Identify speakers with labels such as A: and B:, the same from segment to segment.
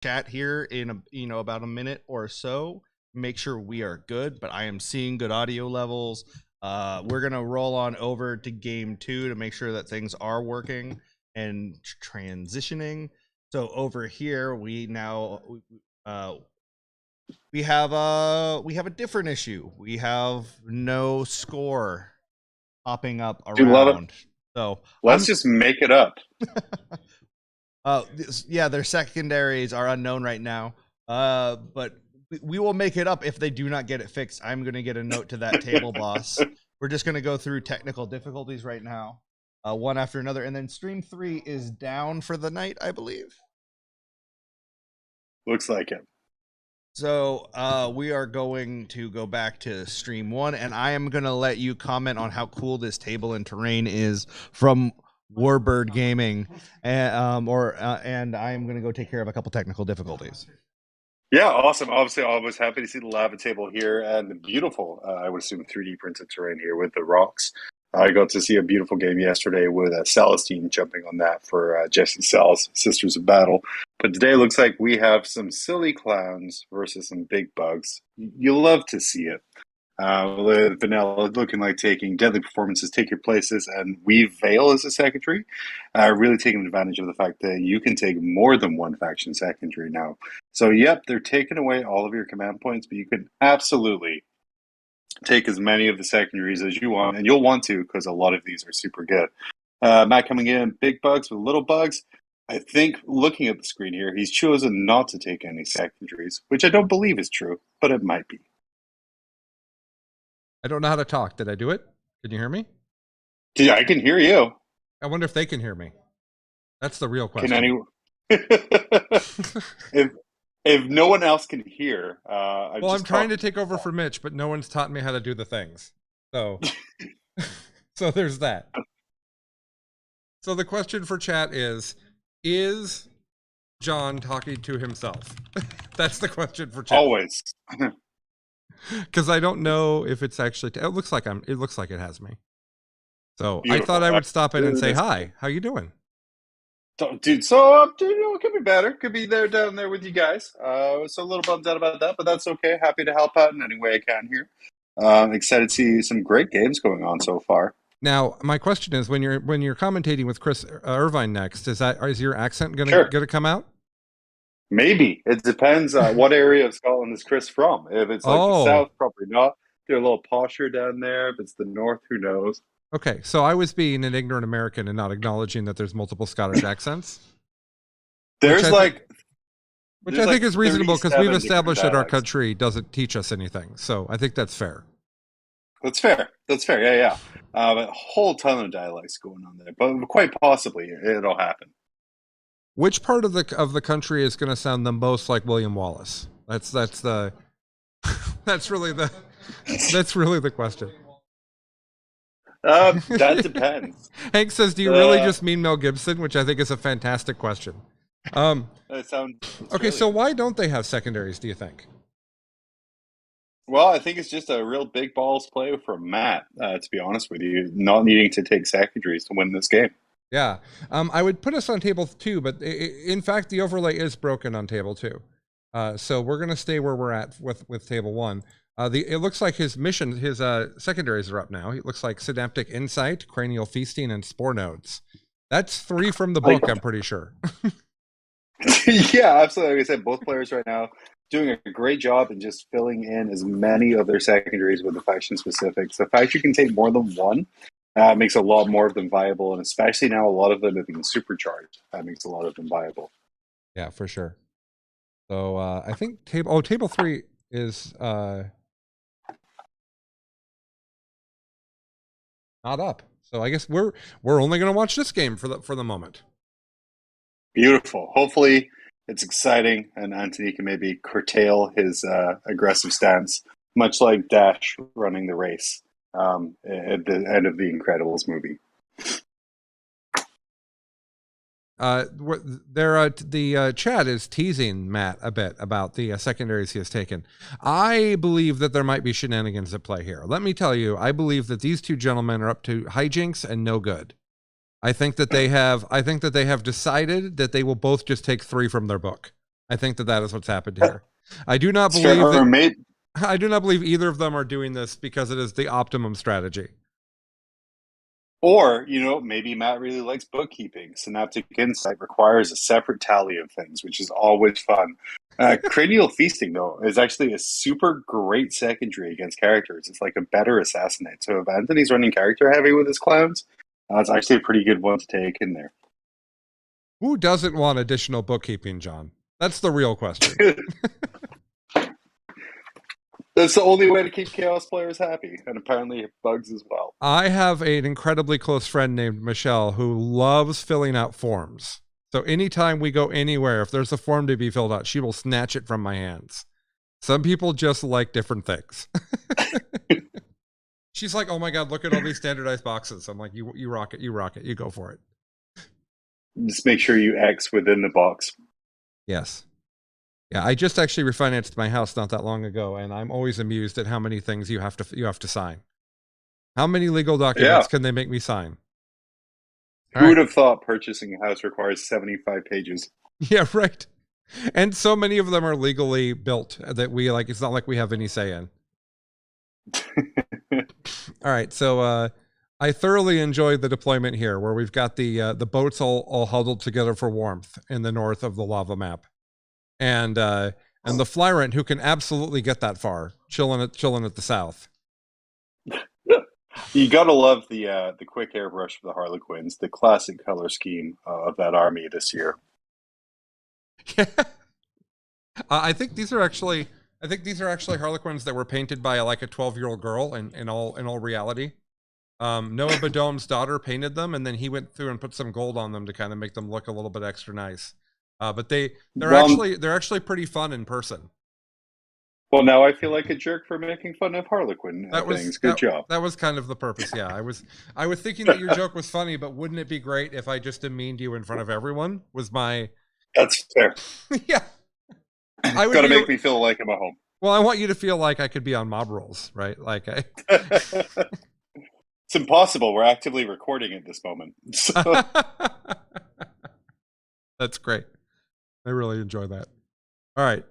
A: chat here in about a minute or so. Make sure we are good, but I am seeing good audio levels. We're gonna roll on over to game 2 to make sure that things are working and transitioning. So over here, we now we have a different issue. We have no score popping up around. So
B: let's just make it up.
A: Yeah, their secondaries are unknown right now. But we will make it up if they do not get it fixed. I'm going to get a note to that table boss. We're just going to go through technical difficulties right now, one after another. And then stream 3 is down for the night, I believe.
B: Looks like it.
A: So we are going to go back to stream 1, and I am going to let you comment on how cool this table and terrain is from Warbird Gaming, and I am going to go take care of a couple technical difficulties.
B: Yeah, awesome. Obviously, I was happy to see the lava table here and the beautiful, I would assume, 3D printed terrain here with the rocks. I got to see a beautiful game yesterday with Celestine jumping on that for Jesse Sal's Sisters of Battle. But today looks like we have some silly clowns versus some big bugs. You love to see it. With Vanilla looking like taking deadly performances, take your places, and Weave Veil as a secondary. Really taking advantage of the fact that you can take more than one faction secondary now. So, yep, they're taking away all of your command points, but you can absolutely take as many of the secondaries as you want, and you'll want to because a lot of these are super good. Matt coming in, big bugs with little bugs. I think looking at the screen here, he's chosen not to take any secondaries, which I don't believe is true, but it might be.
C: I don't know how to talk. Did I do it? Can you hear me?
B: Yeah, I can hear you.
C: I wonder if they can hear me. That's the real question.
B: Can anyone? if no one else can hear,
C: I'm trying to take over for Mitch, but no one's taught me how to do the things. So, so there's that. So the question for chat is John talking to himself? That's the question for chat.
B: Always.
C: Because I don't know if it's actually. It looks like it has me. So
B: Beautiful.
C: I thought I would stop in and say hi. How you doing,
B: dude? So it could be better. Could be down there with you guys. So a little bummed out about that, but that's okay. Happy to help out in any way I can here. Excited to see some great games going on so far.
C: Now, my question is, when you're commentating with Chris Irvine next, is your accent
B: Sure.
C: gonna come out?
B: Maybe. It depends what area of Scotland is Chris from. If it's like the south, probably not. They're a little posher down there. If it's the north, who knows?
C: Okay, so I was being an ignorant American and not acknowledging that there's multiple Scottish accents.
B: Which
C: I think is reasonable because we've established that our country doesn't teach us anything. So I think that's fair.
B: That's fair. Yeah. A whole ton of dialects going on there, but quite possibly it'll happen.
C: Which part of the country is going to sound the most like William Wallace? That's really the question.
B: That depends.
C: Hank says, "Do you really just mean Mel Gibson?" Which I think is a fantastic question.
B: That sounds
C: okay. So why don't they have secondaries? Do you think?
B: Well, I think it's just a real big balls play from Matt. To be honest with you, not needing to take secondaries to win this game.
C: Yeah, I would put us on table 2, but in fact, the overlay is broken on table 2. So we're going to stay where we're at with table 1. It looks like his secondaries are up now. It looks like Synaptic Insight, Cranial Feasting, and Spore Nodes. That's 3 from the book, I'm pretty sure.
B: Yeah, absolutely. Like I said, both players right now doing a great job in just filling in as many of their secondaries with the faction specifics. The fact you can take more than one makes a lot more of them viable, and especially now a lot of them have been supercharged. That makes a lot of them viable.
C: Yeah, for sure. So I think table 3 is not up. So I guess we're only going to watch this game for the moment.
B: Beautiful. Hopefully it's exciting, and Anthony can maybe curtail his aggressive stance, much like Dash running the race at the end of the Incredibles movie.
C: The chat is teasing Matt a bit about the secondaries he has taken. I believe that there might be shenanigans at play here. Let me tell you, I believe that these two gentlemen are up to hijinks and no good. I think that they have decided that they will both just take 3 from their book. I think that is what's happened here. I do not
B: Sure,
C: believe
B: or
C: that,
B: may-
C: I do not believe either of them are doing this because it is the optimum strategy.
B: Or, maybe Matt really likes bookkeeping. Synaptic Insight requires a separate tally of things, which is always fun. Cranial Feasting, though, is actually a super great secondary against characters. It's like a better assassinate. So if Anthony's running character heavy with his clowns, it's actually a pretty good one to take in there.
C: Who doesn't want additional bookkeeping, John? That's the real question.
B: That's the only way to keep Chaos players happy, and apparently bugs as well.
C: I have an incredibly close friend named Michelle who loves filling out forms. So anytime we go anywhere, if there's a form to be filled out, she will snatch it from my hands. Some people just like different things. She's like, oh my God, look at all these standardized boxes. I'm like, you rock it, you go for it.
B: Just make sure you X within the box.
C: Yes. Yeah, I just actually refinanced my house not that long ago, and I'm always amused at how many things you have to sign. How many legal documents can they make me sign?
B: Who would have thought purchasing a house requires 75 pages?
C: Yeah, right. And so many of them are legally built that we like. It's not like we have any say in. All right, so I thoroughly enjoyed the deployment here, where we've got the boats all huddled together for warmth in the north of the lava map. And the Flyrant, who can absolutely get that far, chilling at the south.
B: You gotta love the quick airbrush of the Harlequins, the classic color scheme of that army this year.
C: Yeah, I think these are actually Harlequins that were painted by like a 12-year-old girl. In all reality, Noah Badom's daughter painted them, and then he went through and put some gold on them to kind of make them look a little bit extra nice. But they're actually pretty fun in person.
B: Well, now I feel like a jerk for making fun of Harlequin things. Good job.
C: That was kind of the purpose. Yeah, I was thinking that your joke was funny, but wouldn't it be great if I just demeaned you in front of everyone? Was my
B: That's fair.
C: Yeah, I would
B: gotta make me feel like I'm at home.
C: Well, I want you to feel like I could be on mob rolls, right? Like
B: It's impossible. We're actively recording at this moment. So.
C: That's great. I really enjoy that. All right.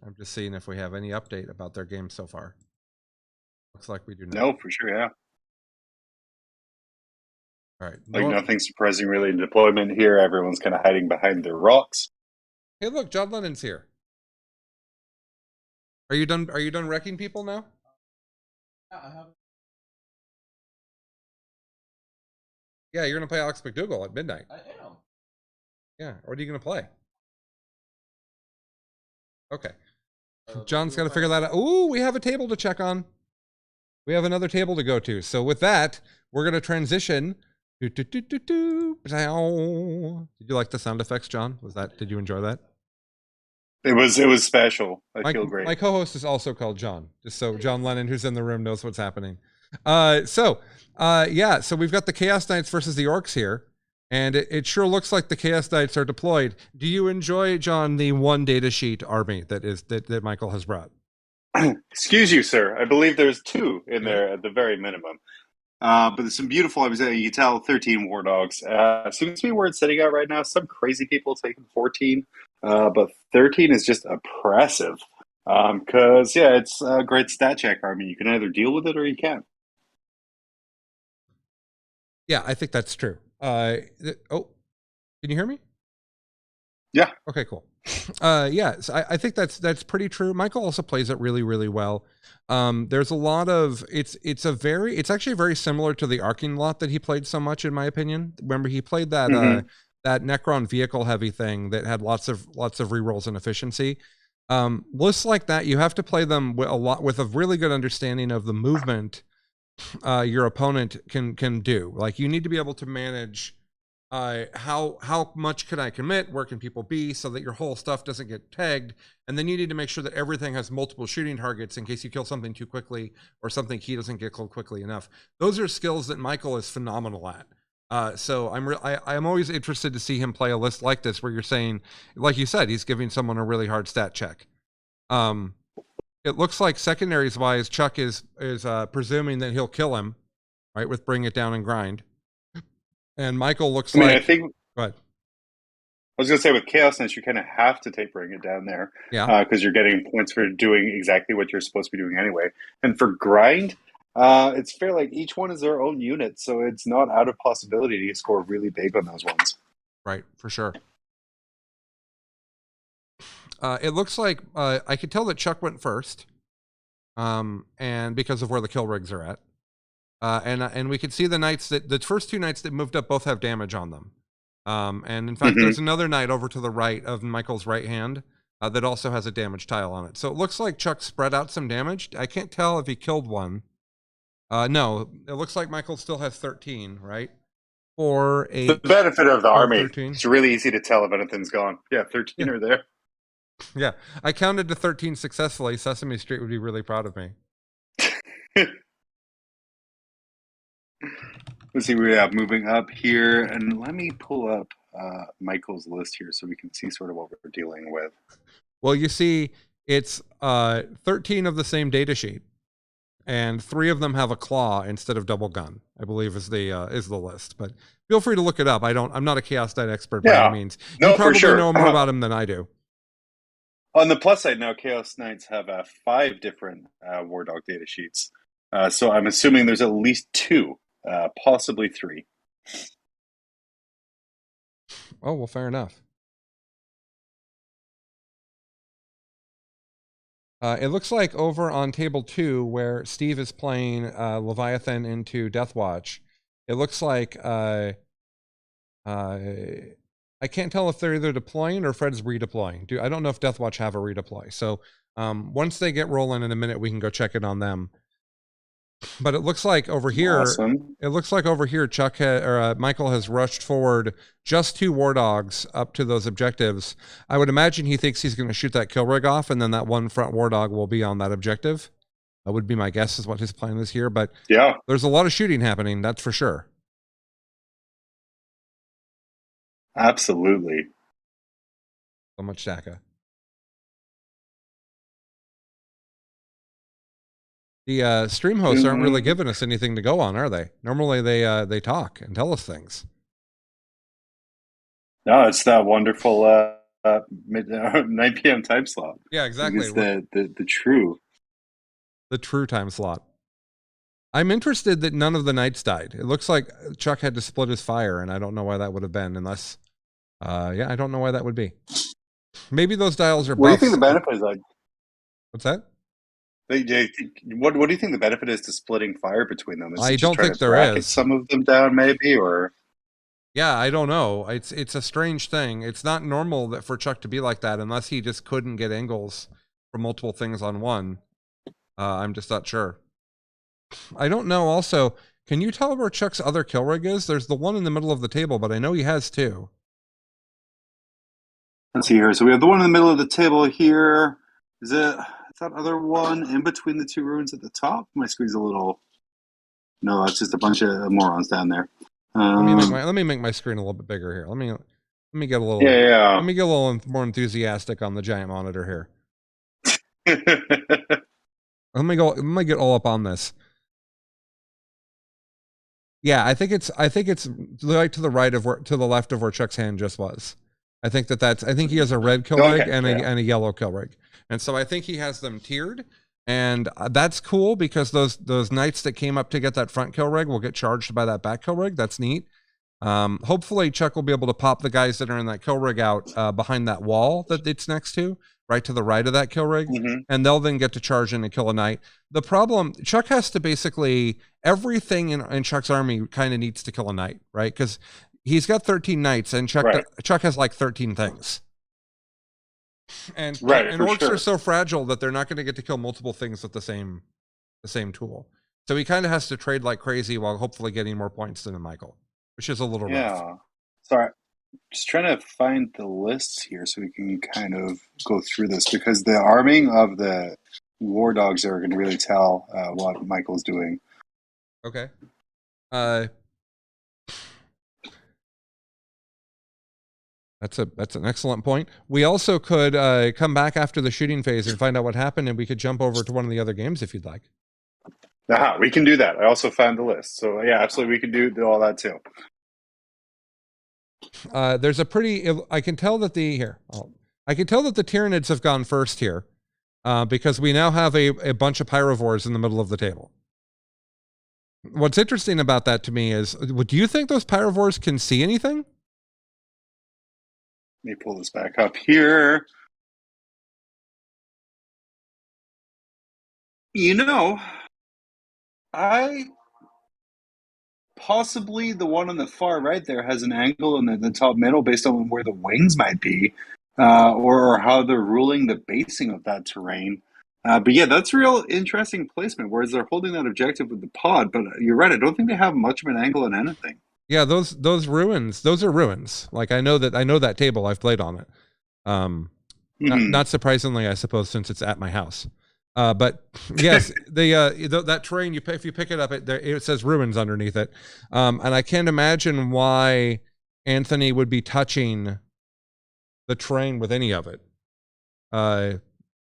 C: I'm just seeing if we have any update about their game so far. Looks like we do not.
B: No, for sure, yeah.
C: All right.
B: Like nothing surprising really in deployment here. Everyone's kind of hiding behind their rocks.
C: Hey, look, John Lennon's here. Are you done wrecking people now?
A: Yeah, I haven't.
C: Yeah, you're gonna play Alex McDougall at midnight.
A: I am.
C: Yeah, what are you gonna play? Okay. John's got to figure that out. Ooh, we have a table to check on. We have another table to go to. So with that, we're going to transition. Did you like the sound effects, John? Did you enjoy that?
B: It was special. I feel great.
C: My co-host is also called John, just so John Lennon, who's in the room, knows what's happening. So we've got the Chaos Knights versus the Orcs here. And it sure looks like the Chaos Knights are deployed. Do you enjoy, John, the one data sheet army that Michael has brought?
B: Excuse you, sir. I believe there's 2 in there at the very minimum. But there's some beautiful, you can tell 13 War Dogs. Seems to be where it's sitting at right now. Some crazy people taking 14. But 13 is just oppressive. Because, it's a great stat check army. You can either deal with it or you can't.
C: Yeah, I think that's true. Can you hear me?
B: Yeah.
C: Okay, cool. So I think that's pretty true. Michael also plays it really, really well. There's a lot of it's actually very similar to the arcing lot that he played so much, in my opinion. Remember, he played that that Necron vehicle heavy thing that had lots of rerolls and efficiency. Lists like that, you have to play them with a really good understanding of the movement your opponent can do. Like, you need to be able to manage how much can I commit, where can people be, so that your whole stuff doesn't get tagged, and then you need to make sure that everything has multiple shooting targets in case you kill something too quickly or something he doesn't get killed quickly enough. Those are skills that Michael is phenomenal at. So I'm always interested to see him play a list like this, where you're saying, like you said, he's giving someone a really hard stat check. It looks like secondaries wise, Chuck is presuming that he'll kill him, right, with bring it down and grind. And Michael looks
B: I
C: like.
B: think
C: Go ahead.
B: I was going to say with Chaos Knights, you kind of have to bring it down there
C: Yeah.
B: because you're getting points for doing exactly what you're supposed to be doing anyway. And for grind, it's fair. Like each one is their own unit, so it's not out of possibility to score really big on those ones.
C: Right, for sure. It looks like I could tell that Chuck went first, and because of where the kill rigs are at, and we could see the knights that the first two knights that moved up both have damage on them. And in fact, there's another knight over to the right of Michael's right hand that also has a damage tile on it. So it looks like Chuck spread out some damage. I can't tell if he killed one. No, it looks like Michael still has 13, right? Or 8.
B: The benefit of the army,
C: 13.
B: it's really easy to tell if anything's gone. Yeah, 13 are there.
C: Yeah, I counted to 13 successfully. Sesame Street would be really proud of me.
B: Let's see, we have moving up here, and let me pull up Michael's list here so we can see sort of what we're dealing with.
C: Well, you see, it's 13 of the same data sheet, and 3 of them have a claw instead of double gun, I believe is the list. But feel free to look it up. I'm not a Chaos Knight expert by any means.
B: No,
C: you probably
B: for sure.
C: know more about him than I do.
B: On the plus side now, Chaos Knights have 5 different War Dog data sheets. So I'm assuming there's at least 2, possibly 3.
C: Oh, well, fair enough. It looks like over on table 2, where Steve is playing Leviathan into Deathwatch, it looks like I can't tell if they're either deploying or Fred's redeploying. I don't know if Deathwatch have a redeploy. So once they get rolling in a minute, we can go check in on them. But it looks like over here,
B: Awesome.
C: it looks like over here, Michael has rushed forward just 2 war dogs up to those objectives. I would imagine he thinks he's going to shoot that kill rig off, and then that one front war dog will be on that objective. That would be my guess is what his plan is here. But
B: yeah,
C: there's a lot of shooting happening, that's for sure.
B: Absolutely.
C: So much Shaka. The stream hosts aren't really giving us anything to go on, are they? Normally they talk and tell us things.
B: No, it's that wonderful 9 p.m. time slot.
C: Yeah, exactly.
B: It's the true
C: time slot. I'm interested that none of the knights died. It looks like Chuck had to split his fire, and I don't know why that would have been, unless I don't know why that would be. Maybe those dials are buffs.
B: What do you think the benefit is like?
C: What's that?
B: What do you think the benefit is to splitting fire between them?
C: I don't think there is.
B: Some of them down, maybe, or
C: yeah, I don't know. It's a strange thing. It's not normal that for Chuck to be like that, unless he just couldn't get angles for multiple things on one. I'm just not sure. I don't know. Also, can you tell where Chuck's other kill rig is? There's the one in the middle of the table, but I know he has 2.
B: Let's see here. So we have the one in the middle of the table here. Is that other one in between the 2 ruins at the top? My screen's a little. No, it's just a bunch of morons down there.
C: Let me make my screen a little bit bigger here. Let me get a little.
B: Yeah.
C: Let me get a little more enthusiastic on the giant monitor here. Let me get all up on this. Yeah, I think it's right to the right of to the left of where Chuck's hand just was. I think he has a red kill rig and a yellow kill rig. And so I think he has them tiered, and that's cool because those knights that came up to get that front kill rig will get charged by that back kill rig. That's neat. Hopefully Chuck will be able to pop the guys that are in that kill rig out behind that wall that it's next to, right to the right of that kill rig, and they'll then get to charge in and kill a knight. The problem, Chuck has to basically, everything in Chuck's army kind of needs to kill a knight, right? Because he's got 13 knights, and Chuck has like 13 things. And orcs are so fragile that they're not going to get to kill multiple things with the same tool. So he kind of has to trade like crazy while hopefully getting more points than Michael, which is a little rough.
B: Sorry, just trying to find the lists here so we can kind of go through this, because the arming of the war dogs are going to really tell what Michael's doing.
C: That's an excellent point. We also could come back after the shooting phase and find out what happened, and we could jump over to one of the other games if you'd like.
B: We can do that. I also found the list. So yeah, absolutely, we can do all that too.
C: There's a pretty. I can tell that the Tyranids have gone first here, because we now have a bunch of pyrovores in the middle of the table. What's interesting about that to me is, do you think those pyrovores can see anything?
B: Let me pull this back up here. I possibly the one on the far right there has an angle in the top middle based on where the wings might be, or how they're ruling the basing of that terrain. But yeah, that's real interesting placement. Whereas they're holding that objective with the pod, but you're right. I don't think they have much of an angle on anything.
C: Yeah, those ruins. Those are ruins. Like I know that table. I've played on it. Not surprisingly, I suppose, since it's at my house. But yes, that terrain, if you pick it up, it says ruins underneath it. And I can't imagine why Anthony would be touching the terrain with any of it.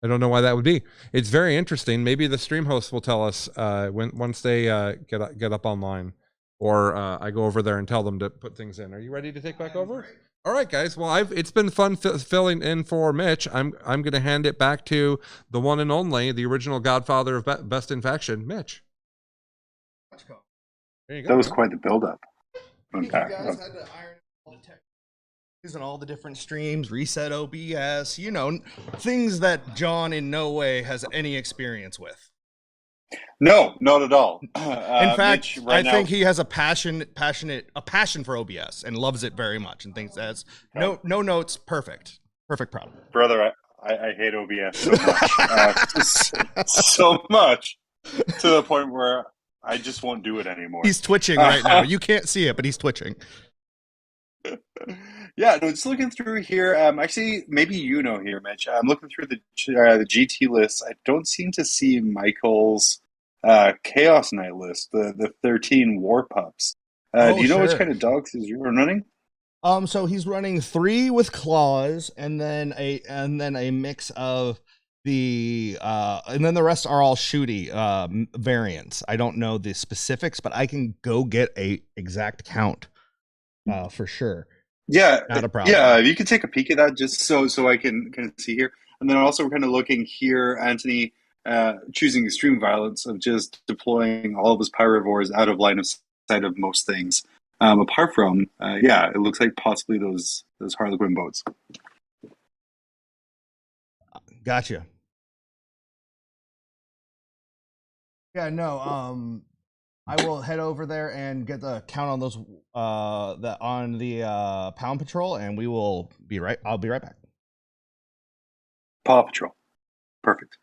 C: I don't know why that would be. It's very interesting. Maybe the stream hosts will tell us once they get up online, or I go over there and tell them to put things in. Are you ready to take back over? All right, guys. Well, it's been fun filling in for Mitch. I'm going to hand it back to the one and only, the original godfather of Best in Faction, Mitch.
B: There you go. That was quite the build-up.
A: You guys had to iron all the tech and all the different streams, reset OBS, things that John in no way has any experience with.
B: No, not at all.
A: In fact, Mitch, I think he has a passion for OBS and loves it very much, and thinks that's no notes, perfect problem.
B: Brother, I hate OBS so much, so much to the point where I just won't do it anymore.
A: He's twitching right now. You can't see it, but he's twitching.
B: Yeah, no, just looking through here. Actually, maybe here, Mitch. I'm looking through the GT list. I don't seem to see Michael's Chaos Knight list, the 13 War Pups. Do you know which kind of dogs he's running?
A: So he's running 3 with claws, and then a mix of and then the rest are all shooty variants. I don't know the specifics, but I can go get a exact count for sure.
B: Yeah,
A: not a problem.
B: Yeah, you can take a peek at that just so I can kind of see here. And then also we're kind of looking here, Anthony, choosing extreme violence of just deploying all of his pyrovores out of line of sight of most things. Apart from, it looks like possibly those Harlequin boats.
A: Gotcha. Yeah, no. I will head over there and get the count on those on the Pound Patrol, and we will be right. I'll be right back.
B: Paw Patrol, perfect.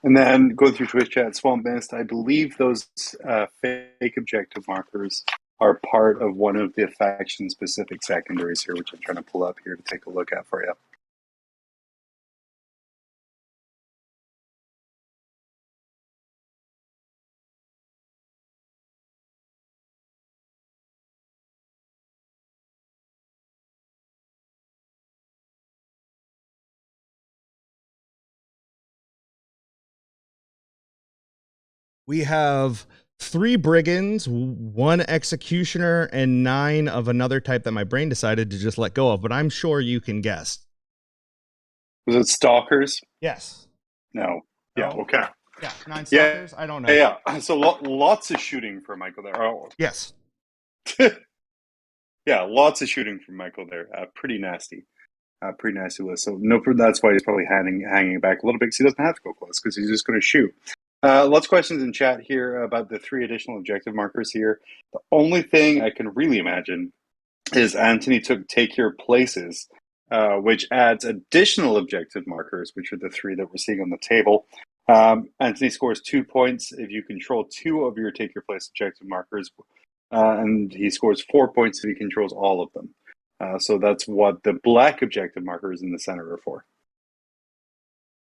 B: And then going through Twitch chat, Swamp Mist, I believe those fake objective markers are part of one of the faction-specific secondaries here, which I'm trying to pull up here to take a look at for you.
A: We have 3 brigands, 1 executioner, and 9 of another type that my brain decided to just let go of, but I'm sure you can guess.
B: Was it stalkers?
A: Yes.
B: No. Yeah, okay.
A: Yeah, 9
B: Yeah.
A: stalkers. I don't know.
B: Yeah. So lots of shooting for Michael there. Oh.
A: Yes.
B: Yeah, lots of shooting from Michael there. Pretty nasty. Pretty nasty list. So that's why he's probably hanging back a little bit because he doesn't have to go close because he's just going to shoot. Lots of questions in chat here about the 3 additional objective markers here. The only thing I can really imagine is Anthony took take your places, which adds additional objective markers, which are the 3 that we're seeing on the table. Anthony scores 2 points if you control 2 of your take your place objective markers, and he scores 4 points if he controls all of them. So that's what the black objective markers in the center are for.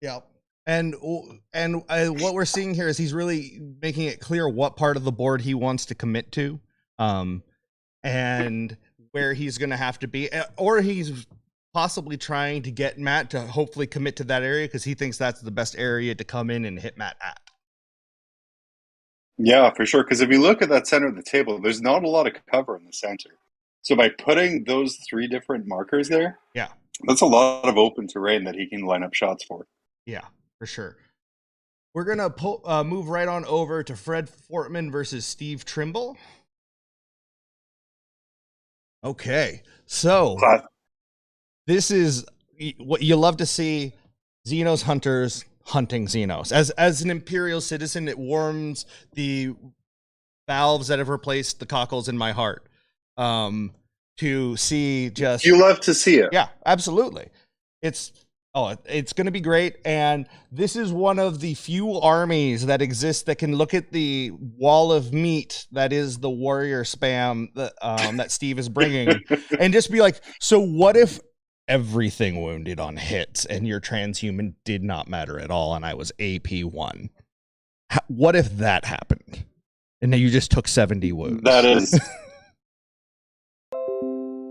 A: Yeah. And what we're seeing here is he's really making it clear what part of the board he wants to commit to, and where he's going to have to be, or he's possibly trying to get Matt to hopefully commit to that area because he thinks that's the best area to come in and hit Matt at.
B: Yeah, for sure. Because if you look at that center of the table, there's not a lot of cover in the center. So by putting those 3 different markers there,
A: yeah,
B: that's a lot of open terrain that he can line up shots for.
A: Yeah, for sure. We're going to move right on over to Fred Fortman versus Steve Trimble. Okay, so this is what you love to see, Xenos hunters hunting Xenos. As an Imperial citizen, it warms the valves that have replaced the cockles in my heart. To see just...
B: You love to see it.
A: Yeah, absolutely. It's going to be great. And this is one of the few armies that exist that can look at the wall of meat that is the warrior spam that Steve is bringing and just be like, so what if everything wounded on hits and your transhuman did not matter at all and I was AP1? What if that happened? And then you just took 70 wounds.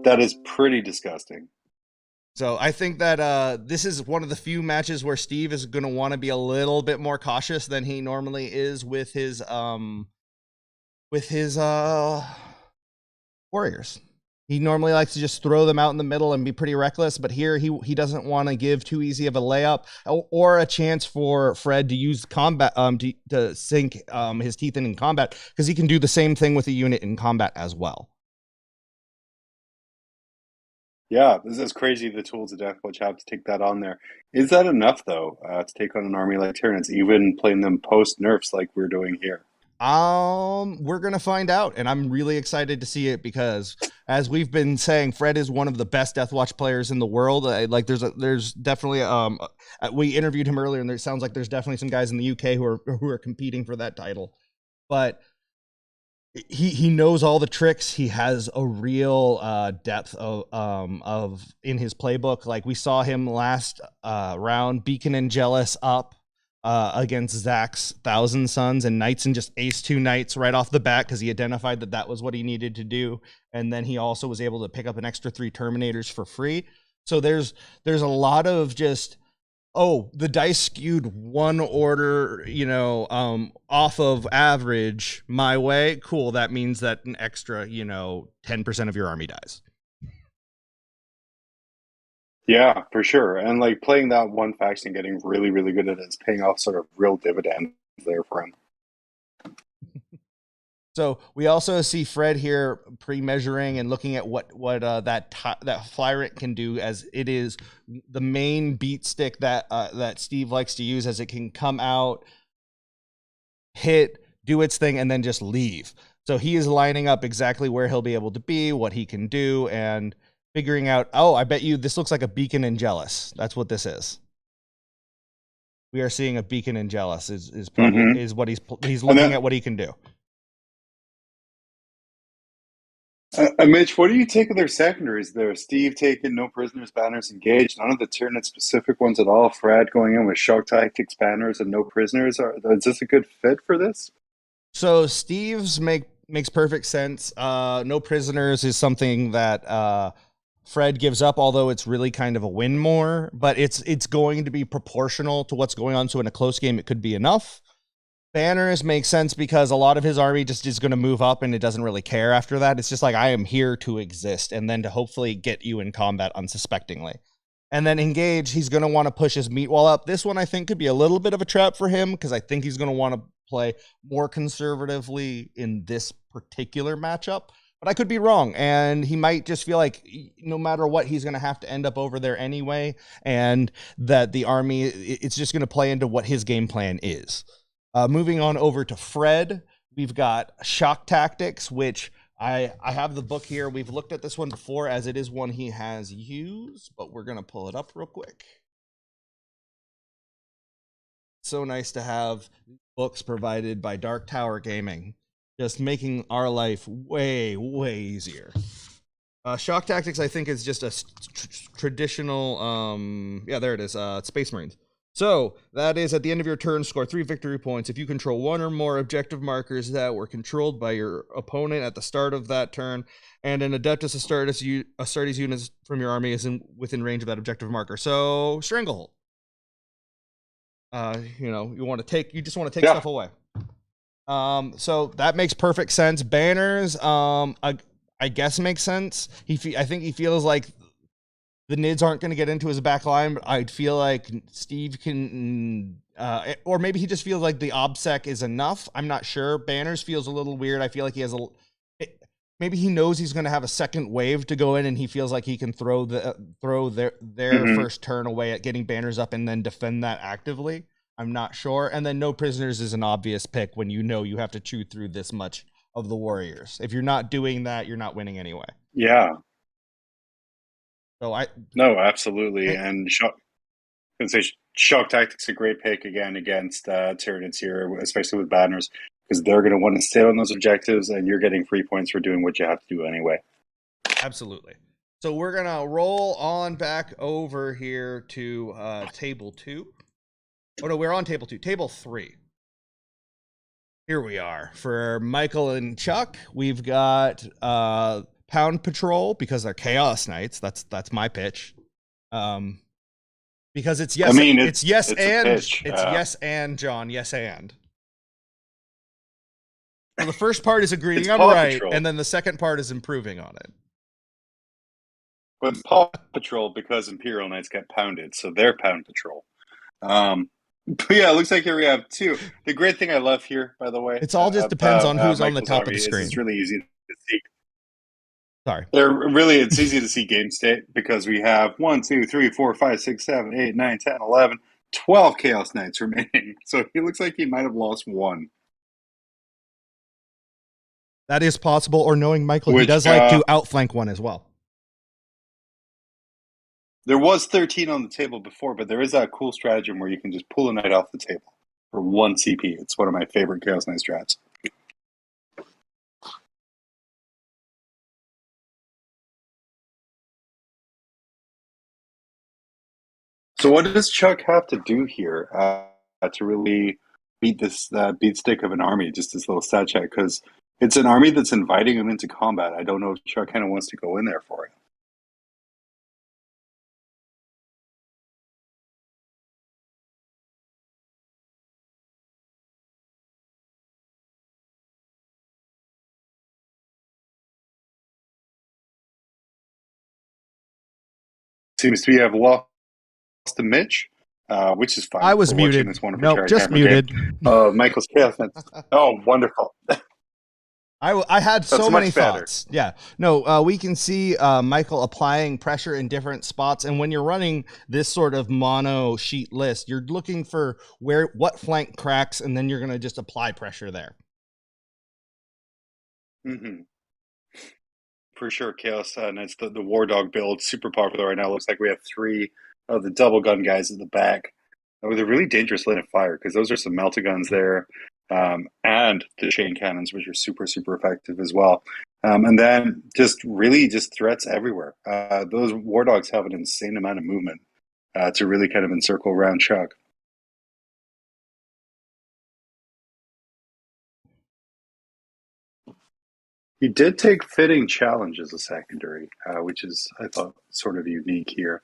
B: That is pretty disgusting.
A: So I think that this is one of the few matches where Steve is going to want to be a little bit more cautious than he normally is with his warriors. He normally likes to just throw them out in the middle and be pretty reckless, but here he doesn't want to give too easy of a layup or a chance for Fred to use combat to sink his teeth in combat, because he can do the same thing with a unit in combat as well.
B: Yeah, this is crazy, the tools that Deathwatch have to take that on there. Is that enough, though, to take on an army like Tyranids, even playing them post-nerfs like we're doing here?
A: We're going to find out, and I'm really excited to see it because, as we've been saying, Fred is one of the best Deathwatch players in the world. There's definitely, we interviewed him earlier, and it sounds like there's definitely some guys in the UK who are competing for that title. But he knows all the tricks. He has a real depth of in his playbook. Like we saw him last round, Beacon and Jealous up against Zach's Thousand Sons and Knights, and just ace 2 Knights right off the bat because he identified that was what he needed to do. And then he also was able to pick up an extra 3 Terminators for free. So there's a lot of just, the dice skewed 1 order, off of average my way. Cool. That means that an extra, 10% of your army dies.
B: Yeah, for sure. And like playing that one faction, getting really, really good at it is paying off sort of real dividends there for him.
A: So we also see Fred here pre-measuring and looking at what that Flyrant can do, as it is the main beat stick that Steve likes to use, as it can come out, hit, do its thing, and then just leave. So he is lining up exactly where he'll be able to be, what he can do, and figuring out, I bet you this looks like a Beacon and Jealous. That's what this is. We are seeing a Beacon and Jealous is probably is what he's looking at what he can do.
B: Mitch, what do you take of their secondaries there? Steve taking no prisoners, banners engaged, none of the Tyranid specific ones at all. Fred going in with shock tactics, banners, and no prisoners. Is this a good fit for this?
A: So Steve's makes perfect sense. No prisoners is something that Fred gives up, although it's really kind of a win more, but it's going to be proportional to what's going on. So in a close game, it could be enough. Banners make sense because a lot of his army just is going to move up and it doesn't really care after that. It's just like, I am here to exist, and then to hopefully get you in combat unsuspectingly. And then engage, he's going to want to push his meat wall up. This one I think could be a little bit of a trap for him because I think he's going to want to play more conservatively in this particular matchup. But I could be wrong, and he might just feel like no matter what, he's going to have to end up over there anyway, and that the army, it's just going to play into what his game plan is. Moving on over to Fred, we've got Shock Tactics, which I have the book here. We've looked at this one before, as it is one he has used, but we're going to pull it up real quick. So nice to have books provided by Dark Tower Gaming. Just making our life way, way easier. Shock Tactics, I think, is just a traditional, yeah, there it is, Space Marines. So, that is at the end of your turn, score 3 victory points. If you control one or more objective markers that were controlled by your opponent at the start of that turn, and an Adeptus Astartes unit from your army is within range of that objective marker. So, Stranglehold. You know, you just want to take stuff away. So that makes perfect sense. Banners, I guess makes sense. I think he feels like the Nids aren't going to get into his back line, but I'd feel like Steve can, or maybe he just feels like the OBSEC is enough. I'm not sure. Banners feels a little weird. I feel like he has maybe he knows he's going to have a second wave to go in, and he feels like he can throw their first turn away at getting banners up and then defend that actively. I'm not sure. And then no prisoners is an obvious pick when you know you have to chew through this much of the warriors. If you're not doing that, you're not winning anyway.
B: Yeah.
A: So
B: No, absolutely. And Shock Tactics a great pick again against Tyranids here, especially with banners, because they're going to want to stay on those objectives, and you're getting free points for doing what you have to do anyway.
A: Absolutely. So we're going to roll on back over here to table 2. Oh, no, we're on table 2. Table 3. Here we are. For Michael and Chuck, we've got Pound Patrol, because they're Chaos Knights. That's my pitch. Because it's yes, it's yes and John, yes and. Well, the first part is agreeing I'm right, Patrol. And then the second part is improving on it.
B: But Paw Patrol, because Imperial Knights get pounded, so they're Pound Patrol. But yeah, it looks like here we have 2. The great thing I love here, by the way,
A: it's all just depends on who's on the top of the screen.
B: It's really easy to see.
A: Sorry.
B: It's easy to see game state because we have 1, 2, 3, 4, 5, 6, 7, 8, 9, 10, 11, 12 Chaos Knights remaining. So he looks like he might have lost 1.
A: That is possible, or knowing Michael, he does like to outflank one as well.
B: There was 13 on the table before, but there is that cool stratagem where you can just pull a knight off the table for 1 CP. It's one of my favorite Chaos Knight strats. So what does Chuck have to do here to really beat this beat stick of an army, just this little stat check? Because it's an army that's inviting him into combat. I don't know if Chuck kind of wants to go in there for it. Seems to be have lost to Mitch, which is fine.
A: I was muted. Nope, just muted.
B: Michael's Chaos Knights. Oh, wonderful.
A: I had so many thoughts. Yeah. No, we can see Michael applying pressure in different spots. And when you're running this sort of mono sheet list, you're looking for what flank cracks, and then you're going to just apply pressure there.
B: Mm-hmm. For sure, Chaos Knights, the War Dog build, super popular right now. Looks like we have 3 of the double gun guys at the back with a really dangerous line of fire, because those are some melta-guns there, and the chain cannons, which are super, super effective as well. And then just threats everywhere. Those War Dogs have an insane amount of movement to really kind of encircle around Chuck. He did take Fitting Challenge as a secondary, which is, I thought, sort of unique here.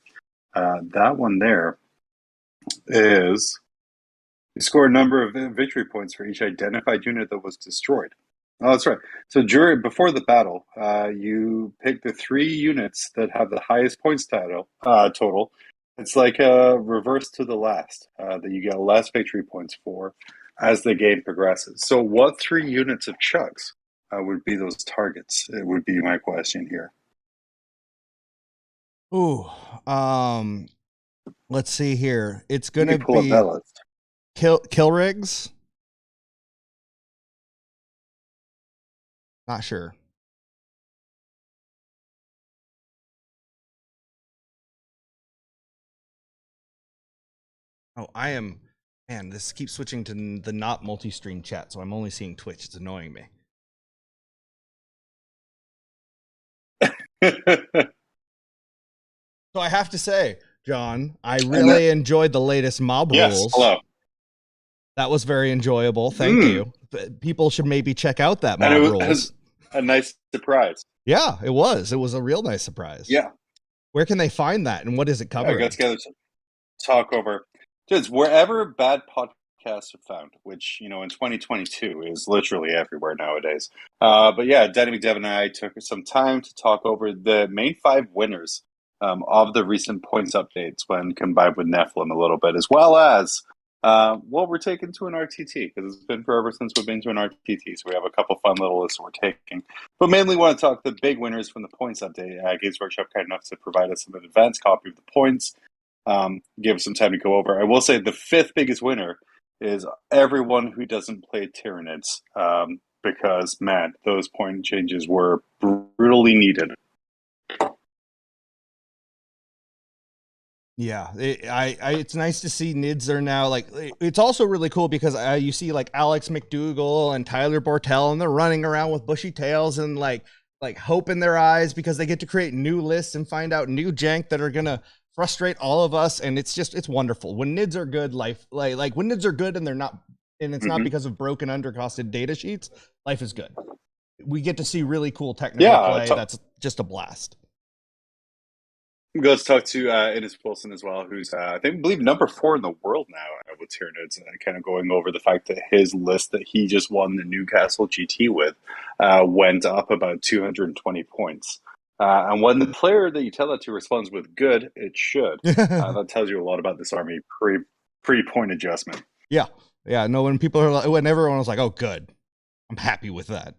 B: That one there is you score a number of victory points for each identified unit that was destroyed. Oh, that's right. So before the battle, you pick the 3 units that have the highest points total, It's like a reverse to the last that you get less victory points for as the game progresses. So, what 3 units of chucks would be those targets? It would be my question here.
A: Ooh, let's see here. It's
B: Let me
A: gonna
B: pull up that
A: be
B: list.
A: kill rigs. Not sure. Oh, I am. Man, this keeps switching to the not multi-stream chat, so I'm only seeing Twitch. It's annoying me. So I have to say, John, I really enjoyed the latest mob rules.
B: Hello.
A: That was very enjoyable. Thank you. People should maybe check out that mob rules.
B: It was a nice surprise.
A: Yeah, it was. It was a real nice surprise.
B: Yeah.
A: Where can they find that, and what is it covering?
B: I got together to talk over. Just wherever bad podcasts are found, which, in 2022 is literally everywhere nowadays. But yeah, Danny McDevitt and I took some time to talk over the main 5 winners of the recent points updates when combined with Nephilim a little bit, as well as what we're taking to an RTT, because it's been forever since we've been to an RTT, so we have a couple fun little lists we're taking. But mainly want to talk the big winners from the points update. Games Workshop kind enough to provide us an advanced copy of the points, give us some time to go over. I will say the 5th biggest winner is everyone who doesn't play Tyranids, because, man, those point changes were brutally needed.
A: Yeah, it's nice to see Nids are now like. It's also really cool because you see like Alex McDougall and Tyler Bortel, and they're running around with bushy tails and like hope in their eyes because they get to create new lists and find out new jank that are gonna frustrate all of us. And it's wonderful when Nids are good. Life like when Nids are good and they're not, and it's not because of broken undercosted data sheets. Life is good. We get to see really cool technical play. That's just a blast.
B: Let's talk to Innes Wilson as well, who's I believe number 4 in the world now with Tyranids, kind of going over the fact that his list that he just won the Newcastle GT with went up about 220 points. And when the player that you tell that to responds with good, it should. That tells you a lot about this army pre-point adjustment.
A: Yeah. No, when people are like, when everyone was like, "Oh, good, I'm happy with that."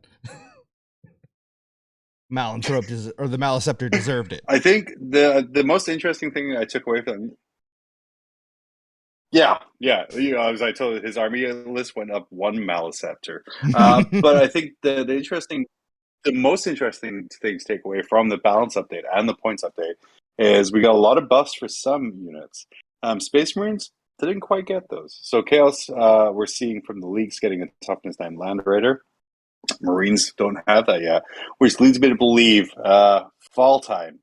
A: Malanthrope or the Maliceptor deserved it.
B: I think the most interesting thing I took away from as I told you, his army list went up 1 Maliceptor. But I think the most interesting thing to take away from the balance update and the points update is we got a lot of buffs for some units. Space Marines didn't quite get those. So Chaos, we're seeing from the leagues getting a toughness 9 Land Raider. Marines don't have that yet, which leads me to believe fall time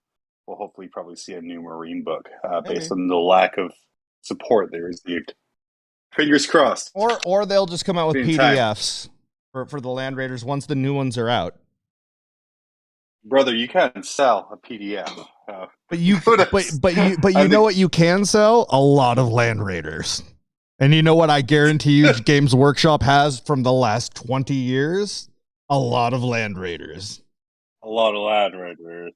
B: we'll hopefully probably see a new Marine book based on the lack of support they received. Fingers crossed.
A: Or they'll just come out with PDFs for the Land Raiders once the new ones are out.
B: Brother, you can't sell a PDF.
A: But you know what you can sell? A lot of Land Raiders. And you know what I guarantee you Games Workshop has from the last 20 years? A lot of Land Raiders.
B: A lot of Land Raiders.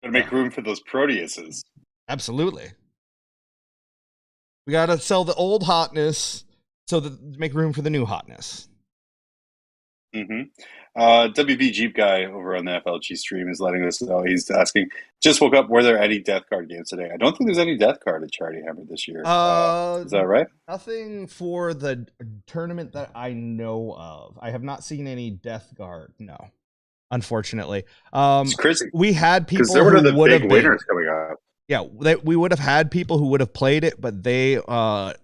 B: Gotta make room for those Proteuses.
A: Absolutely. We gotta sell the old hotness so that make room for the new hotness.
B: WB Jeep guy over on the FLG stream is letting us know. He's asking, just woke up, were there any Death Guard games today? I don't think there's any Death Guard at Charity Hammer this year. Is that right?
A: Nothing for the tournament that I know of. I have not seen any Death Guard, no. Unfortunately.
B: It's crazy.
A: We had people
B: because there were the big winners coming up.
A: Yeah, we would have had people who would have played it, but they are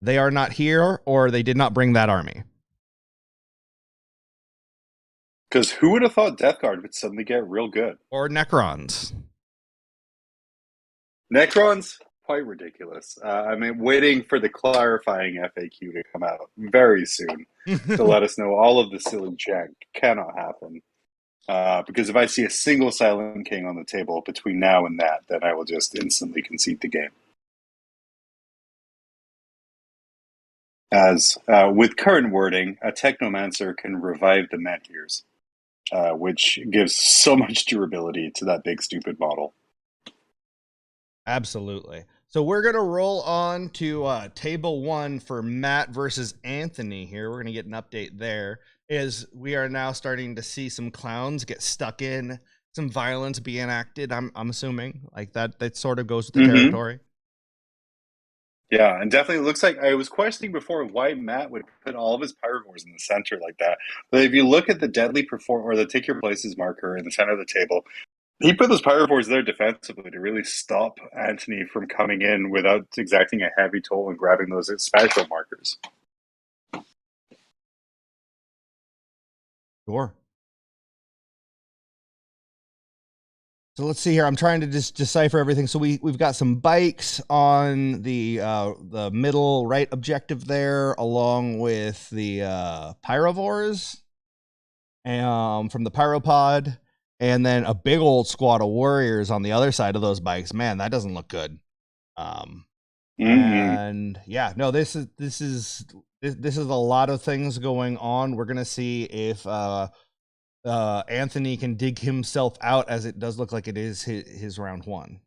A: not here, or they did not bring that army.
B: Because who would have thought Death Guard would suddenly get real good?
A: Or Necrons.
B: Necrons, quite ridiculous. Waiting for the clarifying FAQ to come out very soon to let us know all of the silly jank cannot happen. Because if I see a single Silent King on the table between now and that, then I will just instantly concede the game. As with current wording, a Technomancer can revive the Menhirs, which gives so much durability to that big stupid model.
A: Absolutely. So we're gonna roll on to table 1 for Matt versus Anthony. Here, we're gonna get an update there. As we are now starting to see some clowns get stuck in, some violence be enacted. I'm assuming like that sort of goes with the territory.
B: Yeah, and definitely looks like I was questioning before why Matt would put all of his pyrovores in the center like that. But if you look at the deadly perform or the take your places marker in the center of the table, he put those pyrovores there defensively to really stop Anthony from coming in without exacting a heavy toll and grabbing those special markers.
A: Sure. So let's see here. I'm trying to just decipher everything. So we've got some bikes on the middle right objective there, along with the pyrovores from the pyropod, and then a big old squad of warriors on the other side of those bikes. Man, that doesn't look good. And yeah, no, this is a lot of things going on. We're gonna see if Anthony can dig himself out, as it does look like it is his round 1.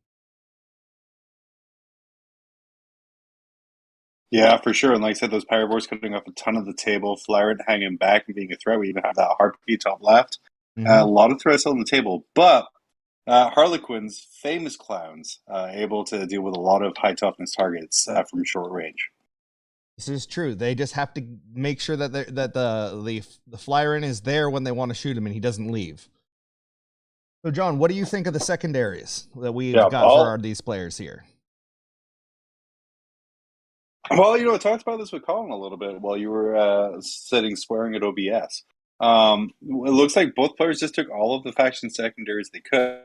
B: Yeah, for sure. And like I said, those pyrovores cutting off a ton of the table, Flaret hanging back and being a threat. We even have that Harpy top left. A lot of threats on the table, but Harlequins, famous clowns, able to deal with a lot of high toughness targets from short range.
A: This is true. They just have to make sure that the flyer in is there when they want to shoot him, and he doesn't leave. So, John, what do you think of the secondaries that we've got for these players here?
B: Well, I talked about this with Colin a little bit while you were sitting swearing at OBS. It looks like both players just took all of the faction secondaries they could,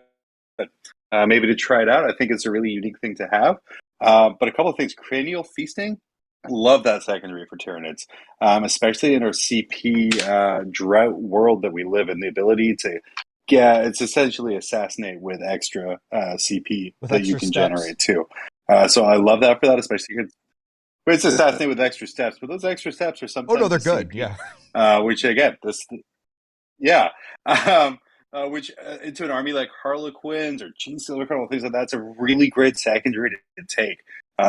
B: maybe to try it out. I think it's a really unique thing to have. But a couple of things. Cranial Feasting. Love that secondary for Tyranids, especially in our CP drought world that we live in. The ability to it's essentially assassinate with extra CP that you can generate too. So I love that for that, especially because it's assassinate with extra steps. But those extra steps are sometimes
A: they're good,
B: CP,
A: yeah.
B: Which again, which into an army like Harlequins or Gene Silver Colonel, things like that, it's a really great secondary to take.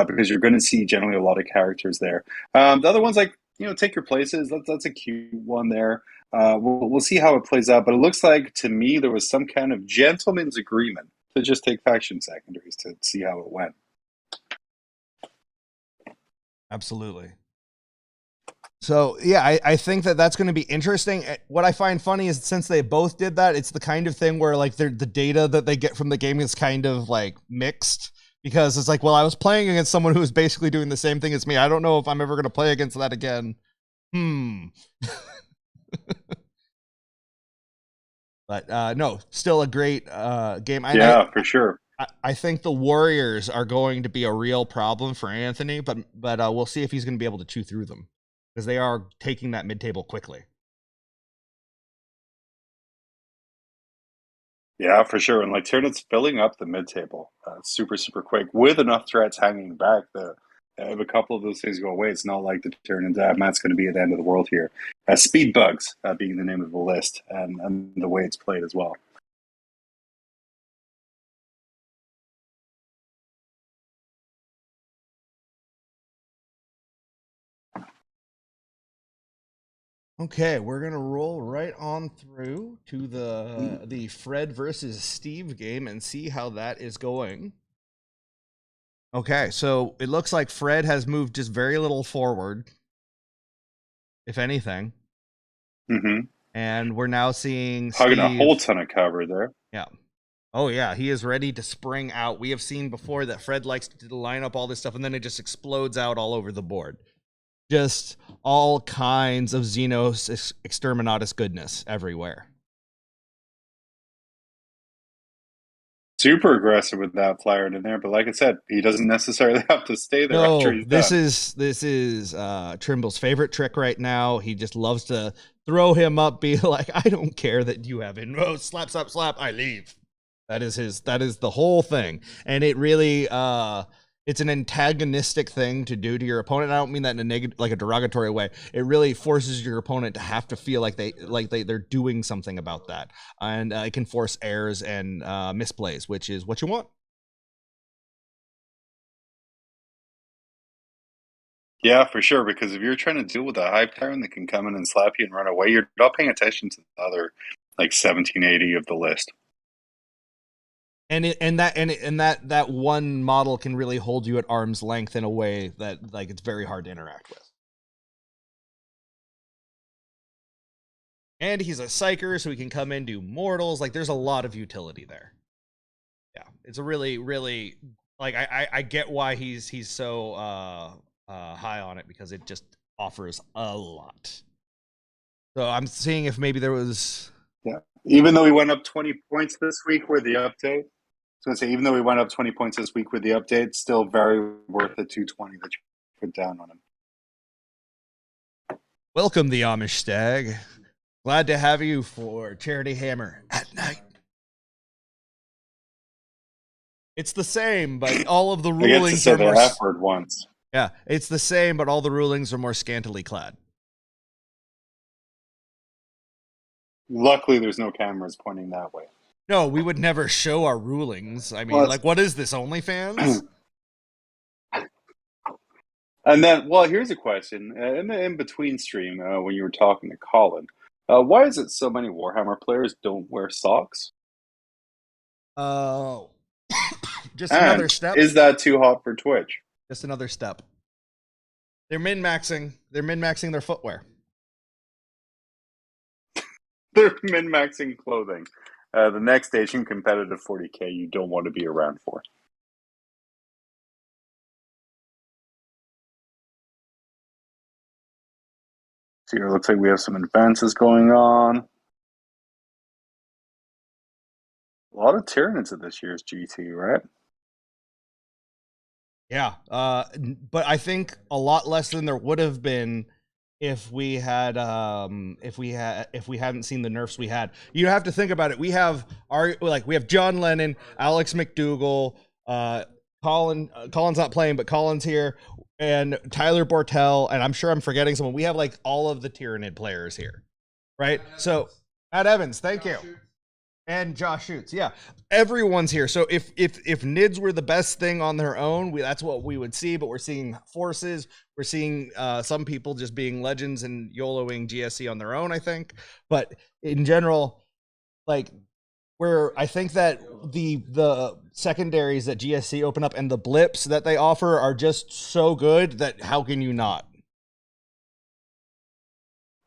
B: Because you're going to see generally a lot of characters there. The other ones, like, take your places. That's a cute one there. We'll see how it plays out. But it looks like, to me, there was some kind of gentleman's agreement to just take faction secondaries to see how it went.
A: Absolutely. So, yeah, I think that's going to be interesting. What I find funny is since they both did that, it's the kind of thing where, like, the data that they get from the game is kind of, like, mixed. Because it's like, well, I was playing against someone who was basically doing the same thing as me. I don't know if I'm ever going to play against that again. But no, still a great game.
B: For sure.
A: I think the Warriors are going to be a real problem for Anthony, but we'll see if he's going to be able to chew through them, because they are taking that mid-table quickly.
B: Yeah, for sure. And like Tyranid's filling up the mid-table super, super quick with enough threats hanging back that if a couple of those things go away, it's not like the Tyranid Matt's going to be at the end of the world here. Speed Bugs being the name of the list and the way it's played as well.
A: Okay, we're gonna roll right on through to the Fred versus Steve game and see how that is going. Okay, so it looks like Fred has moved just very little forward, if anything. And we're now seeing
B: Hugging
A: Steve,
B: a whole ton of cover there.
A: Yeah. Oh yeah, he is ready to spring out. We have seen before that Fred likes to line up all this stuff and then it just explodes out all over the board. Just all kinds of Xenos Exterminatus goodness everywhere.
B: Super aggressive with that flyer in there, but like I said, he doesn't necessarily have to stay there after he's
A: this
B: done.
A: This is Trimble's favorite trick right now. He just loves to throw him up, be like, I don't care that you have it. No, slap, slap, slap, I leave. That is the whole thing. And it really it's an antagonistic thing to do to your opponent. I don't mean that in a negative, like a derogatory way. It really forces your opponent to have to feel like they're doing something about that, and it can force errors and misplays, which is what you want.
B: Yeah, for sure. Because if you're trying to deal with a hype tyrant that can come in and slap you and run away, you're not paying attention to the other like 1780 of the list.
A: And that one model can really hold you at arm's length in a way that like it's very hard to interact with. And he's a psyker, so he can come in, do mortals. Like, there's a lot of utility there. Yeah, it's a really, really like I get why he's so high on it, because it just offers a lot. So I'm seeing if maybe there was.
B: Yeah. Even though he went up 20 points this week with the update, I was going to say, even though he went up 20 points this week with the update, still very worth the 220 that you put down on him.
A: Welcome, the Amish Stag. Glad to have you for Charity Hammer at night. It's the same, but all of the
B: I get to
A: rulings
B: say
A: are
B: the
A: more.
B: F word once.
A: Yeah, it's the same, but all the rulings are more scantily clad.
B: Luckily, there's no cameras pointing that way.
A: No, we would never show our rulings. I mean,
B: Well,
A: like, what is this, OnlyFans?
B: And then, well, here's a question. In the in-between stream, when you were talking to Colin, why is it so many Warhammer players don't wear socks?
A: Oh, just
B: And
A: another step.
B: is that too hot for Twitch?
A: Just another step. They're min-maxing. They're min-maxing their footwear.
B: They're min-maxing clothing. The next station, competitive 40K, you don't want to be around for. So here, it looks like we have some advances going on. A lot of Tyranids at this year's GT, right?
A: Yeah, but I think a lot less than there would have been if we hadn't seen the nerfs we had. You have to think about it. We have John Lennon, Alex McDougall, Colin's not playing, but Colin's here, and Tyler Bortel, and I'm sure I'm forgetting someone. We have like all of the Tyranid players here, right? So Matt Evans, thank you. And Josh Shoots, yeah, everyone's here. So if Nids were the best thing on their own, that's what we would see. But we're seeing forces. We're seeing some people just being legends and YOLOing GSC on their own, I think. But in general, like, I think that the secondaries that GSC open up and the blips that they offer are just so good that how can you not?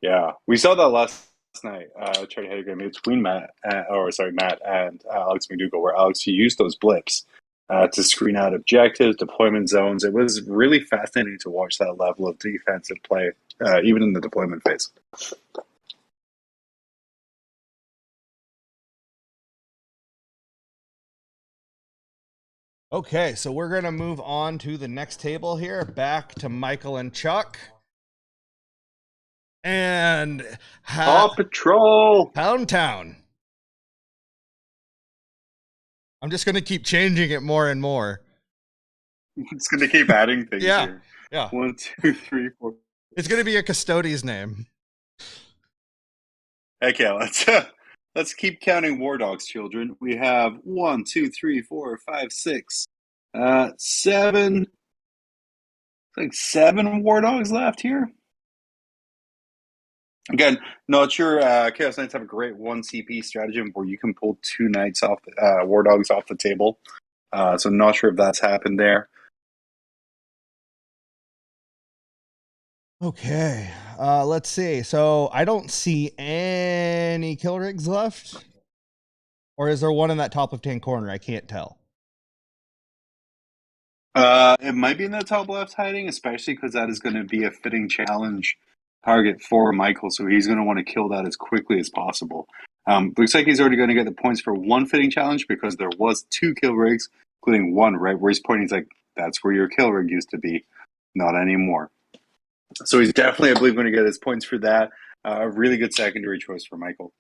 B: Yeah, we saw that last night. Tried to game between Matt and Alex McDougall, where Alex used those blips to screen out objectives, deployment zones. It was really fascinating to watch that level of defensive play, even in the deployment phase.
A: Okay, so we're going to move on to the next table here, back to Michael and Chuck. And
B: Paw Patrol!
A: Pound Town. I'm just going to keep changing it more and more.
B: It's going to keep adding things here.
A: Yeah.
B: 1, 2, 3, 4.
A: It's going to be a Custodes name.
B: Okay, let's keep counting War Dogs, children. We have 1, 2, 3, 4, 5, 6, 7. Like 7 War Dogs left here. Again, not sure. Chaos Knights have a great 1 CP stratagem where you can pull 2 Knights off War Dogs off the table. So not sure if that's happened there.
A: Okay, let's see. So I don't see any kill rigs left. Or is there one in that top left-hand corner? I can't tell.
B: It might be in the top left hiding, especially because that is going to be a fitting challenge target for Michael. So he's going to want to kill that as quickly as possible. Looks like he's already going to get the points for 1 fitting challenge because there was 2 kill rigs, including 1, right, where he's pointing. He's like, that's where your kill rig used to be. Not anymore. So he's definitely, I believe, going to get his points for that. A really good secondary choice for Michael.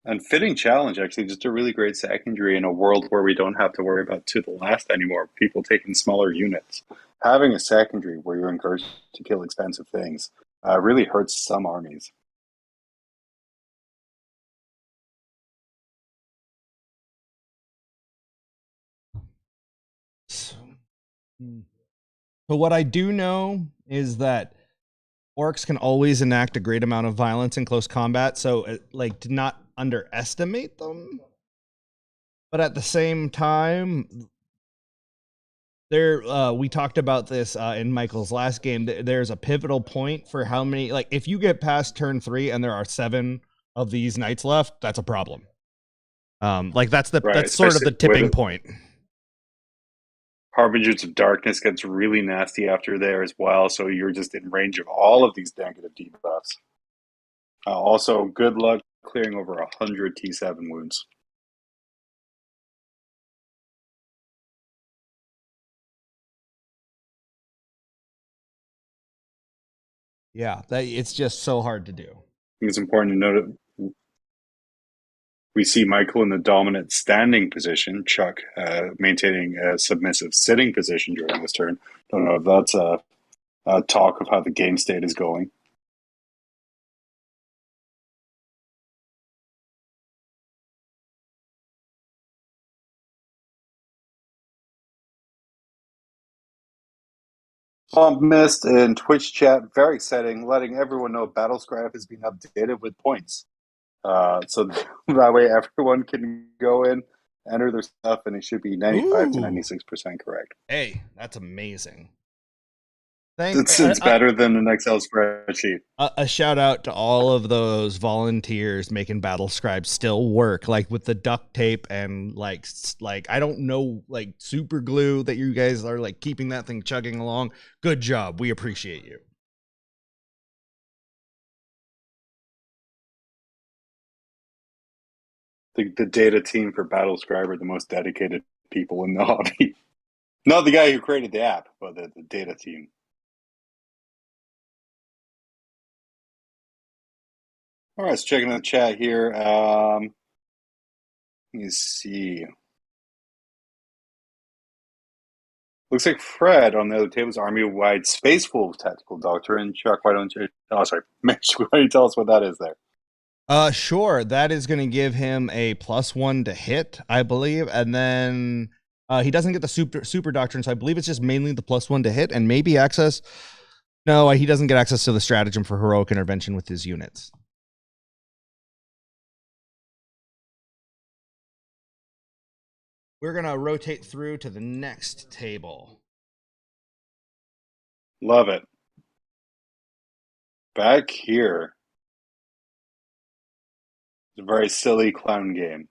B: And fitting challenge, actually, just a really great secondary in a world where we don't have to worry about to the last anymore. People taking smaller units. Having a secondary where you're encouraged to kill expensive things really hurts some armies.
A: But what I do know is that orcs can always enact a great amount of violence in close combat, so like to not underestimate them. But at the same time, we talked about this in Michael's last game. There's a pivotal point for how many, like if you get past turn 3 and there are 7 of these knights left, that's a problem. Like that's
B: Right,
A: sort of the tipping point.
B: Harbingers of Darkness gets really nasty after there as well, so you're just in range of all of these negative debuffs. Also, good luck clearing over 100 T7 wounds.
A: Yeah, it's just so hard to do.
B: I think it's important to note that we see Michael in the dominant standing position, Chuck maintaining a submissive sitting position during this turn. Don't know if that's a talk of how the game state is going. Mist in Twitch chat, very exciting, letting everyone know Battlescribe has been updated with points. So that way everyone can go in, enter their stuff, and it should be 95 to 96% correct.
A: Hey, that's amazing.
B: It's better than an Excel spreadsheet.
A: A shout out to all of those volunteers making Battlescribe still work, like with the duct tape and like I don't know, like super glue that you guys are like keeping that thing chugging along. Good job. We appreciate you.
B: The data team for Battlescribe are the most dedicated people in the hobby. Not the guy who created the app, but the data team. All right, so checking out the chat here. Let me see. Looks like Fred on the other table is army-wide Space Wolf Tactical Doctrine. Chuck, why don't you... Oh, sorry. Mitch, why don't you tell us what that is there?
A: Sure. That is going to give him a +1 to hit, I believe. And then he doesn't get the super doctrine, so I believe it's just mainly the +1 to hit and maybe access. No, he doesn't get access to the stratagem for heroic intervention with his units. We're going to rotate through to the next table.
B: Love it. Back here. It's a very silly clown game.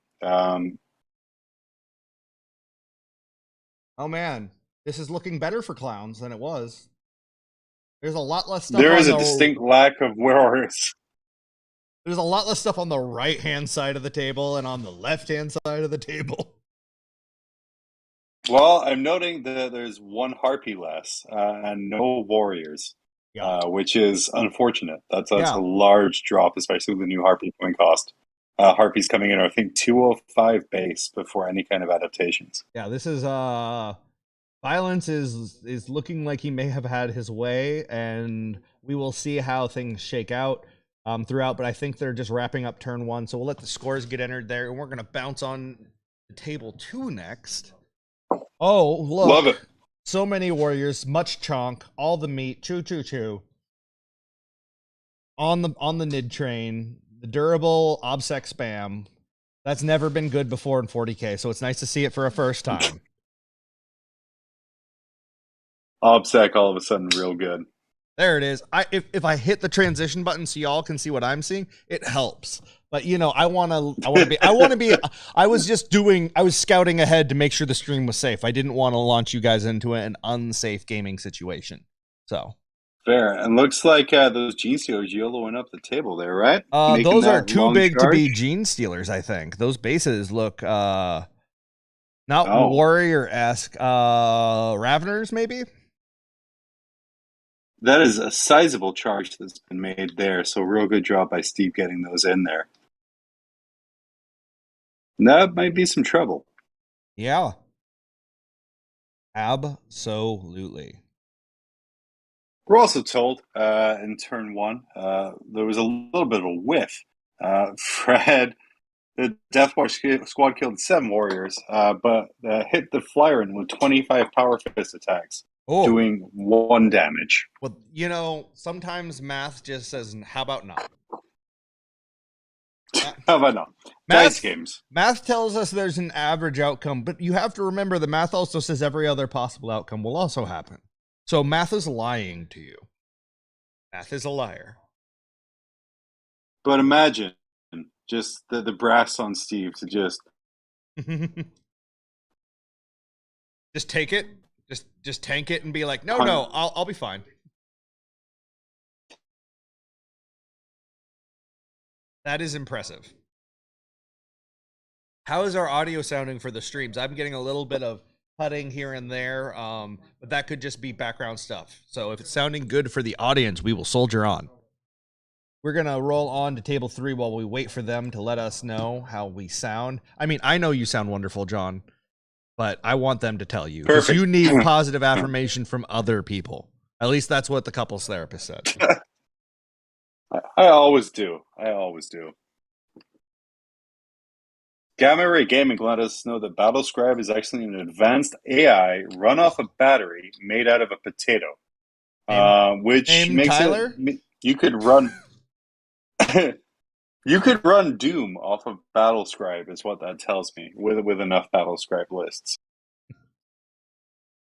A: Oh, man. This is looking better for clowns than it was. There's a lot less stuff.
B: There is a distinct lack of warriors.
A: There's a lot less stuff on the right-hand side of the table and on the left-hand side of the table.
B: Well, I'm noting that there's one harpy less and no warriors, which is unfortunate. That's a large drop, especially with the new harpy point cost. Harpies coming in, I think, 205 base before any kind of adaptations.
A: Yeah, this is Violence is looking like he may have had his way, and we will see how things shake out throughout. But I think they're just wrapping up turn 1, so we'll let the scores get entered there, and we're going to bounce on table 2 next. Oh, look.
B: Love it.
A: So many warriors, much chonk, all the meat, choo. On the Nid train, the durable obsec spam. That's never been good before in 40k, so it's nice to see it for a first time.
B: OBSEC all of a sudden real good.
A: There it is. If I hit the transition button so y'all can see what I'm seeing, it helps. But you know, I want to be I was scouting ahead to make sure the stream was safe. I didn't want to launch you guys into an unsafe gaming situation. So
B: fair. And looks like those gene stealers YOLOing up the table there, right?
A: Those are too big to be gene stealers, I think. Those bases look not warrior-esque. Raveners, maybe?
B: That is a sizable charge that's been made there, so real good job by Steve getting those in there. And that might be some trouble.
A: Yeah. Absolutely.
B: We're also told in turn 1, there was a little bit of a whiff. Fred The Deathwatch squad killed 7 warriors, but hit the flyer with 25 power fist attacks,
A: Oh,
B: doing 1 damage.
A: well, sometimes math just says, "How about not?"
B: How about not? Dice
A: Math
B: games.
A: math tells us there's an average outcome, but you have to remember the math also says every other possible outcome will also happen. So math is lying to you. Math is a liar.
B: But imagine just the brass on Steve to just
A: Just take it. Just tank it and be like, no,
B: Hun-
A: no, I'll be fine. That is impressive. How is our audio sounding for the streams? I'm getting a little bit of putting here and there, but that could just be background stuff. So if it's sounding good for the audience, we will soldier on. We're going to roll on to table 3 while we wait for them to let us know how we sound. I mean, I know you sound wonderful, John, but I want them to tell you. Because
B: Perfect.
A: you need positive affirmation from other people. At least that's what the couples therapist said.
B: I always do. I always do. Gamma Ray Gaming let us know that Battlescribe is actually an advanced AI run off a battery made out of a potato, which
A: Name
B: makes
A: Tyler?
B: it you could run you could run Doom off of Battlescribe, is what that tells me, with enough Battlescribe lists.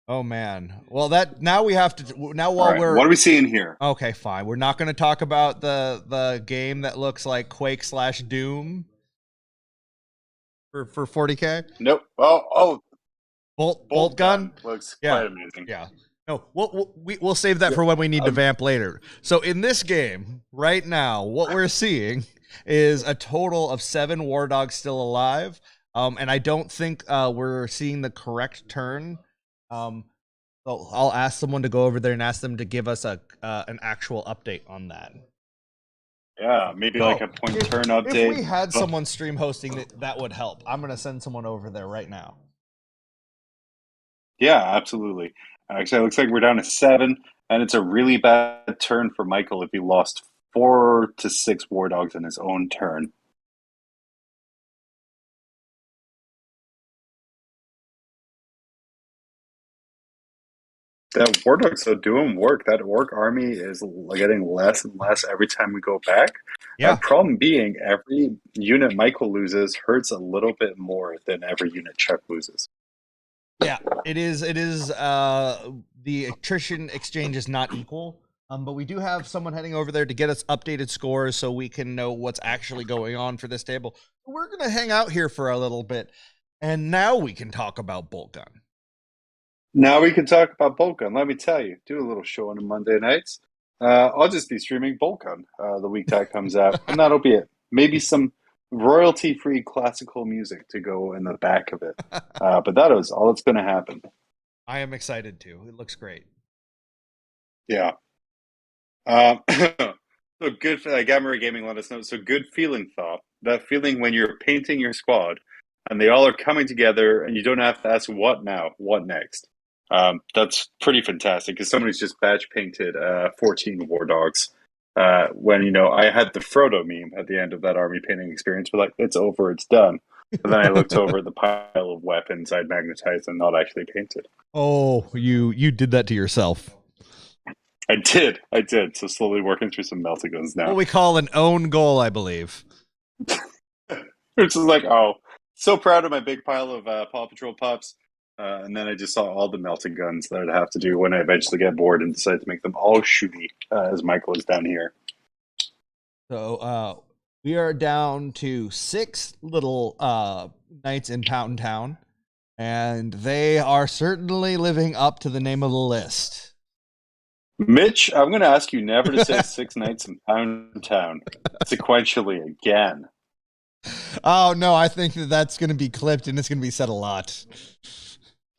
A: Oh man. Well, now we have to now while
B: All right, what are we seeing here?
A: Okay, fine. We're not going to talk about the game that looks like Quake/Doom for 40K.
B: Nope. Oh,
A: Bolt gun
B: looks
A: Yeah.
B: quite amazing.
A: Yeah. No, we'll save that for when we need to vamp later. So in this game right now, what we're seeing is a total of 7 war dogs still alive. And I don't think we're seeing the correct turn. So I'll ask someone to go over there and ask them to give us an actual update on that.
B: Yeah, maybe like a point turn update.
A: If we had someone stream hosting, that would help. I'm going to send someone over there right now.
B: Yeah, absolutely. Actually, it looks like we're down to 7, and it's a really bad turn for Michael if he lost 4 to 6 war dogs in his own turn. That war dogs are doing work. That orc army is getting less and less every time we go back.
A: Yeah.
B: Problem being, every unit Michael loses hurts a little bit more than every unit Chuck loses.
A: Yeah, it is. The attrition exchange is not equal. But we do have someone heading over there to get us updated scores so we can know what's actually going on for this table. We're going to hang out here for a little bit, and now we can talk about bolt gun.
B: Now we can talk about bolt gun. Let me tell you, do a little show on the Monday nights. I'll just be streaming bolt gun the week that comes out, and that'll be it. Maybe some royalty-free classical music to go in the back of it. But that is all that's going to happen.
A: I am excited too. It looks great.
B: Yeah. So good for Gamma Gaming let us know. So good feeling thought. That feeling when you're painting your squad and they all are coming together and you don't have to ask what now, what next. That's pretty fantastic because somebody's just batch painted 14 war dogs. When I had the Frodo meme at the end of that army painting experience, but like it's over, it's done. But then I looked over at the pile of weapons I'd magnetized and not actually painted.
A: Oh, you did that to yourself.
B: I did. So slowly working through some melting guns now.
A: What we call an own goal, I believe.
B: It's just like, oh, so proud of my big pile of Paw Patrol pups. And then I just saw all the melting guns that I'd have to do when I eventually get bored and decide to make them all shooty, as Michael is down here.
A: So we are down to 6 little knights in Pound Town, and they are certainly living up to the name of the list.
B: Mitch, I'm going to ask you never to say 6 nights in Pound Town sequentially again.
A: Oh, no, I think that's going to be clipped and it's going to be said a lot.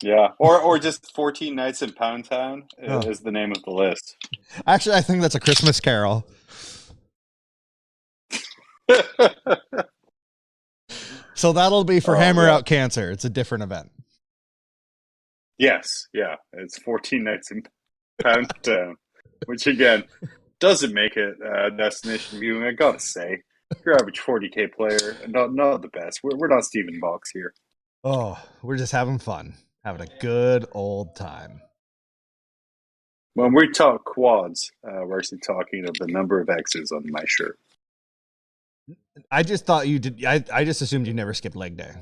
B: Yeah, or just 14 nights in Pound Town is the name of the list.
A: Actually, I think that's a Christmas carol. So that'll be for Hammer Out Cancer. It's a different event.
B: Yes, yeah, it's 14 nights in Pound Town, which again doesn't make it destination viewing. I gotta say, Your average 40K player, not the best. We're not Steven Box here.
A: Oh, we're just having fun, having a good old time.
B: When we talk quads, we're actually talking of the number of X's on my shirt.
A: I just thought you did. I just assumed you never skipped leg day,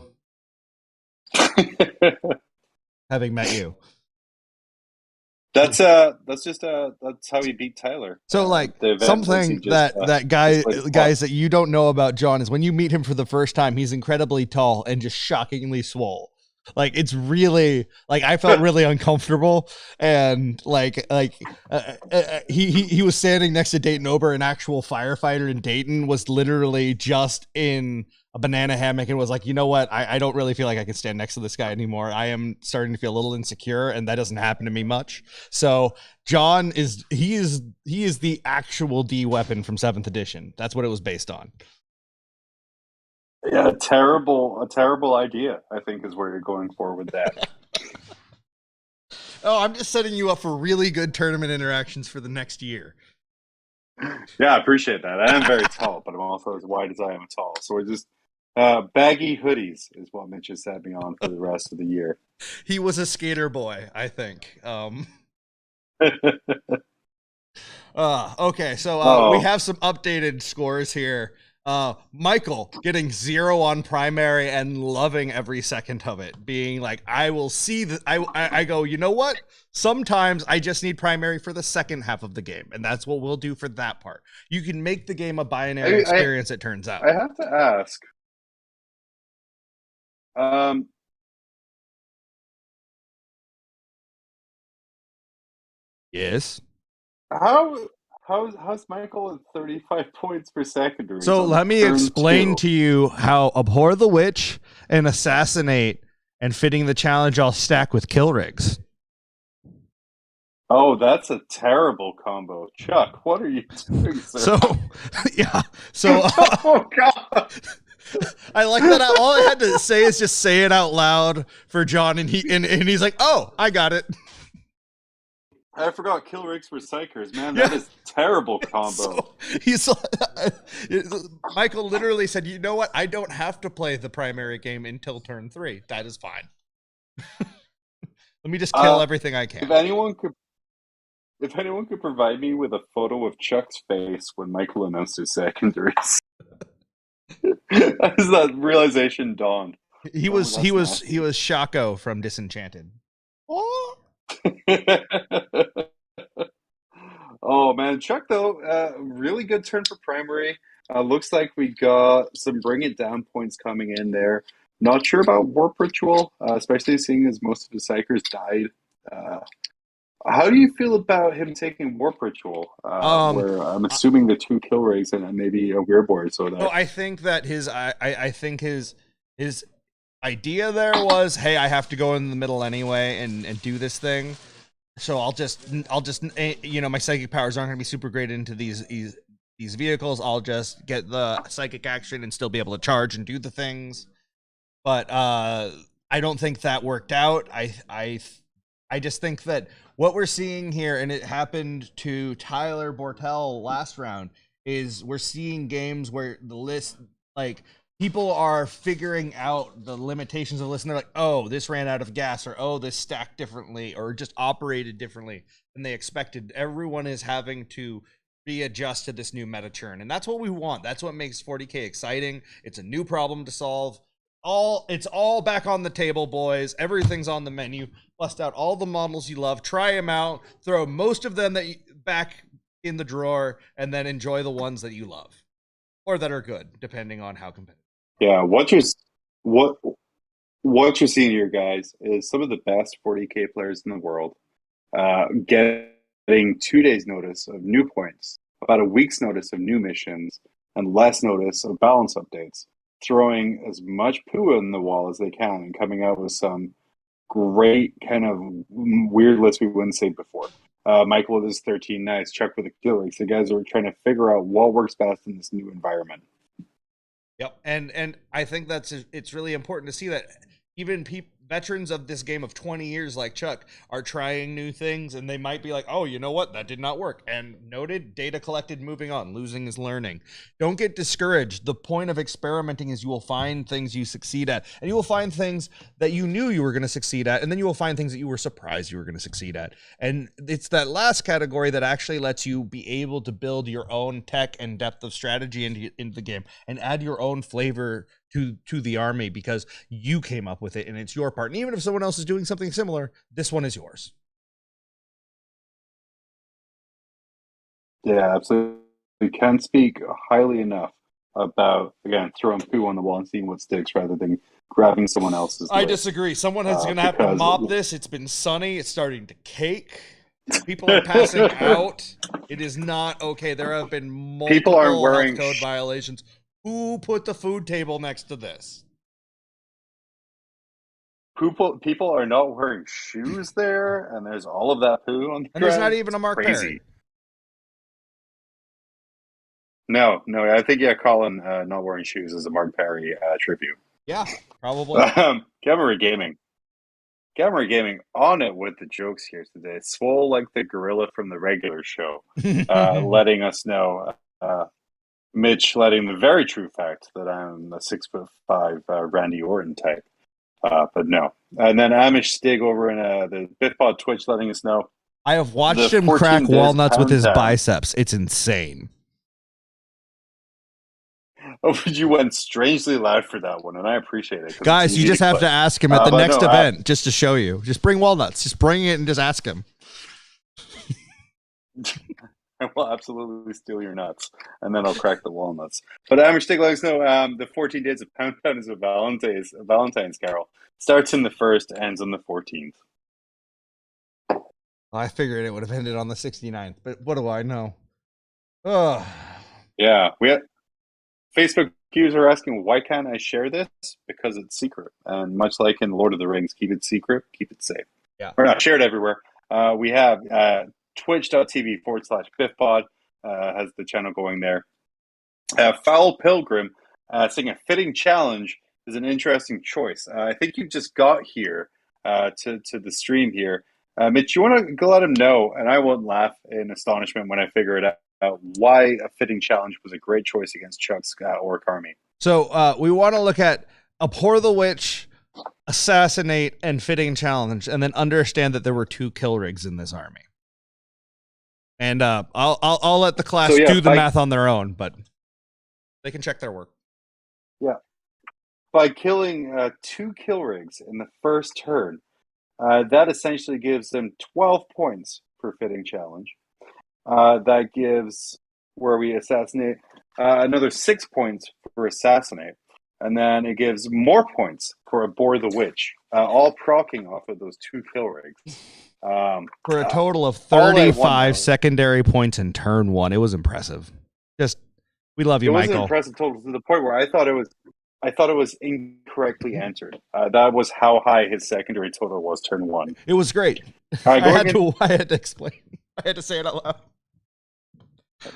A: having met you.
B: That's just that's how he beat Tyler.
A: So like
B: The event was
A: something
B: he just,
A: that guys
B: played
A: that you don't know about John is when you meet him for the first time, he's incredibly tall and just shockingly swole. Like it's really like I felt really uncomfortable and he was standing next to Dayton Ober, an actual firefighter in Dayton, was literally just in a banana hammock and was like, you know what, I don't really feel like I can stand next to this guy anymore. I am starting to feel a little insecure, and that doesn't happen to me much. So John is the actual D weapon from 7th edition. That's what it was based on.
B: Yeah, a terrible idea, I think, is where you're going for with that.
A: Oh, I'm just setting you up for really good tournament interactions for the next year.
B: Yeah, I appreciate that. I am very tall, but I'm also as wide as I am tall. So we're just baggy hoodies is what Mitch has set me on for the rest of the year.
A: He was a skater boy, I think. Okay, so we have some updated scores here. Michael getting 0 on primary and loving every second of it, being like, I will see that. I go, you know what? Sometimes I just need primary for the second half of the game, and that's what we'll do for that part. You can make the game a binary experience, it turns out.
B: I have to ask.
A: Yes.
B: How's Michael at 35 points per secondary?
A: So let me explain to you how Abhor the Witch and Assassinate and Fitting the Challenge all stack with kill rigs.
B: Oh, that's a terrible combo. Chuck, what are you doing, sir?
A: So, yeah. So,
B: oh, God.
A: I like that. All I had to say is just say it out loud for John, and he's like, oh, I got it.
B: I forgot kill rigs for psychers. Man, that is terrible combo.
A: So Michael literally said, you know what? I don't have to play the primary game until turn 3. That is fine. Let me just kill everything I can.
B: If anyone could provide me with a photo of Chuck's face when Michael announced his secondaries. As that realization dawned.
A: He was Shaco from Disenchanted. Oh.
B: Oh man, Chuck though, really good turn for primary. Looks like we got some bring it down points coming in there. Not sure about Warp Ritual, especially seeing as most of his psychers died. How do you feel about him taking Warp Ritual? Where I'm assuming the 2 kill rigs and maybe a weird board. So
A: I think that I think his idea there was, hey, I have to go in the middle anyway and do this thing. So I'll just my psychic powers aren't going to be super great into these vehicles. I'll just get the psychic action and still be able to charge and do the things. But I don't think that worked out. I just think that what we're seeing here, and it happened to Tyler Bortel last round, is we're seeing games where the list, like, people are figuring out the limitations of the list, and they're like, oh, this ran out of gas, or oh, this stacked differently, or just operated differently than they expected. Everyone is having to readjust to this new meta churn, and that's what we want. That's what makes 40K exciting. It's a new problem to solve. It's all back on the table, boys. Everything's on the menu. Bust out all the models you love, try them out, throw most of them back in the drawer, and then enjoy the ones that you love or that are good, depending on how competitive.
B: Yeah, what you're seeing here, guys, is some of the best 40K players in the world getting 2 days' notice of new points, about a week's notice of new missions, and less notice of balance updates, throwing as much poo in the wall as they can and coming out with some great kind of weird lists we wouldn't say before. Michael with his 13 nights, Chuck with the kill rigs. The guys are trying to figure out what works best in this new environment.
A: Yep, and I think it's really important to see that even veterans of this game of 20 years like Chuck are trying new things, and they might be like, oh, you know what, that did not work, and noted, data collected, moving on. Losing is learning. Don't get discouraged. The point of experimenting is you will find things you succeed at, and you will find things that you knew you were going to succeed at, and then you will find things that you were surprised you were going to succeed at. And it's that last category that actually lets you be able to build your own tech and depth of strategy into the game and add your own flavor to the army, because you came up with it and it's your part. And even if someone else is doing something similar, this one is yours.
B: Yeah, absolutely. We can't speak highly enough about, again, throwing poo on the wall and seeing what sticks rather than grabbing someone else's.
A: I disagree. Someone is going to have to mop this. It's been sunny. It's starting to cake. People are passing out. It is not okay. There have been multiple
B: people aren't wearing
A: health code violations. Who put the food table next to this?
B: People are not wearing shoes there, and there's all of that poo on the
A: And there's
B: ground.
A: not even a Mark Perry.
B: No, I think Colin not wearing shoes is a Mark Perry tribute.
A: Yeah, probably.
B: Cavalry Gaming on it with the jokes here today. Swole like the gorilla from the regular show, letting us know. Mitch letting the very true fact that I'm a 6'5" Randy Orton type, but no. And then Amish Stig over in the BitPod Twitch letting us know.
A: I have watched him crack walnuts with his biceps. It's insane.
B: Oh, you went strangely loud for that one, and I appreciate it.
A: Guys, you just have to ask him at the next event just to show you. Just bring walnuts. Just bring it and just ask him.
B: I will absolutely steal your nuts, and then I'll crack the walnuts. But Amish Stig let us know the 14 days of Pound Town is a Valentine's Carol. Starts in the 1st, ends on the 14th.
A: I figured it would have ended on the 69th, but what do I know? Ugh.
B: Yeah, we had Facebook users are asking, why can't I share this? Because it's secret. And much like in Lord of the Rings, keep it secret, keep it safe.
A: Yeah.
B: We're not shared everywhere. We have twitch.tv/BiffPod has the channel going there. Foul Pilgrim saying a fitting challenge is an interesting choice. I think you just got here to the stream here. Mitch, you want to let him know, and I won't laugh in astonishment when I figure it out, why a fitting challenge was a great choice against Chuck's Orc army.
A: So we want to look at Abhor the Witch, Assassinate, and Fitting Challenge, and then understand that there were 2 kill rigs in this army. And I'll let the class do the math on their own, but they can check their work.
B: Yeah. By killing 2 kill rigs in the first turn, that essentially gives them 12 points for Fitting Challenge. That gives, where we assassinate, another 6 points for Assassinate. And then it gives more points for Abhor the Witch, all proccing off of those 2 kill rigs.
A: For a total of 35 secondary points in turn 1. It was impressive. We love you, Michael.
B: It was an impressive total to the point where I thought it was incorrectly answered. That was how high his secondary total was turn 1.
A: It was great. I had to explain. I had to say it out loud.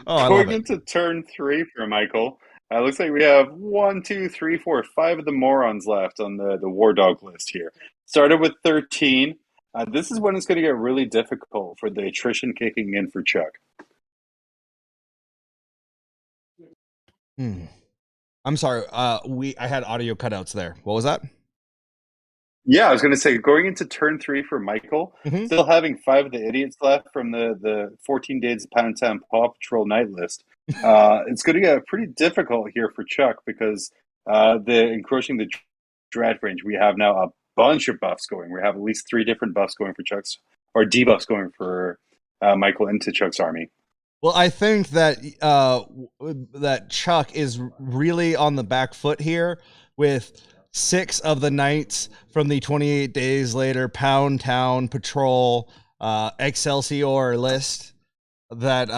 B: Going into turn 3 for Michael, looks like we have 1, 2, 3, 4, 5 of the morons left on the War Dog list here. Started with 13. This is when it's going to get really difficult for the attrition kicking in for Chuck.
A: I'm sorry. I had audio cutouts there. What was that?
B: Yeah, I was going to say, going into turn 3 for Michael, still having 5 of the idiots left from the 14 Days of Pound Town Paw Patrol night list. It's going to get pretty difficult here for Chuck because the encroaching the dread range, we have now a bunch of buffs going. We have at least 3 different buffs going for Chuck's, or debuffs going for Michael into Chuck's army.
A: Well, I think that that Chuck is really on the back foot here with 6 of the knights from the 28 Days Later Pound Town Patrol Excelsior list that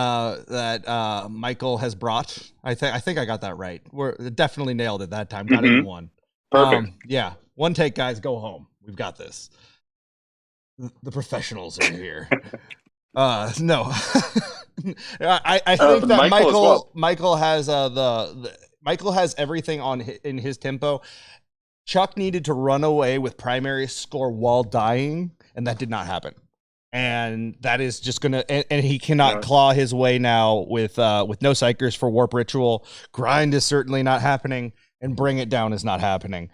A: Michael has brought. I think I got that right. We're definitely nailed it that time. Got it in one.
B: Perfect.
A: Yeah. One take, guys. Go home. We've got this. The professionals are here. No. I think that Michael has Michael has everything in his tempo. Chuck needed to run away with primary score while dying, and that did not happen. And that is just gonna, and he cannot claw his way now with no psychers for warp ritual. Grind is certainly not happening, and bring it down is not happening.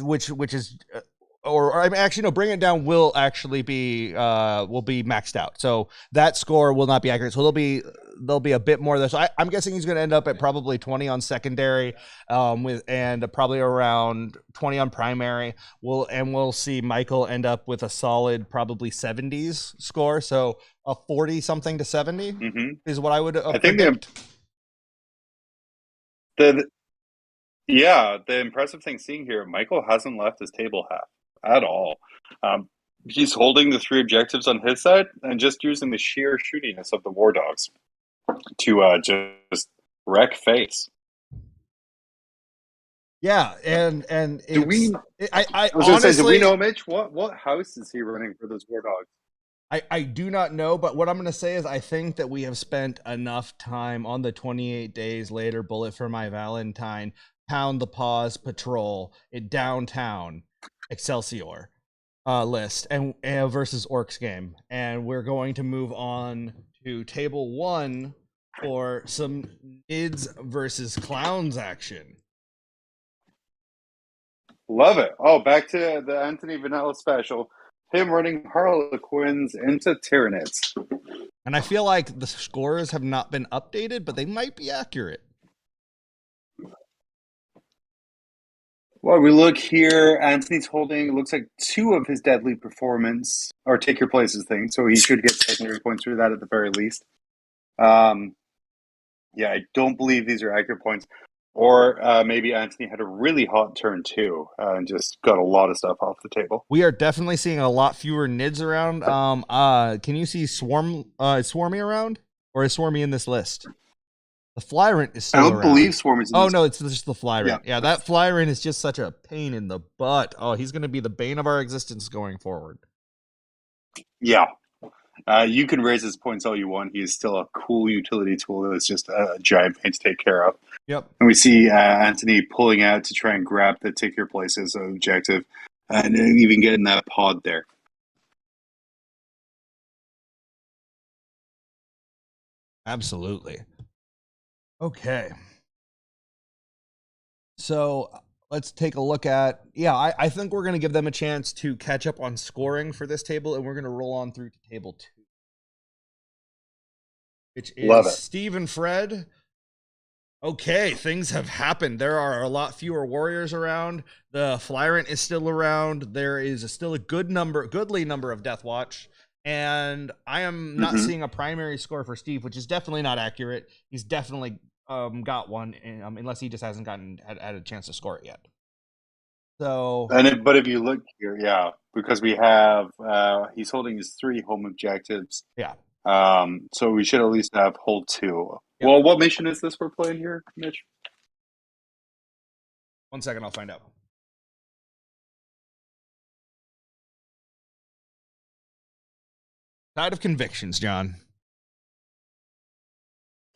A: Which is, or I mean, actually no, bring it down will actually be maxed out. So that score will not be accurate. So there'll be a bit more there. So I'm guessing he's going to end up at probably 20 on secondary, and probably around 20 on primary. We'll see Michael end up with a solid probably 70s score. So a 40 something to 70 is what I would predict.
B: The impressive thing seeing here, Michael hasn't left his table half at all. He's holding the 3 objectives on his side and just using the sheer shootiness of the War Dogs to just wreck face.
A: Yeah, and
B: do we?
A: I
B: was
A: honestly,
B: say, do we know, Mitch? What house is he running for those War Dogs?
A: I do not know, but what I'm going to say is I think that we have spent enough time on the 28 days later Bullet for My Valentine, Pound the Pause Patrol in downtown Excelsior list and versus Orcs game, and we're going to move on to table 1 for some Nids versus Clowns action.
B: Love it. Oh, back to the Anthony Vanilla special. Him running Harlequins into Tyranids.
A: And I feel like the scores have not been updated, but they might be accurate.
B: Well, we look here. Anthony's holding, it looks like 2 of his deadly performance, or take your places thing, so he should get secondary points for that at the very least. Yeah, I don't believe these are accurate points. Or maybe Anthony had a really hot turn too, and just got a lot of stuff off the table.
A: We are definitely seeing a lot fewer Nids around. Can you see Swarmy around? Or is Swarmy in this list? The Flyrant is still around.
B: I don't believe Swarmy's in this.
A: No, it's just the Flyrant. Yeah, that Flyrant is just such a pain in the butt. Oh, he's going to be the bane of our existence going forward.
B: Yeah. You can raise his points all you want. He is still a cool utility tool that's just a giant pain to take care of.
A: Yep.
B: And we see Anthony pulling out to try and grab the take your places objective and even getting that pod there.
A: Absolutely. Okay. So let's take a look at, I think we're going to give them a chance to catch up on scoring for this table, and we're going to roll on through to table 2. Which is Steve and Fred. Okay, things have happened. There are a lot fewer warriors around. The Flyrant is still around. There is still a goodly number of Deathwatch. And I am not seeing a primary score for Steve, which is definitely not accurate. He's definitely got one, unless he just hasn't had a chance to score it yet. So,
B: but if you look here, because we have he's holding his 3 home objectives.
A: Yeah.
B: So we should at least have hold 2.
A: Yep.
B: Well, what mission is this we're playing here, Mitch?
A: 1 second, I'll find out. Tide of Convictions, John.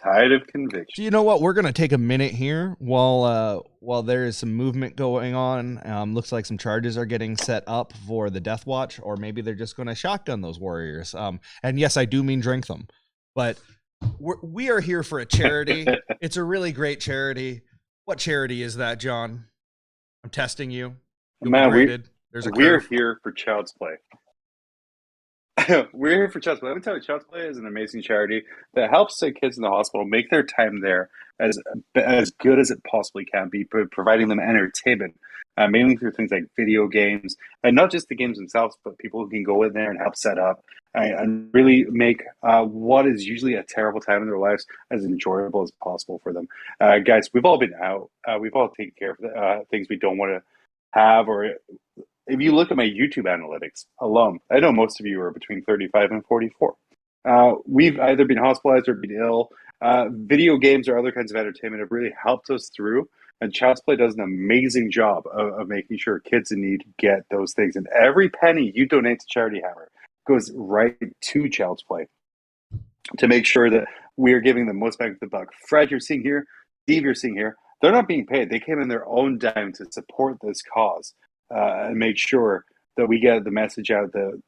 B: Tide of Conviction.
A: So you know what? We're gonna take a minute here while there is some movement going on. Looks like some charges are getting set up for the Deathwatch, or maybe they're just gonna shotgun those warriors. And yes, I do mean drink them, but we are here for a charity. It's a really great charity. What charity is that, John? I'm testing you.
B: Man, we're here for Child's Play. We're here for Child's Play. Let me tell you, Child's Play is an amazing charity that helps sick kids in the hospital make their time there as good as it possibly can be, providing them entertainment, mainly through things like video games, and not just the games themselves, but people who can go in there and help set up and really make what is usually a terrible time in their lives as enjoyable as possible for them. Guys, we've all been out. We've all taken care of things we don't want to have, or if you look at my YouTube analytics alone, I know most of you are between 35 and 44. We've either been hospitalized or been ill. Video games or other kinds of entertainment have really helped us through, and Child's Play does an amazing job of making sure kids in need get those things. And every penny you donate to Charity Hammer goes right to Child's Play to make sure that we are giving the most bang for the buck. Fred, you're seeing here. Steve, you're seeing here. they're not being paid. They came in their own dime to support this cause and make sure that we get the message out that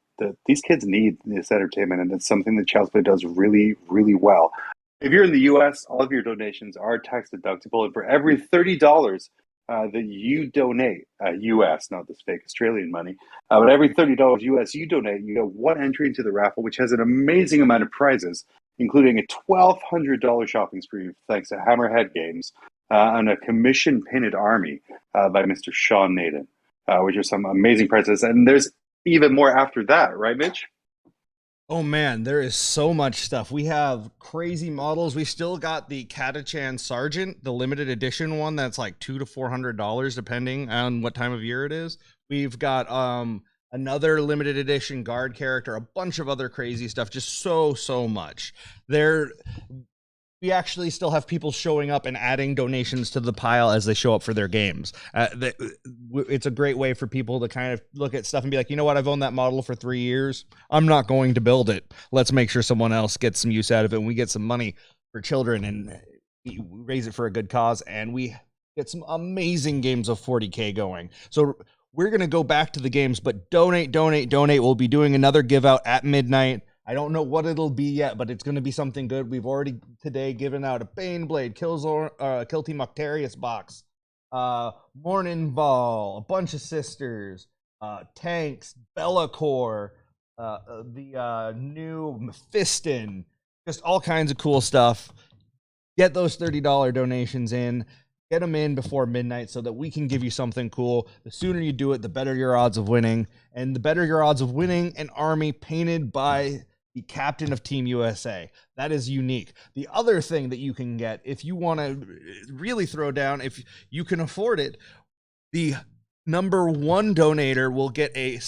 B: these kids need this entertainment, and it's something that Child's Play does really, really well. If you're in the U.S., all of your donations are tax deductible, and for every $30 that you donate, U.S., not this fake Australian money, but every $30 U.S. you donate, you get one entry into the raffle, which has an amazing amount of prizes, including a $1,200 shopping spree thanks to Hammerhead Games, and a commission painted army by Mr. Sean Naden, which are some amazing prizes. And there's even more after that, right, Mitch?
A: Oh man, there is so much stuff. We have crazy models. We still got the Catachan Sergeant, the limited edition one that's like $200 to $400 depending on what time of year it is. We've got another limited edition guard character, a bunch of other crazy stuff, just so much. We actually still have people showing up and adding donations to the pile as they show up for their games. It's a great way for people to kind of look at stuff and be like, you know what, I've owned that model for 3 years. I'm not going to build it. Let's make sure someone else gets some use out of it, and we get some money for children and raise it for a good cause, and we get some amazing games of 40K going. So we're going to go back to the games, but donate. We'll be doing another give out at midnight. I don't know what it'll be yet, but it's going to be something good. We've already today given out a Baneblade, Kilty Moctarius box, Morning Ball, a bunch of sisters, tanks, Bellacore, the new Mephiston, just all kinds of cool stuff. Get those $30 donations in. Get them in before midnight so that we can give you something cool. The sooner you do it, the better your odds of winning. And the better your odds of winning an army painted by the captain of Team USA. That is unique. The other thing that you can get, if you want to really throw down, if you can afford it, the number one donator will get a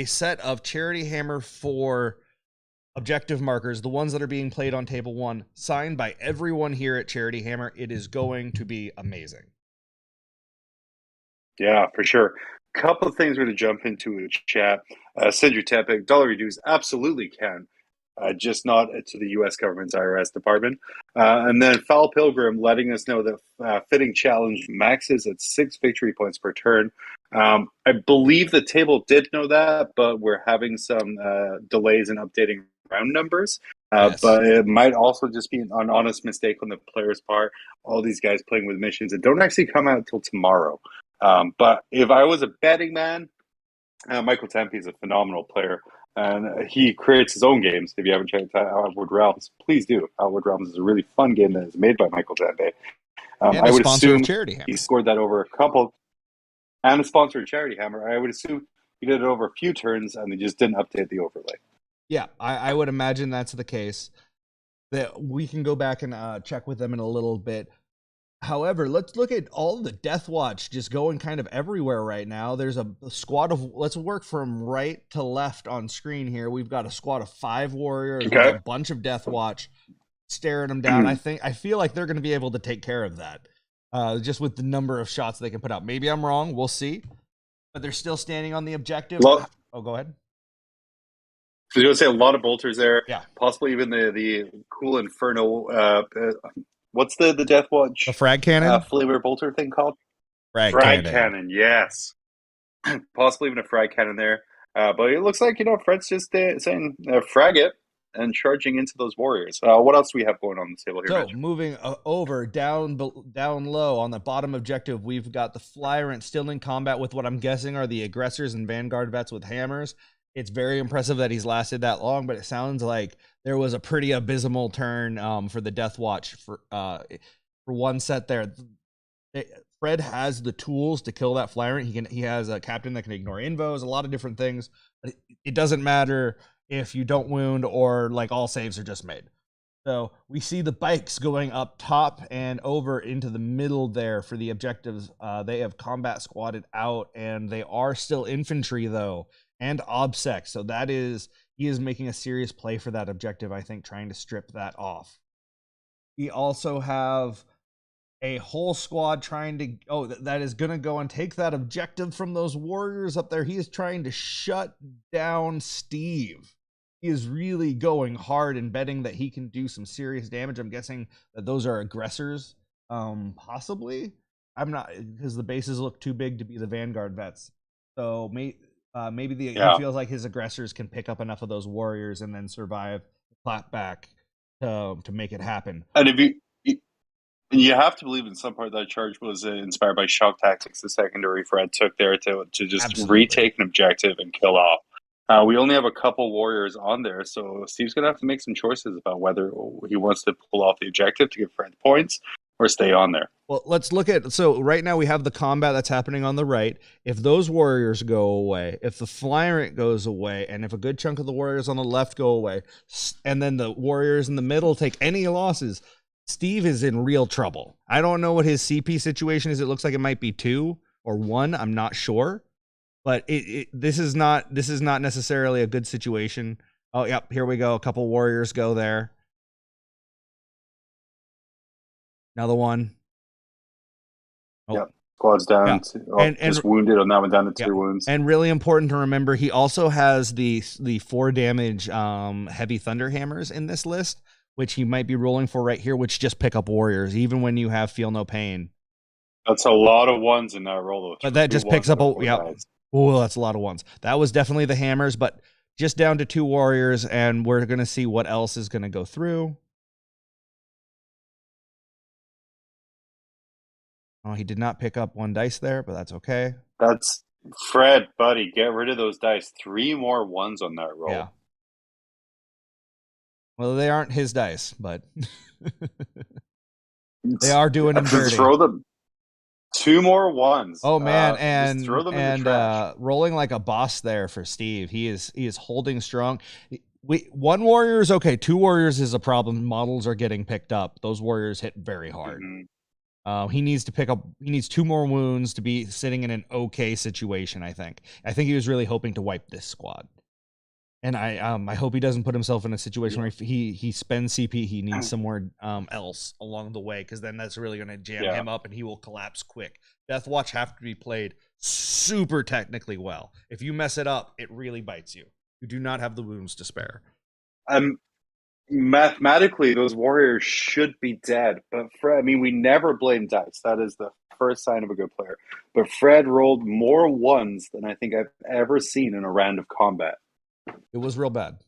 A: set of Charity Hammer 4 objective markers, the ones that are being played on table 1, signed by everyone here at Charity Hammer. It is going to be amazing.
B: Yeah, for sure. Couple of things we're going to jump into in chat. Send your Tepic. Dollar reduce absolutely can. Just not to the U.S. government's IRS department. And then Foul Pilgrim letting us know that Fitting Challenge maxes at 6 victory points per turn. I believe the table did know that, but we're having some delays in updating round numbers.
A: Yes.
B: But it might also just be an honest mistake on the player's part. All these guys playing with missions that don't actually come out until tomorrow. But if I was a betting man, Michael Tempe is a phenomenal player. And he creates his own games. If you haven't checked out Outward Realms, please do. Outward Realms is a really fun game that is made by Michael Tempe. I would assume he scored that over a couple, and a sponsor of Charity Hammer. I would assume he did it over a few turns, and they just didn't update the overlay.
A: Yeah, I would imagine that's the case. That we can go back and check with them in a little bit. However, let's look at all the Deathwatch just going kind of everywhere right now. There's a squad of, let's work from right to left on screen here. We've got a squad of 5 warriors with a bunch of Deathwatch staring them down. I feel like they're going to be able to take care of that just with the number of shots they can put out. Maybe I'm wrong. We'll see. But they're still standing on the objective. Go ahead.
B: So you're going to say a lot of bolters there.
A: Yeah.
B: Possibly even the cool Inferno. What's the Deathwatch?
A: The frag cannon?
B: Flavor bolter thing called?
A: Frag
B: cannon, yes. Possibly even a frag cannon there. But it looks like, Fred's just saying frag it and charging into those warriors. What else do we have going on the table here?
A: So
B: Mitch?
A: moving over down low on the bottom objective, we've got the Flyrant still in combat with what I'm guessing are the aggressors and Vanguard vets with hammers. It's very impressive that he's lasted that long, but it sounds like there was a pretty abysmal turn for the Deathwatch for one set there. Fred has the tools to kill that Flyrant. He has a captain that can ignore invos, a lot of different things. But it doesn't matter if you don't wound or like all saves are just made. So we see the bikes going up top and over into the middle there for the objectives. They have combat squatted out, and they are still infantry though, and obsec. So he is making a serious play for that objective, I think, trying to strip that off. We also have a whole squad trying to that is going to go and take that objective from those warriors up there. He is trying to shut down Steve. He is really going hard and betting that he can do some serious damage. I'm guessing that those are aggressors Possibly. I'm not, because the bases look too big to be the Vanguard vets. So maybe he feels like his aggressors can pick up enough of those warriors and then survive the clap back to make it happen.
B: And you have to believe in some part that charge was inspired by shock tactics the secondary Fred took there to just
A: Absolutely.
B: retake an objective and kill off. We only have a couple warriors on there, so Steve's going to have to make some choices about whether he wants to pull off the objective to give Fred points or stay on there.
A: Well, let's look at, so right now we have the combat that's happening on the right. If those warriors go away, if the Flyrant goes away, and if a good chunk of the warriors on the left go away, and then the warriors in the middle take any losses, Steve is in real trouble. I don't know what his CP situation is. It looks like it might be 2 or 1. I'm not sure, but this is not necessarily a good situation. Oh, yep, here we go. A couple warriors go there. Another one.
B: Oh. Yep. Squad's down. Yeah. And just wounded on that one, down to 2 wounds.
A: And really important to remember, he also has the 4 damage heavy thunder hammers in this list, which he might be rolling for right here, which just pick up warriors, even when you have feel no pain.
B: That's a lot of ones in that roll.
A: But that just picks up oh, that's a lot of ones. That was definitely the hammers, but just down to 2 warriors, and we're gonna see what else is gonna go through. Oh, he did not pick up 1 dice there, but that's okay.
B: That's Fred, buddy. Get rid of those dice. 3 more 1s on that roll.
A: Yeah. Well, they aren't his dice, but they are doing him dirty.
B: Throw them. 2 more 1s.
A: Oh man, and throw them in the trash. Rolling like a boss there for Steve. He is holding strong. 1 warrior is okay. 2 warriors is a problem. Models are getting picked up. Those warriors hit very hard. Mm-hmm. He needs to pick up. He needs 2 more wounds to be sitting in an okay situation. I think he was really hoping to wipe this squad, and I hope he doesn't put himself in a situation where he spends CP. He needs somewhere else along the way, because then that's really going to jam him up, and he will collapse quick. Deathwatch have to be played super technically well. If you mess it up, it really bites you. You do not have the wounds to spare.
B: Mathematically, those warriors should be dead, but Fred, I mean, we never blame dice. That is the first sign of a good player. But Fred rolled more 1s than I think I've ever seen in a round of combat.
A: It was real bad.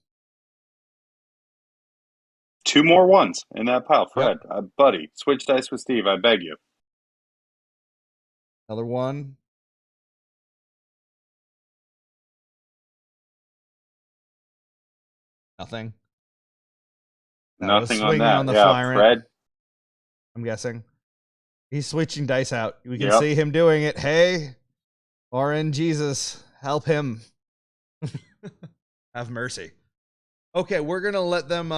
B: 2 more 1s in that pile. Fred, buddy, switch dice with Steve, I beg you.
A: Another 1. Nothing.
B: Nothing on that. Fred.
A: I'm guessing. He's switching dice out. We can see him doing it. Hey, RN Jesus, help him. Have mercy. Okay, we're going to let them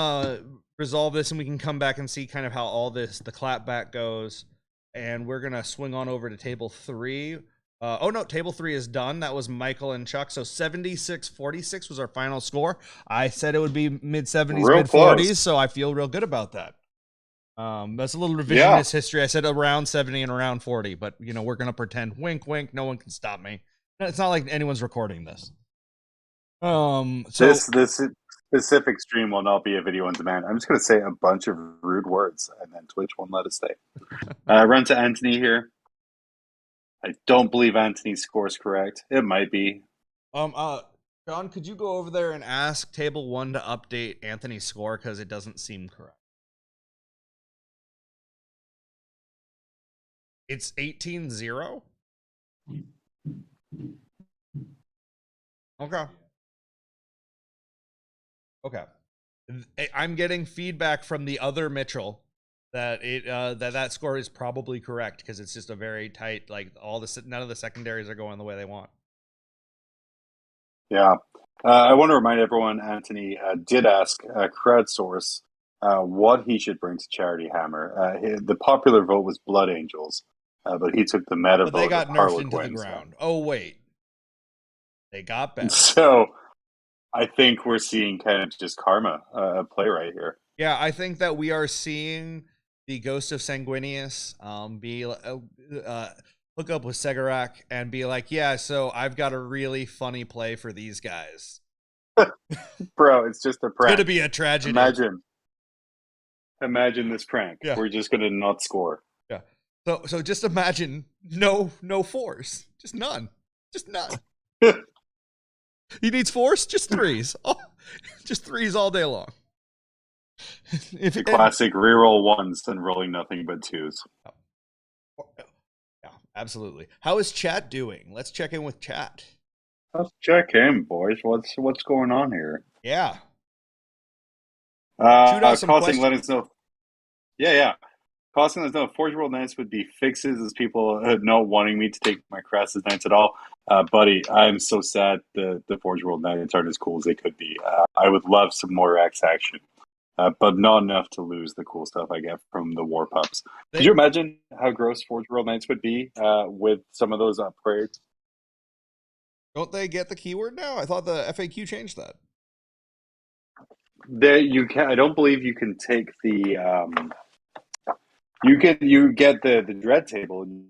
A: resolve this, and we can come back and see kind of how all the clapback goes. And we're going to swing on over to table 3. Oh, no, table 3 is done. That was Michael and Chuck. So 76-46 was our final score. I said it would be mid-70s, mid-40s, so I feel real good about that. That's a little revisionist history. I said around 70 and around 40, but, we're going to pretend. Wink, wink. No one can stop me. It's not like anyone's recording this. So
B: this specific stream will not be a video on demand. I'm just going to say a bunch of rude words, and then Twitch won't let us stay. Run to Anthony here. I don't believe Anthony's score is correct. It might be.
A: John, could you go over there and ask table 1 to update Anthony's score, because it doesn't seem correct. It's 18-0? Okay. I'm getting feedback from the other Mitchell that that score is probably correct, because it's just a very tight, like none of the secondaries are going the way they want.
B: Yeah. I want to remind everyone, Anthony did ask Crowdsource what he should bring to Charity Hammer. The popular vote was Blood Angels, but he took the meta vote.
A: They got nerfed into the ground. Oh, wait. They got better.
B: So I think we're seeing kind of just karma play right here.
A: Yeah, I think that we are seeing the Ghost of Sanguinius hook up with Segarak and be like, yeah, so I've got a really funny play for these guys.
B: Bro, it's just a prank.
A: It's going to be a tragedy.
B: Imagine this prank. Yeah. We're just going to not score.
A: Yeah. So just imagine no force, just none. He needs force, just threes. Oh, just threes all day long.
B: The classic reroll ones and rolling nothing but twos.
A: Yeah, absolutely. How is chat doing? Let's check in with chat.
B: Let's check in, boys. What's going on here?
A: Yeah. Shoot out some
B: Causing,
A: questions.
B: let us know. Yeah. Causing, let us know. Forge World Knights would be fixes as people not wanting me to take my Crassus Knights at all. Buddy, I'm so sad the Forge World Knights aren't as cool as they could be. I would love some more X action. But not enough to lose the cool stuff I get from the War Pups. Could you imagine how gross Forge World Knights would be with some of those upgrades?
A: Don't they get the keyword now? I thought the FAQ changed that.
B: I don't believe you can take the. You get the dread table. And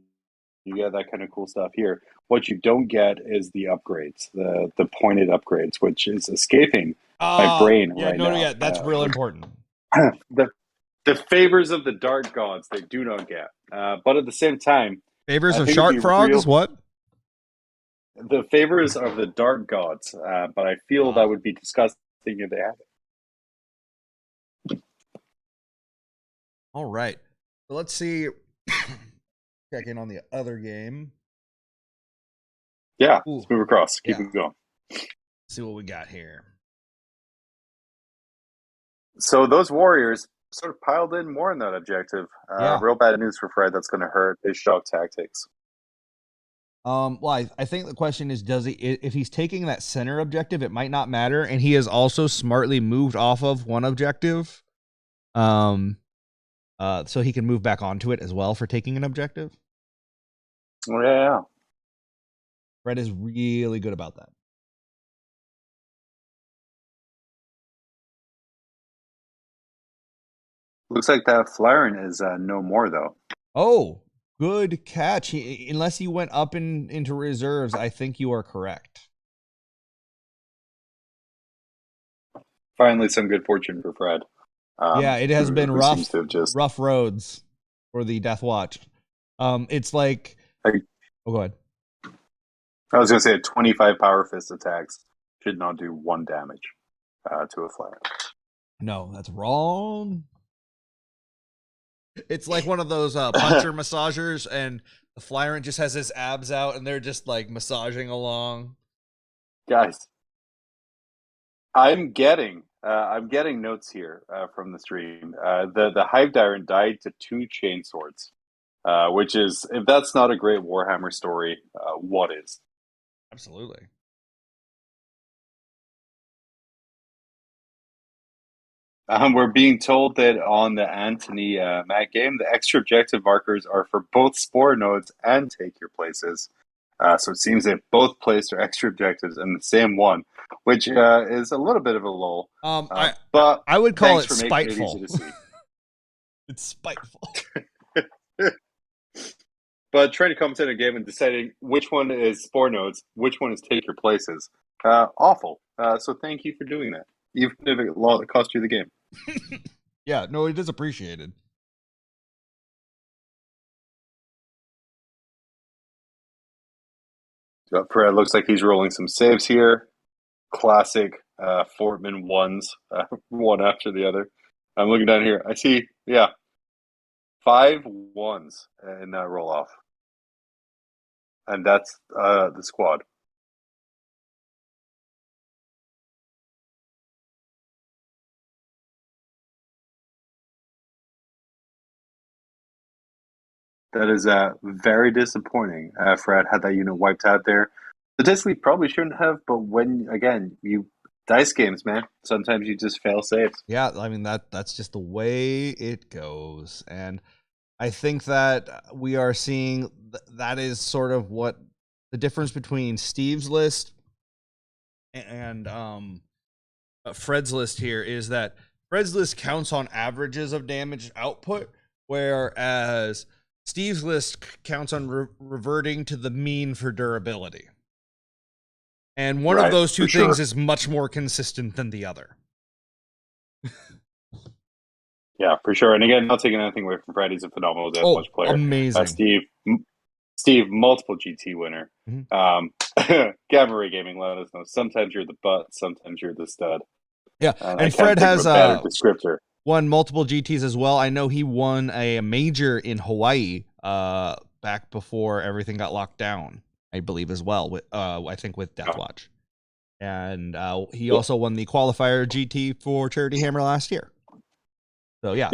B: you get that kind of cool stuff here. What you don't get is the upgrades, the pointed upgrades, which is escaping my brain right now.
A: Yeah, that's real important.
B: The favors of the dark gods they do not get, but at the same time,
A: favors of shark frogs. What?
B: The favors of the dark gods, but I feel that would be disgusting if they had it.
A: All right, so let's see. Check in on the other game.
B: Yeah, let's move across. Keep it going.
A: See what we got here.
B: So those warriors sort of piled in more in that objective. Real bad news for Fred. That's going to hurt his shock tactics.
A: Well, I think the question is, if he's taking that center objective, it might not matter, and he has also smartly moved off of one objective, so he can move back onto it as well for taking an objective.
B: Oh, yeah.
A: Fred is really good about that.
B: Looks like that Flyron is no more, though.
A: Oh, good catch. Unless he went up into reserves, I think you are correct.
B: Finally, some good fortune for Fred.
A: Yeah, it has been rough roads for the Deathwatch. It's like... go ahead.
B: I was going to say 25 Power Fist attacks should not do 1 damage to a Flyer.
A: No, that's wrong. It's like one of those puncher massagers, and the Flyrant just has his abs out, and they're just like massaging along.
B: Guys, I'm getting notes here from the stream. The Hive Tyrant died to 2 chain swords, which is, if that's not a great Warhammer story, what is?
A: Absolutely.
B: We're being told that on the Anthony Matt game, the extra objective markers are for both spore nodes and take your places. So it seems that both placed are extra objectives in the same one, which is a little bit of a lull. But
A: I would call it spiteful. It's spiteful.
B: But trying to commentate a game and deciding which one is spore nodes, which one is take your places, awful. So thank you for doing that, even if it cost you the game.
A: Yeah, no, it is appreciated.
B: Fred looks like he's rolling some saves here. Classic Fortman ones, one after the other. I'm looking down here. I see, 5 1s in that roll off. And that's the squad. That is very disappointing. Fred had that unit wiped out there. Statistically, probably shouldn't have, but when, again, you dice games, man, sometimes you just fail saves.
A: Yeah, I mean, that's just the way it goes. And I think that we are seeing that is sort of what the difference between Steve's list and Fred's list here is that Fred's list counts on averages of damage output, whereas Steve's list counts on reverting to the mean for durability. And one of those two things is much more consistent than the other.
B: Yeah, for sure. And again, not taking anything away from Fred. He's a phenomenal Deathwatch player.
A: Amazing.
B: Steve, multiple GT winner.
A: Mm-hmm.
B: Gamma Ray Gaming, let us know. Sometimes you're the butt, sometimes you're the stud.
A: Yeah,
B: and
A: Fred has
B: a better descriptor.
A: Won multiple GTs as well. I know he won a major in Hawaii back before everything got locked down, I believe, as well. With I think with Deathwatch, and he also won the qualifier GT for Charity Hammer last year. So yeah.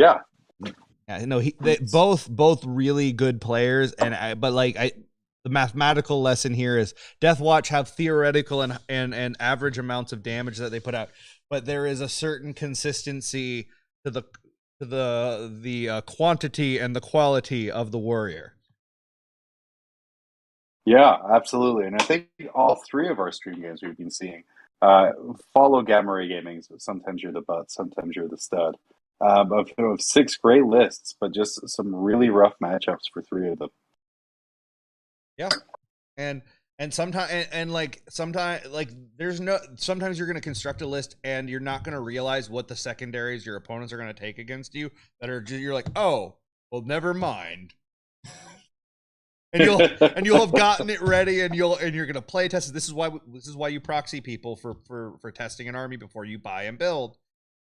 A: No, they both really good players, but the mathematical lesson here is Deathwatch have theoretical and average amounts of damage that they put out, but there is a certain consistency to the quantity and the quality of the warrior.
B: Yeah, absolutely. And I think all three of our stream games we've been seeing follow Gamma Ray Gaming. So sometimes you're the butt, sometimes you're the stud. Of 6 great lists, but just some really rough matchups for 3 of them.
A: Yeah, and sometimes sometimes you're going to construct a list and you're not going to realize what the secondaries your opponents are going to take against you. You're like, oh, well, never mind. And you'll have gotten it ready, and you're going to play test it. This is why you proxy people for testing an army before you buy and build.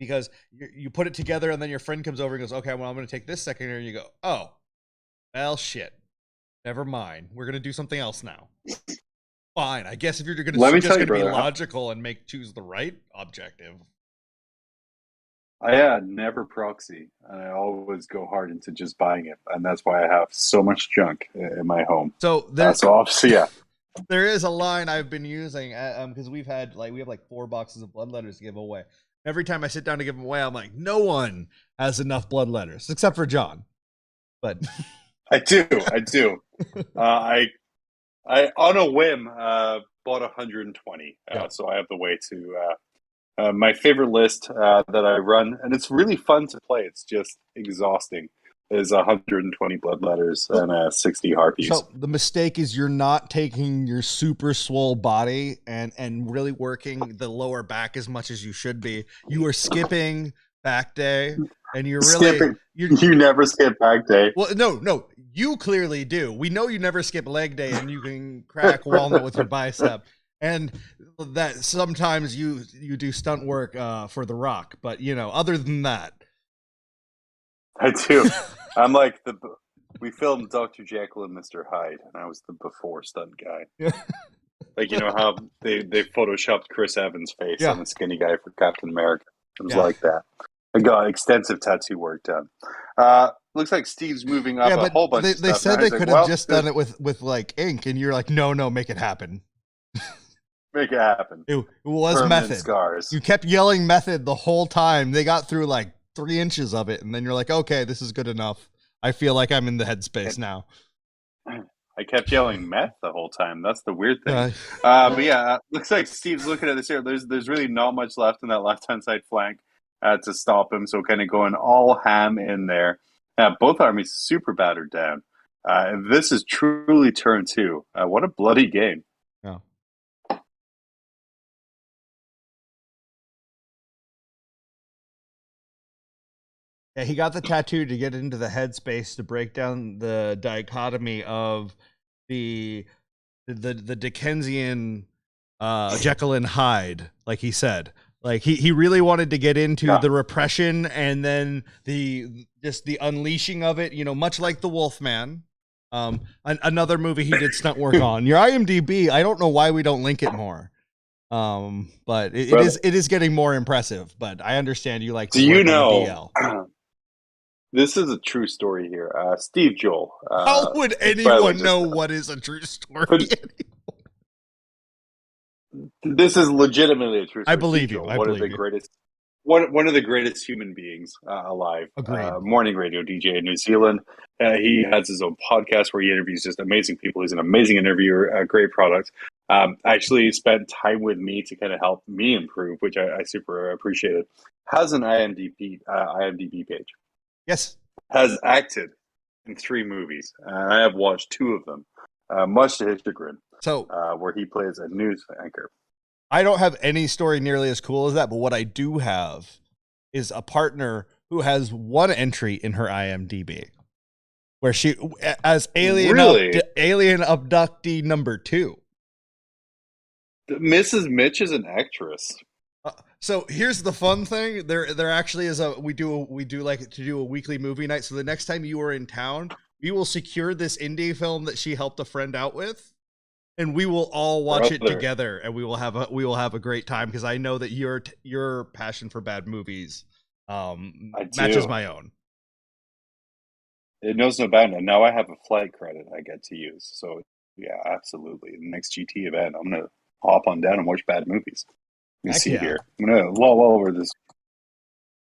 A: Because you put it together, and then your friend comes over and goes, okay, well, I'm going to take this secondary. And you go, oh, well, shit. Never mind. We're going to do something else now. Fine. I guess if you're going to be logical and choose the right objective.
B: I never proxy. I always go hard into just buying it. And that's why I have so much junk in my home.
A: So
B: obviously, yeah.
A: There is a line I've been using because we have 4 boxes of bloodletters to give away. Every time I sit down to give them away, I'm like, no one has enough bloodletters except for John. But
B: I do. I on a whim bought 120. So I have the way to my favorite list that I run, and it's really fun to play. It's just exhausting. Is 120 bloodletters and 60 harpies.
A: So the mistake is you're not taking your super swole body and really working the lower back as much as you should be. You are skipping back day, and you're really
B: you never skip back day.
A: Well, no, you clearly do. We know you never skip leg day, and you can crack walnut with your bicep. And that sometimes you do stunt work for the Rock, but other than that.
B: I do. I'm like we filmed Dr. Jekyll and Mr. Hyde, and I was the before stunt guy. Like, how they photoshopped Chris Evans' face on the skinny guy for Captain America. It was like that. I got extensive tattoo work done. Looks like Steve's moving up a whole bunch of stuff.
A: They said they could have just done it with like ink, and you're like, no, make it happen.
B: Make it happen.
A: It was permanent method.
B: Scars.
A: You kept yelling method the whole time. They got through like 3 inches of it, and then you're like, okay, this is good enough. I feel like I'm in the headspace now.
B: I kept yelling meth the whole time. That's the weird thing. But yeah, looks like Steve's looking at this here. There's really not much left in that left-hand side flank to stop him, so kind of going all ham in there. Both armies super battered down. This is truly turn 2. What a bloody game.
A: Yeah. Yeah, he got the tattoo to get into the headspace to break down the dichotomy of the Dickensian Jekyll and Hyde, like he said. Like he really wanted to get into the repression and then the unleashing of it, much like the Wolfman. Another movie he did stunt work on. Your IMDb, I don't know why we don't link it more. But it is getting more impressive, but I understand you like to
B: do you
A: work on the DL.
B: This is a true story here. Steve Joel.
A: How would anyone know what is a true story anymore?
B: This is legitimately a true story.
A: I believe you.
B: One of the greatest human beings alive. Morning radio DJ in New Zealand. He has his own podcast where he interviews just amazing people. He's an amazing interviewer, a great product. Actually spent time with me to kind of help me improve, which I super appreciated. Has an IMDb page.
A: Yes.
B: Has acted in 3 movies. I have watched 2 of them, much to his chagrin.
A: So,
B: where he plays a news anchor.
A: I don't have any story nearly as cool as that, but what I do have is a partner who has one entry in her IMDb, where she as alien alien abductee number 2.
B: Mrs. Mitch is an actress.
A: So here's the fun thing: there actually is we do like to do a weekly movie night. So the next time you are in town, we will secure this indie film that she helped a friend out with, and we will all watch it together, and we will have a great time, because I know that your passion for bad movies matches my own.
B: It knows no bound, and now I have a flight credit I get to use. So yeah, absolutely. The next GT event, I'm gonna hop on down and watch bad movies. Let me see here. I'm gonna while over this.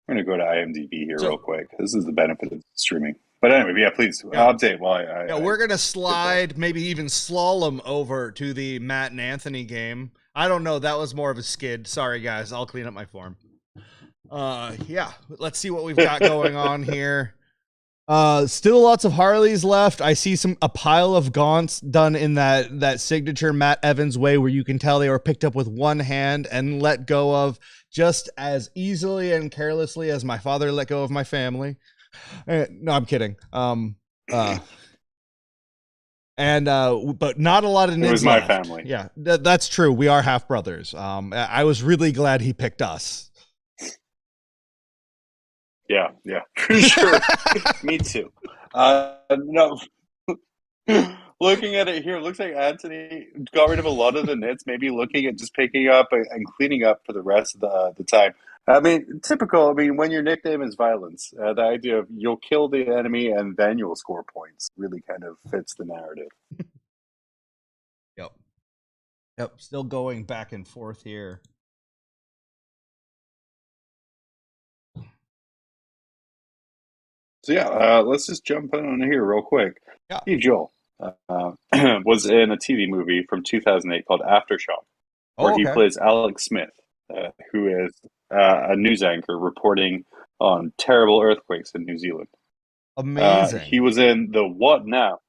B: I'm gonna go to IMDb here real quick. This is the benefit of streaming. But anyway, yeah, please update.
A: We're gonna slide, maybe even slalom over to the Matt and Anthony game. I don't know. That was more of a skid. Sorry, guys. I'll clean up my form. Yeah. Let's see what we've got going on here. Still lots of Harleys left. I see a pile of gaunts done in that signature Matt Evans way, where you can tell they were picked up with one hand and let go of just as easily and carelessly as my father let go of my family. No, I'm kidding. But not a lot of nids. It was my family. Yeah, that's true. We are half brothers. I was really glad he picked us.
B: Yeah, for sure. Me too. No, looking at it here, it looks like Anthony got rid of a lot of the nits, maybe looking at just picking up and cleaning up for the rest of the time. I mean, typical. I mean, when your nickname is violence, the idea of you'll kill the enemy and then you'll score points really kind of fits the narrative.
A: Yep. Still going back and forth here.
B: So yeah, let's just jump in on here real quick. Yeah. Steve Joel was in a TV movie from 2008 called Aftershock, where he plays Alex Smith, who is a news anchor reporting on terrible earthquakes in New Zealand.
A: Amazing.
B: He was in the What Now?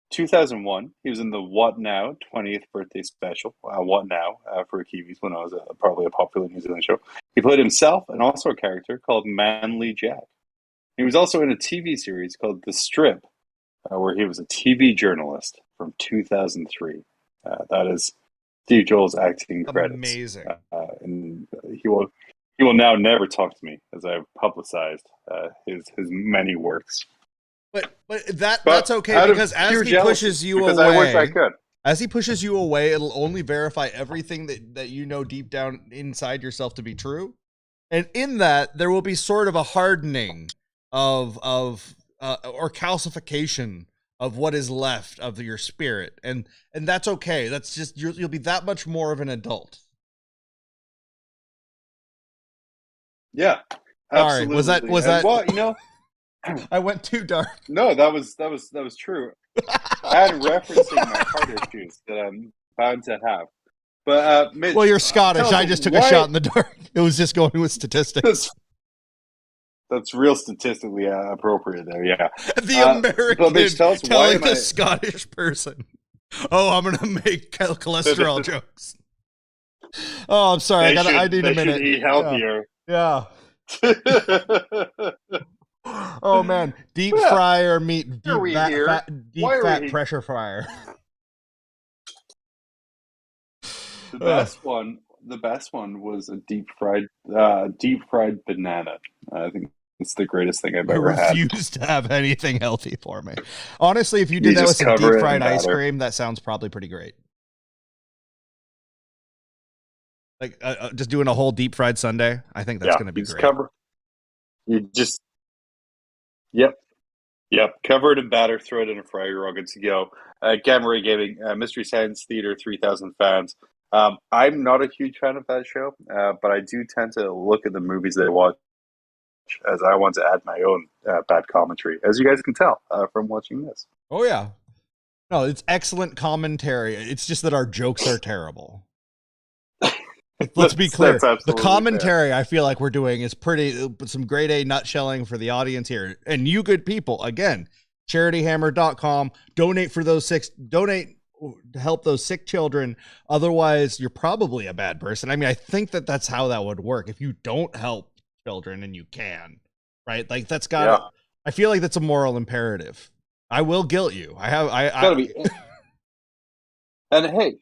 B: 2001, he was in the What Now 20th birthday special, What Now, for Kiwis, when I was probably a popular New Zealand show. He played himself and also a character called Manly Jack. He was also in a TV series called The Strip, where he was a TV journalist from 2003. That is Steve Joel's acting credits.
A: Amazing.
B: And he will now never talk to me, as I've publicized his many works.
A: But that's okay, because as he pushes you away, it'll only verify everything that you know deep down inside yourself to be true. And in that, there will be sort of a hardening of or calcification of what is left of your spirit, and that's okay. That's just you'll be that much more of an adult.
B: Yeah, absolutely.
A: Sorry, was that?
B: Well, you know,
A: I went too dark.
B: No, that was true. And referencing my heart issues that I'm bound to have. But Mitch,
A: well, you're Scottish. I just took a shot in the dark. It was just going with statistics.
B: That's real statistically appropriate there, yeah.
A: The American Mitch, telling the Scottish person, "Oh, I'm going to make cholesterol jokes." Oh, I'm sorry. I need a minute.
B: Should eat healthier.
A: Yeah. Oh man, deep fryer meat, deep fat pressure fryer.
B: The best one was a deep fried banana. I think it's the greatest thing I've ever had.
A: I refuse to have anything healthy for me. Honestly, if you did that with some deep fried ice cream, that sounds probably pretty great. Like just doing a whole deep fried sundae, I think that's going to be great.
B: Yep. Cover it in batter, throw it in a fryer, you're all good to go. Gamma Ray Gaming, Mystery Science Theater, 3,000 fans. I'm not a huge fan of that show, but I do tend to look at the movies they watch as I want to add my own bad commentary, as you guys can tell from watching this.
A: Oh, yeah. No, it's excellent commentary. It's just that our jokes are terrible. Let's be clear. The commentary I feel like we're doing is some grade A nutshelling for the audience here. And you good people, again, charityhammer.com, donate to help those sick children. Otherwise, you're probably a bad person. I mean, I think that's how that would work. If you don't help children and you can, right? Like that's
B: Yeah.
A: got. I feel like that's a moral imperative. I will guilt you.
B: It's gotta be. And hey,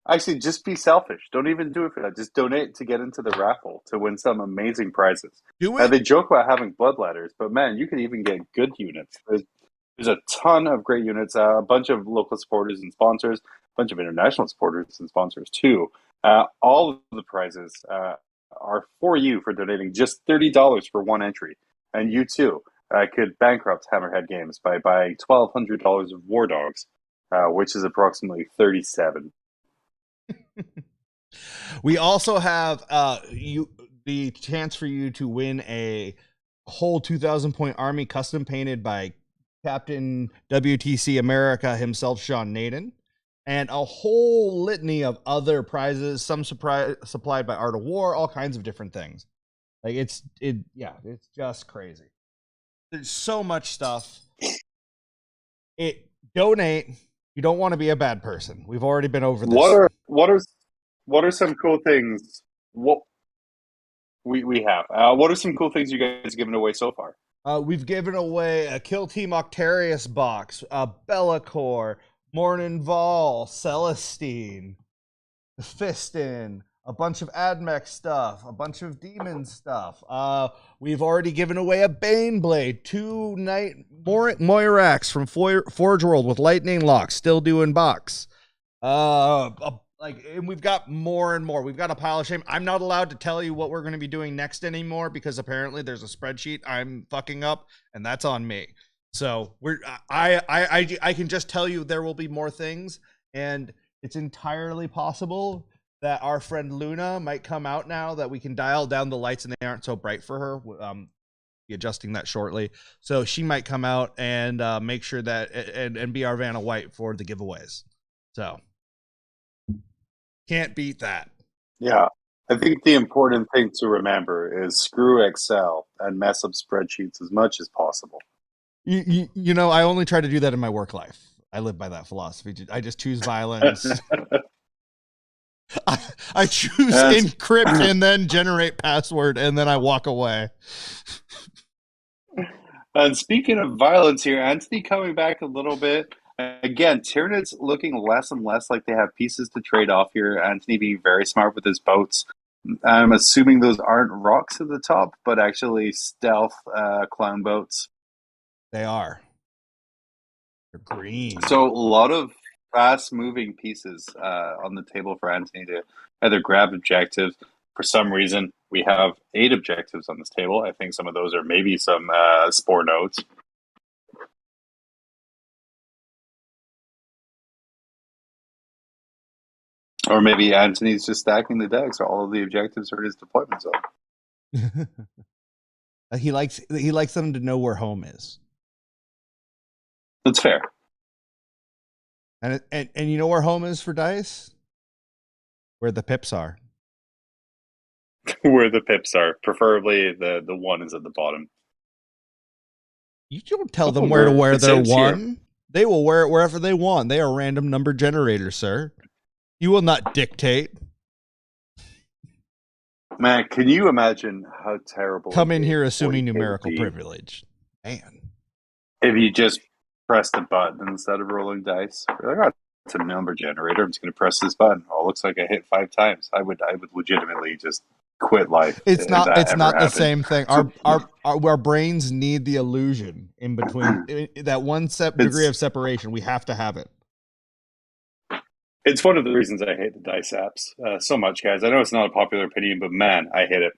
B: actually, just be selfish. Don't even do it for that. Just donate to get into the raffle to win some amazing prizes.
A: do it.
B: They joke about having blood ladders, but man, you can even get good units. There's a ton of great units, a bunch of local supporters and sponsors, a bunch of international supporters and sponsors too. All of the prizes are for you for donating just $30 for one entry. And you too could bankrupt Hammerhead Games by buying $1,200 of War Dogs, which is approximately 37.
A: We also have the chance for you to win a whole 2,000 point army custom painted by Captain WTC America himself, Sean Naden, and a whole litany of other prizes, some supplied by Art of War, all kinds of different things. Like it's just crazy. There's so much stuff. Donate. You don't want to be a bad person. We've already been over this.
B: What are some cool things? What we have? What are some cool things you guys given away so far?
A: We've given away a Kill Team Octarius box, a Bellacore, Mornin Vol, Celestine, Fistin, a bunch of Admech stuff, a bunch of Demon stuff. We've already given away a Baneblade, 2 Knight Moirax from Forge World with Lightning Lock, still doing box. And we've got more and more. We've got a pile of shame. I'm not allowed to tell you what we're going to be doing next anymore because apparently there's a spreadsheet I'm fucking up, and that's on me. So I can just tell you there will be more things, and it's entirely possible that our friend Luna might come out now that we can dial down the lights and they aren't so bright for her. Be adjusting that shortly, so she might come out and make sure that and be our Vanna White for the giveaways. So. Can't beat that.
B: Yeah. I think the important thing to remember is screw Excel and mess up spreadsheets as much as possible.
A: You know, I only try to do that in my work life. I live by that philosophy. I just choose violence. I choose encrypt and then generate password, and then I walk away.
B: And speaking of violence here, Anthony coming back a little bit. Again, Tyranids looking less and less like they have pieces to trade off here. Anthony being very smart with his boats. I'm assuming those aren't rocks at the top, but actually stealth clown boats.
A: They are. They're green.
B: So a lot of fast-moving pieces on the table for Anthony to either grab objectives. For some reason, we have 8 objectives on this table. I think some of those are maybe some spore nodes. Or maybe Anthony's just stacking the decks, so all of the objectives are his deployment zone.
A: He likes them to know where home is.
B: That's fair.
A: And you know where home is for dice? Where the pips are.
B: Where the pips are. Preferably the one is at the bottom.
A: You don't tell them where to wear their one. Here. They will wear it wherever they want. They are random number generators, sir. You will not dictate.
B: Man, can you imagine how terrible?
A: Come in here assuming numerical privilege. Man.
B: If you just press the button instead of rolling dice. You're like, oh, it's a number generator. I'm just going to press this button. Oh, it looks like I hit 5 times. I would legitimately just quit life.
A: It's not the same thing. Our brains need the illusion in between that one degree of separation. We have to have it.
B: It's one of the reasons I hate the dice apps so much, guys. I know it's not a popular opinion, but man, I hate it.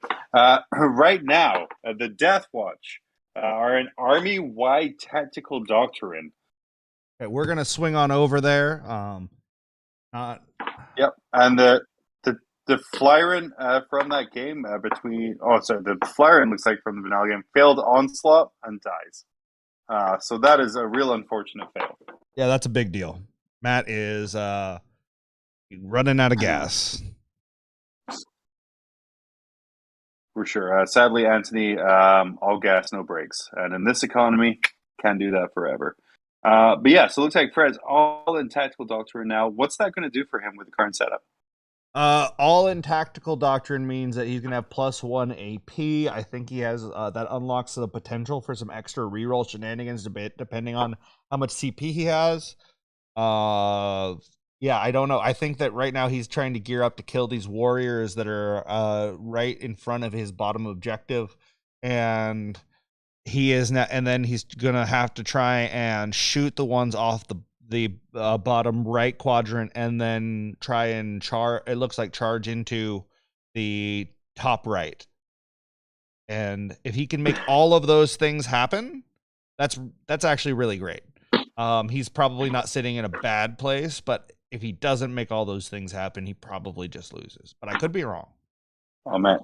B: Right now, the Deathwatch are an army-wide tactical doctrine.
A: Okay, we're gonna swing on over there.
B: Yep, and the Flyron from that game the Flyron looks like from the vanilla game failed onslaught and dies. So that is a real unfortunate fail.
A: Yeah, that's a big deal. Matt is running out of gas.
B: For sure. Sadly, Anthony, all gas, no brakes. And in this economy, can't do that forever. But yeah, so it looks like Fred's all in tactical doctrine now. What's that going to do for him with the current setup?
A: All in tactical doctrine means that he's gonna have +1 AP. I think he has that unlocks the potential for some extra reroll shenanigans depending on how much CP he has. Yeah, I don't know. I think that right now he's trying to gear up to kill these warriors that are right in front of his bottom objective, and he is not. And then he's gonna have to try and shoot the ones off the bottom right quadrant, and then try and charge into the top right. And if he can make all of those things happen, that's actually really great. He's probably not sitting in a bad place, but if he doesn't make all those things happen, he probably just loses. But I could be wrong.
B: Oh man,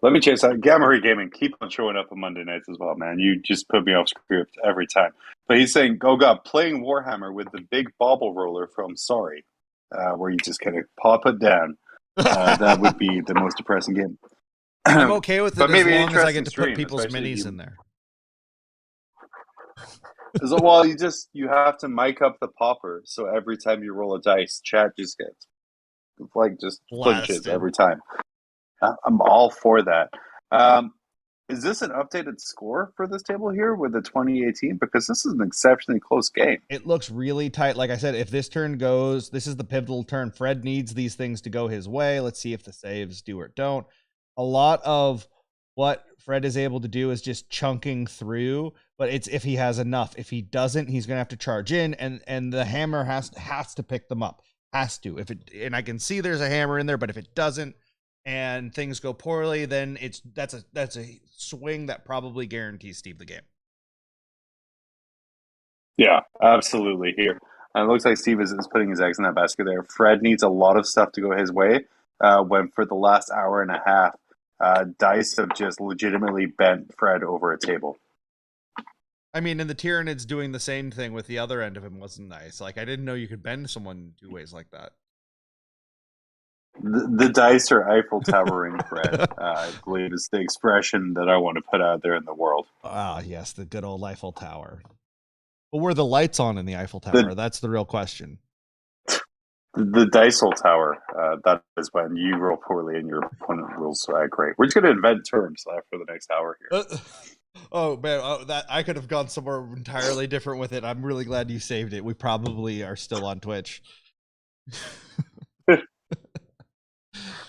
B: let me chase out Gamma Ray Gaming. Keep on showing up on Monday nights as well, man. You just put me off script every time. But he's saying, "Oh God, playing Warhammer with the big bobble roller from Sorry, where you just kind of pop it down. That would be the most depressing game."
A: I'm okay with it
B: But
A: as
B: maybe
A: long as I get to
B: stream,
A: put people's
B: especially
A: minis in there.
B: So, well, you have to mic up the popper, so every time you roll a dice, chat just gets just flinches
A: Blasted.
B: every time. I'm all for that. Is this an updated score for this table here with the 2018? Because this is an exceptionally close game.
A: It looks really tight. Like I said, if this turn goes, this is the pivotal turn. Fred needs these things to go his way. Let's see if the saves do or don't. A lot of what Fred is able to do is just chunking through, but it's if he has enough. If he doesn't, he's going to have to charge in, and the hammer has to pick them up. Has to. And I can see there's a hammer in there, but if it doesn't and things go poorly, then that's a swing that probably guarantees Steve the game.
B: Yeah, absolutely. Here, and it looks like Steve is putting his eggs in that basket there. Fred needs a lot of stuff to go his way. When for the last hour and a half, dice have just legitimately bent Fred over a table.
A: I mean, and the Tyranids doing the same thing with the other end of him wasn't nice. Like, I didn't know you could bend someone 2 ways like that.
B: The dice are Eiffel Towering Fred, I believe is the expression that I want to put out there in the world.
A: Ah, yes, the good old Eiffel Tower. But were the lights on in the Eiffel Tower? That's the real question.
B: The Dicel Tower, that is when you roll poorly and your opponent rolls great. We're just going to invent terms for the next hour here.
A: Oh man, that I could have gone somewhere entirely different with it. I'm really glad you saved it. We probably are still on Twitch.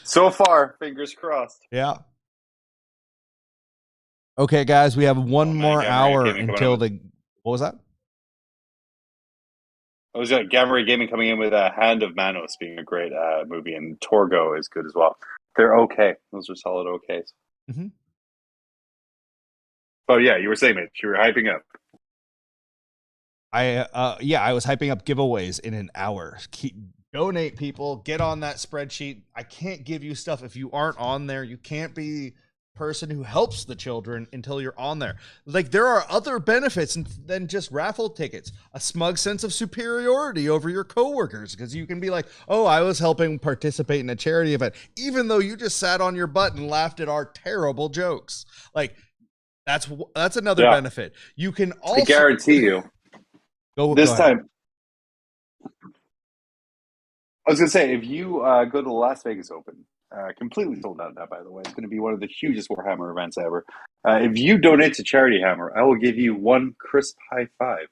B: So far, fingers crossed.
A: Yeah. Okay, guys, we have one more hour until the. What was that?
B: I was Gamma Ray Gaming coming in with Hand of Manos being a great movie, and Torgo is good as well. They're okay. Those are solid okays.
A: Mm-hmm.
B: Oh yeah, you were saying it. You were hyping up.
A: I was hyping up giveaways in an hour. Donate, people. Get on that spreadsheet. I can't give you stuff if you aren't on there. You can't be person who helps the children until you're on there. Like, there are other benefits than just raffle tickets. A smug sense of superiority over your coworkers, because you can be like, oh, I was helping participate in a charity event, even though you just sat on your butt and laughed at our terrible jokes. Like, that's another benefit. You can also, I
B: guarantee you, this time. I was going to say, if you go to the Las Vegas Open, completely sold out now, by the way. It's going to be one of the hugest Warhammer events ever. If you donate to Charity Hammer, I will give you one crisp high five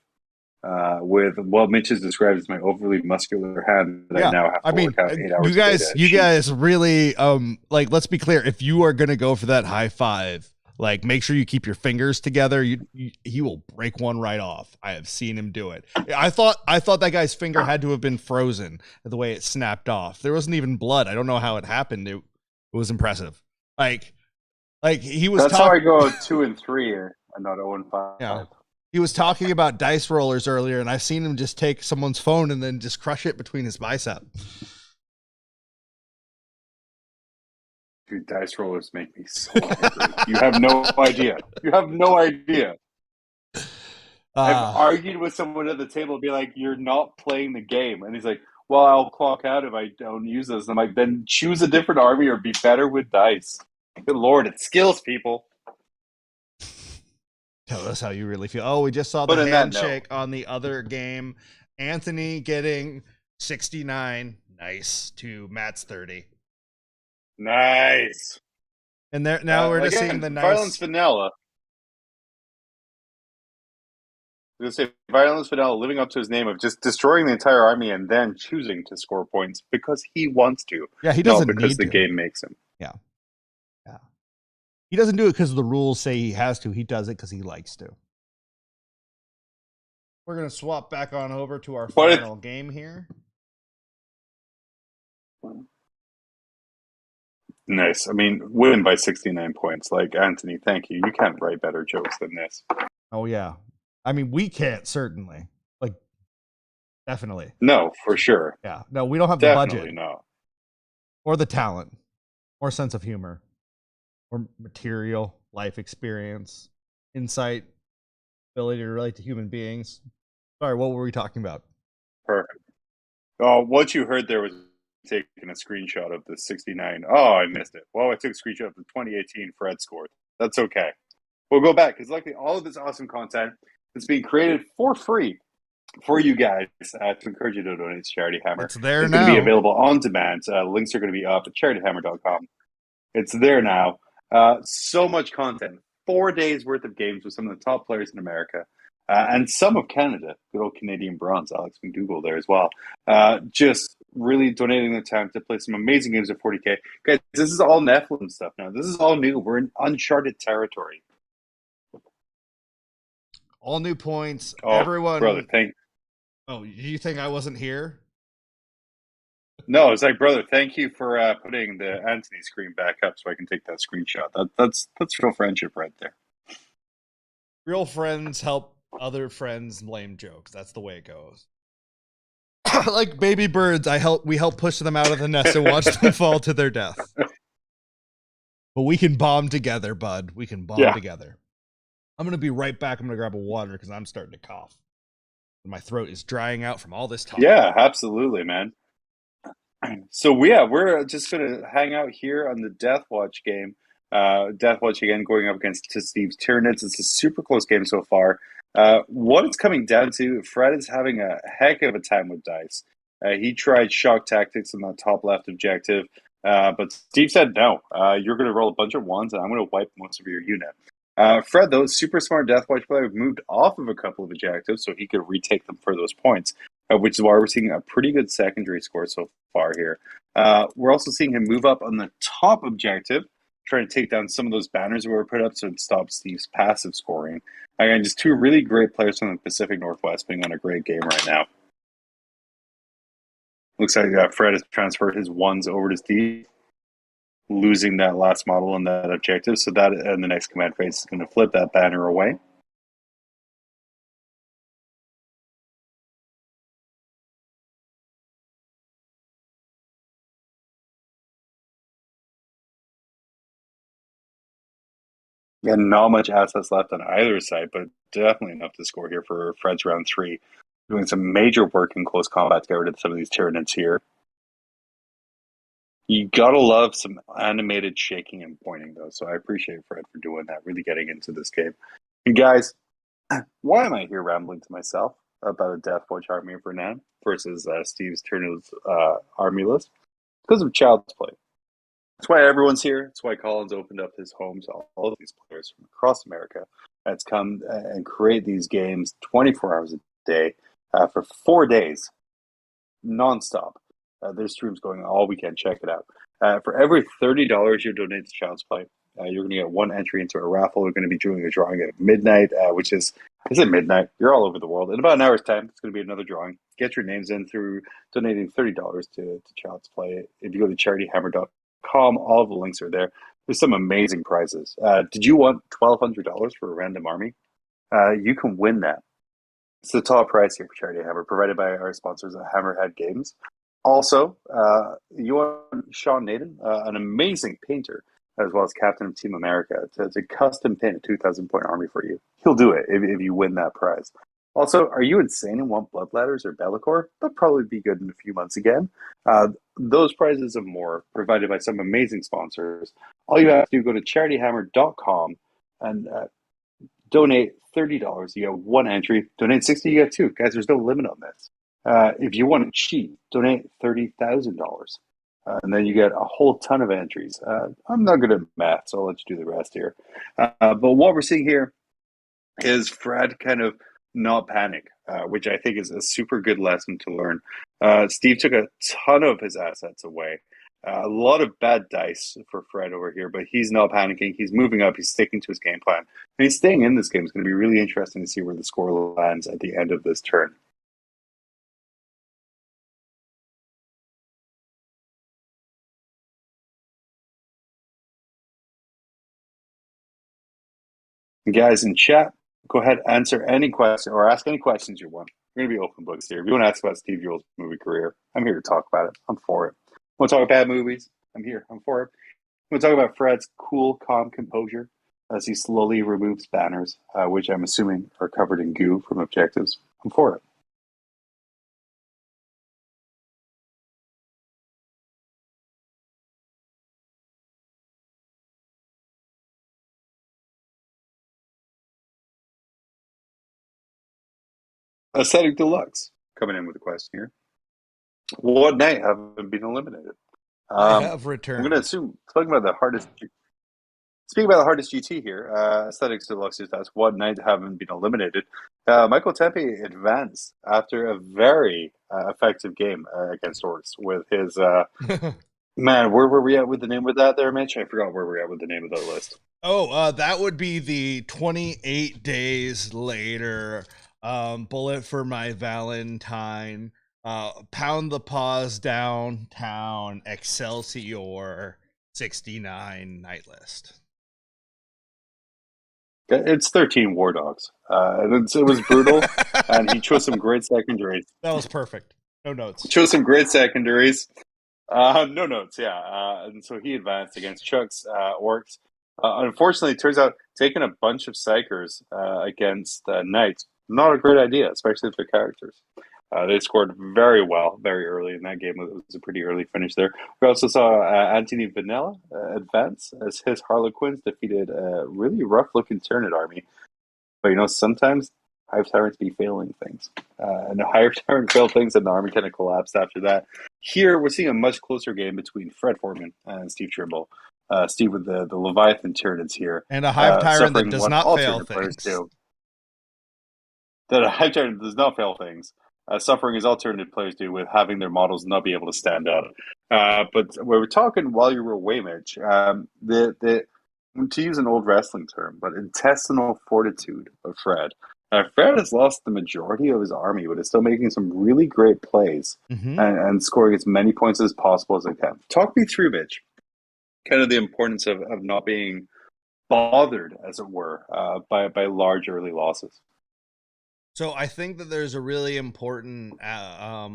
B: with what Mitch has described as my overly muscular hand that I now have to work out 8 hours.
A: You guys really, let's be clear. If you are going to go for that high five, like, make sure you keep your fingers together. He will break one right off. I have seen him do it. I thought that guy's finger had to have been frozen the way it snapped off. There wasn't even blood. I don't know how it happened. It was impressive. Like he was.
B: That's how I go 2 and 3 here. I'm not 0 and 5.
A: Yeah. He was talking about dice rollers earlier, and I've seen him just take someone's phone and then just crush it between his bicep.
B: Dude, dice rollers make me so angry. You have no idea. You have no idea. I've argued with someone at the table, be like, "You're not playing the game," and he's like, "Well, I'll clock out if I don't use this." And I'm like, "Then choose a different army or be better with dice." Good Lord, it's skills, people.
A: Tell us how you really feel. Oh, we just saw the handshake on the other game. Anthony getting 69. Nice to Matt's 30.
B: Nice.
A: And there now we're just
B: again,
A: seeing the nice
B: Violence Vanilla. I was gonna say Violence Vanilla living up to his name of just destroying the entire army and then choosing to score points because he wants to.
A: Yeah, he
B: not
A: doesn't
B: because
A: need
B: the
A: to.
B: game makes him.
A: Yeah. He doesn't do it because the rules say he has to. He does it because he likes to. We're going to swap back on over to our final game here.
B: Nice. I mean, win by 69 points. Like, Anthony, thank you. You can't write better jokes than this.
A: Oh, yeah. I mean, we can't, certainly. Like, definitely.
B: No, for sure.
A: Yeah. No, we don't have
B: Definitely
A: the budget.
B: no.
A: Or the talent. Or sense of humor. Or material, life experience, insight, ability to relate to human beings. Sorry, what were we talking about?
B: Perfect. Oh, what you heard there was taking a screenshot of the 69. Oh, I missed it. Well, I took a screenshot of the 2018 Fred scored. That's okay. We'll go back because luckily all of this awesome content is being created for free for you guys to encourage you to donate to Charity Hammer.
A: It's there
B: It's
A: now.
B: going to be available on demand. Links are going to be up at charityhammer.com. It's there now. So much content. 4 days worth of games with some of the top players in America. And some of Canada, good old Canadian bronze, Alex McDougall there as well. Just really donating the time to play some amazing games at 40K. Guys, this is all Nephilim stuff now. This is all new. We're in uncharted territory.
A: All new points.
B: Oh,
A: Everyone.
B: brother,
A: Oh, you think I wasn't here?
B: No, it's like, brother, thank you for putting the Anthony screen back up so I can take that screenshot. That's real friendship right there.
A: Real friends help other friends lame jokes. That's the way it goes. Like baby birds, we help push them out of the nest and watch them fall to their death. But we can bomb together, bud. We can bomb together. I'm going to be right back. I'm going to grab a water because I'm starting to cough. My throat is drying out from all this talk.
B: Yeah, absolutely, man. So we're just gonna hang out here on the Deathwatch game. Deathwatch again going up against Steve's Tyranids. It's a super close game so far. What it's coming down to, Fred is having a heck of a time with dice. He tried shock tactics on the top left objective, but Steve said no. You're going to roll a bunch of ones, and I'm going to wipe most of your unit. Fred, though, super smart Deathwatch player, moved off of a couple of objectives so he could retake them for those points. Which is why we're seeing a pretty good secondary score so far here. We're also seeing him move up on the top objective, trying to take down some of those banners that were put up so it stops Steve's passive scoring. Again, just two really great players from the Pacific Northwest being on a great game right now. Looks like Fred has transferred his ones over to Steve, losing that last model and that objective. So that in the next command phase is going to flip that banner away. And not much assets left on either side, but definitely enough to score here for Fred's round 3. Doing some major work in close combat to get rid of some of these Tyranids here. You gotta love some animated shaking and pointing, though, so I appreciate Fred for doing that, really getting into this game. And guys, why am I here rambling to myself about a Deathwatch army for now versus Steve's Tyranids army list? Because of Child's Play. That's why everyone's here. That's why Colin's opened up his home to all of these players from across America that's come and create these games 24 hours a day for 4 days, nonstop. There's streams going all weekend. Check it out. For every $30 you donate to Child's Play, you're going to get one entry into a raffle. We're going to be doing a drawing at midnight, which is at midnight. You're all over the world. In about an hour's time, it's going to be another drawing. Get your names in through donating $30 to Child's Play. If you go to charityhammer.com, all of the links are there. There's some amazing prizes. Did you want $1,200 for a random army? You can win that. It's the top prize here for Charity Hammer, provided by our sponsors at Hammerhead Games. Also, you want Sean Naden, an amazing painter, as well as captain of Team America, to custom paint a 2,000-point army for you. He'll do it if you win that prize. Also, are you insane and want Bloodladders or Be'lakor? They'll probably be good in a few months again. Those prizes and more, provided by some amazing sponsors. All you have to do, go to charityhammer.com and donate $30. You get one entry. Donate 60, you get two. Guys, there's no limit on this. If you want to cheat, donate $30,000. And then you get a whole ton of entries. I'm not good at math, so I'll let you do the rest here. But what we're seeing here is Fred kind of not panic, which I think is a super good lesson to learn. Steve took a ton of his assets away. A lot of bad dice for Fred over here, but he's not panicking. He's moving up. He's sticking to his game plan. And he's staying in this game. It's going to be really interesting to see where the score lands at the end of this turn. And guys in chat, go ahead, answer any question or ask any questions you want. We're going to be open books here. If you want to ask about Steve Yule's movie career, I'm here to talk about it. I'm for it. Want to talk about bad movies? I'm here. I'm for it. Want to talk about Fred's cool, calm composure as he slowly removes banners, which I'm assuming are covered in goo from objectives? I'm for it. Aesthetic Deluxe coming in with a question here. What night haven't been eliminated?
A: I have
B: I'm
A: returned.
B: going to assume, speaking about the hardest GT here, Aesthetics Deluxe just asked, what night haven't been eliminated? Michael Tempe advanced after a very effective game against Orcs with his... man, where were we at with the name of that there, Mitch? I forgot where we're at with the name of that list.
A: Oh, that would be the 28 days later. Bullet for My Valentine. Pound the Paws Downtown. Excelsior 69 night list.
B: It's 13 War Dogs. It was brutal, and he chose some great secondaries.
A: That was perfect. No notes.
B: Chose some great secondaries. No notes, yeah. And so he advanced against Chuck's Orcs. Unfortunately, it turns out taking a bunch of Psychers against Knights, not a great idea, especially for characters. They scored very well very early in that game. It was a pretty early finish there. We also saw Anthony Vanilla advance as his Harlequins defeated a really rough-looking Tyranid army. But, sometimes Hive Tyrants be failing things. And the Hive Tyrant failed things, and the army kind of collapsed after that. Here, we're seeing a much closer game between Fred Foreman and Steve Trimble. Steve with the Leviathan Tyranids here.
A: And a Hive Tyrant that does not fail things.
B: That a Hive Tyrant does not fail things. Suffering as alternative players do with having their models not be able to stand up. But we were talking while you were away, Mitch, to use an old wrestling term, but intestinal fortitude of Fred. Fred has lost the majority of his army, but is still making some really great plays and scoring as many points as possible as he can. Talk me through, Mitch, kind of the importance of not being bothered, as it were, by large early losses.
A: So I think that there's a really important, I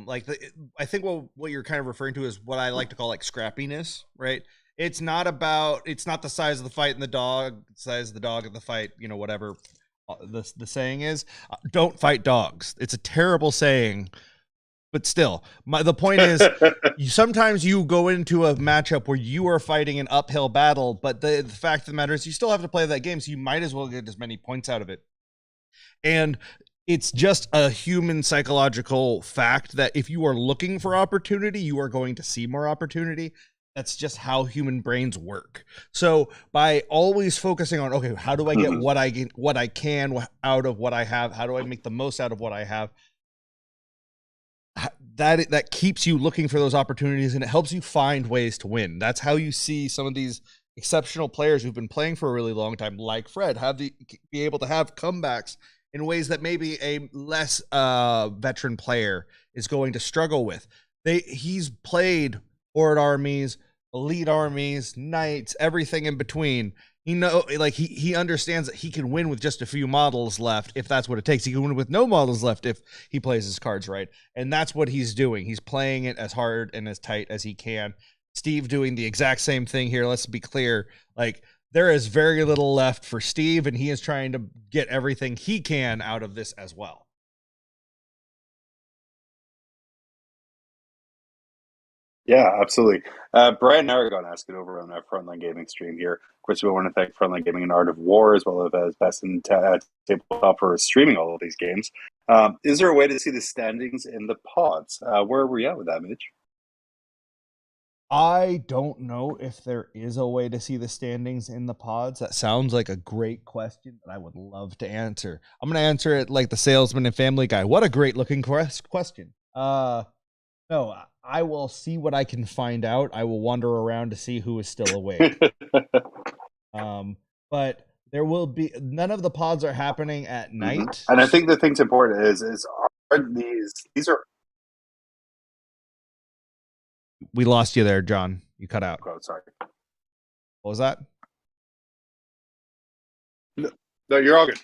A: think what you're kind of referring to is what I like to call like scrappiness, right? It's not the size of the fight and the size of the dog of the fight, whatever the saying is. Don't fight dogs. It's a terrible saying, but still, the point is, sometimes you go into a matchup where you are fighting an uphill battle, but the fact of the matter is you still have to play that game, so you might as well get as many points out of it. And it's just a human psychological fact that if you are looking for opportunity, you are going to see more opportunity. That's just how human brains work. So by always focusing on, okay, how do I get what I can out of what I have? How do I make the most out of what I have? That keeps you looking for those opportunities, and it helps you find ways to win. That's how you see some of these exceptional players who've been playing for a really long time, like Fred, be able to have comebacks in ways that maybe a less veteran player is going to struggle with. He's played horde armies, elite armies, knights, everything in between. He understands that he can win with just a few models left if that's what it takes. He can win with no models left if he plays his cards right. And that's what he's doing. He's playing it as hard and as tight as he can. Steve doing the exact same thing here. Let's be clear. There is very little left for Steve, and he is trying to get everything he can out of this as well.
B: Yeah, absolutely. Brian Aragon asked it over on our Frontline Gaming stream here. Of course, we want to thank Frontline Gaming and Art of War, as well as Best in Tabletop for streaming all of these games. Is there a way to see the standings in the pods? Where are we at with that, Mitch?
A: I don't know if there is a way to see the standings in the pods. That sounds like a great question that I would love to answer. I'm going to answer it like the salesman and Family Guy. What a great looking question. No, I will see what I can find out. I will wander around to see who is still awake. But there will be none of the pods are happening at night.
B: Mm-hmm. And I think the thing's important is are these are.
A: We lost you there, John. You cut out.
B: Oh, sorry.
A: What was that?
B: No, you're all good.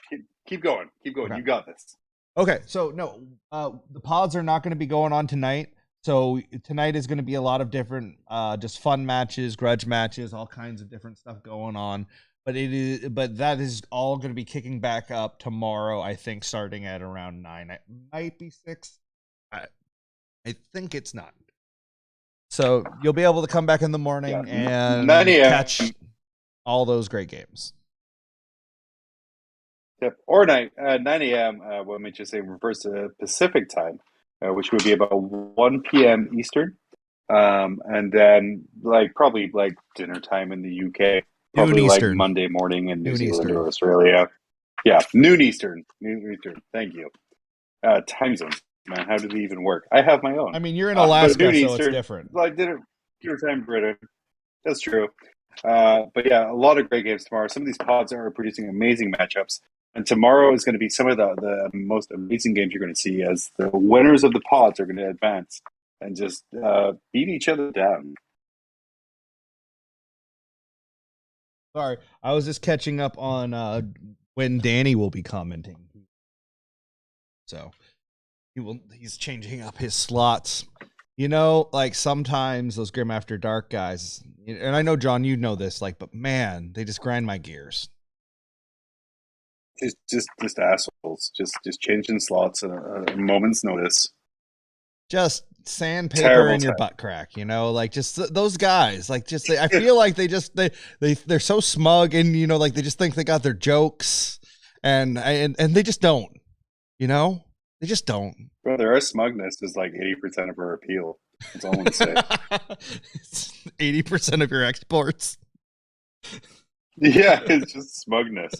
B: Keep going. Keep going.
A: Okay.
B: You got this.
A: Okay, so no, the pods are not going to be going on tonight. So tonight is going to be a lot of different, just fun matches, grudge matches, all kinds of different stuff going on. But that is all going to be kicking back up tomorrow. I think starting at around 9. It might be 6. I think it's not. So you'll be able to come back in the morning and catch all those great games.
B: Yep. Or 9 a.m. What Mitch is saying refers to Pacific time, which would be about 1 p.m. Eastern, and then probably dinner time in the UK, probably
A: noon
B: like
A: Eastern.
B: Monday morning in New
A: Noon
B: Zealand
A: Eastern.
B: or Australia. Yeah, noon Eastern. Noon Eastern. Thank you. Time zones, man. How do they even work? I have my own.
A: I mean, you're in Alaska, so
B: Eastern,
A: it's different.
B: Like dinner time Britain. That's true. But yeah, a lot of great games tomorrow. Some of these pods are producing amazing matchups. And tomorrow is going to be some of the most amazing games you're going to see as the winners of the pods are going to advance and just beat each other down.
A: Sorry, I was just catching up on when Danny will be commenting. So he's changing up his slots. You know, like sometimes those Grim After Dark guys, and I know, John, you know this, but man, they just grind my gears.
B: Just assholes. Just changing slots at a moment's notice.
A: Just sandpaper in your butt crack, just those guys. I feel like they're so smug, and they just think they got their jokes, and they just don't. They just don't.
B: Brother, our smugness is 80% of our appeal. That's all I'm gonna say.
A: 80% of your exports.
B: Yeah, it's just smugness.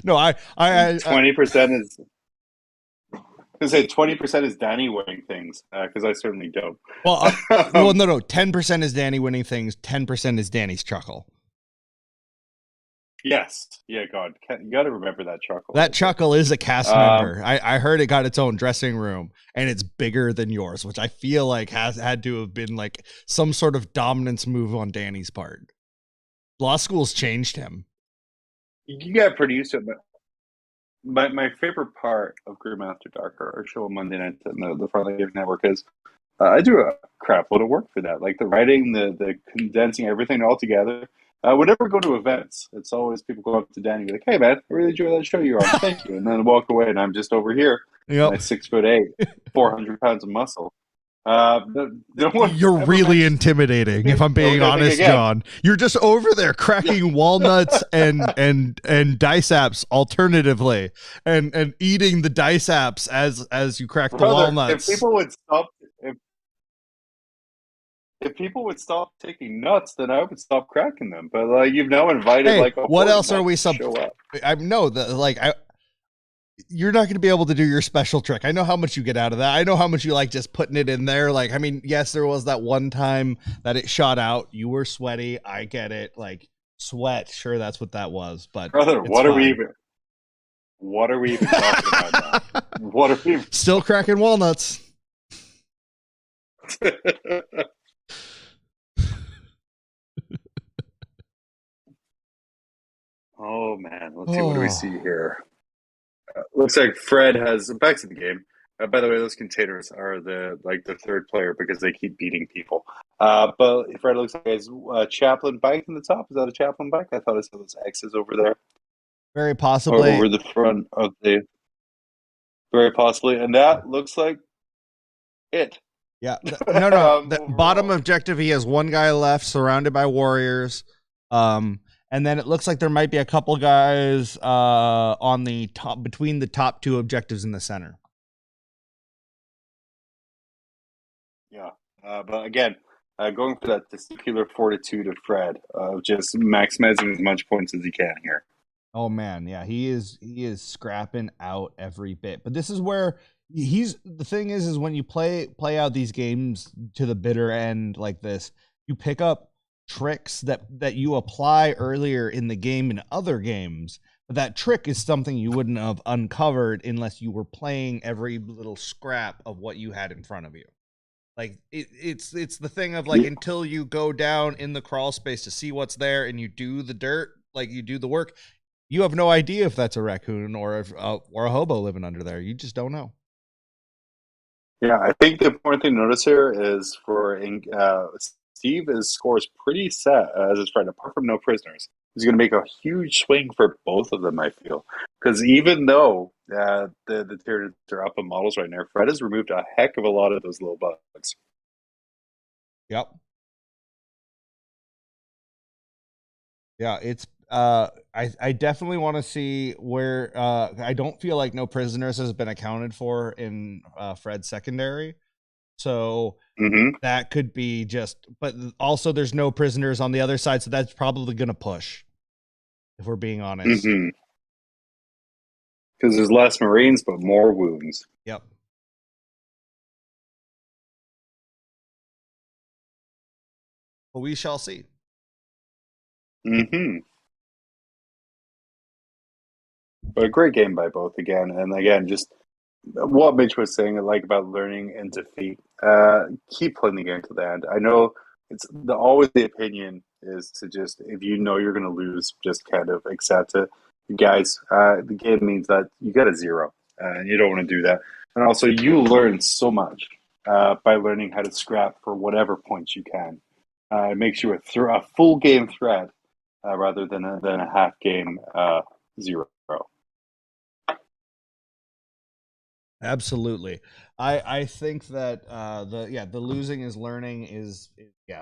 A: No, I
B: 20% is. I say 20% is Danny winning things because I certainly don't.
A: Well, no. 10% is Danny winning things. 10% is Danny's chuckle.
B: Yes. Yeah, God. You got to remember that chuckle.
A: That chuckle is a cast member. I heard it got its own dressing room, and it's bigger than yours, which I feel like has had to have been some sort of dominance move on Danny's part. Law school's changed him.
B: You got pretty used to it, but my favorite part of Grim After Dark, our show on Monday night on the Front Line Network, is I do a crap load of work for that. The writing, the condensing everything all together. Whenever we go to events, it's always people go up to Danny and be like, "Hey, man, I really enjoy that show you're on. Thank you." And then walk away, and I'm just over here, my 6'8", 400 pounds of muscle.
A: You're really intimidating, if I'm being honest, John. You're just over there cracking walnuts and dice apps alternatively, and eating the dice apps as you crack the walnuts.
B: If people would stop taking nuts, then I would stop cracking them. But you've now invited
A: what else are we
B: show up?
A: I know that you're not going to be able to do your special trick. I know how much you get out of that. I know how much you like just putting it in there. Yes, there was that one time that it shot out. You were sweaty. I get it. Sweat. Sure, that's what that was. But
B: brother, what are we even talking about now? What are we
A: still cracking walnuts?
B: Oh man, let's see. What do we see here? Looks like Fred has back to the game. By the way, those containers are the third player because they keep beating people. But Fred looks like he has a chaplain bike in the top. Is that a chaplain bike? I thought I saw those X's over there.
A: Very possibly.
B: Or over the front of the. Very possibly, and that looks like it.
A: Yeah. No. The bottom objective, he has one guy left, surrounded by warriors. And then it looks like there might be a couple guys on the top, between the top two objectives in the center.
B: But again, going for that testicular fortitude of Fred, of just maximizing as much points as he can here.
A: Oh man, yeah, he is scrapping out every bit. But this is where he's the thing is when you play out these games to the bitter end like this, you pick up tricks that you apply earlier in the game in other games. But that trick is something you wouldn't have uncovered unless you were playing every little scrap of what you had in front of you. Like it's the thing of like until you go down in the crawl space to see what's there and you do the dirt, like you do the work, you have no idea if that's a raccoon or a hobo living under there. You just don't know.
B: Yeah, I think the important thing to notice here is for Steve, his score is pretty set as his friend, apart from no prisoners. He's going to make a huge swing for both of them, I feel. Because even though the Tyranids are up in models right now, Fred has removed a heck of a lot of those little bugs.
A: Yep. Yeah, it's I definitely want to see where I don't feel like no prisoners has been accounted for in Fred's secondary. So that could be just, but also there's no prisoners on the other side, so that's probably going to push, if we're being honest.
B: Because there's less Marines, but more wounds.
A: Yep. But we shall see.
B: But a great game by both again. And again, just what Mitch was saying, I like about learning and defeat. Keep playing the game to the end. I know it's always the opinion is to just, if you know you're going to lose, just kind of accept it. Guys, the game means that you get a 0, and you don't want to do that. And also, you learn so much by learning how to scrap for whatever points you can. It makes you a full game threat rather than a half game 0.
A: Absolutely. I think that the losing is learning is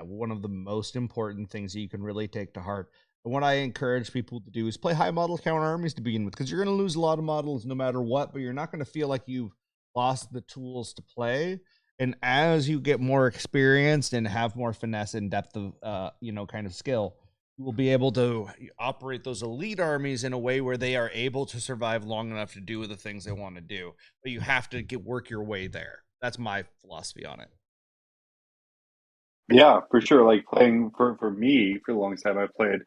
A: one of the most important things that you can really take to heart. And what I encourage people to do is play high model counter armies to begin with, because you're going to lose a lot of models no matter what, but you're not going to feel like you've lost the tools to play. And as you get more experienced and have more finesse and depth of kind of skill, you will be able to operate those elite armies in a way where they are able to survive long enough to do the things they want to do. But you have to work your way there. That's my philosophy on it.
B: Yeah, for sure. Like playing for me for the longest time, I played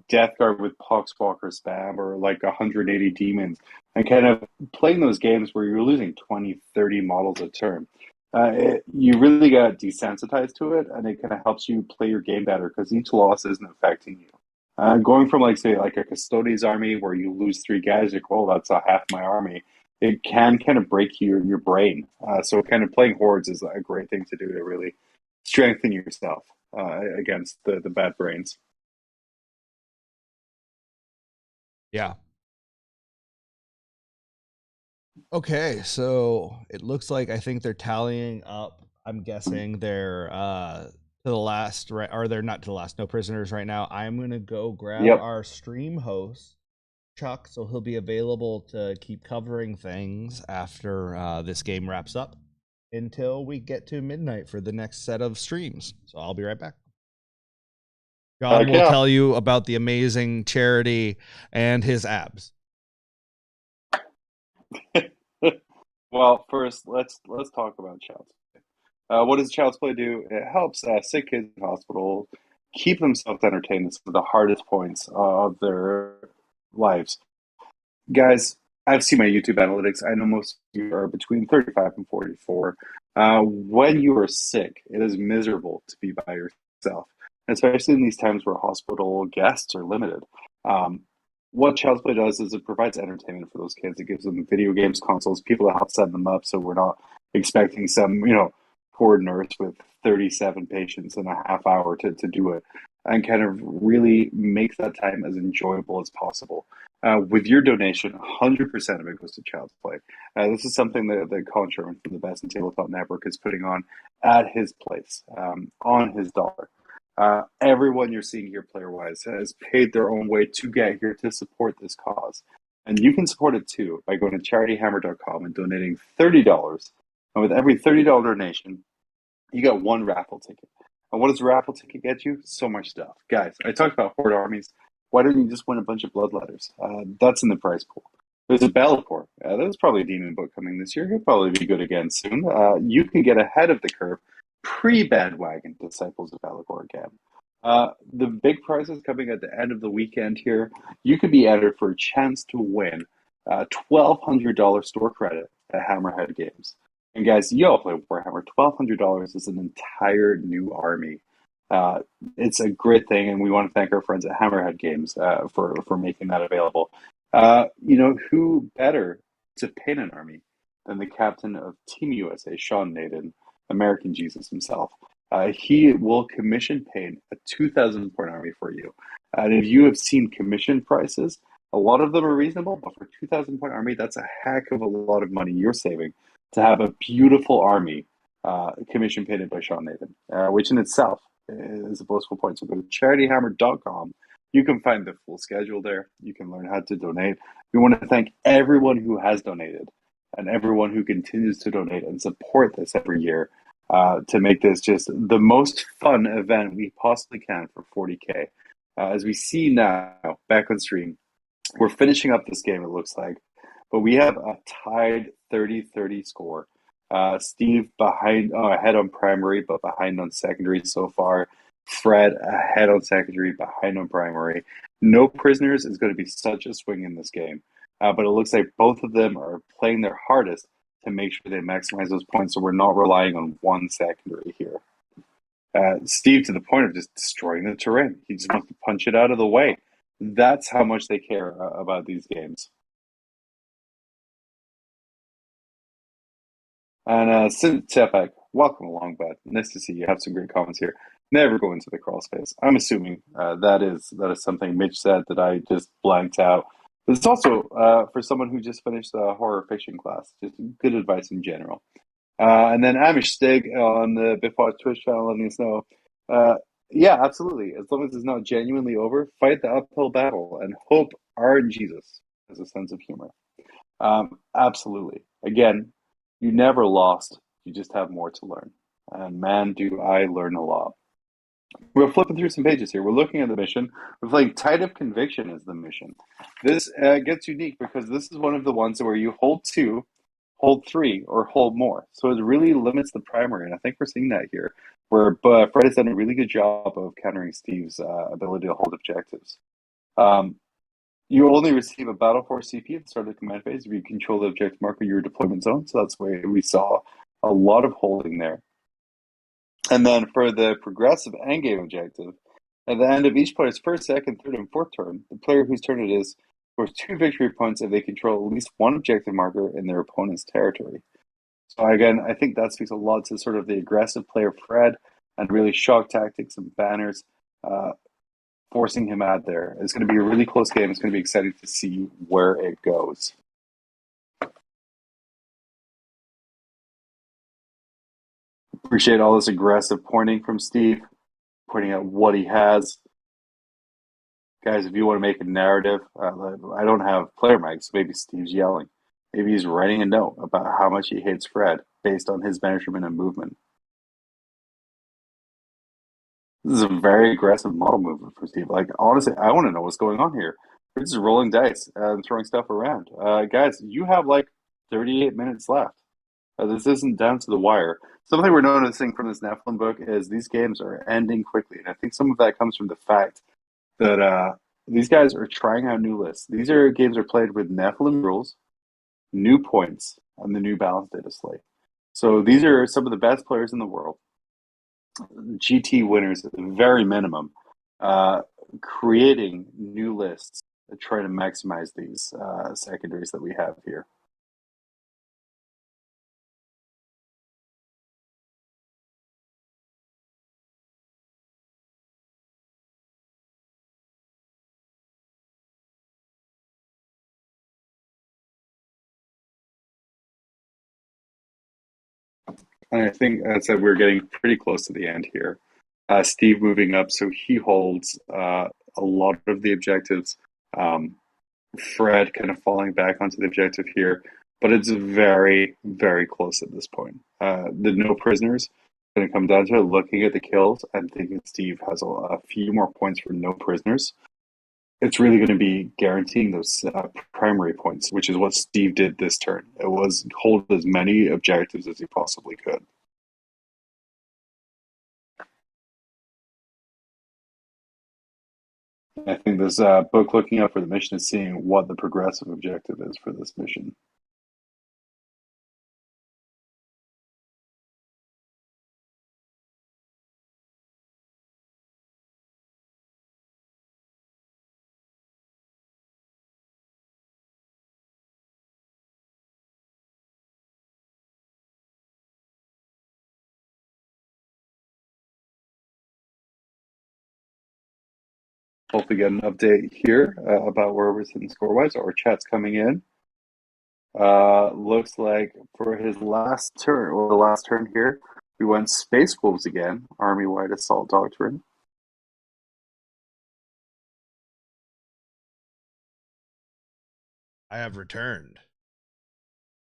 B: Death Guard with Poxwalker spam or like 180 demons, and kind of playing those games where you're losing 20, 30 models a turn. You really got desensitized to it, and it kind of helps you play your game better because each loss isn't affecting you. Going from like say like a Custodes army where you lose 3 guys, like oh that's a half my army. It can kind of break your brain. So kind of playing hordes is a great thing to do to really strengthen yourself against the bad brains.
A: Yeah. Okay, so it looks like I think they're tallying up. I'm guessing they're to the last, right? Or they're not to the last. No prisoners right now. I'm gonna go grab our stream host, Chuck, so he'll be available to keep covering things after this game wraps up until we get to midnight for the next set of streams. So I'll be right back. John will tell you about the amazing charity and his abs.
B: Well, first let's talk about Child's Play. What does Child's Play do? It helps sick kids in hospital keep themselves entertained at some of the hardest points of their lives. Guys, I've seen my YouTube analytics. I know most of you are between 35 and 44. When you are sick, it is miserable to be by yourself, especially in these times where hospital guests are limited. What Child's Play does is it provides entertainment for those kids. It gives them video games, consoles, people to help set them up, so we're not expecting some, poor nurse with 37 patients in a half hour to do it, and kind of really make that time as enjoyable as possible. With your donation, 100% of it goes to Child's Play. This is something that Colin Sherman from the Best in Tabletop Network is putting on at his place, on his dollar. Everyone you're seeing here player-wise has paid their own way to get here to support this cause. And you can support it too by going to charityhammer.com and donating $30. And with every $30 donation, you got one raffle ticket. And what does a raffle ticket get you? So much stuff. Guys, I talked about horde armies. Why don't you just win a bunch of bloodletters? That's in the prize pool. There's a Bellator. There's probably a demon book coming this year. He'll probably be good again soon. You can get ahead of the curve pre-bandwagon Disciples of Bellator again. The big prizes coming at the end of the weekend here. You could be entered for a chance to win $1,200 store credit at Hammerhead Games. And guys, you all play Warhammer. $1,200 is an entire new army. It's a great thing, and we want to thank our friends at Hammerhead Games for making that available. Who better to paint an army than the captain of Team USA, Sean Naden, American Jesus himself. He will commission paint a 2,000 point army for you. And if you have seen commission prices, a lot of them are reasonable, but for 2,000 point army, that's a heck of a lot of money you're saving to have a beautiful army commission painted by Sean Nathan, which in itself is a boastful point. So go to charityhammer.com. You can find the full schedule there. You can learn how to donate. We want to thank everyone who has donated and everyone who continues to donate and support this every year to make this just the most fun event we possibly can for 40K. As we see now, back on stream, we're finishing up this game, it looks like, but we have a tied 30-30 score. Steve ahead on primary, but behind on secondary so far. Fred ahead on secondary, behind on primary. No prisoners is going to be such a swing in this game, but it looks like both of them are playing their hardest to make sure they maximize those points, so we're not relying on one secondary here. Steve, to the point of just destroying the terrain. He just wants to punch it out of the way. That's how much they care about these games. And Synthepec, welcome along, bud. Nice to see you. Have some great comments here. Never go into the crawl space. I'm assuming that is something Mitch said that I just blanked out. But it's also for someone who just finished a horror fiction class. Just good advice in general. And then Amish Stig on the Deathwatch Twitch channel letting us know. Yeah, absolutely. As long as it's not genuinely over, fight the uphill battle and hope our Jesus has a sense of humor. Absolutely. Again, you never lost. You just have more to learn. And man, do I learn a lot. We're flipping through some pages here. We're looking at the mission. We're playing Tide of Conviction as the mission. This gets unique because this is one of the ones where you hold 2, hold 3, or hold more. So it really limits the primary, and I think we're seeing that here, where Fred has done a really good job of countering Steve's ability to hold objectives. You only receive a Battle Force CP at the start of the command phase if you control the objective marker your deployment zone, so that's why we saw a lot of holding there. And then for the progressive endgame objective, at the end of each player's first, second, third, and fourth turn, the player whose turn it is scores 2 victory points if they control at least one objective marker in their opponent's territory. So again, I think that speaks a lot to sort of the aggressive player Fred and really shock tactics and banners, forcing him out there. It's going to be a really close game. It's going to be exciting to see where it goes. Appreciate all this aggressive pointing from Steve, pointing out what he has. Guys, if you want to make a narrative, I don't have player mics, so maybe Steve's yelling. Maybe he's writing a note about how much he hates Fred based on his measurement and movement. This is a very aggressive model movement for Steve. Like, honestly, I want to know what's going on here. We're just rolling dice and throwing stuff around. Guys, you have like 38 minutes left. This isn't down to the wire. Something we're noticing from this Nephilim book is these games are ending quickly. And I think some of that comes from the fact that these guys are trying out new lists. These games are played with Nephilim rules, new points, and the new balance data slate. So these are some of the best players in the world. GT winners at the very minimum, creating new lists to try to maximize these secondaries that we have here. And I think, as I said, we're getting pretty close to the end here. Steve moving up, so he holds a lot of the objectives. Fred kind of falling back onto the objective here, but it's very, very close at this point. The no prisoners going to come down to it, looking at the kills, I'm thinking Steve has a few more points for no prisoners. It's really going to be guaranteeing those primary points, which is what Steve did this turn. It was hold as many objectives as he possibly could. I think this book looking up for the mission is seeing what the progressive objective is for this mission. Hopefully get an update here about where we're sitting score-wise. Our chat's coming in. Looks like for his last turn, or the last turn here, we went Space Wolves again, Army-wide Assault Doctrine.
A: I have returned.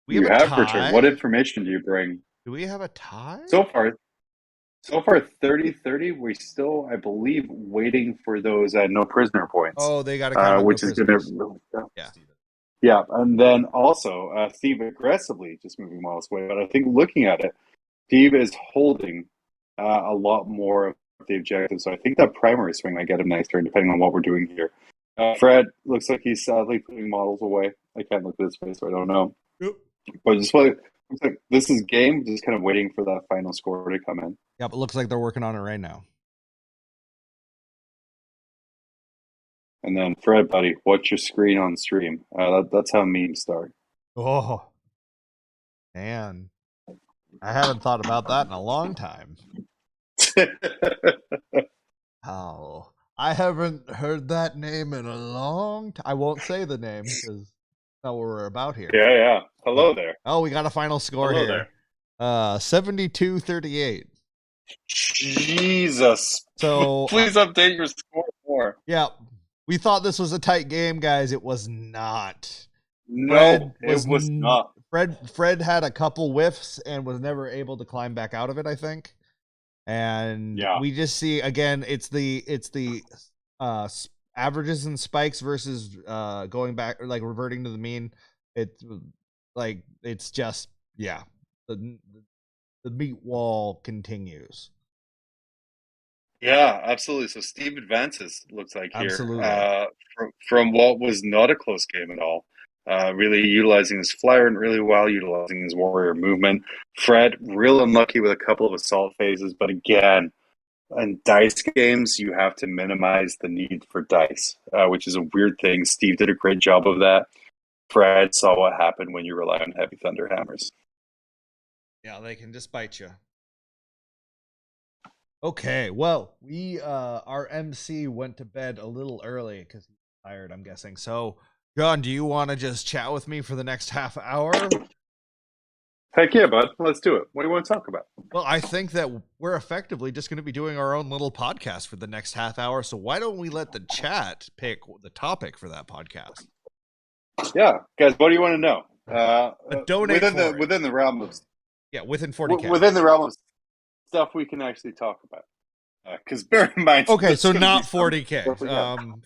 B: You have returned. What information do you bring?
A: Do we have a tie?
B: So far 30-30. We're still, I believe, waiting for those no prisoner points.
A: Oh, they got to count
B: which
A: no
B: is going to
A: prisoners. Yeah.
B: Yeah, and then also Steve aggressively just moving miles away. But I think looking at it, Steve is holding a lot more of the objectives. So I think that primary swing might get him nice turn, depending on what we're doing here. Fred looks like he's sadly putting models away. I can't look at his face, so I don't know.
A: Yep.
B: But just looks like this is game, just kind of waiting for that final score to come in.
A: Yeah, but looks like they're working on it right now.
B: And then, Fred, buddy, what's your screen on stream? That's how memes start.
A: Oh, man. I haven't thought about that in a long time. Oh, I haven't heard that name in a long time. I won't say the name because that's not what we're about here.
B: Yeah. Hello there.
A: Oh, we got a final score
B: Hello
A: here. 72-38.
B: Jesus.
A: So
B: please update your score more.
A: Yeah. We thought this was a tight game, guys. It was not.
B: No, it was not.
A: Fred had a couple whiffs and was never able to climb back out of it, I think. And we just see again, it's the averages and spikes versus going back or like reverting to the mean. It's like it's just the meat wall continues.
B: Yeah, absolutely. So Steve advances, looks like here.
A: Absolutely.
B: From what was not a close game at all. Really utilizing his flyer really well, utilizing his warrior movement. Fred, real unlucky with a couple of assault phases, but again, in dice games, you have to minimize the need for dice, which is a weird thing. Steve did a great job of that. Fred saw what happened when you rely on heavy thunder hammers.
A: Yeah, they can just bite you. Okay, well, we our MC went to bed a little early because he's tired, I'm guessing. So, John, do you want to just chat with me for the next half hour?
B: Heck yeah, bud. Let's do it. What do you want to talk about?
A: Well, I think that we're effectively just going to be doing our own little podcast for the next half hour. So why don't we let the chat pick the topic for that podcast?
B: Yeah, guys, what do you want to know?
A: Donate
B: within the realm of
A: within 40K.
B: Within the realm of stuff we can actually talk about. Because bear in mind,
A: okay, so not 40K.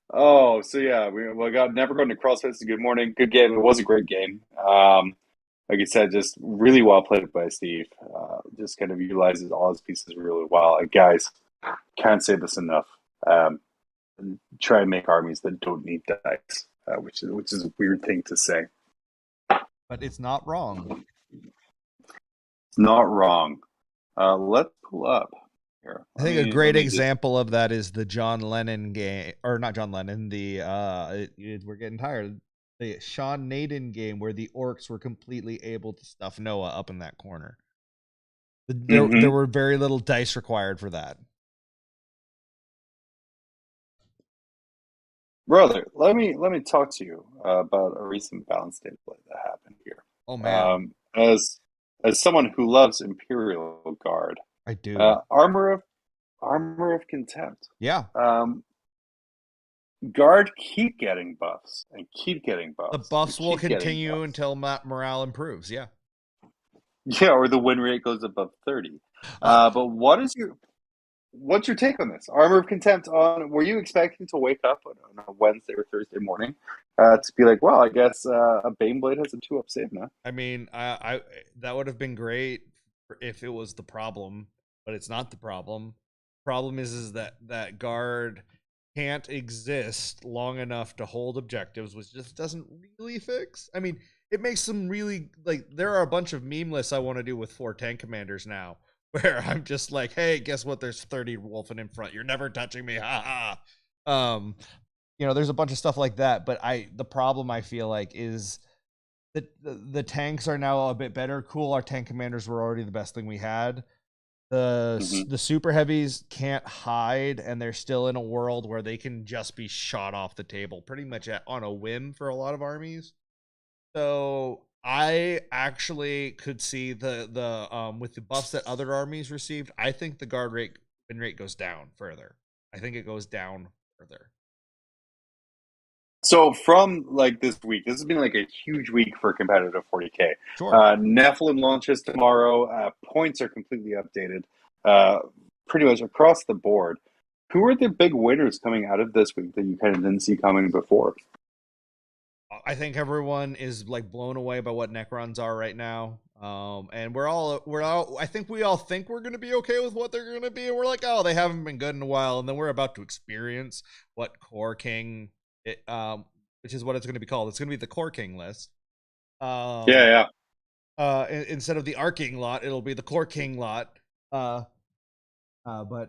B: Oh, so yeah, we got Never Going to CrossFit. Good morning, good game. It was a great game. Like I said, just really well played by Steve. Just kind of utilizes all his pieces really well. Guys, can't say this enough. Try and make armies that don't need dice, which is a weird thing to say.
A: But it's not wrong.
B: It's not wrong. Let's pull up here.
A: I think a great example of that is the John Lennon game, or not John Lennon. We're getting tired. The Sean Naden game where the orcs were completely able to stuff Noah up in that corner. There were very little dice required for that.
B: Brother, let me talk to you about a recent balance data play that happened here.
A: Oh man!
B: As someone who loves Imperial Guard,
A: I do.
B: Armor of Contempt.
A: Yeah.
B: Guard keep getting buffs and keep getting buffs.
A: The buffs will continue until morale improves. Yeah.
B: Yeah, or the win rate goes above 30.
A: Uh,
B: But what's your take on this? Armor of Contempt on, were you expecting to wake up on a Wednesday or Thursday morning to be like, well, I guess a Baneblade has a 2-up save now?
A: I mean, I that would have been great if it was the problem, but it's not the problem. Problem is that guard can't exist long enough to hold objectives, which just doesn't really fix. I mean, it makes them really like there are a bunch of meme lists I want to do with 4 tank commanders now, where I'm just like, hey, guess what? There's 30 wolfen in front. You're never touching me, ha ha. There's a bunch of stuff like that, but the problem I feel like is the tanks are now a bit better. Cool, our tank commanders were already the best thing we had. The super heavies can't hide, and they're still in a world where they can just be shot off the table pretty much on a whim for a lot of armies. So I actually could see the with the buffs that other armies received, I think the guard win rate goes down further. I think it goes down further.
B: So from like this week, this has been like a huge week for competitive 40K.
A: Sure.
B: Nephilim launches tomorrow. Points are completely updated, pretty much across the board. Who are the big winners coming out of this week that you kind of didn't see coming before?
A: I think everyone is like blown away by what Necrons are right now. And we're all I think we all think we're going to be okay with what they're going to be. And we're like, oh, they haven't been good in a while. And then we're about to experience what Core King, which is what it's going to be called. It's going to be the Core King list.
B: Yeah.
A: Instead of the Arking lot, it'll be the Core King lot. But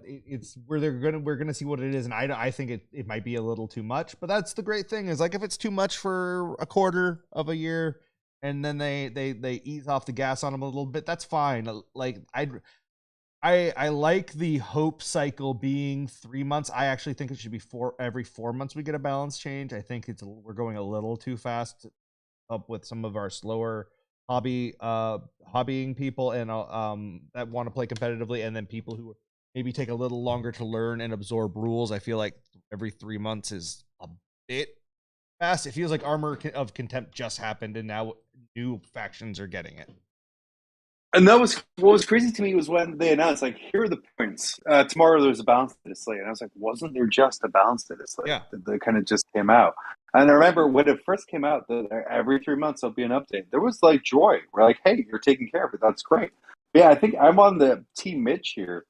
A: it's where we're gonna see what it is, and I think it might be a little too much. But that's the great thing is like if it's too much for a quarter of a year, and then they ease off the gas on them a little bit, that's fine. Like I like the hope cycle being 3 months. I actually think it should be every 4 months we get a balance change. I think we're going a little too fast up with some of our slower hobbying people and that want to play competitively, and then people who maybe take a little longer to learn and absorb rules. I feel like every 3 months is a bit fast. It feels like Armor of Contempt just happened and now new factions are getting it.
B: And that was what was crazy to me was when they announced, like, here are the points. Tomorrow there's a balance to this slate. And I was like, wasn't there just a balance to this slate?
A: Yeah.
B: That kind of just came out. And I remember when it first came out, that every 3 months there'll be an update. There was like joy. We're like, hey, you're taking care of it. That's great. But yeah, I think I'm on the Team Mitch here.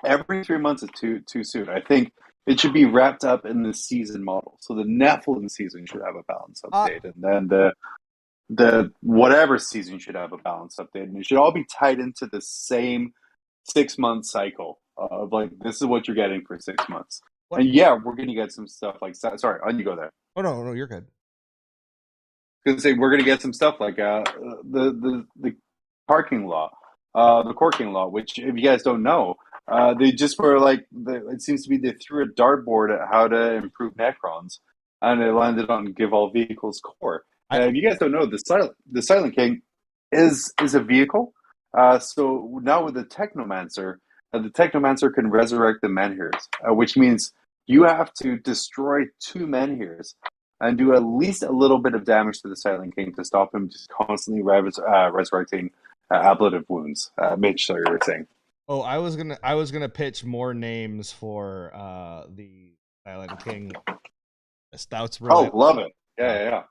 B: Every 3 months is too soon. I think it should be wrapped up in the season model. So the Nephilim season should have a balance update. And then the whatever season should have a balance update, and it should all be tied into the same 6 month cycle of like this is what you're getting for 6 months. What? And yeah, we're gonna get some stuff like sorry, on you go there.
A: Oh no, you're good.
B: I was gonna say we're gonna get some stuff like the parking law, the corking law, which if you guys don't know, they just were like it seems to be they threw a dartboard at how to improve Necrons, and it landed on give all vehicles core. If you guys don't know, the Silent King is a vehicle. So now with the Technomancer can resurrect the Menhirs, which means you have to destroy 2 Menhirs and do at least a little bit of damage to the Silent King to stop him just constantly resurrecting ablative wounds. Mitch, sorry, you were saying.
A: Oh, I was gonna pitch more names for the Silent King. Stouts.
B: Oh, love it! Yeah.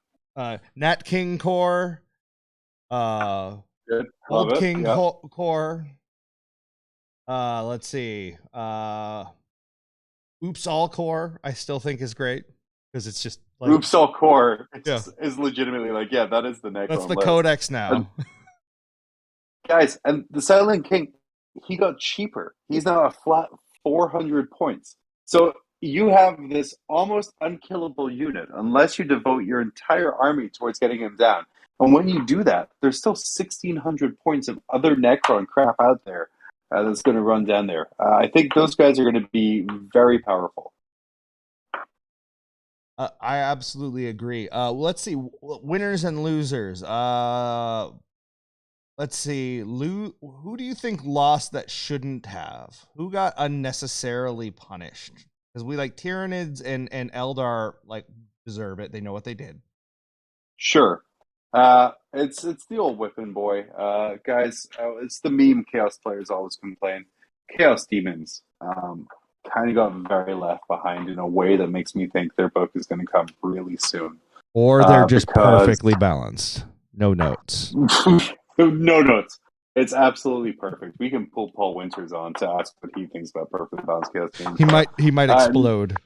A: Nat King Core, Old King Core. Let's see. Oops All Core, I still think is great because it's just like,
B: Oops All Core is legitimately like, yeah, that is the Necron.
A: That's the codex now.
B: Guys, and the Silent King, he got cheaper. He's now a flat 400 points. So you have this almost unkillable unit unless you devote your entire army towards getting him down. And when you do that, there's still 1,600 points of other Necron crap out there that's going to run down there. I think those guys are going to be very powerful.
A: I absolutely agree. Let's see. Winners and losers. Let's see. Who do you think lost that shouldn't have? Who got unnecessarily punished? Because we like Tyranids and Eldar like deserve it. They know what they did.
B: Sure. It's the old whipping boy, guys. It's the meme. Chaos players always complain. Chaos demons, kind of got very left behind in a way that makes me think their book is going to come really soon.
A: Or they're just
B: Because
A: perfectly balanced. No notes.
B: no notes. It's absolutely perfect. We can pull Paul Winters on to ask what he thinks about perfectly balanced chaos demons.
A: He might explode.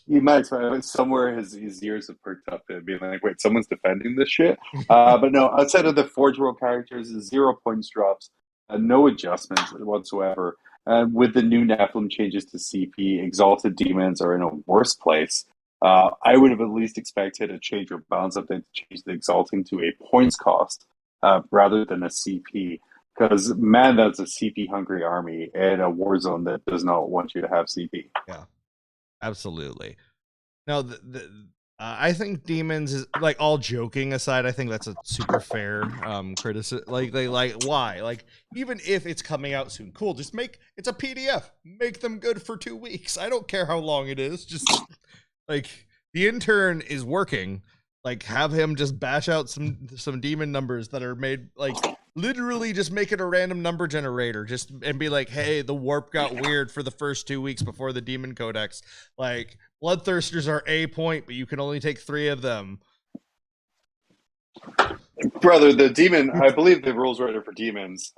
B: He might somewhere his ears have perked up and being like, wait, someone's defending this shit. But no, outside of the Forge World characters, 0 points drops, no adjustments whatsoever. With the new Nephilim changes to CP, Exalted Demons are in a worse place. I would have at least expected a change or balance update to change the Exalting to a points cost rather than a CP. Because, man, that's a CP hungry army in a war zone that does not want you to have CP.
A: Yeah. Absolutely. No, I think demons is like, all joking aside, I think that's a super fair criticism. Like why? Like, even if it's coming out soon, cool. Just it's a PDF. Make them good for 2 weeks. I don't care how long it is. Just like the intern is working. Like, have him just bash out some demon numbers that are made, like, literally just make it a random number generator, just and be like, hey, the warp got weird for the first 2 weeks before the demon codex. Like, bloodthirsters are a point, but you can only take 3 of them.
B: Brother, the demon, I believe the rules writer for demons,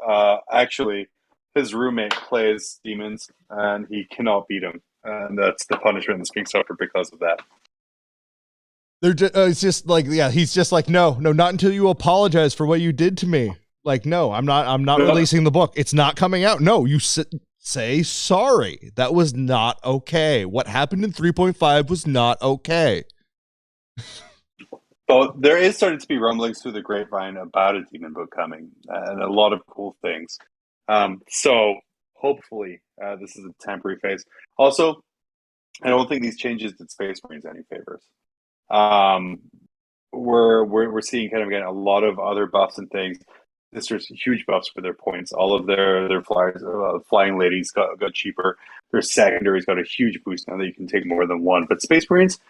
B: actually, his roommate plays demons and he cannot beat him. And that's the punishment that's being suffered because of that.
A: They're just, it's just like, yeah, he's just like, no, not until you apologize for what you did to me. Like, no, I'm not releasing the book. It's not coming out. No, you say sorry. That was not okay. What happened in 3.5 was not okay.
B: Well, there is starting to be rumblings through the grapevine about a demon book coming and a lot of cool things. So hopefully this is a temporary phase. Also, I don't think these changes did Space Marines any favors. We're seeing kind of again a lot of other buffs and things. There's huge buffs for their points. All of their flyers, flying ladies got cheaper. Their secondaries got a huge boost now that you can take more than one. But Space Marines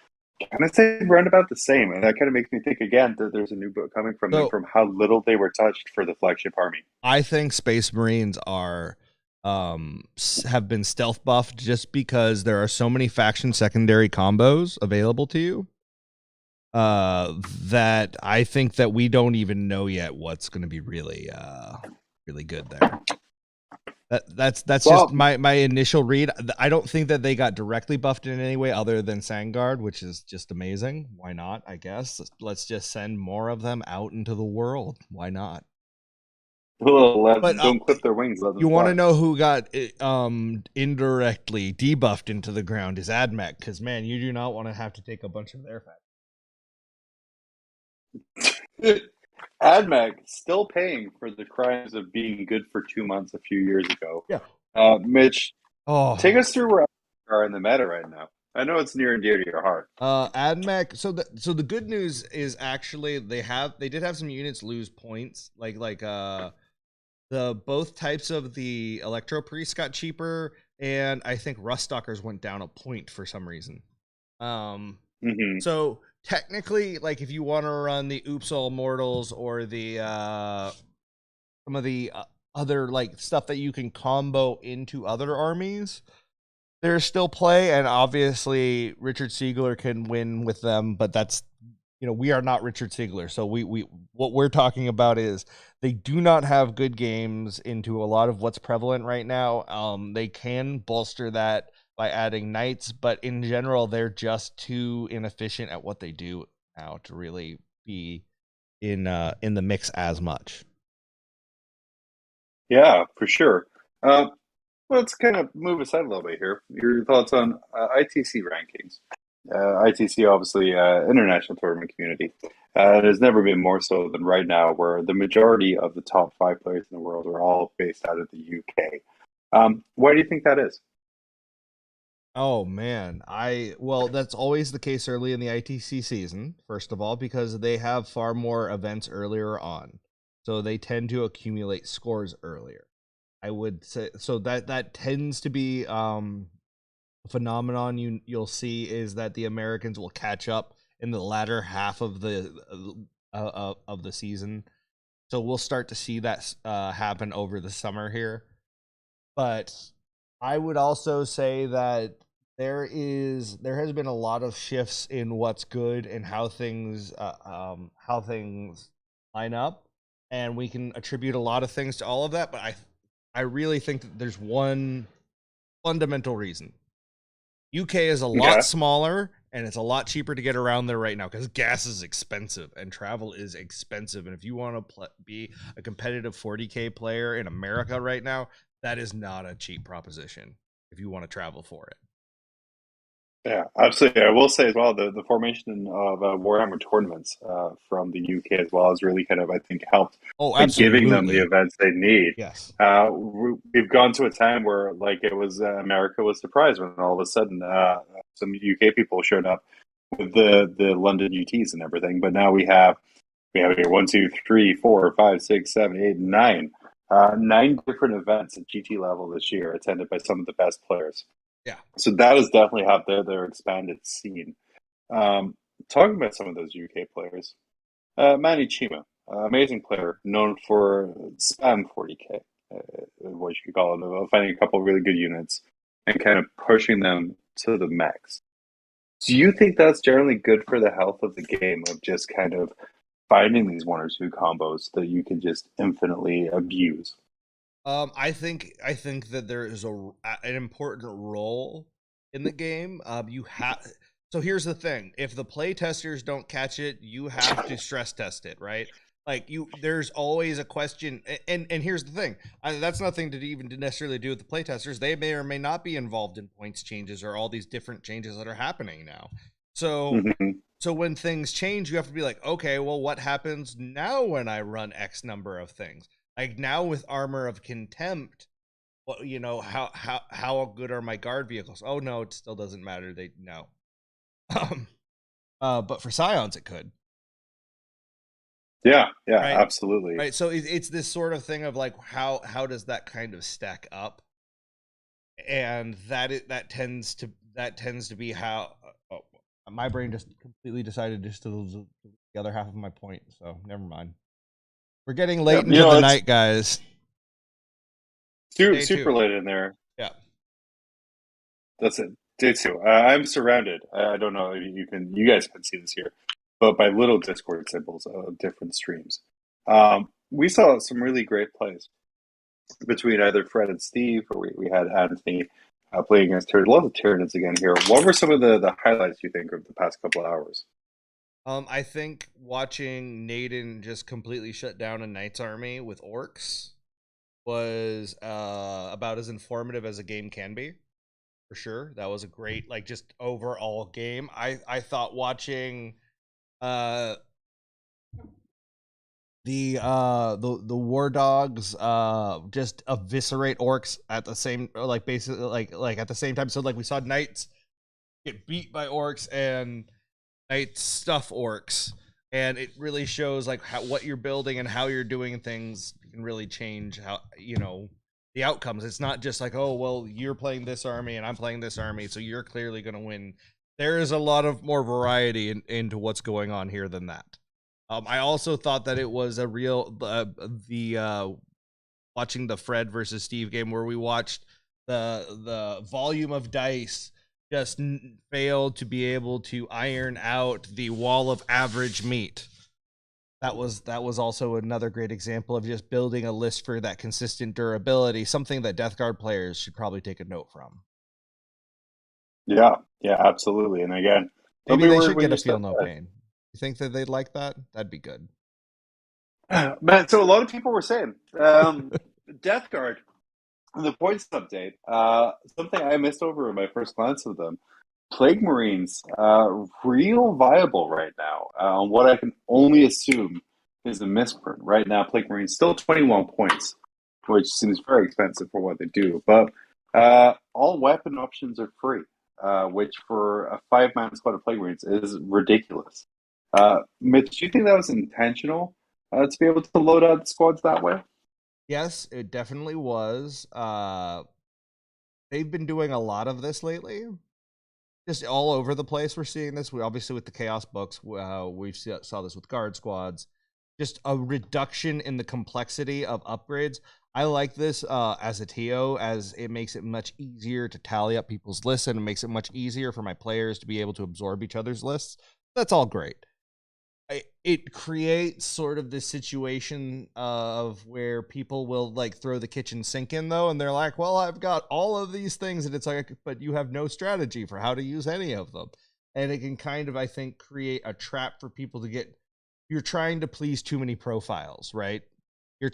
B: kind of stay around about the same, and that kind of makes me think again that there's a new book coming from them from how little they were touched for the flagship army.
A: I think Space Marines are have been stealth buffed just because there are so many faction secondary combos available to you. That I think that we don't even know yet what's going to be really good there. That's just my initial read. I don't think that they got directly buffed in any way other than Sangard, which is just amazing. Why not? I guess let's just send more of them out into the world. Why not?
B: But don't clip their wings.
A: You want to know who got indirectly debuffed into the ground is Admech, because man, you do not want to have to take a bunch of their fat.
B: Admech still paying for the crimes of being good for 2 months a few years ago.
A: Yeah.
B: Mitch, take us through where Admech are in the meta right now. I know it's near and dear to your heart.
A: Admech. So the good news is actually they did have some units lose points. Like the both types of the Electro Priests got cheaper, and I think Ruststalkers went down a point for some reason. So technically, like, if you want to run the Oops All Mortals or the some of the other like stuff that you can combo into other armies, there's still play, and obviously Richard Siegler can win with them, but that's, you know, we are not Richard Siegler, so we what we're talking about is they do not have good games into a lot of what's prevalent right now. They can bolster that by adding knights, but in general, they're just too inefficient at what they do now to really be in the mix as much.
B: Yeah, for sure. Let's kind of move aside a little bit here. Your thoughts on ITC rankings? ITC, obviously, international tournament community. It has never been more so than right now, where the majority of the top 5 players in the world are all based out of the UK. Why do you think that is?
A: Oh man, well, that's always the case early in the ITC season, first of all, because they have far more events earlier on. So they tend to accumulate scores earlier. I would say so that tends to be a phenomenon you'll see is that the Americans will catch up in the latter half of the of the season. So we'll start to see that happen over the summer here. But I would also say that there has been a lot of shifts in what's good and how things line up, and we can attribute a lot of things to all of that. But I really think that there's one fundamental reason. UK is a lot smaller, and it's a lot cheaper to get around there right now because gas is expensive and travel is expensive. And if you want to be a competitive 40K player in America right now, that is not a cheap proposition if you want to travel for it.
B: Yeah, absolutely. I will say as well, the formation of Warhammer tournaments from the UK as well has really kind of, I think, helped giving them the events they need.
A: Yes.
B: We've gone to a time where, like, it was America was surprised when all of a sudden some UK people showed up with the London UTs and everything. But now we have here 1, 2, 3, 4, 5, 6, 7, 8, 9. 9 different events at GT level this year, attended by some of the best players.
A: Yeah.
B: So that has definitely helped their expanded scene. Talking about some of those UK players, Manny Chima, amazing player, known for spam 40K, what you could call it, finding a couple of really good units and kind of pushing them to the max. Do you think that's generally good for the health of the game, of just kind of finding these 1 or 2 combos that you can just infinitely abuse?
A: I think that there is an important role in the game. So here's the thing: if the play testers don't catch it, you have to stress test it, right? Like there's always a question, and here's the thing: that's nothing to even necessarily do with the play testers. They may or may not be involved in points changes or all these different changes that are happening now. So. So when things change, you have to be like, okay, well, what happens now when I run X number of things? Like now with Armor of Contempt, well, you know, how good are my guard vehicles? Oh no, it still doesn't matter. No. But for Scions, it could.
B: Yeah,
A: right?
B: Absolutely.
A: Right. So it's this sort of thing of like how does that kind of stack up? And that tends to be how my brain just completely decided just to lose the other half of my point. So never mind. We're getting late into the night, guys.
B: Super late in there.
A: Yeah.
B: That's it. Day 2. I'm surrounded. I don't know if you guys can see this here, but by little Discord symbols of different streams. We saw some really great plays between either Fred and Steve, or we had Anthony playing against Tyranids. A lot of Tyranids again here. What were some of the highlights you think of the past couple of hours?
A: I think watching Naden just completely shut down a Knight's army with orcs was about as informative as a game can be, for sure. That was a great, like, just overall game. I thought watching the war dogs just eviscerate orcs at the same, like, basically like at the same time. So like we saw Knights get beat by orcs and Knights stuff orcs, and it really shows like what you're building and how you're doing things can really change how, you know, the outcomes. It's not just like, oh well, you're playing this army and I'm playing this army, so you're clearly going to win. There is a lot of more variety into what's going on here than that. I also thought that it was a real watching the Fred versus Steve game where we watched the volume of dice just failed to be able to iron out the wall of average meat. That was also another great example of just building a list for that consistent durability, something that Death Guard players should probably take a note from.
B: Yeah, absolutely. And again,
A: maybe they should get a feel no pain. You think that they'd like that? That'd be good.
B: Man, so a lot of people were saying Death Guard, the points update, something I missed over in my first glance of them. Plague Marines, real viable right now, on what I can only assume is a misprint. Right now, Plague Marines still 21 points, which seems very expensive for what they do. But all weapon options are free, which for a 5-man squad of Plague Marines is ridiculous. Mitch, do you think that was intentional to be able to load out the squads that way?
A: Yes, it definitely was. They've been doing a lot of this lately. just all over the place. We're seeing this. We obviously with the Chaos books, saw this with guard squads. Just a reduction in the complexity of upgrades. I like this as a TO, as it makes it much easier to tally up people's lists, and it makes it much easier for my players to be able to absorb each other's lists. That's all great. It creates sort of this situation of where people will like throw the kitchen sink in though, and they're like, well, I've got all of these things, and it's like, but you have no strategy for how to use any of them. And it can kind of, I think, create a trap for people to get, you're trying to please too many profiles, right? You're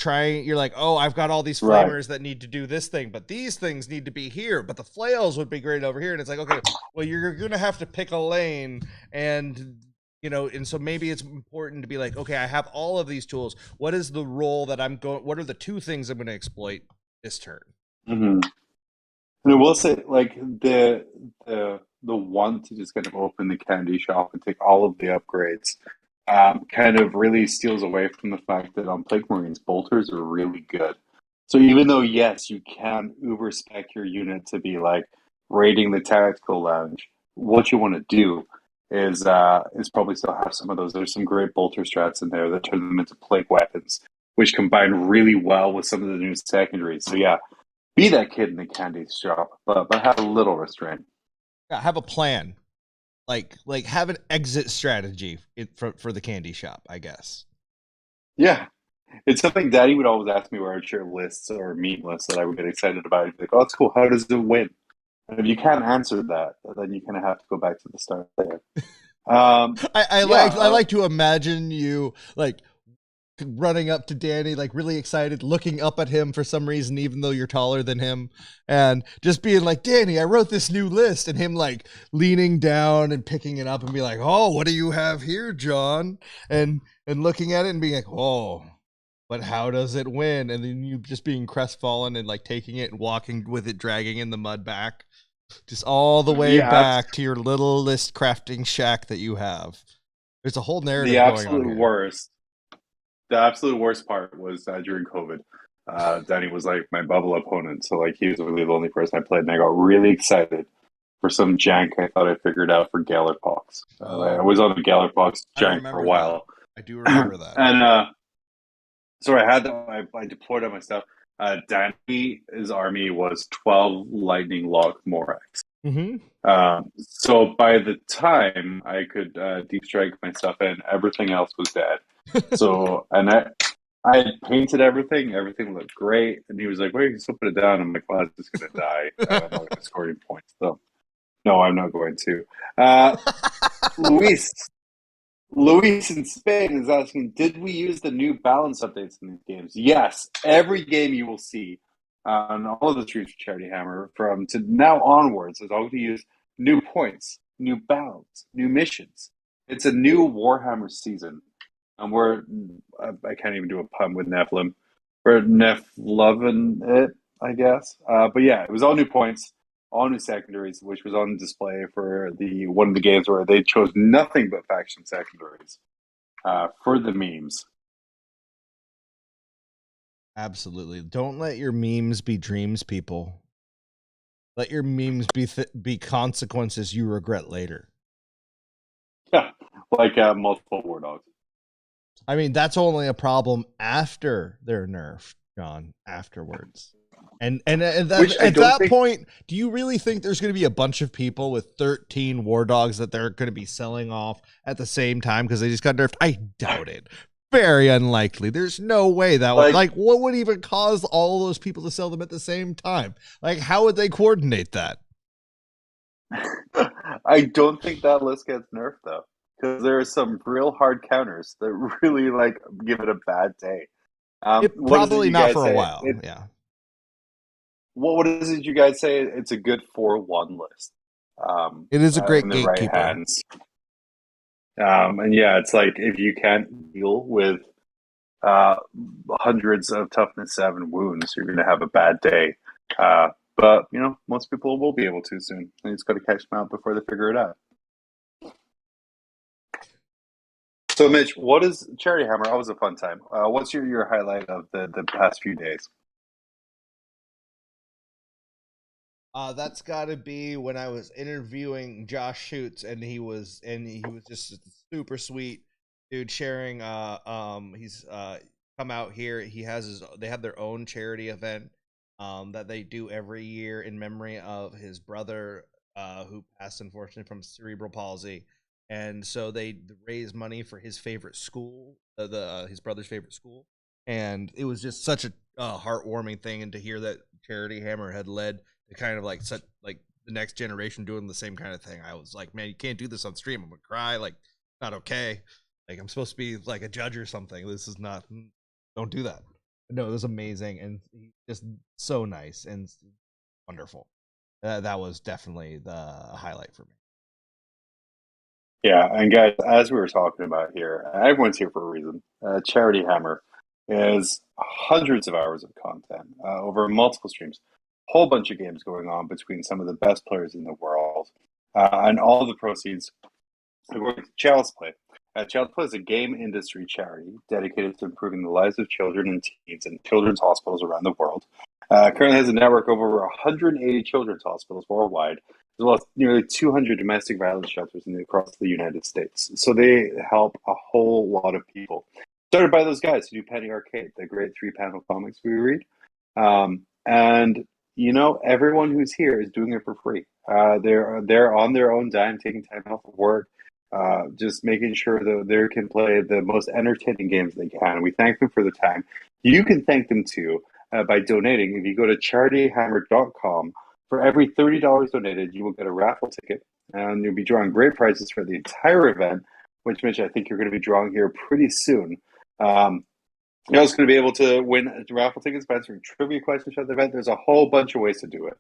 A: like, oh, I've got all these flamers that need to do this thing, but these things need to be here, but the flails would be great over here. And it's like, okay, well, you're going to have to pick a lane, and and so maybe it's important to be like, okay, I have all of these tools. What is the role that what are the two things I'm going to exploit this turn?
B: Mm-hmm. And I will say, like, the want to just kind of open the candy shop and take all of the upgrades kind of really steals away from the fact that on Plague Marines, bolters are really good. So even though, yes, you can uber spec your unit to be like raiding the tactical lounge, what you want to do is probably still have some of those. There's some great bolter strats in there that turn them into plague weapons, which combine really well with some of the new secondaries. So yeah, be that kid in the candy shop, but have a little restraint.
A: Yeah, have a plan. Like have an exit strategy for the candy shop, I guess.
B: Yeah. It's something Daddy would always ask me where I'd share lists or meme lists that I would get excited about. He'd be like, oh, it's cool. How does it win? And if you can't answer that, then you kind of have to go back to the start there.
A: I like to imagine you like running up to Danny, like really excited, looking up at him for some reason, even though you're taller than him, and just being like, Danny, I wrote this new list, and him like leaning down and picking it up and be like, oh, what do you have here, John? And looking at it and being like, oh, but how does it win? And then you just being crestfallen and like taking it and walking with it, dragging in the mud back, just all the way back to your little list crafting shack that you have. There's a whole narrative going on here.
B: The absolute worst part was during COVID. Danny was like my bubble opponent, so like he was really the only person I played, and I got really excited for some jank I thought I figured out for Gallerpox. I was on the Gallerpox jank for a while.
A: I do remember that.
B: And so I had that. I deployed all my stuff. Danny's army was 12 lightning lock Morax.
A: Mm-hmm.
B: So by the time I could deep strike my stuff in, everything else was dead. So, and I had painted everything. Everything looked great. And he was like, well, you can still put it down. I'm like, well, it's just going to die. I'm not going to score any points. So, no, I'm not going to. Luis in Spain is asking, did we use the new balance updates in these games? Yes. Every game you will see on all of the Streets of Charity Hammer from to now onwards is all to use new points, new balance, new missions. It's a new Warhammer season. And I can't even do a pun with Nephilim. We're Nephiloving it, I guess. But yeah, it was all new points, all new secondaries, which was on display for one of the games where they chose nothing but faction secondaries for the memes.
A: Absolutely. Don't let your memes be dreams, people. Let your memes be consequences you regret later.
B: Yeah, like multiple war dogs.
A: I mean, that's only a problem after they're nerfed, John, afterwards. And at that point, do you really think there's going to be a bunch of people with 13 war dogs that they're going to be selling off at the same time because they just got nerfed? I doubt it. Very unlikely. There's no way that would, like, what would even cause all those people to sell them at the same time? Like, how would they coordinate that?
B: I don't think that list gets nerfed, though. Because there are some real hard counters that really like give it a bad day.
A: Probably not for a while. Yeah.
B: What is it you guys say? It's a good 4-1 list.
A: It is a great
B: gatekeeper. Right hands. And yeah, it's like if you can't deal with hundreds of toughness 7 wounds, you're going to have a bad day. But most people will be able to soon. And it's got to catch them out before they figure it out. So, Mitch, what is Charity Hammer? Always a fun time. What's your highlight of the past few days?
A: That's got to be when I was interviewing Josh Shoots, and he was just super sweet dude, sharing. He's come out here. He has his. They have their own charity event, that they do every year in memory of his brother, who passed unfortunately from cerebral palsy, and so they raise money for his favorite school, his brother's favorite school, and it was just such a heartwarming thing, and to hear that Charity Hammer had led to kind of like such like the next generation doing the same kind of thing. I was like, man, you can't do this on stream. I'm gonna cry. Like, not okay. Like, I'm supposed to be like a judge or something. This is not. Don't do that. No, it was amazing and just so nice and wonderful. That was definitely the highlight for me.
B: Yeah, and guys, as we were talking about here, everyone's here for a reason. Charity Hammer is hundreds of hours of content over multiple streams, whole bunch of games going on between some of the best players in the world, and all the proceeds are going to Child's Play. Child's Play is a game industry charity dedicated to improving the lives of children and teens in children's hospitals around the world. Currently has a network of over 180 children's hospitals worldwide, as well as nearly 200 domestic violence shelters across the United States. So they help a whole lot of people. Started by those guys who do Penny Arcade, the great 3-panel comics we read. And you know, everyone who's here is doing it for free. They're on their own dime, taking time off of work, just making sure that they can play the most entertaining games they can. We thank them for the time. You can thank them too by donating. If you go to charityhammer.com, for every $30 donated, you will get a raffle ticket, and you'll be drawing great prizes for the entire event, which, Mitch, I think you're going to be drawing here pretty soon. You're also going to be able to win raffle tickets by answering trivia questions at the event. There's a whole bunch of ways to do it.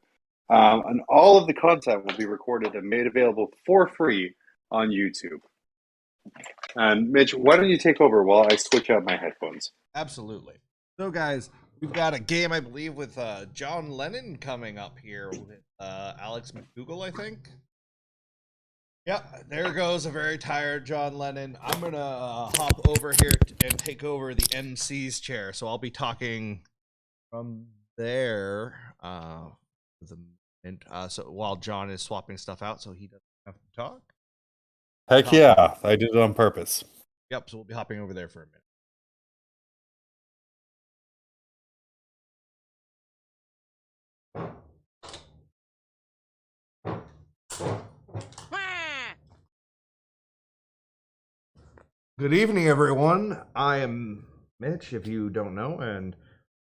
B: And all of the content will be recorded and made available for free on YouTube. And Mitch, why don't you take over while I switch out my headphones?
A: Absolutely. So, guys, we've got a game, I believe, with John Lennon coming up here with Alex McDougall, I think. Yep, there goes a very tired John Lennon. I'm going to hop over here and take over the MC's chair. So I'll be talking from there. So while John is swapping stuff out so he doesn't have to talk.
B: Heck yeah, I did it on purpose.
A: Yep, so we'll be hopping over there for a minute. Good evening, everyone. I am Mitch, if you don't know, and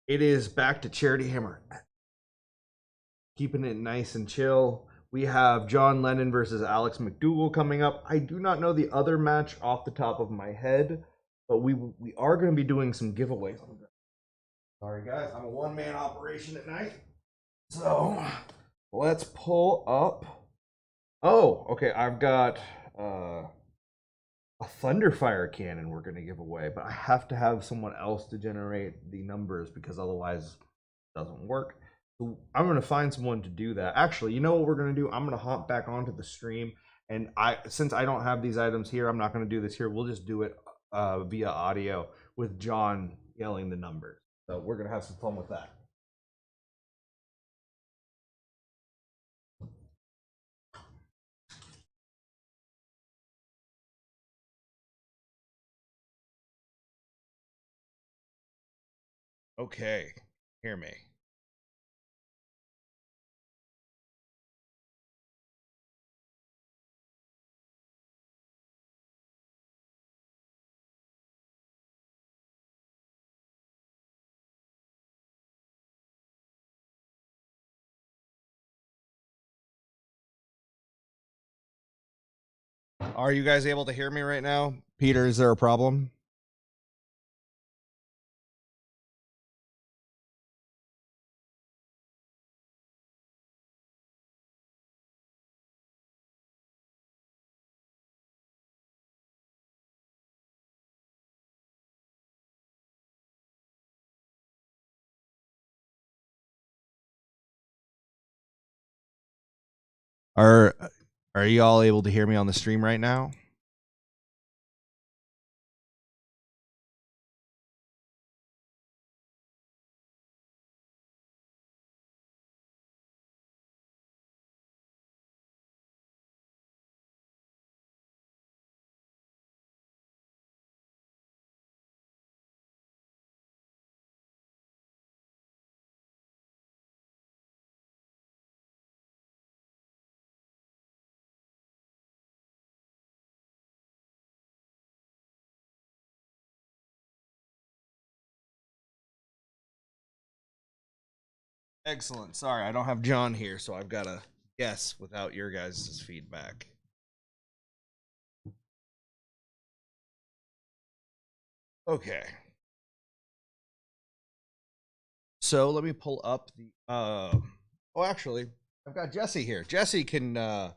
A: it is back to Charity Hammer. Keeping it nice and chill. We have John Lennon versus Alex McDougall coming up. I do not know the other match off the top of my head, but we are going to be doing some giveaways. Sorry, guys. I'm a one-man operation at night. So, let's pull up. Oh, okay. I've got a Thunderfire cannon we're going to give away, but I have to have someone else to generate the numbers because otherwise it doesn't work. So I'm going to find someone to do that. Actually, you know what we're going to do? I'm going to hop back onto the stream, and since I don't have these items here, I'm not going to do this here. We'll just do it via audio with John yelling the numbers. So we're going to have some fun with that. Okay, hear me. Are you guys able to hear me right now? Peter, is there a problem? Are are you all able to hear me on the stream right now? Excellent. Sorry, I don't have John here, so I've got to guess without your guys' feedback. Okay. So let me pull up the oh, actually, I've got Jesse here. Jesse can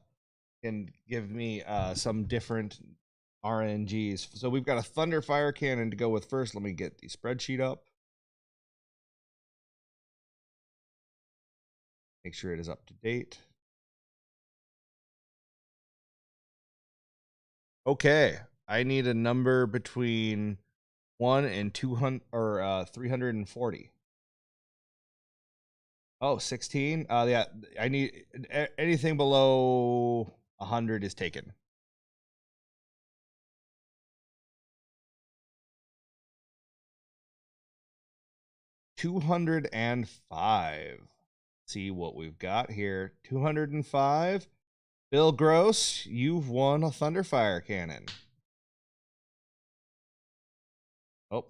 A: give me some different RNGs. So we've got a Thunder Fire Cannon to go with first. Let me get the spreadsheet up. Make sure it is up to date. Okay, I need a number between 1 and 200 or 340. Oh, 16. Yeah, I need anything below 100 is taken. $205. See what we've got here. 205. Bill Gross, you've won a Thunderfire Cannon. Oh,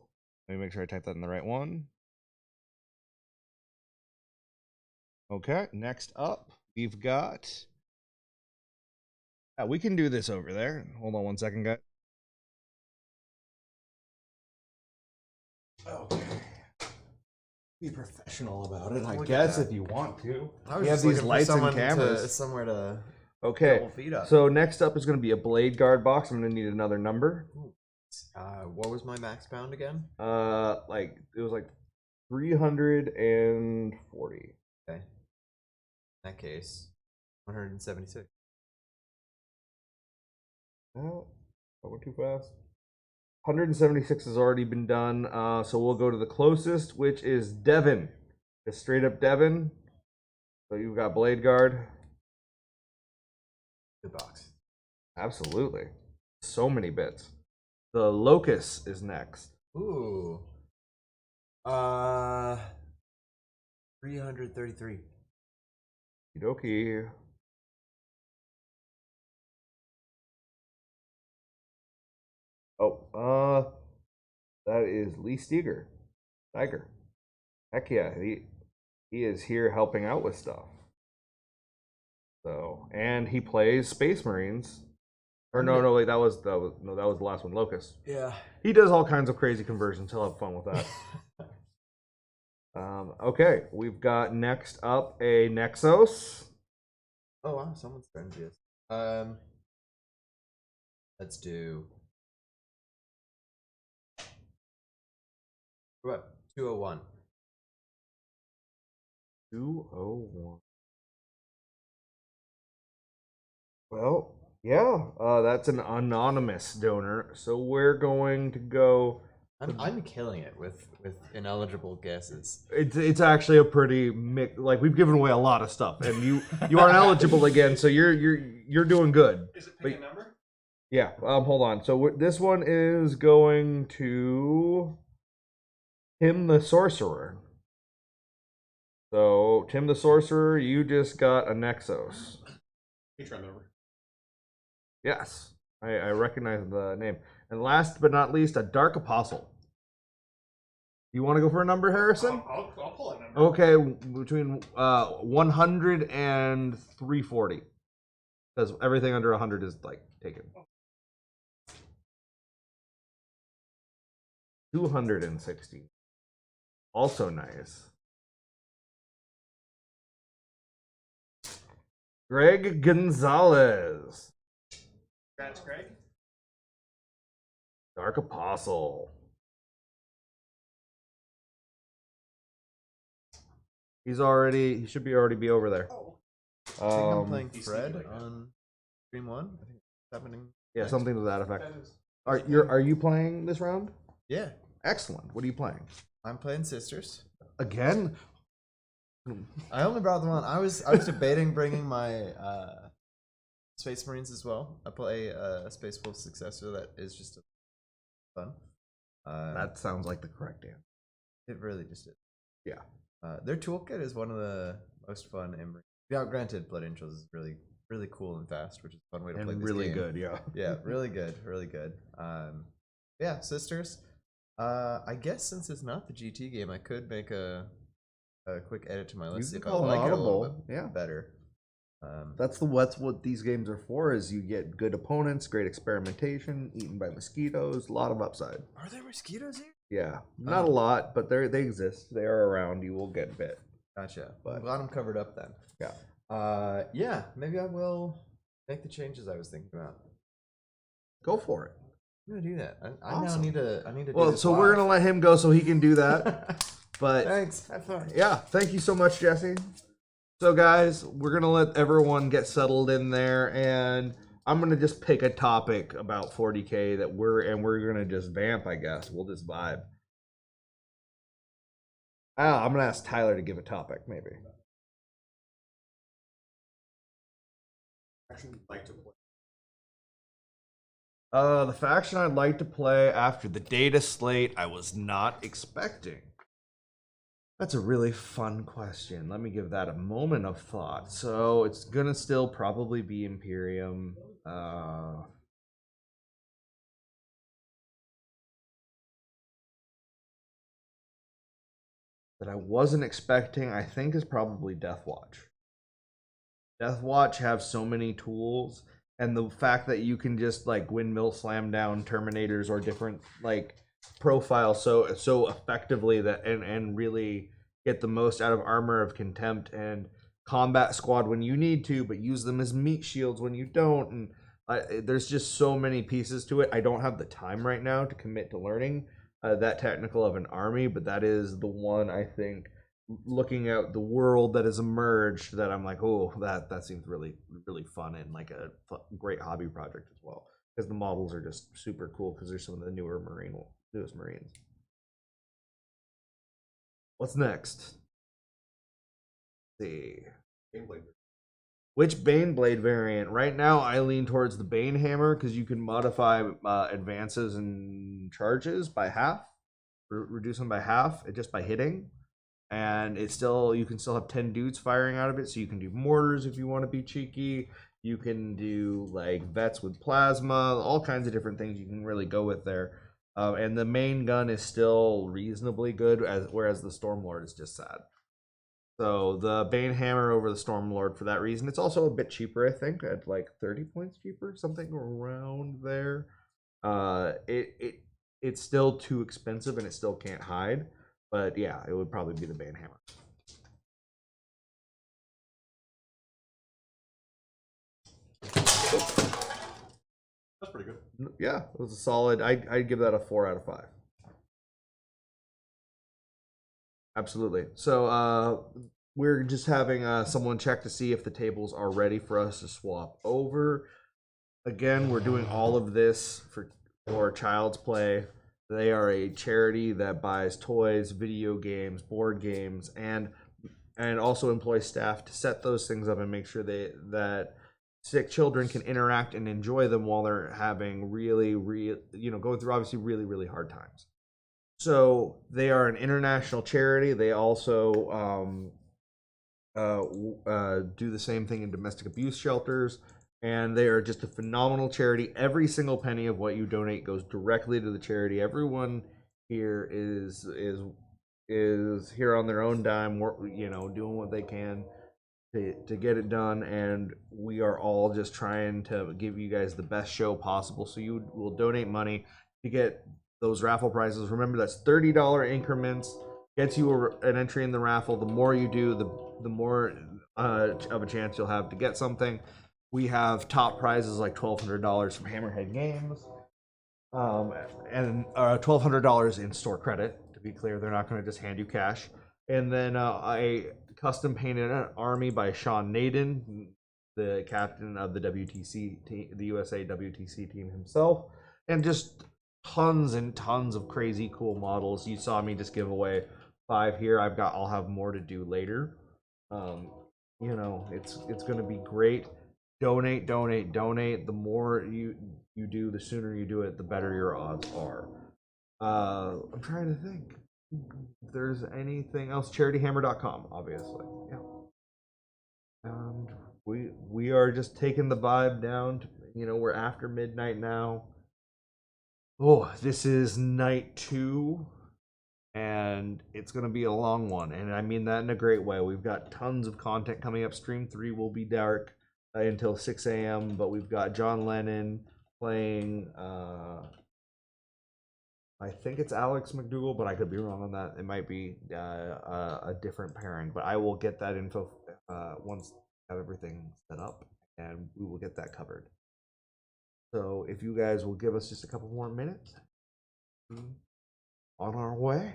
A: let me make sure I type that in the right one. Okay, next up, we've got... we can do this over there. Hold on one second, guys. Okay. Be professional about it, I guess, if you want to. We have these lights and cameras.
D: Somewhere to
A: okay,
D: feet up.
A: So next up is going to be a Blade Guard box. I'm going to need another number.
D: What was my max pound again?
A: Like it was like 340.
D: Okay. In that case, 176.
A: Oh, that went too fast. 176 has already been done, so we'll go to the closest, which is Devon. Just straight up Devon. So you've got Blade Guard.
D: Good box.
A: Absolutely. So many bits. The Locust is next.
D: Ooh. 333.
A: Okie. Oh, that is Lee Steger. Tiger. Heck yeah, he is here helping out with stuff. So, and he plays Space Marines. Or no, wait, that was the last one, Locust.
D: Yeah.
A: He does all kinds of crazy conversions. He'll have fun with that. Okay, we've got next up a Nexos.
D: Oh wow, someone's friendly. Let's do. What? 201.
A: 201. Well, yeah, that's an anonymous donor. So we're going to go.
D: I'm killing it with ineligible guesses.
A: It's actually a pretty like we've given away a lot of stuff, and you aren't eligible again, so you're doing good.
C: Is it pick a number?
A: Yeah. Hold on. So this one is going to Tim the Sorcerer. So Tim the Sorcerer, you just got a Nexos.
C: Patreon number.
A: Yes, I recognize the name. And last but not least, a Dark Apostle. You want to go for a number, Harrison?
C: I'll pull a number.
A: Okay, between 100 and 340. Because everything under 100 is, like, taken. 260. Also nice. Greg Gonzalez.
C: Congrats, Greg.
A: Dark Apostle. He should already be over there.
D: I think I'm playing Fred on Stream 1. I think it's happening.
A: Yeah, something to that effect. Are you playing this round?
D: Yeah.
A: Excellent. What are you playing?
D: I'm playing Sisters.
A: Again?
D: I only brought them on. I was debating bringing my Space Marines as well. I play a Space Wolf successor that is just fun.
A: That sounds like the correct answer.
D: It really just is.
A: Yeah.
D: Their toolkit is one of the most fun in Marines. Yeah, granted, Blood Angels is really really cool and fast, which is a fun way to play this
A: really
D: game.
A: good, yeah.
D: Yeah, really good. Yeah, Sisters. I guess since it's not the GT game, I could make a a quick edit to my
E: You
D: list
E: can
D: if I
E: call an
D: like it a little
E: audible.
D: bit
E: Yeah.
D: better.
E: That's what these games are for. Is you get good opponents, great experimentation, eaten by mosquitoes, a lot of upside.
D: Are there mosquitoes here?
E: Yeah, not a lot, but they exist. They are around. You will get bit.
D: Gotcha.
E: But-
D: I'm glad I'm covered up then.
E: Yeah,
D: Yeah, maybe I will make the changes I was thinking about.
E: go for it.
D: I'm gonna do that. I now
E: Awesome.
D: need to. I need to. do
E: Well,
D: this
E: so we're gonna
D: live.
E: let him go so he can do that. But
D: Thanks. Have fun.
E: yeah, thank you so much, Jesse. So guys, we're gonna let everyone get settled in there, and I'm gonna just pick a topic about 40K that we're gonna just vamp. I guess we'll just vibe. I'm gonna ask Tyler to give a topic, maybe. The faction I'd like to play after the data slate I was not expecting. That's a really fun question. Let me give that a moment of thought. So it's gonna still probably be Imperium. That I wasn't expecting, I think, is probably Deathwatch. Deathwatch have so many tools, and the fact that you can just like windmill slam down Terminators or different like profiles so effectively that and really get the most out of Armor of Contempt and Combat Squad when you need to, but use them as meat shields when you don't. And there's just so many pieces to it. I don't have the time right now to commit to learning that technical of an army, but that is the one I think, looking at the world that has emerged, that I'm like, oh, that seems really fun and like a great hobby project as well, because the models are just super cool because they're some of the newest Marines. What's next? Let's see. Which Baneblade variant? Right now, I lean towards the Bane Hammer because you can modify advances and charges by half, reduce them by half just by hitting, and you can still have 10 dudes firing out of it. So you can do mortars if you want to be cheeky. You can do like vets with plasma, all kinds of different things you can really go with there. And the main gun is still reasonably good, whereas the Stormlord is just sad. So the Bane Hammer over the Stormlord for that reason. It's also a bit cheaper, I think, at like 30 points cheaper, something around there. It's still too expensive and it still can't hide. But yeah, it would probably be the Bane Hammer.
F: That's pretty good.
E: Yeah, it was a solid. I'd give that a 4 out of 5. Absolutely. So we're just having someone check to see if the tables are ready for us to swap over. Again, we're doing all of this for Child's Play. They are a charity that buys toys, video games, board games, and also employs staff to set those things up and make sure that sick children can interact and enjoy them while they're having going through obviously really hard times. So they are an international charity. They also do the same thing in domestic abuse shelters, and they are just a phenomenal charity. Every single penny of what you donate goes directly to the charity. Everyone here is here on their own dime, doing what they can to get it done, and we are all just trying to give you guys the best show possible. So you will donate money to get those raffle prizes. Remember, that's $30 increments, gets you an entry in the raffle. The more you do, the more of a chance you'll have to get something. We have top prizes like $1,200 from Hammerhead Games, and $1,200 in store credit. To be clear, they're not going to just hand you cash. And then I custom painted an army by Sean Naden, the captain of the WTC team, the USA WTC team himself, and just tons and tons of crazy cool models. You saw me just give away 5 here. I'll have more to do later. It's going to be great. Donate. The more you do, the sooner you do it, the better your odds are. I'm trying to think if there's anything else. charityhammer.com, obviously. Yeah. And we are just taking the vibe down to, we're after midnight now. Oh, this is night 2, and it's going to be a long one, and I mean that in a great way. We've got tons of content coming up. Stream 3 will be dark until 6 a.m., but we've got John Lennon playing, I think it's Alex McDougall, but I could be wrong on that. It might be a different pairing, but I will get that info once I have everything set up, and we will get that covered. So if you guys will give us just a couple more minutes, on our way.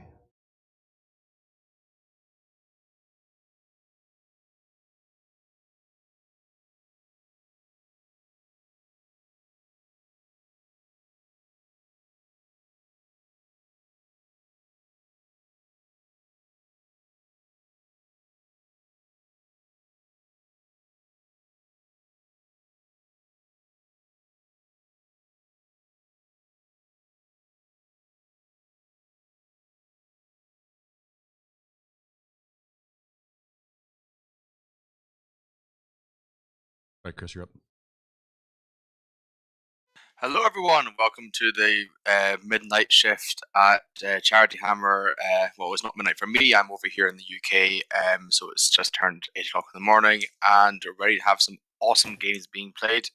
A: All right, Chris, you're up.
G: Hello, everyone. Welcome to the midnight shift at Charity Hammer. Well, it's not midnight for me. I'm over here in the UK, so it's just turned 8 o'clock in the morning, and we're ready to have some awesome games being played.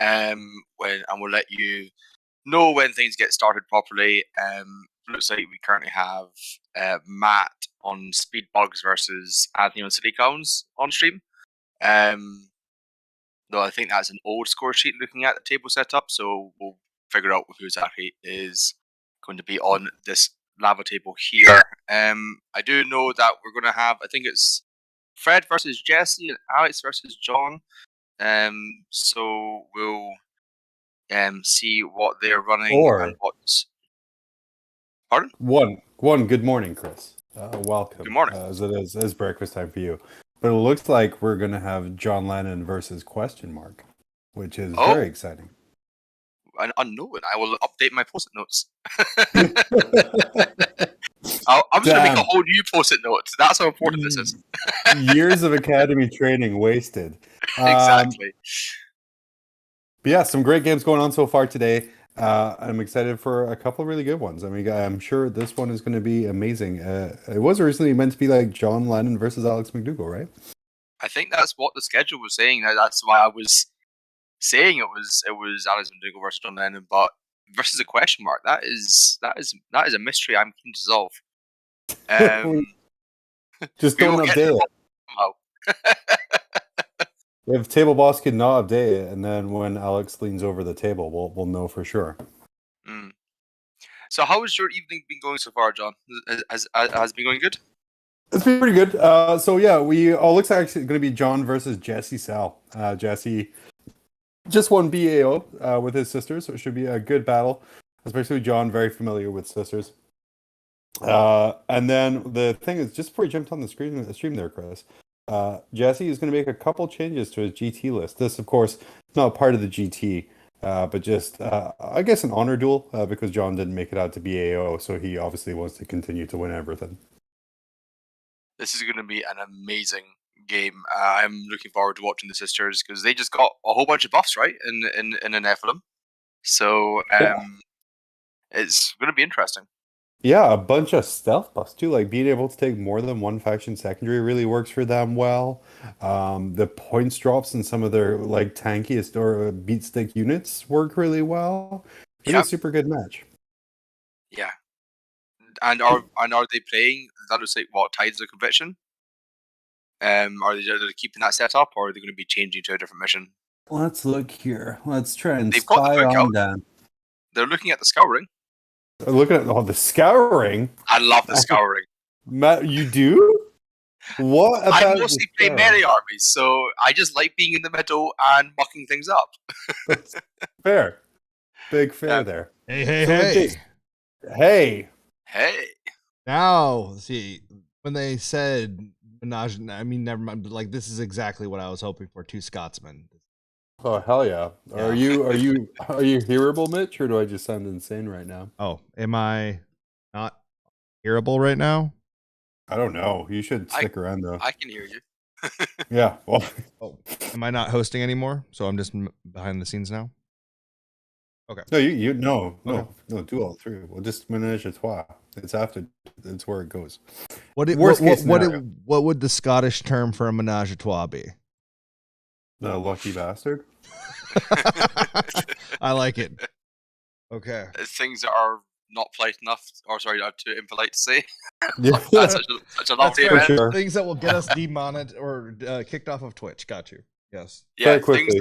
G: And we'll let you know when things get started properly. Looks like we currently have Matt on Speed Bugs versus Anthony on Silicones on stream. Though I think that's an old score sheet looking at the table setup, so we'll figure out who exactly is going to be on this lava table here. I do know that we're going to have, I think it's Fred versus Jesse and Alex versus John. So we'll see what they're running and what's. Pardon?
H: One. Good morning, Chris. Welcome.
G: Good morning.
H: As it is breakfast time for you. But it looks like we're going to have John Lennon versus question mark, which is very exciting.
G: Unknown. I will update my post-it notes. I'm just going to make a whole new post-it note. That's how important this is.
H: Years of academy training wasted.
G: Exactly.
H: But yeah, some great games going on so far today. I'm excited for a couple of really good ones. I mean, I'm sure this one is going to be amazing. It was originally meant to be like John Lennon versus Alex McDougall, right?
G: I think that's what the schedule was saying. That's why I was saying it was Alex McDougall versus John Lennon, but versus a question mark. That is a mystery I'm keen to solve.
H: Just don't update it. If Table Boss could not update it, and then when Alex leans over the table, we'll know for sure.
G: So how has your evening been going so far, John? Has it been going good?
H: It's been pretty good. So yeah, looks like actually going to be John versus Jesse Sal. Jesse just won BAO with his sisters, so it should be a good battle, especially John, very familiar with sisters. And then the thing is, just before he jumped on the stream there, Chris, Jesse is going to make a couple changes to his GT list. This, of course, is not part of the GT, but just, I guess, an honor duel, because John didn't make it out to BAO, so he obviously wants to continue to win everything.
G: This is going to be an amazing game. I'm looking forward to watching the sisters, because they just got a whole bunch of buffs, right, in an Nephilim. So it's going to be interesting.
H: Yeah, a bunch of stealth buffs too, like being able to take more than one faction secondary really works for them well. The points drops in some of their like tankiest or beat stick units work really well. It's a super good match.
G: Yeah, and are they playing? That looks like what, Tides of Conviction? Are they keeping that set up, or are they going to be changing to a different mission?
H: Let's look here. Let's try and spy on them.
G: They're looking at the Scouring.
H: Look at the Scouring.
G: I love the Scouring.
H: Matt, you do? What about
G: I mostly play melee armies, so I just like being in the middle and mucking things up.
H: Fair. Big fair there.
A: Hey.
I: Now, see, when they said menage, I mean, never mind. But like, this is exactly what I was hoping for. 2 Scotsmen.
H: Oh hell yeah! Are you hearable, Mitch, or do I just sound insane right now?
I: Oh, am I not hearable right now?
H: I don't know. You should stick around though.
G: I can hear you.
H: Yeah. Well.
I: Oh, am I not hosting anymore? So I'm just behind the scenes now.
H: No, you no,
A: Okay.
H: do all three. Well, just menage a trois. It's after. It's where it goes.
I: What
H: Worst case scenario.
I: what would the Scottish term for a menage a trois be?
H: The lucky bastard.
I: I like it. Okay.
G: Things that are not polite enough, or sorry, too impolite to say.
H: Yeah.
G: That's such a lovely
H: For
G: event.
H: sure.
I: Things that will get us demonetized or kicked off of Twitch. Got you. Yes.
G: Yeah,
H: Very quickly.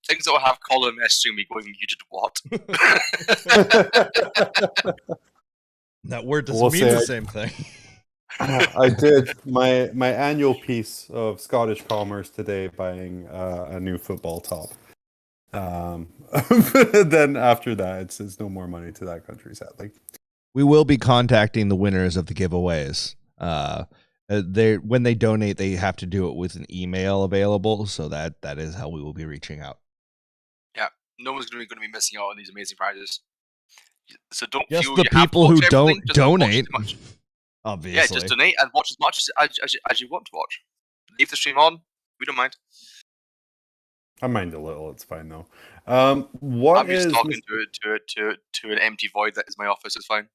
G: things that will have Colin messaging me going, "You did what?"
I: That word doesn't
H: We'll
I: mean
H: say
I: the
H: I-
I: same thing.
H: I did my annual piece of Scottish commerce today, buying a new football top. Then after that, it's no more money to that country, sadly.
I: We will be contacting the winners of the giveaways. They when they donate, they have to do it with an email available, so that is how we will be reaching out.
G: Yeah, no one's going to be missing out on these amazing prizes. So don't
I: Just
G: feel
I: the
G: you have to
I: people who
G: watch
I: don't
G: everything, just watch
I: donate.
G: as much.
I: Obviously.
G: Yeah, just donate and watch as much as you want to watch. Leave the stream on. We don't mind.
H: I mind a little. It's fine though.
G: I'm
H: What
G: just
H: is
G: talking to an empty void that is my office. It's fine.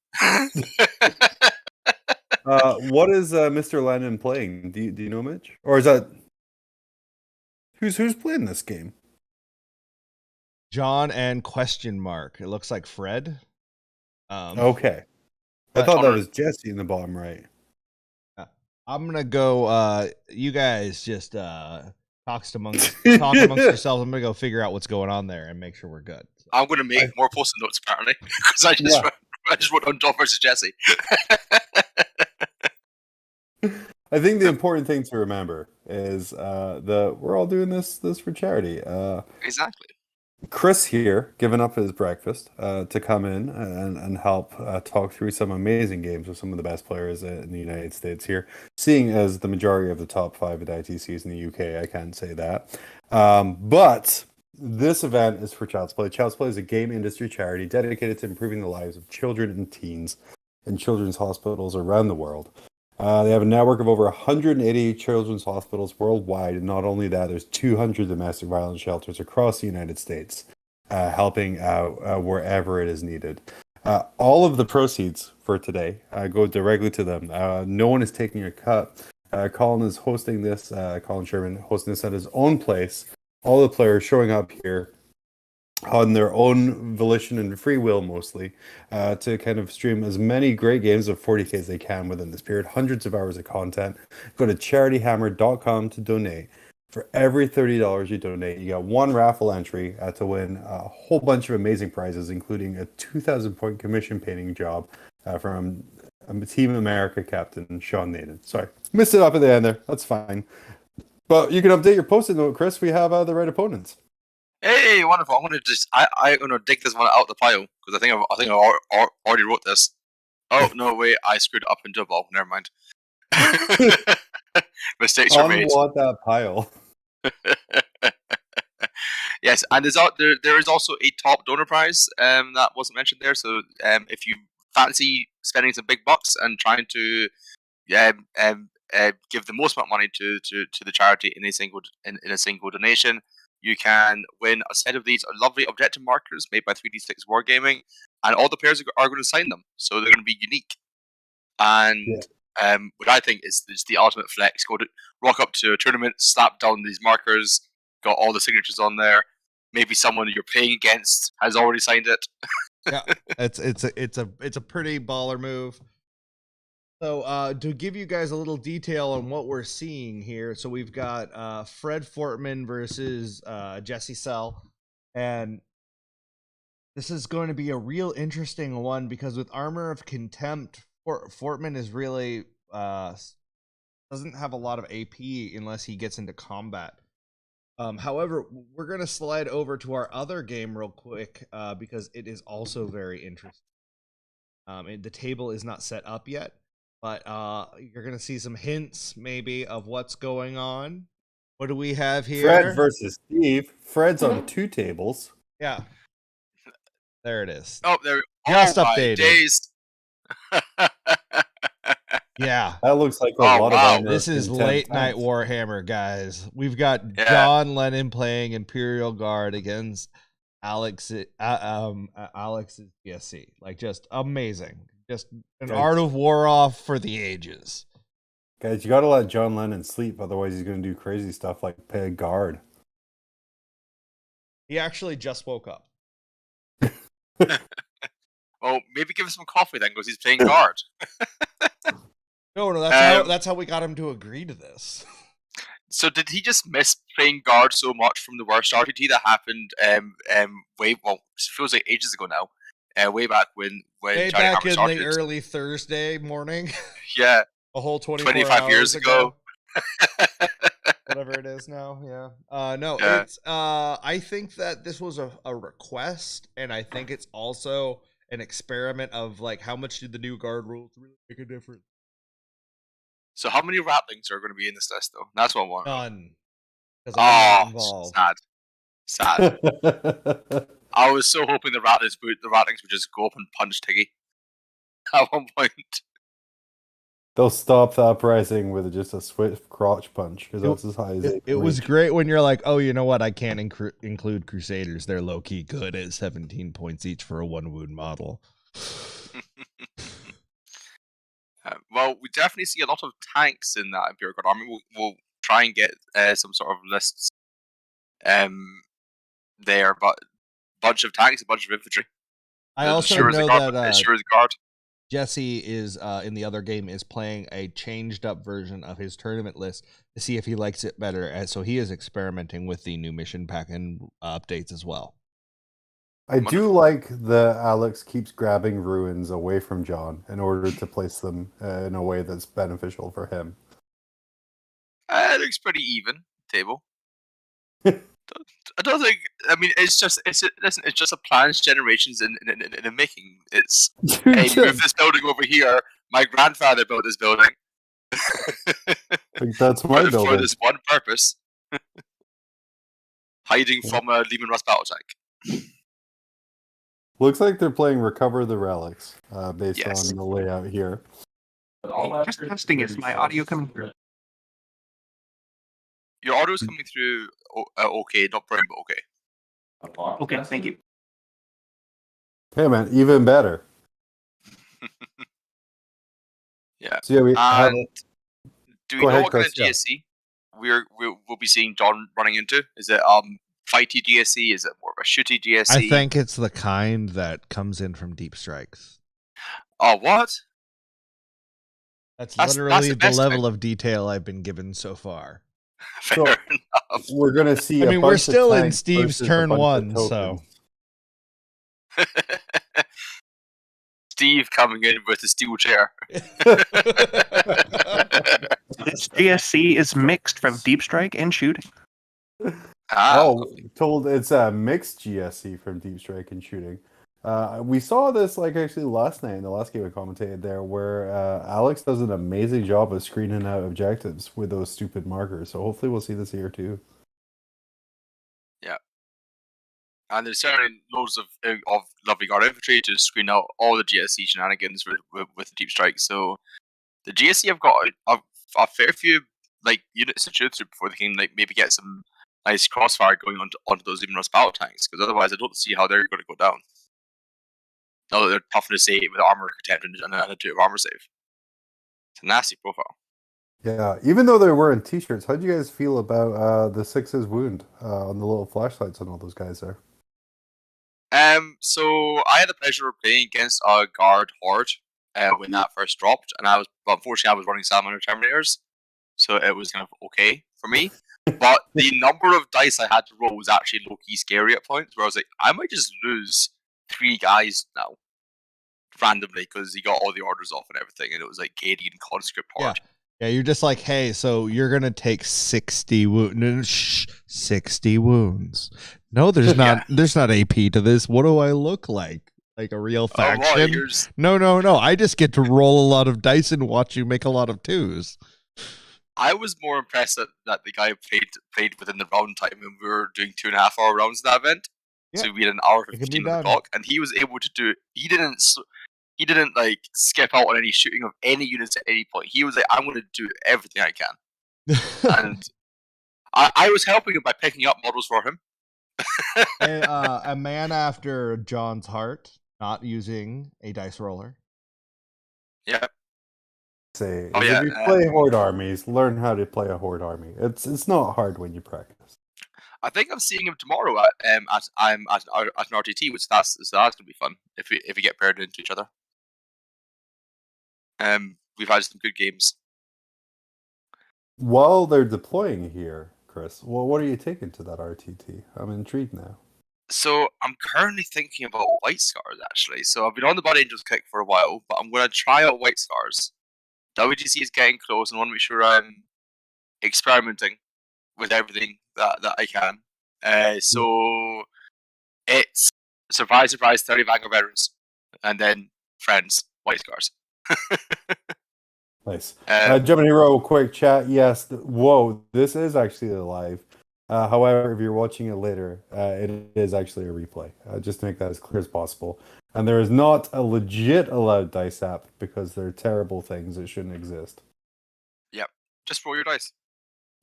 H: what is Mr. Lennon playing? Do you know, Mitch? Or is that who's playing this game?
I: John and question mark. It looks like Fred.
H: Okay, I
I: but-
H: thought that was Jesse in the bottom right.
I: I'm gonna go. You guys just talk amongst yourselves. I'm gonna go figure out what's going on there and make sure we're good.
G: I'm going to make more post-it notes apparently because I just wrote on John versus Jesse.
H: I think the important thing to remember is we're all doing this for charity.
G: Exactly.
H: Chris here, giving up his breakfast to come in and help talk through some amazing games with some of the best players in the United States here. Seeing as the majority of the top 5 at ITCs in the UK, I can't say that. But this event is for Child's Play. Child's Play is a game industry charity dedicated to improving the lives of children and teens in children's hospitals around the world. They have a network of over 180 children's hospitals worldwide, and not only that, there's 200 domestic violence shelters across the United States, helping out wherever it is needed. All of the proceeds for today go directly to them. No one is taking a cut. Colin is hosting this. Colin Sherman hosting this at his own place. All the players showing up here on their own volition and free will, mostly, to kind of stream as many great games of 40K as they can within this period. Hundreds of hours of content. Go to charityhammer.com to donate. For every $30 you donate, you get one raffle entry to win a whole bunch of amazing prizes, including a 2,000-point commission painting job from Team America captain Sean Naden. Sorry, missed it up at the end there. That's fine. But you can update your post-it note, Chris. We have the right opponents.
G: Hey, wonderful! I'm gonna dig this one out of the pile because I think I already wrote this. Oh no, wait! I screwed it up into a ball. Never mind. Mistakes are made.
H: Want that pile?
G: Yes, and there is also a top donor prize that wasn't mentioned there. So if you fancy spending some big bucks and trying to give the most amount of money to the charity in a single donation, you can win a set of these lovely objective markers made by 3D6 Wargaming, and all the players are going to sign them, so they're going to be unique. And what I think is the ultimate flex: rock up to a tournament, slap down these markers, got all the signatures on there. Maybe someone you're playing against has already signed it.
I: Yeah, it's a pretty baller move. So to give you guys a little detail on what we're seeing here, so we've got Fred Fortman versus Jesse Sell, and this is going to be a real interesting one because with Armor of Contempt, Fortman is really doesn't have a lot of AP unless he gets into combat. However, we're going to slide over to our other game real quick because it is also very interesting. The table is not set up yet, but you're going to see some hints maybe of what's going on. What do we have here?
H: Fred versus Steve. Fred's on 2 tables.
I: Yeah. There it is.
G: Oh, there.
I: Just
G: Oh my
I: updated.
G: days.
I: Yeah.
H: That looks like a
G: Oh,
H: lot
G: wow.
H: of
I: This is
H: Contempt
I: late night
H: times.
I: Warhammer, guys. We've got
G: Yeah.
I: John Lennon playing Imperial Guard against Alex's GSC. Like, just amazing. Just an
H: Guys.
I: art of war off for the ages.
H: Guys, you gotta let John Lennon sleep, otherwise he's gonna do crazy stuff like play a guard.
I: He actually just woke up.
G: Well, maybe give him some coffee then, because he's playing guard.
I: No, that's how we got him to agree to this.
G: So did he just miss playing guard so much from the worst RTT that happened it feels like ages ago now. Way back when
I: Way
G: Charlie
I: back
G: Hammer
I: in
G: started.
I: the early Thursday morning.
G: Yeah.
I: A whole 25
G: hours
I: years
G: ago.
I: Whatever it is now, yeah. No,
G: Yeah.
I: it's I think that this was a request, and I think it's also an experiment of like how much did the new guard rules really make a difference?
G: So how many ratlings are going to be in this list though? That's what I want.
I: None. Because I'm not involved.
G: Sad. I was so hoping the ratlings would just go up and punch Tiggy at one point.
H: They'll stop the uprising with just a swift crotch punch because that's as high as
I: it was great when you're like, oh, you know what? I can't include Crusaders. They're low key good at 17 points each for a 1 wound model.
G: Well, we definitely see a lot of tanks in that Imperial Guard army. We'll try and get some sort of lists there, but a bunch of tanks, a bunch of infantry.
I: I also
G: sure
I: know that
G: sure as guard.
I: Jesse is in the other game is playing a changed up version of his tournament list to see if he likes it better, and so he is experimenting with the new mission pack and updates as well.
H: I do like that Alex keeps grabbing ruins away from John in order to place them in a way that's beneficial for him.
G: It looks pretty even table. I don't think. I mean, it's just a plans generations in the making. It's hey, move this building over here. My grandfather built this building.
H: Like, that's my building
G: for this one purpose. Hiding from a Lehman Russ battle tank.
H: Looks like they're playing Recover the Relics based
G: Yes.
H: on the layout here.
J: Just testing, is my audio coming through?
G: Your audio is coming through okay, not brilliant, but okay.
J: Okay, thank you.
H: Hey man, even better.
G: Yeah.
H: So yeah, we have
G: And do we
H: Go
G: know
H: ahead,
G: what kind of
H: Chris,
G: GSC we'll be seeing John running into? Is it fighty GSC? Is it more of a shooty GSC?
I: I think it's the kind that comes in from deep strikes.
G: Oh, what?
I: That's
G: That's
I: literally
G: the
I: the
G: best
I: level
G: kind.
I: of detail I've been given so far.
G: Fair enough.
H: we're gonna see.
I: I
H: a
I: mean, we're
H: bunch of
I: still in
H: tanks
I: Steve's
H: versus a
I: turn
H: bunch of
I: 1, so
H: tokens.
G: Steve coming in with a steel chair.
J: This GSC is mixed from deep strike and shooting.
H: Told it's a mixed GSC from Deep Strike and shooting. We saw this actually last night in the last game we commentated there, where Alex does an amazing job of screening out objectives with those stupid markers. So hopefully we'll see this here too.
G: Yeah. And there's certainly loads of lovely guard infantry to screen out all the GSC shenanigans with the deep strike. So the GSC have got a fair few units to shoot through before they can maybe get some nice crossfire going onto those even battle tanks. Because otherwise, I don't see how they're going to go down. Now that they're tough to save with armor contempt and a 2 armor save. It's a nasty profile.
H: Yeah, even though they're wearing t-shirts, how do you guys feel about the 6's wound on the little flashlights on all those guys there?
G: So I had the pleasure of playing against a guard horde when that first dropped, and unfortunately I was running Salamander Terminators, so it was kind of okay for me. But the number of dice I had to roll was actually low-key scary at points, where I was like, I might just lose 3 guys now, randomly, because he got all the orders off and everything, and it was like Katie and Conscript horde.
I: Yeah, you're just like, hey, so you're gonna take 60 wounds. 60 wounds. No, there's not. There's not AP to this. What do I look like? Like a real faction? No. I just get to roll a lot of dice and watch you make a lot of 2s.
G: I was more impressed that the guy played within the round time when we were doing 2.5 hour rounds in that event.
I: Yeah.
G: So we had an hour 15 on the clock, and he was able to do it. He didn't skip out on any shooting of any units at any point. He was like, I'm going to do everything I can. And I was helping him by picking up models for him.
I: A man after John's heart, not using a dice roller.
G: Yeah.
H: Say,
G: Oh,
H: is
G: yeah,
H: if you play horde armies, learn how to play a horde army. It's not hard when you practice.
G: I think I'm seeing him tomorrow at an RTT, which that's gonna be fun if we get paired into each other. We've had some good games.
H: While they're deploying here, Chris, well, what are you taking to that RTT? I'm intrigued now.
G: So I'm currently thinking about White Scars actually. So I've been on the Blood Angels kick for a while, but I'm gonna try out White Scars. WGC is getting close, and I want to make sure I'm experimenting with everything that I can. So it's surprise, surprise, 30 Vanguard veterans, and then friends, White Scars.
H: Nice. Jumping Hero, quick chat. Yes. Whoa, this is actually live. However, if you're watching it later, it is actually a replay. Just to make that as clear as possible. And there is not a legit allowed dice app because they're terrible things that shouldn't exist.
G: Yep. Just roll your dice.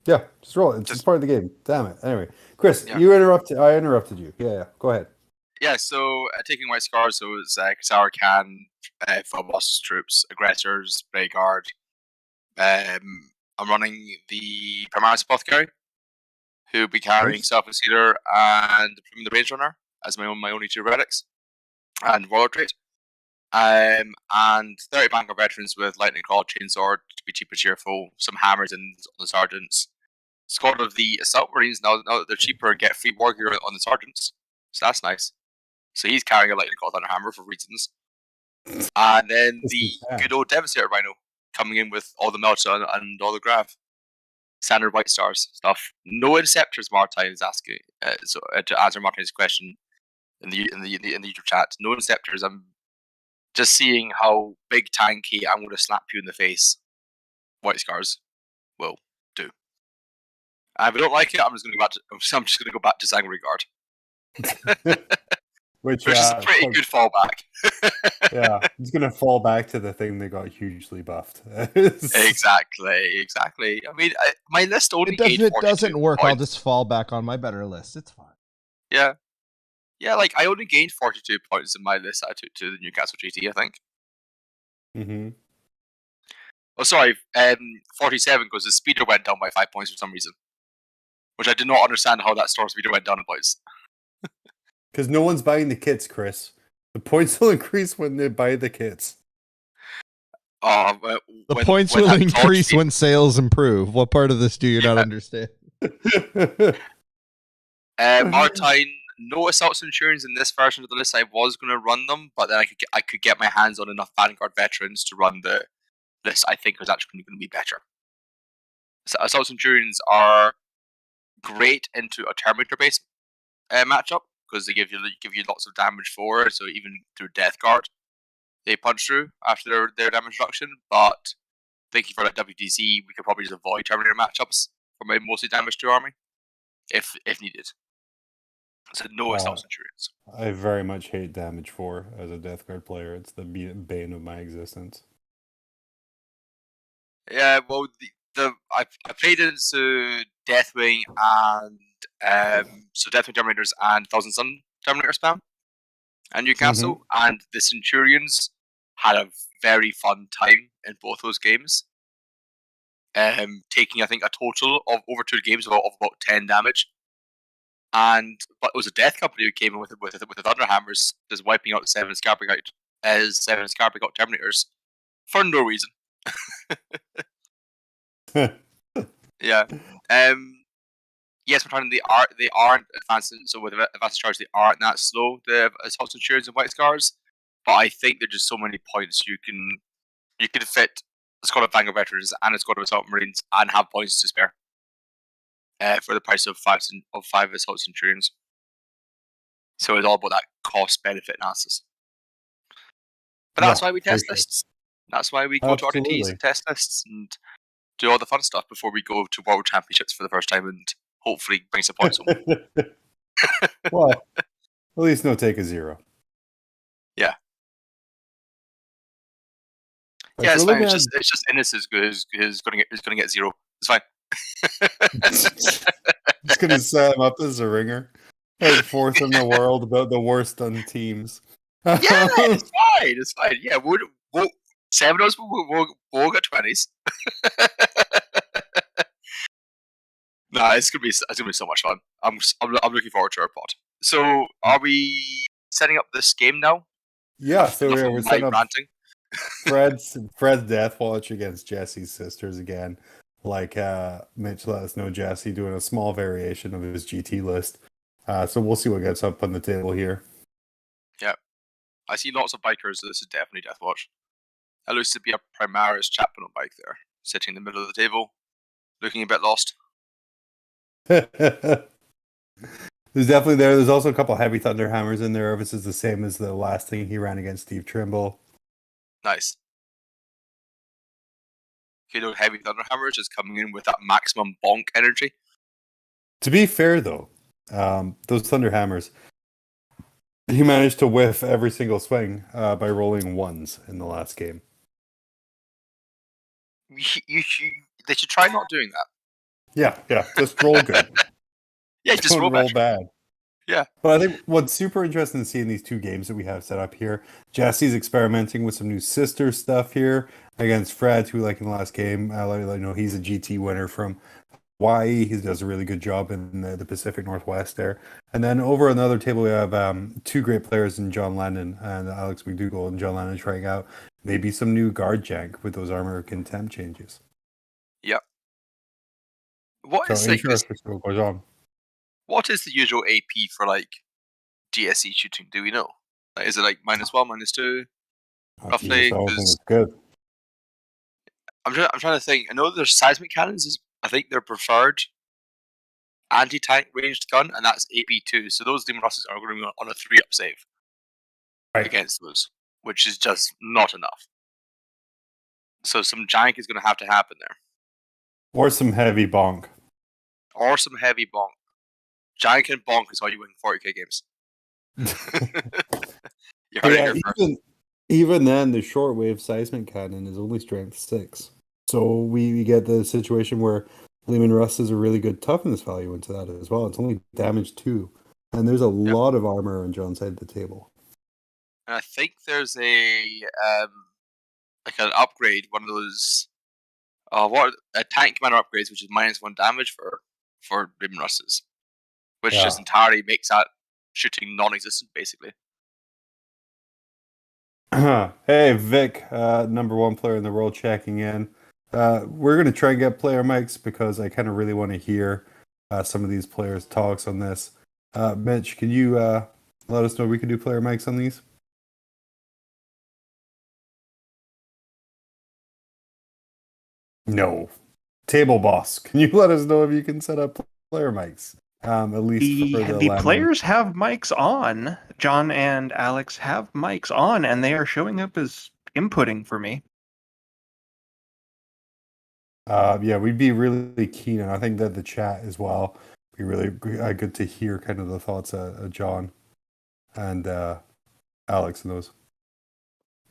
H: Yeah, just roll it. It's part of the game. Damn it. Anyway, Chris,
G: Yeah.
H: you interrupted. I interrupted you. Yeah. Go ahead.
G: Yeah, so taking White Scars, so it's Kasar Khan, Phobos troops, aggressors, Grey Guard. I'm running the Primaris Apothecary, who will be carrying
H: Nice.
G: Self Sealer and the Range Runner as my only two relics, and Warlord Trait. And 30 Vanguard veterans with Lightning Claw, Chainsword to be cheap and cheerful, some hammers and on the sergeants. Squad of the Assault Marines, now that they're cheaper, get free war gear on the sergeants. So that's nice. So he's carrying a Lightning Claw Thunderhammer for reasons. And then the good old Devastator Rhino coming in with all the Melta and all the Grav. Standard White Stars stuff. No Inceptors, Martine is asking. So to answer Martine's question in the YouTube chat, no Inceptors. I'm just seeing how big tanky I'm going to slap you in the face. White Scars will do. And if I don't like it, I'm just going to go back to Sanguinary Guard.
H: Which
G: is a pretty good fallback.
H: Yeah, it's gonna fall back to the thing that got hugely buffed.
G: Exactly. I mean, my list only
I: If it doesn't work,
G: points.
I: I'll just fall back on my better list. It's fine.
G: Yeah, like I only gained 42 points in my list that I took to the Newcastle GT, I think.
H: Mm-hmm.
G: Oh, sorry, 47 because the speeder went down by 5 points for some reason, which I did not understand how that storm speeder went down in points.
H: Because no one's buying the kits, Chris. The points will increase when they buy the kits.
I: The points will increase when sales improve. What part of this do you not understand?
G: Martine, no Assault Centurions in this version of the list. I was going to run them, but then I could get my hands on enough Vanguard veterans to run the list. I think was actually going to be better. So Assault Centurions are great into a Terminator based matchup because they give you lots of damage forward. So even through Death Guard, they punch through after their damage reduction. But thinking for like WDC, we could probably just avoid Terminator matchups for my mostly damage to army if needed. So no Assault Centurions.
H: I very much hate damage 4 as a Death Guard player. It's the bane of my existence.
G: Yeah, well, I played into Deathwing and so Deathwing Terminators and Thousand Sun Terminator spam and Newcastle, and the Centurions had a very fun time in both those games. Taking I think a total of over 2 games of about 10 damage. But it was a Death Company who came in with the Thunderhammers, just wiping out 7 Scarping out Terminators for no reason. Yeah. Yes, we're trying. They aren't advancing. So with advanced charge, they aren't that slow. The Assault Centurions and White Scars, but I think there's just so many points you can fit a squad of Vanguard veterans and a squad of Assault Marines and have points to spare. For the price of 5 Assault Centurions. So it's all about that cost benefit analysis. But that's why we test lists. That's why we go to RTTs and test lists and do all the fun stuff before we go to World Championships for the first time and hopefully bring some points home.
H: Well, at least no take a 0.
G: Yeah. Yeah, it's fine. It's just Innes is going to get 0. It's fine.
H: Just gonna set him up as a ringer. like fourth in the world about the worst on teams.
G: Yeah, it's fine. It's fine. Yeah, we'll 7 of us we'll get 20s. Nah, it's gonna be so much fun. I'm looking forward to our pod. So, are we setting up this game now?
H: Yeah, so
G: Enough of
H: we're
G: my
H: setting up
G: ranting.
H: Fred's Deathwatch against Jesse's sisters again. Like Mitch let us know, Jesse doing a small variation of his GT list. So we'll see what gets up on the table here.
G: Yeah, I see lots of bikers. So this is definitely Deathwatch. That looks to be a Primaris Chapman on bike there, sitting in the middle of the table, looking a bit lost.
H: There's definitely there's also a couple heavy thunder hammers in there. This is the same as the last thing he ran against Steve Trimble.
G: Nice. Okay, those heavy thunder hammers is coming in with that maximum bonk energy.
H: To be fair though, those thunder hammers, he managed to whiff every single swing by rolling ones in the last game.
G: They should try not doing that.
H: Yeah, just roll good.
G: Yeah, just
H: Don't roll bad.
G: Yeah.
H: But I think what's super interesting to see in these two games that we have set up here, Jesse's experimenting with some new sister stuff here against Fred, who, like in the last game, he's a GT winner from Hawaii. He does a really good job in the Pacific Northwest there. And then over on the other table, we have two great players in John Lennon and Alex McDougall, and John Lennon trying out maybe some new guard jank with those armor contempt changes.
G: Yeah. What is the usual AP for like GSE shooting? Do we know? Like, is it like -1, -2? Roughly.
H: I don't think it's good.
G: I'm trying to think. I know there's seismic cannons. I think they're preferred anti-tank ranged gun, and that's AP2. So those demon russes are going to be on a 3-up save against those, which is just not enough. So some jank is going to happen there.
H: Or some heavy bonk.
G: Jank and bonk is how you win 40k games.
H: Even then, the shortwave seismic cannon is only strength 6. So we get the situation where Lehman Russ is a really good toughness value into that as well. It's only damage 2. And there's a lot of armor on John's side of the table.
G: And I think there's an upgrade, one of those tank commander upgrades, which is -1 damage for Lehman Russes. Which just entirely makes that shooting non-existent, basically.
H: Hey, Vic, #1 player in the world checking in. We're going to try and get player mics because I kind of really want to hear some of these players' talks on this. Mitch, can you let us know we can do player mics on these? No. Table boss, can you let us know if you can set up player mics? At least for
J: the players have mics on. John and Alex have mics on, and they are showing up as inputting for me.
H: Yeah, we'd be really keen, and I think that the chat as well be really good to hear kind of the thoughts of John and Alex and those.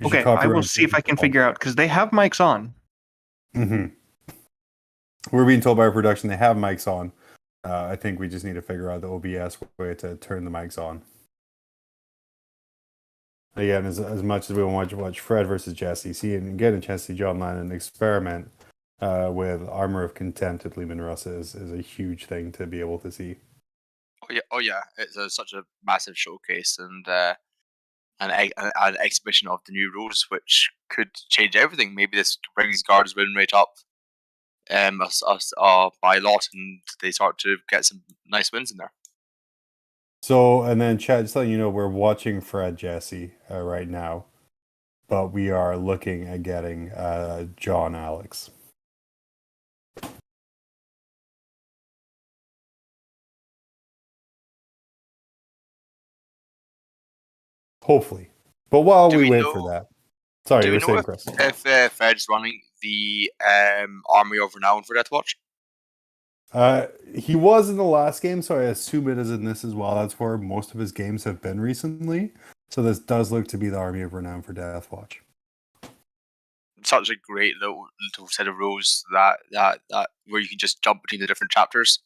J: Okay, I will see if I can figure out, because they have mics on.
H: Mm-hmm. We're being told by our production they have mics on. I think we just need to figure out the OBS way to turn the mics on. Again, as much as we want to watch Fred versus Jesse, see and get a chance to see John Lennon experiment with Armor of Contempt at Lehman Russ is a huge thing to be able to see.
G: Oh yeah, it's such a massive showcase and an exhibition of the new rules, which could change everything. Maybe this brings Guard's win rate up by a lot, and they start to get some nice wins in there.
H: So, and then Chad, just letting you know, we're watching Fred Jesse right now, but we are looking at getting John Alex.
E: Hopefully. But while we wait for that. Sorry, you were saying, Chris.
G: If Fred's running the Army of Renown for Deathwatch?
H: He was in the last game, so I assume it is in this as well. That's where most of his games have been recently. So this does look to be the Army of Renown for Deathwatch.
G: Such a great little set of rules that where you can just jump between the different chapters.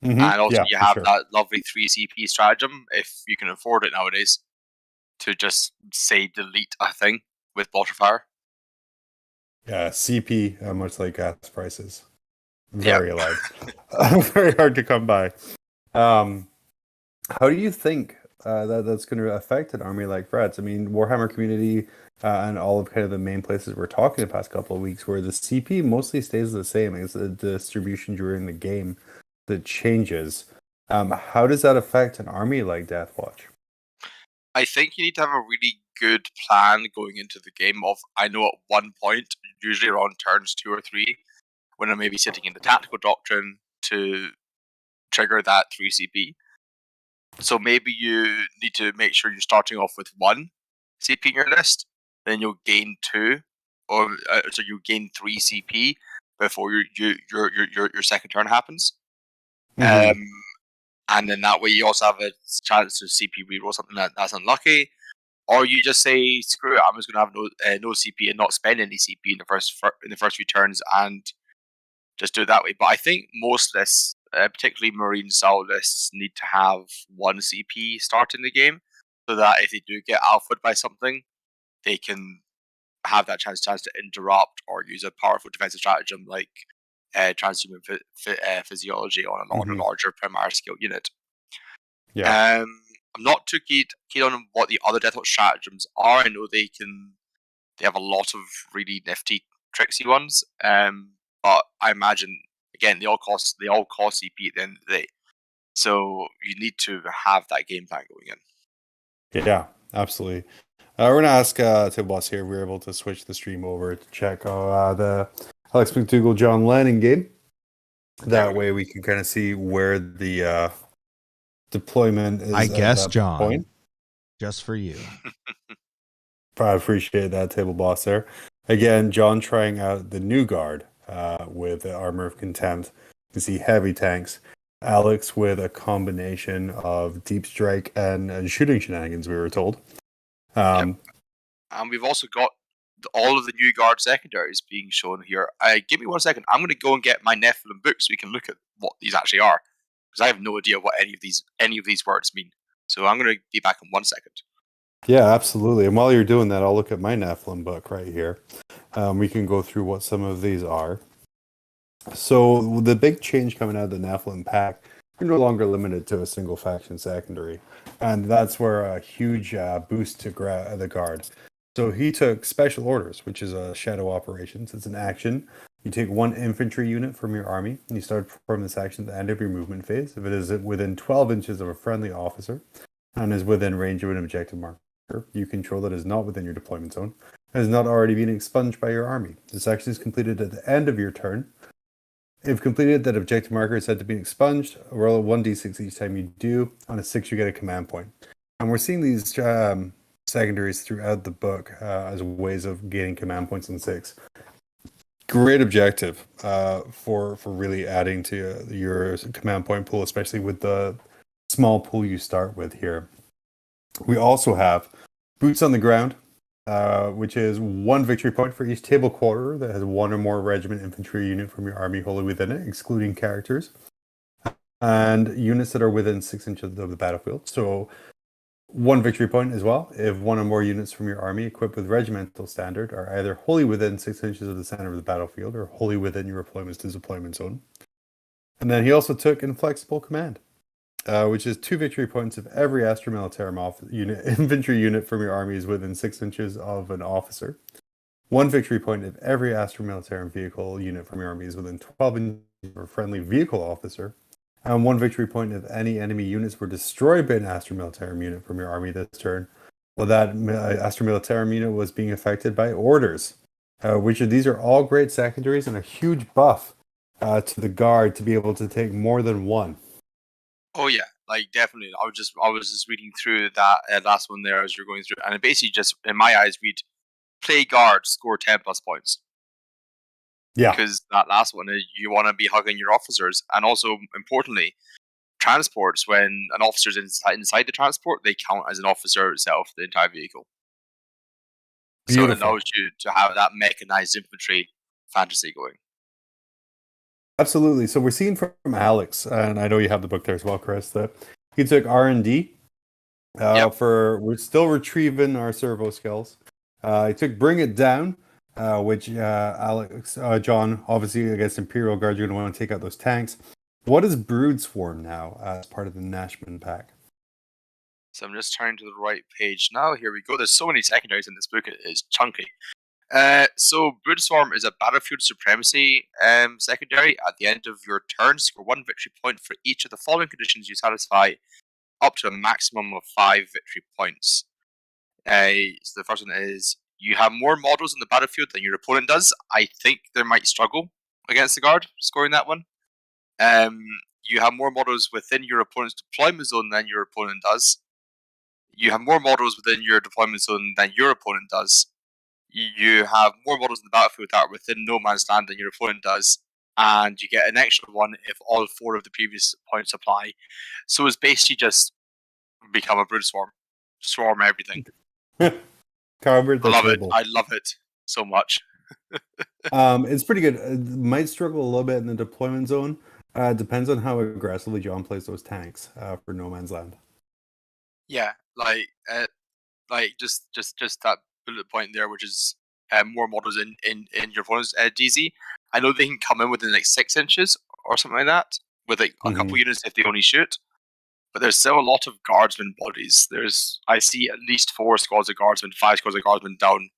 H: Mhm.
G: And also
H: Yeah,
G: you
H: for
G: have
H: sure.
G: that lovely 3 CP stratagem, if you can afford it nowadays, to just say delete a thing with Butterfire.
H: Yeah, CP, much like gas prices,
G: Yep.
H: very large, very hard to come by. How do you think that's going to affect an army like Fred's? I mean, Warhammer community and all of kind of the main places we're talking the past couple of weeks, where the CP mostly stays the same. It's the distribution during the game that changes. How does that affect an army like Deathwatch?
G: I think you need to have a really good plan going into the game of, I know at one point, usually around turns 2 or 3, when I may be sitting in the tactical doctrine to trigger that 3 CP. So maybe you need to make sure you're starting off with 1 CP in your list, then you'll gain 2, or so you gain 3 CP before your second turn happens.
H: Mhm.
G: And then that way you also have a chance to CP reroll something that's unlucky, or you just say screw it, I'm just gonna have no CP and not spend any CP in the first few turns and just do it that way. But I think most lists, particularly Marine style lists, need to have 1 CP start in the game, so that if they do get alphaed by something, they can have that chance to interrupt or use a powerful defensive stratagem like transhuman physiology on a
H: Mhm.
G: larger primary scale unit.
H: Yeah.
G: I'm not too keen on what the other Deathwatch stratagems are. I know they have a lot of really nifty, tricksy ones. But I imagine again they all cost CP at the end of the day. So you need to have that game plan going in.
H: Yeah, absolutely. We're gonna ask to Boss here if we were able to switch the stream over to check the Alex McDougall John Lennon game. That way we can kind of see where the deployment is
I: I
H: at
I: guess,
H: that
I: John,
H: point.
I: just for you.
H: I appreciate that, Table Boss there. Again, John trying out the new guard with the Armor of Contempt. You can see heavy tanks. Alex with a combination of deep strike and shooting shenanigans, we were told.
G: And we've also got all of the new guard secondaries being shown here. Give me 1 second. I'm going to go and get my Nephilim book so we can look at what these actually are, because I have no idea what any of these words mean. So I'm going to be back in 1 second.
H: Yeah, absolutely. And while you're doing that, I'll look at my Nephilim book right here. We can go through what some of these are. So the big change coming out of the Nephilim pack, you're no longer limited to a single faction secondary. And that's where a huge boost to the guard. So he took Special Orders, which is a shadow operations. It's an action. You take 1 infantry unit from your army, and you start performing this action at the end of your movement phase. If it is within 12 inches of a friendly officer and is within range of an objective marker you control that is not within your deployment zone, and has not already been expunged by your army. This action is completed at the end of your turn. If completed, that objective marker is said to be expunged. Roll a 1d6 each time you do. On a 6, you get a command point. And we're seeing these secondaries throughout the book as ways of gaining command points on 6. Great objective for really adding to your command point pool, especially with the small pool you start with here. We also have Boots on the Ground, which is 1 victory point for each table quarter that has 1 or more regiment infantry unit from your army wholly within it, excluding characters, and units that are within 6 inches of the battlefield. So 1 victory point as well if 1 or more units from your army equipped with regimental standard are either wholly within 6 inches of the center of the battlefield or wholly within your deployment to deployment zone. And then he also took Inflexible Command, which is 2 victory points if every Astra Militarum infantry unit from your army is within 6 inches of an officer. 1 victory point if every Astra Militarum vehicle unit from your army is within 12 inches of a friendly vehicle officer. And 1 victory point if any enemy units were destroyed by an Astra Militarum unit from your army this turn. Well, that Astra Militarum unit was being affected by orders. Which of these are all great secondaries and a huge buff to the guard to be able to take more than 1.
G: Oh yeah, like definitely. I was just reading through that last one there as you're going through, and it basically just, in my eyes, read play guard, score 10+ points.
H: Yeah,
G: because that last one, you want to be hugging your officers, and also importantly, transports. When an officer's inside the transport, they count as an officer itself, the entire vehicle. So it
H: beautiful.
G: allows you to have that mechanized infantry fantasy going.
H: Absolutely. So we're seeing from Alex, and I know you have the book there as well, Chris, that he took R&D for we're still retrieving our servo skills. He took Bring It Down, which Alex, John, obviously against Imperial Guard, you're going to want to take out those tanks. What is Brood Swarm now as part of the Nashman pack?
G: So I'm just turning to the right page now. Here we go. There's so many secondaries in this book. It is chunky. So Broodswarm is a battlefield supremacy secondary. At the end of your turn, score 1 victory point for each of the following conditions you satisfy, up to a maximum of 5 victory points. So the first one is you have more models in the battlefield than your opponent does. I think they might struggle against the guard scoring that one. You have more models within your opponent's deployment zone than your opponent does. You have more models within your deployment zone than your opponent does. You have more models in the battlefield that are within no man's land than your opponent does, and you get an extra one if all 4 of the previous points apply. So it's basically just become a brood swarm. Swarm everything.
H: Covered the
G: I love
H: table.
G: it. I love it so much.
H: It's pretty good. Might struggle a little bit in the deployment zone. Depends on how aggressively John plays those tanks for no man's land.
G: Yeah, like just that bullet point there, which is more models in your opponent's DZ. I know they can come in within like 6 inches or something like that, with like a couple units if they only shoot. But there's still a lot of guardsmen bodies. I see at least 4 squads of guardsmen, 5 squads of guardsmen down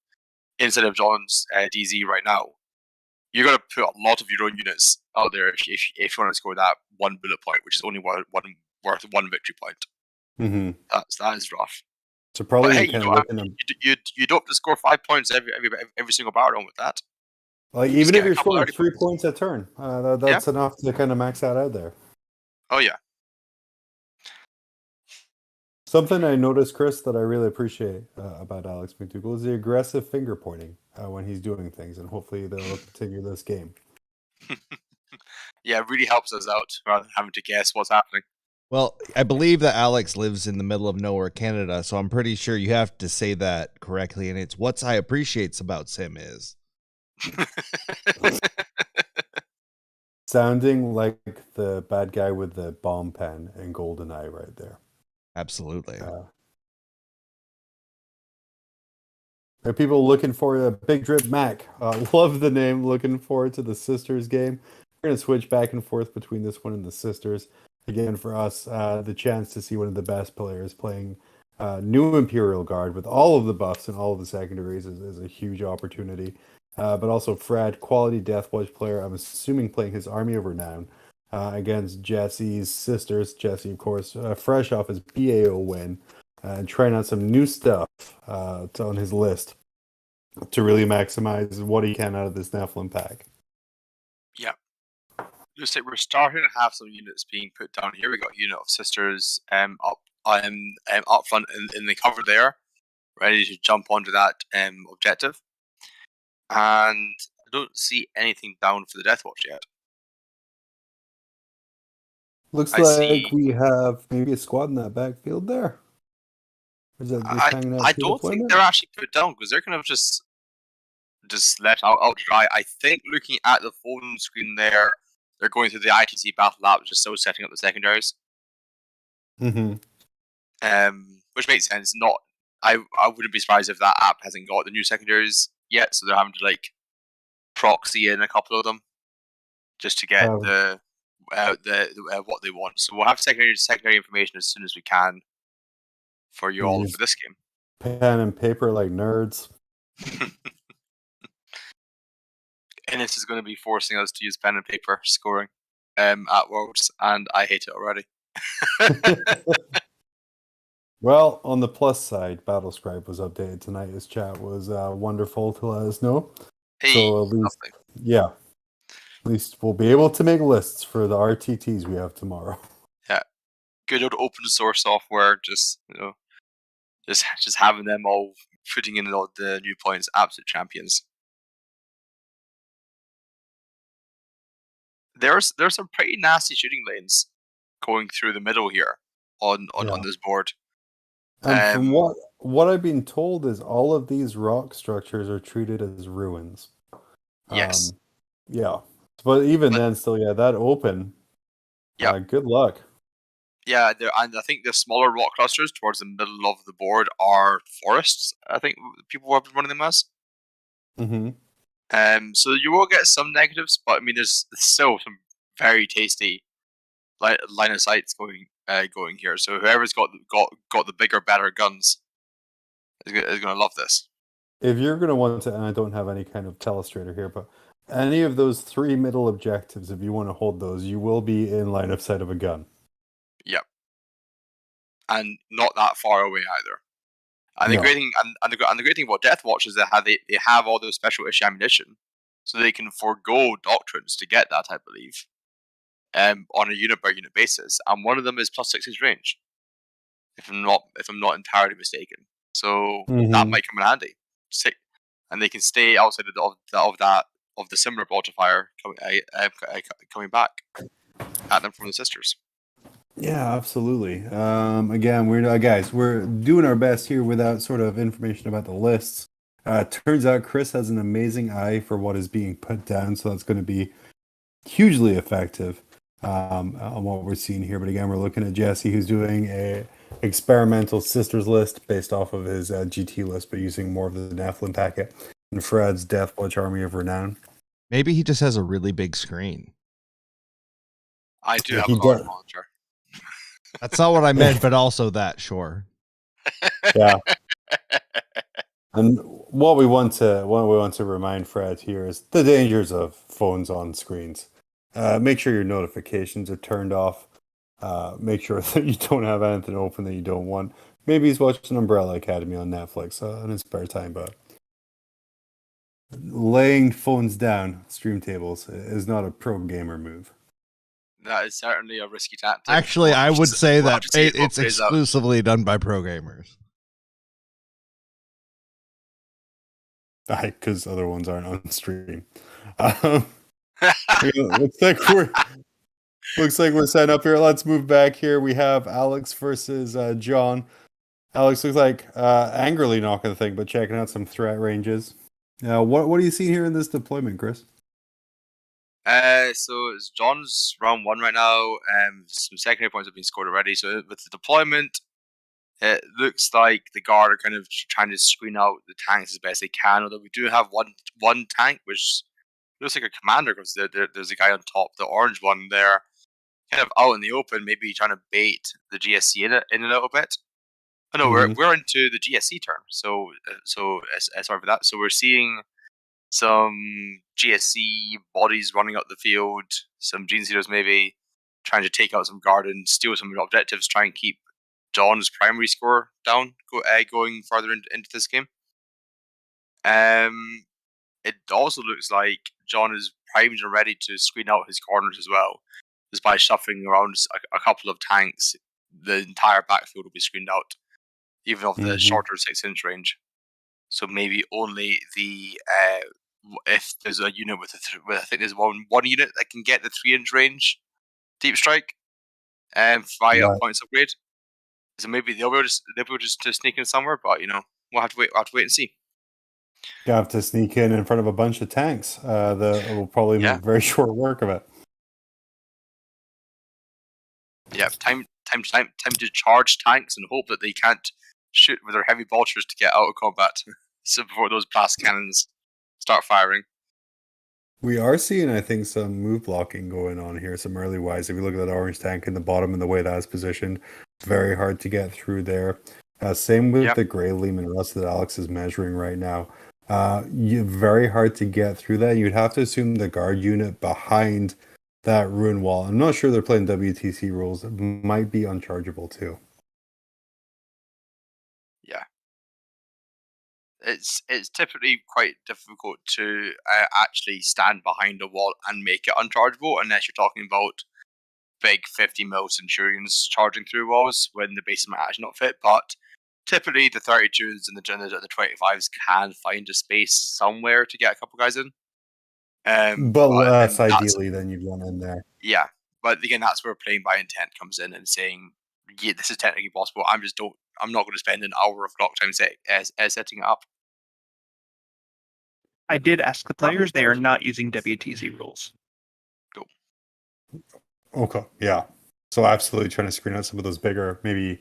G: inside of John's DZ right now. You're gonna put a lot of your own units out there if you want to score that 1 bullet point, which is only worth 1 victory point.
H: Mm-hmm.
G: That is rough.
H: So probably
G: But hey,
H: kind of looking at
G: you don't have to score 5 points every single battle round with that.
H: like even if you're scoring 3 points a turn, that's enough to kind of max that out there.
G: Oh yeah.
H: Something I noticed, Chris, that I really appreciate about Alex McDougall is the aggressive finger pointing when he's doing things, and hopefully they'll continue this game.
G: Yeah, it really helps us out rather than having to guess what's happening.
I: Well, I believe that Alex lives in the middle of nowhere, Canada, so I'm pretty sure you have to say that correctly, and it's what I appreciates about Sim is.
H: Sounding like the bad guy with the bomb pen and GoldenEye right there.
I: Absolutely.
H: Are people looking for a Big Drip Mac? Love the name. Looking forward to the Sisters game. We're going to switch back and forth between this one and the Sisters. Again, for us, the chance to see one of the best players playing new Imperial Guard with all of the buffs and all of the secondaries is a huge opportunity. But also Fred, quality Deathwatch player, I'm assuming playing his Army of Renown against Jesse's Sisters. Jesse, of course, fresh off his BAO win. And trying out some new stuff on his list to really maximize what he can out of this Nephilim pack.
G: Yeah. Looks like we're starting to have some units being put down here. We got a unit of Sisters up front in the cover there, ready to jump onto that objective. And I don't see anything down for the Deathwatch yet.
H: Looks like we have maybe a squad in that backfield there.
G: I don't think they're actually put down because they're kind of just left out to dry. I think looking at the phone screen there, they're going through the ITC battle lab, just so setting up the secondaries.
H: Mm-hmm.
G: Which makes sense. I wouldn't be surprised if that app hasn't got the new secondaries yet, so they're having to like proxy in a couple of them just to get the what they want. So we'll have secondary information as soon as we can for you all for this game.
H: Pen and paper like nerds.
G: And this is going to be forcing us to use pen and paper scoring at Worlds, and I hate it already.
H: Well, on the plus side, Battlescribe was updated tonight. His chat was wonderful to let us know.
G: Hey,
H: so at least we'll be able to make lists for the RTTs we have tomorrow.
G: Yeah, good old open source software. Just having them all putting in all the new points. Absolute champions. There's some pretty nasty shooting lanes going through the middle here on this board.
H: And from what I've been told is all of these rock structures are treated as ruins.
G: Yes.
H: Yeah. But even then, still, yeah, that open.
G: Yeah.
H: Good luck.
G: Yeah, and I think the smaller rock clusters towards the middle of the board are forests. I think people have been running them as.
H: Mm-hmm.
G: So you will get some negatives, but I mean, there's still some very tasty line of sights going here. So whoever's got the bigger, better guns is going to love this.
H: If you're going to want to, and I don't have any kind of telestrator here, but any of those 3 middle objectives, if you want to hold those, you will be in line of sight of a gun.
G: Yep, and not that far away either. And the great thing, and the great thing about Deathwatch is that they have all those special issue ammunition, so they can forego doctrines to get that, I believe, on a unit by unit basis. And one of them is plus 6 inch range, if I'm not entirely mistaken. So that might come in handy. And they can stay outside of the similar multiplier coming back at them from the sisters.
H: Yeah, absolutely. Again, we're doing our best here without sort of information about the lists. Turns out Chris has an amazing eye for what is being put down, so that's going to be hugely effective on what we're seeing here. But again, we're looking at Jesse, who's doing a experimental sisters list based off of his GT list, but using more of the Nephilim packet. And Fred's Deathwatch Army of Renown.
I: Maybe he just has a really big screen.
G: I do have a large monitor.
I: That's not what I meant, but also that, sure.
H: Yeah. And what we want to remind Fred here is the dangers of phones on screens. Make sure your notifications are turned off. Make sure that you don't have anything open that you don't want. Maybe he's watching Umbrella Academy on Netflix in his spare time, but laying phones down, stream tables, is not a pro gamer move.
G: That is certainly a risky tactic.
I: Actually, I would say that it's exclusively done by pro gamers.
H: Because other ones aren't on stream. Looks like we're setting up here. Let's move back here. We have Alex versus John. Alex looks like angrily knocking the thing, but checking out some threat ranges. What do you see here in this deployment, Chris?
G: So it's John's round 1 right now. Some secondary points have been scored already. So with the deployment, it looks like the guard are kind of trying to screen out the tanks as best they can. Although we do have one tank, which looks like a commander, because there's a guy on top, the orange one there, kind of out in the open, maybe trying to bait the GSC in a little bit. Oh no, we're into the GSC turn. So sorry for that. So we're seeing some GSC bodies running up the field, some Gene Sealers maybe trying to take out some guard and steal some objectives, try and keep John's primary score down, going further into this game. It also looks like John is primed and ready to screen out his corners as well. Just by shuffling around a couple of tanks, the entire backfield will be screened out, even off the shorter 6 inch range. So maybe only the if there's a unit with I think there's one unit that can get the 3 inch range deep strike via points upgrade. So maybe they'll be able to sneak in somewhere, but we'll have to wait and see.
H: You have to sneak in front of a bunch of tanks. That will probably make very short work of it.
G: Yeah, time to charge tanks and hope that they can't shoot with their heavy bolters to get out of combat. So before those blast cannons start firing.
H: We are seeing, I think, some move blocking going on here, some early wise. If you look at that orange tank in the bottom and the way that is positioned, it's very hard to get through there. Same with the Grey Leam and Rust that Alex is measuring right now. Very hard to get through that. You'd have to assume the guard unit behind that ruin wall. I'm not sure they're playing WTC rules. It might be unchargeable too.
G: Yeah. It's typically quite difficult to actually stand behind a wall and make it unchargeable unless you're talking about big 50 mil Centurions charging through walls when the base might actually not fit. But typically the 32s and the 25s can find a space somewhere to get a couple guys in.
H: But less ideally than you'd want in there.
G: Yeah, but again, that's where playing by intent comes in and saying, yeah, this is technically possible. I'm not going to spend an hour of clock time setting it up.
J: I did ask the players; they are not using WTC rules.
H: Okay, yeah. So absolutely trying to screen out some of those bigger, maybe,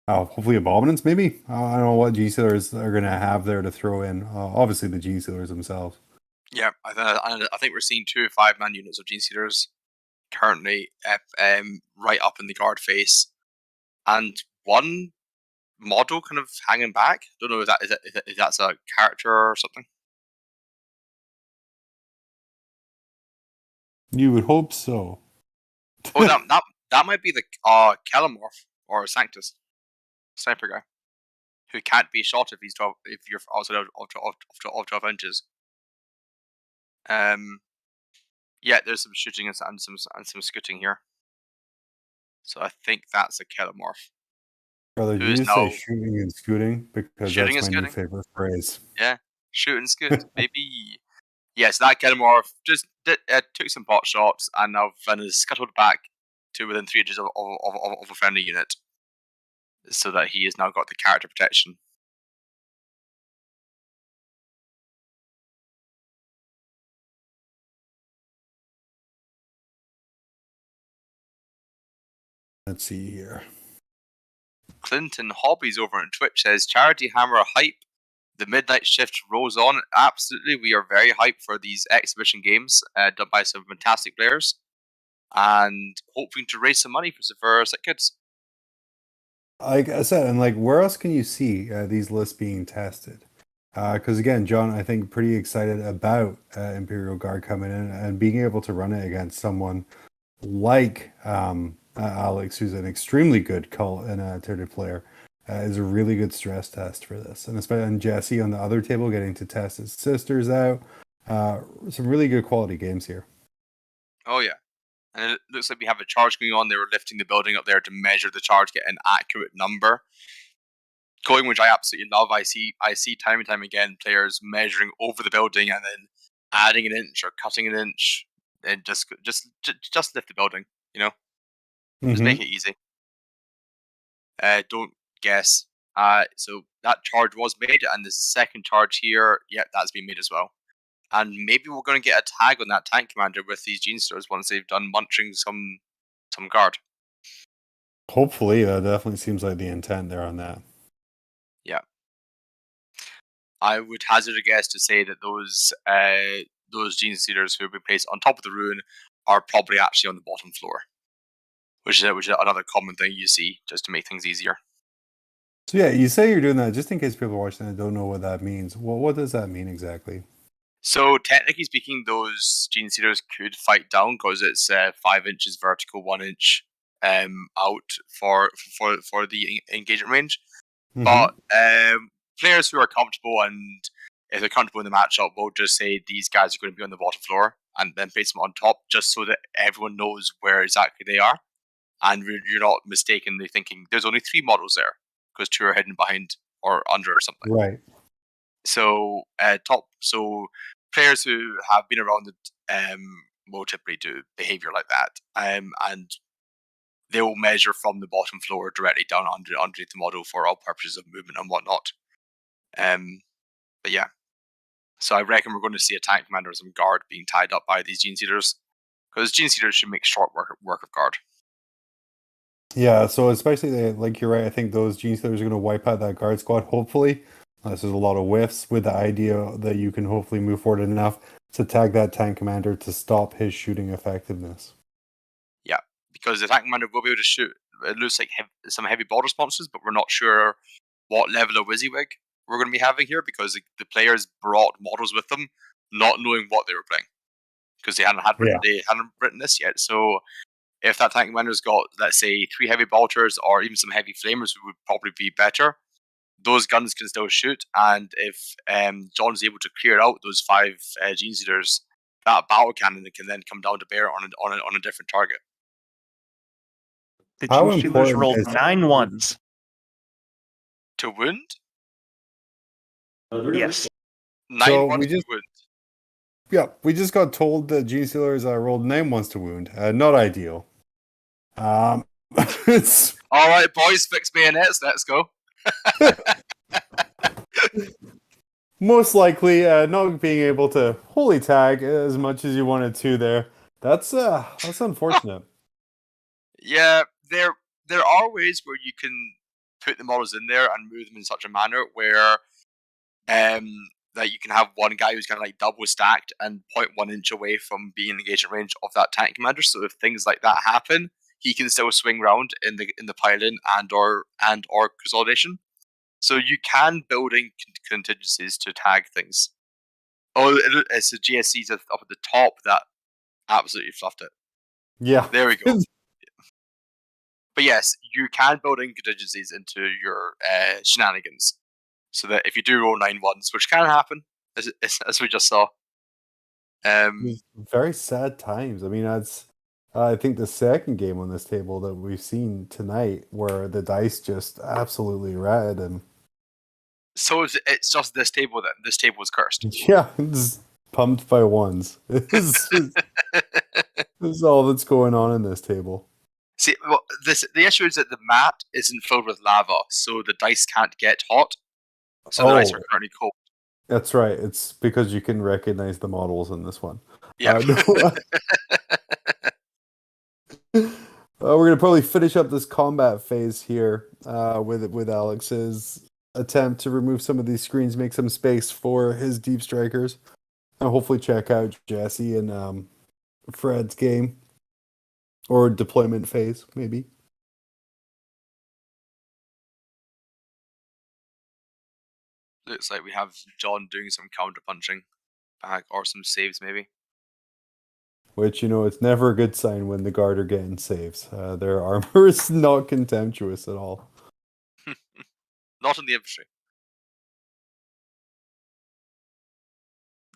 H: hopefully abominants. Maybe I don't know what Gene Stealers are going to have there to throw in. Obviously the Gene Stealers themselves.
G: Yeah, I think we're seeing 2 5-man units of Gene Stealers currently right up in the guard face, and one model kind of hanging back. Don't know if that's a character or something.
H: You would hope so.
G: Oh, that might be the Calamorph or Sanctus sniper guy who can't be shot if you're outside of 12 inches. Yeah, there's some shooting and some scooting here. So I think that's a Calamorph.
H: Brother,
G: Who
H: you
G: is
H: say
G: now
H: shooting and scooting because
G: shooting
H: that's
G: and
H: my new
G: scooting?
H: favorite phrase.
G: Yeah, shoot and scoot, maybe. Yes, that Calamorph just took some pot shots and now is scuttled back to within 3 inches of a friendly unit, so that he has now got the character protection.
H: Let's see here.
G: Clinton Hobbies over on Twitch says, Charity Hammer hype. The midnight shift rolls on. Absolutely, we are very hyped for these exhibition games done by some fantastic players, and hoping to raise some money for sick kids.
H: Like I said, and like, where else can you see these lists being tested? Because again, John, I think pretty excited about Imperial Guard coming in and being able to run it against someone like Alex, who's an extremely good cult and a Tyranid player, is a really good stress test for this. And especially on Jesse on the other table, getting to test his sisters out. Some really good quality games here.
G: Oh yeah. And it looks like we have a charge going on. They were lifting the building up there to measure the charge, get an accurate number going, which I absolutely love. I see time and time again players measuring over the building and then adding an inch or cutting an inch, and just lift the building. Just make it easy. Don't guess. So that charge was made, and the second charge here, yeah, that's been made as well. And maybe we're going to get a tag on that tank commander with these Gene Stealers once they've done munching some guard.
H: Hopefully, that definitely seems like the intent there on that.
G: Yeah. I would hazard a guess to say that those Gene Stealers who will be placed on top of the ruin are probably actually on the bottom floor, which is another common thing you see just to make things easier.
H: So yeah, you say you're doing that just in case people are watching and don't know what that means. Well, what does that mean exactly?
G: So technically speaking, those Gene Stealers could fight down because it's 5 inches vertical, 1 inch out for the engagement range.
H: Mm-hmm.
G: But players who are comfortable, and if they're comfortable in the matchup, will just say these guys are going to be on the bottom floor and then place them on top, just so that everyone knows where exactly they are, and you're not mistakenly thinking there's only 3 models there because 2 are hidden behind or under or something.
H: Right.
G: So players who have been around it will typically do behavior like that, and they will measure from the bottom floor directly down underneath the model for all purposes of movement and whatnot. But yeah, so I reckon we're going to see a tank commander and some guard being tied up by these Gene Stealers, because Gene Stealers should make short work of guard.
H: Yeah, so especially like you're right. I think those Gene Stealers are going to wipe out that guard squad. Hopefully, unless there's a lot of whiffs, with the idea that you can hopefully move forward enough to tag that tank commander to stop his shooting effectiveness.
G: Yeah, because the tank commander will be able to shoot. It looks like some heavy border sponsors, but we're not sure what level of WYSIWYG we're going to be having here, because the players brought models with them, not knowing what they were playing, because they hadn't written this yet. So if that tank commander's got, let's say, 3 heavy bolters or even some heavy flamers, would probably be better. Those guns can still shoot, and if John's able to clear out those 5 Gene Stealers, that battle cannon can then come down to bear on a different target.
J: The
H: How
J: Gene Stealers
H: important
J: rolled
H: is-
J: 9 ones.
G: To wound?
J: Yes.
G: 9
H: So
G: ones
H: we
G: to
H: just-
G: wound.
H: Yeah, we just got told that Gene Stealers rolled 9 ones to wound. Not ideal. It's
G: All right, boys, fix bayonets. Let's go.
H: most likely not being able to wholly tag as much as you wanted to there. That's unfortunate.
G: Yeah, there are ways where you can put the models in there and move them in such a manner where that you can have one guy who's kind of like double stacked and 0.1 inch away from being engagement range of that tank commander. So if things like that happen, he can still swing round in the pile-in or consolidation. So you can build in contingencies to tag things. Oh, it's the GSCs up at the top that absolutely fluffed it.
H: Yeah.
G: There we go. But yes, you can build in contingencies into your shenanigans, so that if you do roll 9-1s, which can happen, as we just saw.
H: Very sad times. I mean, that's I think the second game on this table that we've seen tonight, where the dice just absolutely red, and
G: So it's just this table then. This table is cursed.
H: yeah, it's pumped by ones. This is all that's going on in this table.
G: See, well, the issue is that the mat isn't filled with lava, so the dice can't get hot. So the dice are currently cold.
H: That's right. It's because you can recognize the models in this one.
G: Yeah.
H: We're gonna probably finish up this combat phase here with Alex's attempt to remove some of these screens, make some space for his deep strikers, and hopefully check out Jesse and Fred's game or deployment phase, maybe.
G: Looks like we have John doing some counter punching back or some saves maybe.
H: Which, it's never a good sign when the guard are getting saves. Their armor is not contemptuous at all.
G: Not in the infantry.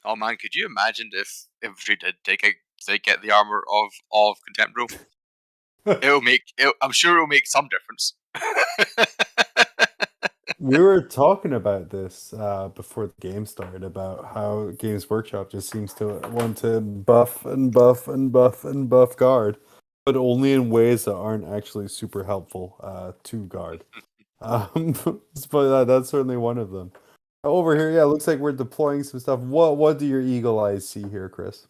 G: Oh man, could you imagine if infantry did get the armor of contempt rule? I'm sure it'll make some difference.
H: We were talking about this before the game started, about how Games Workshop just seems to want to buff and buff and buff and buff guard, but only in ways that aren't actually super helpful to guard. But that's certainly one of them. Over here, yeah, it looks like we're deploying some stuff. What do your eagle eyes see here, Chris?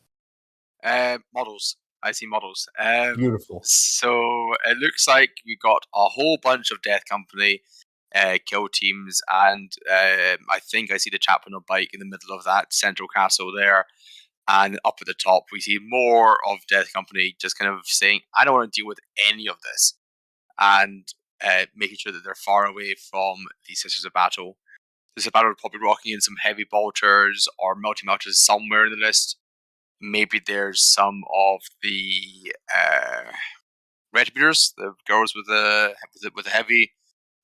G: Models. I see models.
H: Beautiful.
G: So it looks like you got a whole bunch of Death Company kill teams, and I think I see the chaplain on bike in the middle of that central castle there. And up at the top, we see more of Death Company just kind of saying, I don't want to deal with any of this. And making sure that they're far away from the Sisters of Battle. This battle will probably rocking in some heavy bolters or multi-melters somewhere in the list. Maybe there's some of the retributors, the girls with the heavy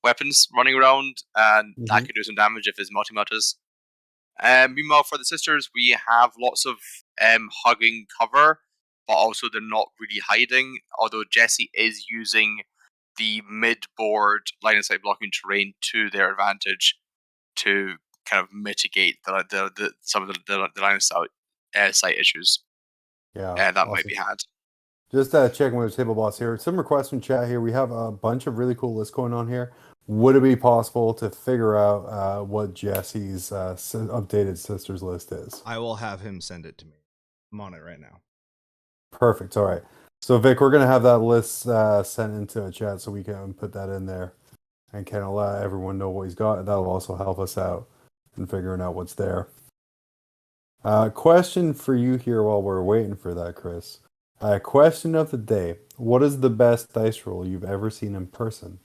G: weapons running around, and that could do some damage if it's multi-melters. Meanwhile, for the sisters, we have lots of hugging cover, but also they're not really hiding. Although Jesse is using the mid-board line of sight blocking terrain to their advantage to kind of mitigate some of the line of sight issues.
H: Yeah,
G: that might be had.
H: Just checking with the table boss here. Some requests from chat here. We have a bunch of really cool lists going on here. Would it be possible to figure out what Jesse's updated sisters list is?
A: I will have him send it to me. I'm on it right now.
H: Perfect. All right. So, Vic, we're going to have that list sent into a chat so we can put that in there and kind of let everyone know what he's got. That'll also help us out in figuring out what's there. Question for you here while we're waiting for that, Chris. Question of the day. What is the best dice roll you've ever seen in person?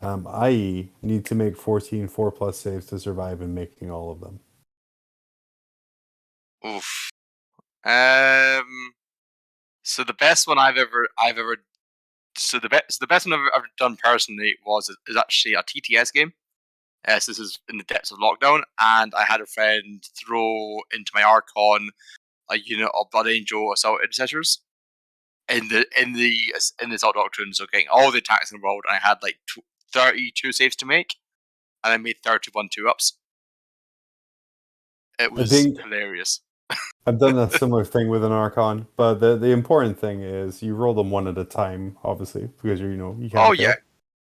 H: I.e., need to make 14 4+ saves to survive in making all of them.
G: Oof. So the best one I've ever the best one I've ever done personally is actually a TTS game. So this is in the depths of lockdown, and I had a friend throw into my Archon a unit of Blood Angel Assault Intercessors in the Assault Doctrine, so getting all the attacks in the world, and I had like 32 saves to make, and I made 31 2-ups. It was hilarious.
H: I've done a similar thing with an Archon, but the important thing is you roll them one at a time, obviously, because you can't.
G: Oh yeah.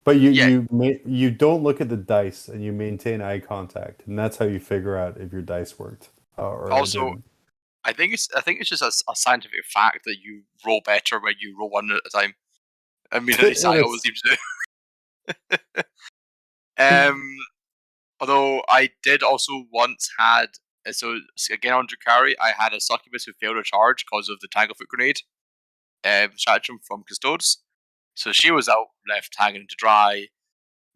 H: But you don't look at the dice, and you maintain eye contact, and that's how you figure out if your dice worked.
G: Also, I think it's just a scientific fact that you roll better when you roll one at a time. I mean, at least I always seem to do. Although I did also once had so again on Drakari, I had a succubus who failed a charge because of the Tanglefoot grenade stratagem from Custodes. So she was out left hanging to dry.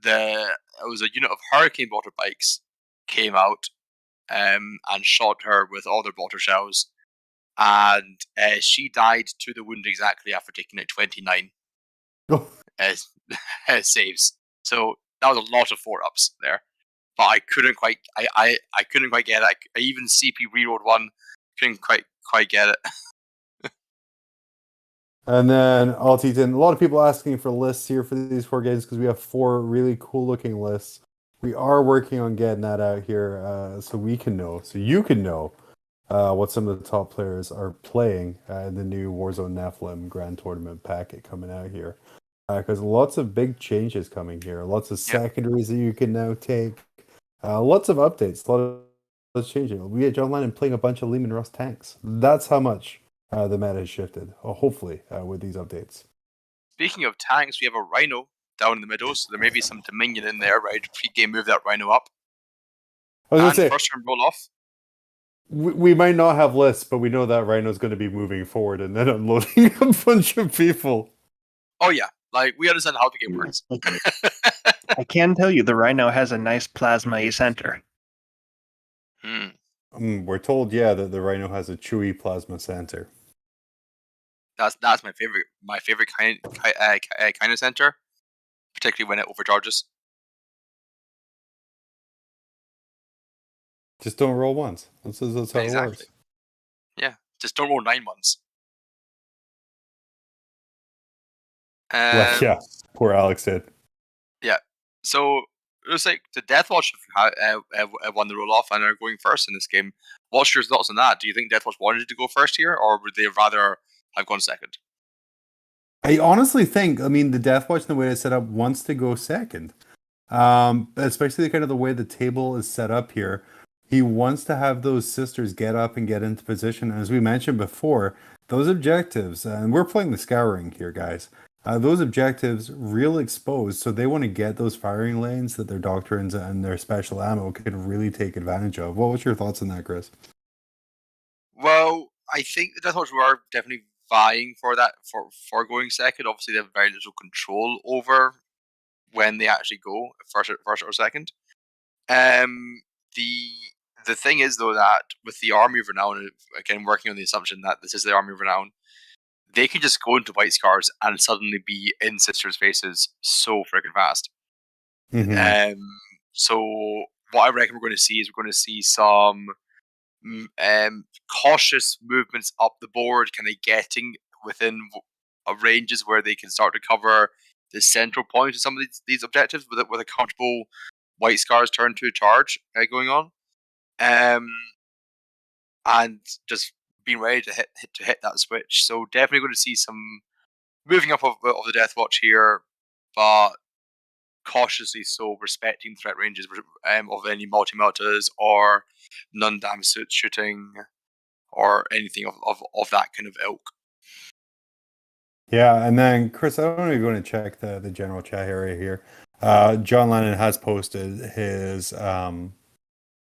G: It was a unit of Hurricane Bolter bikes came out and shot her with all their bolter shells, and she died to the wound exactly after taking out 29 saves. So that was a lot of 4-ups there, but I couldn't quite. I couldn't quite get it. I even CP rerolled one, couldn't quite get it.
H: And then Altiton, a lot of people asking for lists here for these 4 games because we have 4 really cool looking lists. We are working on getting that out here so we can know, so you can know what some of the top players are playing in the new Warzone Nephilim Grand Tournament packet coming out here. Because lots of big changes coming here, lots of secondaries that you can now take, lots of updates, a lot of changing. We had John Lennon playing a bunch of Lehman Russ tanks. That's how much the meta has shifted, hopefully, with these updates.
G: Speaking of tanks, we have a Rhino down in the middle, so there may be some Dominion in there, right? Pre-game move that Rhino up.
H: I was going to say,
G: first turn roll off.
H: We might not have lists, but we know that Rhino's going to be moving forward and then unloading a bunch of people.
G: Oh yeah, like we understand how the game works.
J: I can tell you the Rhino has a nice plasma center.
H: We're told, that the Rhino has a chewy plasma center.
G: That's my favorite kind of center, particularly when it overcharges.
H: Just don't roll once. That's how it works.
G: Yeah, just don't roll 9 once.
H: Poor Alex did.
G: Yeah, so it looks like the Deathwatch have won the roll off and are going first in this game. What's your thoughts on that? Do you think Deathwatch wanted to go first here, or would they rather have gone second?
H: I honestly think, the Deathwatch and the way it's set up wants to go second. Especially kind of the way the table is set up here. He wants to have those sisters get up and get into position. As we mentioned before, those objectives, and we're playing the Scouring here, guys. Those objectives real exposed, so they want to get those firing lanes that their doctrines and their special ammo can really take advantage of. What was your thoughts on that, Chris?
G: Well, I think the Deathwatch were definitely vying for that for going second. Obviously, they have very little control over when they actually go first or second. The thing is though that with the Army of Renown, again working on the assumption that this is the Army of Renown, they can just go into White Scars and suddenly be in sisters' faces so freaking fast.
H: Mm-hmm.
G: So what I reckon we're going to see is we're going to see some cautious movements up the board, kind of getting within ranges where they can start to cover the central point of some of these objectives with a comfortable White Scars turn to charge going on, and just being ready to hit that switch. So definitely going to see some moving up of the Deathwatch here, but cautiously so, respecting threat ranges of any multi-meltas or non-damage shooting or anything of that kind of ilk.
H: Yeah, and then Chris, I don't know if you want to check the general chat area here. John Lennon has posted his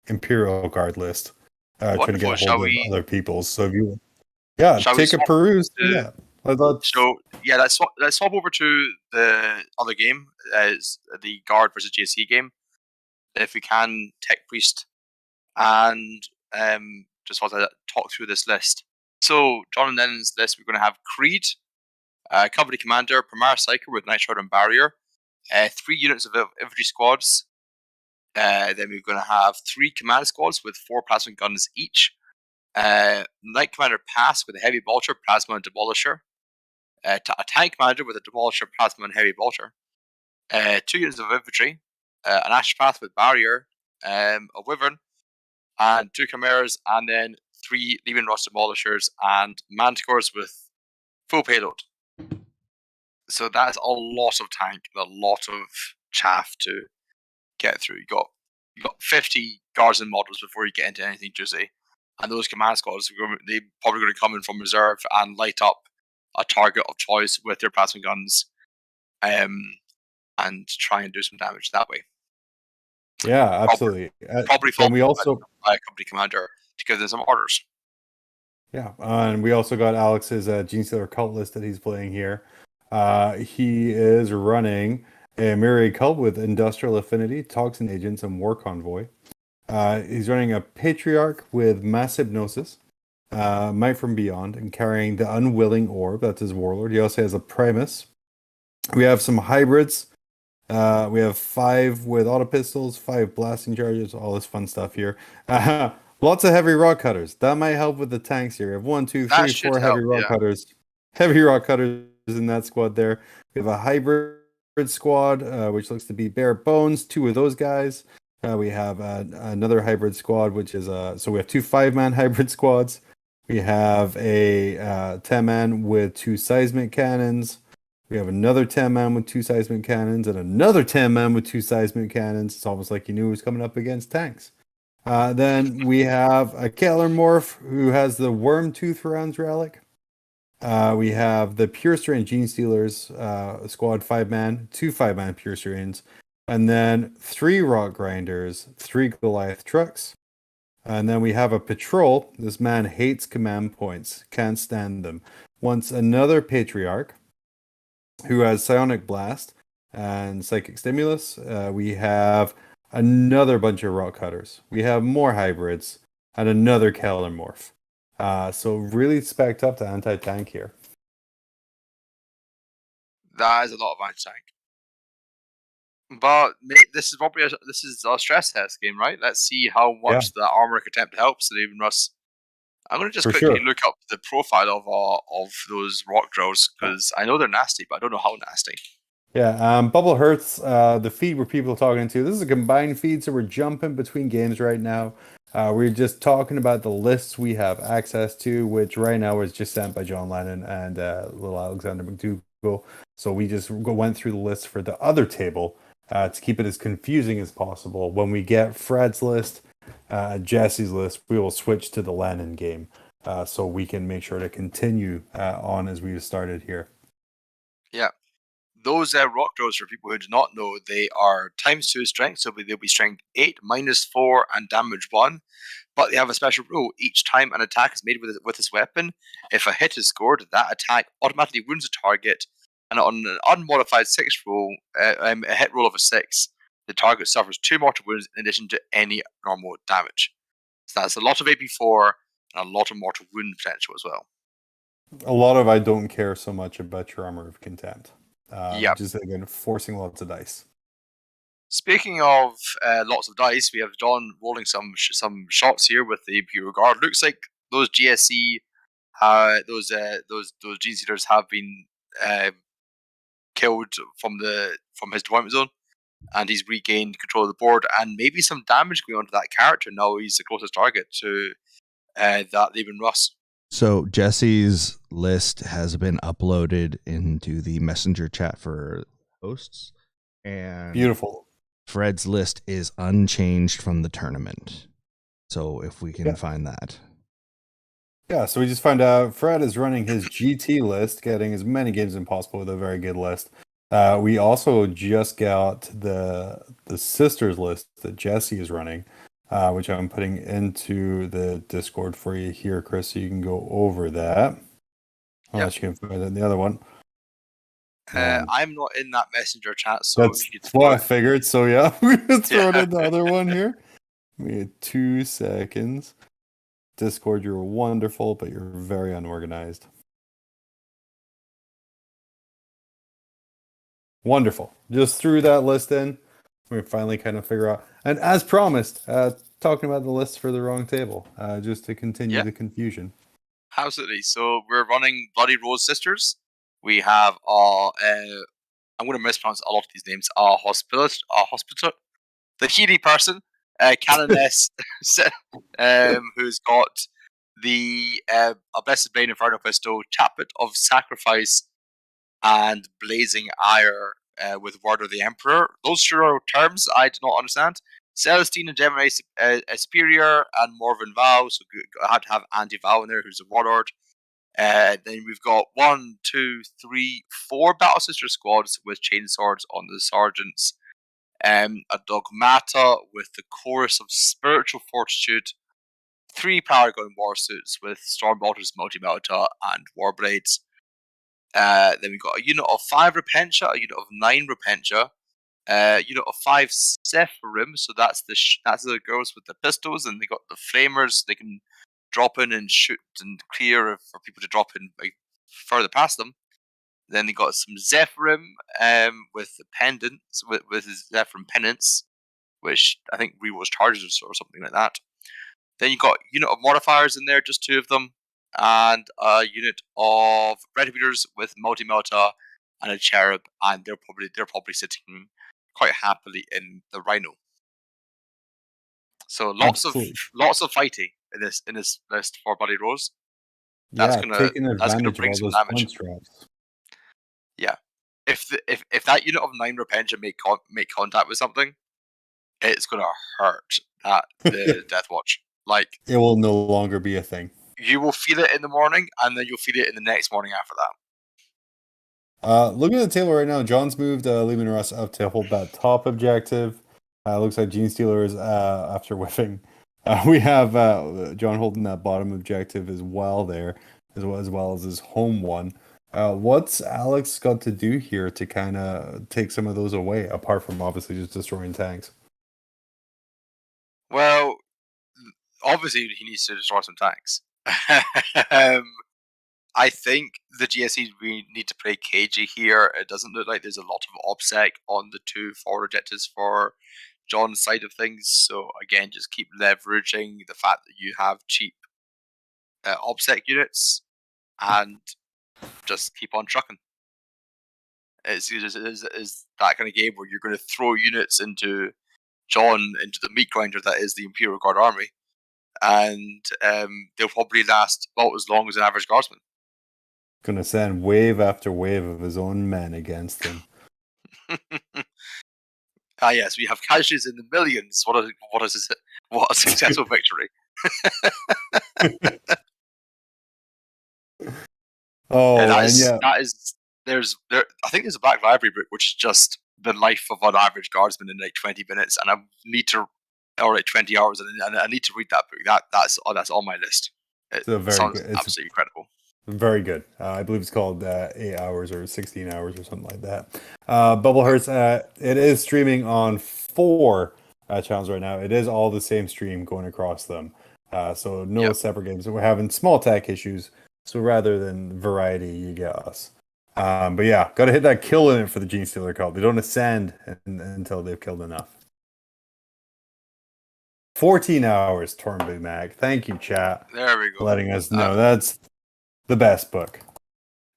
H: Imperial Guard list, trying to get a hold of other people's. So if you, take a peruse. Let's
G: swap over to the other game, as the Guard versus JC game, if we can, Tech Priest, and just want to talk through this list. So John Lennon's list, we're going to have Creed, Company Commander, Primar Psyker with Night Shroud and Barrier, 3 units of infantry squads. Then we're going to have 3 command squads with 4 plasma guns each. Knight Commander Pass with a heavy bolter, plasma, and demolisher. A tank commander with a demolisher, plasma, and heavy bolter. 2 units of infantry, an Ashpath with barrier, a wyvern, and 2 chimeras, and then 3 Lehman Russ demolishers and manticores with full payload. So that's a lot of tank, a lot of chaff to get through. You got 50 guards and models before you get into anything juicy. and those command squads, they're probably going to come in from reserve and light up a target of choice with their plasma guns, and try and do some damage that way.
H: Yeah, absolutely.
G: Probably
H: Then we also
G: by a company commander to give them some orders.
H: Yeah, and we also got Alex's Gene Stealer cult list that he's playing here. He is running a myriad cult with Industrial Affinity, Toxin Agents, and War Convoy. He's running a Patriarch with Mass Hypnosis, Might from Beyond, and carrying the Unwilling Orb. That's his Warlord. He also has a Primus. We have some hybrids. We have 5 with auto pistols, 5 blasting charges, all this fun stuff here. Lots of heavy rock cutters. That might help with the tanks here. We have 1, 2, 3, 4 heavy rock cutters. Heavy rock cutters in that squad there. We have a hybrid squad, which looks to be bare bones. 2 of those guys. We have another hybrid squad, which is so we have 2 5-man hybrid squads. We have a 10-man with 2 seismic cannons. We have another 10-man with 2 seismic cannons and another 10-man with 2 seismic cannons. It's almost like you knew he was coming up against tanks. Then we have a Keller Morph who has the Worm Tooth Rounds Relic. We have the Pure Strain Gene Stealers squad 5-man, 2 5-man Pure Strains, and then 3 Rock Grinders, 3 Goliath Trucks. And then we have a Patrol. This man hates command points, can't stand them. Wants another Patriarch who has Psionic Blast and Psychic Stimulus. We have another bunch of rock cutters. We have more hybrids and another Keller Morph. So really spec'd up to anti-tank here.
G: That is a lot of anti-tank. But this is probably a stress test game, right? Let's see how much the armor can attempt to help Stephen Russ. I'm going to just quickly look up the profile of those rock drills because I know they're nasty, but I don't know how nasty.
H: Yeah, Bubble Hurts, the feed where people are talking to. This is a combined feed, so we're jumping between games right now. We're just talking about the lists we have access to, which right now is just sent by John Lennon and little Alexander McDougall. So we just went through the list for the other table to keep it as confusing as possible. When we get Fred's list, Jesse's list, we will switch to the Lennon game so we can make sure to continue on as we started here.
G: Yeah. Those rock drills, for people who do not know, they are ×2 strength, so they'll be strength 8, -4, and damage 1. But they have a special rule. Each time an attack is made with this weapon, if a hit is scored, that attack automatically wounds a target, and on an unmodified 6 roll, a hit roll of a 6, the target suffers 2 mortal wounds in addition to any normal damage. So that's a lot of AP4 and a lot of mortal wound potential as well.
H: A lot of I don't care so much about your Armor of Contempt. Just again, forcing lots of dice.
G: Speaking of lots of dice, we have John rolling some shots here with the Imperial Guard. Looks like those GSC, those Gene Stealers have been killed from his deployment zone, and he's regained control of the board, and maybe some damage going on to that character. Now he's the closest target to that Laban Russ.
I: So Jesse's list has been uploaded into the messenger chat for hosts, and
H: beautiful.
I: Fred's list is unchanged from the tournament. So if we can find that.
H: Yeah, so we just found out Fred is running his GT list, getting as many games as possible with a very good list. We also just got the sisters list that Jesse is running, which I'm putting into the Discord for you here, Chris, so you can go over that. Unless you can find it in the other one.
G: I'm not in that messenger chat, so
H: that's what I figured. So yeah, we're gonna throw it in the other one here. We had 2 seconds. Discord, you're wonderful, but you're very unorganized. Wonderful. Just threw that list in. We finally kind of figure out, and as promised, talking about the list for the wrong table, just to continue the confusion.
G: Absolutely. So we're running Bloody Rose Sisters. We have I'm going to mispronounce a lot of these names. Hospital, the Healy person, Canoness, who's got the a Blessed Blade Inferno Pistol, Chaplet of Sacrifice, and Blazing Ire with Word of the Emperor. Those sure are terms I do not understand. Celestine and Gemini Superior, and Morven Val. So I had to have Anti Val in there, who's a warlord. Then we've got 1, 2, 3, 4 Battle Sister squads with chainswords on the sergeants. A Dogmata with the Chorus of Spiritual Fortitude. 3 Paragon Warsuits with Stormbolters, Multi-Melta, and Warblades. Then we've got a unit of 5 Repentia, a unit of 9 Repentia, unit of 5 Sephirim, so that's the girls with the pistols, and they got the flamers. They can drop in and shoot and clear for people to drop in further past them. Then they got some Zephyrim with the pendants, with his Zephyrim penance, which I think rerolls charges or something like that. Then you got unit of modifiers in there, just 2 of them, and a unit of Retributions with Multi-Melta and a Cherub, and they're probably sitting quite happily in the Rhino. So lots of fighting in this list for Bloody Rose. That's gonna bring some damage. Yeah, if that unit of 9 Repentia make contact with something, it's gonna hurt the Deathwatch. Like,
H: it will no longer be a thing.
G: You will feel it in the morning, and then you'll feel it in the next morning after that.
H: Looking at the table right now, John's moved Lehman Russ up to hold that top objective. Looks like Gene Stealer is after whiffing. We have John holding that bottom objective as well there, as well as his home one. What's Alex got to do here to kind of take some of those away, apart from obviously just destroying tanks?
G: Well, obviously he needs to destroy some tanks. I think the GSEs really need to play cagey here. It doesn't look like there's a lot of OBSEC on the 2 forward objectives for John's side of things. So again, just keep leveraging the fact that you have cheap OBSEC units and just keep on trucking. It's that kind of game where you're going to throw units into the meat grinder that is the Imperial Guard army, and they'll probably last about as long as an average guardsman.
H: Gonna send wave after wave of his own men against him.
G: Yes, we have casualties in the millions. What a successful victory! I think there's a Black Library book which is just the life of an average guardsman in like 20 minutes, and I need to, or like 20 hours, and I need to read that book. That's on my list. It sounds absolutely incredible.
H: Very good. I believe it's called 8 hours or 16 hours or something like that. Bubblehearts, it is streaming on 4 channels right now. It is all the same stream going across them. So no separate games. We're having small tech issues. So rather than variety, you get us. But yeah, got to hit that kill in it for the Gene Stealer call. They don't ascend until they've killed enough. 14 hours, Torn Mag. Thank you, chat.
G: There we go.
H: Letting us know that's the best book.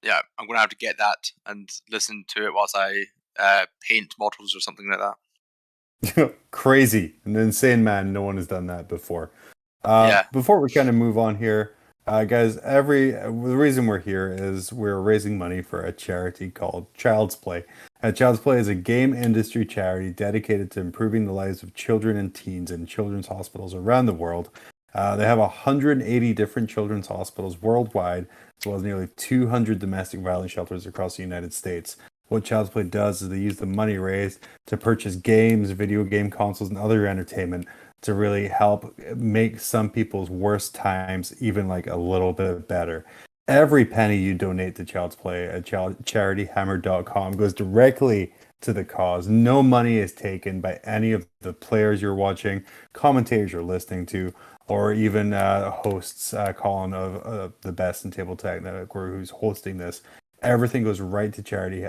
G: Yeah, I'm going to have to get that and listen to it whilst I paint models or something like that.
H: Crazy. An insane man. No one has done that before. Before we kind of move on here, guys, the reason we're here is we're raising money for a charity called Child's Play. Child's Play is a game industry charity dedicated to improving the lives of children and teens in children's hospitals around the world. They have 180 different children's hospitals worldwide, as well as nearly 200 domestic violence shelters across the United States. What Child's Play does is they use the money raised to purchase games, video game consoles, and other entertainment to really help make some people's worst times even like a little bit better. Every penny you donate to Child's Play at charityhammer.com goes directly to the cause. No money is taken by any of the players you're watching, commentators you're listening to, or even hosts Colin of the Best in Table Tech Network, who's hosting this. Everything goes right to charity,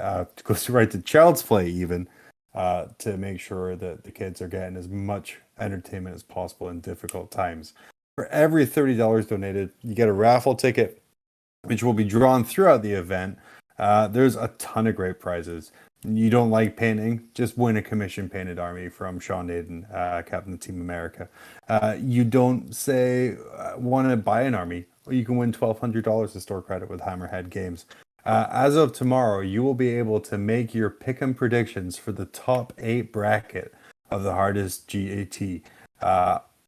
H: goes right to Child's Play even, to make sure that the kids are getting as much entertainment as possible in difficult times. For every $30 donated, you get a raffle ticket, which will be drawn throughout the event. There's a ton of great prizes. You don't like painting? Just win a commission painted army from Sean Naden, Captain of Team America. You don't want to buy an army? Well, you can win $1,200 of store credit with Hammerhead Games. As of tomorrow, you will be able to make your pick'em predictions for the top 8 bracket of the hardest GAT.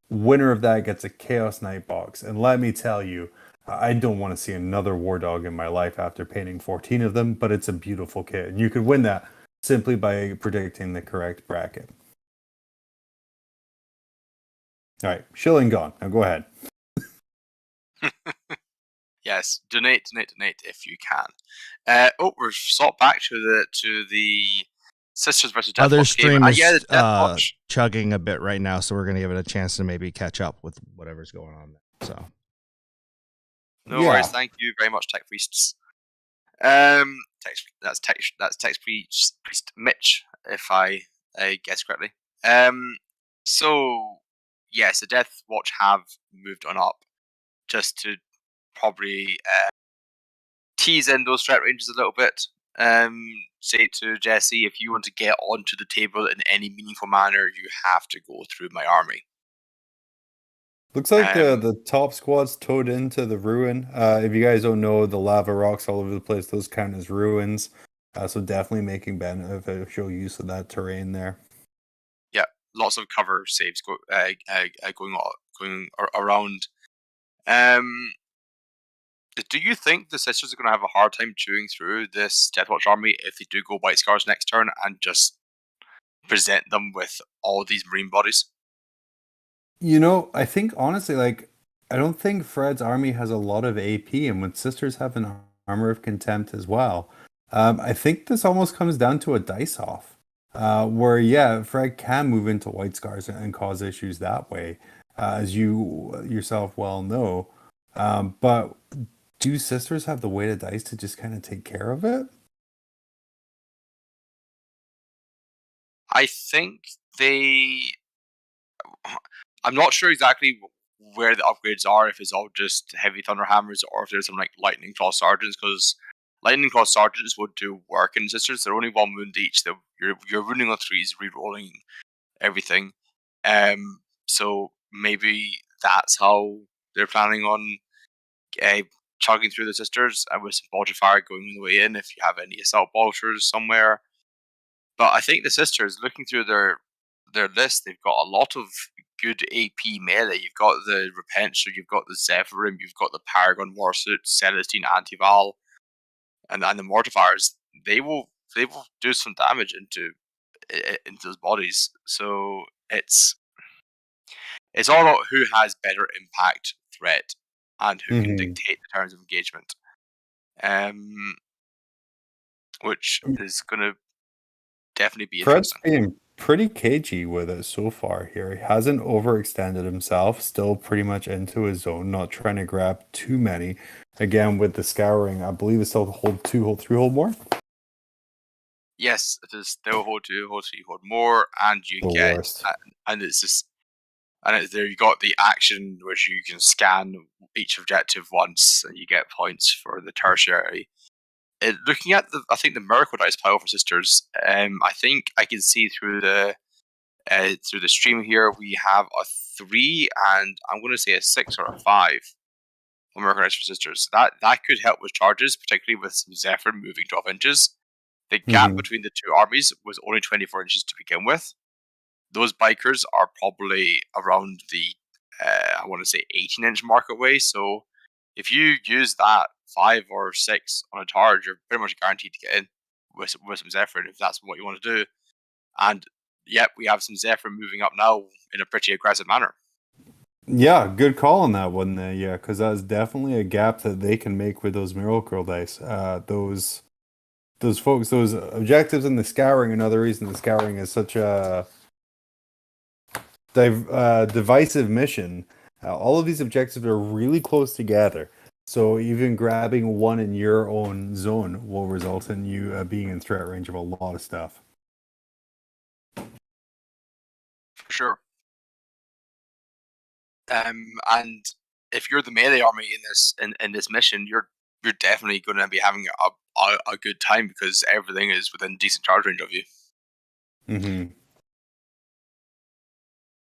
H: Winner of that gets a Chaos Knight box. And let me tell you, I don't want to see another War Dog in my life after painting 14 of them, but it's a beautiful kit. And you could win that simply by predicting the correct bracket. All right, shilling gone. Now go ahead.
G: Yes, donate if you can. We're swapped back to the Sisters versus Deathwatch
A: Other
G: game.
A: stream is
G: Yeah, the Deathwatch.
A: chugging a bit right now, so we're gonna give it a chance to maybe catch up with whatever's going on there. So
G: No worries, thank you very much, Tech Priests. That's Tech Priest Mitch, if I guess correctly. So yes, the Deathwatch have moved on up just to probably tease in those threat ranges a little bit. Say to Jesse, if you want to get onto the table in any meaningful manner, you have to go through my army.
H: Looks like the top squad's towed into the ruin. If you guys don't know, the lava rocks all over the place, those count as ruins. So definitely making beneficial use of that terrain there.
G: Yeah, lots of cover saves going around. Do you think the Sisters are going to have a hard time chewing through this Deathwatch army if they do go White Scars next turn and just present them with all these Marine bodies?
H: You know, I think honestly, like, I don't think Fred's army has a lot of AP, and when Sisters have an Armor of Contempt as well, I think this almost comes down to a dice off, where yeah, Fred can move into White Scars and cause issues that way, as you yourself well know. But do Sisters have the weight of dice to just kind of take care of it?
G: I think I'm not sure exactly where the upgrades are, if it's all just heavy thunder hammers or if there's some like lightning claw sergeants, because lightning claw sergeants would do work in Sisters. They're only one wound each. You're running on threes, re-rolling everything. So maybe that's how they're planning on chugging through the Sisters, and with some bolter fire going on the way in if you have any assault bolters somewhere. But I think the Sisters, looking through their list, they've got a lot of good AP melee. You've got the Repenser, you've got the Zephyrim, you've got the Paragon Warsuit, Celestine Antival, and the Mortifiers. They will do some damage into those bodies. So it's all about who has better impact threat and who can dictate the terms of engagement. Which is going to definitely be
H: Fred's
G: interesting.
H: being pretty cagey with it so far here. He hasn't overextended himself, still pretty much into his zone, not trying to grab too many. Again, with the scouring, I believe it's still hold 2, hold 3, hold more.
G: Yes, it is still hold 2, hold 3, hold more, and you
H: The
G: get,
H: worst.
G: and it's just, and there you got the action which you can scan each objective once, and you get points for the tertiary. Looking at I think the Miracle Dice pile for Sisters, I think I can see through the stream here we have a 3 and I'm going to say a 6 or a 5 on Miracle Dice for Sisters. That could help with charges, particularly with some Zephyr moving 12 inches. The gap between the two armies was only 24 inches to begin with. Those bikers are probably around the I want to say 18-inch mark away. So if you use that 5 or 6 on a charge, you're pretty much guaranteed to get in with some Zephyr if that's what you want to do. And yep, we have some Zephyr moving up now in a pretty aggressive manner.
H: Yeah, good call on that one. Yeah, because that's definitely a gap that they can make with those Miracle Dice. Those folks, those objectives in the scouring. Another reason the scouring is such a divisive mission. All of these objectives are really close together. So even grabbing one in your own zone will result in you being in threat range of a lot of stuff.
G: For sure. And if you're the melee army in this mission, you're definitely going to be having a good time because everything is within decent charge range of you.
H: Mm-hmm.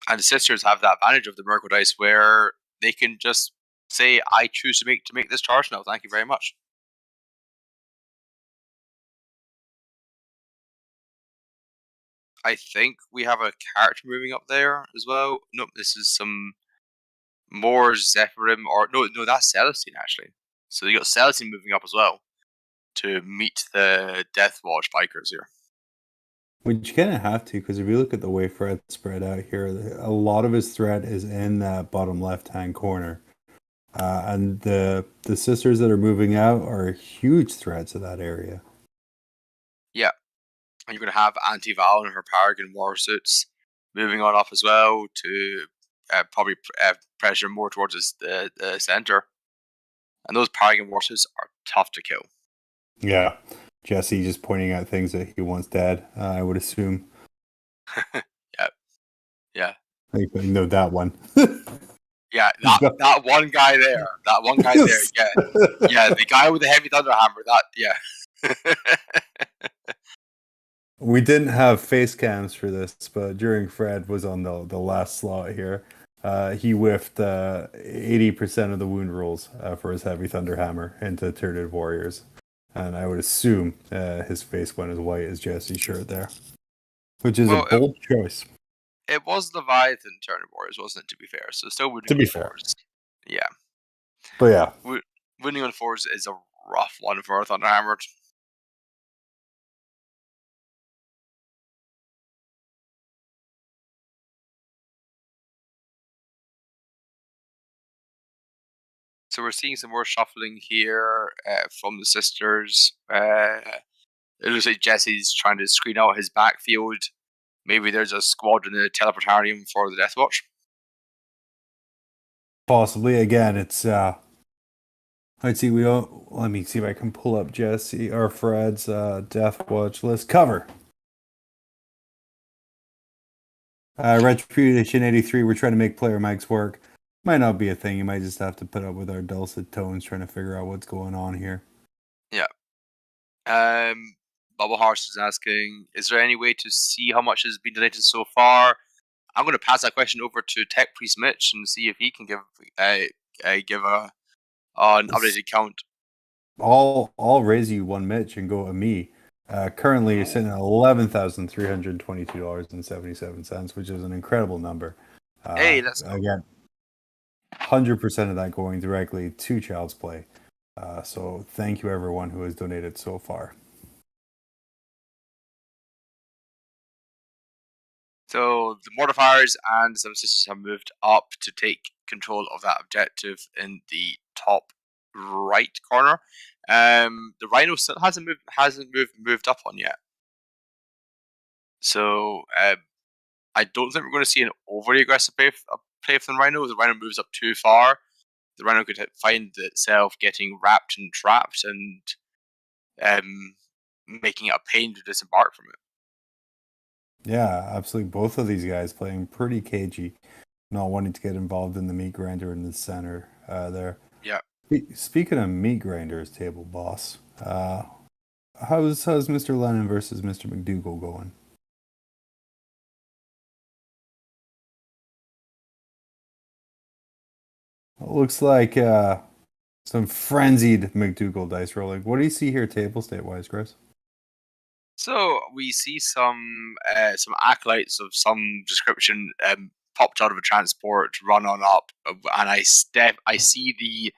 G: And the Sisters have the advantage of the Miracle Dice where they can just say, "I choose to make this charge now. Thank you very much." I think we have a character moving up there as well. Nope, this is some more Zephyrim, or no, that's Celestine actually. So you got Celestine moving up as well to meet the Deathwatch bikers here.
H: Which you kind of have to, because if you look at the way Fred's spread out here, a lot of his threat is in that bottom left-hand corner. And the sisters that are moving out are huge threats to that area.
G: Yeah. And you're going to have Anti-Val and her Paragon Warsuits moving on up as well to probably pressure more towards the center. And those Paragon Warsuits are tough to kill.
H: Yeah. Jesse just pointing out things that he wants dead, I would assume.
G: Yeah.
H: I know that one.
G: Yeah, that one guy there. That one guy there. Yeah, the guy with the heavy thunder hammer. Yeah.
H: We didn't have face cams for this, but during Fred was on the last slot here, he whiffed 80% of the wound rolls for his heavy thunder hammer into Tyranid warriors. And I would assume his face went as white as Jesse's shirt there, which is a bold choice.
G: It was Leviathan Tyranid warriors, wasn't it? To be fair, so still winning.
H: To be
G: on
H: fair,
G: fours. Yeah.
H: But yeah,
G: winning on fours is a rough one for Thunderhammered. So we're seeing some more shuffling here from the sisters. It looks like Jesse's trying to screen out his backfield. Maybe there's a squad in the Teleportarium for the Deathwatch.
H: possibly. Again, it's let's see. Let me see if I can pull up Jesse or Fred's Deathwatch list cover. Retribution 83. We're trying to make player mics work. Might not be a thing. You might just have to put up with our dulcet tones trying to figure out what's going on here.
G: Yeah. Bubble Horse is asking, is there any way to see how much has been donated so far? I'm going to pass that question over to Tech Priest Mitch and see if he can give an updated count.
H: I'll raise you one Mitch and go to me. Currently, you're sitting at $11,322.77, which is an incredible number.
G: Hey, let's go.
H: Again, 100% of that going directly to Child's Play. So thank you everyone who has donated so far.
G: So the Mortifiers and some sisters have moved up to take control of that objective in the top right corner. The Rhino still hasn't moved up on yet. So I don't think we're going to see an overly aggressive play from the Rhino. If the Rhino moves up too far, the Rhino could find itself getting wrapped and trapped and making it a pain to disembark from it.
H: Yeah, absolutely. Both of these guys playing pretty cagey, not wanting to get involved in the meat grinder in the center there.
G: Yeah.
H: Speaking of meat grinders, table boss, how's Mr. Lennon versus Mr. McDougal going? It looks like some frenzied McDougal dice rolling. What do you see here, table state wise, Chris?
G: So we see some acolytes of some description popped out of a transport, run on up, and I see the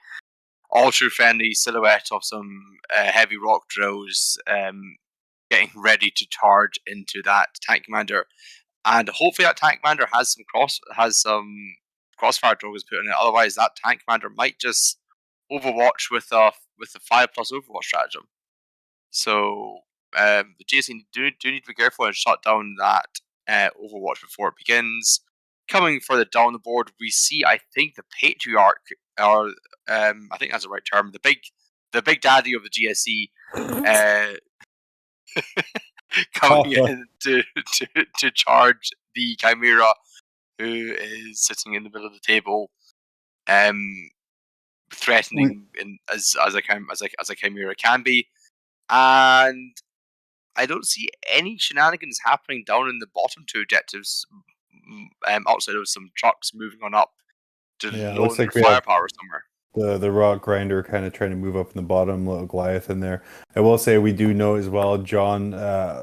G: ultra-friendly silhouette of some heavy rock drills getting ready to charge into that tank commander, and hopefully that tank commander has some crossfire tokens put in it. Otherwise, that tank commander might just overwatch with the 5+ overwatch stratagem. So the GSC do need to be careful and shut down that overwatch before it begins. Coming further down the board, we see, I think, the Patriarch, or I think that's the right term, the big daddy of the GSC, coming in to charge the Chimera, who is sitting in the middle of the table, threatening as a Chimera can be, and I don't see any shenanigans happening down in the bottom two objectives. Outside of some trucks moving on up to load their firepower somewhere.
H: the rock grinder kind of trying to move up in the bottom, little Goliath in there. I will say we do know as well, John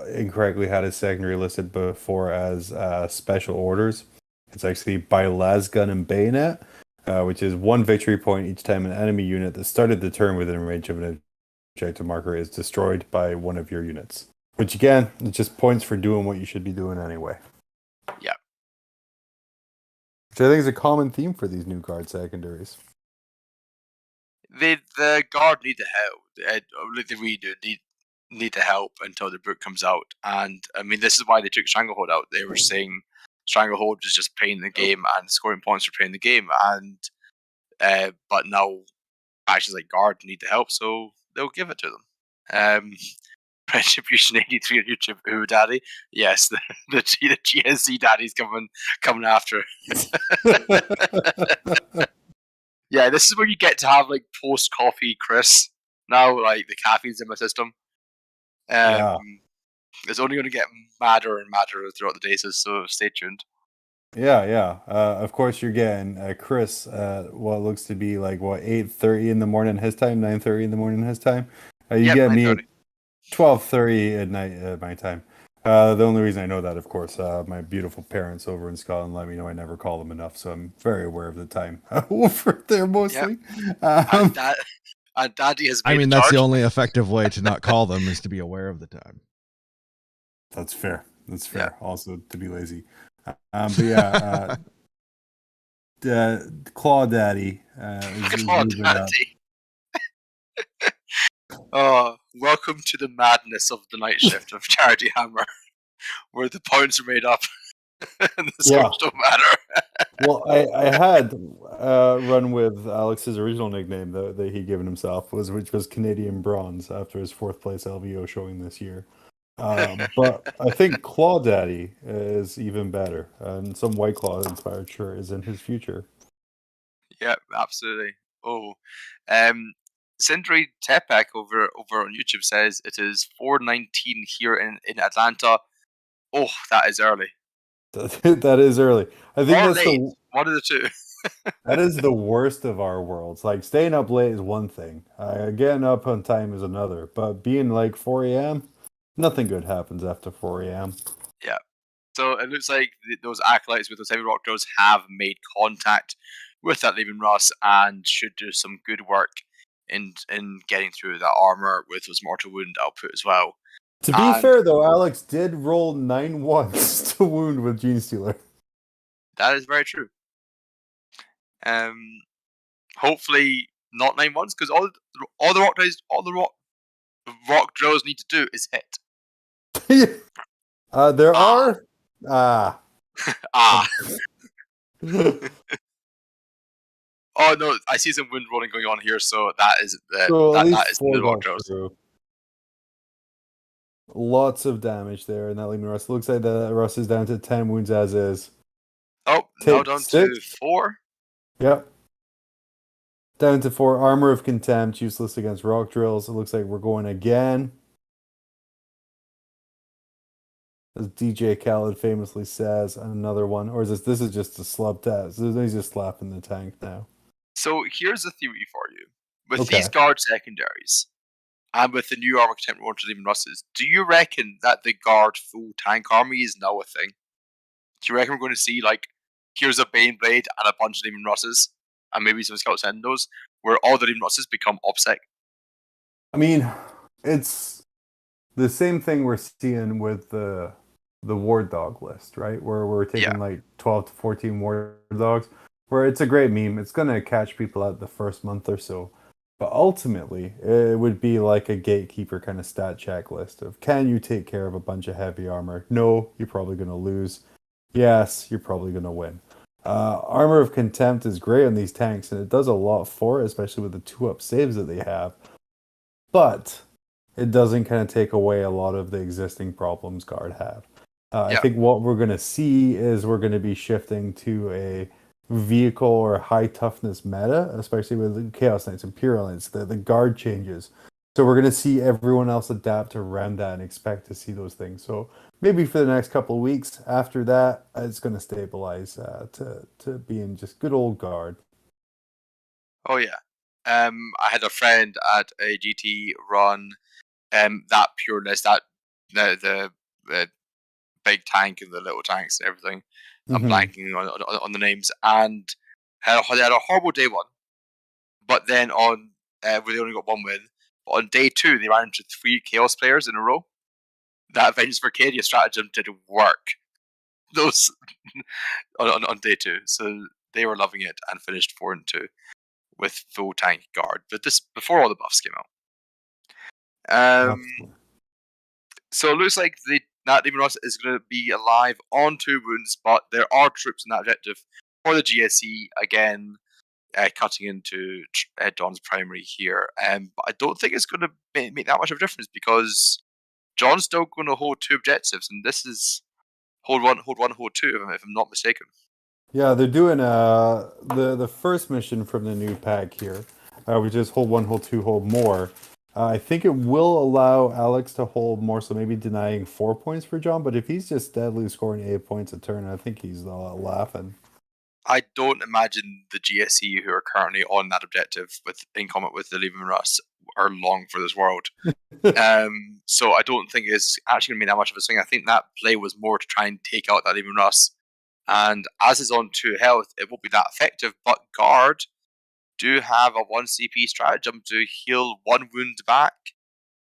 H: incorrectly had his secondary listed before as special orders. It's actually by Lasgun and Bayonet, which is 1 victory point each time an enemy unit that started the turn within range of an objective marker is destroyed by one of your units. Which again, it's just points for doing what you should be doing anyway.
G: Yeah.
H: Which I think is a common theme for these new guard secondaries.
G: The guard need the help. Like they really do need the help until the book comes out. And I mean, this is why they took Stranglehold out. They were saying Stranglehold was just playing the game and scoring points for playing the game. And but now factions like guard need the help, so they'll give it to them. Retribution 83 on YouTube. Ooh, daddy. Yes, the GNC daddy's coming after. Yeah, this is where you get to have like post coffee Chris. Now, like the caffeine's in my system.
H: Yeah.
G: It's only going to get madder and madder throughout the days, so stay tuned.
H: Yeah. Of course, you're getting Chris. What looks to be like 8:30 in the morning his time, 9:30 in the morning his time. You get me 12:30 at night my time. The only reason I know that, of course, my beautiful parents over in Scotland let me know I never call them enough, so I'm very aware of the time over there mostly.
G: Yep. And Daddy has.
I: I mean, that's the only effective way to not call them is to be aware of the time.
H: That's fair. That's fair. Yeah. Also, to be lazy. But yeah, Claw Daddy.
G: Claw Daddy. Welcome to the madness of the night shift of Charity Hammer, where the points are made up and the scores don't matter.
H: Well, I had run with Alex's original nickname that he'd given himself, which was Canadian Bronze after his 4th place LVO showing this year. But I think Claw Daddy is even better, and some White Claw inspired shirt is in his future.
G: Yeah, absolutely. Sindri Tepek over on YouTube says it is 4:19 here in Atlanta. Oh, that is early.
H: That is early. I think that's
G: late. One of the two.
H: That is the worst of our worlds. Like staying up late is one thing. Getting up on time is another. But being like 4 a.m., nothing good happens after 4 a.m.
G: Yeah. So it looks like those acolytes with those heavy rock drills have made contact with that Leaving Russ and should do some good work in getting through that armor with those mortal wound output as well.
H: To be fair, though, Alex did roll 9 ones to wound with Gene Stealer.
G: That is very true. Hopefully not 9 ones, because all the rock drills need to do is hit.
H: There are
G: Oh no, I see some wind rolling going on here, so that is that is the rock drills.
H: Lots of damage there in that Leaving Russ. Looks like the Russ is down to 10 wounds as is.
G: Oh, now down to 4.
H: Yep. Down to 4. Armor of Contempt, useless against rock drills. It looks like we're going again. As DJ Khaled famously says, another one. Or is this is just a slub test? He's just slapping the tank now.
G: So here's a theory for you. With these guard secondaries, and with the new armor contempt warrant to Leaving Russes, do you reckon that the guard full tank army is now a thing? Do you reckon we're going to see, like, here's a Bane Blade and a bunch of Leaving Russes, and maybe some Scout Sendos, where all the Leaving Russes become OPSEC?
H: I mean, it's the same thing we're seeing with the Ward Dog list, right? Where we're taking like 12 to 14 Ward Dogs, where it's a great meme. It's going to catch people out the first month or so. But ultimately, it would be like a gatekeeper kind of stat checklist of, can you take care of a bunch of heavy armor? No, you're probably going to lose. Yes, you're probably going to win. Armor of Contempt is great on these tanks, and it does a lot for it, especially with the 2-up saves that they have. But it doesn't kind of take away a lot of the existing problems Guard have. I think what we're going to see is we're going to be shifting to a vehicle or high toughness meta, especially with Chaos Knights, Imperial Knights, the guard changes. So we're going to see everyone else adapt around that and expect to see those things. So maybe for the next couple of weeks after that, it's going to stabilize to being just good old guard.
G: Oh yeah, I had a friend at a GT run. That pure list, that the big tank and the little tanks and everything. I'm blanking on the names, and they had a horrible day one. But then on where they only got one win. But on day 2, they ran into 3 Chaos players in a row. That Vengeance Vercadia stratagem did work. Those on day 2, so they were loving it and finished 4-2 with full tank guard. But this before all the buffs came out. So it looks like that Demon Ross is going to be alive on 2 wounds, but there are troops in that objective for the GSE again. Cutting into John's primary here. But I don't think it's going to make that much of a difference because John's still going to hold 2 objectives, and this is hold 1, hold 2, if I'm not mistaken.
H: Yeah, they're doing the first mission from the new pack here, which is hold 1, hold 2, hold more. I think it will allow Alex to hold more, so maybe denying 4 points for John. But if he's just steadily scoring 8 points a turn, I think he's laughing.
G: I don't imagine the GSE who are currently on that objective in combat with the Leaving Russ are long for this world. So I don't think it's actually going to be that much of a swing. I think that play was more to try and take out that Leaving Russ. And as is on 2 health, it won't be that effective. But Guard do have a 1 CP stratagem to heal 1 wound back.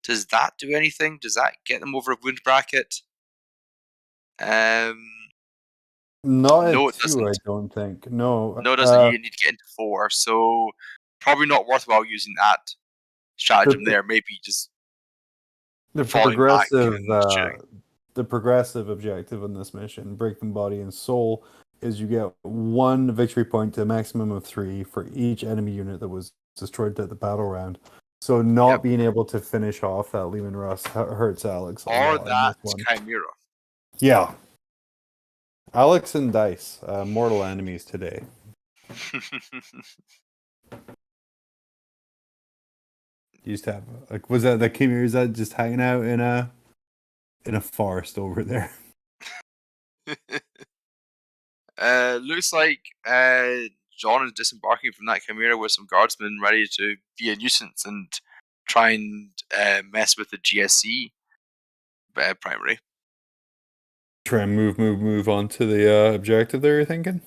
G: Does that do anything? Does that get them over a wound bracket?
H: Not
G: No,
H: at
G: it
H: 2,
G: doesn't.
H: I don't think. No,
G: No, it doesn't. You need to get into 4, so probably not worthwhile using that stratagem there. Maybe just
H: the
G: falling back
H: progressive
G: and shooting.
H: the progressive objective in this mission, Breaking Body and Soul, is you get 1 victory point to a maximum of 3 for each enemy unit that was destroyed at the battle round. So not being able to finish off that Lehman Russ hurts Alex a
G: Or
H: lot
G: that
H: in this one.
G: Chimera.
H: Yeah. Alex and Dice, mortal enemies today. You used to have, like, was that the Chimera? Is that just hanging out in a forest over there?
G: Looks like John is disembarking from that Chimera with some guardsmen ready to be a nuisance and try and mess with the GSE primary.
H: Try and move on to the objective there, you're thinking?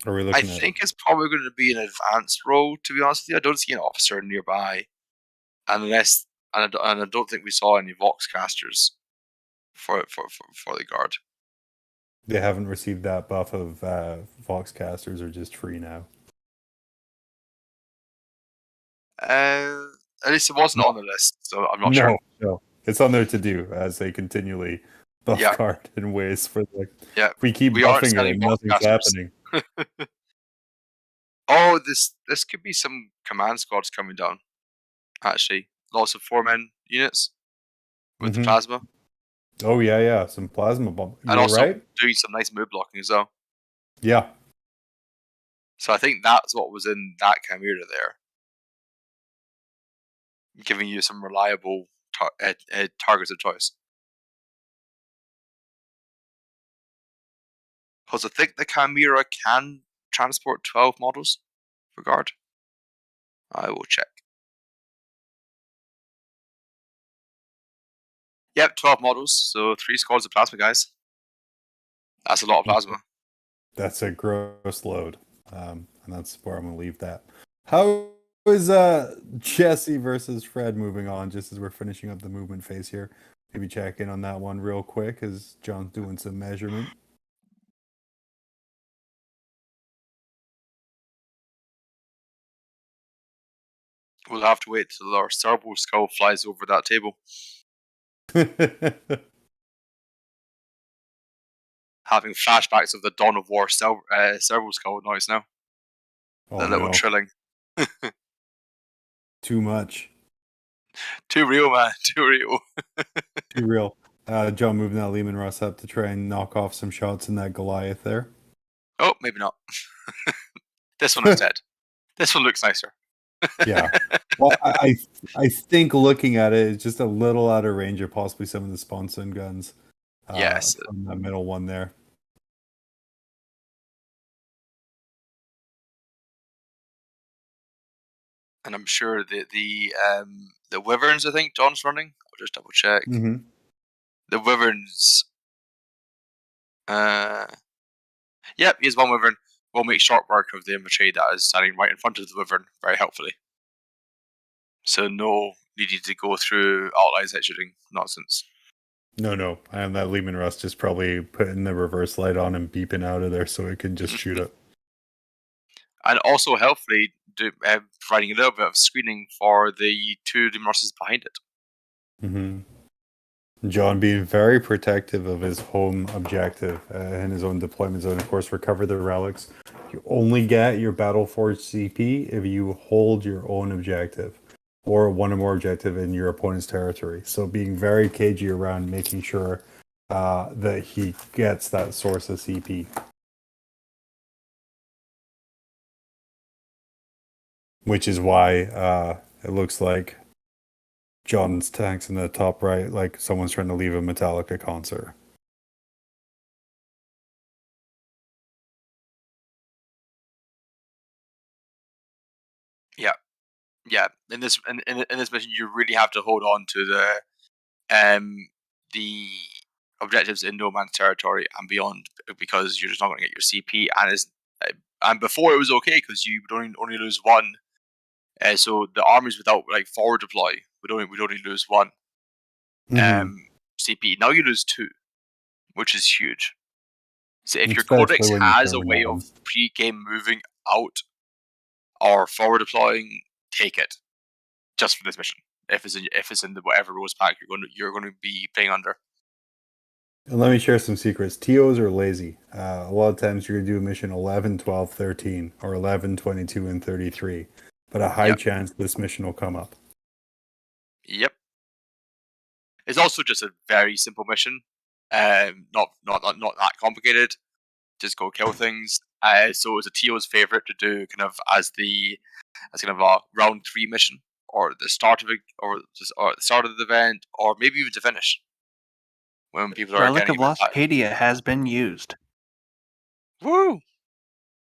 G: Are
H: we
G: I think it's probably going to be an advanced role, to be honest with you. I don't see an officer nearby. And I don't think we saw any Vox casters for the guard.
H: They haven't received that buff of Vox casters, are just free now.
G: At least it wasn't on the list, so I'm not sure.
H: No, it's on there to do as they continually buff guard in ways for the.
G: Yeah,
H: we keep buffing it and nothing's happening.
G: Oh, this could be some command squads coming down. Actually, lots of 4-man units with the plasma.
H: Oh yeah, some plasma bomb.
G: And also doing some nice move blocking as well.
H: Yeah.
G: So I think that's what was in that Chimera there, giving you some reliable targets of choice. Because I think the Chimera can transport 12 models for guard. I will check. Yep, 12 models, so 3 squads of plasma guys. That's a lot of plasma.
H: That's a gross load. And that's where I'm going to leave that. How is Jesse versus Fred moving on, just as we're finishing up the movement phase here? Maybe check in on that one real quick, as John's doing some measurement.
G: We'll have to wait till our Cerberus skull flies over that table. Having flashbacks of the Dawn of War Cerberus skull noise now. The little trilling.
H: Too much.
G: Too real, man. Too real.
H: Too real. John moving that Lehman Russ up to try and knock off some shots in that Goliath there.
G: Oh, maybe not. This one is dead. This one looks nicer.
H: Yeah. Well, I think looking at it, it's just a little out of range of possibly some of the Sponson guns.
G: Yes.
H: From that middle one there.
G: and I'm sure the Wyverns, I think John's running. I'll just double check.
H: Mm-hmm.
G: The Wyverns. Yep, he has one Wyvern. We'll make short work of the infantry that is standing right in front of the Wyvern very helpfully. So no needing to go through outlines head shooting nonsense.
H: No. And that Lehman Rust is probably putting the reverse light on and beeping out of there so it can just shoot it.
G: And also helpfully providing a little bit of screening for the two Lehman Rusts behind it.
H: Mm-hmm. John being very protective of his home objective and his own deployment zone. Of course, recover the relics. You only get your Battleforge CP if you hold your own objective or one or more objective in your opponent's territory. So being very cagey around making sure that he gets that source of CP. Which is why it looks like John's tanks in the top right, like someone's trying to leave a Metallica concert.
G: Yeah. In this mission, you really have to hold on to the objectives in no man's territory and beyond, because you're just not going to get your CP. And before it was okay because you would only lose one. So the armies without forward deploy would only lose one CP. Now you lose two, which is huge. So if your codex has a way of pre-game moving out or forward deploying, take it just for this mission. If it's in the whatever rules pack you're going to be playing under.
H: And let me share some secrets. TOs are lazy. A lot of times you're going to do a mission 11, 12, 13, or 11, 22, and 33. But a high chance this mission will come up.
G: Yep. It's also just a very simple mission. Not that complicated. Just go kill things. So it's a TO's favorite to do kind of as kind of a round 3 mission, or the start of it, or the start of the event, or maybe even to finish. When people are
J: Relic of Lost Cadia has been used.
G: Woo!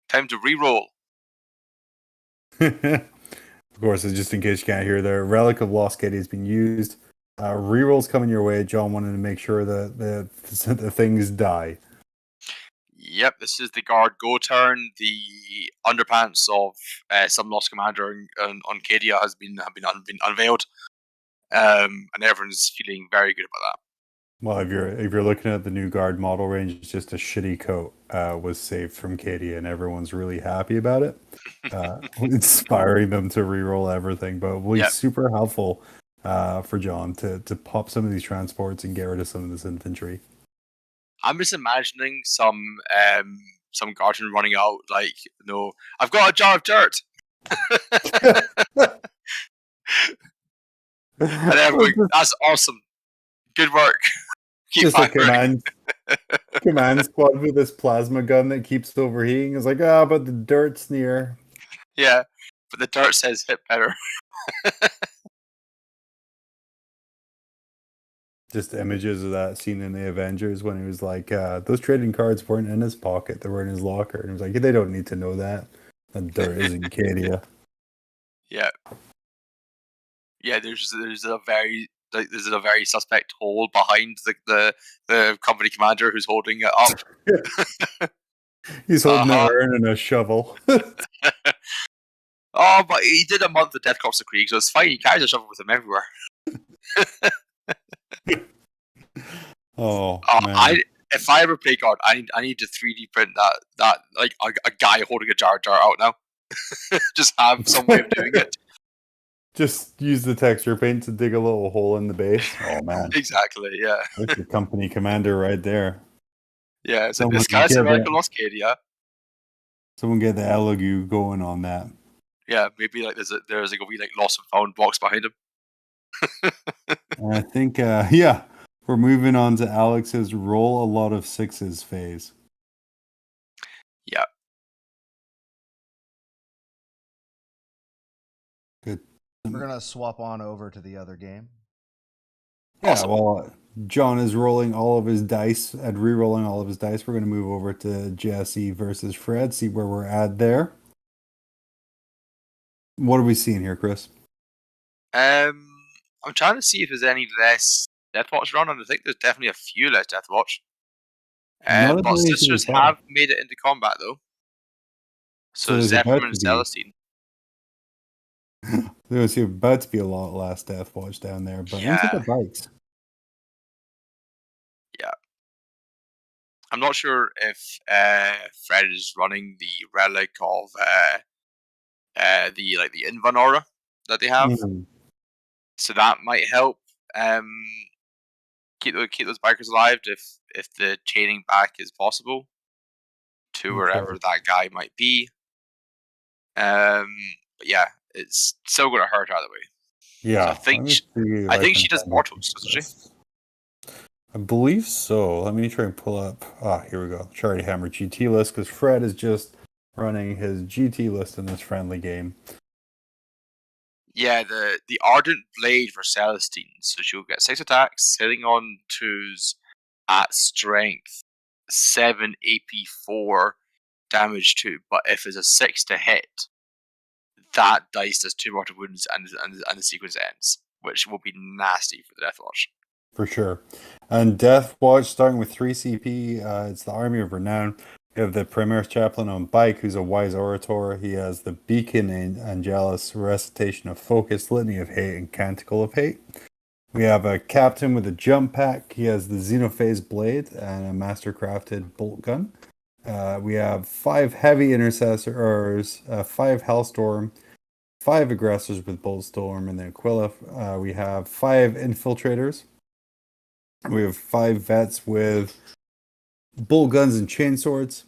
G: Time to re-roll.
H: Of course, just in case you can't hear there, Relic of Lost Cadia has been used. Rerolls coming your way. John wanted to make sure that the things die.
G: Yep, this is the guard go turn. The underpants of some lost commander on Cadia has been unveiled, and everyone's feeling very good about that. Well,
H: if you're looking at the new guard model range, it's just a shitty coat was saved from Cadia, and everyone's really happy about it, inspiring them to reroll everything. But it'll be super helpful for John to pop some of these transports and get rid of some of this infantry.
G: I'm just imagining some guardian running out I've got a jar of dirt. And everyone, that's awesome. Good work. Keep
H: just a command squad with this plasma gun that keeps overheating. It's like, but the dirt's near.
G: Yeah, but the dirt says hit better.
H: Just images of that scene in the Avengers when he was like, those trading cards weren't in his pocket, they were in his locker. And he was like, they don't need to know that. The dirt is in Cadia.
G: Yeah. Yeah, there's a very suspect hole behind the company commander who's holding it up.
H: He's holding an urn and a shovel.
G: Oh, but he did a month of Death Corps of Krieg, so it's fine. He carries a shovel with him everywhere.
H: Man.
G: If I ever play guard, I need to 3D print that a guy holding a jar out now. Just have some way of doing it.
H: Just use the texture paint to dig a little hole in the base. Oh man!
G: Exactly. Yeah.
H: That's your company commander right there.
G: Yeah. So this guy's a Relic of Lost Cadia.
H: Someone get the Elegoo going on that.
G: Yeah, maybe there's a wee lost and found box behind him.
H: I think we're moving on to Alex's roll a lot of sixes phase.
G: Yeah.
H: Good.
I: We're gonna swap on over to the other game.
H: Yeah, awesome. Well, John is rolling all of his dice and re-rolling all of his dice. We're gonna move over to Jesse versus Fred, see where we're at there. What are we seeing here, Chris?
G: I'm trying to see if there's any less Deathwatch run, and I think there's definitely a few less Deathwatch.
H: Not as
G: But
H: many as we
G: sisters
H: thought.
G: have made it into combat though. So
H: there's about
G: Zephyr and
H: to be.
G: Celestine.
H: There's about to be a lot less Deathwatch down there, but into the
G: Yeah.
H: bikes.
G: Yeah. I'm not sure if Fred is running the relic of the Invan aura that they have.
H: Mhm.
G: So that might help keep those bikers alive if the chaining back is possible to wherever that guy might be. But yeah, it's still going to hurt either way.
H: Yeah.
G: So I think she does mortals, doesn't she?
H: I believe so. Let me try and pull up. Here we go. Charity Hammer GT list, because Fred is just running his GT list in this friendly game.
G: Yeah, the Ardent Blade for Celestine. So she'll get 6 attacks, hitting on 2s at strength, 7 AP 4, damage 2. But if it's a 6 to hit, that dice does 2 mortal wounds and the sequence ends, which will be nasty for the Deathwatch.
H: For sure. And Deathwatch, starting with 3 CP, it's the Army of Renown. We have the Primaris Chaplain on bike, who's a wise orator. He has the Beacon and Angelus, Recitation of Focus, Litany of Hate, and Canticle of Hate. We have a Captain with a jump pack. He has the Xenophase Blade and a Mastercrafted Bolt Gun. We have 5 Heavy Intercessors, 5 Hellstorm, 5 Aggressors with Bolt Storm and the Aquila. We have 5 Infiltrators. We have 5 Vets with Bolt Guns and Chainswords,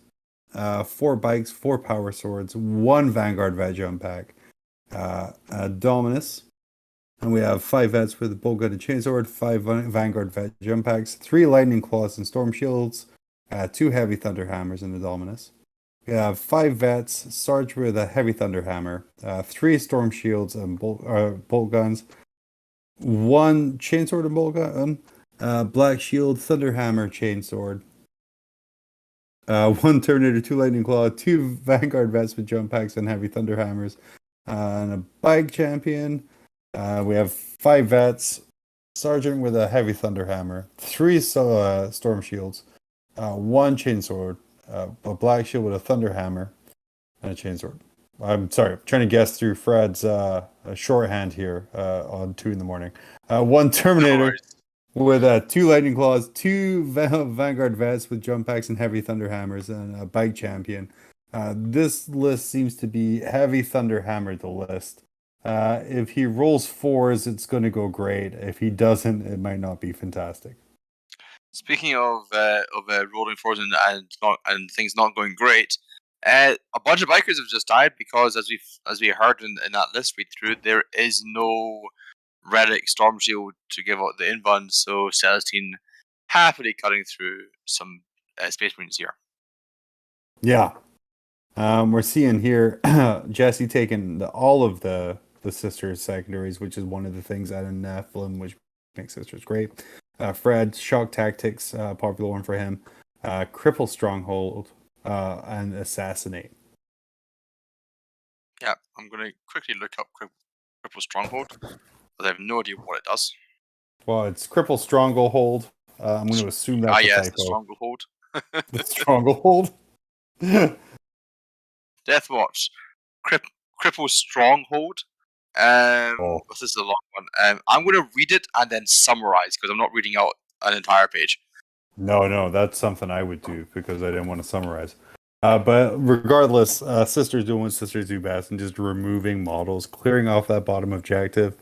H: 4 Bikes, 4 Power Swords, 1 Vanguard Vet Jump Pack, a Dominus. And we have 5 Vets with Bolt Gun and Chainsword, 5 Vanguard Vet Jump Packs, 3 Lightning Claws and Storm Shields, 2 Heavy Thunder Hammers in the Dominus. We have 5 Vets, Sarge with a Heavy Thunder Hammer, 3 Storm Shields and Bolt Guns, 1 Chainsword and Bolt Gun, Black Shield, Thunder Hammer, Chainsword, 1 Terminator, 2 Lightning Claw, 2 Vanguard Vets with Jump Packs and Heavy Thunder Hammers, and a Bike Champion. We have 5 Vets, Sergeant with a Heavy Thunder Hammer, 3 Storm Shields, 1 Chainsword, a Black Shield with a Thunder Hammer, and a Chainsword. I'm sorry, I'm trying to guess through Fred's shorthand here on 2 in the morning. 1 Terminator with 2 Lightning Claws, 2 Vanguard Vets with Jump Packs and Heavy Thunder Hammers, and a Bike Champion. This list seems to be Heavy Thunder Hammer the list. If he rolls 4s, it's going to go great. If he doesn't, it might not be fantastic.
G: Speaking of rolling 4s and things not going great, a bunch of bikers have just died because, as we heard in that list read through, there is no relic Storm Shield to give out the Invan, so Celestine happily cutting through some Space Marines here.
H: Yeah. We're seeing here Jesse taking all of the sisters secondaries, which is one of the things out of Nephilim, which makes sisters great. Fred, Shock Tactics, popular one for him. Cripple Stronghold, and Assassinate.
G: Yeah, I'm going to quickly look up Cripple Stronghold, but I have no idea what it does.
H: Well, it's Cripple Stronghold. I'm going to assume that's a typo.
G: The Stronghold.
H: The Stronghold.
G: Deathwatch. Cripple Stronghold. This is a long one. I'm going to read it and then summarize because I'm not reading out an entire page.
H: No, that's something I would do because I didn't want to summarize. But regardless, sisters doing what sisters do best and just removing models, clearing off that bottom objective.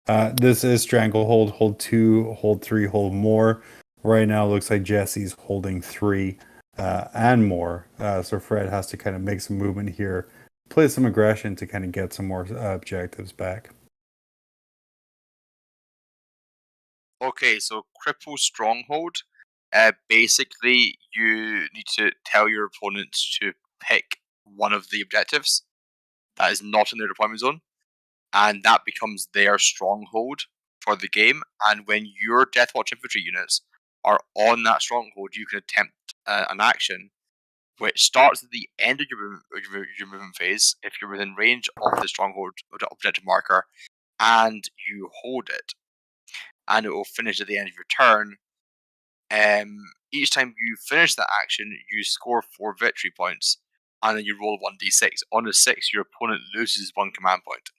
H: This is Stranglehold, hold 2, hold 3, hold more. Right now, it looks like Jesse's holding 3 and more. So Fred has to kind of make some movement here, play some aggression to kind of get some more objectives back.
G: Okay, so Cripple Stronghold. Basically, you need to tell your opponent to pick one of the objectives that is not in their deployment zone, and that becomes their stronghold for the game. And when your Deathwatch infantry units are on that stronghold, you can attempt an action which starts at the end of your movement phase if you're within range of the stronghold objective marker, and you hold it, and it will finish at the end of your turn. Each time you finish that action, you score 4 victory points, and then you roll 1d6. On a 6, your opponent loses 1 command point.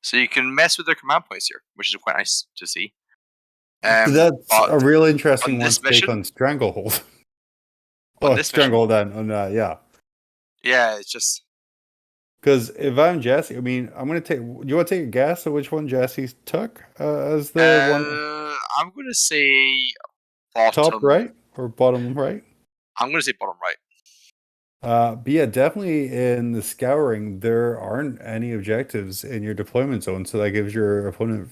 G: So you can mess with their command points here, which is quite nice to see.
H: That's
G: but
H: a real interesting
G: on
H: one
G: this
H: to take
G: mission-
H: on Stranglehold.
G: On
H: Oh,
G: this mission-
H: Stranglehold then. Yeah.
G: Yeah, it's just
H: Because if I'm Jesse, I mean, I'm going to take. You want to take a guess at which one Jesse took as the one
G: I'm gonna say bottom
H: top right or bottom right?
G: I'm gonna say bottom right.
H: But yeah, definitely in the scouring, there aren't any objectives in your deployment zone, so that gives your opponent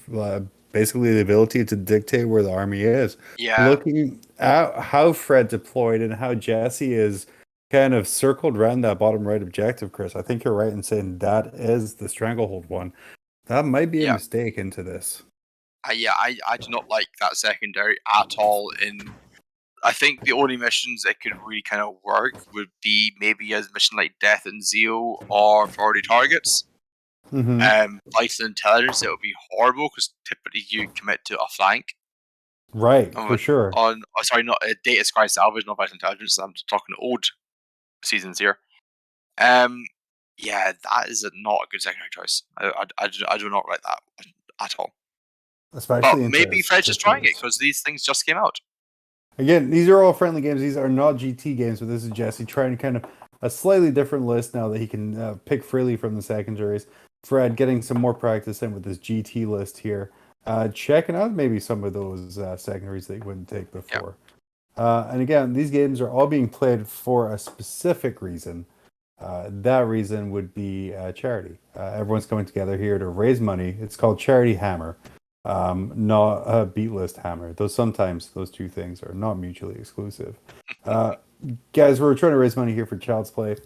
H: basically the ability to dictate where the army is.
G: Yeah,
H: Looking at how Fred deployed and how Jesse is kind of circled around that bottom right objective, Chris, I think you're right in saying that is the Stranglehold one. That might be a
G: Yeah.
H: mistake into this.
G: I do not like that secondary at all. I think the only missions that could really kind of work would be maybe a mission like Death and Zeal or Priority Targets.
H: Mm-hmm.
G: Vital Intelligence, it would be horrible because typically you commit to a flank.
H: Right, for sure.
G: Not Data Scry Salvage, not Vital Intelligence. I'm talking old seasons here. Yeah, that is not a good secondary choice. I do not like that at all.
H: Especially
G: But maybe Fred's just trying it
H: situations.
G: because these things just came out.
H: Again, these are all friendly games. These are not GT games, but this is Jesse trying to kind of a slightly different list now that he can pick freely from the secondaries. Fred getting some more practice in with his GT list here. Checking out maybe some of those secondaries that he wouldn't take before. And again, these games are all being played for a specific reason. That reason would be charity. Everyone's coming together here to raise money. It's called Charity Hammer. Not a beat list hammer. Though sometimes those two things are not mutually exclusive. Guys, we're trying to raise money here for Child's Play.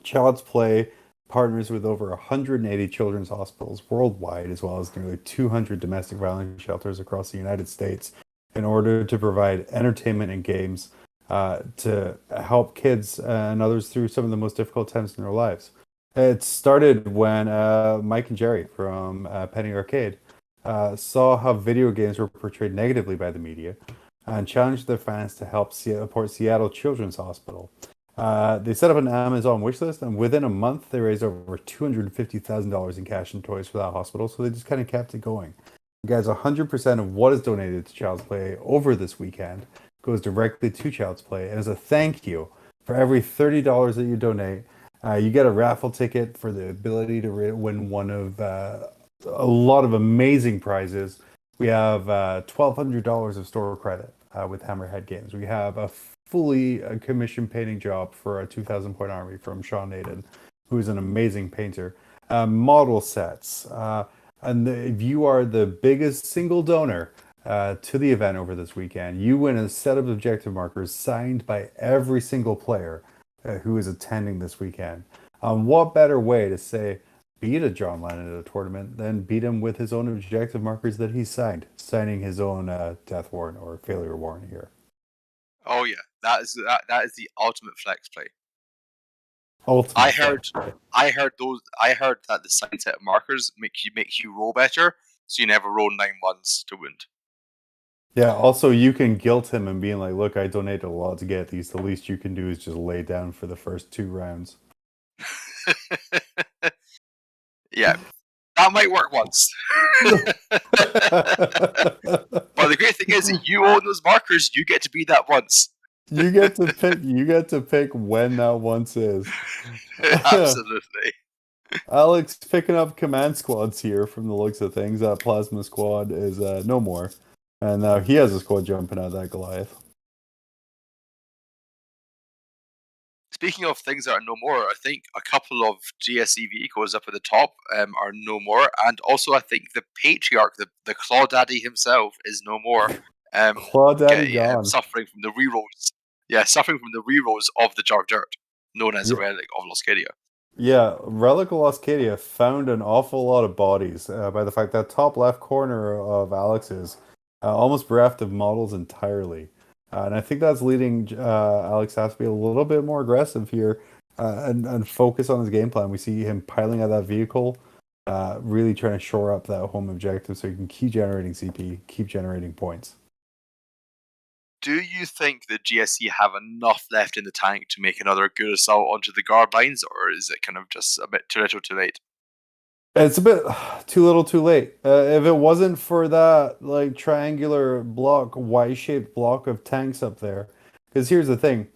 H: Child's Play partners with over 180 children's hospitals worldwide, as well as nearly 200 domestic violence shelters across the United States, in order to provide entertainment and games to help kids and others through some of the most difficult times in their lives. It started when Mike and Jerry from Penny Arcade saw how video games were portrayed negatively by the media and challenged their fans to help support Seattle Children's Hospital. They set up an Amazon wish list, and within a month, they raised over $250,000 in cash and toys for that hospital, so they just kind of kept it going. Guys, 100% of what is donated to Child's Play over this weekend goes directly to Child's Play, and as a thank you, for every $30 that you donate, you get a raffle ticket for the ability to win one of a lot of amazing prizes. We have $1,200 of store credit with Hammerhead Games. We have a fully commission painting job for a 2,000-point army from Sean Naden, who is an amazing painter. Model sets. And if you are the biggest single donor to the event over this weekend, you win a set of objective markers signed by every single player who is attending this weekend. What better way to say beat a John Lennon at a tournament than beat him with his own objective markers that he signed, signing his own death warrant or failure warrant here.
G: Oh yeah, that is the ultimate flex play.
H: Ultimate
G: I heard that the signed set of markers make you roll better, so you never roll 9 ones to wound.
H: Yeah, also you can guilt him and being like, look, I donated a lot to get these. The least you can do is just lay down for the first 2 rounds.
G: Yeah, that might work once. But the great thing is, you own those markers. You get to be that once.
H: You get to pick when that once is.
G: Absolutely.
H: Alex picking up command squads here from the looks of things. That plasma squad is no more. And now he has a squad jumping out of that Goliath.
G: Speaking of things that are no more, I think a couple of GSE vehicles up at the top are no more, and also I think the patriarch, the Claw Daddy himself, is no more.
H: Claw Daddy gone.
G: Suffering from the rerolls. Yeah, suffering from the rerolls of the Jar Dirt, known as the Relic of Loscadia.
H: Yeah, Relic of Loscadia found an awful lot of bodies by the fact that top left corner of Alex's almost bereft of models entirely. And I think that's leading Alex has to be a little bit more aggressive here and focus on his game plan. We see him piling out that vehicle, really trying to shore up that home objective so he can keep generating CP, keep generating points.
G: Do you think the GSC have enough left in the tank to make another good assault onto the guard lines, or is it kind of just a bit too little too late?
H: It's a bit too little too late. If it wasn't for that like triangular block, Y-shaped block of tanks up there, because here's the thing,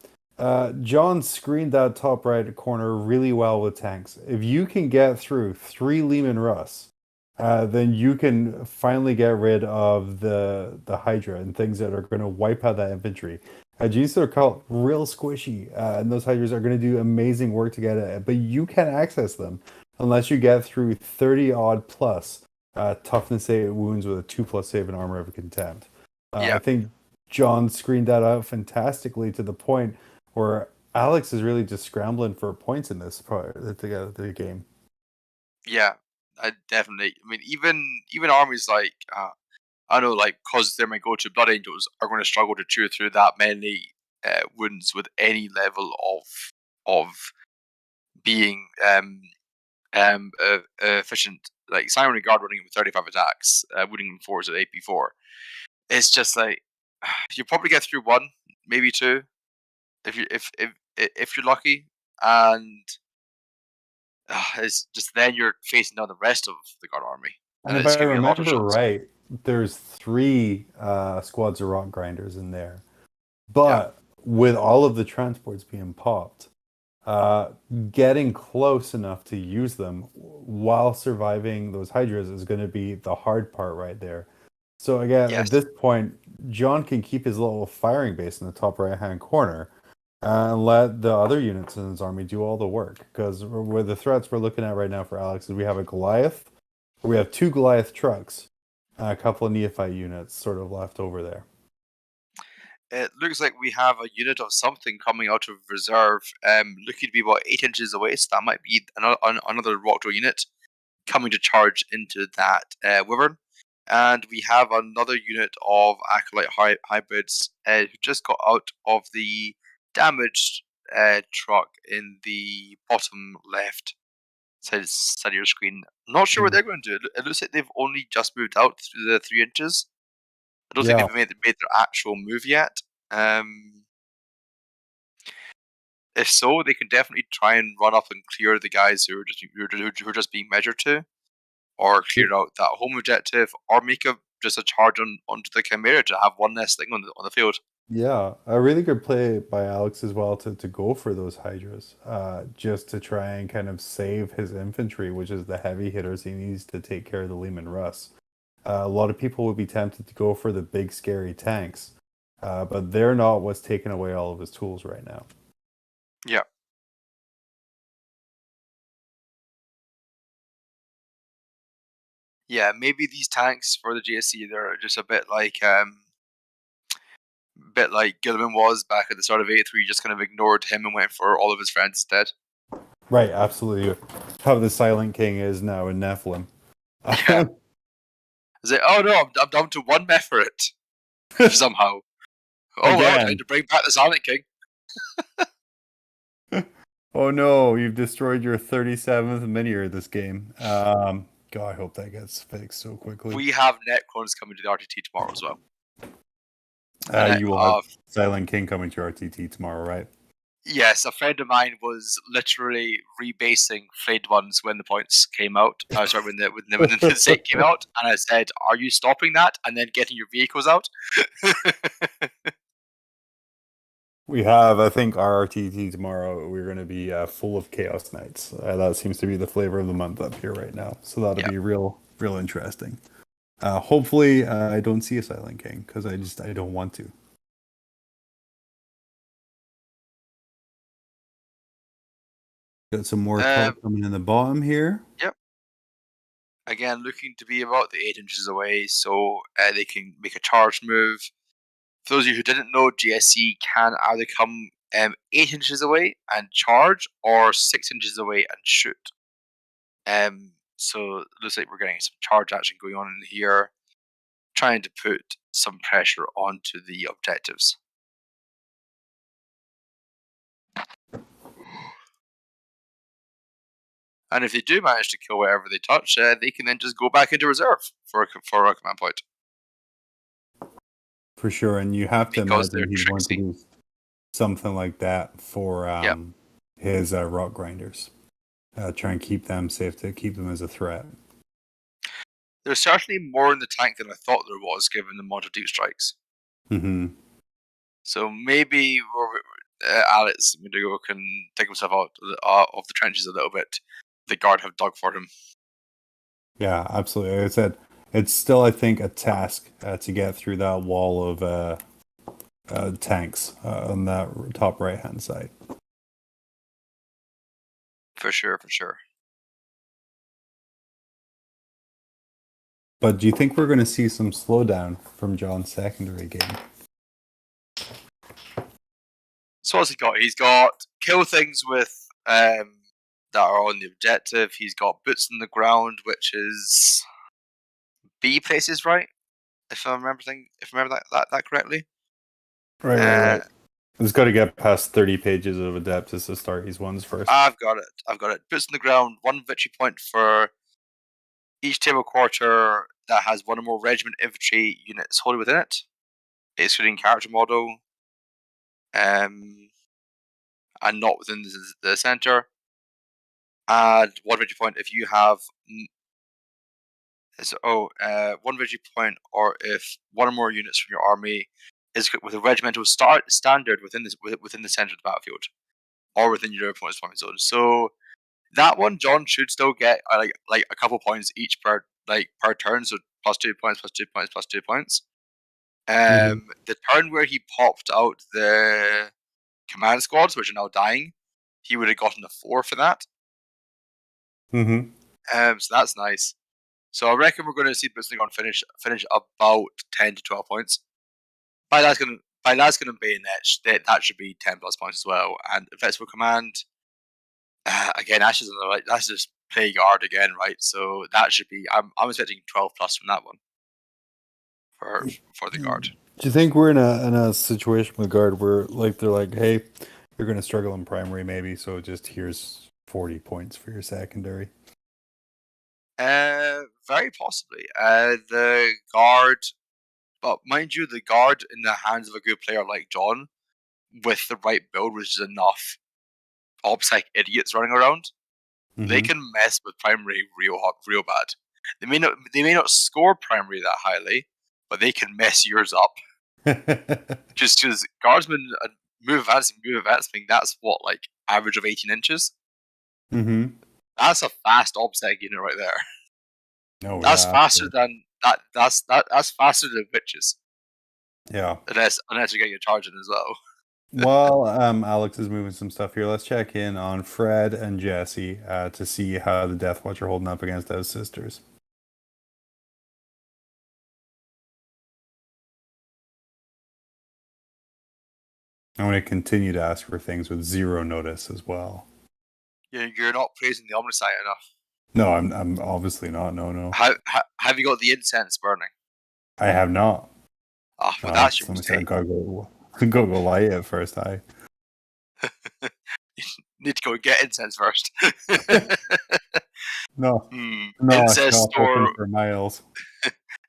H: John screened that top right corner really well with tanks. If you can get through 3 Lehman Russ, then you can finally get rid of the Hydra and things that are going to wipe out that infantry. G's are called real squishy, and those Hydras are going to do amazing work to get it, but you can't access them unless you get through 30 odd plus toughness 8 wounds with a 2+ save and armor of contempt. I think John screened that out fantastically to the point where Alex is really just scrambling for points in this part of the game.
G: Yeah, I definitely. I mean, even armies like I know, like, because they're my go-to Blood Angels are going to struggle to chew through that many wounds with any level of being efficient. Like Siren Guard running with 35 attacks, wounding 4s at AP4. It's just like you probably get through 1, maybe 2, if you're lucky, and it's just then you're facing down the rest of the Guard army,
H: And if
G: it's
H: I
G: gonna be a lot of
H: remember
G: shots.
H: right, there's 3 squads of rock grinders in there. But with all of the transports being popped, getting close enough to use them while surviving those Hydras is going to be the hard part right there. So again, at this point, John can keep his little firing base in the top right-hand corner and let the other units in his army do all the work. Because with the threats we're looking at right now for Alex is we have a Goliath, we have 2 Goliath trucks, a couple of Neophyte units sort of left over there.
G: It looks like we have a unit of something coming out of reserve, looking to be about 8 inches away, so that might be another Rockjaw unit coming to charge into that Wyvern. And we have another unit of Acolyte hybrids who just got out of the damaged truck in the bottom left side of your screen. Not sure what they're going to do. It looks like they've only just moved out through the 3 inches. I don't think they've made their actual move yet. If so, they can definitely try and run up and clear the guys who are just being measured to, or clear out that home objective, or make just a charge onto the Chimera to have one less thing on the field.
H: Yeah, a really good play by Alex as well to go for those Hydras, just to try and kind of save his infantry, which is the heavy hitters he needs to take care of the Lehman Russ. A lot of people would be tempted to go for the big scary tanks, but they're not what's taking away all of his tools right now.
G: Yeah. Yeah, maybe these tanks for the GSC, they're just a bit like Gilliman was back at the start of 8th, where you just kind of ignored him and went for all of his friends instead.
H: Right, absolutely. How the Silent King is now in Nephilim.
G: Yeah. Is it? Oh no, I'm down to 1 meth for it somehow. Oh well, time to bring back the Silent King.
H: Oh no, you've destroyed your 37th minier this game. God, I hope that gets fixed so quickly.
G: We have Necrons coming to the RTT tomorrow as well.
H: You will have Silent King coming to RTT tomorrow, right?
G: Yes, a friend of mine was literally rebasing Flayed Ones when the points came out. Sorry, when the set came out, and I said, "Are you stopping that and then getting your vehicles out?"
H: We have, I think, our RTT tomorrow. We're going to be full of Chaos Knights. That seems to be the flavor of the month up here right now. So that'll be real interesting. Hopefully, I don't see a Silent King because I don't want to. Got some more color coming in the bottom here.
G: Yep. Again, looking to be about the 8 inches away, so they can make a charge move. For those of you who didn't know, GSC can either come 8 inches away and charge, or 6 inches away and shoot. So it looks like we're getting some charge action going on in here, trying to put some pressure onto the objectives. And if they do manage to kill whatever they touch, they can then just go back into reserve for a command point.
H: For sure, and you have to
G: Because they're
H: imagine he's going to
G: tricksy.
H: do something like that for his rock grinders. Try and keep them safe, to keep them as a threat.
G: There's certainly more in the tank than I thought there was, given the amount of deep strikes.
H: Mm-hmm.
G: So maybe Alex Mudigo can take himself out of the trenches a little bit. The guard have dug for him.
H: Yeah, absolutely. Like I said, it's still, I think, a task to get through that wall of tanks on that top right-hand side.
G: For sure, for sure.
H: But do you think we're going to see some slowdown from John's secondary game?
G: So what's he got? He's got kill things with that are on the objective. He's got boots on the ground, which is B places, right? If I remember that correctly.
H: Right. He's got to get past 30 pages of Adeptus to start these ones first.
G: I've got it. Boots on the ground, 1 victory point for each table quarter that has 1 or more regiment infantry units wholly within it, excluding character model, and not within the center. Add 1 victory point if you have 1 victory point, or if 1 or more units from your army is equipped with a regimental standard within the center of the battlefield, or within your opponent's farming zone. So that one, John should still get like a couple points each per turn. So +2 points, +2 points, +2 points. The turn where he popped out the command squads, which are now dying, he would have gotten a 4 for that.
H: Mm-hmm.
G: So that's nice. So I reckon we're going to see Boots on the Ground finish about 10 to 12 points. By Laskin and Bayonet, that should be 10 plus points as well. And Festival Command, again, that's just play guard again, right? So that should be, I'm expecting 12 plus from that one for the guard.
H: Do you think we're in a situation with guard where they're like, hey, you're going to struggle in primary maybe, so just here's 40 points for your secondary?
G: Very possibly. The guard, but mind you, the guard in the hands of a good player like John, with the right build, which is enough OPSEC idiots running around, they can mess with primary real bad. They may not score primary that highly, but they can mess yours up. Just because guardsmen move advancing, that's what, like, average of 18 inches.
H: Mm-hmm.
G: That's a fast OPSEC unit right there.
H: Oh,
G: that's
H: yeah,
G: faster
H: absolutely.
G: than that's faster than witches.
H: Yeah.
G: Unless you're getting a charge in as well.
H: Well, Alex is moving some stuff here. Let's check in on Fred and Jesse to see how the Deathwatch are holding up against those sisters. I'm going to continue to ask for things with 0 notice as well.
G: You're not praising the Omniscient enough.
H: No, I'm obviously not. No.
G: Have you got the incense burning?
H: I have not.
G: Oh, well, that's your mistake.
H: I gotta go light it first.
G: You need to go get incense first.
H: No,
G: incense store
H: open for miles.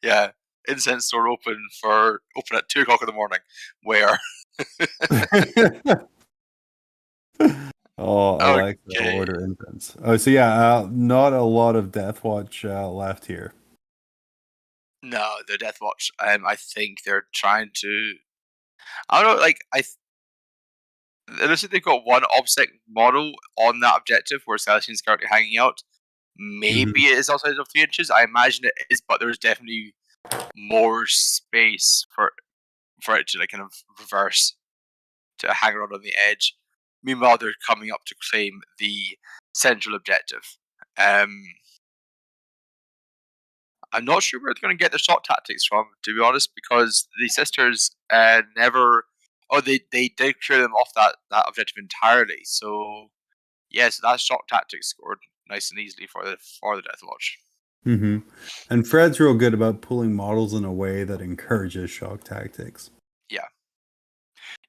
G: Yeah, incense store open at 2 o'clock in the morning. Where?
H: Oh, I like the order incense. Oh, so yeah, not a lot of Deathwatch left here.
G: No, the Deathwatch. I think they're trying to. I don't know. Like it looks like they've got 1 OBSEC model on that objective where Celestine's currently hanging out. Maybe it is outside of 3 inches. I imagine it is, but there's definitely more space for it to kind of reverse to hang around on the edge. Meanwhile, they're coming up to claim the central objective. I'm not sure where they're going to get their shot tactics from, to be honest, because the sisters never. Oh, they did clear them off that objective entirely. So yeah, so that shock tactics scored nice and easily for the Deathwatch.
H: Mm-hmm. And Fred's real good about pulling models in a way that encourages shock tactics.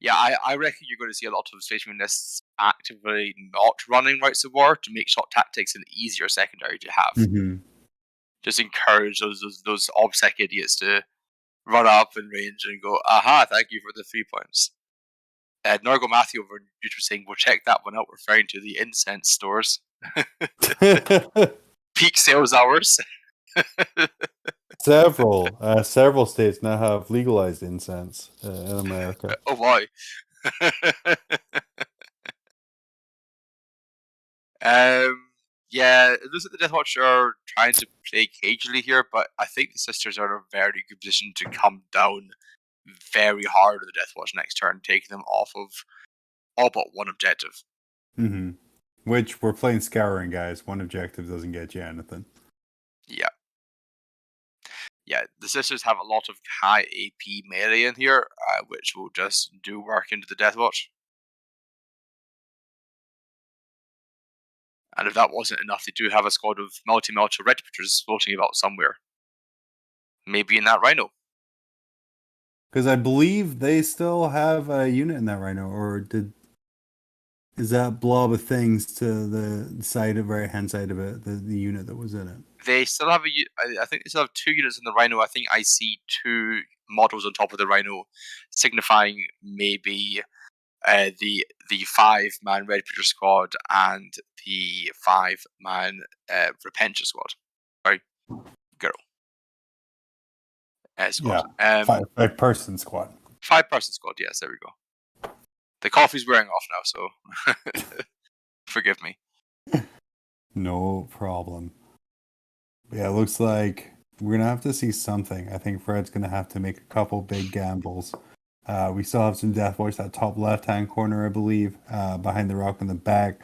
G: Yeah, I reckon you're going to see a lot of Space Marinists actively not running Rights of War to make shot tactics an easier secondary to have.
H: Mm-hmm.
G: Just encourage those OBSEC idiots to run up in range and go, aha, thank you for the 3 points. Norgo Matthew over on YouTube saying, we'll check that one out, referring to the incense stores. Peak sales hours.
H: Several states now have legalized incense in America.
G: Oh boy. Yeah, it looks like the Deathwatch are trying to play cagely here, but I think the sisters are in a very good position to come down very hard with the Deathwatch next turn, taking them off of all but one objective.
H: Mm-hmm. Which we're playing scouring, guys. One objective doesn't get you anything.
G: Yeah. Yeah, the sisters have a lot of high AP melee in here, which will just do work into the Deathwatch. And if that wasn't enough, they do have a squad of multi-military retributors floating about somewhere. Maybe in that Rhino.
H: Because I believe they still have a unit in that Rhino, or is that blob of things to the side of right hand side of it, the unit that was in it?
G: They still have I think they still have 2 units in the Rhino. I think I see 2 models on top of the Rhino, signifying maybe the 5-man Retributor squad and the 5-man Repentia squad. Sorry, girl. Squad.
H: Yeah, 5-person squad.
G: 5-person squad. Yes, there we go. The coffee's wearing off now, so forgive me.
H: No problem. Yeah, it looks like we're gonna have to see something. I think Fred's gonna have to make a couple big gambles. We still have some Deathwatch that top left-hand corner, I believe, behind the rock in the back.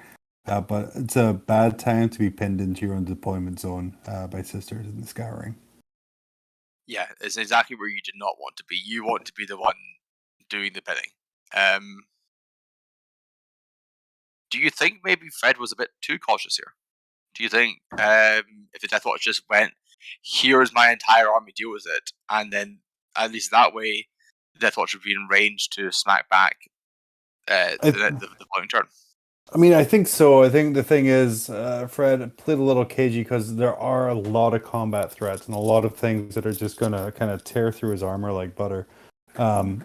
H: But it's a bad time to be pinned into your own deployment zone by sisters in the scouring.
G: Yeah, it's exactly where you did not want to be. You want to be the one doing the pinning. Do you think maybe Fred was a bit too cautious here? Do you think if the Deathwatch just went, here's my entire army, deal with it, and then at least that way, the Deathwatch would be in range to smack back the following turn?
H: I mean, I think so. I think the thing is, Fred played a little cagey because there are a lot of combat threats and a lot of things that are just going to kind of tear through his armor like butter. And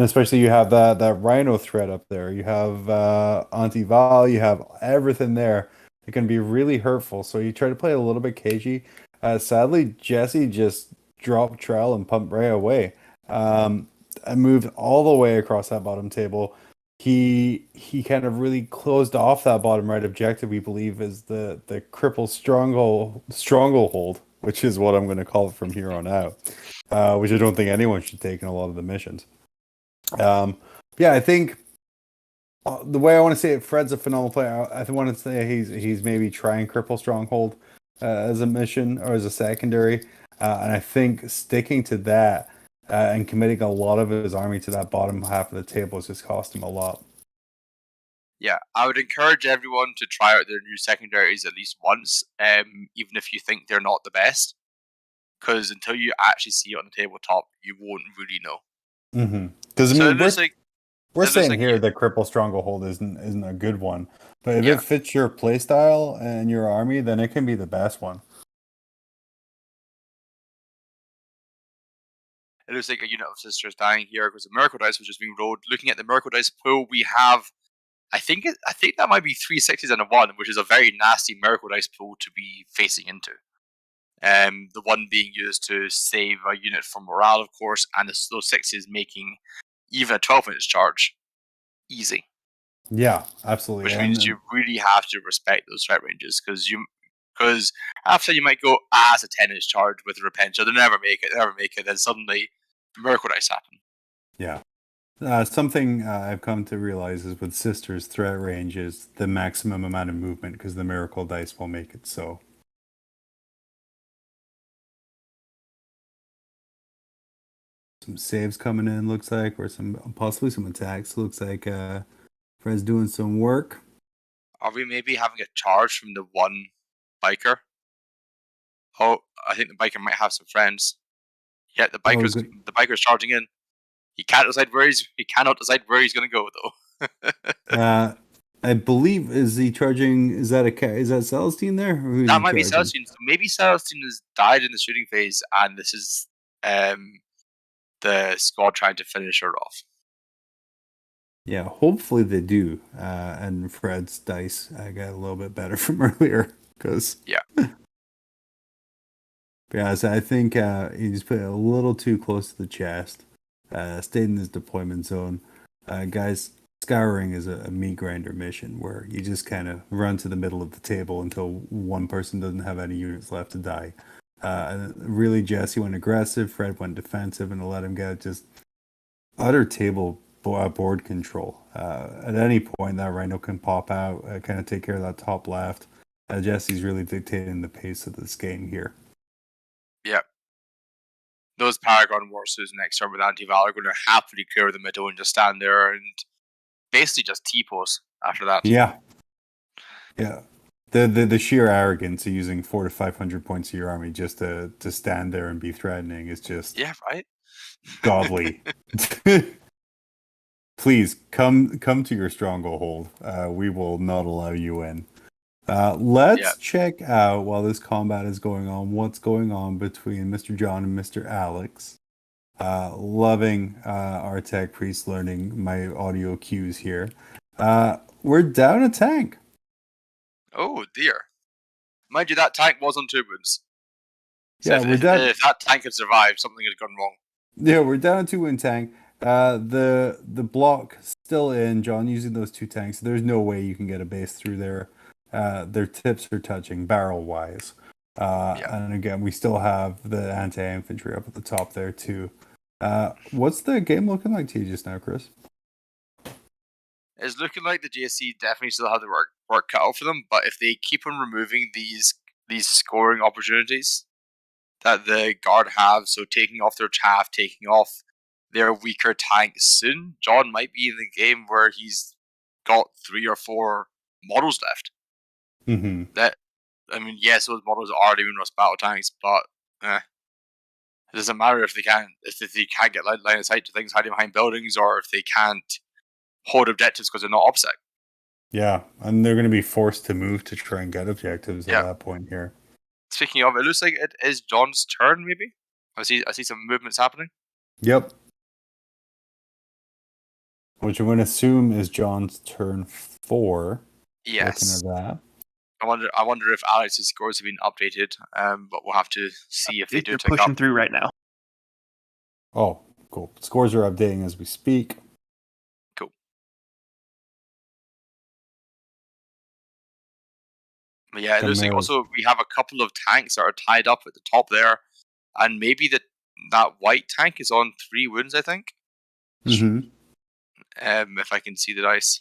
H: especially you have that Rhino threat up there. You have Anti-Val, you have everything there. It can be really hurtful. So you try to play a little bit cagey. Sadly, Jesse just dropped Trell and pumped Ray away. And moved all the way across that bottom table. He kind of really closed off that bottom right objective, we believe, is the cripple stronghold, which is what I'm going to call it from here on out, which I don't think anyone should take in a lot of the missions. Yeah, I think the way I want to say it, Fred's a phenomenal player. I want to say he's maybe trying cripple stronghold as a mission or as a secondary, and I think sticking to that and committing a lot of his army to that bottom half of the table has just cost him a lot.
G: Yeah, I would encourage everyone to try out their new secondaries at least once, even if you think they're not the best. Because until you actually see it on the tabletop, you won't really know.
H: Because
G: So
H: I mean, we're saying
G: like
H: here that cripple stronghold isn't a good one, but if
G: Yeah.
H: it fits your playstyle and your army, then it can be the best one.
G: It looks like a unit of sisters dying here because the Miracle Dice was just being rolled. Looking at the Miracle Dice pool, we have, I think that might be 3 6s and a 1, which is a very nasty Miracle Dice pool to be facing into. The 1 being used to save a unit from morale, of course, and those 6s making even a 12-inch charge easy.
H: Yeah, absolutely.
G: Which means you really have to respect those threat ranges because after you might go, it's a 10-inch charge with a Repentia, they'll never make it, then suddenly Miracle Dice happen.
H: Yeah. Something I've come to realize is with Sisters, threat range is the maximum amount of movement because the Miracle Dice will make it so. Some saves coming in, looks like, or possibly some attacks. Looks like Fred's doing some work.
G: Are we maybe having a charge from the 1 biker? Oh, I think the biker might have some friends. Yeah, the biker's charging in. He cannot decide where he's going to go though.
H: I believe is that Celestine there? Or who's
G: That
H: he
G: might be
H: charging?
G: Celestine. So maybe Celestine has died in the shooting phase, and this is the squad trying to finish her off.
H: Yeah, hopefully they do. And Fred's dice got a little bit better from earlier because so I think he just put it a little too close to the chest. Stayed in his deployment zone. Guys, scouring is a meat grinder mission where you just kind of run to the middle of the table until one person doesn't have any units left to die. Really, Jesse went aggressive. Fred went defensive, and let him get just utter table board control. At any point, that Rhino can pop out, kind of take care of that top left. Jesse's really dictating the pace of this game here.
G: Yep. Those Paragon Warsus next turn with Anti-Val are going to happily clear the middle and just stand there and basically just T-pose after that.
H: Yeah. The sheer arrogance of using 400 to 500 points of your army just to stand there and be threatening is just
G: right.
H: Godly. Please come to your stronghold. We will not allow you in. Let's check out, while this combat is going on, what's going on between Mr. John and Mr. Alex. Loving our tech priest learning my audio cues here. We're down a tank.
G: Oh dear. Mind you, that tank was on 2 wounds. So
H: Yeah, we're down.
G: If that tank had survived, something had gone wrong.
H: Yeah, we're down to 2-win tank. The block still in, John, using those 2 tanks. There's no way you can get a base through there. Their tips are touching barrel wise. And again, we still have the anti-infantry up at the top there too. What's the game looking like to you just now, Chris?
G: It's looking like the GSC definitely still have the work cut out for them, but if they keep on removing these scoring opportunities that the guard have, so taking off their chaff, taking off their weaker tanks soon, John might be in the game where he's got 3 or 4 models left.
H: Mm-hmm.
G: Yes, those models are the Unros battle tanks, but it doesn't matter if they can't get line of sight to things hiding behind buildings, or if they can't hold objectives because they're not OPSEC.
H: Yeah, and they're going to be forced to move to try and get objectives at that point here.
G: Speaking of, it looks like it is John's turn. Maybe I see some movements happening.
H: Yep. Which I'm going to assume is John's turn 4.
G: Yes.
H: Looking at that.
G: I wonder if Alex's scores have been updated, but we'll have to see if they do.
J: They're pushing through right now.
H: Oh, cool. Scores are updating as we speak.
G: Cool. But yeah, it looks like also we have a couple of tanks that are tied up at the top there, and maybe that white tank is on 3 wounds, I think.
H: Mm-hmm.
G: If I can see the dice.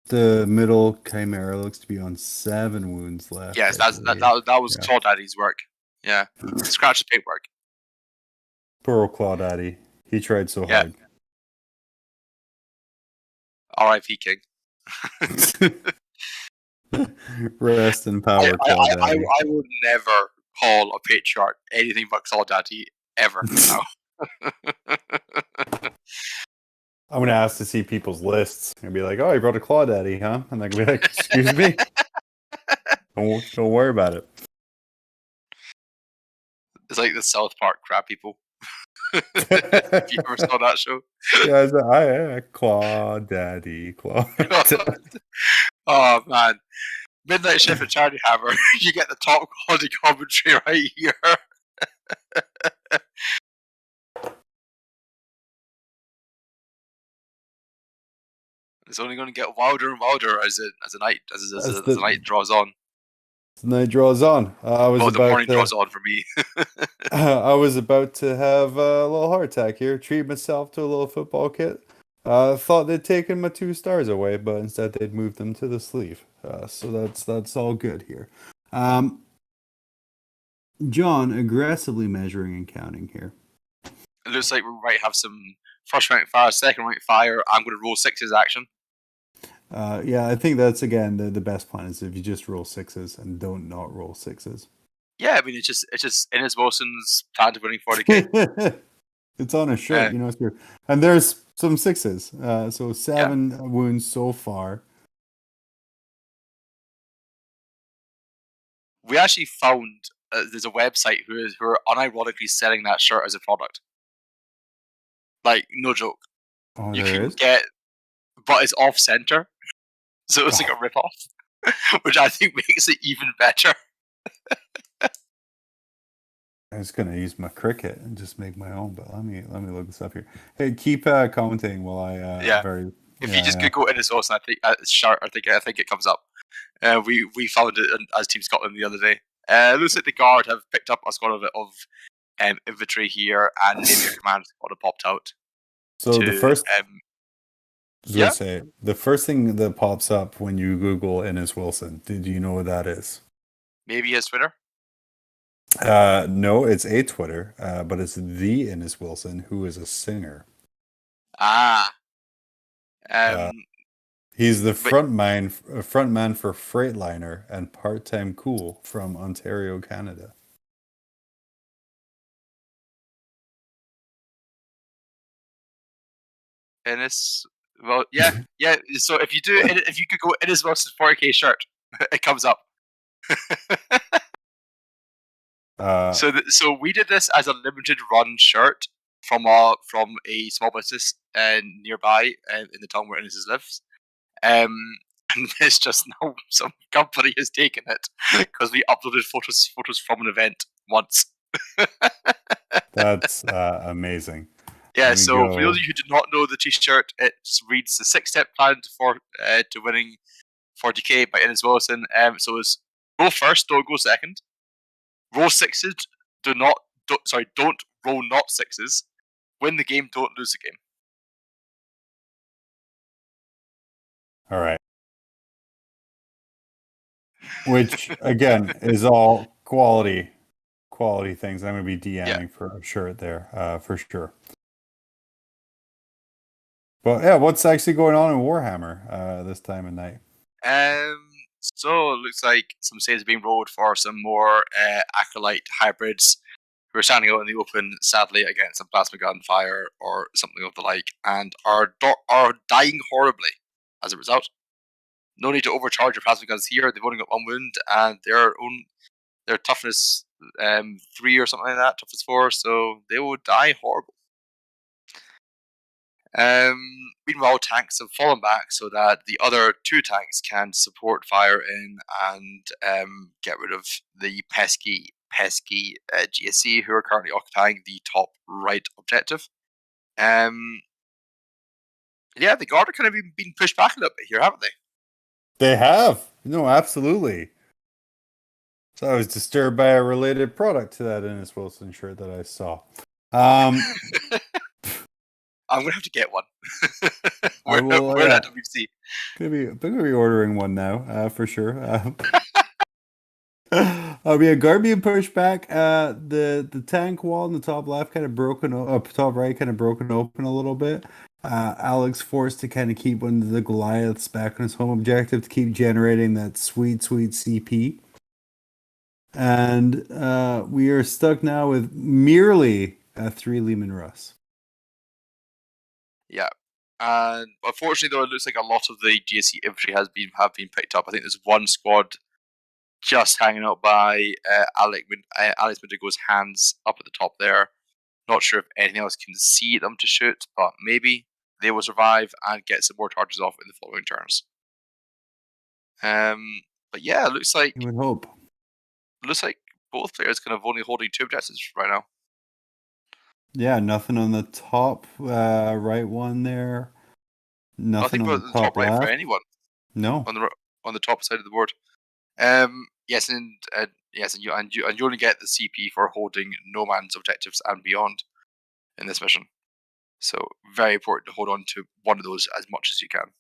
H: The middle Chimera looks to be on 7 wounds left.
G: Yes, that was Claw Daddy's work. Yeah, scratch the paintwork.
H: Poor Claw Daddy. He tried so hard.
G: R.I.P. King.
H: Rest in power, Claw Daddy.
G: I would never call a patriarch anything but Claw Daddy ever. No.
H: I'm going to ask to see people's lists and be like, oh, you brought a Claw Daddy, huh? And they're going to be like, excuse me? Don't worry about it.
G: It's like the South Park crab people. If you ever saw that show.
H: Yeah, Claw Daddy, Claw Daddy.
G: Oh, man. Midnight Shift at Charity Hammer. You get the top quality commentary right here. It's only going to get wilder and wilder as the night draws on.
H: The night draws on.
G: The morning draws on for me.
H: I was about to have a little heart attack here. Treat myself to a little football kit. Thought they'd taken my 2 stars away, but instead they'd moved them to the sleeve. So that's all good here. John aggressively measuring and counting here.
G: It looks like we might have some first rank fire, second rank fire. I'm going to roll 6s action.
H: Yeah, I think that's again the best plan is if you just roll 6s and don't not roll 6s.
G: Yeah, I mean it's just Innes Wilson's plan to winning 40k.
H: It's on a shirt, you know. It's here. And there's some 6s. So 7 wounds so far.
G: We actually found there's a website who are unironically selling that shirt as a product. Like, no joke.
H: Oh,
G: You
H: there
G: can
H: is.
G: get, but it's off center, so it's like a rip off, which I think makes it even better.
H: I was gonna use my Cricut and just make my own, but let me look this up here. Hey, keep commenting while I
G: If you just Google Innes Wilson, I think shirt, I think it comes up. We found it as Team Scotland the other day. It looks like the guard have picked up a squad of infantry here, and maybe a command squad have popped out.
H: So the first,
G: yeah,
H: say the first thing that pops up when you Google Innes Wilson. Did you know what that is?
G: maybe his Twitter.
H: No, it's a Twitter, but it's the Innes Wilson, who is a singer. He's the frontman for Freightliner and Part-Time Cool from Ontario, Canada.
G: Innes, well, yeah. So if you could go Innes Wilson's 4K shirt, it comes up. So we did this as a limited run shirt from a small business nearby in the town where Innes lives. And it's just now some company has taken it because we uploaded photos from an event once.
H: That's amazing.
G: Yeah, so for those of you who do not know the t-shirt, it reads the 6-step plan to winning 40k by Innes Wilson. So it's roll first, don't go second. Roll 6s, don't roll not 6s. Win the game, don't lose the game.
H: All right. Which again is all quality things. I'm going to be DMing for a shirt there, for sure. But yeah, what's actually going on in Warhammer this time of night?
G: So it looks like some saves are being rolled for some more acolyte hybrids who are standing out in the open, sadly, against some plasma gun fire or something of the like, and are dying horribly as a result. No need to overcharge your plasma guns here. They've only got 1 wound, and their toughness 3 or something like that, toughness 4, so they will die horrible. Meanwhile, tanks have fallen back so that the other 2 tanks can support fire in and get rid of the pesky GSC who are currently occupying the top right objective. Yeah, the guard are kind of been pushed back a little bit here, haven't they?
H: They have. No, absolutely. So I was disturbed by a related product to that Innes Wilson shirt that I saw.
G: I'm gonna have to get one. We're at WC.
H: I'm gonna be ordering one now, for sure. I'll be a guard being pushed back. The tank wall in the top left kind of broken up, top right kind of broken open a little bit. Alex forced to kind of keep one of the Goliaths back on his home objective to keep generating that sweet CP. And we are stuck now with merely 3 Lehman Russ.
G: Yeah. And unfortunately, though, it looks like a lot of the GSC infantry have been picked up. I think there's 1 squad just hanging out by Alex Mendigo's hands up at the top there. Not sure if anything else can see them to shoot, but maybe they will survive and get some more charges off in the following turns. But yeah, it looks like
H: you would hope.
G: Looks like both players kind of only holding 2 objectives right now.
H: Yeah, nothing on the top right one there. Nothing on the top
G: right
H: left
G: for anyone.
H: No,
G: on the top side of the board. Yes, and you only get the CP for holding no man's objectives and beyond in this mission. So very important to hold on to one of those as much as you can.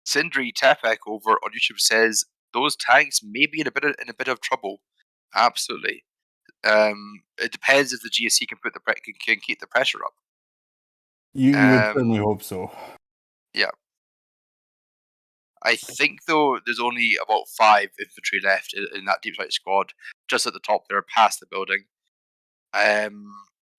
G: Sindri Tepek over on YouTube says those tanks may be in a bit of trouble. Absolutely. It depends if the GSC can keep the pressure up.
H: You would certainly hope so.
G: Yeah. I think though there's only about 5 infantry left in that deep fight squad, just at the top there, past the building.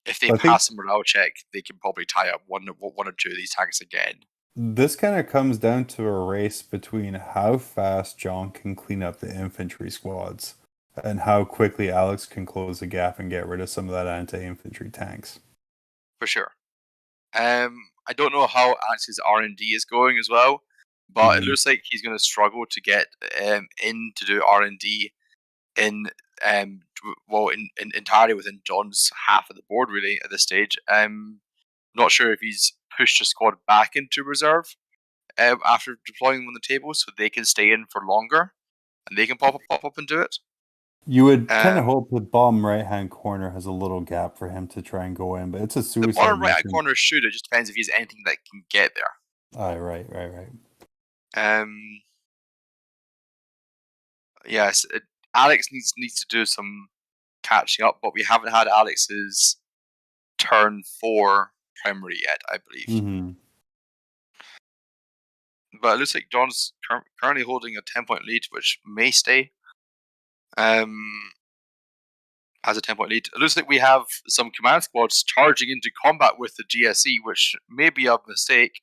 G: If they pass the morale check, they can probably tie up one or two of these tanks again.
H: This kind of comes down to a race between how fast John can clean up the infantry squads and how quickly Alex can close the gap and get rid of some of that anti-infantry tanks.
G: For sure. I don't know how Alex's R&D is going as well, but it looks like he's going to struggle to get in to do R&D in entirely within John's half of the board really at this stage. Not sure if he's pushed a squad back into reserve after deploying them on the table so they can stay in for longer and they can pop up and do it.
H: You would kind of hope the bottom right-hand corner has a little gap for him to try and go in, but it's a suicide.
G: The bottom right-hand corner should. It just depends if he has anything that can get there.
H: Right.
G: Yes, Alex needs to do some catching up, but we haven't had Alex's turn 4 primary yet, I believe.
H: Mm-hmm.
G: But it looks like John's currently holding a 10-point lead, which may stay. Has a 10-point lead. It looks like we have some command squads charging into combat with the GSE, which may be a mistake,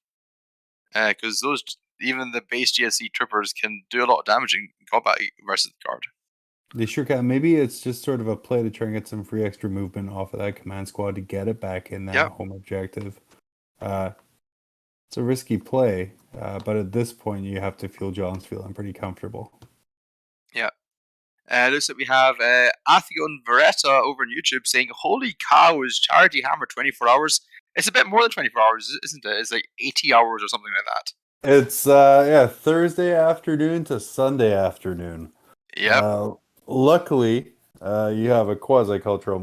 G: because even the base GSE troopers can do a lot of damage in combat versus the card.
H: They sure can. Maybe it's just sort of a play to try and get some free extra movement off of that command squad to get it back in that home objective. It's a risky play, but at this point you have to feel John's feeling pretty comfortable.
G: Yeah. It looks like we have Athion Veretta over on YouTube saying, "Holy cow, is Charity Hammer 24 hours?" It's a bit more than 24 hours, isn't it? It's like 80 hours or something like that.
H: It's Thursday afternoon to Sunday afternoon.
G: Yeah.
H: Luckily, you have a quasi-cultural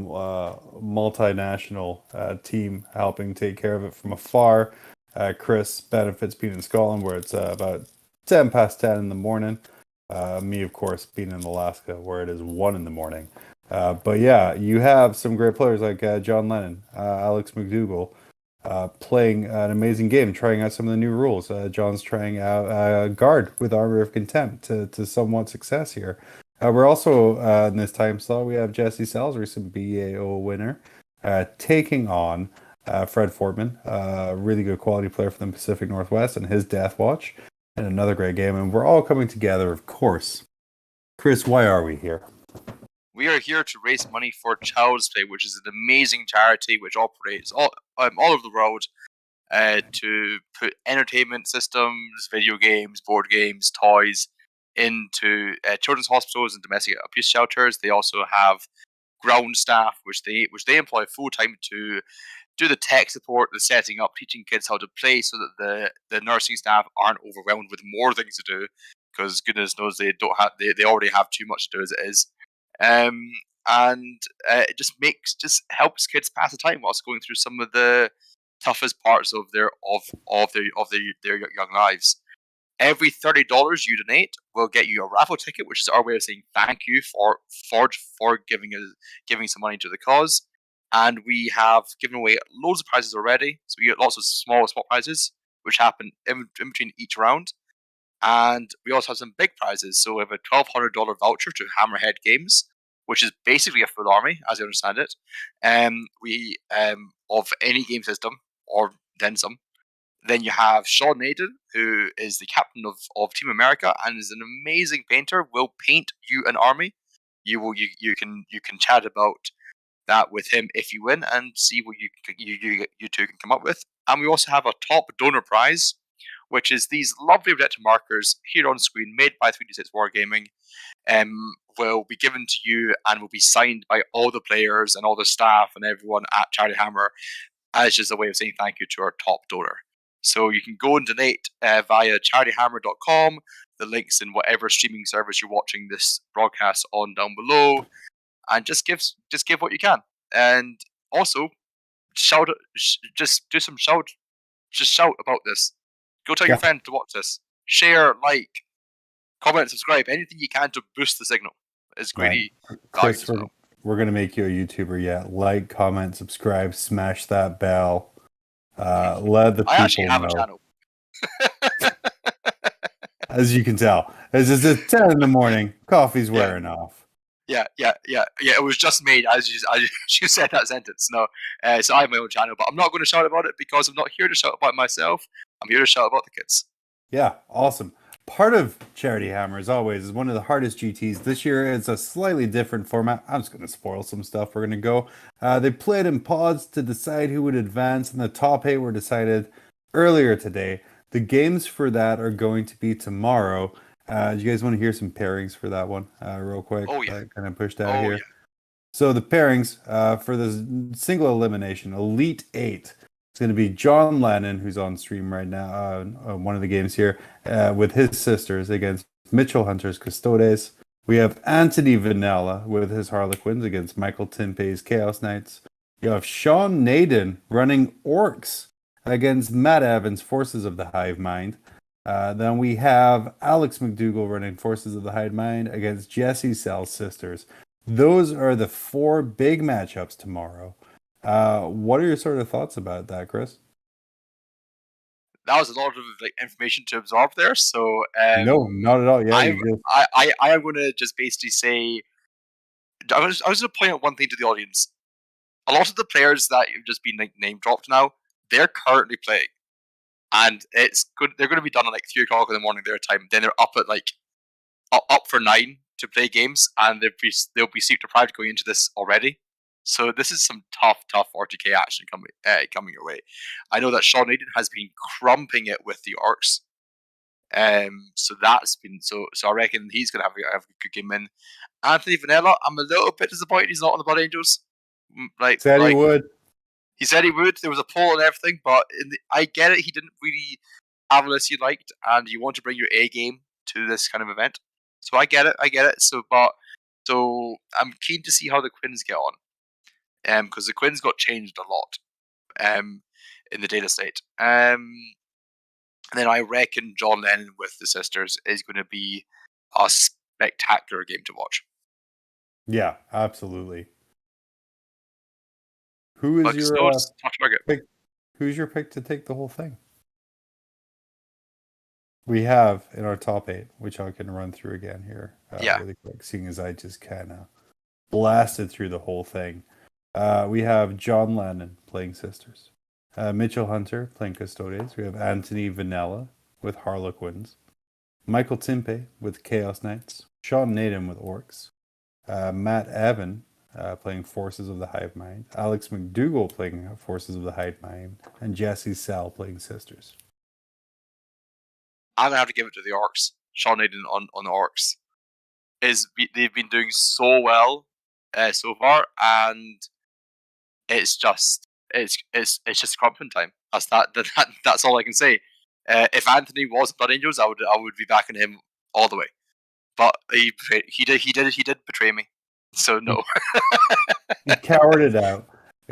H: multinational team helping take care of it from afar. Chris benefits being in Scotland, where it's about 10 past 10 in the morning. Me, of course, being in Alaska, where it is 1 in the morning. But yeah, you have some great players like John Lennon, Alex McDougall, playing an amazing game, trying out some of the new rules. John's trying out Guard with Armor of Contempt to somewhat success here. We're also, in this time slot, we have Jesse Sells, recent BAO winner, taking on Fred Fortman, a really good quality player from the Pacific Northwest, and his Deathwatch, and another great game. And we're all coming together, of course. Chris, why are we here?
G: We are here to raise money for Child's Play, which is an amazing charity which operates all over the world to put entertainment systems, video games, board games, toys into children's hospitals and domestic abuse shelters. They also have ground staff, which they employ full time to do the tech support, the setting up, teaching kids how to play, so that the nursing staff aren't overwhelmed with more things to do. Because goodness knows they already have too much to do as it is. It just helps kids pass the time whilst going through some of the toughest parts of their young lives. Every $30 you donate will get you a raffle ticket, which is our way of saying thank you for giving some money to the cause. And we have given away loads of prizes already, so we get lots of small prizes, which happen in between each round. And we also have some big prizes. So we have a $1,200 voucher to Hammerhead Games, which is basically a full army, as I understand it. Of any game system, or then some. Then you have Sean Naden, who is the captain of Team America and is an amazing painter. Will paint you an army. You can chat about that with him if you win and see what you two can come up with. And we also have a top donor prize, which is these lovely objective markers here on screen, made by 3D6 Wargaming, will be given to you and will be signed by all the players and all the staff and everyone at Charity Hammer as just a way of saying thank you to our top donor. So you can go and donate via charityhammer.com. The link's in whatever streaming service you're watching this broadcast on down below, and just give what you can. And also shout about this. Go tell your friend to watch this. Share, like, comment, subscribe, anything you can to boost the signal. It's really
H: Chris, we're going to make you a YouTuber yet. Like, comment, subscribe, smash that bell. Let the people know.
G: I actually have a channel.
H: as you can tell. It's just at 10 in the morning. Coffee's wearing off.
G: Yeah. It was just made as you said that sentence. No, so I have my own channel, but I'm not going to shout about it because I'm not here to shout about myself. I'm here to shout about the kids.
H: Yeah, awesome. Part of Charity Hammer, as always, is one of the hardest GTs. This year it's a slightly different format. I'm just going to spoil some stuff. We're going to go. They played in pods to decide who would advance, and the top 8 were decided earlier today. The games for that are going to be tomorrow. Do you guys want to hear some pairings for that one real quick?
G: Oh, yeah.
H: Kind of pushed out here.
G: Yeah.
H: So the pairings for this single elimination, Elite 8. It's going to be John Lennon, who's on stream right now, one of the games here, with his sisters against Mitchell Hunter's Custodes. We have Anthony Vanella with his Harlequins against Michael Timpey's Chaos Knights. You have Sean Naden running Orcs against Matt Evans' Forces of the Hive Mind. Then we have Alex McDougall running Forces of the Hive Mind against Jesse Cell's sisters. Those are the 4 big matchups tomorrow. What are your sort of thoughts about that, Chris?
G: That was a lot of information to absorb there. So
H: no, not at all. Yeah,
G: I am going to just basically say, I was going to point out one thing to the audience. A lot of the players that have just been name dropped now, they're currently playing, and it's good. They're going to be done at 3 o'clock in the morning their time. Then they're up at up for 9 to play games, and they'll be sleep deprived going into this already. So this is some tough 40k action coming your way. I know that Sean Aiden has been crumping it with the Orcs. So that's been so I reckon he's gonna have a good game in. Anthony Vanilla, I'm a little bit disappointed he's not on the Blood Angels.
H: Said he would.
G: He said he would. There was a poll and everything, but I get it. He didn't really have a list he liked, and you want to bring your A game to this kind of event. So I get it. So I'm keen to see how the Quins get on. Because the Quins got changed a lot in the data state. And then I reckon John Lennon with the sisters is going to be a spectacular game to watch.
H: Yeah, absolutely. Who is your pick? Who's your pick to take the whole thing? We have in our top 8, which I can run through again here really quick, seeing as I just kind of blasted through the whole thing. We have John Lennon playing sisters. Mitchell Hunter playing Custodes. We have Anthony Vanella with Harlequins. Michael Timpey with Chaos Knights. Sean Naden with Orcs. Matt Evan playing Forces of the Hive Mind. Alex McDougall playing Forces of the Hive Mind. And Jesse Sell playing Sisters.
G: I'm going to have to give it to the Orcs. Sean Naden on the Orcs. They've been doing so well so far, and it's just crumping time. That's all I can say. If Anthony was Blood Angels, I would be backing him all the way. But he did betray me. So no.
H: He cowered it out.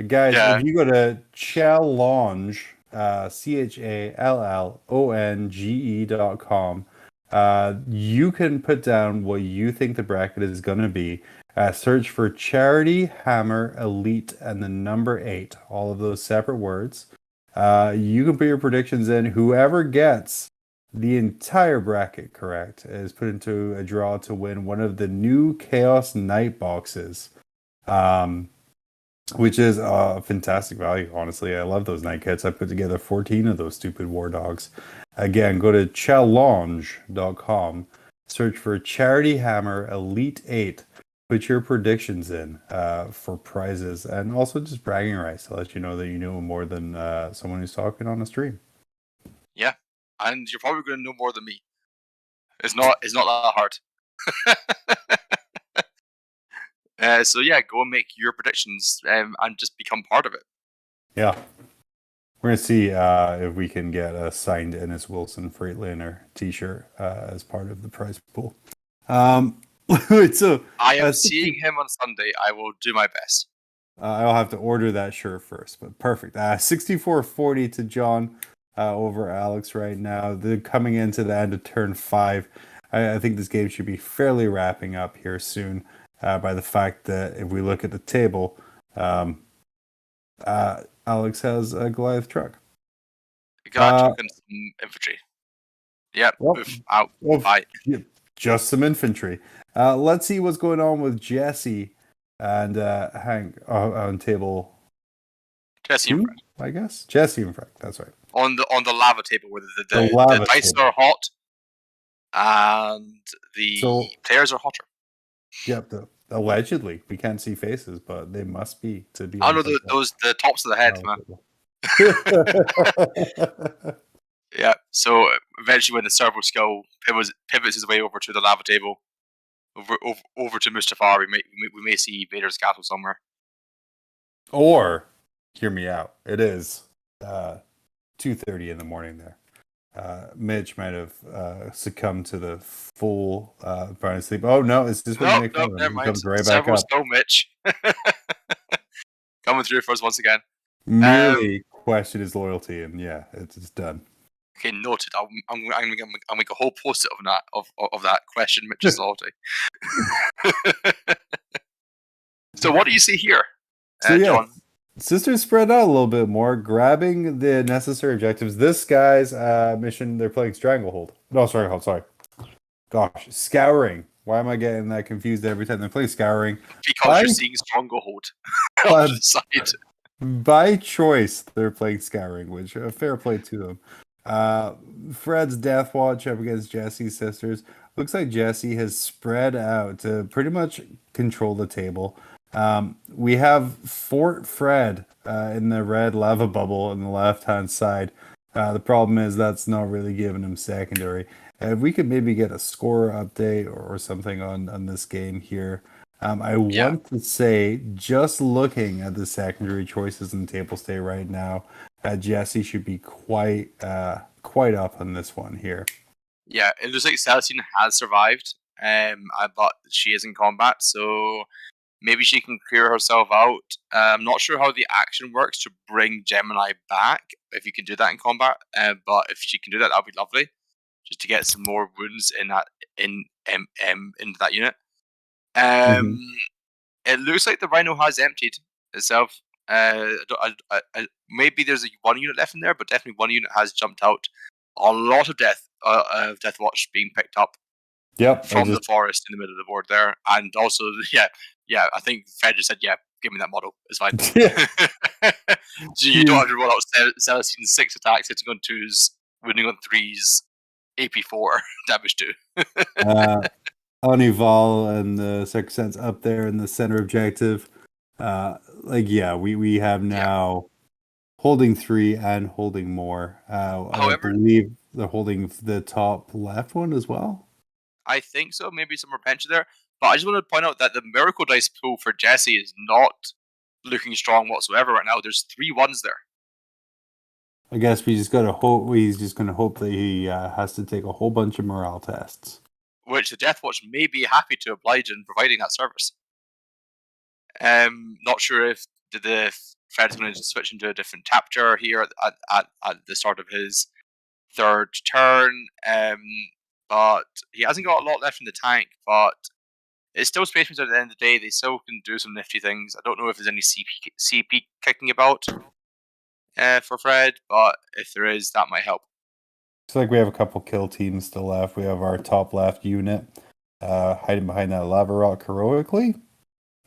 H: Guys, if you go to Challonge, CHALLONGE.com, you can put down what you think the bracket is going to be. Search for Charity Hammer Elite and the number 8, all of those separate words. You can put your predictions in. Whoever gets the entire bracket correct is put into a draw to win one of the new Chaos Knight boxes, which is a fantastic value, honestly. I love those Knight kits. I put together 14 of those stupid War Dogs. Again, go to challonge.com, search for Charity Hammer Elite 8. Put your predictions in for prizes, and also just bragging rights to let you know that you know more than someone who's talking on a stream.
G: Yeah, and you're probably going to know more than me. It's not that hard. So yeah, go and make your predictions and just become part of it.
H: Yeah, we're gonna see if we can get a signed Ennis Wilson Freightliner T-shirt as part of the prize pool. So
G: I am seeing him on Sunday. I will do my best.
H: I'll have to order that shirt first, but perfect. 64-40 to John over Alex right now. They're coming into the end of turn 5. I think this game should be fairly wrapping up here soon by the fact that if we look at the table, Alex has a Goliath truck.
G: Goliath truck and some infantry. Yep.
H: Well,
G: Oof, out.
H: well,
G: Bye.
H: just some infantry. Let's see what's going on with Jesse and Hank on table
G: Jesse and
H: 2,
G: Fred.
H: I guess. Jesse and Frank, that's right.
G: On the lava table where the
H: lava
G: dice
H: table.
G: are hot and the
H: So-
G: players are hotter.
H: Yep, allegedly. We can't see faces, but they must be to be
G: I
H: on
G: know
H: such a
G: the tops of the head,
H: lava
G: man.
H: table.
G: Yeah. So eventually, when the servo skull pivots his way over to the lava table, over to Mustafar, we may see Vader's castle somewhere.
H: Or, hear me out. It is 2:30 in the morning there. Mitch might have succumbed to the full brown sleep. Oh no, it's just when you make fun of him.
G: Never
H: He
G: mind.
H: comes right back
G: Servo
H: up.
G: skull, Mitch, coming through for us once again.
H: Merely question his loyalty, and yeah, it's done.
G: Okay, noted. I'm make a whole post-it of that question, Mitch's loyalty. So what do you see here, John?
H: Sisters spread out a little bit more, grabbing the necessary objectives. This guy's mission, they're playing Stranglehold. No, Stranglehold, sorry. Gosh, Scouring. Why am I getting that confused every time they're playing Scouring?
G: Because you're seeing Stranglehold on the side.
H: By choice, they're playing Scouring, which fair play to them. Fred's Deathwatch up against Jesse's sisters. Looks like Jesse has spread out to pretty much control the table. We have Fort Fred in the red lava bubble on the left-hand side. The problem is that's not really giving him secondary. If we could maybe get a score update or something on this game here. I want to say, just looking at the secondary choices in table state right now, Jesse should be quite up on this one here.
G: Yeah, it looks like Celestine has survived, but she is in combat, so maybe she can clear herself out. I'm not sure how the action works to bring Gemini back, if you can do that in combat, but if she can do that, that would be lovely, just to get some more wounds in that into that unit. It looks like the Rhino has emptied itself. Maybe there's one unit left in there, but definitely one unit has jumped out. A lot of Deathwatch being picked up.
H: Yep,
G: from the forest in the middle of the board there, and also I think Fred just said, give me that model, it's fine. So you don't have to roll out Celestine's 6 attacks, hitting on 2s, winning on 3s, AP4 damage 2.
H: Anival and the Second Sense up there in the center objective. We have now holding 3 and holding more. I believe they're holding the top left one as well.
G: I think so. Maybe some repention there. But I just want to point out that the Miracle Dice pool for Jesse is not looking strong whatsoever right now. There's 3 1s there.
H: I guess we just gotta hope. He's just gonna hope that he has to take a whole bunch of morale tests,
G: which the Deathwatch may be happy to oblige in providing that service. Not sure if the Fred's going to switch into a different chapter here at the start of his 3rd turn. But he hasn't got a lot left in the tank, but it's still Space Marines at the end of the day. They still can do some nifty things. I don't know if there's any CP kicking about for Fred, but if there is, that might help.
H: Looks like we have a couple kill teams still left. We have our top left unit hiding behind that lava rock heroically.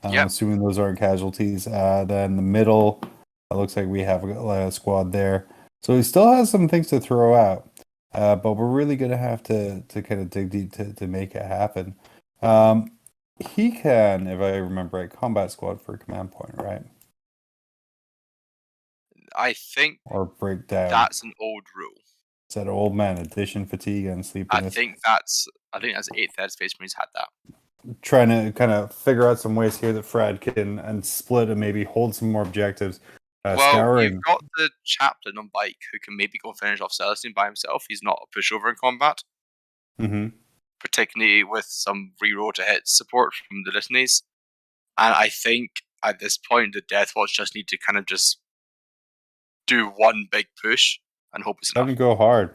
H: Assuming those aren't casualties. Then the middle, it looks like we have a squad there. So he still has some things to throw out. But we're really going to have to kind of dig deep to make it happen. He can, if I remember right, combat squad for a command point, right?
G: I think
H: or breakdown.
G: That's an old rule.
H: Is that old man addition, fatigue, and sleepiness?
G: I think that's 8th Ed Space Marines had that.
H: Trying to kind of figure out some ways here that Fred can and split and maybe hold some more objectives. Scouring.
G: You've got the chaplain on bike who can maybe go finish off Celestine by himself. He's not a pushover in combat.
H: Mm-hmm.
G: Particularly with some reroll to hit support from the Litanies. And I think at this point the Deathwatch just need to kind of just do one big push and hope it's enough.
H: Let him go hard.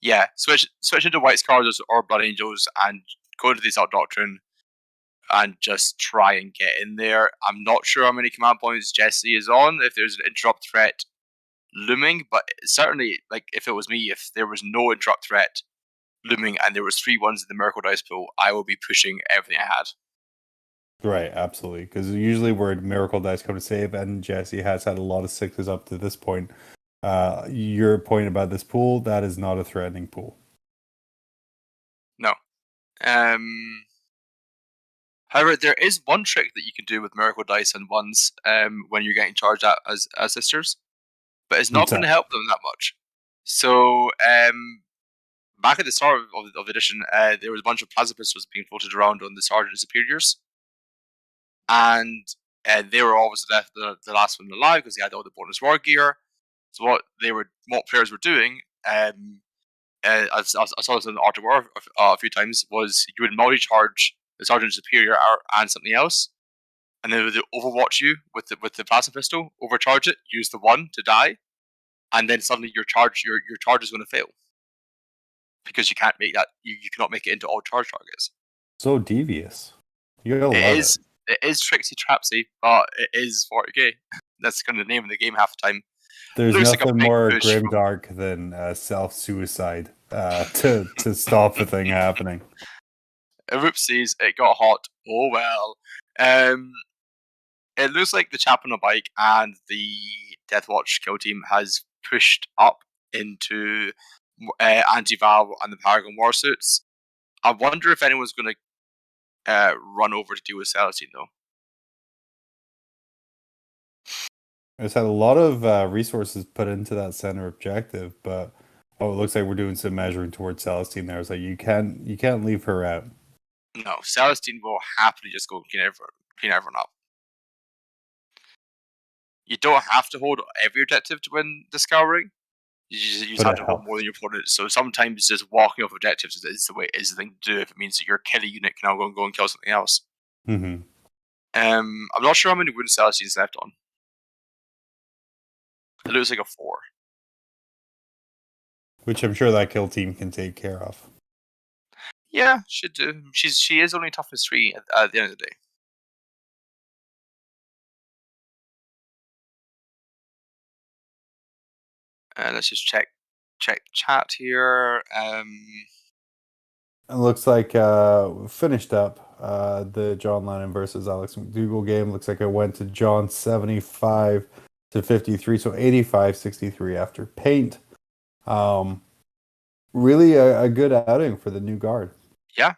G: Yeah, switch into White Scars or Blood Angels and go into the Assault Doctrine and just try and get in there. I'm not sure how many command points Jesse is on. If there's an interrupt threat looming, but certainly, like, if it was me, if there was no interrupt threat looming and there was 3 ones in the Miracle Dice pool, I would be pushing everything I had.
H: Right, absolutely. Because usually where Miracle Dice come to save, and Jesse has had a lot of 6s up to this point. Your point about this pool, that is not a threatening pool.
G: No. However, there is one trick that you can do with Miracle Dice and ones when you're getting charged at as sisters, but it's not
H: What's
G: going to
H: that?
G: help them that much. So, back at the start of the edition, there was a bunch of plasma pistols being floated around on the Sergeant Superiors, and they were always the last one alive because they had all the bonus war gear. So what players were doing, I saw this in Art of War a few times, was you would multi-charge the Sergeant Superior and something else, and then they would overwatch you with the plasma pistol, overcharge it, use the 1 to die, and then suddenly your charge is going to fail because you can't make that. You cannot make it into all charge targets.
H: So devious. You gotta love it.
G: It is tricksy trapsy, but it is 40k. That's kind of the name of the game half the time.
H: There's
G: Looks like a
H: nothing
G: big
H: more
G: push from-
H: grimdark than self-suicide to stop the thing happening.
G: Oopsies, it got hot. Oh well. It looks like the chap on a bike and the Deathwatch kill team has pushed up into Anti-Val and the Paragon warsuits. I wonder if anyone's going to run over to deal with Celestine, though.
H: It's had a lot of resources put into that center objective, but it looks like we're doing some measuring towards Celestine there. It's like you can't leave her out.
G: No, Celestine will happily just go clean everyone up. You don't have to hold every objective to win the scouring. You just have to hold more than your opponent. So sometimes just walking off objectives is the thing to do if it means that your killing unit can now go and kill something else.
H: Mm-hmm.
G: I'm not sure how many wounds Celestine's left on. It looks like a 4.
H: Which I'm sure that kill team can take care of.
G: Yeah, should do. She is only toughness 3 at the end of the day. Let's just check chat here.
H: It looks like finished up the John Lennon versus Alex McDougall game. Looks like it went to John 75 to 53, so 85-63 after paint. Really a good outing for the new guard.
G: Yeah.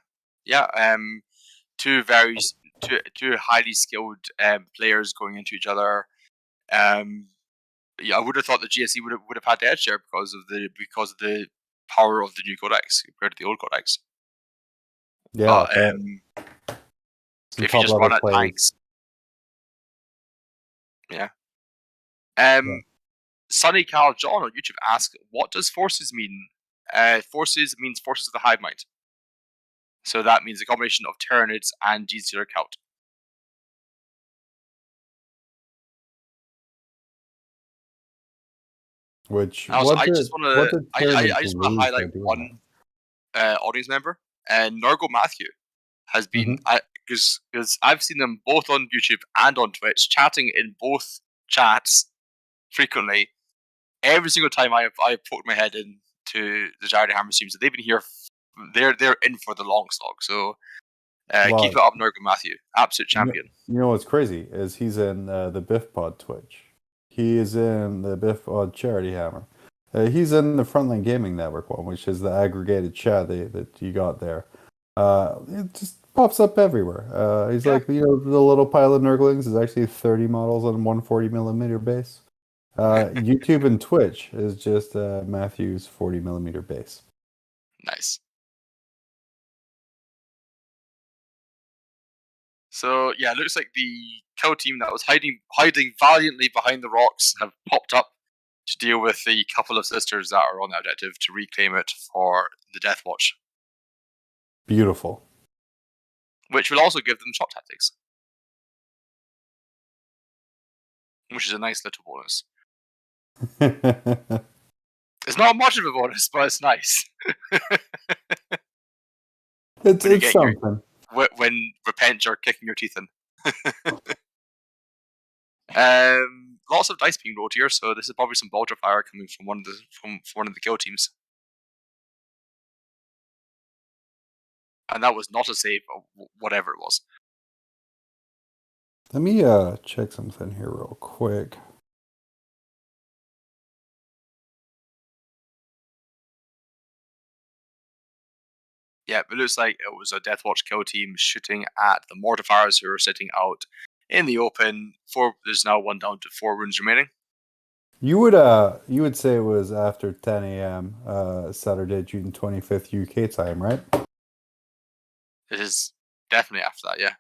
G: Two highly skilled players going into each other. I would have thought the GSE would have had the edge there because of the power of the new codex compared to the old codex.
H: Yeah.
G: But, if you just run at tanks. Yeah. Sunny Cal John on YouTube asked, what does forces mean? Forces means forces of the hive mind. So that means a combination of Tyranids and G0 Celt.
H: Which
G: I just want to highlight one audience member, and Nurgle Matthew has been because I've seen them both on YouTube and on Twitch chatting in both chats frequently. Every single time I poked my head into the Jared Hammer streams, so they've been here. They're in for the long slog. So keep it up, Nurgle Matthew, absolute champion.
H: You know what's crazy is he's in the Biff Pod Twitch. He is in the Biff Pod Charity Hammer. He's in the Frontline Gaming Network one, which is the aggregated chat that you got there. It just pops up everywhere. He's like, the little pile of Nurglings is actually 30 models on 140mm base. YouTube and Twitch is just Matthew's 40mm base.
G: Nice. So yeah, it looks like the kill team that was hiding valiantly behind the rocks have popped up to deal with the couple of sisters that are on the objective to reclaim it for the Deathwatch.
H: Beautiful.
G: Which will also give them shock tactics. Which is a nice little bonus. It's not much of a bonus, but it's nice.
H: It's something. When
G: repent, you're kicking your teeth in. lots of dice being rolled here, so this is probably some bolter fire coming from one of the kill teams. And that was not a save, or whatever it was.
H: Let me check something here real quick.
G: Yeah, it looks like it was a Deathwatch kill team shooting at the mortifiers who are sitting out in the open. There's now 1 down to 4 wounds remaining.
H: You would say it was after 10 a.m. Saturday, June 25th UK time, right?
G: It is definitely after that, yeah.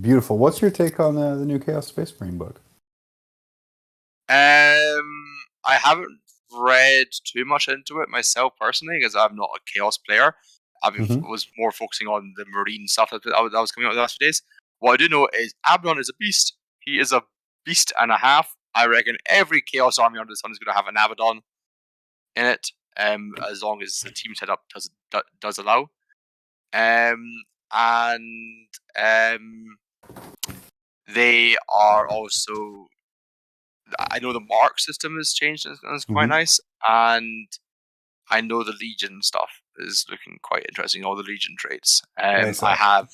H: Beautiful. What's your take on the new Chaos Space Marine book?
G: I haven't read too much into it myself personally because I'm not a Chaos player. I was more focusing on the Marine stuff that was coming out the last few days. What I do know is Abaddon is a beast. He is a beast and a half. I reckon every Chaos army under the sun is going to have an Abaddon in it, as long as the team setup does allow. They are also. I know the mark system has changed and it's quite nice, and I know the Legion stuff is looking quite interesting. All the Legion traits. I have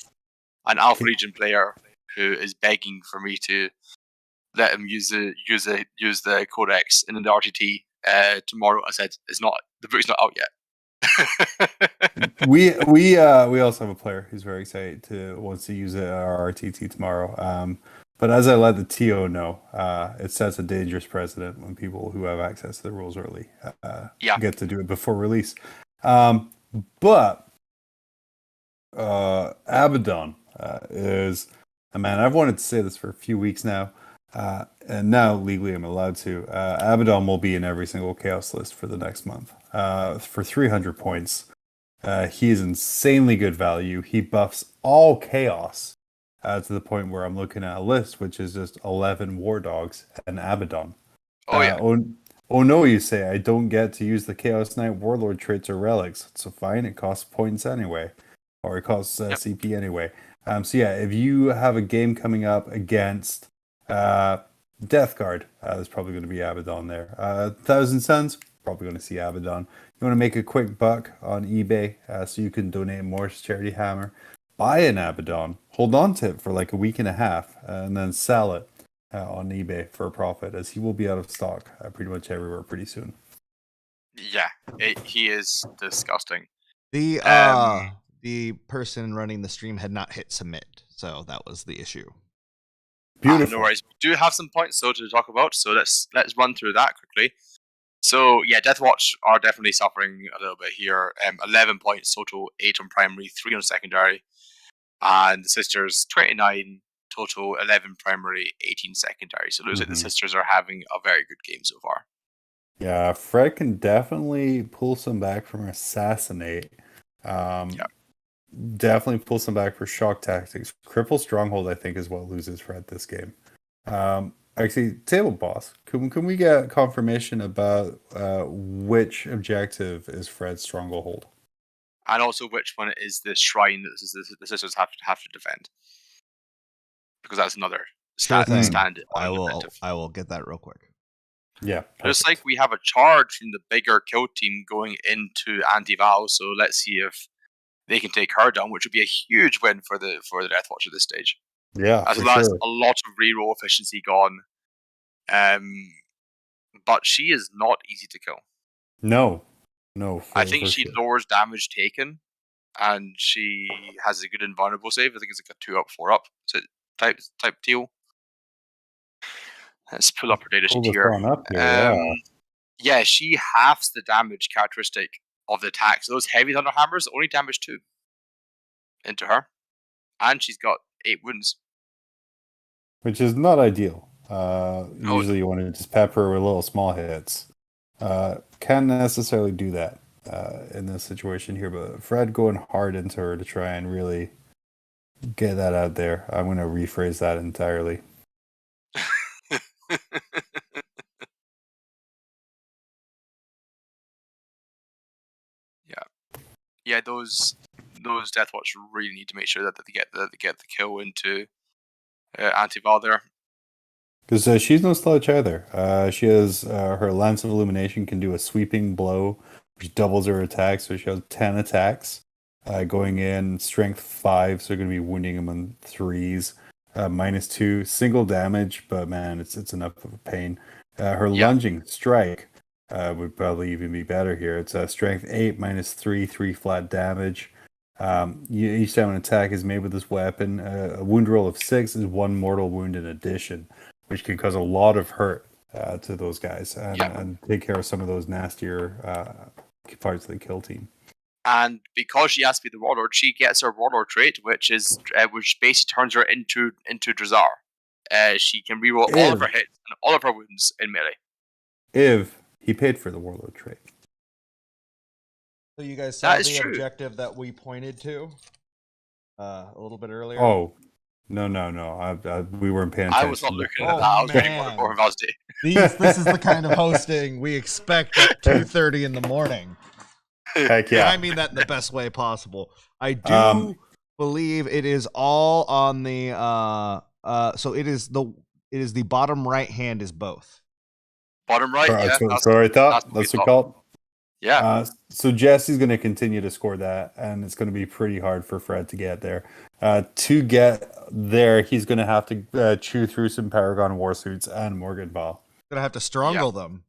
G: an Alpha Legion player who is begging for me to let him use the Codex in the RTT tomorrow. I said the book's not out yet.
H: we also have a player who's very excited wants to use it at our RTT tomorrow. But as I let the TO know, it sets a dangerous precedent when people who have access to the rules early get to do it before release. But Abaddon is a man. I've wanted to say this for a few weeks now, and now legally I'm allowed to. Abaddon will be in every single Chaos list for the next month for 300 points. He is insanely good value. He buffs all Chaos. To the point where I'm looking at a list which is just 11 War Dogs and Abaddon.
G: Oh yeah.
H: Oh no, you say I don't get to use the Chaos Knight Warlord traits or relics. So fine, it costs points anyway, or it costs CP anyway. So yeah, if you have a game coming up against Death Guard, there's probably going to be Abaddon there. 1,000 Suns, probably going to see Abaddon. You want to make a quick buck on eBay, so you can donate more to Charity Hammer. Buy an Abaddon, hold on to it for like a week and a half, and then sell it on eBay for a profit, as he will be out of stock pretty much everywhere pretty soon.
G: Yeah, he is disgusting.
I: The person running the stream had not hit submit, so that was the issue.
H: Beautiful.
G: No worries. We do have some points to talk about, so let's run through that quickly. So yeah, Deathwatch are definitely suffering a little bit here. 11 points total, 8 on primary, 3 on secondary. And the Sisters, 29 total, 11 primary, 18 secondary. So it looks like the Sisters are having a very good game so far.
H: Yeah, Fred can definitely pull some back from Assassinate. Definitely pull some back for Shock Tactics. Cripple Stronghold, I think, is what loses Fred this game. Actually, Table Boss, can we get confirmation about which objective is Fred's Stronghold?
G: And also which one is the shrine that the Sisters have to defend. Because that's another stand.
I: I will get that real quick.
H: Yeah.
G: Looks like we have a charge from the bigger kill team going into Anti-Val, so let's see if they can take her down, which would be a huge win for the Deathwatch at this stage.
H: Yeah,
G: as well as a lot of reroll efficiency gone. But she is not easy to kill.
H: No.
G: I think she lowers damage taken, and she has a good invulnerable save. I think it's like a 2-up, 4-up type deal. Let's pull up her data sheet here. Yeah, she halves the damage characteristic of the attack. So those heavy thunder hammers only damage 2 into her, and she's got 8 wounds,
H: which is not ideal. Usually you want to just pepper her with little small hits. Can't necessarily do that in this situation here, but Fred going hard into her to try and really get that out there. I'm going to rephrase that entirely.
G: Yeah, those Deathwatch really need to make sure that they get the kill into Anti-Val there.
H: Because she's no slouch either. She has her Lance of Illumination can do a sweeping blow, which doubles her attack. So she has 10 attacks going in, strength 5. So you're going to be wounding him on 3s. -2, single damage, but man, it's enough of a pain. Her lunging strike would probably even be better here. It's strength 8, -3, 3 flat damage. Each time an attack is made with this weapon, a wound roll of 6 is 1 mortal wound in addition, which can cause a lot of hurt to those guys and take care of some of those nastier parts of the kill team.
G: And because she has to be the warlord, she gets her warlord trait, which basically turns her into Drazar. She can reroll all of her hits and all of her wounds in melee.
H: If he paid for the warlord trait.
A: So you guys saw the objective that we pointed to a little bit earlier?
H: Oh, no. We weren't paying attention.
G: I was not looking at that. I was getting more of Val's day.
A: This is the kind of hosting we expect at 2:30 in the morning.
H: Heck yeah.
A: And I mean that in the best way possible. I do believe it is all on the so it is the bottom right hand is both.
G: Bottom right, yeah.
H: That's what I thought. That's what called.
G: Yeah.
H: So Jesse's going to continue to score that, and it's going to be pretty hard for Fred to get there. To get there, he's going to have to chew through some Paragon Warsuits and Morgenthau.
A: Gonna have to strangle them.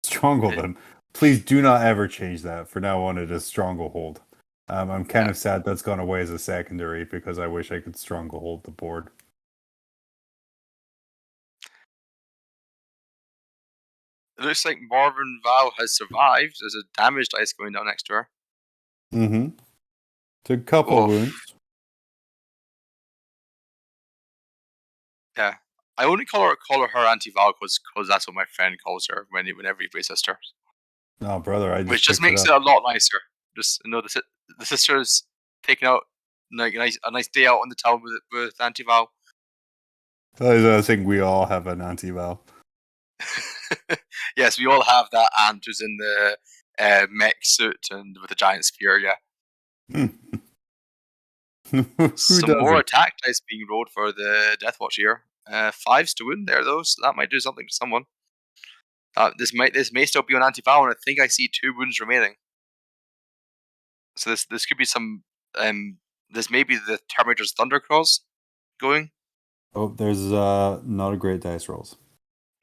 H: Strangle them. Please do not ever change that. For now on, it is Stranglehold. I'm kind of sad that's gone away as a secondary because I wish I could Stranglehold the board.
G: It looks like Marvin Val has survived. There's a damage dice going down next to her.
H: Mm-hmm. Took a couple wounds.
G: Yeah. I only call her Anti-Val because that's what my friend calls her whenever he plays sisters.
H: No, brother,
G: which just makes it a lot nicer. Just the sisters taking out like a nice day out on the town with Anti-Val.
H: I think we all have an Anti-Val.
G: Yes, we all have that ant who's in the mech suit and with the giant spear, yeah. Some more attack dice being rolled for the Deathwatch here. 5s to wound there though, so that might do something to someone. This may still be on Anti-Val, and I think I see 2 wounds remaining. So this could be some this may be the Terminator's Thunderclaws going.
H: Oh, there's not a great dice rolls.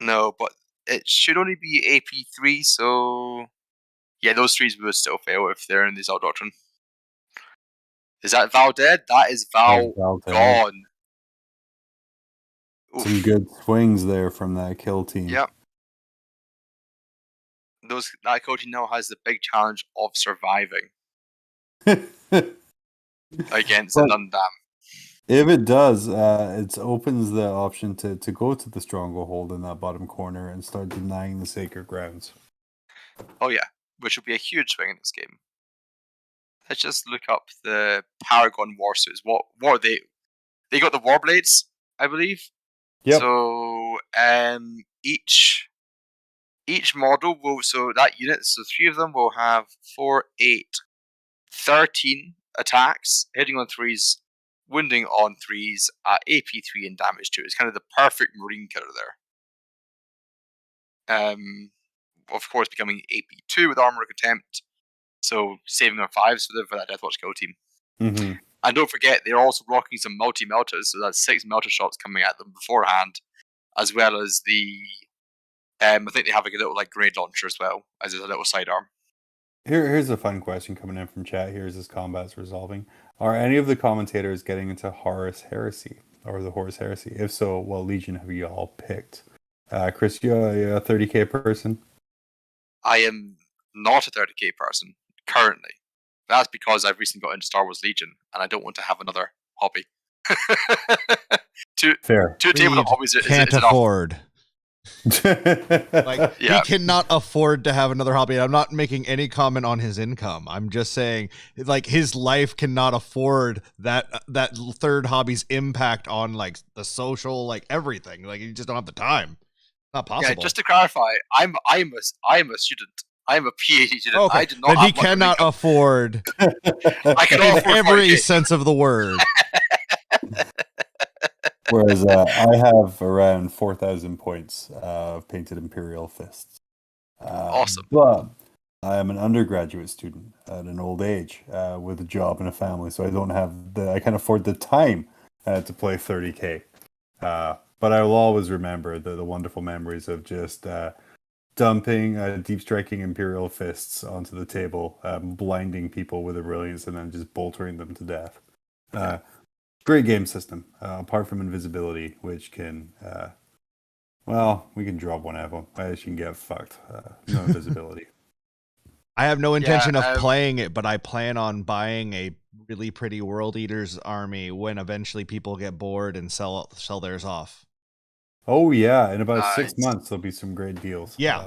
G: No, but it should only be AP 3, so yeah, those 3s would still fail if they're in the Zell Doctrine. Is that Val dead? That is Val gone.
H: Some good swings there from that kill team.
G: Yep. That kill team now has the big challenge of surviving against an undam.
H: If it does, it opens the option to go to the Stranglehold in that bottom corner and start denying the sacred grounds.
G: Oh yeah, which will be a huge swing in this game. Let's just look up the Paragon Warsuits. What are they? They got the Warblades, I believe.
H: Yep.
G: So each model will, so that unit, so 3 of them will have 4, 8, 13 attacks, hitting on 3s, wounding on 3s at AP 3 and damage 2. It's kind of the perfect Marine killer there. Of course, becoming AP 2 with Armor of Contempt, so saving on 5s for that Deathwatch kill team.
H: Mm-hmm.
G: And don't forget, they're also blocking some multi-melters, so that's 6 melter shots coming at them beforehand, as well as the I think they have like a little grenade launcher as well, as a little sidearm.
H: Here's a fun question coming in from chat here as this combat's resolving. Are any of the commentators getting into Horus Heresy, or the Horus Heresy? If so, what legion have you all picked? Chris, you're a 30k person?
G: I am not a 30k person, currently. That's because I've recently got into Star Wars Legion, and I don't want to have another hobby. Two tabletop hobbies
A: can't afford. He cannot afford to have another hobby. I'm not making any comment on his income. I'm just saying, his life cannot afford that third hobby's impact on the social, everything. You just don't have the time. Not possible.
G: Yeah, just to clarify, I'm a student. I'm a PhD student.
A: Okay.
G: I do not.
A: But he cannot afford.
G: I cannot afford
A: every sense of the word.
H: Whereas I have around 4,000 points of painted Imperial fists.
G: Awesome.
H: But I am an undergraduate student at an old age with a job and a family, so I can't afford the time to play 30k. But I will always remember the wonderful memories of just dumping deep striking Imperial fists onto the table, blinding people with a brilliance, and then just boltering them to death. Great game system, apart from invisibility, which can, we can drop one of them. I just can get fucked. No invisibility.
A: I have no intention of playing it, but I plan on buying a really pretty World Eaters army when eventually people get bored and sell theirs off.
H: Oh yeah, in about 6 months there'll be some great deals.
A: Yeah,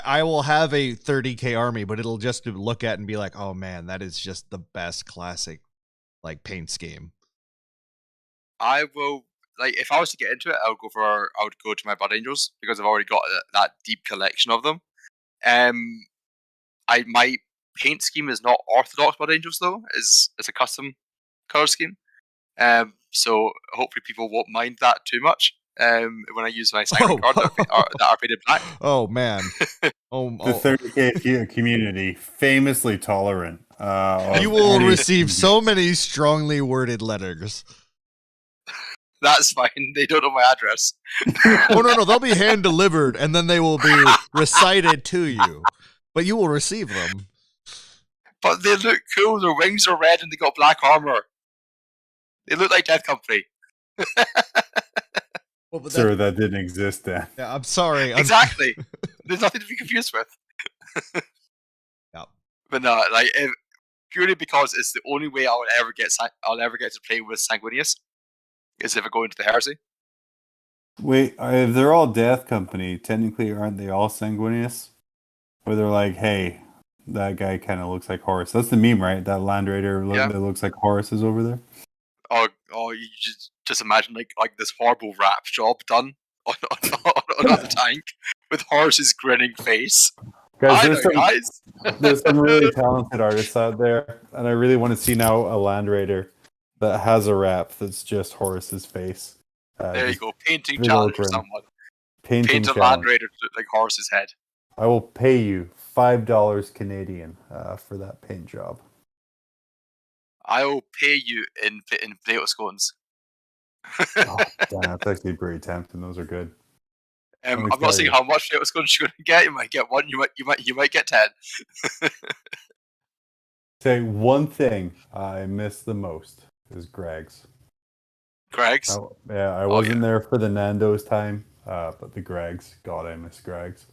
A: I will have a 30k army, but it'll just look at and be like, oh man, that is just the best classic like paint scheme.
G: I will, like, if I was to get into it, I would go to my Blood Angels because I've already got that deep collection of them. My paint scheme is not orthodox Blood Angels though; it's a custom color scheme. So hopefully people won't mind that too much. When I use my Sanguine card that are painted black.
A: Oh man!
H: The 30k community famously tolerant.
A: You will receive so many strongly worded letters.
G: That's fine. They don't know my address.
A: Oh no, they'll be hand delivered, and then they will be recited to you. But you will receive them.
G: But they look cool. Their wings are red, and they got black armor. They look like Death Company.
A: Well,
H: sir, that didn't exist then.
A: Yeah, I'm sorry.
G: Exactly. There's nothing to be confused with.
A: Yeah.
G: But no, like purely because it's the only way I'll ever get to play with Sanguinius is if I go into the heresy.
H: Wait, if they're all Death Company, technically aren't they all Sanguinius? Where they're like, hey, that guy kind of looks like Horus. That's the meme, right? That Land Raider that looks like Horus is over there.
G: Oh, you just imagine like this horrible rap job done on the tank with Horus's grinning face.
H: Guys, there's some really talented artists out there, and I really want to see now a Land Raider that has a wrap that's just Horus's face.
G: There you go, painting challenge for someone.
H: Paint
G: a Land Raider to look like Horus's head.
H: I will pay you $5 Canadian for that paint job.
G: I will pay you in potato scones.
H: Oh, damn, that's actually pretty tempting. Those are good.
G: I'm not saying how much potato scones you're going to get. You might get one. You might get 10.
H: Say one thing I miss the most is Greg's.
G: Greg's?
H: I wasn't there for the Nando's time, but the Greg's. God, I miss Greg's.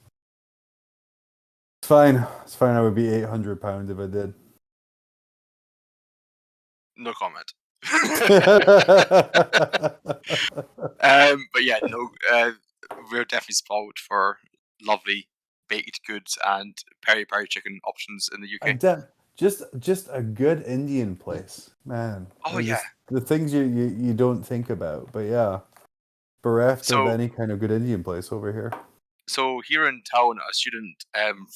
H: It's fine. It's fine. I would be £800 if I did.
G: No comment. But yeah, no. We're definitely spoiled for lovely baked goods and peri peri chicken options in the UK.
H: Just a good Indian place, man.
G: Oh yeah,
H: the things you don't think about, but yeah, bereft of any kind of good Indian place over here.
G: So here in town, a student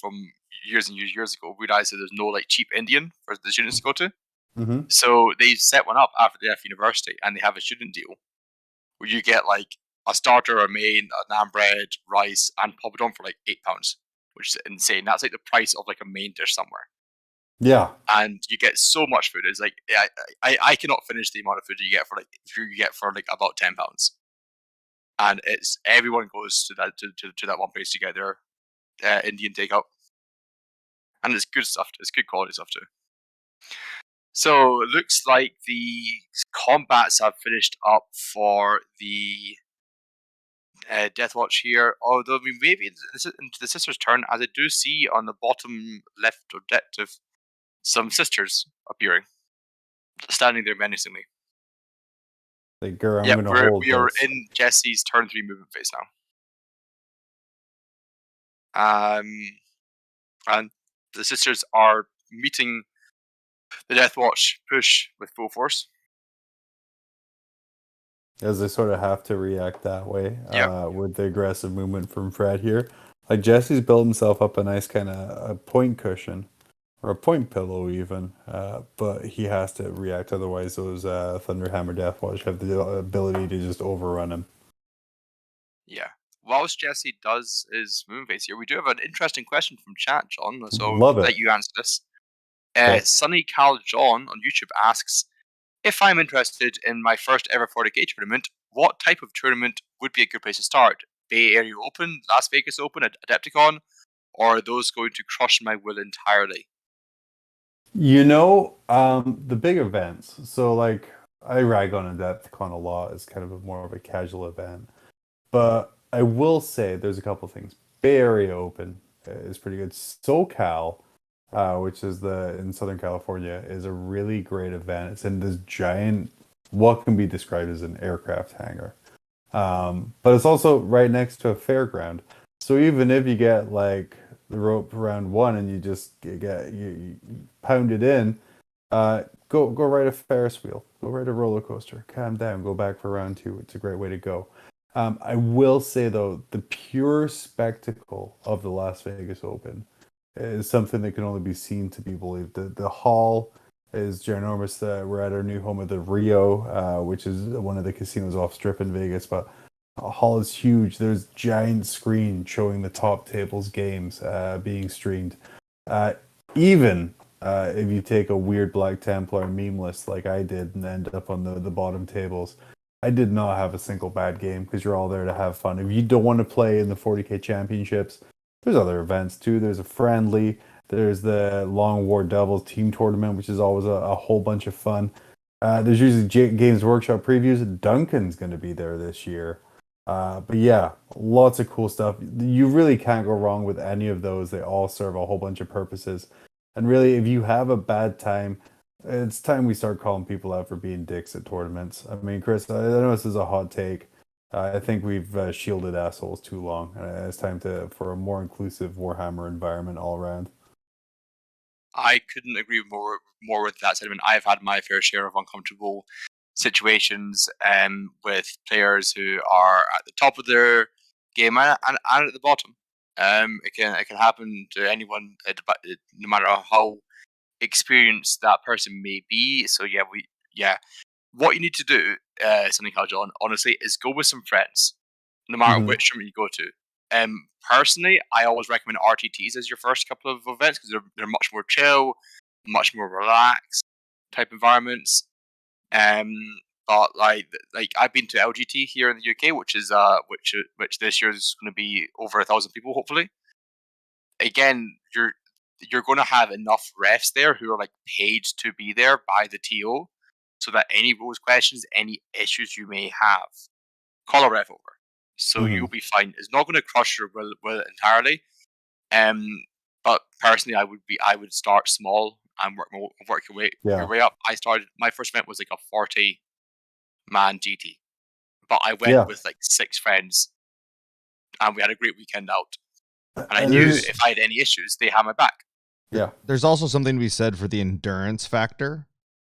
G: from years and years ago realized that there's no like cheap Indian for the students to go to.
H: Mm-hmm.
G: So they set one up after they left university, and they have a student deal where you get like a starter, a main, a naan bread, rice, and poppadom for like £8, which is insane. That's like the price of like a main dish somewhere.
H: Yeah,
G: and you get so much food. It's like I cannot finish the amount of food you get for like about £10, and it's everyone goes to that one place to get their Indian takeout, and it's good stuff. It's good quality stuff too. So it looks like the combats have finished up for the Deathwatch here. Although I mean, maybe into the sisters' turn, as I do see on the bottom left objective some sisters appearing, standing there menacingly.
H: Like, girl, we
G: are in Jesse's turn 3 movement phase now. And the sisters are meeting the Deathwatch push with full force.
H: As they sort of have to react that way with the aggressive movement from Fred here. Like, Jesse's built himself up a nice kind of point cushion or a point pillow even. But he has to react, otherwise those Thunderhammer Deathwatch have the ability to just overrun him.
G: Yeah. Whilst Jesse does his Moonface here, we do have an interesting question from chat, John. So
H: Love it.
G: let you answer this.
H: Okay.
G: Sunny Cal John on YouTube asks, if I'm interested in my first ever 40k tournament, what type of tournament would be a good place to start? Bay Area Open, Las Vegas Open, Adepticon, or are those going to crush my will entirely?
H: The big events. So like I rag on Adepticon a lot as kind of more of a casual event. But I will say there's a couple things. Bay Area Open is pretty good. SoCal, which is in Southern California, is a really great event. It's in this giant, what can be described as an aircraft hangar. But it's also right next to a fairground. So even if you get like the rope round one and you just you pound it in, go ride a Ferris wheel, go ride a roller coaster, calm down, go back for round two. It's a great way to go. I will say though, the pure spectacle of the Las Vegas Open is something that can only be seen to be believed. The hall is ginormous. We're at our new home at the Rio, which is one of the casinos off Strip in Vegas, but the hall is huge. There's giant screen showing the top tables games being streamed. Even if you take a weird Black Templar meme list like I did and end up on the bottom tables, I did not have a single bad game because you're all there to have fun. If you don't want to play in the 40k championships, there's other events too. There's a friendly, there's the Long War Devils team tournament, which is always a whole bunch of fun. There's usually Games Workshop previews. Duncan's going to be there this year. But yeah, lots of cool stuff. You really can't go wrong with any of those. They all serve a whole bunch of purposes. And really, if you have a bad time, it's time we start calling people out for being dicks at tournaments. I mean, Chris, I know this is a hot take. I think we've shielded assholes too long. It's time for a more inclusive Warhammer environment all around.
G: I couldn't agree more with that sentiment. I've had my fair share of uncomfortable situations with players who are at the top of their game and at the bottom. It can happen to anyone, no matter how experienced that person may be. So what you need to do, something called John, honestly, is go with some friends, no matter which tournament you go to. Personally, I always recommend RTTs as your first couple of events because they're much more chill, much more relaxed type environments. But like I've been to LGT here in the UK, which is which this year is going to be over 1,000 people, hopefully. Again, you're going to have enough refs there who are like paid to be there by the TO, so that any rules questions, any issues you may have, call a ref over. So you'll be fine. It's not going to crush your will entirely. But personally, I would start small and work your way up. My first event was like a 40-man GT, but I went with like 6 friends, and we had a great weekend out. And I knew if I had any issues, they had my back.
H: Yeah.
A: There's also something to be said for the endurance factor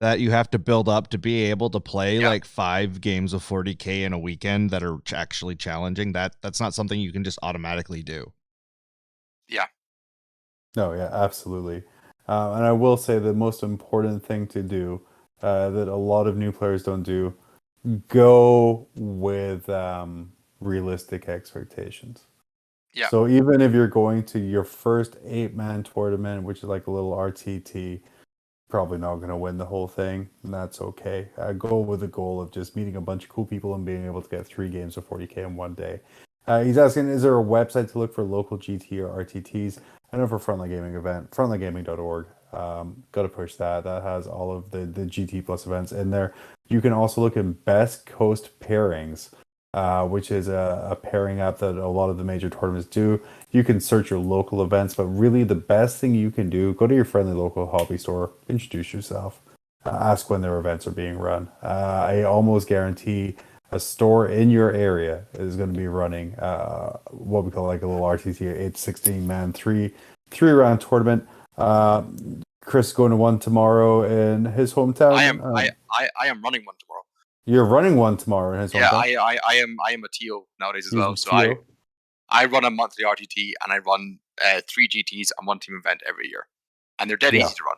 A: that you have to build up to be able to play like 5 games of 40k in a weekend that are actually challenging. That's not something you can just automatically do.
G: Yeah.
H: No, yeah, absolutely. And I will say the most important thing to do that a lot of new players don't do, go with realistic expectations.
G: Yeah.
H: So even if you're going to your first 8-man tournament, which is like a little RTT, probably not going to win the whole thing, and that's okay. Go with the goal of just meeting a bunch of cool people and being able to get 3 games of 40k in one day. He's asking, is there a website to look for local GT or RTTs? I know for Frontline Gaming event, frontlinegaming.org. Got to push that. That has all of the GT Plus events in there. You can also look at Best Coast Pairings, which is a pairing app that a lot of the major tournaments do. You can search your local events, but really the best thing you can do, go to your friendly local hobby store, introduce yourself, ask when their events are being run. I almost guarantee a store in your area is going to be running what we call like a little RTT 8-16-man 3-round tournament. Chris going to one tomorrow in his hometown.
G: I am running one tomorrow.
H: You're running one tomorrow in his hometown?
G: Yeah, I am a TO nowadays as well. So I run a monthly RTT and I run 3 GTs and 1 team event every year. and they're dead easy to run.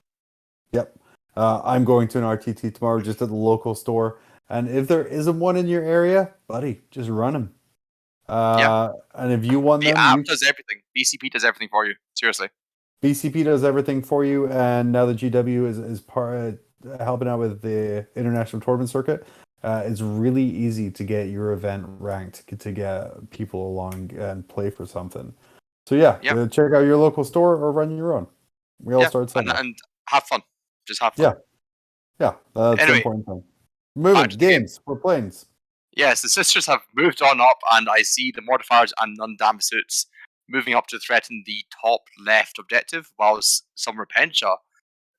H: Yep. I'm going to an RTT tomorrow just at the local store. And if there isn't one in your area, buddy, just run them. And if you want
G: The
H: them,
G: app does everything. BCP does everything for you. Seriously.
H: BCP does everything for you. And now the GW is helping out with the international tournament circuit. It's really easy to get your event ranked, to get people along and play for something. So check out your local store or run your own. We all start somewhere.
G: And have fun. Just have fun.
H: Yeah, that's the important thing. Moving games. We're playing.
G: Yes, the sisters have moved on up, and I see the modifiers and non-dam suits moving up to threaten the top left objective, while some Repentia,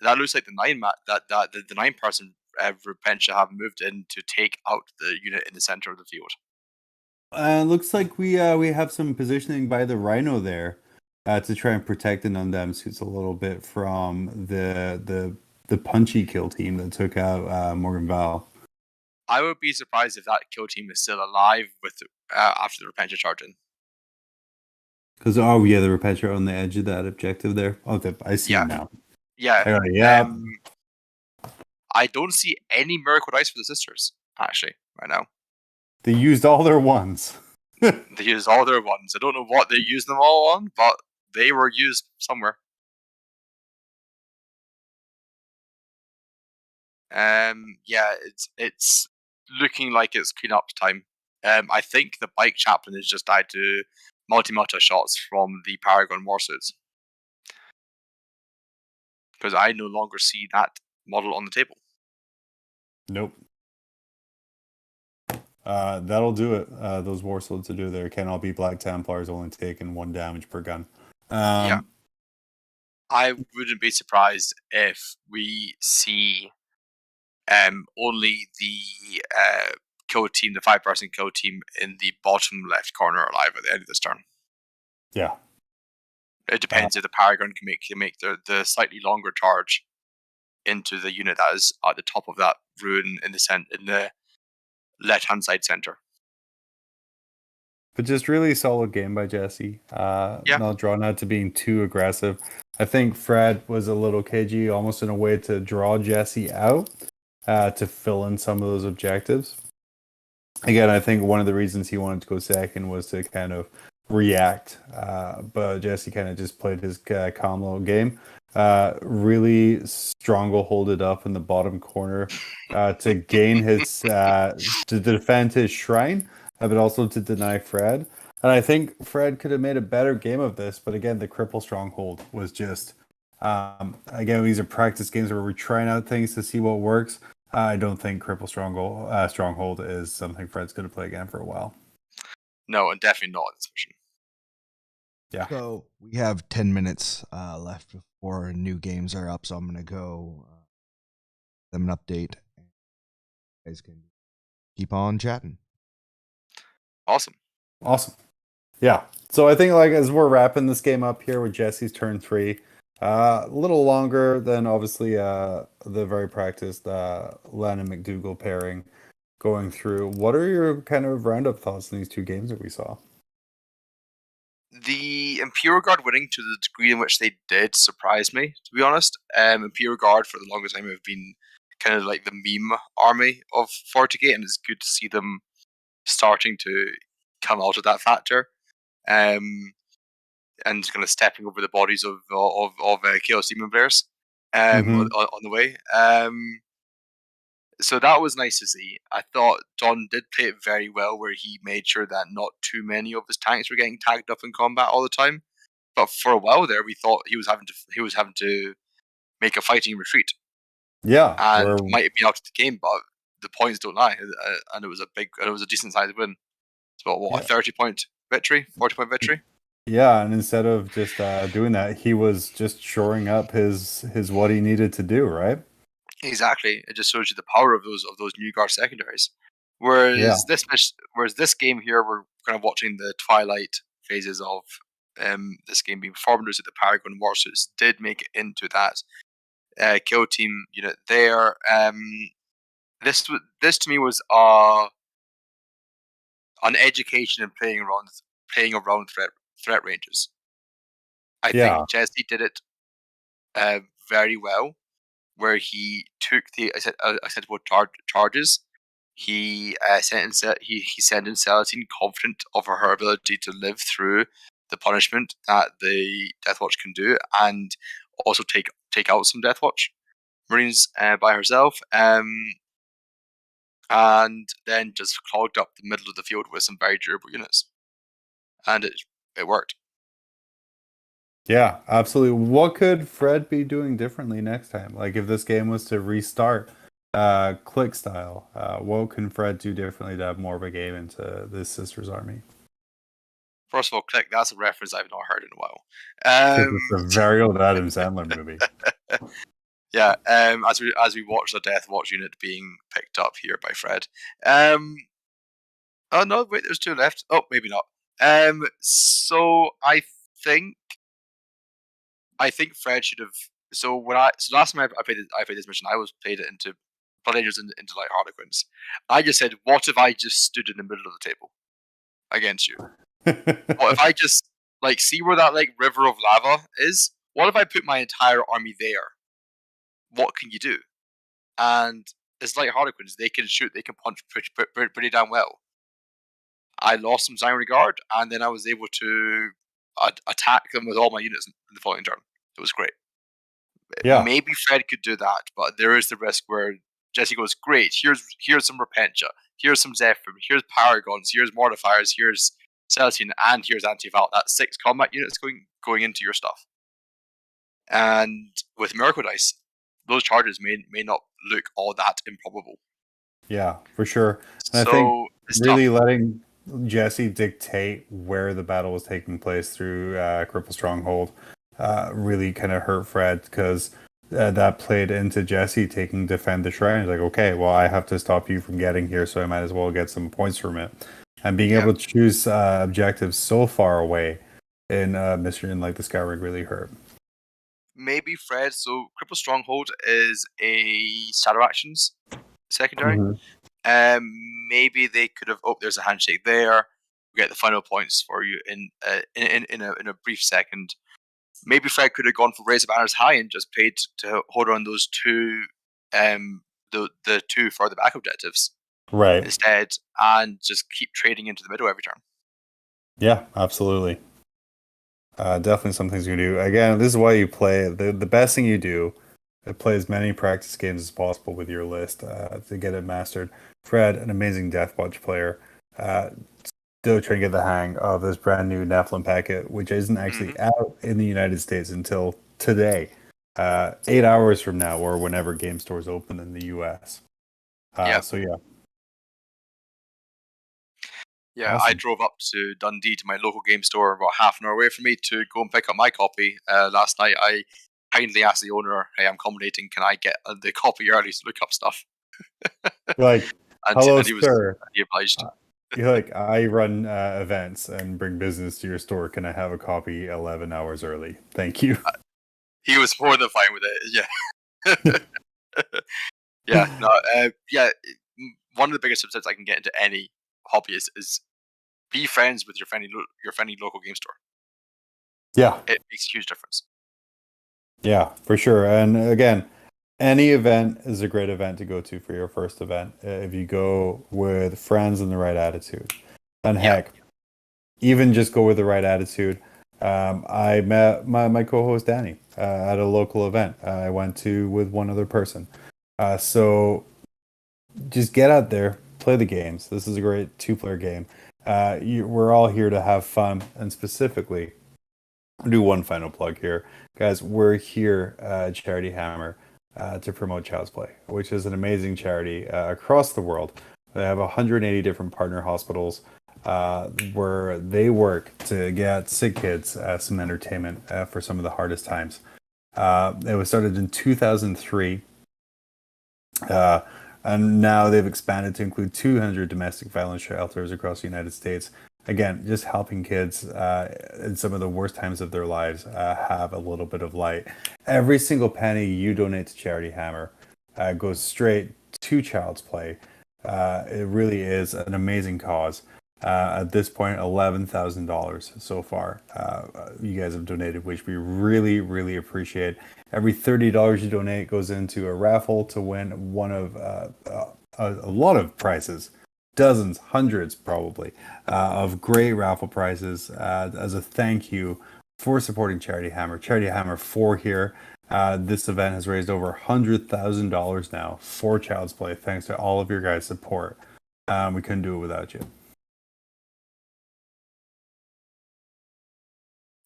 G: that looks like the 9-person Repentia have moved in to take out the unit in the center of the field.
H: Looks like we have some positioning by the Rhino there to try and protect the non-dam suits a little bit from the punchy kill team that took out Morgan Val.
G: I would be surprised if that kill team is still alive with after the Repentia charge in.
H: Because the Repentia on the edge of that objective there. Oh, I see him now.
G: Yeah. I don't see any Miracle Dice for the sisters, actually, right now.
H: They used all their ones.
G: They used all their ones. I don't know what they used them all on, but they were used somewhere. It's looking like it's clean-up time. I think the bike chaplain has just died to multi-mata shots from the Paragon warsuits. Because I no longer see that model on the table.
H: Nope. That'll do it. Those warsuits will do there. Can all be Black Templars, only taking 1 damage per gun.
G: I wouldn't be surprised if we see only the kill team, the 5-person kill team in the bottom left corner alive at the end of this turn.
H: Yeah.
G: It depends if the Paragon can make the slightly longer charge into the unit that is at the top of that ruin in the left-hand side center.
H: But just really solid game by Jesse. Not drawn out to being too aggressive. I think Fred was a little cagey, almost in a way to draw Jesse out to fill in some of those objectives. Again, I think one of the reasons he wanted to go second was to kind of react. But Jesse kind of just played his calm little game. Really strongholded up in the bottom corner to gain his to defend his shrine, but also to deny Fred. And I think Fred could have made a better game of this, but again, the cripple stronghold was just again, these are practice games where we're trying out things to see what works. I don't think cripple stronghold is something Fred's going to play again for a while.
G: No, and definitely not in this mission.
H: Yeah.
I: So we have 10 minutes left before new games are up, so I'm going to go them an update. You guys can keep on chatting.
G: Awesome.
H: Yeah. So I think as we're wrapping this game up here with Jesse's turn 3, a little longer than obviously the very practiced Len and McDougal pairing going through. What are your kind of roundup thoughts on these 2 games that we saw?
G: The Imperial Guard winning to the degree in which they did surprised me, to be honest. Imperial Guard for the longest time have been kind of like the meme army of Fortigate, and it's good to see them starting to come out of that factor. And kind of stepping over the bodies of Chaos Demon players on the way. So that was nice to see. I thought John did play it very well, where he made sure that not too many of his tanks were getting tagged up in combat all the time. But for a while there, we thought he was having to make a fighting retreat.
H: Yeah,
G: and might have been out of the game, but the points don't lie, and it was a decent sized win. It's about a 30-point victory, 40-point victory.
H: Yeah, and instead of just doing that, he was just shoring up his what he needed to do, right?
G: Exactly. It just shows you the power of those new guard secondaries. Whereas this game here, we're kind of watching the twilight phases of this game being performed. That the Paragon Warsuits did make it into that kill team unit there. This to me was an education in playing around threat ranges. I think Jesse did it very well, where he took I said what charges. He sent in Celestine confident of her ability to live through the punishment that the Deathwatch can do, and also take out some Deathwatch Marines by herself. And then just clogged up the middle of the field with some very durable units, and it worked.
H: Yeah, absolutely. What could Fred be doing differently next time? Like if this game was to restart, click style, what can Fred do differently to have more of a game into this Sisters Army?
G: First of all, click. That's a reference I've not heard in a while.
H: It's a very old Adam Sandler movie.
G: Yeah, as we watch the Deathwatch unit being picked up here by Fred. Oh no, wait, there's 2 left. Oh, maybe not. So I think Fred should have. So last time I played this mission, I played it into Blood Angels into like Harlequins. I just said, what if I just stood in the middle of the table against you? What if I just see where that river of lava is? What if I put my entire army there? What can you do? And it's like Harlequins; they can shoot, they can punch pretty damn well. I lost some Zion Regard, and then I was able to attack them with all my units in the following turn. It was great.
H: Yeah.
G: Maybe Fred could do that, but there is the risk where Jesse goes, great, here's some Repentia, here's some Zephyr, here's Paragons, here's Mortifiers, here's Celestine, and here's Anti-Val. That's 6 combat units going into your stuff. And with Miracle Dice, those charges may not look all that improbable.
H: Yeah, for sure. And
G: So
H: I think
G: it's
H: really
G: tough.
H: letting Jesse dictate where the battle was taking place through Cripple Stronghold really kind of hurt Fred, because that played into Jesse taking Defend the Shrine. He's like, okay, well, I have to stop you from getting here, so I might as well get some points from it. And being able to choose objectives so far away in a mission like the Skyrig really hurt.
G: Maybe Fred. So Cripple Stronghold is a shadow actions secondary.
H: Mhm.
G: Maybe they could have. Oh, there's a handshake there. We get the final points for you in a brief second. Maybe Fred could have gone for Raise of Banners High and just paid to hold on those 2, the 2 further back objectives,
H: Right.
G: instead, and just keep trading into the middle every turn.
H: Yeah, absolutely. Definitely some things you can do. Again, this is why you play. The best thing you do is play as many practice games as possible with your list to get it mastered. Fred, an amazing Deathwatch player, still trying to get the hang of this brand new Nephilim packet, which isn't actually out in the United States until today, 8 hours from now, or whenever game stores open in the US. So yeah.
G: Yeah,
H: Awesome.
G: I drove up to Dundee to my local game store, about half an hour away from me, to go and pick up my copy. Last night, I kindly asked the owner, "Hey, I'm accommodating. Can I get the copy early to look up stuff?"
H: You're like,
G: and
H: hello,
G: he
H: sir.
G: He obliged.
H: You're like, I run events and bring business to your store. Can I have a copy 11 hours early? Thank you.
G: He was more than fine with it. Yeah. Yeah. One of the biggest upsets I can get into any hobby is be friends with your friendly local game store.
H: Yeah.
G: It makes a huge difference.
H: Yeah, for sure. And again, any event is a great event to go to for your first event if you go with friends and the right attitude. And heck, even just go with the right attitude. I met my co-host Danny at a local event I went to with one other person. So just get out there, play the games. This is a great 2-player game. We're all here to have fun, and specifically, I'll do one final plug here. Guys, we're here at Charity Hammer to promote Child's Play, which is an amazing charity across the world. They have 180 different partner hospitals where they work to get sick kids some entertainment for some of the hardest times. It was started in 2003, and now they've expanded to include 200 domestic violence shelters across the United States. Again, just helping kids in some of the worst times of their lives have a little bit of light. Every single penny you donate to Charity Hammer goes straight to Child's Play. It really is an amazing cause. At this point, $11,000 so far. You guys have donated, which we really, really appreciate. Every $30 you donate goes into a raffle to win one of a lot of prizes, dozens, hundreds probably, of great raffle prizes as a thank you for supporting Charity Hammer. Charity Hammer 4 here. This event has raised over $100,000 now for Child's Play, thanks to all of your guys' support. We couldn't do it without you.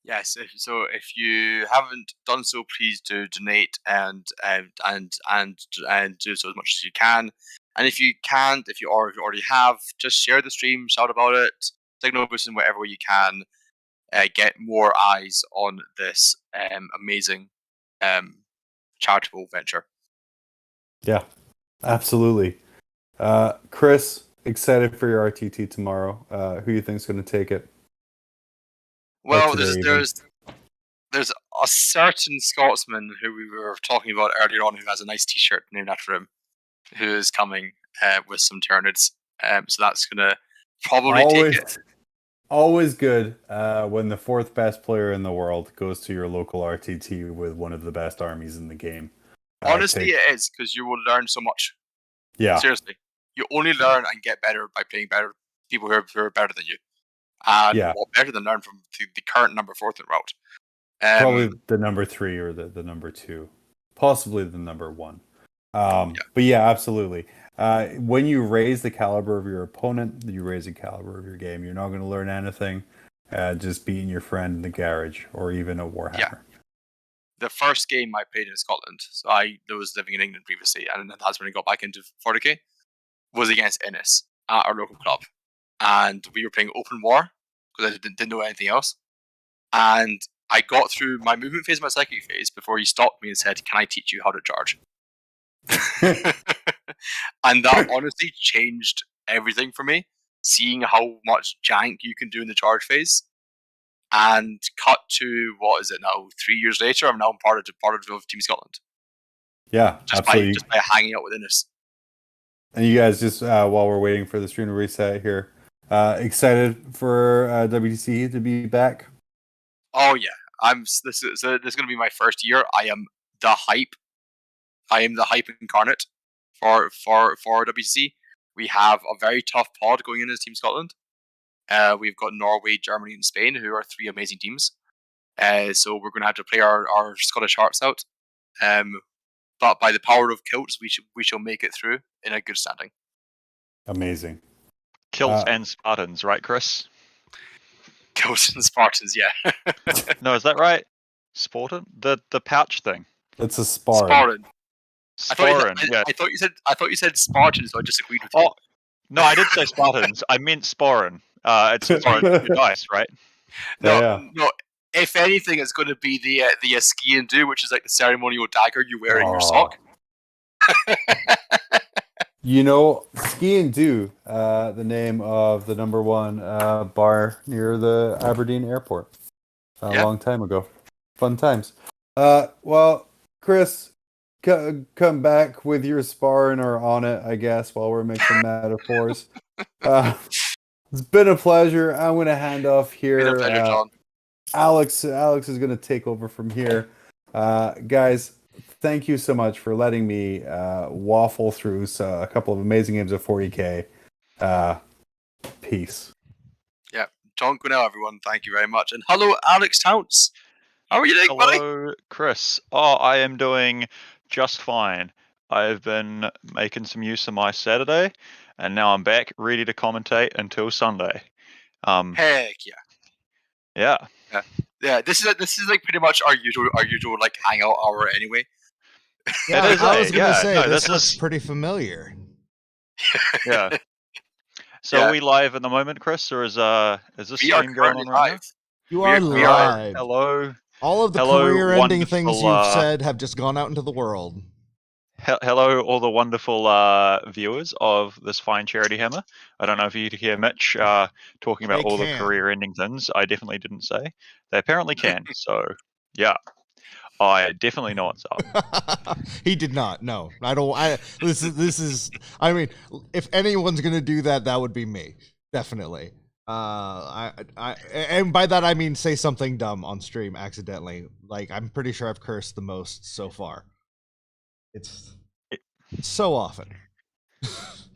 G: Yes, so if you haven't done so, please do donate and do so as much as you can. And if you can't, if you already have, just share the stream, shout about it, signal boost in whatever way you can. Get more eyes on this amazing charitable venture.
H: Yeah, absolutely. Chris, excited for your RTT tomorrow. Who you think's going to take it?
G: Well, there's a certain Scotsman who we were talking about earlier on who has a nice T-shirt named after him, who is coming with some Tyranids. So that's gonna probably take it.
H: Always good when the fourth best player in the world goes to your local RTT with one of the best armies in the game.
G: Honestly, it is, because you will learn so much.
H: Yeah.
G: Seriously, you only learn and get better by playing better people who are better than you. And what better than learn from the current number 4th in route?
H: Probably the number 3 or the number 2, possibly the number 1. But yeah, absolutely. When you raise the caliber of your opponent, you raise the caliber of your game. You're not going to learn anything just beating your friend in the garage or even a Warhammer.
G: Yeah. The first game I played in Scotland, so I was living in England previously, and that's when I got back into 40k, was against Innis at our local club. And we were playing open war, because I didn't know anything else. And I got through my movement phase and my psychic phase before he stopped me and said, "Can I teach you how to charge?" And that honestly changed everything for me, seeing how much jank you can do in the charge phase. And cut to, what is it now, 3 years later, I'm now part of Team Scotland.
H: Yeah, absolutely.
G: Just by hanging out with Innis. And
H: you guys, just while we're waiting for the stream to reset here, excited for WTC to be back?
G: Oh yeah, this is going to be my first year. I am the hype. I am the hype incarnate for WTC. We have a very tough pod going in as Team Scotland. We've got Norway, Germany, and Spain, who are 3 amazing teams. So we're going to have to play our Scottish hearts out. But by the power of kilts, we shall make it through in a good standing.
H: Amazing.
K: Kilts and Spartans, right, Chris?
G: Kilts and Spartans, yeah.
K: No, is that right? Spartan? The pouch thing.
H: It's a Spartan.
K: Spartan.
G: I thought you said Spartans, so I disagreed with you.
K: Oh, no, I did say Spartans. I meant Sporan. It's nice, right?
G: No. If anything, it's going to be the ski and do, which is like the ceremonial dagger you wear in your sock.
H: You know, Ski and Do, the name of the number 1 bar near the Aberdeen airport a long time ago. Fun times. Well, Chris, come back with your sparring or on it, I guess, while we're making metaphors. It's been a pleasure. I'm going to hand off here.
G: Been a pleasure, John.
H: Alex is going to take over from here. Guys, thank you so much for letting me waffle through a couple of amazing games of 40k. Peace.
G: Yeah, John Quinnell, everyone. Thank you very much. And hello, Alex Tounce. How are you doing, buddy?
K: Hello, Chris. Oh, I am doing just fine. I've been making some use of my Saturday, and now I'm back ready to commentate until Sunday.
G: Heck yeah. Yeah. This is like pretty much our usual like hangout hour anyway.
I: Yeah, I was gonna say this looks pretty familiar.
K: Yeah. So are we live at the moment, Chris, or is this stream going on right now?
I: You are live.
K: Hello.
I: All of the career-ending things you've said have just gone out into the world.
K: Hello, all the wonderful viewers of this fine charity hammer. I don't know if you hear Mitch talking about all the career-ending things. I definitely didn't say. They apparently can. So, yeah, I definitely know what's up.
I: He did not. No, I don't. This is. I mean, if anyone's gonna do that, that would be me. Definitely. And by that I mean say something dumb on stream accidentally. Like I'm pretty sure I've cursed the most so far. It's so often.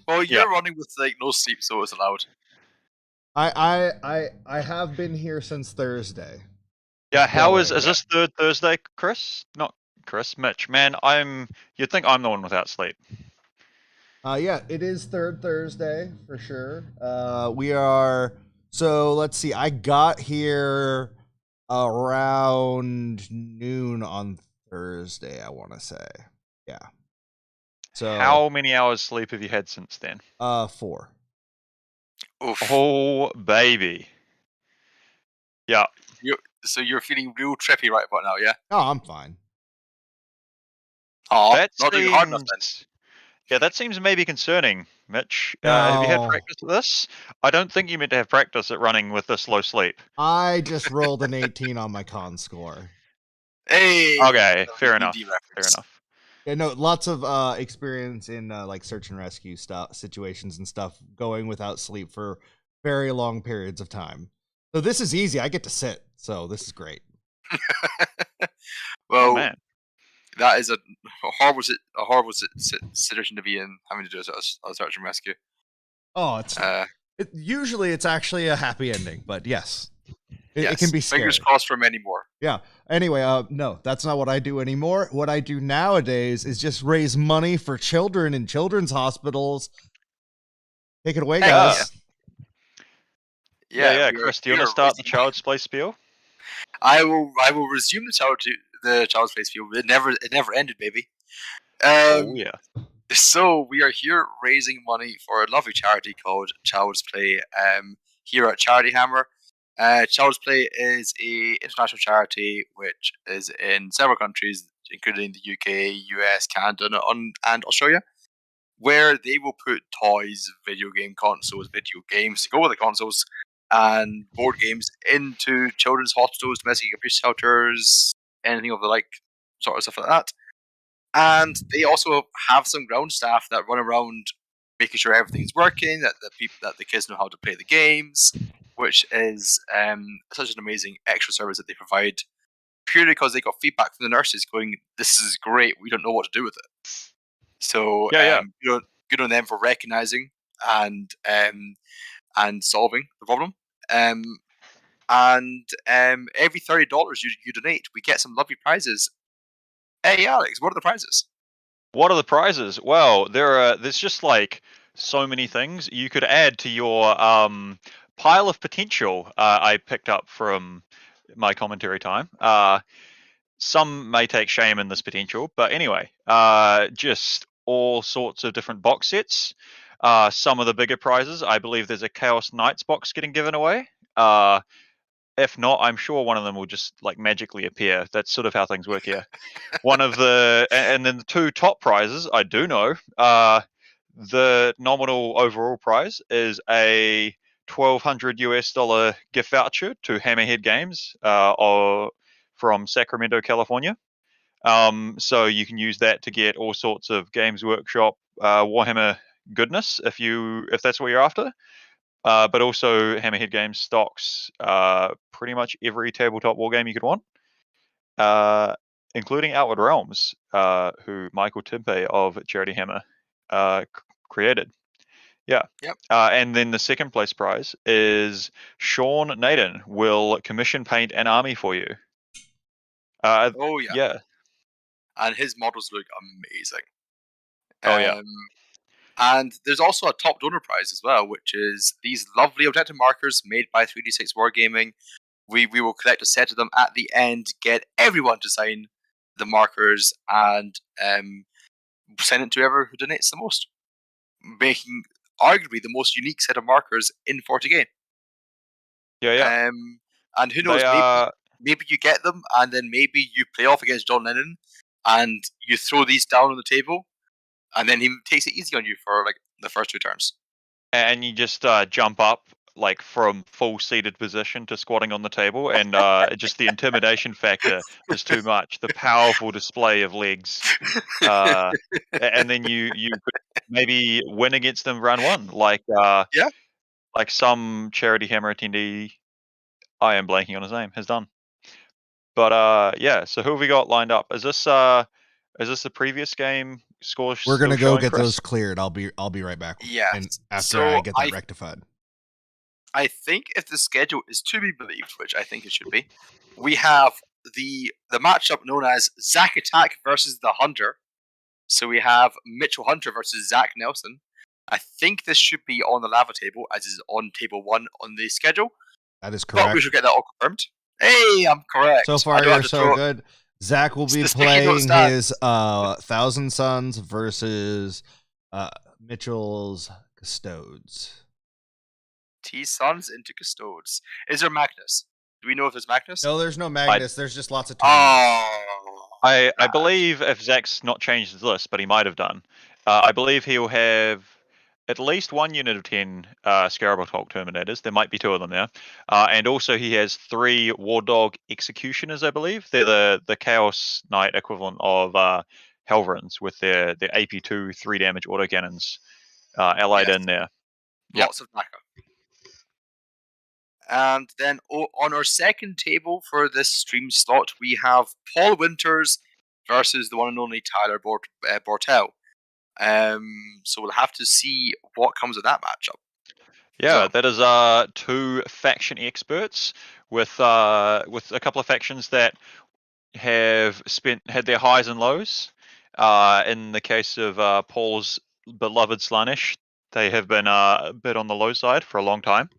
G: Well, you're running with like no sleep, so it's allowed.
I: I have been here since Thursday.
K: Yeah, how is this third Thursday, Chris? Not Chris, Mitch. Man, you'd think I'm the one without sleep.
I: Yeah, it is third Thursday for sure. We are, so let's see. I got here around noon on Thursday, I want to say. Yeah. So
K: how many hours sleep have you had since then?
I: 4.
G: Oof.
K: Oh baby. Yeah.
G: So you're feeling real trippy right about now, yeah?
I: Oh, I'm fine.
G: Oh, not doing hard enough then.
K: Yeah, that seems maybe concerning, Mitch. Have you had practice with this? I don't think you meant to have practice at running with this low sleep.
I: I just rolled an 18 on my con score.
G: Hey.
K: Okay, fair enough. Fair enough.
I: Yeah, no, lots of experience in like search and rescue situations and stuff, going without sleep for very long periods of time. So this is easy. I get to sit, so this is great.
G: Well, man, that is a horrible situation to be in, having to do a search and rescue.
I: Oh, usually it's actually a happy ending, but yes. It can be scary.
G: Fingers crossed for many more.
I: Yeah. Anyway, no, that's not what I do anymore. What I do nowadays is just raise money for children in children's hospitals. Take it away, guys.
K: Yeah. Chris, do you want to start the Child's Play spiel?
G: I will resume the Child's Play spiel. It never ended, baby. Oh
K: yeah.
G: So we are here raising money for a lovely charity called Child's Play. Here at Charity Hammer. Child's Play is a international charity which is in several countries, including the UK, US, Canada, and Australia, where they will put toys, video game consoles, video games to go with the consoles, and board games into children's hospitals, domestic abuse shelters, anything of the like, sort of stuff like that. And they also have some ground staff that run around making sure everything's working, that the kids know how to play the games, which is such an amazing extra service that they provide, purely because they got feedback from the nurses going, "This is great. We don't know what to do with it." So good on them for recognizing and solving the problem. And every $30 you donate, we get some lovely prizes. Hey, Alex, what are the prizes?
K: What are the prizes? Well, there's just like so many things you could add to your pile of potential. I picked up from my commentary time. Some may take shame in this potential, but anyway, just all sorts of different box sets. Some of the bigger prizes, I believe there's a Chaos Knights box getting given away. If not, I'm sure one of them will just like magically appear. That's sort of how things work here. And then the 2 top prizes, I do know. The nominal overall prize is a $1,200 US gift voucher to Hammerhead Games from Sacramento, California. So you can use that to get all sorts of Games Workshop Warhammer goodness if that's what you're after. But also Hammerhead Games stocks pretty much every tabletop wargame you could want, including Outward Realms, who Michael Timpe of Charity Hammer created. Yeah.
G: Yep.
K: And then the second place prize is Sean Naden will commission paint an army for you.
G: Oh yeah.
K: Yeah.
G: And his models look amazing.
K: Oh yeah.
G: And there's also a top donor prize as well, which is these lovely objective markers made by 3D6 Wargaming. We will collect a set of them at the end, get everyone to sign the markers, and send it to whoever who donates the most, making arguably the most unique set of markers in 40K.
K: Yeah.
G: And who knows, maybe you get them, and then maybe you play off against John Lennon, and you throw these down on the table, and then he takes it easy on you for like the first 2 turns.
K: And you just jump up like from full seated position to squatting on the table, and just the intimidation factor is too much. The powerful display of legs, and then you could maybe win against them round 1. Like like some Charity Hammer attendee, I am blanking on his name, has done. But yeah, so who have we got lined up? Is this the previous game score?
I: We're gonna
K: still
I: go
K: showing,
I: get
K: Chris?
I: those cleared. I'll be right back.
G: Yeah.
I: And after
G: So
I: I get that rectified.
G: I think if the schedule is to be believed, which I think it should be, we have the matchup known as Zach Attack versus the Hunter. So we have Mitchell Hunter versus Zach Nelson. I think this should be on the lava table, as is on table 1 on the schedule.
I: That is correct.
G: But we should get that all confirmed. Hey, I'm correct.
I: So far, you're so good. Zach will be playing his 1,000 Suns versus Mitchell's Custodes.
G: T Suns into Custodes. Is there Magnus? Do we know if there's Magnus?
I: No, there's no Magnus. There's just lots of
K: I believe if Zach's not changed his list, but he might have done, I believe he'll have at least one unit of 10 Scarab Hulk Terminators. There might be 2 of them now. And also he has 3 War Dog Executioners, I believe. They're the Chaos Knight equivalent of Helverins with their AP2 3 damage autocannons allied in there.
G: Lots of backup. And then on our second table for this stream slot, we have Paul Winters versus the one and only Tyler Bortel. So we'll have to see what comes of that matchup.
K: Yeah, that is 2 faction experts with a couple of factions that have had their highs and lows. In the case of Paul's beloved Slaanesh, they have been a bit on the low side for a long time.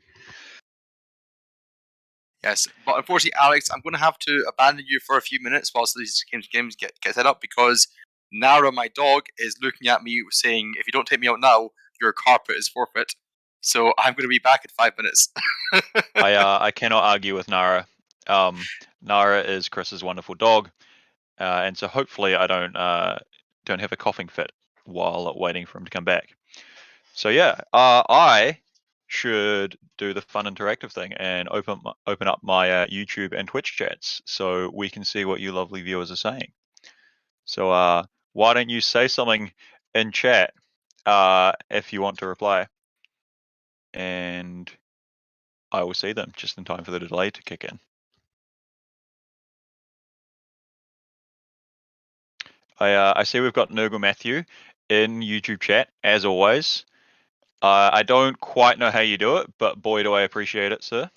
G: Yes, but unfortunately, Alex, I'm going to have to abandon you for a few minutes whilst these games get set up, because Nara, my dog, is looking at me saying, if you don't take me out now, your carpet is forfeit. So I'm going to be back in 5 minutes.
K: I cannot argue with Nara. Nara is Chris's wonderful dog, and so hopefully I don't have a coughing fit while waiting for him to come back. So yeah, I should do the fun interactive thing and open up my YouTube and Twitch chats so we can see what you lovely viewers are saying. So why don't you say something in chat if you want to reply, and I will see them just in time for the delay to kick in. I see we've got Nurgle Matthew in YouTube chat as always. I don't quite know how you do it, but boy, do I appreciate it, sir.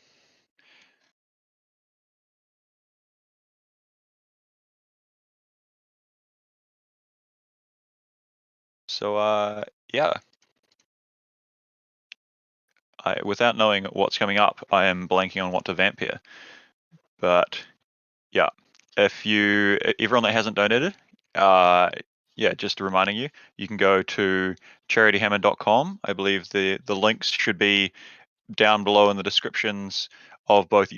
K: So, yeah. Without knowing what's coming up, I am blanking on what to vamp here. But, yeah. Everyone that hasn't donated, yeah, just reminding you, you can go to charityhammer.com. I believe the links should be down below in the descriptions of both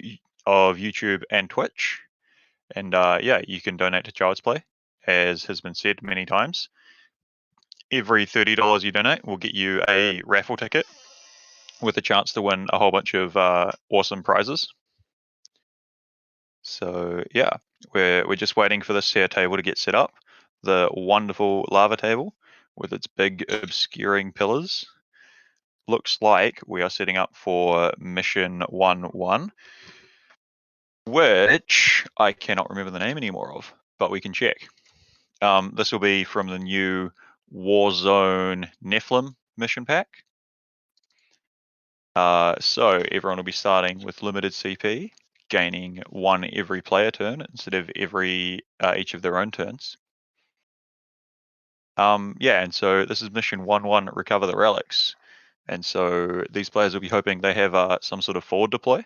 K: of YouTube and Twitch. And yeah, you can donate to Child's Play, as has been said many times. Every $30 you donate will get you a raffle ticket with a chance to win a whole bunch of awesome prizes. So yeah, we're just waiting for this here table to get set up. The wonderful lava table with its big obscuring pillars. Looks like we are setting up for mission 1-1, which I cannot remember the name anymore of, but we can check. This will be from the new Warzone Nephilim mission pack. So everyone will be starting with limited CP, gaining 1 every player turn instead of each of their own turns. Yeah, and so this is mission 1-1, recover the relics. And so these players will be hoping they have some sort of forward deploy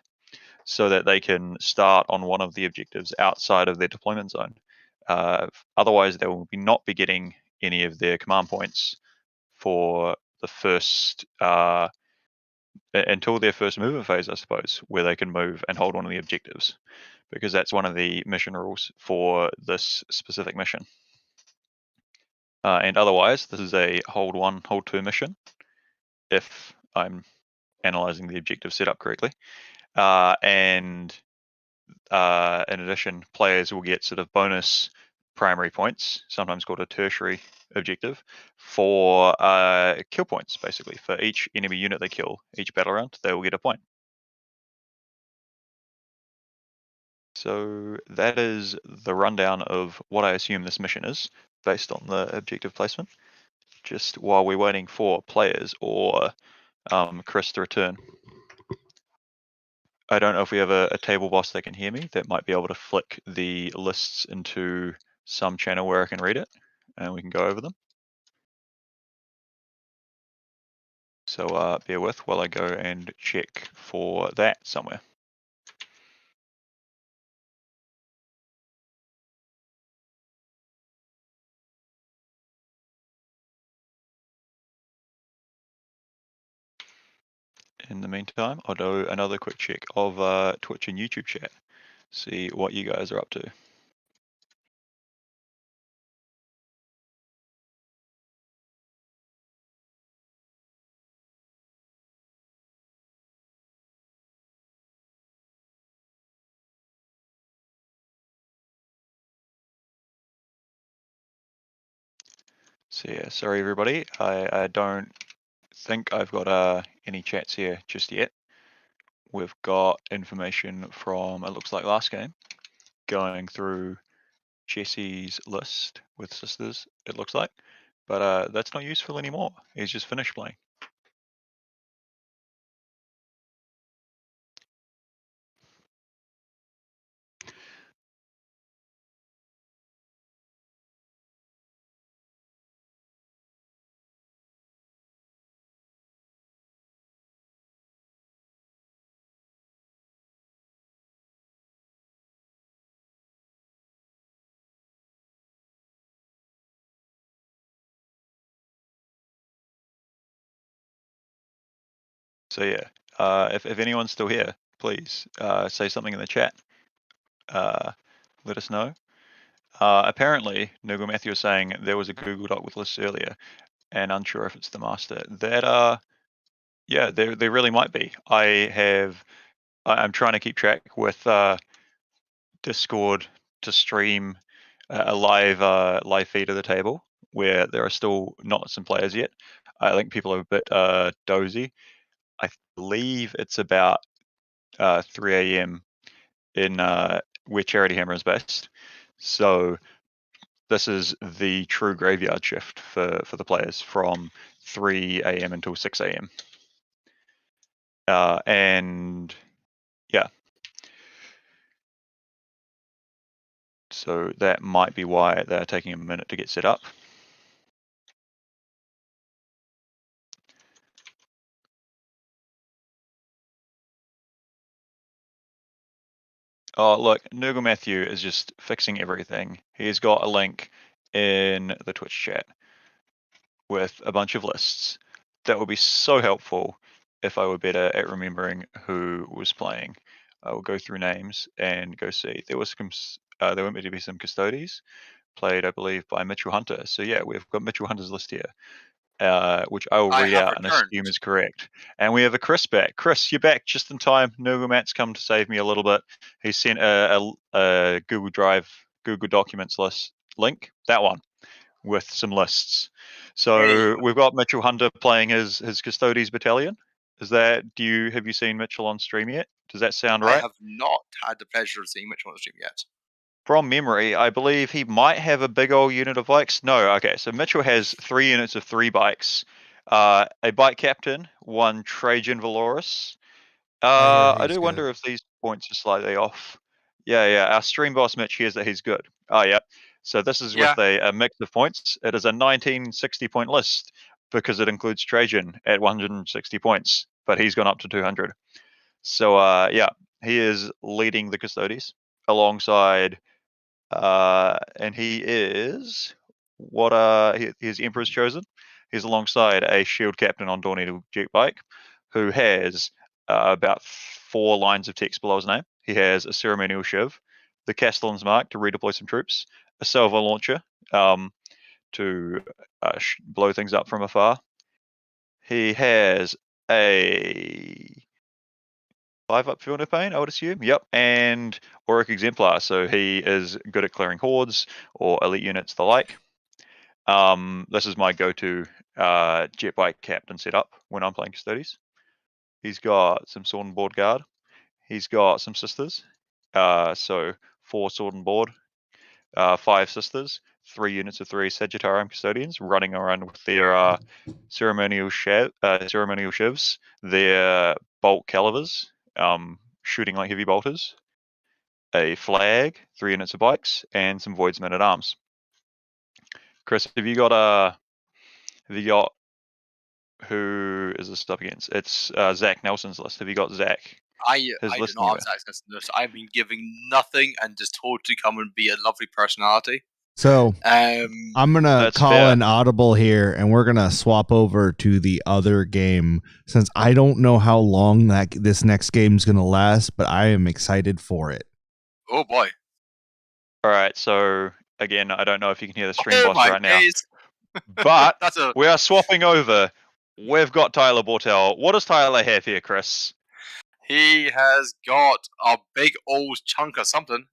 K: so that they can start on one of the objectives outside of their deployment zone. Otherwise, they will not be getting any of their command points for the first until their first mover phase, I suppose, where they can move and hold one of the objectives, because that's one of the mission rules for this specific mission. And otherwise, this is a hold 1, hold 2 mission, if I'm analyzing the objective setup correctly. And in addition, players will get sort of bonus primary points, sometimes called a tertiary objective, for kill points, basically. For each enemy unit they kill each battle round, they will get a point. So that is the rundown of what I assume this mission is, based on the objective placement. Just while we're waiting for players or Chris to return. I don't know if we have a table boss that can hear me that might be able to flick the lists into some channel where I can read it, and we can go over them. So bear with while I go and check for that somewhere. In the meantime, I'll do another quick check of Twitch and YouTube chat, see what you guys are up to. So yeah, sorry everybody, I don't think I've got any chats here just yet. We've got information from, it looks like last game, going through Jesse's list with sisters, it looks like. But that's not useful anymore. He's just finished playing. So yeah, if anyone's still here, please say something in the chat. Let us know. Apparently, Nigel Matthew was saying there was a Google Doc with lists earlier, and unsure if it's the master. That yeah, there really might be. I'm trying to keep track with Discord to stream a live feed of the table where there are still not some players yet. I think people are a bit dozy. I believe it's about 3 a.m. in where Charity Hammer is based. So this is the true graveyard shift for the players from 3 a.m. until 6 a.m. And yeah. So that might be why they're taking a minute to get set up. Oh, look, Nurgle Matthew is just fixing everything. He's got a link in the Twitch chat with a bunch of lists. That would be so helpful if I were better at remembering who was playing. I will go through names and go see. There were meant to be some Custodes played, I believe, by Mitchell Hunter. So yeah, we've got Mitchell Hunter's list here. Which I will read out and assume is correct. And we have a Chris back. Chris, you're back just in time. Nurgle Matt's come to save me a little bit. He sent a Google Drive, Google Documents list link, that one, with some lists. So we've got Mitchell Hunter playing his Custodes battalion. Is that? Have you seen Mitchell on stream yet? Does that sound right?
G: I have not had the pleasure of seeing Mitchell on stream yet.
K: From memory, I believe he might have a big old unit of bikes. No, okay, so Mitchell has 3 units of 3 bikes. A bike captain, 1 Trajan Valoris. I do wonder if these points are slightly off. Yeah, our stream boss Mitch hears that he's good. Oh, yeah. So this is with a mix of points. It is a 1960 point list because it includes Trajan at 160 points, but he's gone up to 200. So, yeah, he is leading the Custodes alongside... and he is his Emperor's Chosen. He's alongside a shield captain on Dorneedle jet bike, who has about 4 lines of text below his name. He has a ceremonial shiv, the Castellan's Mark to redeploy some troops, a salvo launcher to blow things up from afar. He has a 5 up Feel No Pain, I would assume. Yep. And Ork Exemplar, so he is good at clearing hordes or elite units the like. This is my go-to jet bike captain setup when I'm playing Custodes. He's got some sword and board guard. He's got some sisters. So 4 sword and board, 5 sisters, 3 units of 3 Sagittarium custodians running around with their ceremonial shivs, their bolt calivers, shooting like heavy bolters, a flag, 3 units of bikes, and some voids men at arms. Chris, have you got who is this up against? It's Zach Nelson's list. Have you got Zach?
G: I do not have Zach's list. I've been giving nothing and just told to come and be a lovely personality.
I: So I'm gonna call an audible here, and we're gonna swap over to the other game since I don't know how long this next game is gonna last, but I am excited for it.
G: Oh boy!
K: All right, so again, I don't know if you can hear the stream boss right now, but we are swapping over. We've got Tyler Bortel. What does Tyler have here, Chris?
G: He has got a big old chunk of something.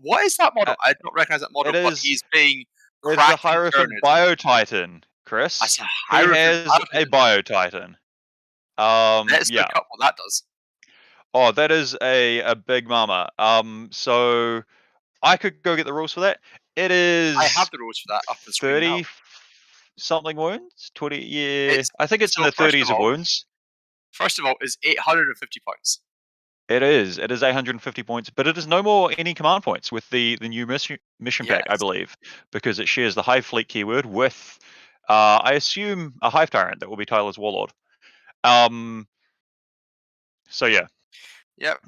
G: What is that model? I don't recognize that model, but he's being
K: It's a Hierophant Biotitan, Chris.
G: That's a
K: he has a Biotitan.
G: Let's look up what that does.
K: Oh, that is a big mama. So I could go get the rules for that. It is.
G: I have the rules for that up the screen
K: 30
G: now.
K: something wounds. 20. Yeah, I think it's in the 30s of wounds.
G: First of all, it's 850 points.
K: It is 850 points, but it is no more any command points with the new mission pack, I believe, because it shares the Hive Fleet keyword with, I assume, a Hive Tyrant that will be Tyler's Warlord. So yeah.
G: Yep.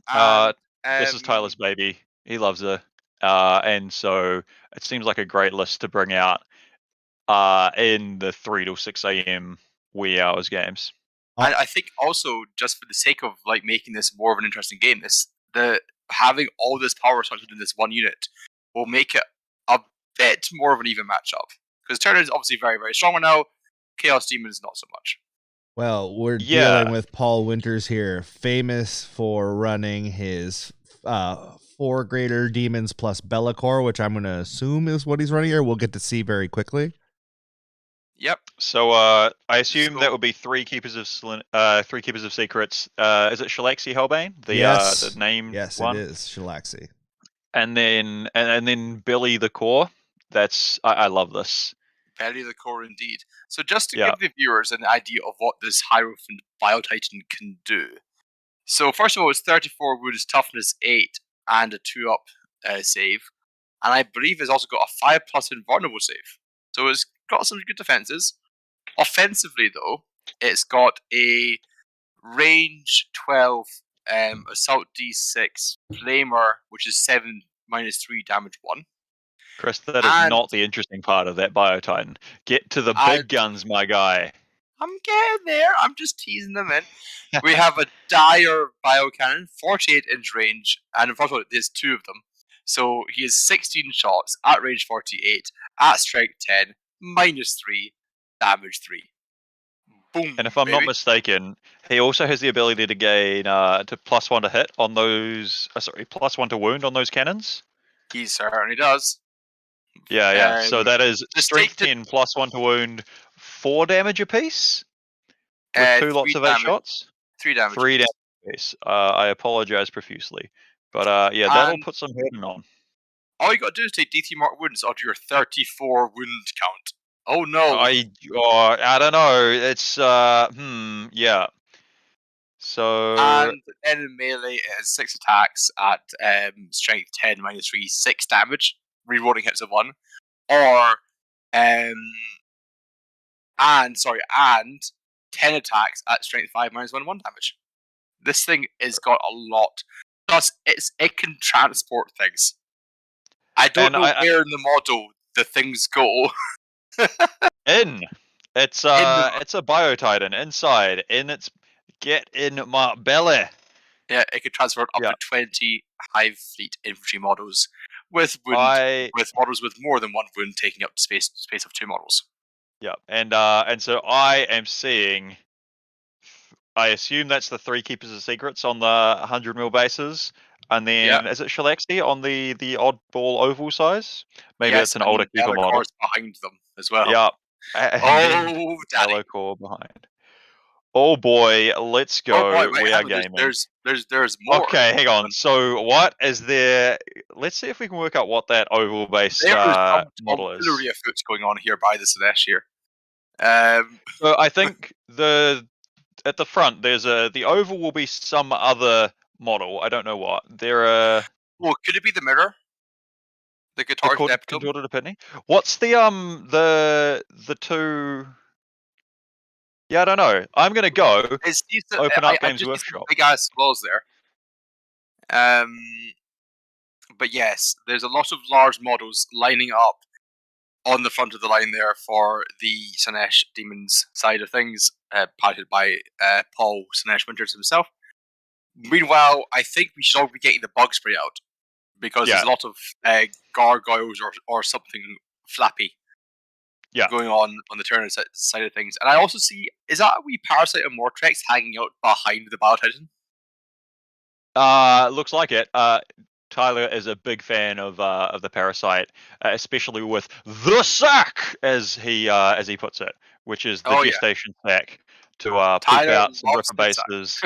K: This is Tyler's baby. He loves her, and so it seems like a great list to bring out in the 3 to 6 a.m. wee hours games.
G: And I think also, just for the sake of like making this more of an interesting game, having all this power centered in this one unit will make it a bit more of an even matchup. Because Tyranid is obviously very, very strong right now. Chaos Demon is not so much.
I: Well, we're dealing with Paul Winters here, famous for running his 4 greater demons plus Be'lakor, which I'm going to assume is what he's running here. We'll get to see very quickly.
G: Yep.
K: So I assume that would be 3 keepers of secrets. Is it Shalaxi Hellbane? The name.
I: Yes,
K: one?
I: It is Shalaxi.
K: And then Billy the Core. I love this.
G: Belly the Core indeed. So just to give the viewers an idea of what this Hierophant Biotitan can do. So first of all, it's 34 wounds, toughness 8, and a 2-up save. And I believe it's also got a 5+ invulnerable save. So it's got some good defenses. Offensively though, it's got a range 12 assault d6 flamer, which is 7 -3 damage 1.
K: Chris, that is not the interesting part of that Biotitan. Get to the big guns, my guy.
G: I'm getting there. I'm just teasing them in. We have a dire biocannon, 48-inch range, and first of all, there's 2 of them. So he has 16 shots at range 48, at strength 10, -3, damage 3. Boom.
K: And if I'm not mistaken, he also has the ability to gain to +1 to hit on those. +1 to wound on those cannons.
G: He certainly does.
K: Yeah. So that is strength 10 +1 to wound, 4 damage apiece. With 2 lots of 8 shots.
G: 3 damage.
K: 3 damage apiece. I apologize profusely, but that'll put some burden on.
G: All you got to do is take D3 mark wounds out of your 34 wound count. Oh no!
K: I don't know. It's yeah. So
G: and in melee, it has 6 attacks at strength 10 -3, 6 damage, rerolling hits of 1, or and 10 attacks at strength 5 -1, 1 damage. This thing has got a lot. Plus, it can transport things. I don't know where in the model the things go.
K: It's a Biotitan inside, and it's get in my belly.
G: Yeah, it could transport up to 20 Hive Fleet infantry models with models with more than 1 wound taking up space of 2 models.
K: Yeah, and so I am seeing I assume that's the 3 Keepers of Secrets on the 100 mil bases. And then, is it Shalaxi on the oddball oval size? Maybe
G: yes,
K: it's an older keeper model.
G: behind them as well.
K: Yeah.
G: Oh, daddy.
K: Core behind. Oh boy, let's go.
G: Oh boy, wait,
K: we are
G: on,
K: gaming.
G: There's more.
K: Okay, hang on. So what is there? Let's see if we can work out what that oval base model is.
G: There's a foot's going on here by the Sinesh here.
K: So I think at the front the oval will be some other model. I don't know what. Well,
G: could it be the mirror? The guitar
K: contorted epitome. What's the two? Yeah, I don't know. I'm gonna go open up Games Workshop.
G: Big ass walls there. But yes, there's a lot of large models lining up on the front of the line there for the Sinesh Demons side of things, piloted by Paul Sinesh Winters himself. Meanwhile, I think we should all be getting the bug spray out because there's a lot of gargoyles or something flappy going on the Tyranid side of things. And I also see, is that a wee Parasite and Mortrex hanging out behind the Battle Titan?
K: Looks like it. Tyler is a big fan of the Parasite, especially with the sack, as he puts it, which is the gestation sack to poop out some ripper bases,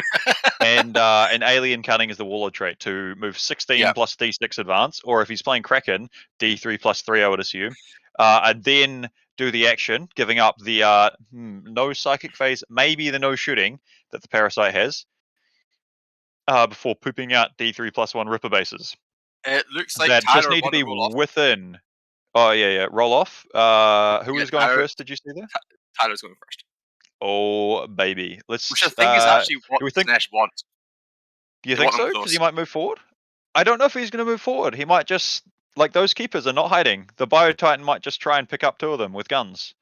K: and alien cunning is the warlord trait to move 16 plus D6 advance, or if he's playing Kraken, D3 plus 3, I would assume, and then do the action, giving up the no psychic phase, maybe the no shooting that the Parasite has. Before pooping out D3 plus 1 ripper bases.
G: It looks like
K: that
G: Tyler
K: just need to be within. Oh yeah, roll off. Who is going first? Did you see that?
G: Tyler's going first.
K: Oh baby, let's.
G: Which I think is actually what Sinesh wants.
K: Do you think so? Because he might move forward. I don't know if he's going to move forward. He might just those keepers are not hiding. The Bio Titan might just try and pick up 2 of them with guns.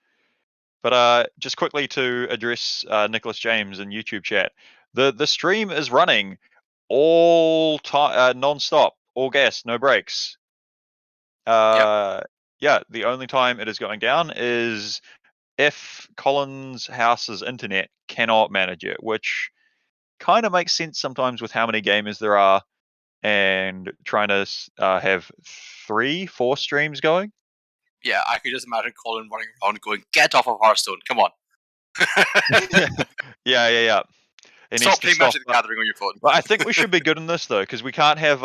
K: But just quickly to address Nicholas James in YouTube chat, the stream is running all time, non-stop, all gas, no breaks. Yeah, the only time it is going down is if Colin's house's internet cannot manage it, which kind of makes sense sometimes with how many gamers there are and trying to have 3-4 streams going.
G: Yeah, I could just imagine Colin running around going, "Get off of Hearthstone, come on."
K: Yeah.
G: Stop playing Magic the Gathering on your phone.
K: But I think we should be good in this though, because we can't have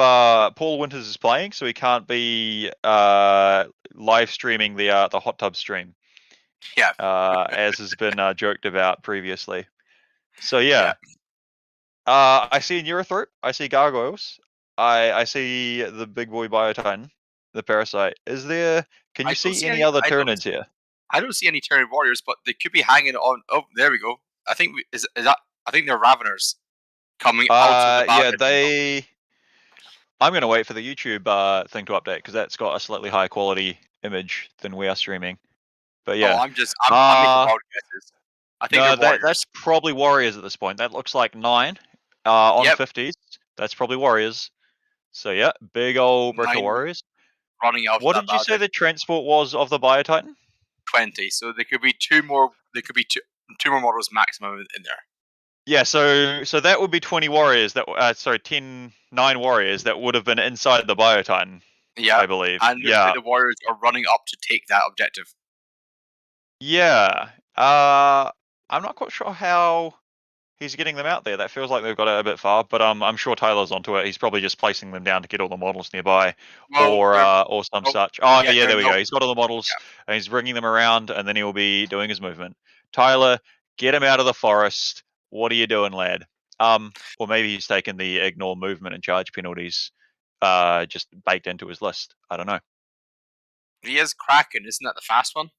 K: Paul Winters is playing, so he can't be live streaming the hot tub stream.
G: Yeah.
K: As has been joked about previously. So yeah. I see Neurothrope. I see gargoyles. I see the big boy Biotitan, the Parasite. Is there? Can you see any other Tyranids here?
G: I don't see any Tyranid warriors, but they could be hanging on. Oh, there we go. I think is that. I think they're Raveners coming out of the
K: they. I'm going to wait for the YouTube thing to update because that's got a slightly higher quality image than we are streaming. But yeah,
G: I'm making wild guesses. I think
K: that's probably warriors at this point. That looks like 9 on 50s. That's probably warriors. So yeah, big old brick of warriors.
G: Running out.
K: What did you say the transport was of the Biotitan?
G: 20. So there could be 2 more. There could be two more models maximum in there.
K: Yeah, so that would be 20 warriors. 9 warriors that would have been inside the Biotitan.
G: Yeah,
K: I believe.
G: And the warriors are running up to take that objective.
K: Yeah. I'm not quite sure how he's getting them out there. That feels like they've got it a bit far, but I'm sure Tyler's onto it. He's probably just placing them down to get all the models nearby, or some such. Oh yeah, there we go. He's got all the models, and he's bringing them around, and then he'll be doing his movement. Tyler, get him out of the forest. What are you doing, lad? Or maybe he's taken the ignore movement and charge penalties, just baked into his list. I don't know.
G: He is Kraken, isn't that the fast one?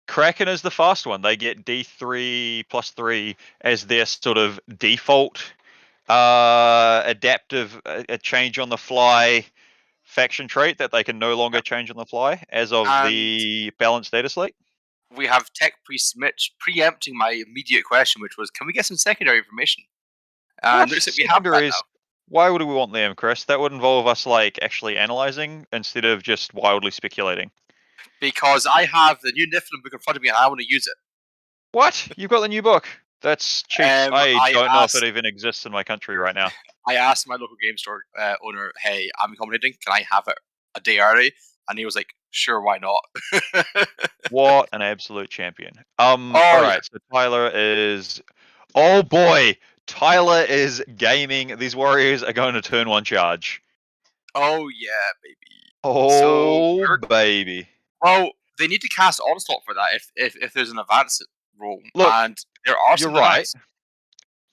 K: Kraken is the fast one. They get D3 plus 3 as their sort of default adaptive change on the fly faction trait that they can no longer change on the fly as of the balanced data slate.
G: We have Tech Priest Mitch preempting my immediate question, which was, can we get some secondary information? And looks like we have that now.
K: Why would we want them, Chris? That would involve us actually analyzing instead of just wildly speculating.
G: Because I have the new Niflheim book in front of me and I want to use it.
K: What? You've got the new book? That's cheap. I don't know if it even exists in my country right now.
G: I asked my local game store owner, "Hey, I'm commentating. Can I have it a day early?" And he was like, "Sure, why not?"
K: What an absolute champion.
G: Oh,
K: All right, so Tyler is. Oh boy, Tyler is gaming. These warriors are going to turn 1 charge.
G: Oh yeah, baby.
K: Oh baby.
G: Well, they need to cast Onslaught for that if there's an advance roll.
K: Look,
G: and there are
K: you're
G: some
K: right.
G: denies.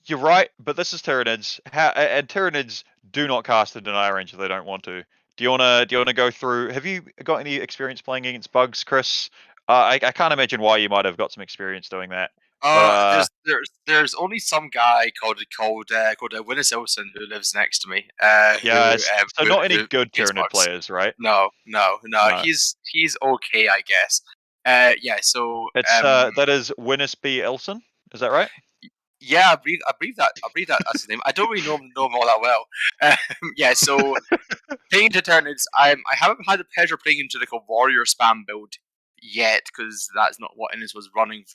K: You're right, but this is Tyranids. And Tyranids do not cast the deny range if they don't want to. Do you wanna go through? Have you got any experience playing against bugs, Chris? I can't imagine why you might have got some experience doing that.
G: There's only some guy called Winnis Olsen who lives next to me.
K: So not any good Tyranid players, right?
G: No. He's okay, I guess. So
K: it's that is Winnis B. Elson. Is that right?
G: Yeah, I believe that's his name. I don't really know him all that well. So playing into Tyranids, I haven't had the pleasure playing into like a warrior spam build yet because that's not what Innes was running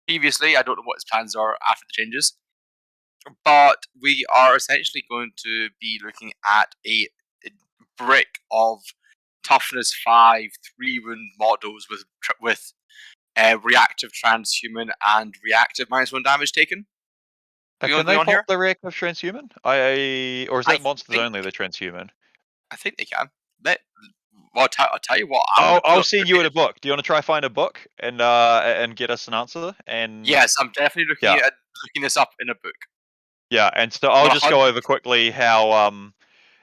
G: previously. I don't know what his plans are after the changes, but we are essentially going to be looking at a brick of toughness 5 3-wound models with reactive transhuman and reactive -1 damage taken.
K: Can they pop the reactive transhuman? Or is that monsters only the transhuman?
G: I think they can. I'll tell you what.
K: I'll send you in a book. Do you want to try find a book and get us an answer? And
G: yes, I'm definitely looking this up in a book.
K: Yeah, and so I'll just go over quickly how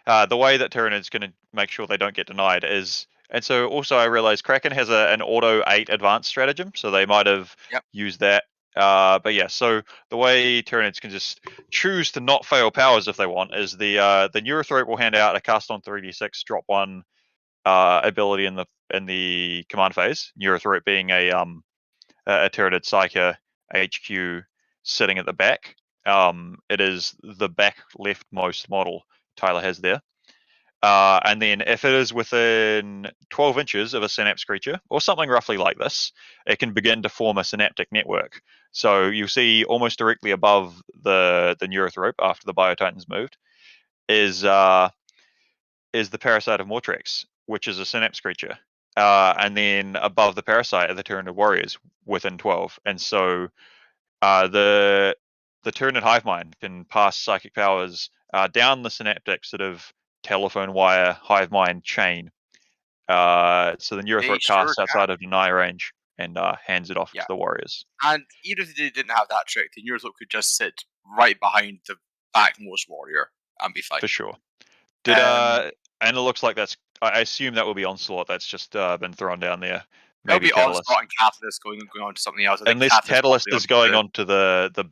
K: the way that Tyranid's going to make sure they don't get denied is. And so also I realized Kraken has an auto 8 advanced stratagem, so they might have used that. But yeah, so the way Tyranids can just choose to not fail powers if they want is the Neurothrope will hand out a cast on 3d6, drop 1 ability in the command phase. Neurothrope being a Tyranid Psyker HQ sitting at the back. It is the back leftmost model Tyler has there. And then if it is within 12 inches of a synapse creature, or something roughly like this, it can begin to form a synaptic network. So you see almost directly above the Neurothrope after the Biotitan's moved is the Parasite of Mortrex, which is a synapse creature. And then above the Parasite are the Tyranid Warriors within 12. And so the Tyranid Hive Mind can pass psychic powers down the synaptic sort of telephone wire hive mind chain. So the Neurothrope casts outside of deny range and hands it off to the warriors.
G: And even if they didn't have that trick, the Neurothrope could just sit right behind the backmost warrior and be fine.
K: For sure. And it looks like that's. I assume that will be Onslaught. That's just been thrown down there. Maybe
G: Catalyst. Onslaught and Catalyst going on to something else.
K: Unless Catalyst is going on to the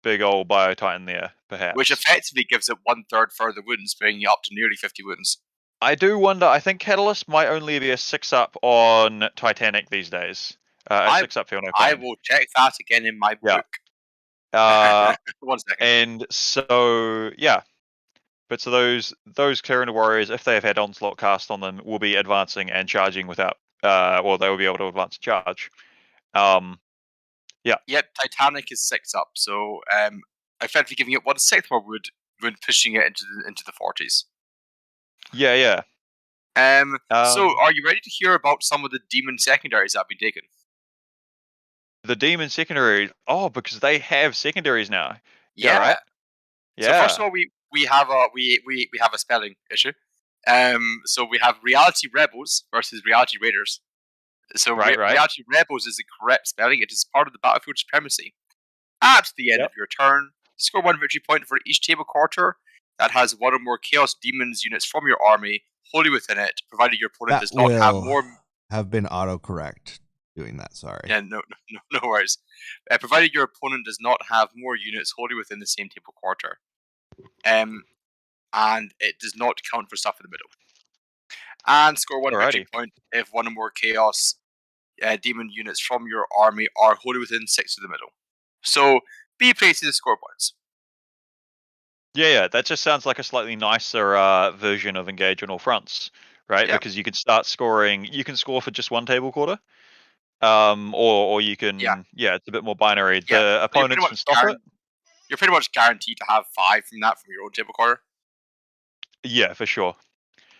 K: big old Biotitan there, perhaps.
G: Which effectively gives it 1/3 further wounds, bringing you up to nearly 50 wounds.
K: I do wonder. I think Catalyst might only be a 6-up on Titanic these days. A 6-up for no pain.
G: I will check that again in my book. 1 second.
K: And so yeah. But so those Tyranid Warriors, if they have had Onslaught cast on them, will be advancing and charging without. They will be able to advance and charge.
G: Yep, Titanic is 6-up, so effectively giving it 1/6 more wood when pushing it into the 40s.
K: Yeah.
G: So are you ready to hear about some of the demon secondaries that have been taken?
K: The demon secondary, because they have secondaries now.
G: Yeah.
K: Right?
G: Yeah. So first of all, we have a spelling issue. So we have Reality Rebels versus Reality Raiders. So Reality Rebels is the correct spelling. It is part of the battlefield supremacy. At the end of your turn, score 1 victory point for each table quarter that has 1 or more Chaos Demons units from your army wholly within it, provided your opponent does not have more.
I: Have been autocorrect doing that. Sorry.
G: Yeah, no worries. Provided your opponent does not have more units wholly within the same table quarter, and it does not count for stuff in the middle. And score 1 victory point if 1 or more Chaos Demon units from your army are wholly within 6 of the middle. So B places the score points.
K: Yeah, that just sounds like a slightly nicer version of Engage on All Fronts, right?
G: Yeah.
K: Because you can start scoring. You can score for just 1 table quarter, Or you can, it's a bit more binary.
G: Yeah,
K: The opponents can stop it.
G: You're pretty much guaranteed to have 5 from that from your own table quarter.
K: Yeah, for sure.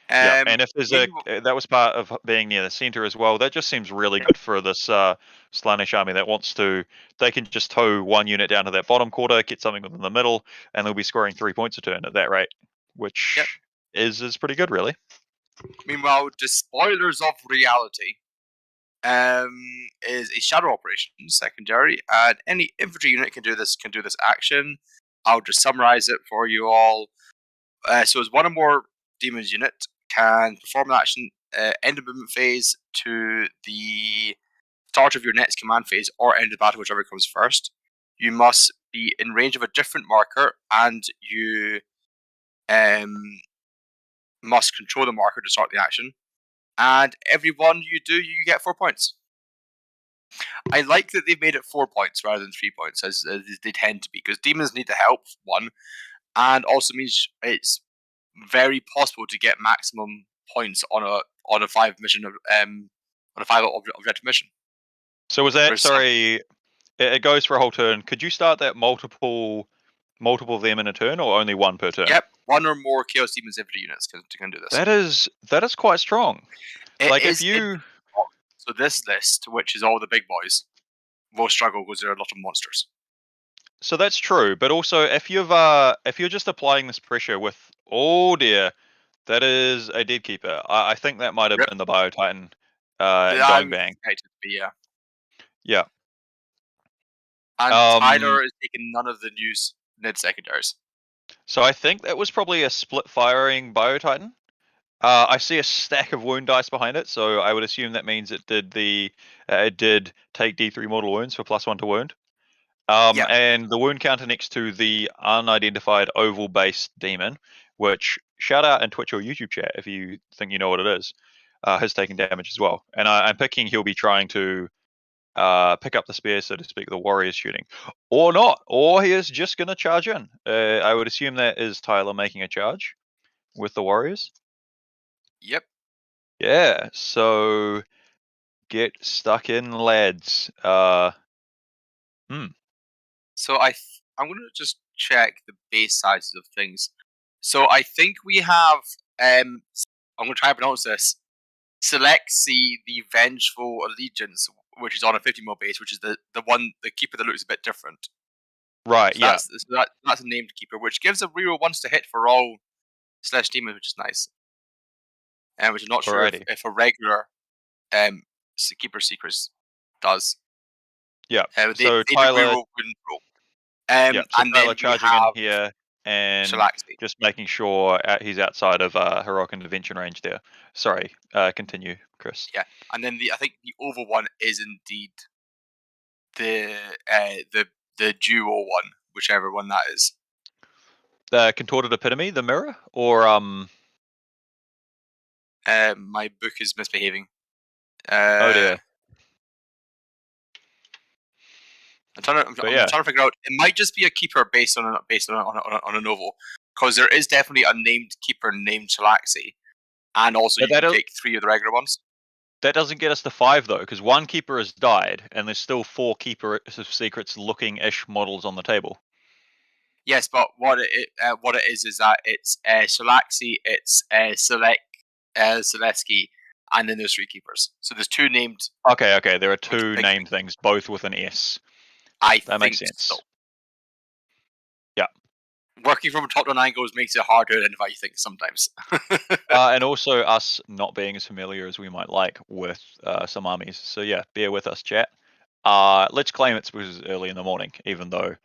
K: Yeah, and if there's that was part of being near the center as well. That just seems really good for this Slaanesh army that wants to. They can just tow 1 unit down to that bottom quarter, get something within the middle, and they'll be scoring 3 points a turn at that rate, which is pretty good, really.
G: Meanwhile, the spoilers of reality is a shadow operation secondary, and any infantry unit can do this action. I'll just summarize it for you all. So as one or more demons unit can perform an action end of movement phase to the start of your next command phase or end of battle, whichever comes first. You must be in range of a different marker, and you must control the marker to start the action. And every one you do, you get 4 points. I like that they've made it 4 points rather than 3 points, as they tend to be, because demons need the help, one, and also means it's very possible to get maximum points on a 5 mission on a 5 objective mission.
K: So was that it goes for a whole turn? Could you start that multiple of them in a turn, or only one per turn?
G: Yep, one or more Chaos Demons infantry units can do this.
K: That is quite strong.
G: So this list, which is all the big boys, will struggle because there are a lot of monsters.
K: So that's true, but also if you're just applying this pressure with, oh dear, that is a Dead Keeper. I think that might have been the Bio Titan going bang. Yeah.
G: And Tyler is taking none of the new Nid secondaries.
K: So I think that was probably a split firing Bio Titan. I see a stack of wound dice behind it, so I would assume that means it did take D3 mortal wounds for +1 to wound. And the wound counter next to the unidentified oval-based demon, which, shout out in Twitch or YouTube chat if you think you know what it is, has taken damage as well. And I'm picking he'll be trying to pick up the spear, so to speak, the warrior's shooting. Or not, or he is just going to charge in. I would assume that is Tyler making a charge with the warriors.
G: Yep.
K: Yeah, so get stuck in, lads.
G: So I'm going to just check the base sizes of things. So I think we have, I'm going to try and pronounce this, Selexi the Vengeful Allegiance, which is on a 50 mil base, which is the keeper that looks a bit different.
K: Right,
G: so that's a named keeper, which gives a reroll once to hit for all / demons, which is nice. Which I'm not sure if a regular Keeper Secrets does.
K: Yeah.
G: So
K: Tyler,
G: and
K: Tyler
G: then
K: charging in here and just making sure he's outside of Harlequin intervention range there. Sorry, continue, Chris.
G: Yeah, and then I think the oval one is indeed the dual one, whichever one that is.
K: The Contorted Epitome, the mirror, or
G: my book is misbehaving.
K: Oh dear.
G: I'm trying to figure out. It might just be a keeper based on a novel, because there is definitely a named keeper named Chalaxi, and also you can take 3 of the regular ones.
K: That doesn't get us to 5 though, because 1 keeper has died, and there's still 4 Keeper Secrets looking-ish models on the table.
G: Yes, but what it is that it's Chalaxi, it's Selesky, and then there's 3 keepers. So there's 2 named.
K: Okay. There are 2 named things, both with an S. That makes sense.
G: So.
K: Yeah.
G: Working from top-down angles makes it harder to identify things sometimes.
K: And also us not being as familiar as we might like with some armies. So yeah, bear with us, chat. Let's claim it's early in the morning, even though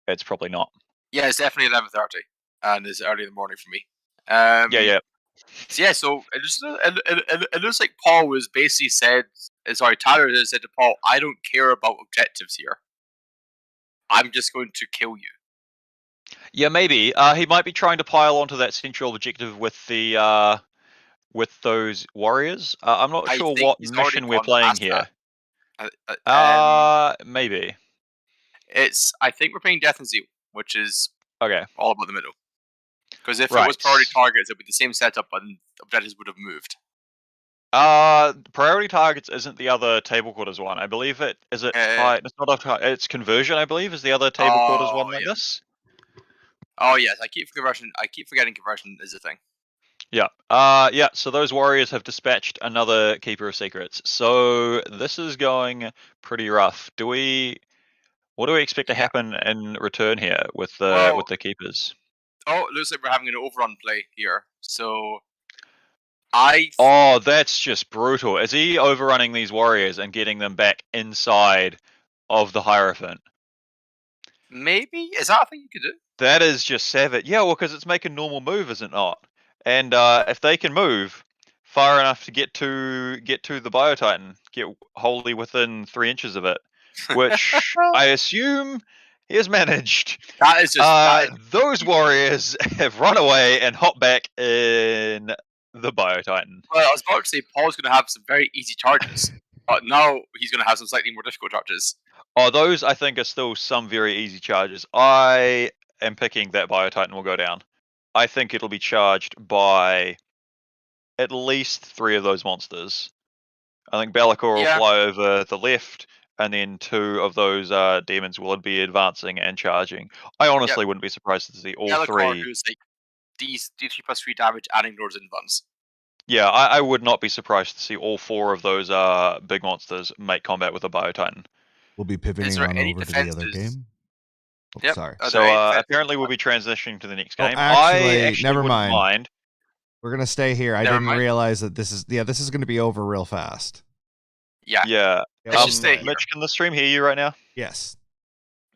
K: it's probably not.
G: Yeah, it's definitely 11:30, and it's early in the morning for me.
K: Yeah.
G: So it looks like Paul was basically said. Sorry, Tyler said to Paul, "I don't care about objectives here. I'm just going to kill you."
K: Yeah, maybe. He might be trying to pile onto that central objective with the with those warriors. I'm not sure what mission we're playing here. Maybe.
G: I think we're playing Death and Zeal, which is all about the middle. Because if it was priority targets, it'd be the same setup, but objectives would have moved.
K: Priority targets isn't the other table quarters one. I believe it is it. It's not a. It's conversion. I believe is the other table quarters one like this.
G: Oh yes, I keep forgetting conversion is a thing.
K: Yeah. Yeah. So those warriors have dispatched another keeper of secrets. So this is going pretty rough. What do we expect to happen in return here with the keepers?
G: Oh, it looks like we're having an overrun play here. So
K: Oh, that's just brutal. Is he overrunning these warriors and getting them back inside of the Hierophant?
G: Maybe? Is that a thing you could do?
K: That is just savage. Yeah, well, because it's making normal move, is it not? And if they can move far enough to get to the Biotitan, get wholly within 3 inches of it, which I assume he has managed.
G: That is just
K: those warriors have run away and hopped back in the Biotitan.
G: Well, I was about to say Paul's going to have some very easy charges, but now he's going to have some slightly more difficult charges.
K: Oh, those I think are still some very easy charges. I am picking that Biotitan will go down. I think it'll be charged by at least 3 of those monsters. I think Be'lakor will fly over the left, and then 2 of those demons will be advancing and charging. I honestly wouldn't be surprised to see all
G: Be'lakor,
K: 3.
G: who's like D3+3 damage and ignores invulns.
K: Yeah, I would not be surprised to see all 4 of those big monsters make combat with a Biotitan.
A: We'll be pivoting on over to the other game. Oh, sorry.
K: So apparently we'll be transitioning to the next game.
A: Actually, never
K: wouldn't
A: mind. We're gonna stay here. I didn't realize that this is going to be over real fast.
K: Yeah.
G: Let's just stay here.
K: Mitch, can the stream hear you right now?
A: Yes.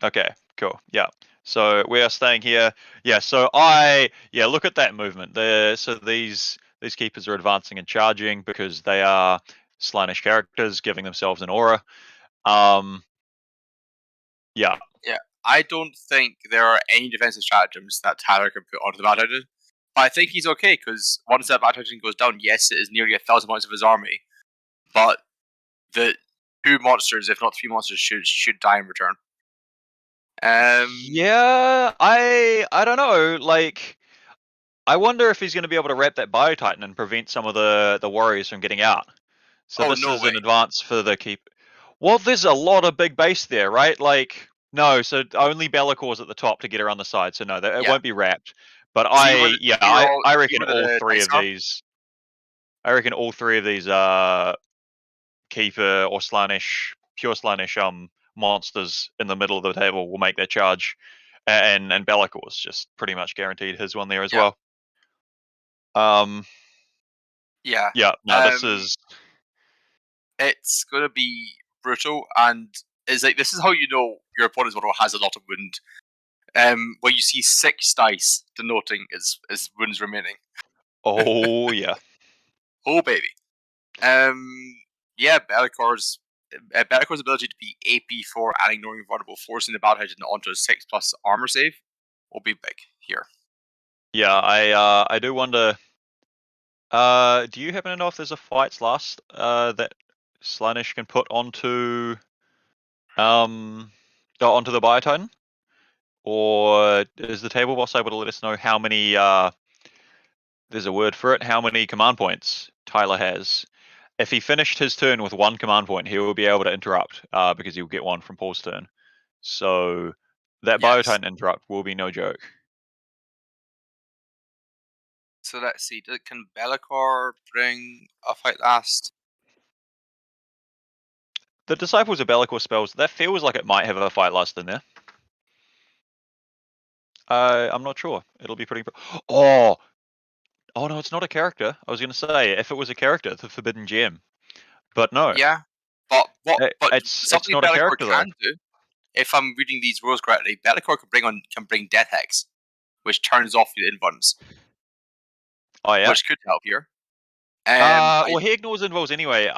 K: Okay, cool. Yeah. So we are staying here. Yeah, so look at that movement. So these keepers are advancing and charging because they are Slaanesh characters giving themselves an aura. Yeah.
G: Yeah. I don't think there are any defensive stratagems that Tyler can put onto the Biotitan. But I think he's okay, because once that Biotitan goes down, yes, it is nearly 1,000 points of his army. But the 2 monsters, if not 3 monsters, should die in return.
K: Yeah, I don't know. Like, I wonder if he's going to be able to wrap that Biotitan and prevent some of the warriors from getting out. So this is an advance for the keep. Well, there's a lot of big base there, right? Like, no, so only Be'lakor's at the top to get around the side. So no, it won't be wrapped. But I reckon all 3 of these. I reckon all 3 of these keeper or pure Slaanesh monsters in the middle of the table will make their charge, and Be'lakor's just pretty much guaranteed his one there as well.
G: Yeah.
K: No, this is.
G: It's gonna be brutal, and it's like this is how you know your opponent's model has a lot of wound. When you see 6 dice denoting its wounds remaining.
K: Oh yeah.
G: Oh baby. Be'lakor's ability to be AP4 and ignoring vulnerable, forcing the Biotitan onto a 6+ armor save will be big here.
K: Yeah, I do wonder. Do you happen to know if there's a Fights Last that Slaanesh can put onto the Biotitan? Or is the table boss able to let us know how many there's a word for it, how many command points Tyler has? If he finished his turn with 1 command point, he will be able to interrupt because he'll get 1 from Paul's turn. So that Biotitan interrupt will be no joke.
G: So let's see. Can Be'lakor bring a Fight Last?
K: The Disciples of Be'lakor spells, that feels like it might have a Fight Last in there. I'm not sure. It'll be pretty. Oh no, it's not a character. I was going to say if it was a character, the Forbidden Gem, but no.
G: Yeah, but
K: it's not a character though.
G: Do, if I'm reading these rules correctly, Be'lakor can bring Death Hex, which turns off the invulns.
K: Oh yeah,
G: which could help here.
K: Well, he ignores invulns anyway.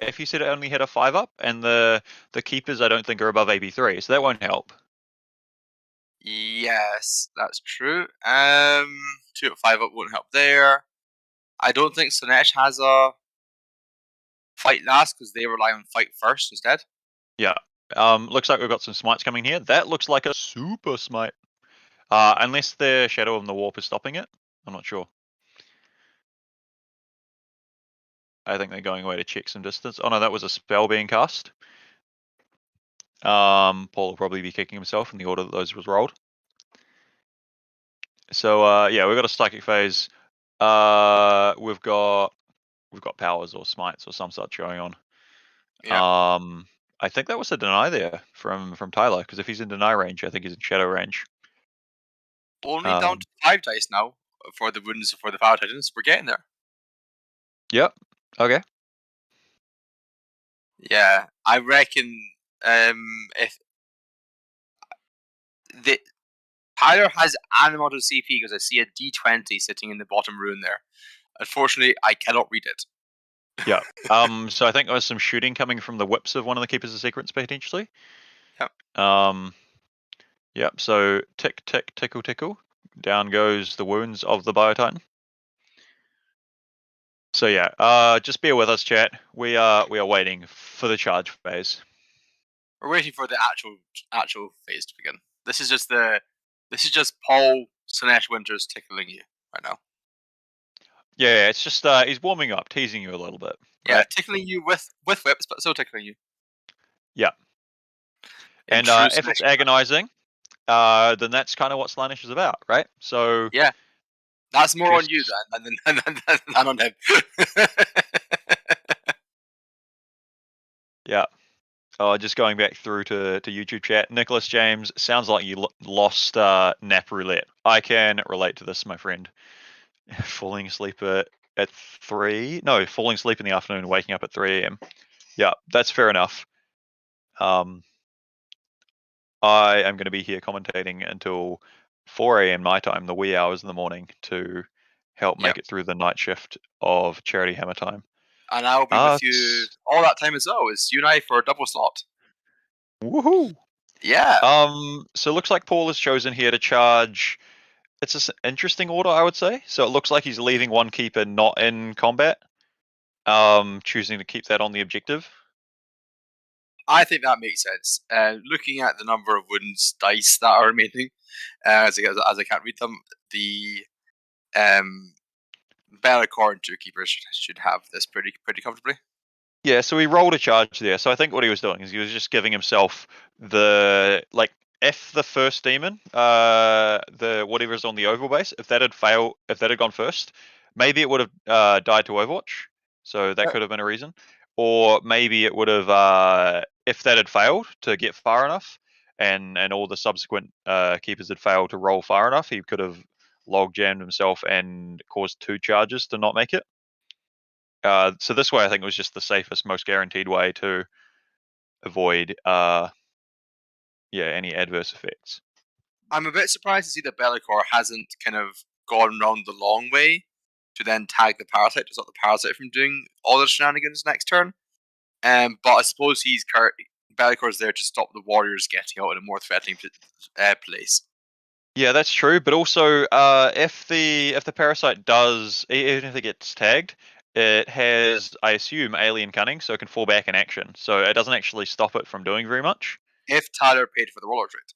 K: If you said it only had a 5-up, and the keepers I don't think are above AB3, so that won't help.
G: Yes, that's true. 2 at 5-up won't help there. I don't think Slaanesh has a Fight Last because they rely on Fight First instead.
K: Yeah. Looks like we've got some smites coming here. That looks like a super smite. Unless the Shadow of the Warp is stopping it. I'm not sure. I think they're going away to check some distance. Oh no, that was a spell being cast. Paul will probably be kicking himself in the order that those was rolled. So yeah, we've got a psychic phase. We've got powers or smites or some such going on.
G: Yeah.
K: I think that was a deny there from Tyler, because if he's in deny range, I think he's in shadow range.
G: Only down to 5 dice now for the wounds for the Fire Titans. We're getting there.
K: Yep. Okay.
G: Yeah, I reckon if the Tyler has animated CP because I see a D20 sitting in the bottom rune there. Unfortunately, I cannot read it.
K: Yeah. So I think there was some shooting coming from the whips of one of the Keepers of Secrets potentially.
G: Yep.
K: Yep. So tick, tick, tickle, tickle. Down goes the wounds of the Biotitan. So yeah, just bear with us, chat. We are waiting for the charge phase.
G: We're waiting for the actual phase to begin. This is just Paul Sinesh Winters tickling you right now.
K: Yeah, it's just he's warming up, teasing you a little bit.
G: Yeah,
K: right?
G: tickling you with whips, but still tickling you.
K: Yeah. And if it's agonizing, then that's kind of what Slaanesh is about, right? So
G: yeah, that's more on you than on him.
K: Yeah. Just going back through to YouTube chat, Nicholas James, sounds like you lost nap roulette. I can relate to this, my friend. Falling asleep at 3? No, falling asleep in the afternoon, waking up at 3 a.m. Yeah, that's fair enough. I am going to be here commentating until 4 a.m. my time, the wee hours in the morning, to help make it through the night shift of Charity Hammer time.
G: And I'll be with you all that time as well. It's you and I for a double slot.
K: Woohoo!
G: Yeah.
K: So it looks like Paul has chosen here to charge. It's an interesting order, I would say. So it looks like he's leaving one keeper not in combat, choosing to keep that on the objective.
G: I think that makes sense. Looking at the number of wounds dice that are remaining, as I can't read them, the Bellicor and 2 keepers should have this pretty comfortably.
K: Yeah, so he rolled a charge there. So I think what he was doing is he was just giving himself if the first demon, the whatever's on the oval base, if that had gone first, maybe it would have died to Overwatch. So that could have been a reason. Or maybe it would have, if that had failed to get far enough, and all the subsequent keepers had failed to roll far enough, he could have log jammed himself and caused 2 charges to not make it. So this way, I think, was just the safest, most guaranteed way to avoid, any adverse effects.
G: I'm a bit surprised to see that Bellicor hasn't kind of gone round the long way to then tag the Parasite to stop the Parasite from doing all the shenanigans next turn. But I suppose Bellicor's there to stop the Warriors getting out in a more threatening place.
K: Yeah, that's true. But also, if the Parasite does, even if it gets tagged, it has, I assume, alien cunning, so it can fall back in action. So it doesn't actually stop it from doing very much.
G: If Tyler paid for the Warlord trait.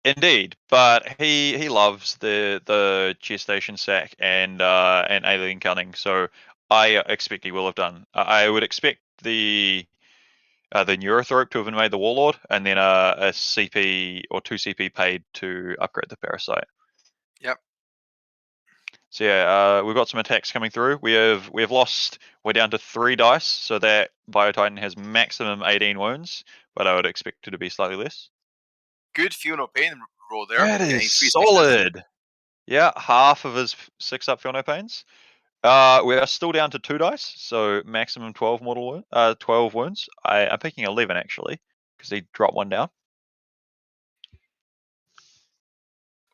K: Indeed, but he loves the gestation sack and alien cunning, so I expect he will have done. I would expect the Neurothrope to have made the Warlord, and then a CP or 2 CP paid to upgrade the Parasite.
G: Yep.
K: So yeah, we've got some attacks coming through. We're down to 3 dice, so that Biotitan has maximum 18 wounds, but I would expect it to be slightly less.
G: Good feel no pain roll there.
K: That is solid. Yeah, half of his 6 up feel no pains. We are still down to 2 dice, so maximum 12 wounds. I'm picking 11 actually, because he dropped 1 down.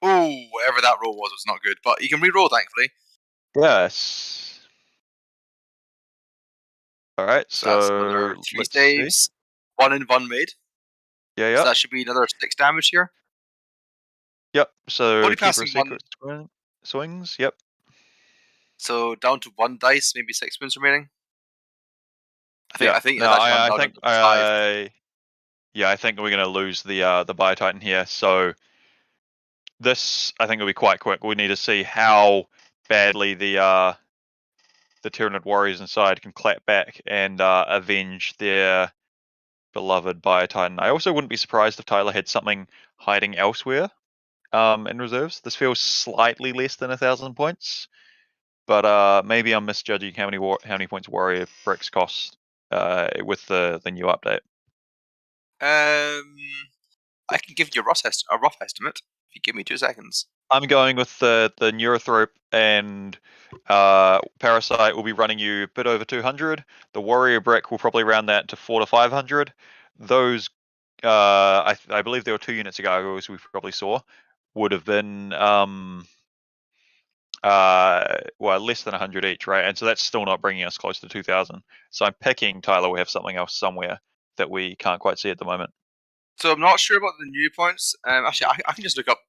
G: Oh, whatever that roll was not good, but you can re-roll, thankfully.
K: Yes. All right,
G: so that's another 3 saves, 1 and 1 made.
K: Yeah.
G: So that should be another 6 damage here.
K: Yep. So
G: Only
K: Keeper of
G: passing
K: Secrets swings. Yep.
G: So down to 1 dice, maybe 6 wounds remaining. I think
K: we're going to lose the Biotitan here. So this, I think, will be quite quick. We need to see how badly the the Tyranid warriors inside can clap back and avenge their beloved Biotitan. I also wouldn't be surprised if Tyler had something hiding elsewhere in reserves. This feels slightly less than 1,000 points, but maybe I'm misjudging how many points warrior bricks cost with the new update.
G: I can give you a rough estimate if you give me 2 seconds.
K: I'm going with the Neurothrope and Parasite will be running you a bit over 200. The Warrior Brick will probably round that to 400 to 500. Those, I believe there were 2 units of gargoyles we probably saw, would have been less than 100 each, right? And so that's still not bringing us close to 2,000. So I'm picking Tyler will have something else somewhere that we can't quite see at the moment.
G: So I'm not sure about the new points. Actually, I can just look up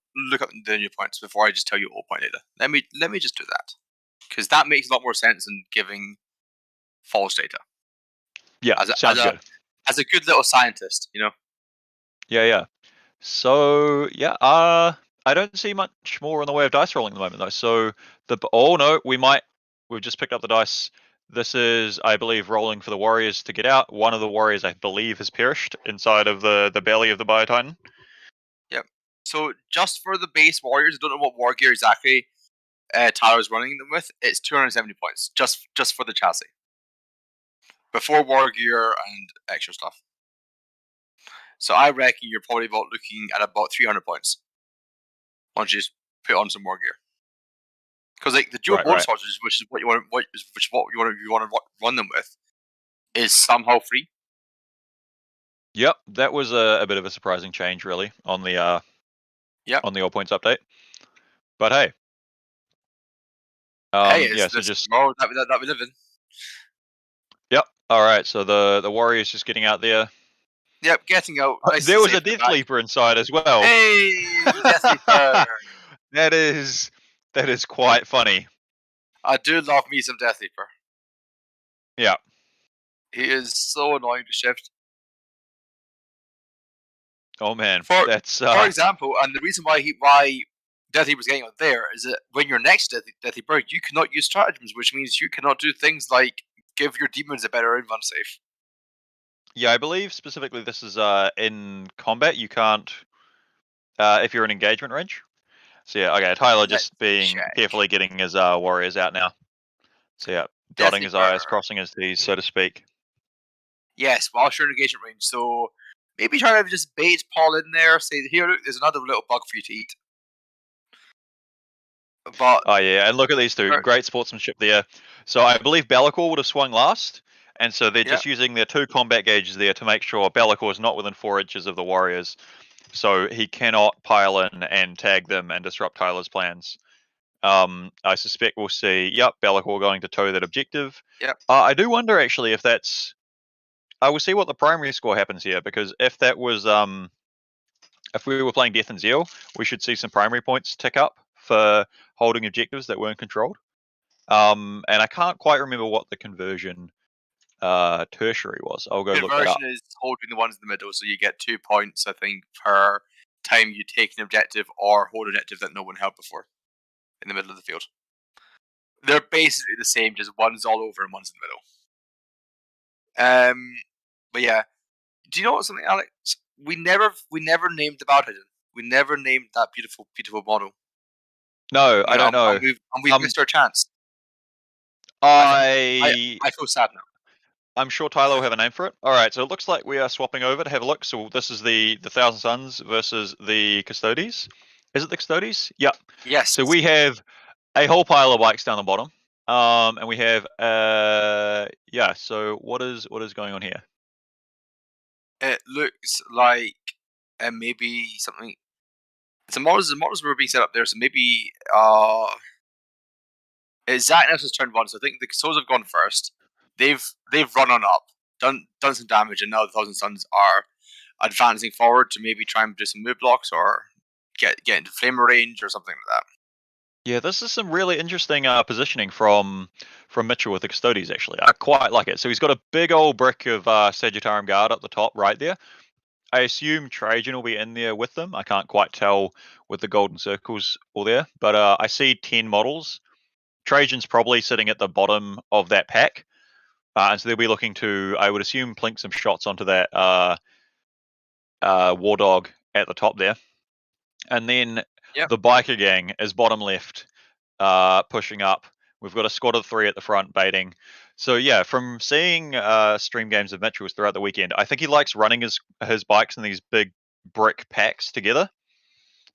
G: the new points before I just tell you all point data. Let me just do that, because that makes a lot more sense than giving false data.
K: Yeah, sounds good.
G: As a good little scientist, you know.
K: Yeah. So yeah, I don't see much more in the way of dice rolling at the moment though. So we've just picked up the dice. This is, I believe, rolling for the warriors to get out. One of the warriors, I believe, has perished inside of the belly of the Biotitan.
G: Yep. So just for the base warriors, I don't know what war gear exactly Tyler's running them with. It's 270 points just for the chassis, before war gear and extra stuff. So I reckon you're probably looking at about 300 points once you just put on some war gear. Because like the dual bonus horses, which is what you want to run them with, is somehow free.
K: Yep, that was a bit of a surprising change, really, on the on the all points update. But hey,
G: it's just world that we live in.
K: Yep. All right. So the warrior's just getting out there.
G: Yep, getting out. Nice
K: there was a Death Leaper inside as well.
G: Hey, Death Leaper.
K: that is quite funny.
G: I do love me some Death Leaper.
K: Yeah.
G: He is so annoying to shift.
K: Oh man,
G: for example, and the reason why Death Leaper was getting out there is that when you're next to Death Leaper, you cannot use stratagems, which means you cannot do things like give your demons a better advance save.
K: Yeah, I believe specifically this is in combat. You can't if you're in engagement range. So yeah, okay. Tyler just being carefully getting his warriors out now. So yeah, dotting his I's, crossing his T's, so to speak.
G: Yes, whilst you're in engagement range. So maybe try to just bait Paul in there. Say, here, look, there's another little bug for you to eat. But
K: oh yeah, and look at these two. Great sportsmanship there. So I believe Be'lakor would have swung last, and so they're just using their 2 combat gauges there to make sure Be'lakor is not within 4 inches of the warriors, so he cannot pile in and tag them and disrupt Tyler's plans. I suspect we'll see. Yep, Be'lakor going to tow that objective.
G: Yep.
K: I do wonder actually if that's. I will see what the primary score happens here, because if that was if we were playing Death and Zeal, we should see some primary points tick up for holding objectives that weren't controlled. And I can't quite remember what the conversion tertiary was. I'll go look that up.
G: Conversion is holding the ones in the middle, so you get 2 points, I think, per time you take an objective or hold an objective that no one held before in the middle of the field. They're basically the same, just one's all over and one's in the middle. But yeah, do you know what something, Alex? We never named the Biotitan. We never named that beautiful model.
K: No, I don't know.
G: And we've missed our chance.
K: I
G: feel sad now.
K: I'm sure Tyler will have a name for it. All right, so it looks like we are swapping over to have a look. So this is the Thousand Suns versus the Custodes. Is it the Custodes? Yep.
G: Yes.
K: So we have a whole pile of bikes down the bottom, and we have So what is going on here?
G: It looks like maybe something. The models were being set up there, so maybe it's Zach Nelson's turn 1. So I think the Custodes have gone first. They've run on up, done some damage, and now the Thousand Suns are advancing forward to maybe try and do some move blocks or get into flamer range or something like that.
K: Yeah, this is some really interesting positioning from Mitchell with the Custodes, actually. I quite like it. So he's got a big old brick of Sagittarium Guard up the top right there. I assume Trajan will be in there with them. I can't quite tell with the golden circles all there. But I see 10 models Trajan's probably sitting at the bottom of that pack, and so they'll be looking to, I would assume, plink some shots onto that War Dog at the top there. And then the biker gang is bottom left, pushing up. We've got a squad of 3 at the front baiting. So yeah, from seeing stream games of Mitchell's throughout the weekend, I think he likes running his bikes in these big brick packs together.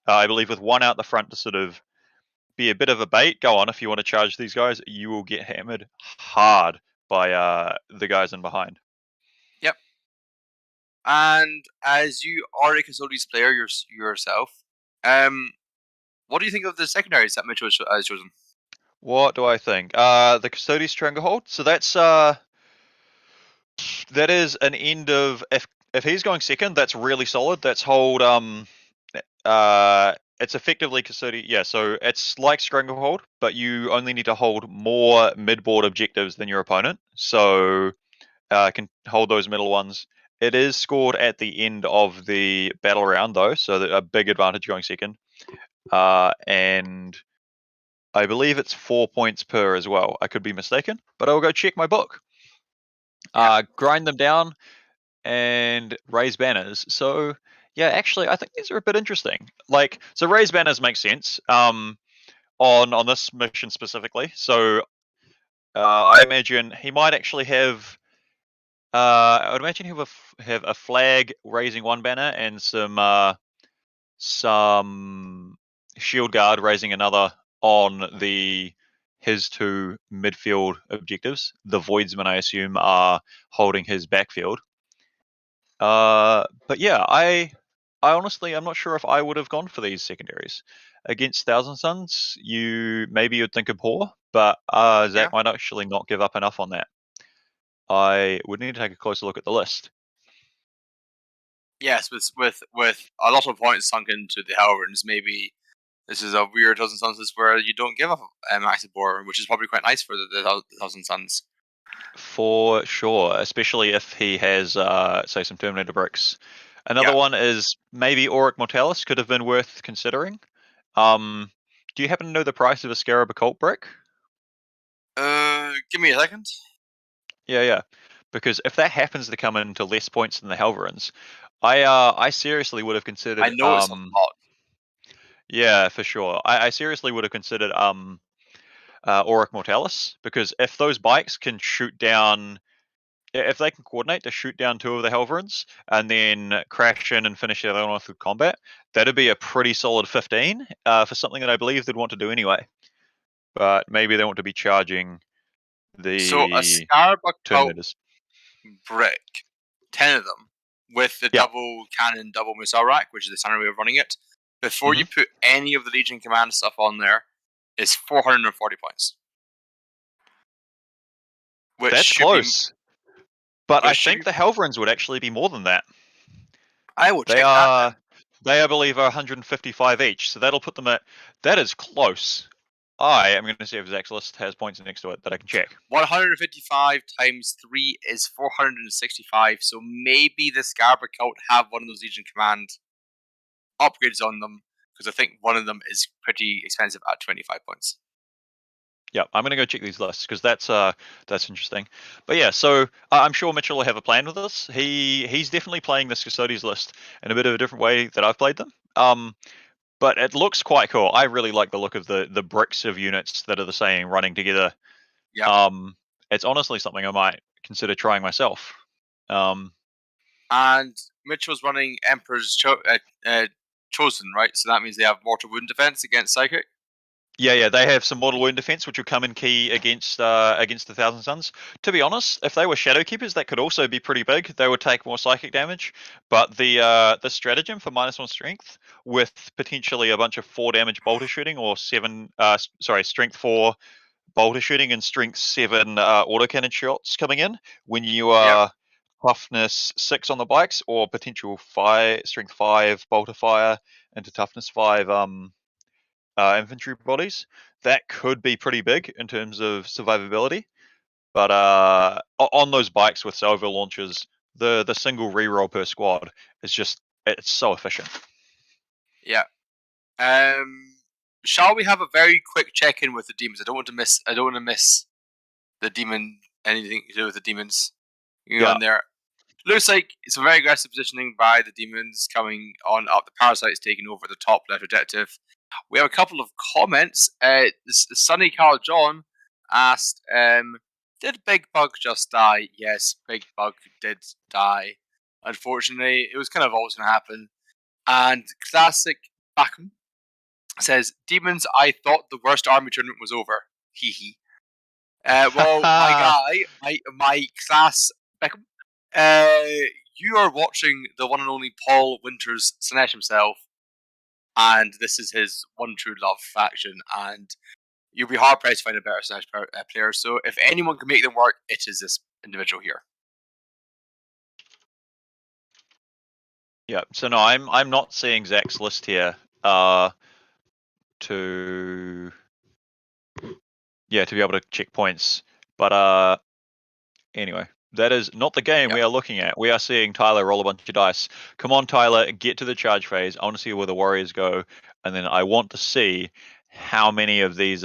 K: I believe with one out the front to sort of be a bit of a bait. Go on, if you want to charge these guys, you will get hammered hard by the guys in behind.
G: Yep. And as you are a Custodies player yourself, what do you think of the secondaries that Mitchell has chosen?
K: What do I think? The Custodies Stranglehold. So that's that is an end of if he's going second, that's really solid. That's hold it's effectively Custodian. Yeah, so it's like Stranglehold, but you only need to hold more mid-board objectives than your opponent. So can hold those middle ones. It is scored at the end of the battle round, though, so a big advantage going second. And I believe it's 4 points per as well. I could be mistaken, but I'll go check my book. Grind them down and raise banners. So yeah, actually, I think these are a bit interesting. Like, so raise banners makes sense on this mission specifically. So I imagine he might actually have. I would imagine he would have a flag raising one banner and some shield guard raising another on his 2 midfield objectives. The Voidsmen, I assume, are holding his backfield. But yeah, I honestly, I'm not sure if I would have gone for these secondaries against Thousand Suns. Maybe you'd think of poor, but Zach might actually not give up enough on that. I would need to take a closer look at the list.
G: Yes, with a lot of points sunk into the Howrans, maybe this is a weird Thousand Suns where you don't give up massive board, which is probably quite nice for the Thousand Suns.
K: For sure, especially if he has, say, some Terminator bricks. Another one is maybe Auric Mortalis could have been worth considering. Do you happen to know the price of a Scarab Occult brick?
G: Give me a second.
K: Yeah. Because if that happens to come into less points than the Helverins, I seriously would have considered.
G: I know it's a lot.
K: Yeah, for sure. I seriously would have considered Auric Mortalis, because if those bikes can shoot down, if they can coordinate to shoot down 2 of the Helverins and then crash in and finish the other one with combat, that'd be a pretty solid 15 for something that I believe they'd want to do anyway. But maybe they want to be charging the
G: So a Scarab
K: Terminators
G: brick, 10 of them, with the double cannon, double missile rack, which is the standard way of running it, before you put any of the Legion Command stuff on there, is 440 points.
K: That's close. But I think the Helverins would actually be more than that.
G: I will check that.
K: They, I believe, are 155 each, so that'll put them at. That is close. I am going to see if Zach's list has points next to it that I can check.
G: 155 times 3 is 465, so maybe the Scarab Occult have one of those Legion Command upgrades on them, because I think one of them is pretty expensive at 25 points.
K: Yeah, I'm going to go check these lists because that's interesting. But yeah, so I'm sure Mitchell will have a plan with this. He's definitely playing this Custodies list in a bit of a different way that I've played them. But it looks quite cool. I really like the look of the bricks of units that are the same running together.
G: Yeah.
K: It's honestly something I might consider trying myself.
G: And Mitchell's running Emperor's Chosen, right? So that means they have mortal wound defense against psychic.
K: Yeah, they have some mortal wound defense, which will come in key against the Thousand Suns. To be honest, if they were Shadow Keepers, that could also be pretty big. They would take more psychic damage, but the stratagem for -1 strength with potentially a bunch of 4 damage bolter shooting or strength 4 bolter shooting and strength 7 autocannon shots coming in when you are toughness 6 on the bikes, or potential strength 5 bolter fire into toughness 5 infantry bodies. That could be pretty big in terms of survivability. But on those bikes with salvo launchers, the single reroll per squad is just, it's so efficient.
G: Yeah. shall we have a very quick check-in with the demons? I don't want to miss the demon. Anything to do with the demons? You go in there. Looks like it's a very aggressive positioning by the demons coming on up. The parasites taking over the top left objective. We have a couple of comments. Sunny Carl John asked, "Did Big Bug just die?" Yes, Big Bug did die. Unfortunately, it was kind of always going to happen. And Classic Backham says, "Demons, I thought the worst army tournament was over." Hee hee. Well, my guy, my class Beckham, you are watching the one and only Paul Winters Slanesh himself, and this is his one true love faction, and you'll be hard pressed to find a better Slanesh player. So if anyone can make them work, it is this individual here.
K: Yeah. So no, I'm not seeing Zach's list here. To be able to check points. But anyway, that is not the game we are looking at. We are seeing Tyler roll a bunch of dice. Come on, Tyler, get to the charge phase. I want to see where the Warriors go, and then I want to see how many of these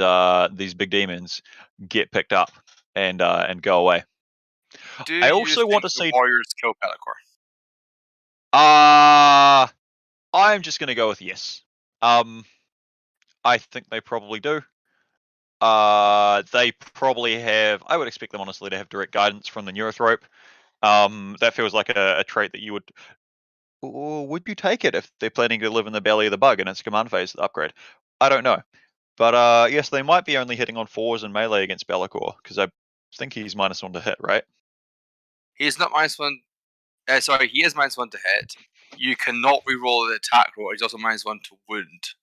K: big demons get picked up and go away. I also want to see
G: Warriors kill Pellicor.
K: I'm just going to go with yes. I think they probably do. They probably have. I would expect them, honestly, to have direct guidance from the Neurothrope. That feels like a trait that you would. Or would you take it if they're planning to live in the belly of the bug and it's command phase upgrade? I don't know. But yes, they might be only hitting on 4s and melee against Bellicor, because I think he's -1 to hit, right?
G: He's not -1. Sorry, he is -1 to hit. You cannot reroll the attack roll. He's also -1 to wound.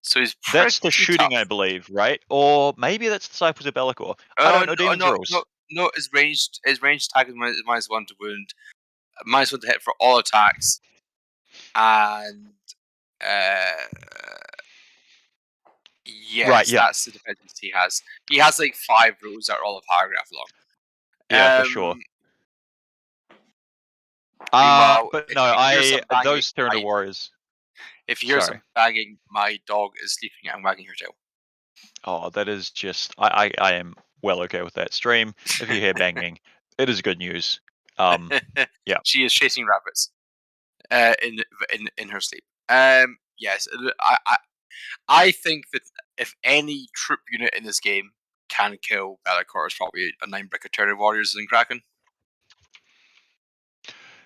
G: So he's
K: that's the shooting,
G: tough.
K: I believe, right? Or maybe that's Disciples of Bellicor. I don't know demons rules.
G: No, his ranged attack is -1 to wound, -1 to hit for all attacks, and yes,
K: right, yeah.
G: That's the defense he has. He has like 5 rules that are all a paragraph long.
K: Yeah, for sure. But no, those Tyranid warriors.
G: If you hear some banging, my dog is sleeping and wagging her tail.
K: Oh, that is just I am well okay with that. Stream, if you hear banging, it is good news. Yeah.
G: She is chasing rabbits in her sleep. Yes, I think that if any troop unit in this game can kill Bellicor, it's probably a 9-brick Tyranid warriors and Kraken.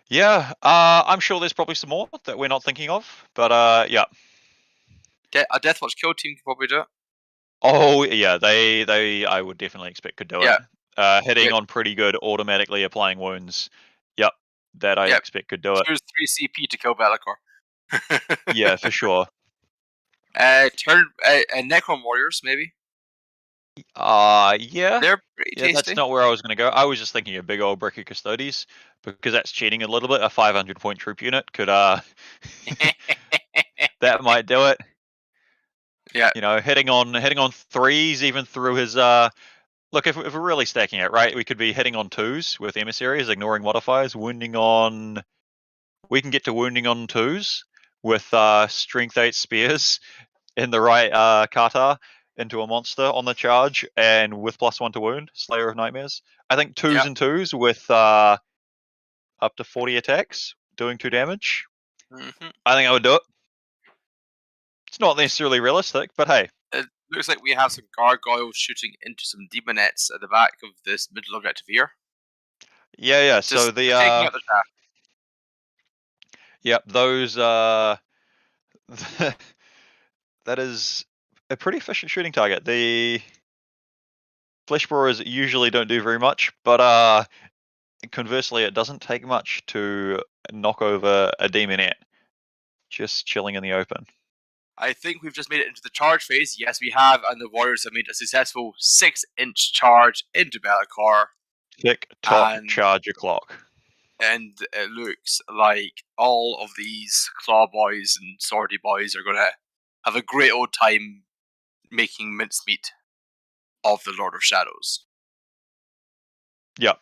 K: Yeah, I'm sure there's probably some more that we're not thinking of, but yeah.
G: A Deathwatch kill team can probably do it.
K: Oh yeah, they I would definitely expect could do it. Hitting on pretty good, automatically applying wounds. Yep, that I expect could do it.
G: There's 3 CP to kill Bellicor.
K: Yeah, for sure.
G: Necron warriors maybe.
K: Yeah.
G: They're pretty tasty.
K: That's not where I was going to go. I was just thinking of big old Bricky Custodes, because that's cheating a little bit. A 500-point troop unit could that might do it.
G: Yeah.
K: You know, hitting on 3s even through his look, if we're really stacking it, right, we could be hitting on 2s with emissaries, ignoring modifiers, wounding on. We can get to wounding on 2s with strength 8 spears in the right kata into a monster on the charge, and with +1 to wound, Slayer of Nightmares. I think 2s and 2s with up to 40 attacks, doing 2 damage.
G: Mm-hmm.
K: I think I would do it. It's not necessarily realistic, but hey.
G: It looks like we have some gargoyles shooting into some demonettes at the back of this middle objective here.
K: Yeah.
G: Just
K: so the
G: taking out the shaft.
K: Yep, those that is a pretty efficient shooting target. The Flesh Brewers usually don't do very much, but conversely, it doesn't take much to knock over a demonette just chilling in the open.
G: I think we've just made it into the charge phase. Yes, we have, and the Warriors have made a successful 6-inch charge into Bellicor.
K: Tick-tock charge o'clock.
G: And it looks like all of these Claw Boys and Swordy Boys are going to have a great old time making mincemeat of the Lord of Shadows.
K: Yep.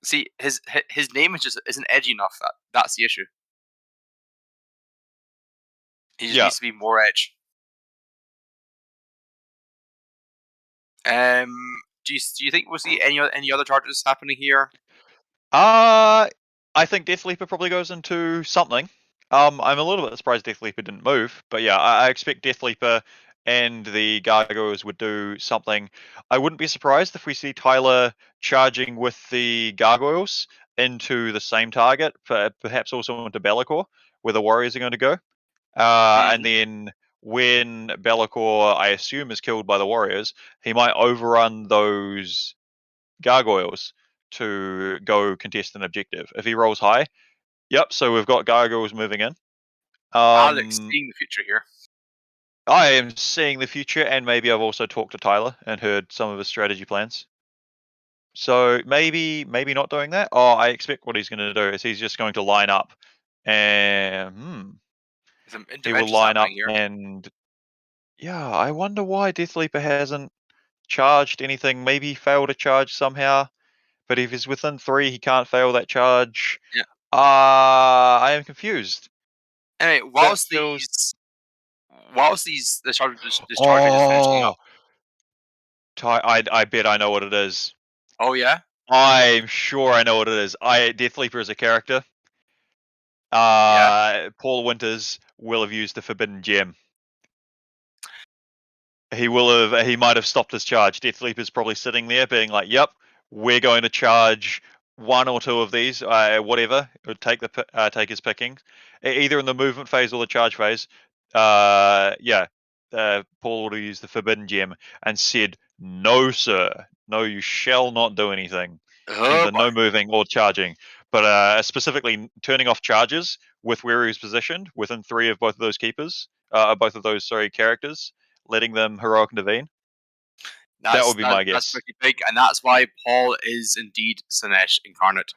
G: See, his name isn't edgy enough. That's the issue. He just needs to be more edge. Do you think we'll see any other charges happening here?
K: I think Death Leaper probably goes into something. I'm a little bit surprised Death Leaper didn't move, but yeah, I expect Death Leaper and the Gargoyles would do something. I wouldn't be surprised if we see Tyler charging with the Gargoyles into the same target, perhaps also into Be'lakor, where the Warriors are going to go. And then when Be'lakor, I assume, is killed by the Warriors, he might overrun those Gargoyles to go contest an objective. If he rolls high, yep, so we've got Gargoyles moving in.
G: Alex seeing the future here.
K: I am seeing the future, and maybe I've also talked to Tyler and heard some of his strategy plans. So maybe not doing that. Oh, I expect what he's going to do is he's just going to line up, and he will line up here. And yeah, I wonder why Death Leaper hasn't charged anything. Maybe he failed a charge somehow. But if he's within 3, he can't fail that charge.
G: Yeah.
K: I am confused.
G: Anyway, whilst this charge is finishing up.
K: I bet I know what it is.
G: Oh yeah?
K: I'm sure I know what it is. Death Leaper is a character. Paul Winters will have used the Forbidden Gem. He might have stopped his charge. Death Leaper's probably sitting there being like, yep, we're going to charge 1 or 2 of these, whatever. Take his pickings, either in the movement phase or the charge phase. Paul would have used the Forbidden Gem and said, "No, sir, no, you shall not do anything. Either no moving or charging." But specifically turning off charges with where he was positioned within 3 of both of those characters, letting them heroic intervene. That would be my guess.
G: That's pretty big, and that's why Paul is indeed Sinesh incarnate.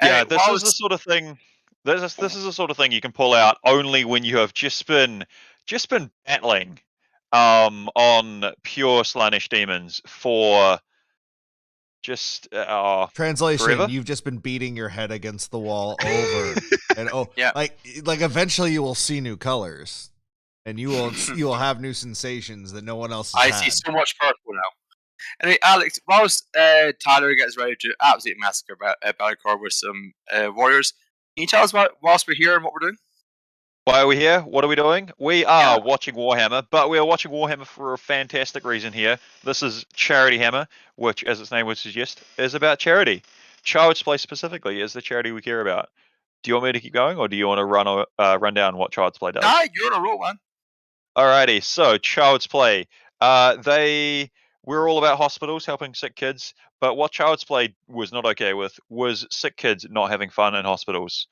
K: Yeah, this is the sort of thing. This is the sort of thing you can pull out only when you have just been battling on pure Slaanesh demons for just
I: translation.
K: Forever?
I: You've just been beating your head against the wall over and like eventually you will see new colors. And you will have new sensations that no one else has
G: see so much purple now. Anyway, Alex, whilst Tyler gets ready to absolutely massacre Be'lakor with some warriors, can you tell us whilst we're here and what we're doing?
K: Why are we here? What are we doing? We are watching Warhammer, but we are watching Warhammer for a fantastic reason here. This is Charity Hammer, which, as its name would suggest, is about charity. Child's Play specifically is the charity we care about. Do you want me to keep going, or do you want to run down what Child's Play does?
G: Nah, you're on a roll, man.
K: Alrighty, so Child's Play. We're all about hospitals helping sick kids, but what Child's Play was not okay with was sick kids not having fun in hospitals.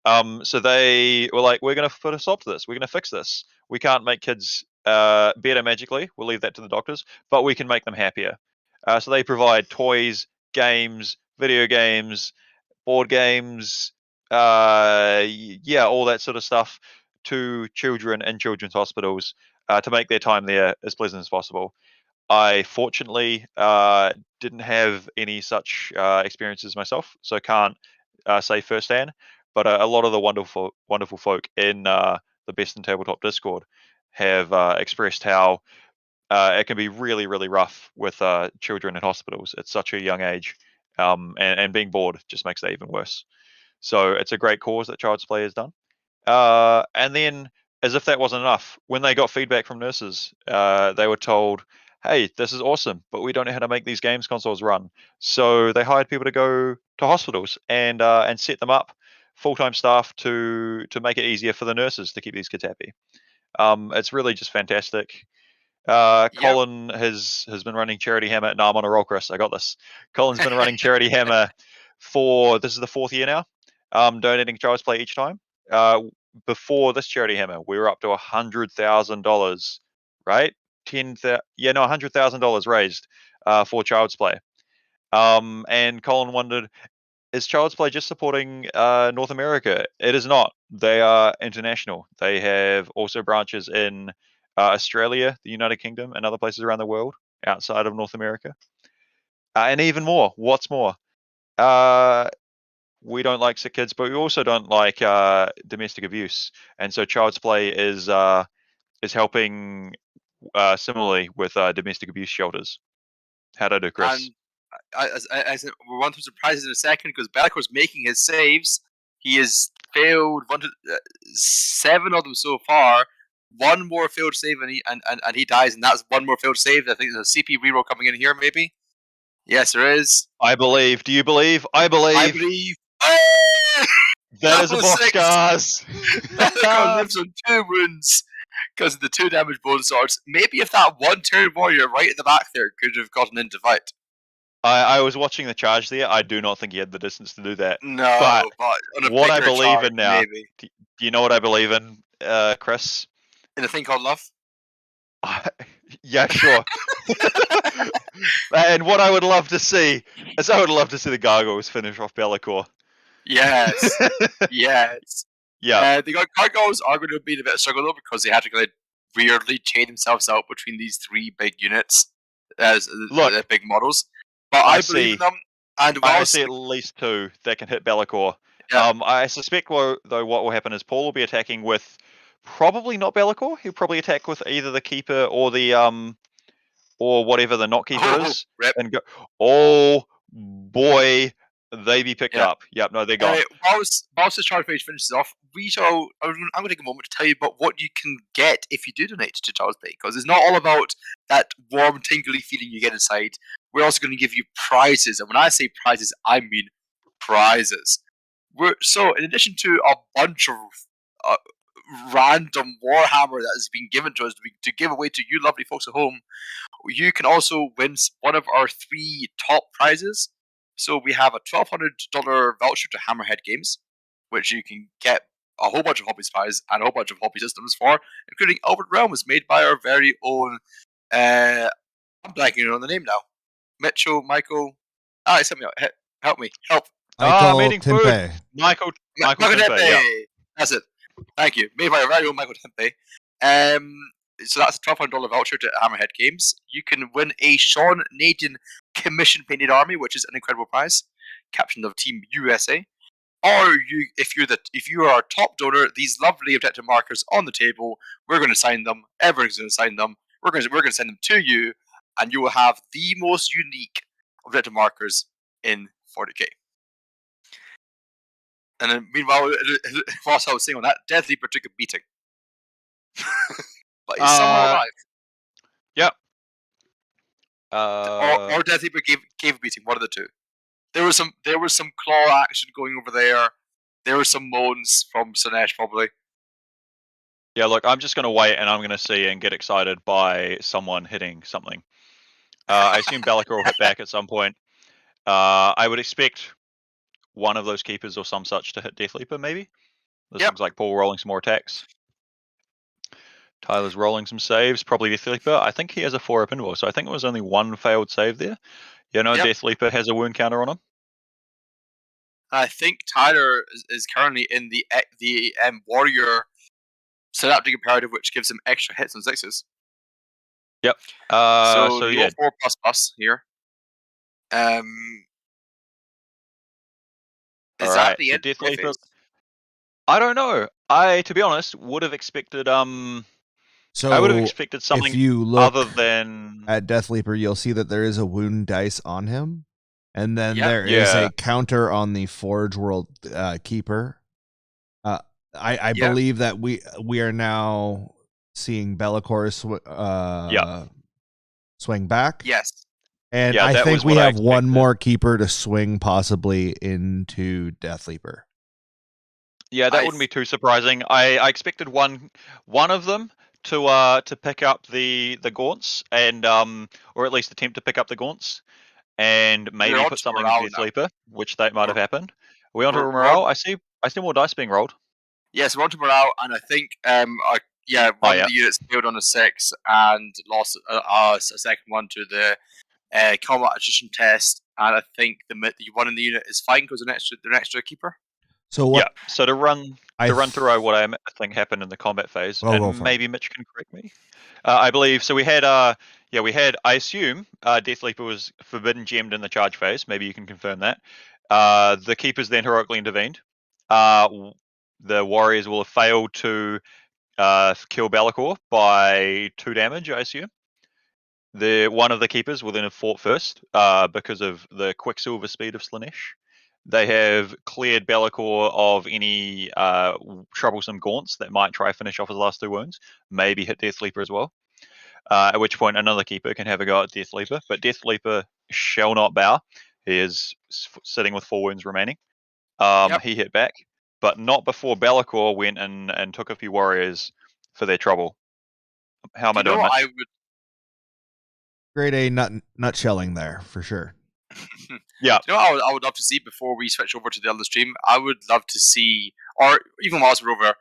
K: So they were like, we're going to put a stop to this. We're going to fix this. We can't make kids better magically. We'll leave that to the doctors, but we can make them happier. So they provide toys, games, video games, board games, all that sort of stuff to children in children's hospitals to make their time there as pleasant as possible. I fortunately didn't have any such experiences myself, so can't say firsthand. But a lot of the wonderful folk in the Best in Tabletop Discord have expressed how it can be really, really rough with children in hospitals at such a young age, and being bored just makes that even worse. So it's a great cause that Child's Play has done. And then, as if that wasn't enough, when they got feedback from nurses, they were told, hey, this is awesome, but we don't know how to make these games consoles run. So they hired people to go to hospitals and set them up, full-time staff to make it easier for the nurses to keep these kids happy. It's really just fantastic. Colin has been running Charity Hammer. No, I'm on a roll, Chris. I got this. Colin's been running Charity Hammer this is the 4th year now, donating Child's Play each time. Before this Charity Hammer, we were up to $100,000, right? $100,000 raised for Child's Play. And Colin wondered, is Child's Play just supporting North America? It is not. They are international. They have also branches in Australia, the United Kingdom, and other places around the world outside of North America. And even more. What's more? We don't like sick kids, but we also don't like domestic abuse. And so Child's Play is helping similarly with domestic abuse shelters. How'd I do, Chris?
G: And I said we'll run through surprises in a second because Bellacor's making his saves. He has failed 7 of them so far. One more failed save and he dies, and that's one more failed save. I think there's a CP reroll coming in here, maybe. Yes, there is.
K: I believe. Do you believe? I believe.
G: I believe. Oh!
K: That is a boxcars.
G: Bellacore lives on 2 wounds because of the 2 damage bonus swords. Maybe if that one turn warrior right at the back there could have gotten into fight.
K: I was watching the charge there. I do not think he had the distance to do that.
G: No,
K: but
G: on a
K: what I
G: bigger
K: believe
G: charge,
K: in now.
G: maybe.
K: Do you know what I believe in, Chris?
G: In a thing called love?
K: Yeah, sure. And what I would love to see is the Gargoyles finish off Bellacore.
G: Yes. Yes.
K: Yeah.
G: The Gargoyles are going to be in a bit of struggle though because they have to kind of weirdly chain themselves out between these 3 big units as the big models. But I believe in them. And
K: I see at least 2 that can hit Bellacore.
G: Yeah.
K: I suspect though what will happen is Paul will be attacking with probably not Bellacore. He'll probably attack with either the Keeper or the or whatever the not Keeper is.
G: Rip.
K: And go, oh boy, they be picked up. Yep, no, they're gone.
G: Whilst this Charles Page finishes off, I'm going to take a moment to tell you about what you can get if you do donate to Charles Bay, because it's not all about that warm, tingly feeling you get inside. We're also going to give you prizes, and when I say prizes, I mean prizes. So, in addition to a bunch of random Warhammer that has been given to us to give away to you lovely folks at home, you can also win one of our 3 top prizes. So we have a $1,200 voucher to Hammerhead Games, which you can get a whole bunch of hobby spies and a whole bunch of hobby systems for, including Albert Realms, made by our very own, I'm blanking on the name now. Mitchell, Michael, Alex, help me.
A: Michael Tempe.
K: Michael Tempe, yeah.
G: That's it. Thank you. Made by our very own Michael Tempe. So that's a $1,200 voucher to Hammerhead Games. You can win a Sean Naden commission painted army, which is an incredible prize, captain of Team USA. Or if you are our top donor, these lovely objective markers on the table, we're going to sign them. Everyone's going to sign them. We're going to send them to you, and you will have the most unique objective markers in 40k. And then, meanwhile, whilst I was saying on that, Death Leaper took a beating. But he's somehow alive.
K: Yep.
G: Or Death Leaper gave a beating. One of the 2. There was some claw action going over there. There were some moans from Sinesh probably.
K: Yeah, look, I'm just going to wait and I'm going to see and get excited by someone hitting something. I assume Bellacore will hit back at some point. I would expect one of those keepers or some such to hit Death Leaper, maybe. This looks like Paul rolling some more attacks. Tyler's rolling some saves, probably Death Leaper. I think he has a 4 up interval, so I think it was only 1 failed save there. Death Leaper has a wound counter on him.
G: I think Tyler is currently in the Warrior Synaptic Imperative, which gives him extra hits on 6s.
K: Yep.
G: So
K: yeah.
G: 4++ here. Is
K: All
G: that
K: right,
G: the end
K: Death
G: of
K: Leaper?
G: phase?
K: I don't know. To be honest, would have expected
A: So
K: I would have expected something
A: if you look
K: other than
A: at Death Leaper, you'll see that there is a wound dice on him, and then there is
K: Yeah.
A: a counter on the Forge World Keeper. I believe that we are now seeing Bellacore swing back.
G: Yes.
A: And
K: Yeah,
A: I
K: that
A: think
K: was
A: we
K: what I
A: have one
K: expected.
A: more keeper to swing possibly into Death Leaper.
K: Yeah, that wouldn't be too surprising. I expected one of them to pick up the gaunts and or at least attempt to pick up the gaunts and maybe
G: on
K: put
G: to
K: something
G: morale
K: with Death
G: now.
K: Leaper, which that might have happened. Are we on to
G: We're
K: morale? I see more dice being rolled.
G: Yes, we're on to morale, and I think one of the units failed on a 6 and lost a second one to the combat attrition test, and I think the one in the unit is fine because they're an extra keeper.
A: So what?
K: Yeah. So to run through what I think happened in the combat phase, and maybe Mitch can correct me. I believe so. We had I assume Death Leaper was forbidden gemmed in the charge phase. Maybe you can confirm that. The keepers then heroically intervened. The warriors will have failed to kill Bellacore by 2 damage, I assume. one of the keepers will then have fought first because of the Quicksilver speed of Slanesh. They have cleared Be'lakor of any troublesome gaunts that might try finish off his last 2 wounds, maybe hit Deathleaper as well. At which point another keeper can have a go at Deathleaper, but Deathleaper shall not bow. He is sitting with 4 wounds remaining. He hit back, but not before Be'lakor went and took a few warriors for their trouble. How am I doing, Mitch?
I: Grade A nutshelling there for sure.
G: Yeah. You know what I would love to see before we switch over to the other stream? I would love to see, or even whilst we're over,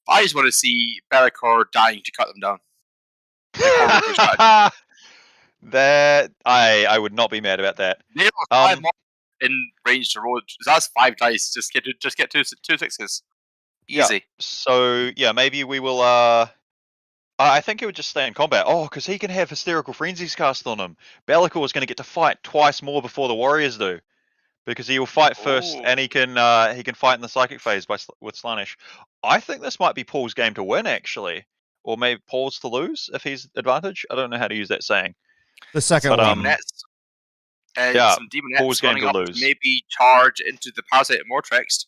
G: I just want to see Be'lakor dying to cut them down.
K: That I would not be mad about that.
G: They have 5 more in range to roll. That's 5 dice. Just get two 6s. Easy.
K: Yeah. So yeah, maybe we will. I think he would just stay in combat. Oh, because he can have Hysterical Frenzies cast on him. Be'lakor is going to get to fight twice more before the warriors do, because he will fight first, and he can fight in the psychic phase with Slanesh. I think this might be Paul's game to win, actually, or maybe Paul's to lose if he's advantage. I don't know how to use that saying.
I: The second one.
G: Some Demonettes running up to maybe charge into the Parasite and Mortrex.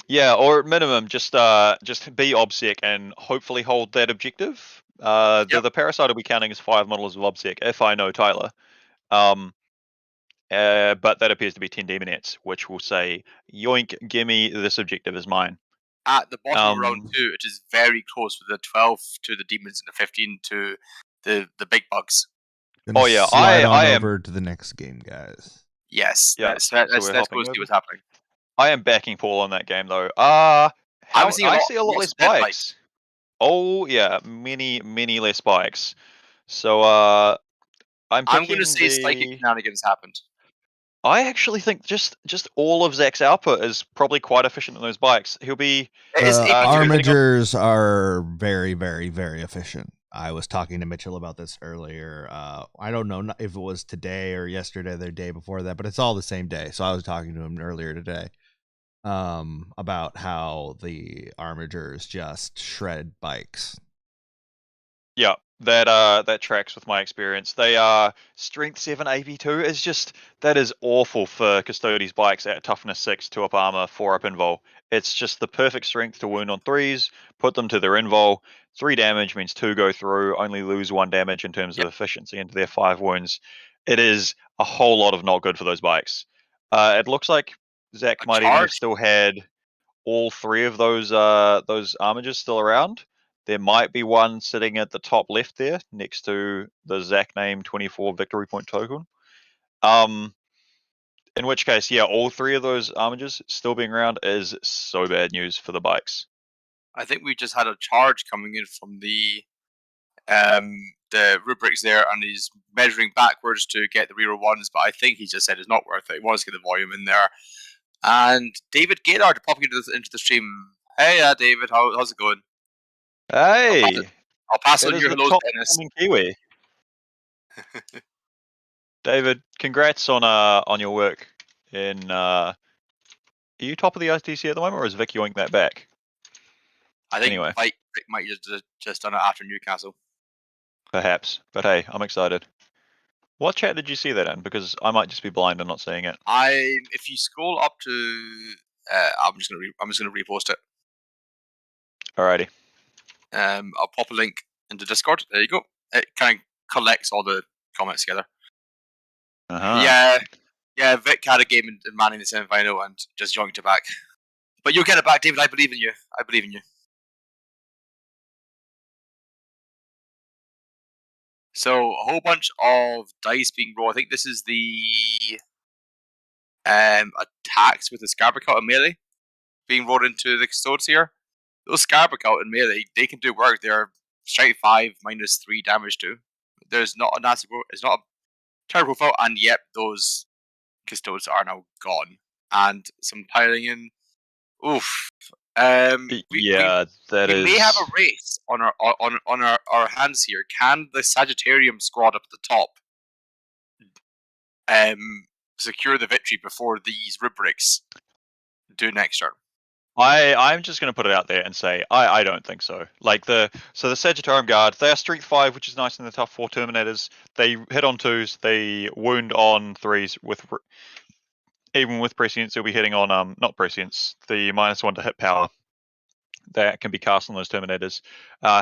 K: Yeah, or at minimum, just be Obsec and hopefully hold that objective. The Parasite will be counting as 5 models of Obsec, if I know Tyler. But that appears to be 10 Demonettes, which will say, yoink, gimme, this objective is mine.
G: At the bottom of round 2, it is very close with the 12 to the demons and the 15 to the big bugs.
I: Oh yeah, I am over to the next game, guys.
G: Yes, let's go see what's happening.
K: I am backing Paul on that game though. I see a lot less bikes. Oh yeah, many less bikes. So I'm going
G: to say psychic shenanigans happened.
K: I actually think just all of Zach's output is probably quite efficient on those bikes. He'll be
I: armigers are very, very, very efficient. I was talking to Mitchell about this earlier. I don't know if it was today or yesterday, the day before that, but it's all the same day. So I was talking to him earlier today about how the armigers just shred bikes.
K: Yeah, that tracks with my experience. They are strength 7 AP2 is just that is awful for Custodes bikes at toughness 6, 2 up armor, 4 up invul. It's just the perfect strength to wound on 3s, put them to their invul. 3 damage means 2 go through, only lose 1 damage in terms of efficiency into their 5 wounds. It is a whole lot of not good for those bikes. It looks like Zach might even have still had all 3 of those armigers still around. There might be one sitting at the top left there, next to the Zach name 24 victory point token. In which case, yeah, all 3 of those armigers still being around is so bad news for the bikes.
G: I think we just had a charge coming in from the rubrics there, and he's measuring backwards to get the reroll ones, but I think he just said it's not worth it. He wants to get the volume in there. And David Gaylord popping into the stream. Hey, David, how's it going?
K: Hey,
G: I'll pass on your hello, Dennis.
K: Kiwi. David, congrats on your work. Are you top of the ITC at the moment, or is Vic yoink that back?
G: I think Vic might just done it after Newcastle.
K: Perhaps, but hey, I'm excited. What chat did you see that in? Because I might just be blind and not seeing it.
G: If you scroll up to, I'm just gonna repost it.
K: Alrighty.
G: I'll pop a link into Discord. There you go. It kind of collects all the comments together. Yeah. Vic had a game in Manning the semi-final and just yoinked it back. But you'll get it back, David. I believe in you. So a whole bunch of dice being rolled. I think this is the attacks with the Scarabocult and melee being rolled into the Custodes here. Those Scarabocult and melee, they can do work. They're strength 5 minus 3 damage too. There's not a nasty, it's not a terrible profile, and yet those Custodes are now gone. And some piling in. Oof. We may have a race on our hands here. Can the Sagittarium squad up at the top secure the victory before these rubrics do next turn?
K: I'm just going to put it out there and say I don't think so. Like the Sagittarium Guard, they are Strength 5, which is nice in the tough 4 Terminators. They hit on 2s, they wound on 3s with even with prescience. They'll be hitting on not prescience, the -1 to hit power that can be cast on those Terminators.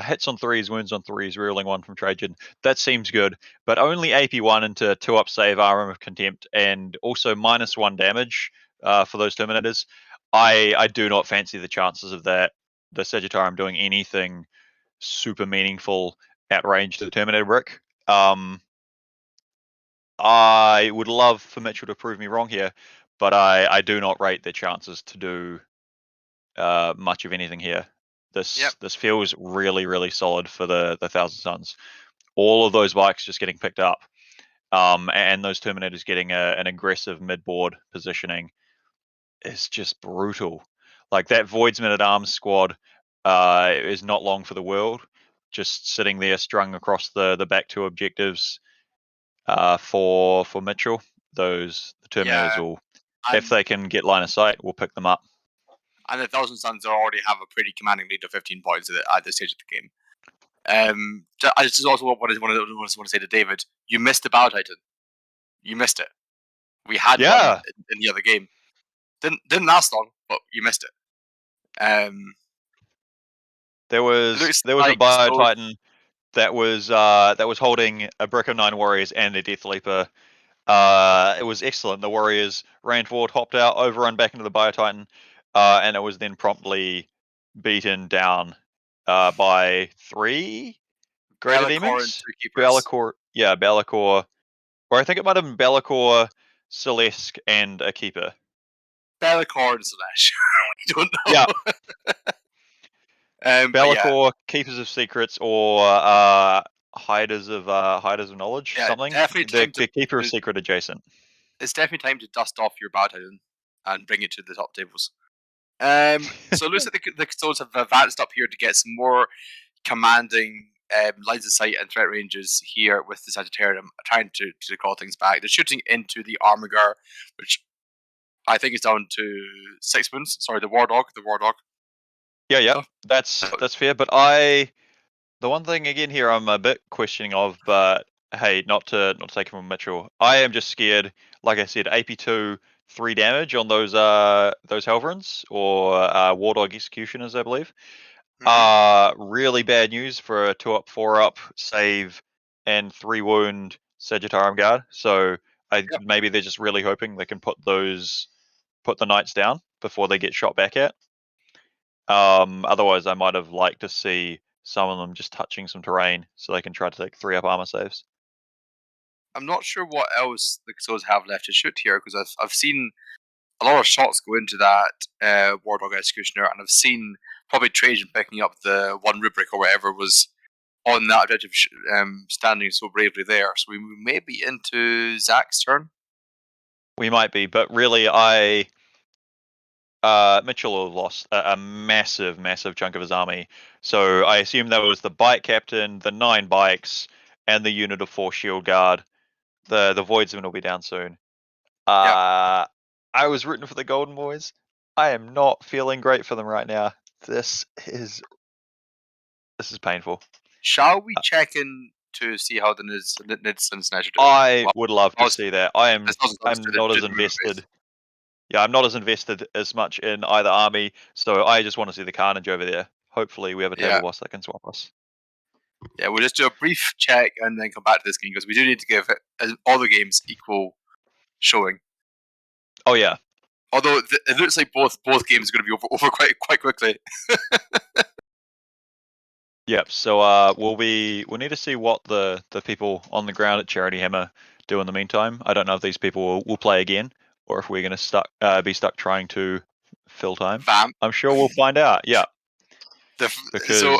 K: Hits on 3s, wounds on 3s, reeling 1 from Trajan. That seems good, but only AP1 into 2-up save, Arm of Contempt, and also -1 damage for those Terminators. I do not fancy the chances of that. The Sagittarium doing anything super meaningful at range to the Terminator brick. I would love for Mitchell to prove me wrong here, but I do not rate their chances to do much of anything here. This feels really, really solid for the Thousand Suns. All of those bikes just getting picked up, and those Terminators getting an aggressive mid-board positioning is just brutal. Like that Void's Men at Arms squad is not long for the world. Just sitting there strung across the back 2 objectives for Mitchell. The Terminators will, if they can get line of sight, will pick them up.
G: And the Thousand Suns already have a pretty commanding lead of 15 points at this stage of the game. I just also want to say to David, you missed the Battle Titan. You missed it. We had one in the other game. Didn't last long, but you missed it.
K: There was a Bio Titan that was holding a Brick of 9 Warriors and a Death Leaper. It was excellent. The Warriors ran forward, hopped out, overrun back into the Bio Titan, and it was then promptly beaten down by 3 greater demons. Be'lakor, Be'lakor. Or I think it might have been Be'lakor, Celeste, and a keeper.
G: Be'lakor and Celeste. We don't know.
K: Yeah. Be'lakor, Keepers of Secrets, or Hiders of Knowledge, something. The Keeper of Secret adjacent.
G: It's definitely time to dust off your Battle Titan and bring it to the top tables. So it looks like the Custodes have advanced up here to get some more commanding lines of sight and threat ranges here with the Sagittarium, trying to call things back. They're shooting into the Armiger, which I think is down to 6 wounds. Sorry, the War Dog.
K: Yeah, that's fair. But the one thing again here I'm a bit questioning of, but hey, not to take it from Mitchell. I am just scared. Like I said, AP2 3 damage on those Helverins or War Dog Executioners, I believe. Really bad news for a 2-up, 4-up save and 3 wound Sagittarium Guard. So maybe they're just really hoping they can put the Knights down before they get shot back at. Otherwise, I might have liked to see some of them just touching some terrain so they can try to take 3-up armor saves.
G: I'm not sure what else the Custodes have left to shoot here, because I've seen a lot of shots go into that War Dog Executioner, and I've seen probably Trajan picking up the 1 rubric or whatever was on that objective, standing so bravely there. So we may be into Zach's turn.
K: We might be, but really, Mitchell will have lost a massive, massive chunk of his army. So I assume that was the bike captain, the 9 bikes, and the unit of 4 shield guard. The Voidsman will be down soon. I was rooting for the Golden Boys. I am not feeling great for them right now. This is painful.
G: Shall we check in to see how the Nids and Snatcher do?
K: I would love to see that. I'm not as invested. Yeah, I'm not as invested as much in either army, so I just want to see the carnage over there. Hopefully we have a table boss that can swap us.
G: Yeah, we'll just do a brief check and then come back to this game, because we do need to give all the games equal showing.
K: Oh yeah.
G: Although it looks like both games are going to be over quite quickly.
K: Yep. So we'll need to see what the people on the ground at Charity Hammer do in the meantime. I don't know if these people will play again, or if we're going to be stuck trying to fill time.
G: Vamp.
K: I'm sure we'll find out. Yeah.
G: So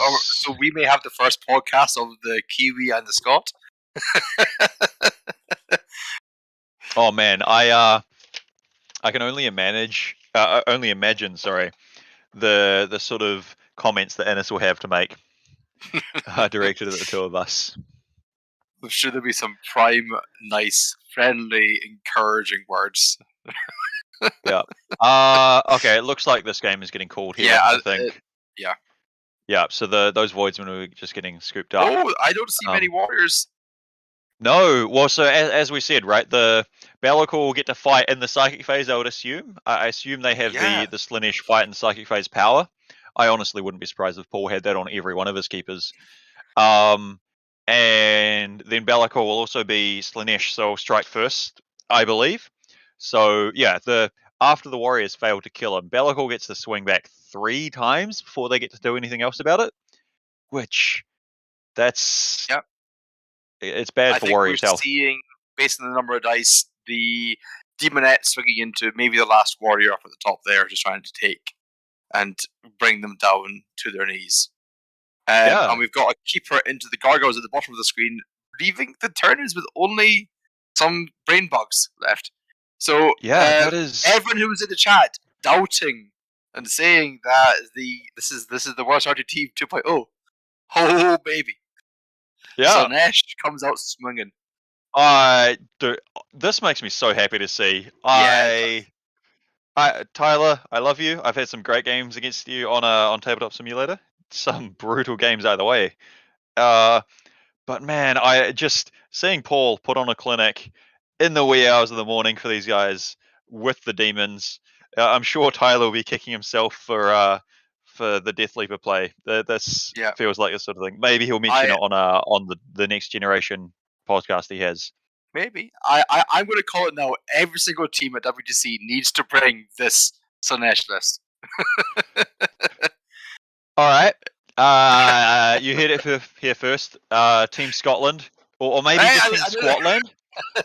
G: we may have the first podcast of the Kiwi and the Scot.
K: Oh man, I can only imagine. Sorry, the sort of comments that Ennis will have to make directed at the 2 of us.
G: I'm sure there'll be some prime, nice, friendly, encouraging words.
K: Yeah. Okay, it looks like this game is getting called here.
G: Yeah,
K: I think.
G: yeah.
K: Yeah, so those voidsmen are just getting scooped up.
G: Oh, I don't see many warriors.
K: No, well, so as we said, right, the Bellicle will get to fight in the psychic phase, I would assume. I assume they have the Slaanesh fight in the psychic phase power. I honestly wouldn't be surprised if Paul had that on every one of his keepers. And then Bellicle will also be Slaanesh, so strike first, I believe. So, yeah, after the Warriors fail to kill him, Bellicle gets to swing back 3 times before they get to do anything else about it, which, that's...
G: Yep.
K: It's bad for Warriors' health.
G: Seeing, based on the number of dice, the Demonette swinging into maybe the last Warrior up at the top there, just trying to take and bring them down to their knees. And we've got a keeper into the Gargoyles at the bottom of the screen, leaving the Tyranids with only some brain bugs left. So
K: that is
G: everyone who was in the chat doubting and saying that this is the worst RTT 2.0. Oh baby.
K: Yeah.
G: So Nash comes out swinging.
K: This makes me so happy to see.
G: Yeah,
K: Tyler, I love you. I've had some great games against you on Tabletop Simulator. Some brutal games either way. But man, I just seeing Paul put on a clinic in the wee hours of the morning for these guys with the demons. I'm sure Tyler will be kicking himself for the Death Leaper play. This feels like this sort of thing. Maybe he'll mention it on the next generation podcast he has.
G: Maybe. I'm going to call it now. Every single team at WGC needs to bring this Slaanesh list.
K: All right. You heard it here first. Team Scotland, or maybe just Team Scotland.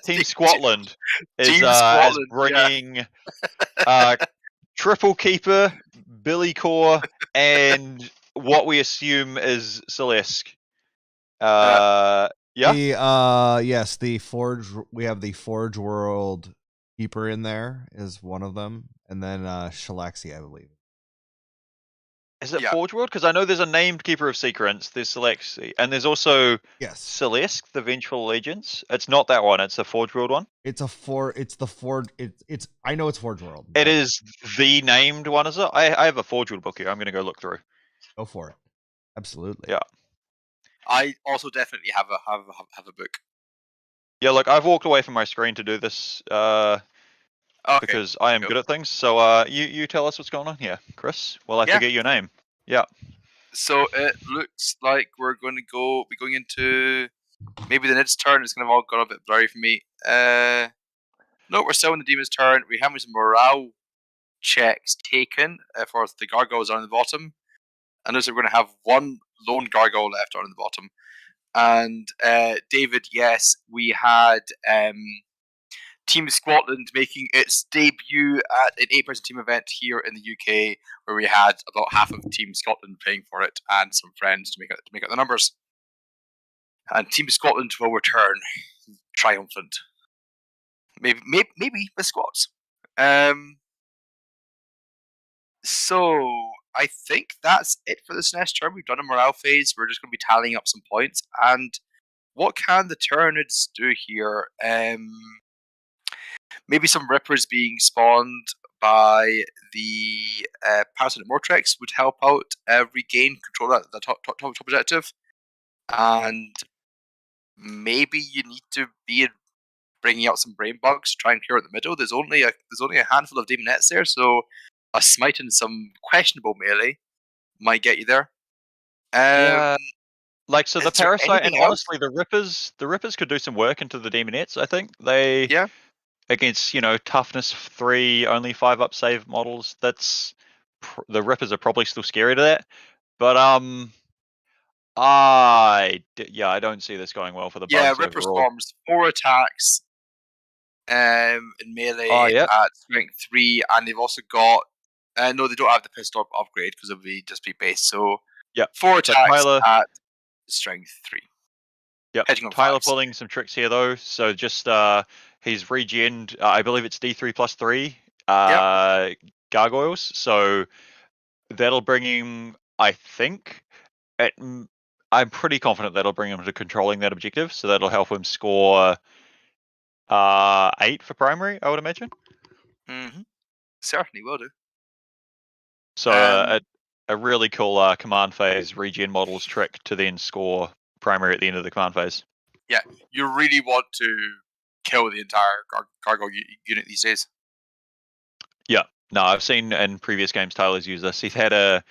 K: Team Scotland is bringing triple keeper, Billy Core, and what we assume is Celeste.
I: Yes, the Forge. We have the Forge World keeper in there is one of them, and then Shalaxi, I believe.
K: Is it Forge World? Because I know there's a named Keeper of Secrets, there's Celeste, and there's also Celeste, the Vengeful Allegiance. It's not that one, it's the Forge World one.
I: It's the Forge I know it's Forge World.
K: It is the named one, is it? I have a Forge World book here, I'm gonna go look through.
I: Go for it. Absolutely.
K: Yeah.
G: I also definitely have a book.
K: Yeah, look, I've walked away from my screen to do this because I am good at things. So you tell us what's going on here, Chris, while I forget your name. Yeah.
G: So it looks like we're going to be going into maybe the Nid's turn. It's kind of all gone a bit blurry for me. No, we're still in the Demon's turn. We have some morale checks taken for the Gargoyles on the bottom. And looks like we're going to have one lone Gargoyle left on the bottom. And David, yes, we had Team Scotland making its debut at an 8-person team event here in the UK, where we had about half of Team Scotland playing for it and some friends to make out the numbers. And Team Scotland will return triumphant. Maybe with squads. So I think that's it for this next turn. We've done a morale phase. We're just going to be tallying up some points. And what can the Tyranids do here? Maybe some Rippers being spawned by the Parasitic Mortrex would help out regain control of the top objective. And maybe you need to be bringing out some brain bugs to try and clear out the middle. There's only a handful of Demonettes there, so a smite and some questionable melee might get you there.
K: Like, so the Parasite and honestly the Rippers could do some work into the Demonettes, I think. They against, toughness 3, only 5-up save models, that's the Rippers are probably still scary to that. But I don't see this going well for the Bugs
G: Ripper
K: overall.
G: Storms, 4 attacks in melee at strength 3, and they've also got no, they don't have the pistol upgrade because it would just be base. So 4 attacks at strength 3.
K: Yep. Tyler pulling some tricks here though. So just he's regened. I believe it's D3+3 gargoyles. So that'll bring him. I think. I'm pretty confident that'll bring him to controlling that objective. So that'll help him score 8 for primary, I would imagine.
G: Mm-hmm. certainly will do.
K: So a really cool command phase regen models trick to then score primary at the end of the command phase.
G: Yeah, you really want to kill the entire cargo unit these days.
K: Yeah, no, I've seen in previous games Tyler's used this. He's had a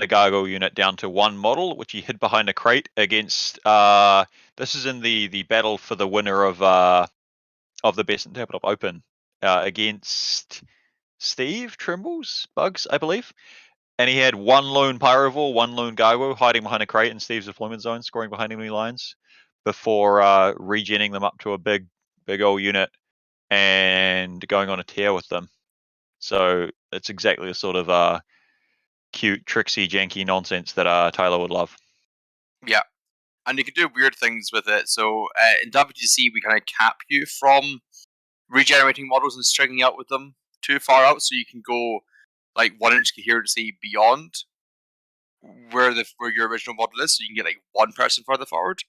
K: gargoyle unit down to one model, which he hid behind a crate against. This is in the battle for the winner of the Best in Tabletop Open against Steve Trimble's Bugs, I believe. And he had one lone Pyrovore, one lone Gargoyle hiding behind a crate in Steve's deployment zone, scoring behind enemy lines, before regenning them up to a big old unit and going on a tear with them. So it's exactly the sort of cute, tricksy, janky nonsense that Tyler would love.
G: Yeah, and you can do weird things with it. So in WTC, we kind of cap you from regenerating models and stringing out with them too far out, so you can go like 1 inch coherency beyond where your original model is, so you can get like one person further forward.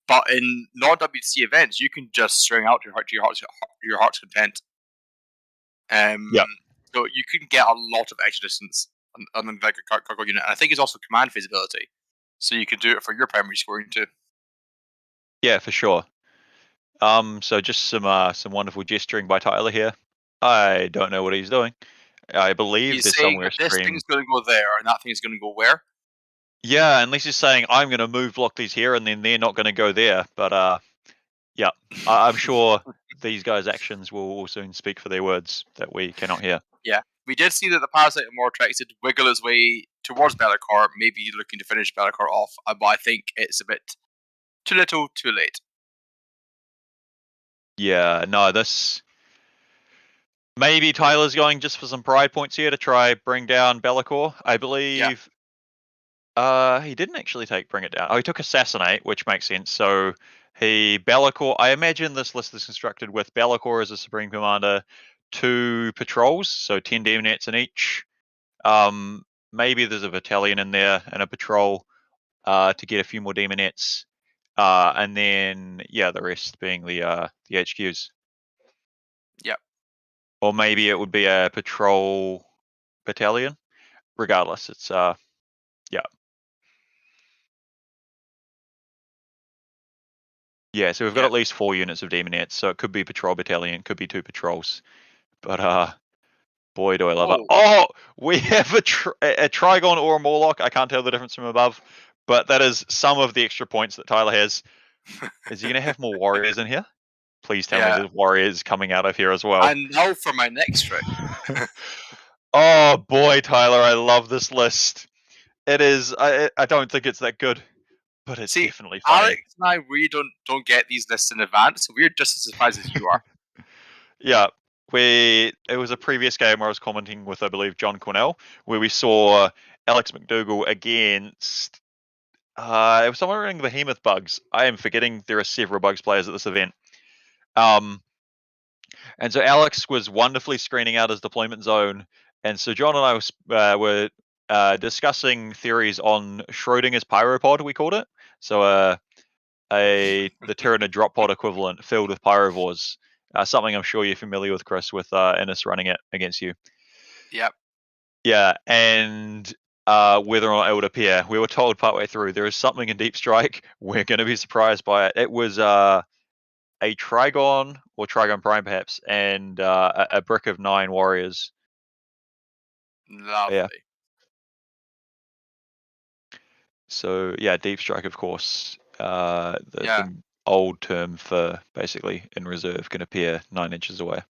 G: But in non-WTC events, you can just string out to your heart's content. So you can get a lot of extra distance on like a cargo unit. And I think it's also command feasibility, so you can do it for your primary scoring too.
K: Yeah, for sure. So just some wonderful gesturing by Tyler here. I don't know what he's doing. I believe
G: He's
K: there's
G: saying
K: somewhere
G: that this
K: stream.
G: thing's going to go there, and that thing's going to go where?
K: Yeah, unless he's saying I'm going to move block these here, and then they're not going to go there. But yeah, I'm sure these guys' actions will soon speak for their words that we cannot hear.
G: Yeah, we did see that the Parasite of Mortrex did wiggle its way towards Be'lakor, maybe looking to finish Be'lakor off, but I think it's a bit too little, too late.
K: Yeah, no, this... Maybe Tyler's going just for some pride points here to try bring down Be'lakor. I believe... he didn't actually bring it down. Oh, he took Assassinate, which makes sense. So Be'lakor... I imagine this list is constructed with Be'lakor as a Supreme Commander, 2 patrols, so 10 demon nets in each. Maybe there's a battalion in there and a patrol to get a few more demon nets. And then, yeah, the rest being the HQs.
G: Yep.
K: Or maybe it would be a patrol battalion. Regardless, it's yeah. Yeah, so we've got at least 4 units of demon nets, so it could be patrol battalion, could be 2 patrols. But boy, do I love it. Oh, we have a Trigon or a Morlock. I can't tell the difference from above, but that is some of the extra points that Tyler has. Is he going to have more warriors in here? Please tell me there's warriors coming out of here as well.
G: And now for my next trick.
K: Oh boy, Tyler, I love this list. It is. I don't think it's that good, but it's definitely funny.
G: Alex and I really don't get these lists in advance, so we're just as surprised as you are.
K: Yeah, it was a previous game where I was commenting with, I believe, John Cornell, where we saw Alex McDougall against. It was someone running Behemoth Bugs. I am forgetting there are several Bugs players at this event. And so Alex was wonderfully screening out his deployment zone, and so John and I were discussing theories on Schrodinger's Pyropod, we called it. So the Tyranid drop pod equivalent filled with Pyrovores. Something I'm sure you're familiar with, Chris, with Innes running it against you.
G: Yep.
K: Yeah, and whether or not it would appear, we were told partway through there is something in Deep Strike. We're going to be surprised by it. It was a Trigon or Trigon Prime perhaps, and a brick of 9 warriors.
G: Lovely.
K: Yeah. So yeah, Deep Strike, of course, the old term for basically in reserve can appear 9 inches away.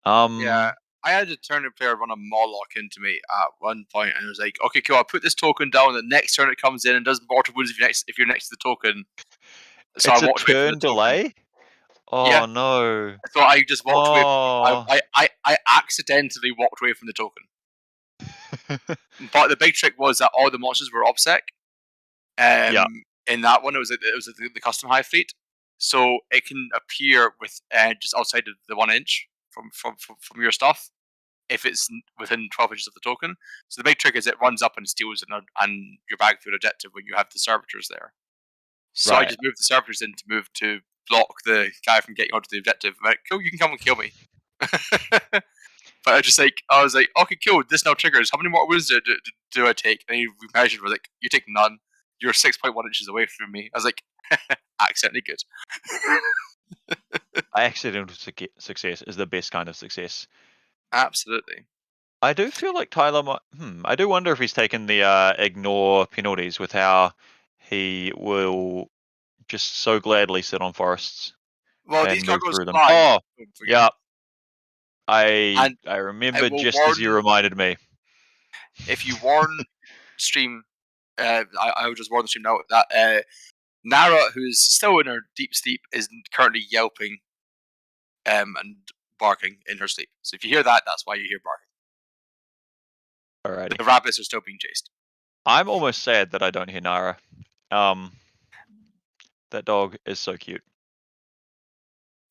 G: Yeah, I had a tournament player run a Morlock into me at one point, and it was like, okay, cool, I'll put this token down. The next turn it comes in and does mortal wounds if you're next to the token. So
K: it's
G: I walked
K: a turn delay. Oh no!
G: So I just walked away. I accidentally walked away from the token. But the big trick was that all the monsters were OBSEC. In that one, it was the custom high fleet, so it can appear with just outside of the 1 inch from your stuff if it's within 12 inches of the token. So the big trick is it runs up and steals and your backfield objective when you have the servitors there. So I just moved the servitors in to block the guy from getting onto the objective. I'm like, cool, you can come and kill me. But I was like, okay, cool. This now triggers. How many more wounds do I take? And we measured. We're like, you take none. You're 6.1 inches away from me. I was like, accidentally good.
K: Accidental success is the best kind of success.
G: Absolutely.
K: I do feel like Tyler might. I do wonder if he's taken the ignore penalties with how he will just so gladly sit on forests.
G: Well,
K: and
G: these
K: move
G: gargoyles
K: through them.
G: fly.
K: Oh, yeah. I
G: And
K: remember
G: will
K: just as you reminded me.
G: If you warn stream, I would just warn the stream now that Nara, who's still in her deep sleep, is currently yelping and barking in her sleep. So if you hear that, that's why you hear barking.
K: Alrighty.
G: The rabbits are still being chased.
K: I'm almost sad that I don't hear Nara. That dog is so cute.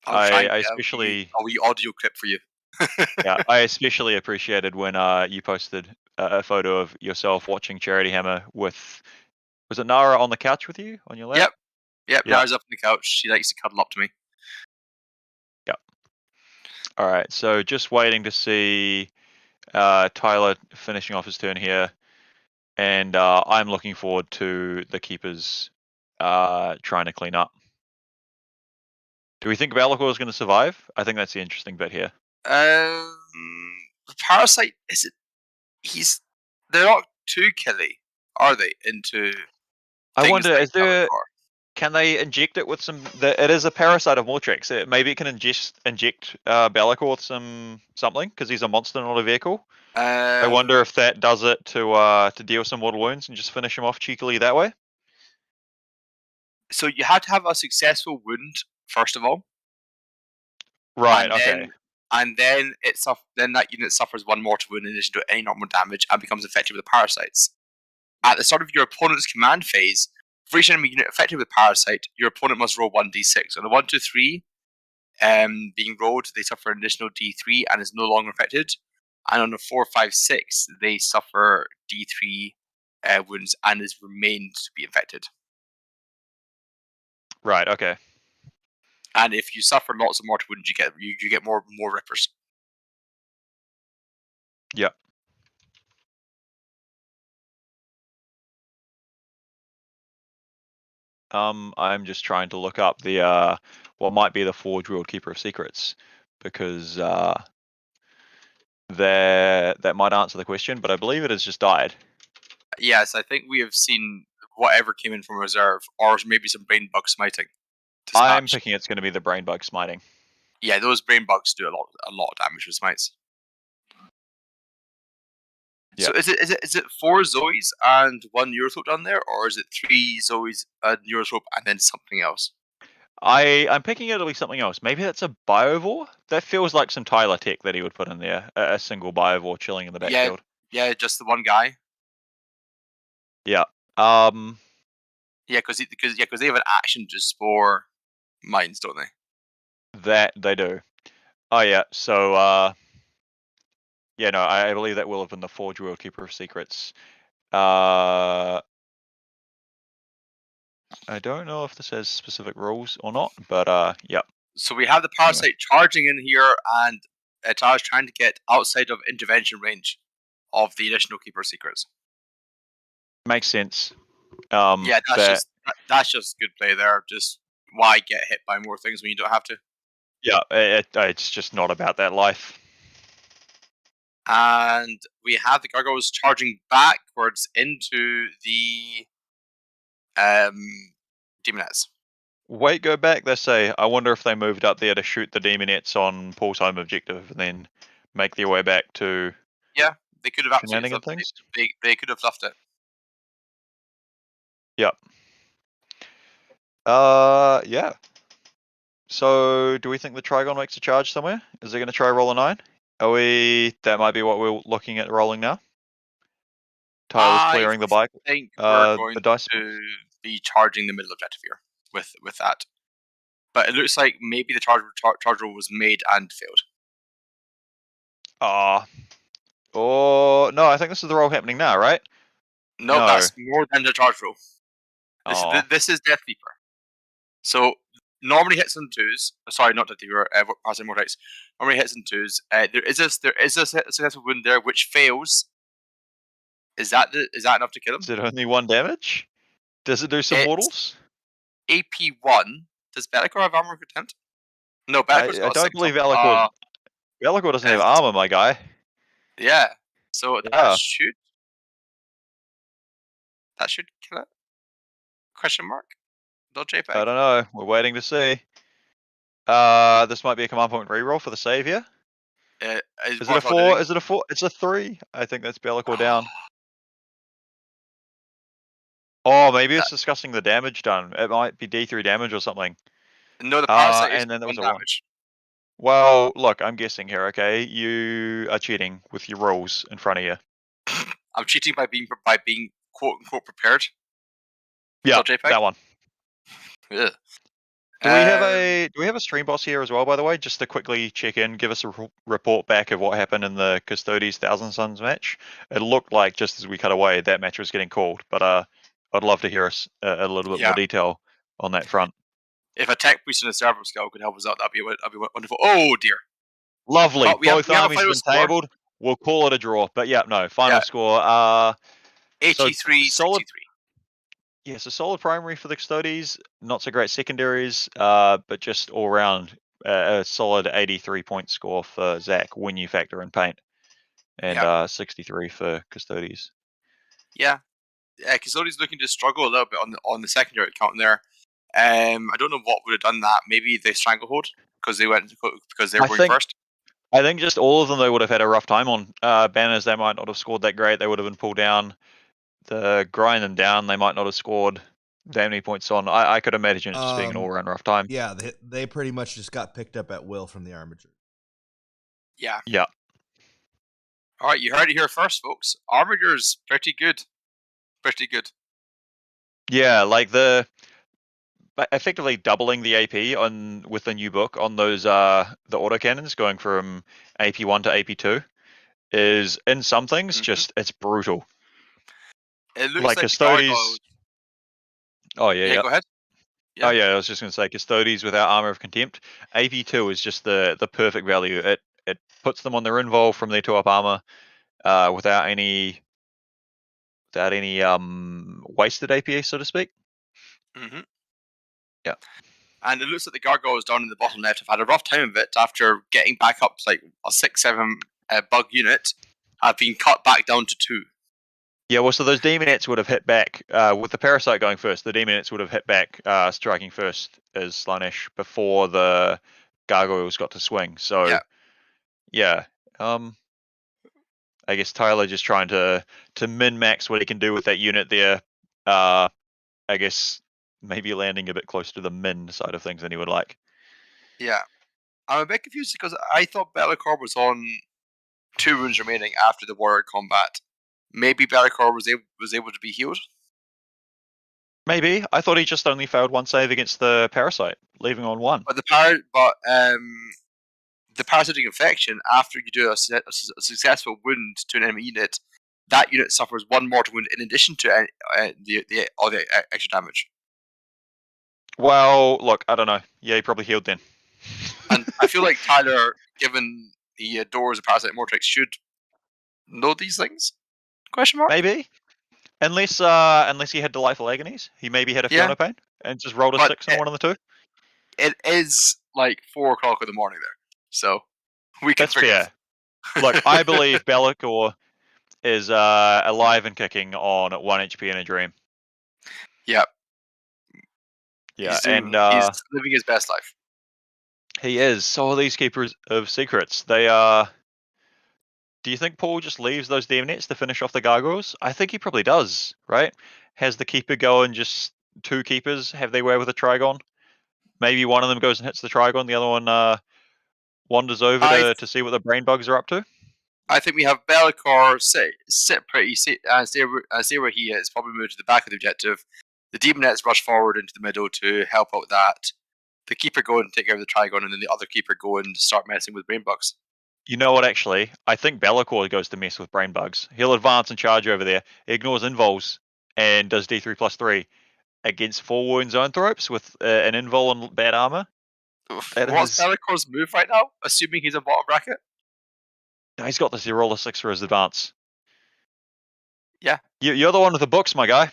G: I
K: especially
G: a wee audio clip for you.
K: Yeah, I especially appreciated when you posted a photo of yourself watching Charity Hammer with, was it Nara on the couch with you on your lap?
G: Yep. Nara's up on the couch. She likes to cuddle up to me.
K: Yep. All right, so just waiting to see Tyler finishing off his turn here, and I'm looking forward to the keepers trying to clean up. Do we think Valakor is going to survive? I think that's the interesting bit here.
G: The parasite they're not too killy, are they?
K: I wonder,
G: like
K: is there? Can they inject it with some? It is a parasite of Mortrex. Maybe it can inject Bellicor with something because he's a monster, not a vehicle. I wonder if that does it to deal some mortal wounds and just finish him off cheekily that way.
G: So you have to have a successful wound first of all.
K: Right. Okay.
G: And then then that unit suffers one mortal wound in addition to any normal damage and becomes infected with the parasites. At the start of your opponent's command phase, for each enemy unit affected with parasite, your opponent must roll 1d6. On a 1 to 3 being rolled, they suffer an additional d3 and is no longer affected. And on a 4, 5, 6, they suffer d3 wounds and is remained to be infected.
K: Right. Okay.
G: And if you suffer lots of mortal wounds, you get more rippers.
K: Yep. I'm just trying to look up the what might be the Forge World Keeper of Secrets, because that might answer the question, but I believe it has just died.
G: Yes, I think we have seen whatever came in from reserve, or maybe some brain bug smiting.
K: I'm thinking it's going to be the brain bug smiting.
G: Yeah, those brain bugs do a lot of damage with smites. Yep. So is it 4 Zoes and 1 Neurotrope down there, or is it 3 Zoes and Neurotrope and then something else?
K: I'm picking it'll be something else. Maybe that's a Biovore? That feels like some Tyler tech that he would put in there. A single Biovore chilling in the backfield.
G: Yeah, just the one guy.
K: Yeah.
G: Yeah, because they have an action to spore mines, don't they?
K: That they do. Oh yeah. So yeah, no, I believe that will have been the Forge World Keeper of Secrets. I don't know if this has specific rules or not, but yeah.
G: So we have the parasite charging in here, and Tyler's trying to get outside of intervention range of the additional Keeper of Secrets.
K: Makes sense.
G: Yeah, that's just good play there. Just why get hit by more things when you don't have to?
K: Yeah, it's just not about that life.
G: And we have the gargoyles charging backwards into the demonettes.
K: Wait, go back. They say, I wonder if they moved up there to shoot the demonettes on Paul's home objective and then make their way back to.
G: Yeah, they could have absolutely left
K: things.
G: They could have left it.
K: Yep. Yeah. So, do we think the Trigon makes a charge somewhere? Is it going to try roll a 9? That might be what we're looking at rolling now. Tyler's clearing the bike.
G: I think we're going
K: the dice
G: to be charging the middle objective here with that. But it looks like maybe the charge roll was made and failed.
K: Oh, no, I think this is the roll happening now, right?
G: No, that's more than the charge roll. This is Death Leaper. So normally hits on 2s. Sorry, not Deathwatch. Passing more dice. Normally hits on 2s. There is a successful wound there which fails. Is that enough to kill him?
K: Is it only 1 damage? Does it do some mortals?
G: AP1. Does Be'lakor have armor contempt? No,
K: I
G: Be'lakor's got
K: don't
G: 6
K: believe
G: on-
K: Be'lakor. Be'lakor doesn't have armor, my guy.
G: Yeah. So
K: Yeah.
G: that should kill it? Question mark? Don't JPEG?
K: I don't know. We're waiting to see. This might be a command point reroll for the save here. Is it a 4? Is it a 4? It's a 3. I think that's Be'lakor down. Oh, maybe it's discussing the damage done. It might be D3 damage or something.
G: No, the parasite is
K: and then there was
G: 1
K: a
G: damage.
K: 1. Well, look, I'm guessing here, okay? You are cheating with your rules in front of you.
G: I'm cheating by being quote unquote prepared.
K: Yeah,
G: JPEG?
K: that one.
G: Ugh.
K: Do we have a stream boss here as well, by the way? Just to quickly check in, give us a report back of what happened in the Custodes Thousand Suns match. It looked like just as we cut away, that match was getting called, but I'd love to hear us a little bit more detail on that front.
G: If a tech priest and a server skill could help us out, that'd be wonderful. Oh dear.
K: Lovely.
G: Oh,
K: Both armies have been tabled. We'll call it a draw. But yeah, no, final score.
G: 83,
K: solid.
G: 63.
K: Yeah, so solid primary for the Custodes, not so great secondaries, but just all round a solid 83-point score for Zach when you factor in paint, and 63 for Custodes.
G: Yeah, Custodes looking to struggle a little bit on the secondary account there. I don't know what would have done that. Maybe they stranglehold because they were going first.
K: I think just all of them they would have had a rough time on banners. They might not have scored that great. They would have been pulled down. The grind them down, they might not have scored that many points on. I could imagine it just being an all-round rough time.
I: Yeah, they pretty much just got picked up at will from the Armiger.
G: Yeah.
K: Yeah.
G: All right, you heard it here first, folks. Armiger's pretty good. Pretty good.
K: Yeah, like effectively doubling the AP with the new book on those the autocannons going from AP1 to AP2 is in some things just it's brutal.
G: It looks
K: like Custodes. Oh yeah.
G: Go ahead.
K: Yeah. Oh yeah, I was just going to say Custodes without Armor of Contempt. AP2 is just the perfect value. It puts them on their invul from their 2-up armor without any wasted AP, so to speak.
G: Mm-hmm.
K: Yeah.
G: And it looks like the gargoyles down in the bottom left have had a rough time of it after getting back up to like a 6-7 bug unit. Have been cut back down to 2.
K: Yeah, well, so those demonettes would have hit back with the parasite going first. The demonettes would have hit back, striking first as Slanesh before the gargoyles got to swing. So, yeah. I guess Tyler just trying to min max what he can do with that unit there. I guess maybe landing a bit closer to the min side of things than he would like.
G: Yeah, I'm a bit confused because I thought Be'lakor was on 2 wounds remaining after the warrior combat. Maybe Be'lakor was able to be healed.
K: Maybe. I thought he just only failed 1 save against the parasite, leaving on 1.
G: But the parasitic infection, after you do a successful wound to an enemy unit, that unit suffers 1 mortal wound in addition to all the extra damage.
K: Well, look, I don't know. Yeah, he probably healed then.
G: And I feel like Tyler, given he adores a parasite Mortrix, should know these things? Question mark?
K: Maybe. Unless he had Delightful Agonies. He maybe had a Fiona Pain and just rolled a 6 on one of the 2.
G: It is like 4 o'clock in the morning there. So we can forgive.
K: Fair. Look, I believe Be'lakor is alive and kicking on 1 HP in a dream.
G: Yep.
K: Yeah,
G: he's living his best life.
K: He is. So are these Keepers of Secrets. They Do you think Paul just leaves those demonettes to finish off the gargoyles? I think he probably does, right? Has the keeper go and just 2 keepers have their way with a Trigon? Maybe one of them goes and hits the Trigon, the other one wanders over to see what the brain bugs are up to.
G: I think we have Be'lakor sit pretty, stay where he is, probably move to the back of the objective. The demonettes rush forward into the middle to help out with that. The keeper go and take over the Trigon, and then the other keeper go and start messing with brain bugs.
K: You know what, actually? I think Be'lakor goes to mess with brain bugs. He'll advance and charge over there. He ignores invols and does D3+3. against 4 wound Zoanthropes with an invul and bad armor.
G: What's Bellicor's move right now? Assuming he's a bottom bracket.
K: No, he's got this. He roll a 6 for his advance.
G: Yeah.
K: You're the one with the books, my guy.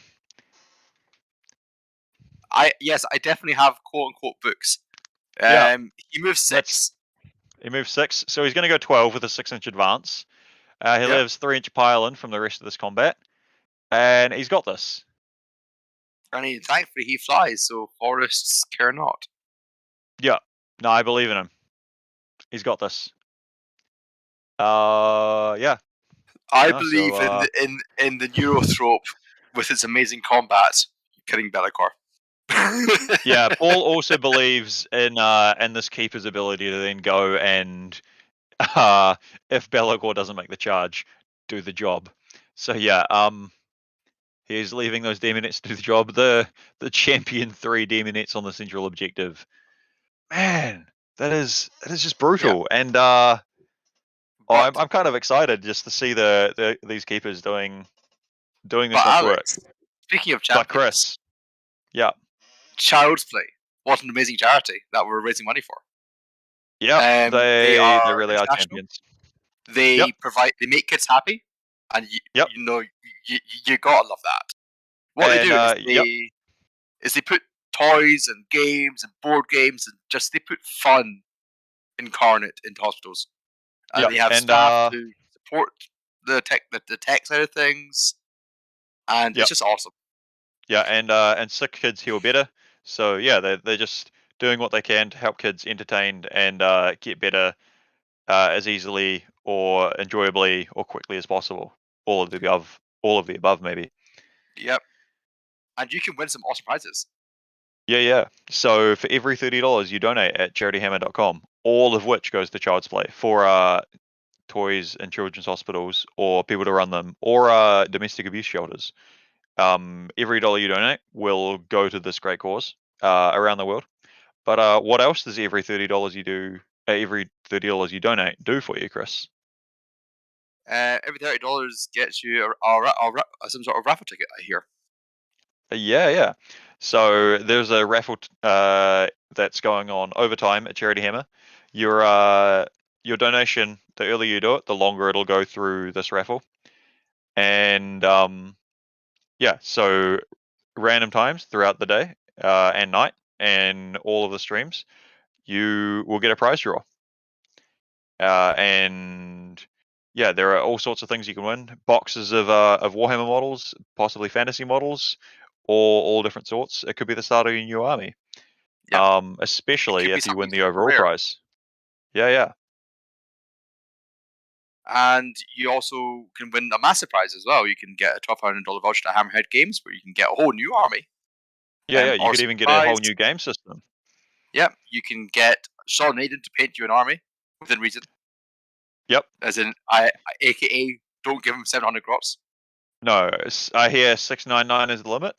G: I definitely have quote unquote books.
K: Yeah.
G: He moves 6.
K: He moves 6, so he's going to go 12 with a 6-inch advance. He lives 3-inch pile in from the rest of this combat, and he's got this.
G: And thankfully he flies, so forests care not.
K: Yeah, no, I believe in him. He's got this. Yeah.
G: I believe in the Neurothrope with its amazing combat. Kidding, Bellicor.
K: Yeah, Paul also believes in this keeper's ability to then go and if Bellicor doesn't make the charge, do the job. So yeah, he's leaving those Demonettes to do the job. The champion 3 Demonettes on the central objective. Man, that is just brutal. Yeah. And I'm kind of excited just to see these keepers doing this much work.
G: Speaking of champions,
K: like Chris, yeah,
G: Child's Play. What an amazing charity that we're raising money for.
K: Yeah, they really are champions.
G: They make kids happy, and you gotta love that. What they do is they put toys and games and board games and they put fun incarnate into hospitals. And they have staff to support the tech side of things, and it's just awesome.
K: Yeah, and sick kids heal better. So yeah, they're just doing what they can to help kids entertained and get better as easily or enjoyably or quickly as possible. All of the above, maybe.
G: Yep. And you can win some awesome prizes.
K: Yeah. So for every $30 you donate at charityhammer.com, all of which goes to Child's Play for toys in children's hospitals or people to run them or domestic abuse shelters. Every dollar you donate will go to this great cause around the world. But what else does every $30 you donate do for you, Chris?
G: Every $30 gets you some sort of raffle ticket, I hear.
K: Yeah. So there's a raffle that's going on overtime at Charity Hammer. Your donation, the earlier you do it, the longer it'll go through this raffle. And so random times throughout the day and night and all of the streams, you will get a prize draw. And yeah, there are all sorts of things you can win. Boxes of Warhammer models, possibly fantasy models, or all different sorts. It could be the start of your new army. Yep. Especially if you win the overall prize. Yeah.
G: And you also can win a massive prize as well. You can get a $1,200 voucher to Hammerhead Games, where you can get a whole new army.
K: Yeah. You could even get a whole new game system.
G: Yep. You can get Sean Naden to paint you an army within reason.
K: Yep.
G: As in, aka, don't give him 700 grots.
K: No, I hear 699 is the limit.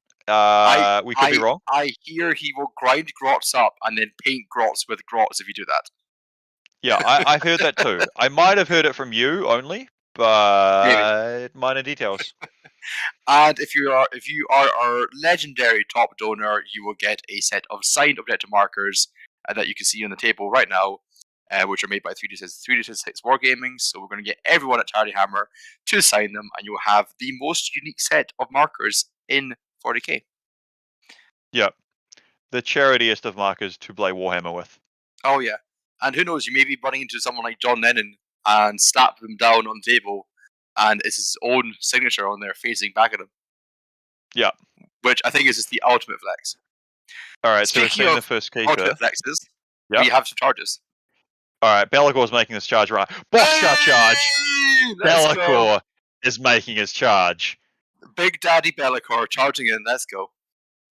K: We could be wrong.
G: I hear he will grind grots up and then paint grots with grots if you do that.
K: Yeah, I've heard that too. I might have heard it from you only, but minor details.
G: And if you are our legendary top donor, you will get a set of signed objective markers that you can see on the table right now, which are made by 3D6 Wargaming. So we're going to get everyone at Charity Hammer to sign them, and you'll have the most unique set of markers in 40k.
K: Yeah, the charityest of markers to play Warhammer with.
G: Oh yeah, and who knows, you may be running into someone like John Lennon and slap them down on the table, and it's his own signature on there facing back at him.
K: Yeah,
G: which I think is just the ultimate flex.
K: All right,
G: Speaking
K: so we're seeing the first keeper.
G: Ultimate flexes, we have some charges.
K: All right, Bellicor's making his charge right. Boxcar charge. Bellicor is making his charge.
G: Big Daddy Bellicor charging in. Let's go.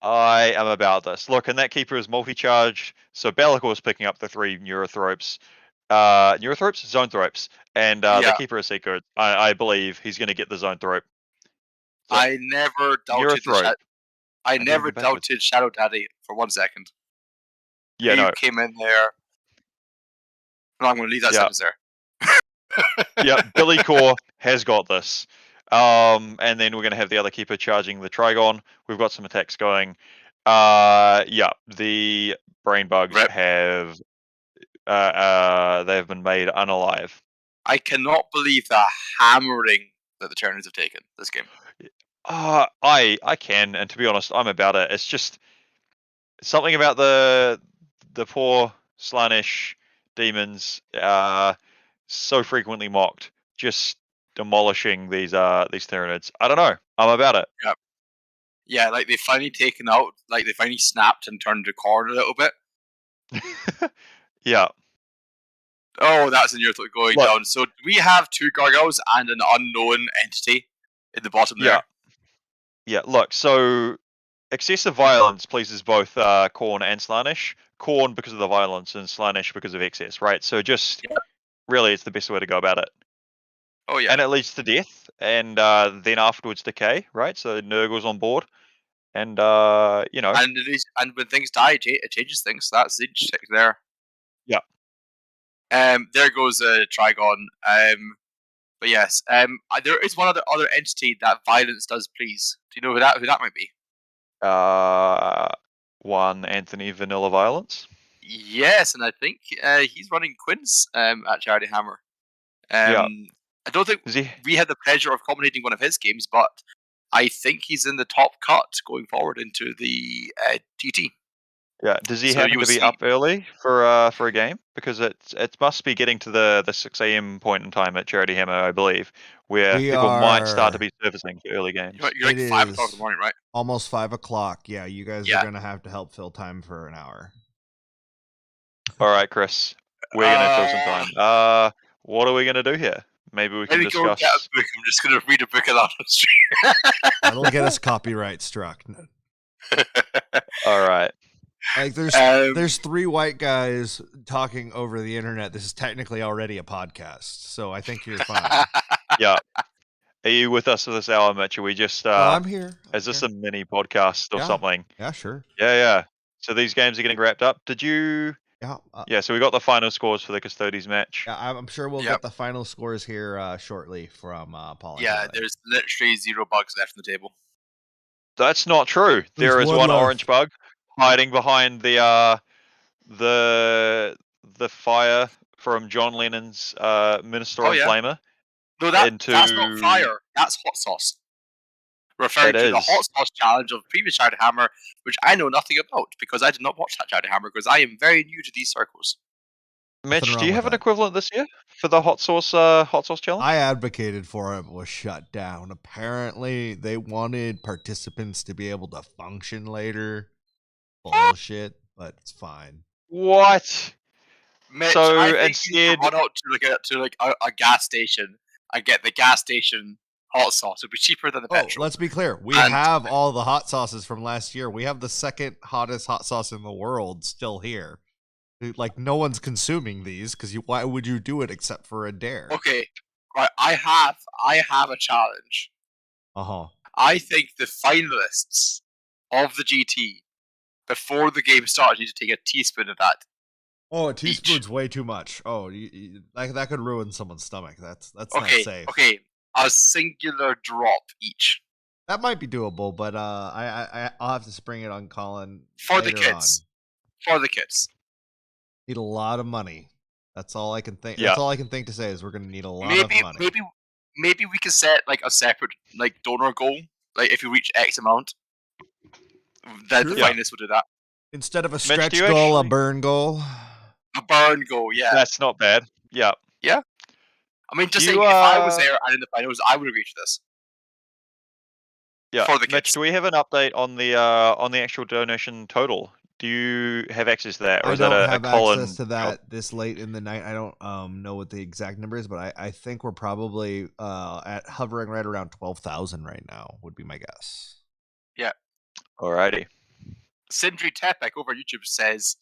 K: I am about this. Look, and that keeper is multi-charge. So Bellicor is picking up the 3 Neurothropes. Zoanthropes. And the keeper is Seeker. I believe he's going to get the Zoanthrope. So,
G: I never doubted Shadow Daddy for 1 second.
K: Yeah,
G: he came in there. No, I'm going to leave that sentence there.
K: Yeah, Bellicor has got this. And then we're going to have the other keeper charging the Trigon. We've got some attacks going. Yeah, the brain bugs have they've been made unalive.
G: I cannot believe the hammering that the Tyranids have taken this game.
K: I can, and to be honest, I'm about it. It's just something about the poor Slaanesh demons so frequently mocked, just demolishing these Tyranids. I don't know. I'm about it.
G: Yeah. Yeah, like they finally taken out, like they finally snapped and turned the corner a little bit.
K: Yeah.
G: Oh, that's in your going
K: Look.
G: down. So we have 2 gargoyles and an unknown entity in the bottom there.
K: Yeah, look, so excessive violence pleases both Khorne and Slaanesh. Khorne because of the violence and Slaanesh because of excess, right? So just really it's the best way to go about it.
G: Oh yeah.
K: And it leads to death, and then afterwards decay, right? So Nurgle's on board. And you know,
G: and when things die, it changes things. That's the interesting there.
K: Yeah.
G: There goes Trigon. But yes, there is one other entity that violence does please. Do you know who that might be?
K: One Anthony Vanilla Violence.
G: Yes, and I think he's running Quinns at Charity Hammer.
K: Yeah.
G: I don't think we had the pleasure of commentating one of his games, but I think he's in the top cut going forward into the GT.
K: Yeah. Does he happen to be up early for a game? Because it must be getting to the 6 a.m. point in time at Charity Hammer, I believe, where people might start to be surfacing for early games.
G: You're like 5 o'clock in the morning, right?
I: Almost 5 o'clock. Yeah, you guys are gonna have to help fill time for an hour.
K: All right, Chris, we're gonna fill some time. What are we gonna do here? Maybe we can discuss.
G: Go get a book. I'm just gonna read a book aloud on stream.
I: That'll get us copyright struck.
K: All right.
I: Like there's 3 white guys talking over the internet. This is technically already a podcast, so I think you're fine.
K: Yeah. Are you with us for this hour, Mitch? Are we just
I: I'm here.
K: Is this a mini podcast or something?
I: Yeah, sure.
K: Yeah. So these games are getting wrapped up. Did you?
I: Yeah.
K: So we got the final scores for the Custodes match.
I: Yeah, I'm sure we'll get the final scores here shortly from Paul.
G: Yeah, there's literally 0 bugs left on the table.
K: That's not true. There is one orange bug hiding behind the fire from John Lennon's Minister and Flamer.
G: No, that's not fire. That's hot sauce. Referring to the hot sauce challenge of previous Charity Hammer, which I know nothing about because I did not watch that Charity Hammer because I am very new to these circles.
K: Mitch, do you have an equivalent this year for the hot sauce challenge?
I: I advocated for it, but was shut down. Apparently, they wanted participants to be able to function later. Bullshit, but it's fine.
K: What?
G: Mitch,
K: so
G: I think
K: instead,
G: you run out to a gas station and get the gas station hot sauce. It'd be cheaper than the petrol.
I: Let's be clear. We have all the hot sauces from last year. We have the second hottest hot sauce in the world still here. Like, no one's consuming these because why would you do it except for a dare?
G: Okay, right. I have a challenge. I think the finalists of the GT before the game starts need to take a teaspoon of that.
I: Oh, a teaspoon's way too much. Oh, that could ruin someone's stomach. That's not safe.
G: Okay, a singular drop each.
I: That might be doable, but I'll have to spring it on Colin
G: for the kids. For the kids.
I: Need a lot of money. That's all I can think. That's all I can think to say is we're gonna need a lot of money.
G: Maybe we could set like a separate donor goal. Like if you reach X amount, then the finalists will do that.
I: Instead of a stretch goal, a burn goal.
G: A burn goal, yeah.
K: That's not bad. Yeah.
G: Yeah. I mean, just saying, if I was there and in the finals, I would agree to this.
K: Yeah.
G: For the kids.
K: Mitch, do we have an update on the actual donation total? Do you have access to that, or
I: I
K: is that
I: don't
K: a
I: have
K: Colin
I: access to that this late in the night. I don't know what the exact number is, but I think we're probably at hovering right around 12,000 right now. Would be my guess.
G: Yeah.
K: Alrighty.
G: Sindri Tepek over YouTube says,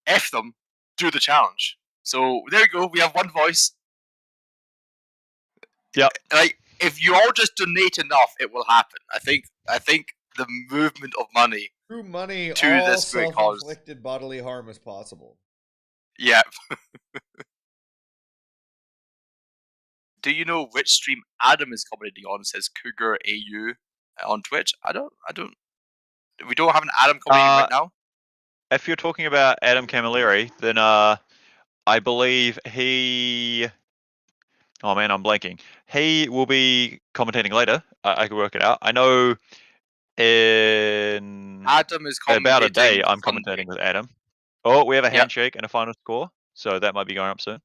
G: "F them, do the challenge." So there you go. We have one voice.
K: Yeah.
G: Like if you all just donate enough, it will happen. I think the movement of money.
I: Through money,
G: to
I: all
G: this great cause.
I: self-inflicted bodily harm is possible.
G: Yeah. Do you know which stream Adam is commenting on? Says Cougar AU on Twitch. I don't. We don't have an Adam coming in right now.
K: If you're talking about Adam Camilleri, then I believe he. Oh man, I'm blanking. He will be commentating later. I could work it out. I know in
G: Adam is
K: about a day
G: commentating
K: I'm
G: Sunday.
K: commentating with Adam. Oh, we have a
G: Yep.
K: handshake and a final score, so that might be going up soon.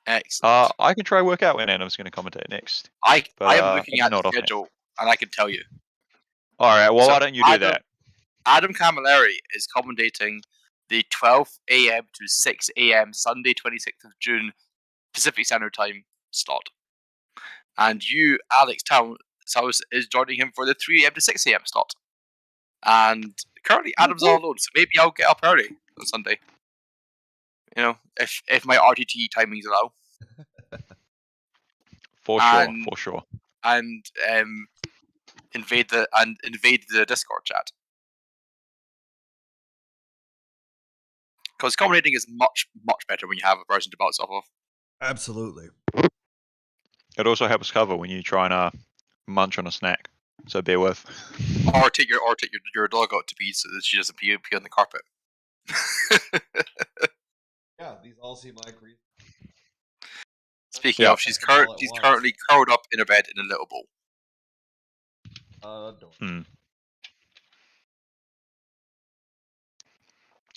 G: Excellent.
K: I can try work out when Adam's going to commentate next.
G: I
K: But,
G: am looking at the
K: not offhand.
G: schedule, and I can tell you.
K: All right. Well,
G: So
K: why don't you do that?
G: Adam Camilleri is commentating the 12 a.m. to 6 a.m. Sunday, 26th of June, Pacific Standard Time slot. And you, Alex Towers, is joining him for the 3 a.m. to 6 a.m. slot. And currently, Adam's all alone, so maybe I'll get up early on Sunday. You know, if my RTT timings allow.
K: For sure.
G: And invade the Discord chat. Because commentating is much better when you have a person to bounce off of.
I: Absolutely.
K: It also helps cover when you try and munch on a snack. So bear with.
G: Or take your dog out to pee so that she doesn't pee on the carpet.
I: Yeah, these all seem like reasons.
G: Speaking of, she's currently curled up in her bed in a little bowl.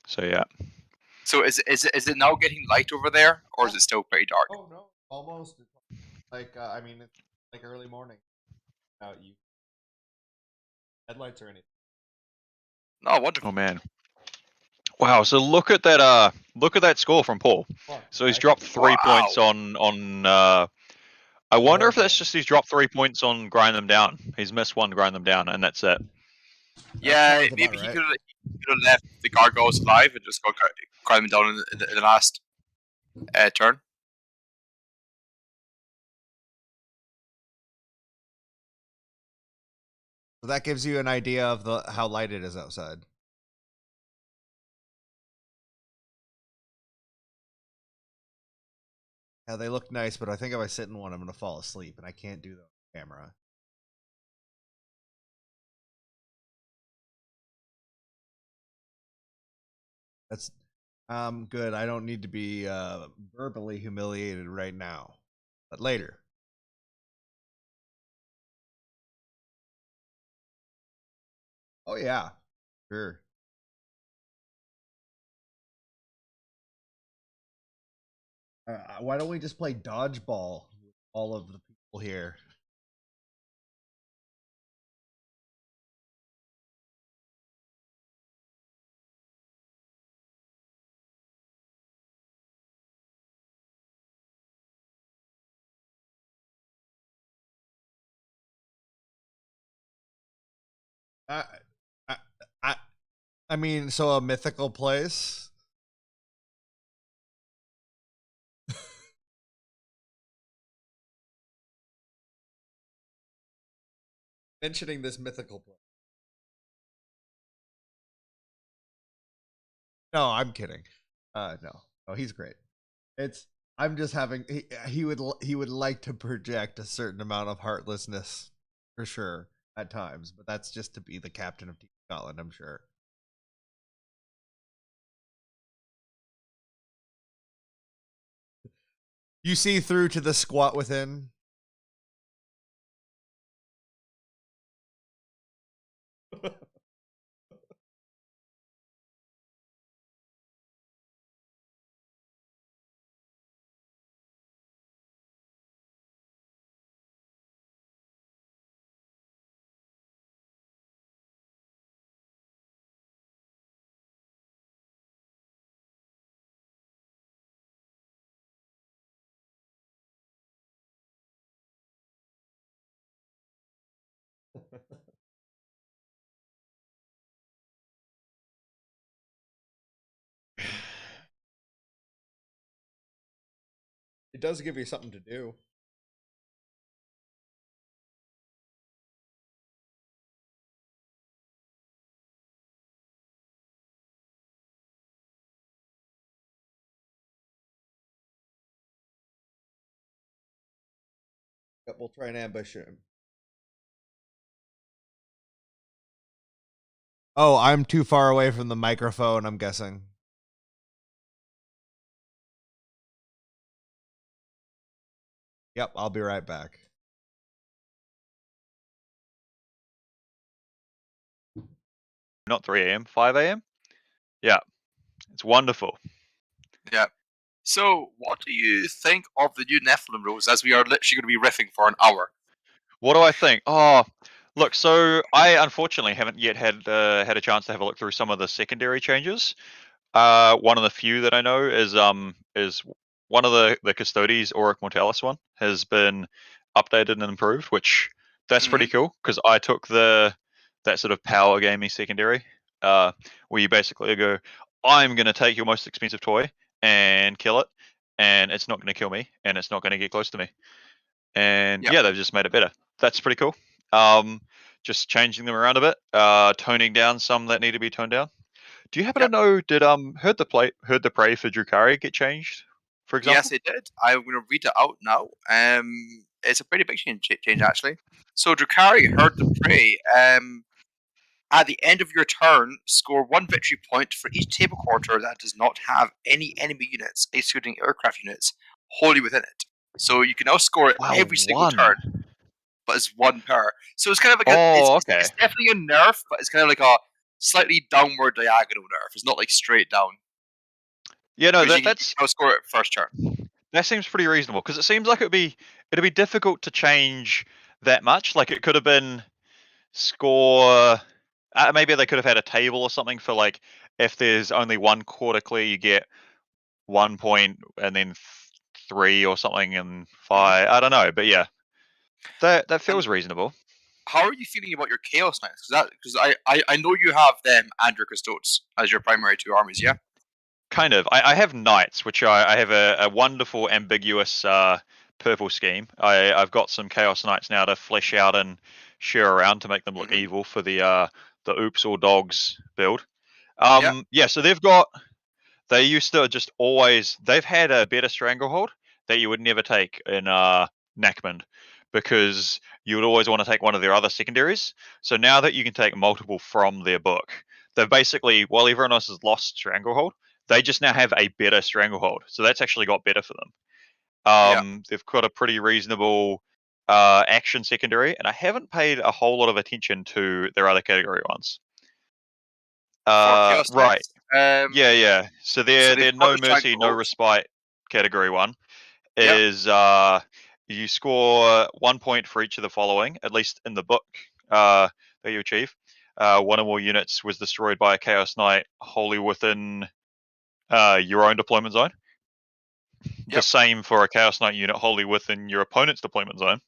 K: So yeah.
G: So is it now getting light over there, or is it still pretty dark?
I: Oh no, almost. Like I mean, it's like early morning. You headlights or anything?
G: No, wonderful.
K: Oh man. Wow. So look at that score from Paul. So he's dropped 3 points on. I wonder if that's just he's dropped 3 points on grind them down. He's missed one grind them down, and that's it.
G: Yeah, maybe he could have left the gargoyles alive and just got grind them down in the last turn.
I: So that gives you an idea of how light it is outside. Yeah, they look nice, but I think if I sit in one, I'm going to fall asleep, and I can't do that on camera. That's good. I don't need to be verbally humiliated right now, but later. Oh yeah, sure. Why don't we just play dodgeball with all of the people here? I mean, so a mythical place. Mentioning this mythical place. No, I'm kidding. No, he's great. I'm just having he would like to project a certain amount of heartlessness for sure at times, but that's just to be the captain of Team Scotland, I'm sure. You see through to the squat within. It does give you something to do. Yep, we'll try and ambush him. Oh, I'm too far away from the microphone, I'm guessing. Yep, I'll be right back.
K: Not 3 a.m., 5 a.m.? Yeah, it's wonderful.
G: Yeah. So, what do you think of the new Nephilim rules, as we are literally going to be riffing for an hour?
K: What do I think? Oh, look, so I unfortunately haven't yet had a chance to have a look through some of the secondary changes. One of the few that I know is one of the Custodes, Auric Mortalis one, has been updated and improved, which that's pretty cool because I took that sort of power gaming secondary, where you basically go, I'm going to take your most expensive toy and kill it, and it's not going to kill me, and it's not going to get close to me. And yeah, they've just made it better. That's pretty cool. Just changing them around a bit, toning down some that need to be toned down. Do you happen to know? Did Heard the Prey for Drukari get changed? For example.
G: Yes, it did. I'm going to read it out now. It's a pretty big change actually. So Drukari Heard the Prey. At the end of your turn, score 1 victory point for each table quarter that does not have any enemy units, excluding aircraft units, wholly within it. So you can now score it every single turn, but it's 1 per. So it's kind of like it's definitely a nerf, but it's kind of like a slightly downward diagonal nerf. It's not like straight down.
K: Yeah, no,
G: that's you score it first turn.
K: That seems pretty reasonable because it seems like it'd be difficult to change that much. Like it could have been score. Maybe they could have had a table or something for like if there's only 1 quarter clear, you get 1 point, and then 3 or something, and 5. I don't know, but yeah, that feels reasonable.
G: How are you feeling about your Chaos Knights? Because I know you have them and your Custodes as your primary 2 armies, yeah?
K: Kind of. I have Knights, which I have a wonderful ambiguous purple scheme. I've got some Chaos Knights now to flesh out and share around to make them look evil for the Oops or Dogs build. Yeah, so they used to just always, they've had a better Stranglehold that you would never take in Nakmund, because you would always want to take one of their other secondaries. So now that you can take multiple from their book, they've basically, while everyone else has lost Stranglehold, they just now have a better Stranglehold. So that's actually got better for them. They've got a pretty reasonable action secondary, and I haven't paid a whole lot of attention to their other category ones. Right. Yeah. So their No Mercy, No Respite category 1 is you score 1 point for each of the following, at least in the book that you achieve. 1 or more units was destroyed by a Chaos Knight wholly within your own deployment zone. The same for a Chaos Knight unit wholly within your opponent's deployment zone.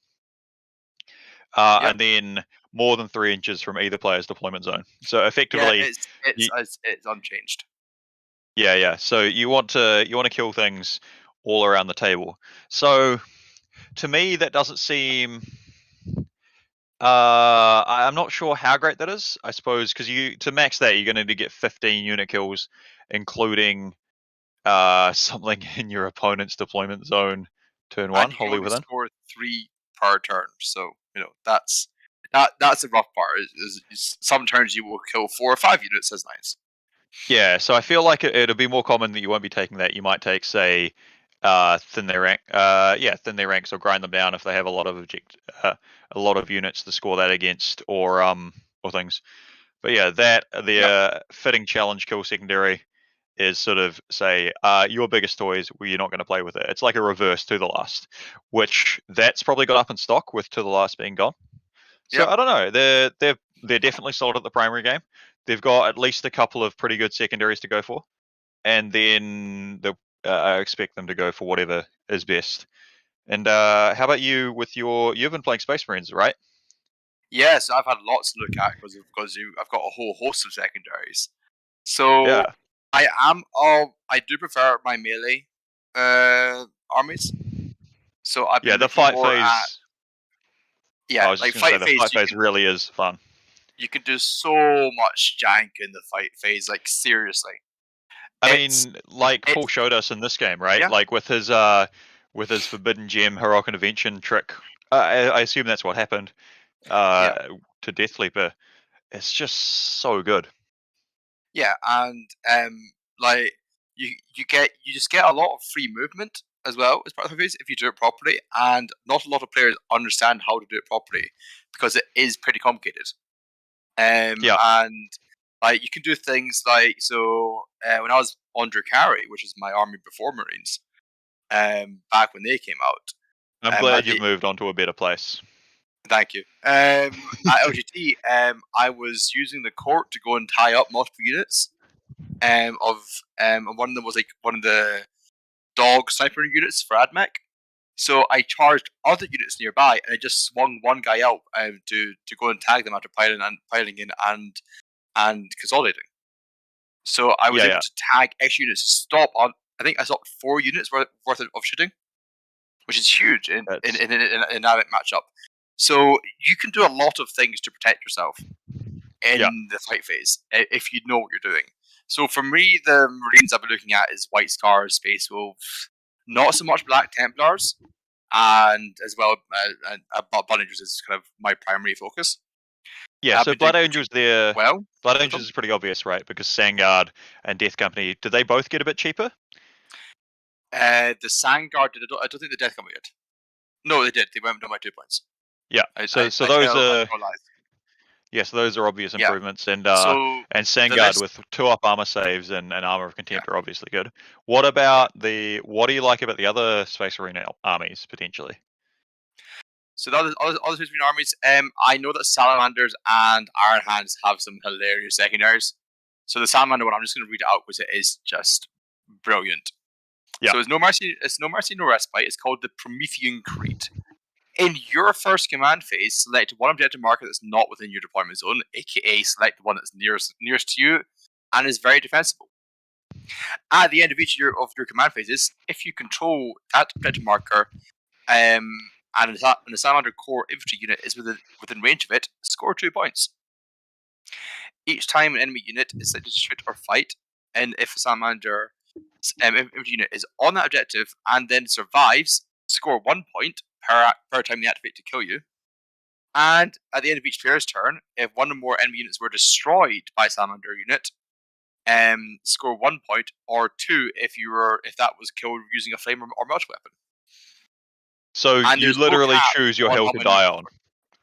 K: And then more than 3 inches from either player's deployment zone. So effectively,
G: it's unchanged.
K: Yeah. So you want to kill things all around the table. So to me, that doesn't seem. I'm not sure how great that is. I suppose because to max that, you're going to need to get 15 unit kills, including something in your opponent's deployment zone turn 1, wholly within.
G: Score 3 per turn. So that's the rough part. Is some turns you will kill 4 or 5 units as nice.
K: Yeah, so I feel like it'll be more common that you won't be taking that. You might take, say, thin their ranks or grind them down if they have a lot of units to score that against, or things. But yeah, the fitting challenge kill secondary is sort of say your biggest toys, well, you're not going to play with it. It's like a reverse To the Last, which that's probably got up in stock with To the Last being gone. So I don't know. They're definitely sold at the primary game. They've got at least a couple of pretty good secondaries to go for, and then I expect them to go for whatever is best. And how about you with you've been playing Space Marines, right?
G: Yes, I've had lots to look at because I've got a whole host of secondaries. So I do prefer my melee armies. So I've been
K: the fight phase.
G: I was
K: just going to say the fight phase really is fun.
G: You can do so much jank in the fight phase, like seriously.
K: I mean, like Paul showed us in this game, right? Like with his Forbidden Gem heroic intervention trick. I assume that's what happened to Deathleaper. it's just so good.
G: Yeah, and like you just get a lot of free movement as well as part of the phase if you do it properly, and not a lot of players understand how to do it properly because it is pretty complicated.
K: Yeah.
G: And like you can do things like when I was on Drukari, which is my army before Marines, back when they came out.
K: I'm glad you've moved on to a better place.
G: Thank you. At LGT, I was using the court to go and tie up multiple units. And one of them was like one of the dog sniper units for AdMech. So I charged other units nearby, and I just swung one guy out to go and tag them after piling in and consolidating. So I was able to tag X units to stop on. I think I stopped 4 units worth of shooting, which is huge in that matchup. So you can do a lot of things to protect yourself in the fight phase if you know what you're doing. So for me, the Marines I've been looking at is White Scars, Space Wolves, not so much Black Templars, and as well Blood Angels is kind of my primary focus.
K: Yeah, so Blood Angels there. Well, Blood Angels is pretty obvious, right? Because Sandguard and Death Company, did they both get a bit cheaper?
G: The Sandguard did. I don't think the Death Company did. No, they did. They went down by 2 points.
K: Yeah. So those are. Yes, those are obvious improvements, and Sandguard with 2 up armor saves and armor of contempt are obviously good. What do you like about the other Space Marine armies potentially?
G: So the other Space Marine armies, I know that Salamanders and Iron Hands have some hilarious secondaries. So the Salamander one, I'm just going to read it out because it is just brilliant. Yeah. So it's no mercy, no respite. It's called the Promethean Creed. In your first command phase, select one objective marker that's not within your deployment zone, aka select the one that's nearest to you, and is very defensible. At the end of each of your command phases, if you control that objective marker, and the Salamander core infantry unit is within range of it, score 2 points. Each time an enemy unit is selected to shoot or fight, and if a Salamander infantry unit is on that objective and then survives, score 1 point per time they activate to kill you. And at the end of each player's turn, if one or more enemy units were destroyed by a Salamander unit, score 1 point, or 2 if that was killed using a flame or multi weapon.
K: So you literally choose your hill to die on,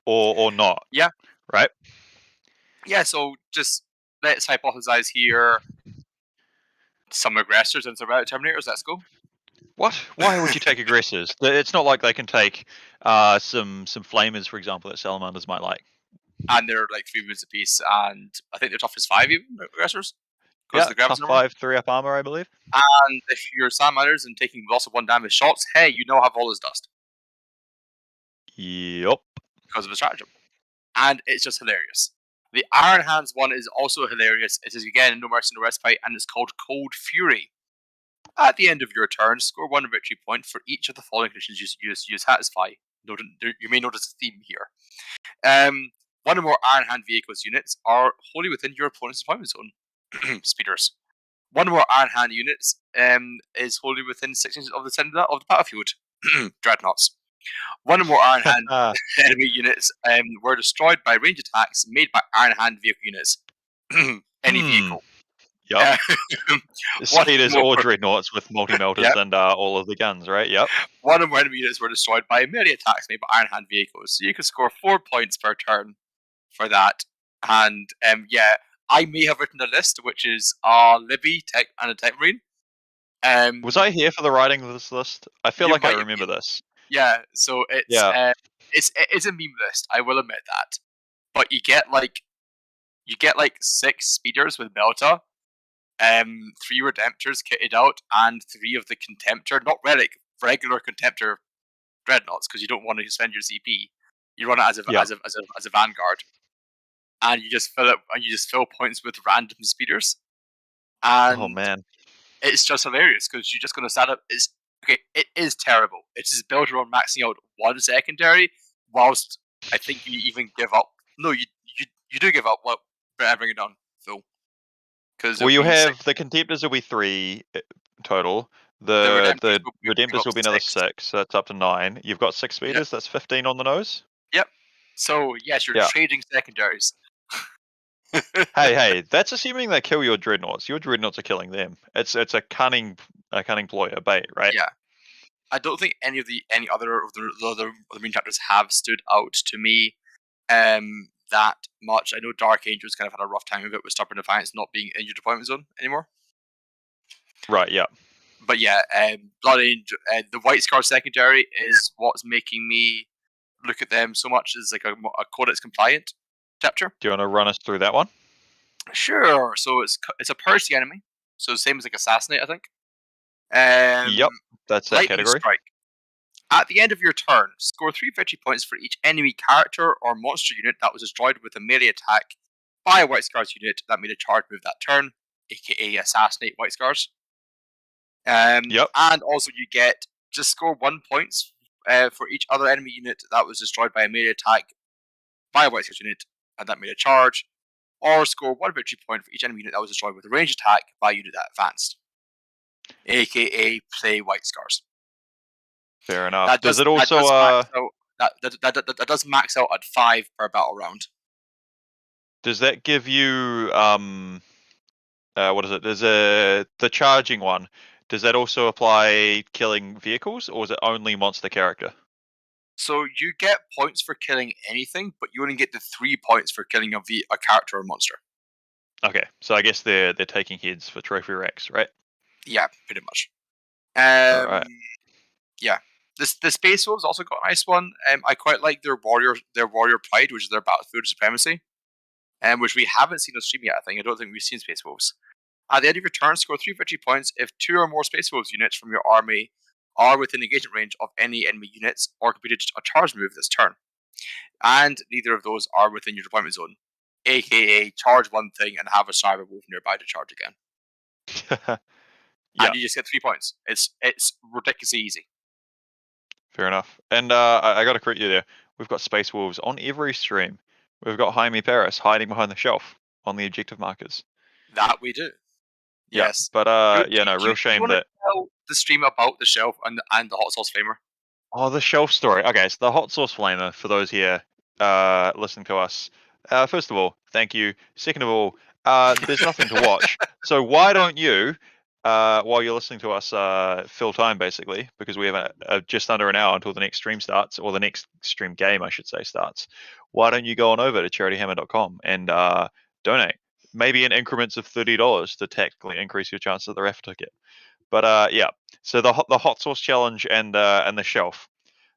K: or not.
G: Yeah.
K: Right.
G: Yeah. So just let's hypothesize here: some aggressors and some Terminators. Let's go.
K: What? Why would you take aggressors? It's not like they can take some flamers, for example, that Salamanders might like.
G: And they're like 3 moves apiece, and I think they're tough as 5 even aggressors.
K: Yeah, tough 5, 3 up armor, I believe.
G: And if you're Salamanders and taking lots of 1 damage shots, hey, you now have all this dust.
K: Yep.
G: Because of the stratagem. And it's just hilarious. The Iron Hands one is also hilarious. It is again no mercy, no respite, and it's called Cold Fury. At the end of your turn, score 1 victory point for each of the following conditions you satisfy. You may notice a theme here. 1 or more Iron Hand vehicles units are wholly within your opponent's deployment zone. Speeders. 1 or more Iron Hand units is wholly within 6 inches of the center of the battlefield. Dreadnoughts. 1 or more Iron Hand enemy units were destroyed by range attacks made by Iron Hand vehicle units. Any vehicle.
K: Yep. Speeders or dreadnoughts with multi-melters and all of the guns, right? Yep.
G: 1 or more enemy units were destroyed by melee attacks made by Iron Hand vehicles. So you can score 4 points per turn for that. And I may have written a list, which is Libby, Tech, and a Tech Marine.
K: Was I here for the writing of this list? I feel like I remember this.
G: Yeah, so it's a meme list. I will admit that, but you get like 6 speeders with Melta, 3 Redemptors kitted out, and 3 of the Contemptor, not relic, regular Contemptor dreadnoughts, because you don't want to spend your CP. You run it as a vanguard, and you just fill it, and you just fill points with random speeders. And
K: oh man,
G: it's just hilarious because you're just going to set up. It is terrible. It is built around maxing out 1 secondary, whilst I think you even give up. No, you do give up what bring it down full.
K: Well, you have the Contemptors will be 3 total. The Redemptors will be another 6, so that's up to 9. You've got 6 speeders, that's 15 on the nose.
G: Yep. So yes, you're trading secondaries.
K: Hey, that's assuming they kill your dreadnoughts. Your dreadnoughts are killing them. It's a cunning ploy, a bait, right?
G: Yeah. I don't think any other of the main chapters have stood out to me that much. I know Dark Angels kind of had a rough time of it with Stubborn Defiance not being in your deployment zone anymore.
K: Right, yeah.
G: But yeah, Blood Angel, the White Scar secondary is what's making me look at them so much as like a Codex compliant chapter.
K: Do you want to run us through that one?
G: Sure. So it's a Purge the enemy. So same as like Assassinate, I think.
K: Yep, that's that
G: Lightning
K: category.
G: Strike. At the end of your turn, score 3 victory points for each enemy character or monster unit that was destroyed with a melee attack by a White Scars unit that made a charge move that turn, aka Assassinate White Scars.
K: Yep.
G: And also you get just score 1 points for each other enemy unit that was destroyed by a melee attack by a White Scars unit and that made a charge, or score 1 victory point for each enemy unit that was destroyed with a ranged attack by a unit that advanced, aka play White Scars.
K: Fair enough.
G: That
K: does it also
G: that does max out at 5 per battle round.
K: Does that give you what is it? There's the charging one. Does that also apply killing vehicles, or is it only monster character?
G: So you get points for killing anything, but you only get the 3 points for killing a character or monster.
K: Okay, so I guess they're taking heads for trophy racks, right?
G: Yeah, pretty much.
K: Right.
G: Yeah. The Space Wolves also got a nice one. I quite like their warrior pride, which is their battlefield supremacy, which we haven't seen on stream yet. I don't think we've seen Space Wolves. At the end of your turn, score 3 victory points if 2 or more Space Wolves units from your army are within engagement range of any enemy units or completed a charge move this turn, and neither of those are within your deployment zone, aka charge one thing and have a cyber wolf nearby to charge again.
K: Yeah.
G: And you just get 3 points. It's ridiculously easy.
K: Fair enough. And I got to correct you there. We've got Space Wolves on every stream. We've got Jaime Paris hiding behind the shelf on the objective markers.
G: That we do.
K: Yeah,
G: Yes.
K: but real shame that.
G: Tell the stream about the shelf and the hot sauce flamer.
K: Oh, the shelf story. Okay, so the hot sauce flamer, for those here listening to us. First of all, thank you. Second of all, there's nothing to watch. So why don't you, while you're listening to us, fill time basically, because we have just under an hour until the next stream starts, or the next stream game, I should say, starts. Why don't you go on over to charityhammer.com and donate, maybe in increments of $30 to tactically increase your chance at the raffle ticket. But yeah, so the hot sauce challenge and the shelf.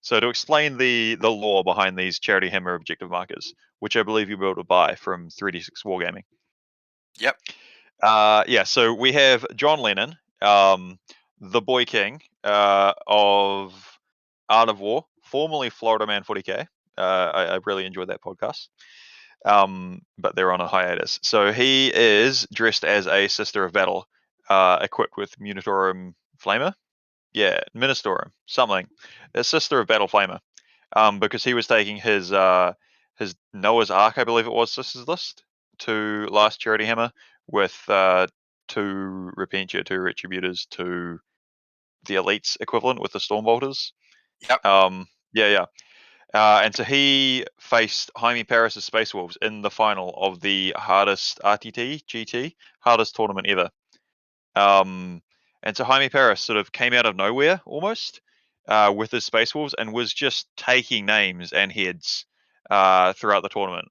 K: So to explain the lore behind these Charity Hammer objective markers, which I believe you'll be able to buy from 3D6 Wargaming.
G: Yep.
K: Yeah, so we have John Lennon, the Boy King of Art of War, formerly Florida Man 40K. I really enjoyed that podcast. But they're on a hiatus. So he is dressed as a Sister of Battle, equipped with Munitorum Flamer. Yeah, Ministorum, something. A Sister of Battle Flamer. Because he was taking his Noah's Ark, I believe it was, Sisters list to last Charity Hammer with 2 Repentia, 2 Retributors, 2 the Elites equivalent with the Stormbolters.
G: Yep.
K: Yeah. And so he faced Jaime Paris' Space Wolves in the final of the hardest GT, hardest tournament ever. And so Jaime Paris sort of came out of nowhere almost with his Space Wolves and was just taking names and heads throughout the tournament.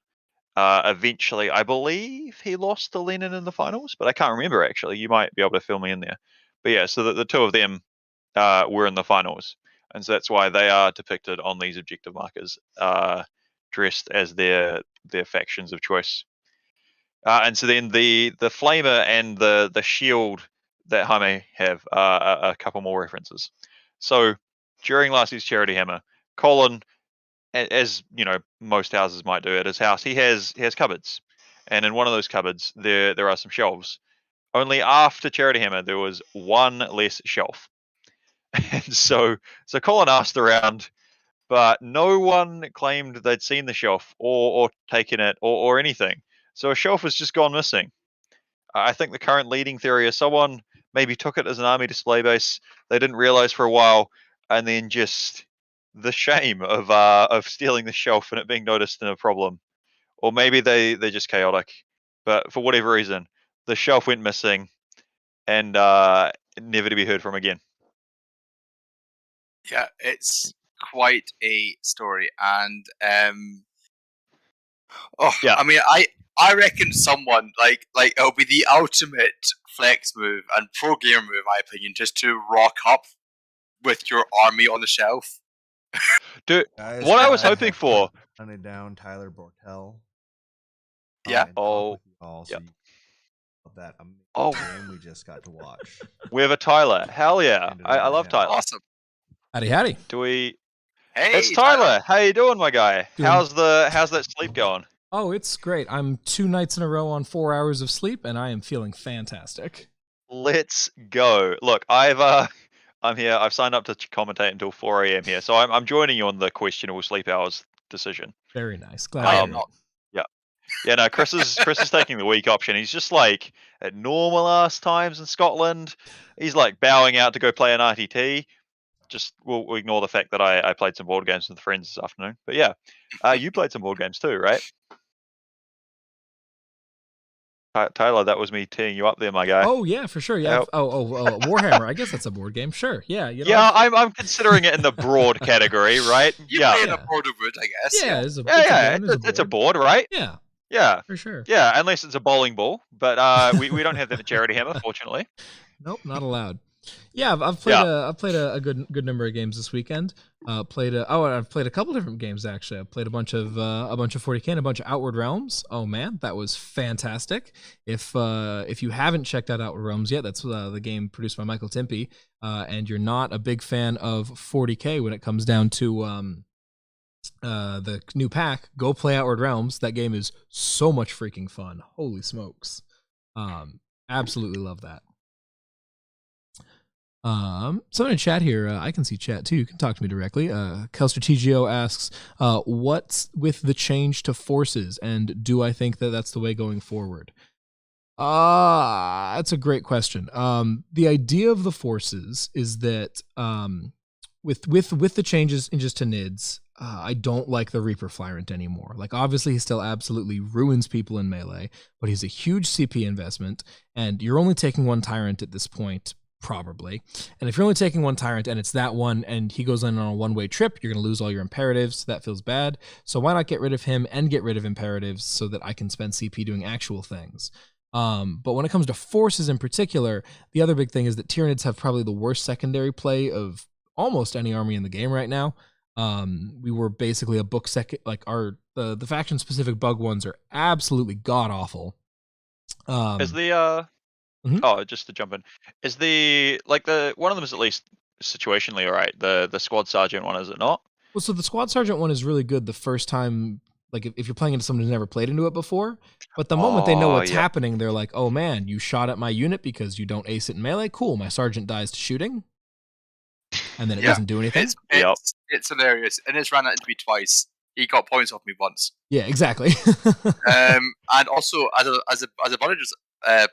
K: Eventually, I believe he lost to Lennon in the finals, but I can't remember actually. You might be able to fill me in there. But yeah, so the 2 of them were in the finals. And so that's why they are depicted on these objective markers, dressed as their factions of choice. And so then the flamer and the shield that Jaime have are a couple more references. So during last year's Charity Hammer, Colin, as you know, most houses might do at his house, he has cupboards, and in one of those cupboards there are some shelves. Only after Charity Hammer there was 1 less shelf. And so Colin asked around, but no one claimed they'd seen the shelf or taken it or anything. So a shelf has just gone missing. I think the current leading theory is someone maybe took it as an army display base. They didn't realize for a while, and then just the shame of stealing the shelf and it being noticed and a problem. Or maybe they're just chaotic. but for whatever reason, the shelf went missing, and never to be heard from again.
G: Yeah, it's quite a story, and
K: Yeah.
G: I mean, I reckon someone like it'll be the ultimate flex move and pro gamer move, in my opinion, just to rock up with your army on the shelf.
K: Dude,
I: Guys,
K: what I was hoping for.
I: Hunted down Tyler Bortel.
G: Yeah.
I: And talk with you all, so
K: Yep.
I: you of that amazing
K: Oh.
I: game we just got to watch.
K: We have a Tyler. Hell yeah.
I: Hand it
K: I
I: over
K: love
I: to him.
K: Tyler.
G: Awesome.
C: Howdy.
K: Do we?
G: Hey,
K: It's Tyler. How you doing, my guy?
L: Doing-
K: How's that sleep going?
L: Oh, it's great. I'm 2 nights in a row on 4 hours of sleep, and I am feeling fantastic.
K: Let's go. Look, I'm here. I've signed up to commentate until 4 a.m. here, so I'm joining you on the questionable sleep hours decision.
L: Very nice. Glad
G: I
L: to
G: am
L: hear
G: not.
L: it.
K: Yeah, no, Chris is taking the week option. He's just like at normal ass times in Scotland. He's like bowing out to go play an RTT. Just we'll ignore the fact that I played some board games with friends this afternoon. But yeah, you played some board games too, right? Tyler, that was me teeing you up there, my guy.
L: Oh yeah, for sure. Yeah.
K: Yep.
L: Warhammer. I guess that's a board game. Sure. Yeah. You know,
K: Yeah, I'm considering it in the broad category, right?
G: You
K: Yeah,
G: play in a board of wood, I guess.
L: Yeah. It's a,
K: yeah,
L: it's a game,
K: it's a board, right?
L: Yeah.
K: Yeah,
L: For sure.
K: yeah, unless it's a bowling ball, but we don't have that at Charity Hammer, fortunately.
L: Nope, not allowed. Yeah, I've played a good number of games this weekend. I've played a couple different games actually. I played a bunch of 40K and a bunch of Outward Realms. Oh man, that was fantastic. If you haven't checked out Outward Realms yet, that's the game produced by Michael Timpey, and you're not a big fan of 40K when it comes down to the new pack, go play Outward Realms. That game is so much freaking fun. Holy smokes. Absolutely love that. Someone in chat here, I can see chat too. You can talk to me directly. Kelstrategio asks, what's with the change to forces, and do I think that that's the way going forward? That's a great question. The idea of the forces is that with the changes in just to NIDS, I don't like the Reaper Flyrant anymore. Like, obviously, he still absolutely ruins people in Melee, but he's a huge CP investment, and you're only taking one Tyrant at this point, probably. And if you're only taking one Tyrant and it's that one, and he goes in on a one-way trip, you're going to lose all your Imperatives. So that feels bad. So why not get rid of him and get rid of Imperatives so that I can spend CP doing actual things? But when it comes to forces in particular, the other big thing is that Tyranids have probably the worst secondary play of almost any army in the game right now. We were basically a book second, like the faction specific bug ones are absolutely god awful.
K: Is the just to jump in, is the one of them is at least situationally alright? The squad sergeant one, is it not?
L: Well, so the squad sergeant one is really good the first time, like if you're playing into someone who's never played into it before. But the moment they know what's happening, they're like, oh man, you shot at my unit because you don't ace it in melee. Cool, my sergeant dies to shooting. And then it doesn't do anything.
G: It's hilarious, and it's ran into me twice. He got points off me once.
L: Yeah, exactly.
G: And also as a Bludgeoners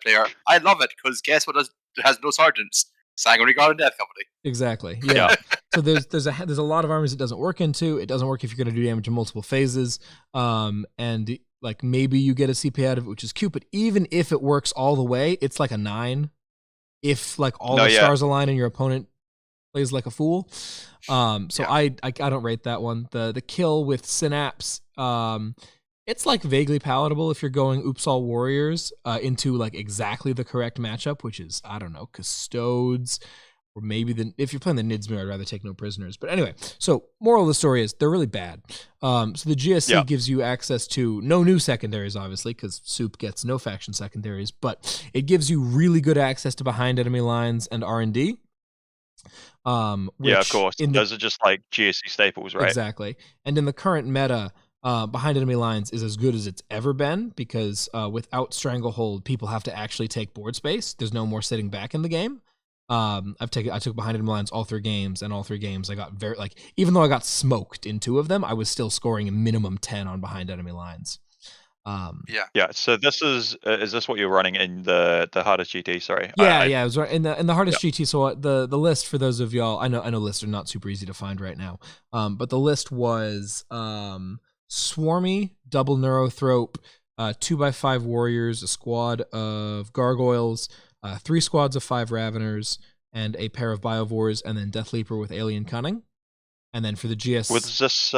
G: player, I love it because guess what has no sergeants? Sanguinary Guard and Death Company.
L: Exactly. Yeah. So there's a lot of armies it doesn't work into. It doesn't work if you're going to do damage in multiple phases. And like maybe you get a CP out of it, which is cute. But even if it works all the way, it's like a 9. If like all the stars align and your opponent plays like a fool. I don't rate that one. The kill with Synapse, it's like vaguely palatable if you're going Oops All Warriors into like exactly the correct matchup, which is, I don't know, Custodes, or maybe if you're playing the Nids mirror, I'd rather take no prisoners. But anyway, so moral of the story is they're really bad. So the GSC gives you access to no new secondaries, obviously, because Soup gets no faction secondaries, but it gives you really good access to behind enemy lines and R&D.
K: Yeah, of course. Those are just like GSC staples, right?
L: Exactly. And in the current meta, behind enemy lines is as good as it's ever been because without Stranglehold, people have to actually take board space. There's no more sitting back in the game. I took behind enemy lines all 3 games, and all 3 games I got even though I got smoked in 2 of them, I was still scoring a minimum 10 on behind enemy lines.
K: So this is this what you're running in the hardest GT? Sorry.
L: It was right in the hardest GT. So the list for those of y'all, I know lists are not super easy to find right now. But the list was Swarmy, Double Neurothrope, 2x5 warriors, a squad of gargoyles, 3 squads of 5 raveners, and a pair of biovores, and then Death Leaper with alien cunning. And then for the GS,
K: Was this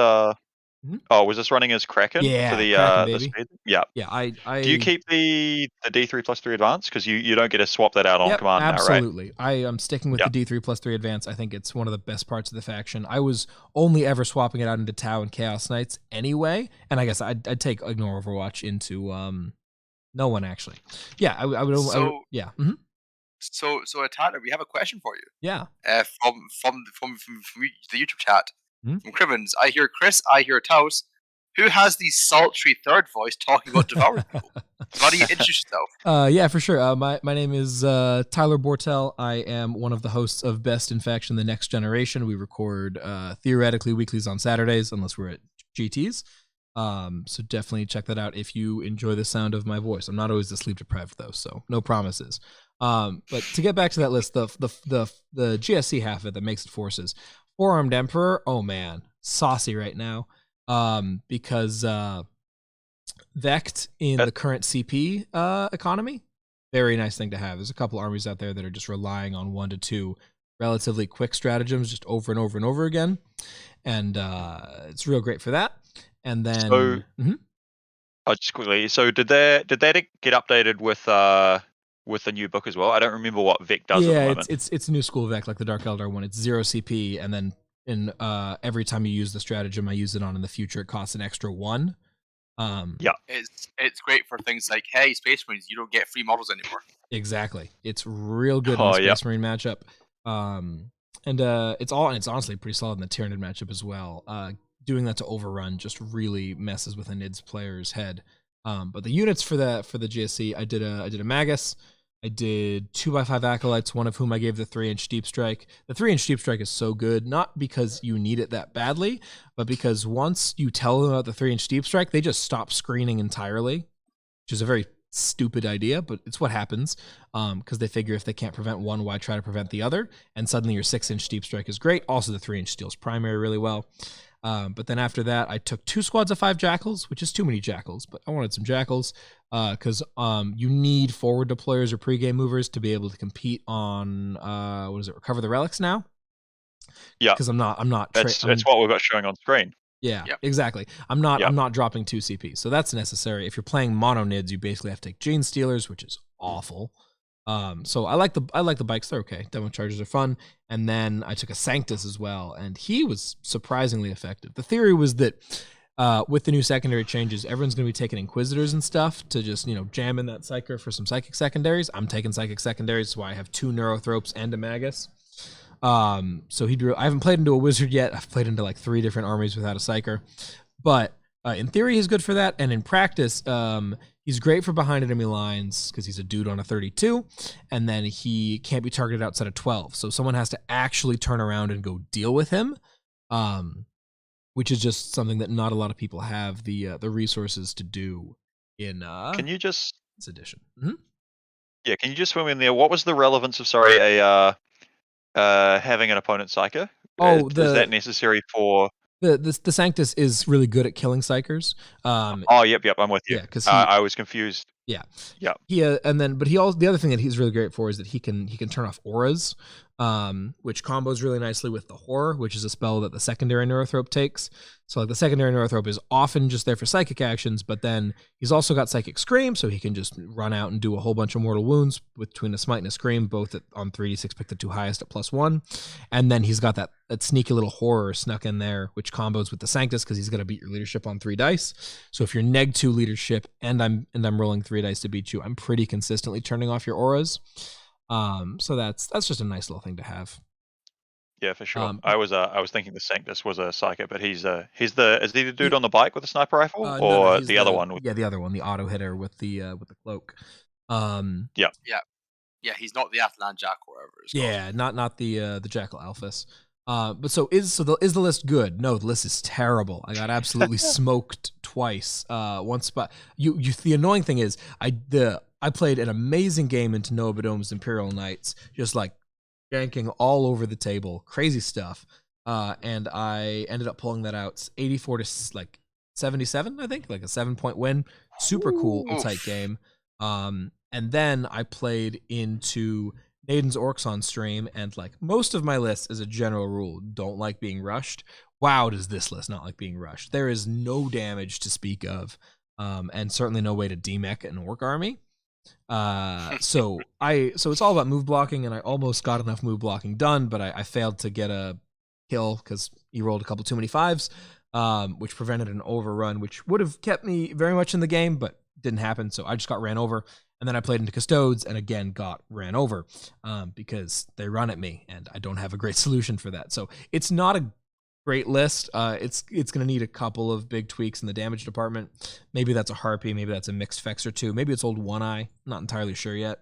K: was this running as Kraken
L: Yeah,
K: for the
L: Kraken,
K: the
L: baby.
K: speed? Yeah.
L: yeah, I
K: Do you keep the D3+3 advance? Because you don't get to swap that out on
L: Yep,
K: command now, right?
L: absolutely. I am sticking with
K: Yeah.
L: the D3+3 advance. I think it's one of the best parts of the faction. I was only ever swapping it out into Tau and Chaos Knights anyway, and I guess I'd take Ignore Overwatch into no one actually. Yeah, I would. Yeah. Mm-hmm.
G: So Tanner, we have a question for you.
L: Yeah.
G: From the YouTube chat.
L: Hmm?
G: From Cribbins, I hear Chris, I hear Taos. Who has the sultry third voice talking about devouring people? Why don't you introduce yourself?
L: Yeah, for sure. My name is Tyler Bortel. I am one of the hosts of Best in Faction: The Next Generation. We record theoretically weeklies on Saturdays, unless we're at GTs. So definitely check that out if you enjoy the sound of my voice. I'm not always sleep deprived though, so no promises. But to get back to that list, the GSC half of it that makes it forces. Four-Armed Emperor, oh man, saucy right now. Because Vect in the current CP economy, very nice thing to have. There's a couple armies out there that are just relying on 1 to 2 relatively quick stratagems just over and over and over again, and it's real great for that. And then,
K: just quickly, so did that get updated with the new book as well? I don't remember what Vec does at the moment.
L: It's new school Vec, like the Dark Eldar one. It's 0 CP, and then every time you use the stratagem I use it on in the future, it costs an extra 1.
G: It's great for things like, hey, Space Marines, you don't get free models anymore.
L: Exactly. It's real good in the Space Marine matchup. And it's honestly pretty solid in the Tyranid matchup as well. Doing that to overrun just really messes with a Nid's player's head. But the units for the GSC, I did a Magus. I did 2x5 Acolytes, one of whom I gave the 3-inch Deep Strike. The 3-inch Deep Strike is so good, not because you need it that badly, but because once you tell them about the 3-inch Deep Strike, they just stop screening entirely, which is a very stupid idea, but it's what happens, because they figure if they can't prevent one, why try to prevent the other? And suddenly your 6-inch Deep Strike is great. Also, the 3-inch steals primary really well. But then after that, I took 2 squads of 5 Jackals, which is too many Jackals, but I wanted some Jackals because you need forward deployers or pregame movers to be able to compete on Recover the Relics now.
K: Yeah,
L: because I'm not.
K: That's what we've got showing on screen.
L: Yeah, exactly. I'm not dropping 2 CP, so that's necessary. If you're playing mono Nids, you basically have to take Gene Stealers, which is awful. So I like the bikes. They're okay. Demo charges are fun. And then I took a Sanctus as well, and he was surprisingly effective. The theory was that with the new secondary changes, everyone's going to be taking Inquisitors and stuff to just jam in that Psyker for some Psychic secondaries. I'm taking Psychic secondaries, so I have 2 Neurothropes and a Magus. So I haven't played into a Wizard yet. I've played into like 3 different armies without a Psyker, but in theory he's good for that, and in practice he's great for behind enemy lines because he's a dude on a 32, and then he can't be targeted outside of 12. So someone has to actually turn around and go deal with him, which is just something that not a lot of people have the resources to do in
K: Can you just
L: this edition.
K: Yeah, can you just swim in there? What was the relevance of having an opponent Psyker? Is that necessary for...
L: The Sanctus is really good at killing Psykers.
K: Yep, I'm with you.
L: Yeah, because
K: I was confused.
L: Yeah.
K: Yeah.
L: The other thing that he's really great for is that he can turn off auras, which combos really nicely with the Horror, which is a spell that the secondary Neurothrope takes. So like the secondary Neurothrope is often just there for psychic actions, but then he's also got Psychic Scream, so he can just run out and do a whole bunch of mortal wounds between a Smite and a Scream, both on 3d6, pick the 2 highest at +1. And then he's got that sneaky little Horror snuck in there, which combos with the Sanctus because he's going to beat your leadership on 3 dice. So if you're neg2 leadership and I'm rolling 3 dice to beat you, I'm pretty consistently turning off your auras. So that's just a nice little thing to have.
K: Yeah, for sure. I was thinking the Sanctus was a Psyker, but is he the dude on the bike with the sniper rifle, or the other one?
L: The other one, the auto hitter with the cloak.
K: Yeah,
G: he's not the Athlan Jack or whatever it's called.
L: Yeah, not the Jackal Alphas. But is the list good? No, the list is terrible. I got absolutely smoked twice. Once, but the annoying thing is I played an amazing game into Noah Badome's Imperial Knights, just like yanking all over the table, crazy stuff. And I ended up pulling that out 84 to like 77, I think, like a 7-point win. super cool tight game. And then I played into Naiden's Orcs on stream, and like most of my list, as a general rule, don't like being rushed. Wow, does this list not like being rushed? There is no damage to speak of, and certainly no way to demech an Orc army. So it's all about move blocking, and I almost got enough move blocking done, but I failed to get a kill because he rolled a couple too many 5s, which prevented an overrun, which would have kept me very much in the game, but didn't happen. So I just got ran over, and then I played into Custodes and again got ran over because they run at me, and I don't have a great solution for that. So it's not a great list. It's going to need a couple of big tweaks in the damage department. Maybe that's a Harpy. Maybe that's a mixed Fex or two. Maybe it's old One Eye. I'm not entirely sure yet.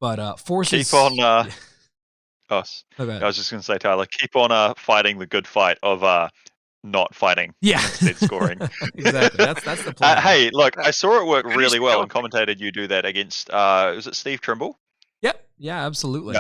L: But forces.
K: Keep on.
L: Okay.
K: I was just going to say, Tyler, keep on fighting the good fight of not fighting.
L: Yeah.
K: Instead scoring.
L: Exactly. That's the plan.
K: Hey, look, I saw it work really well in Commentator. You do that against. Was it Steve Trimble?
L: Yep. Yeah. Absolutely.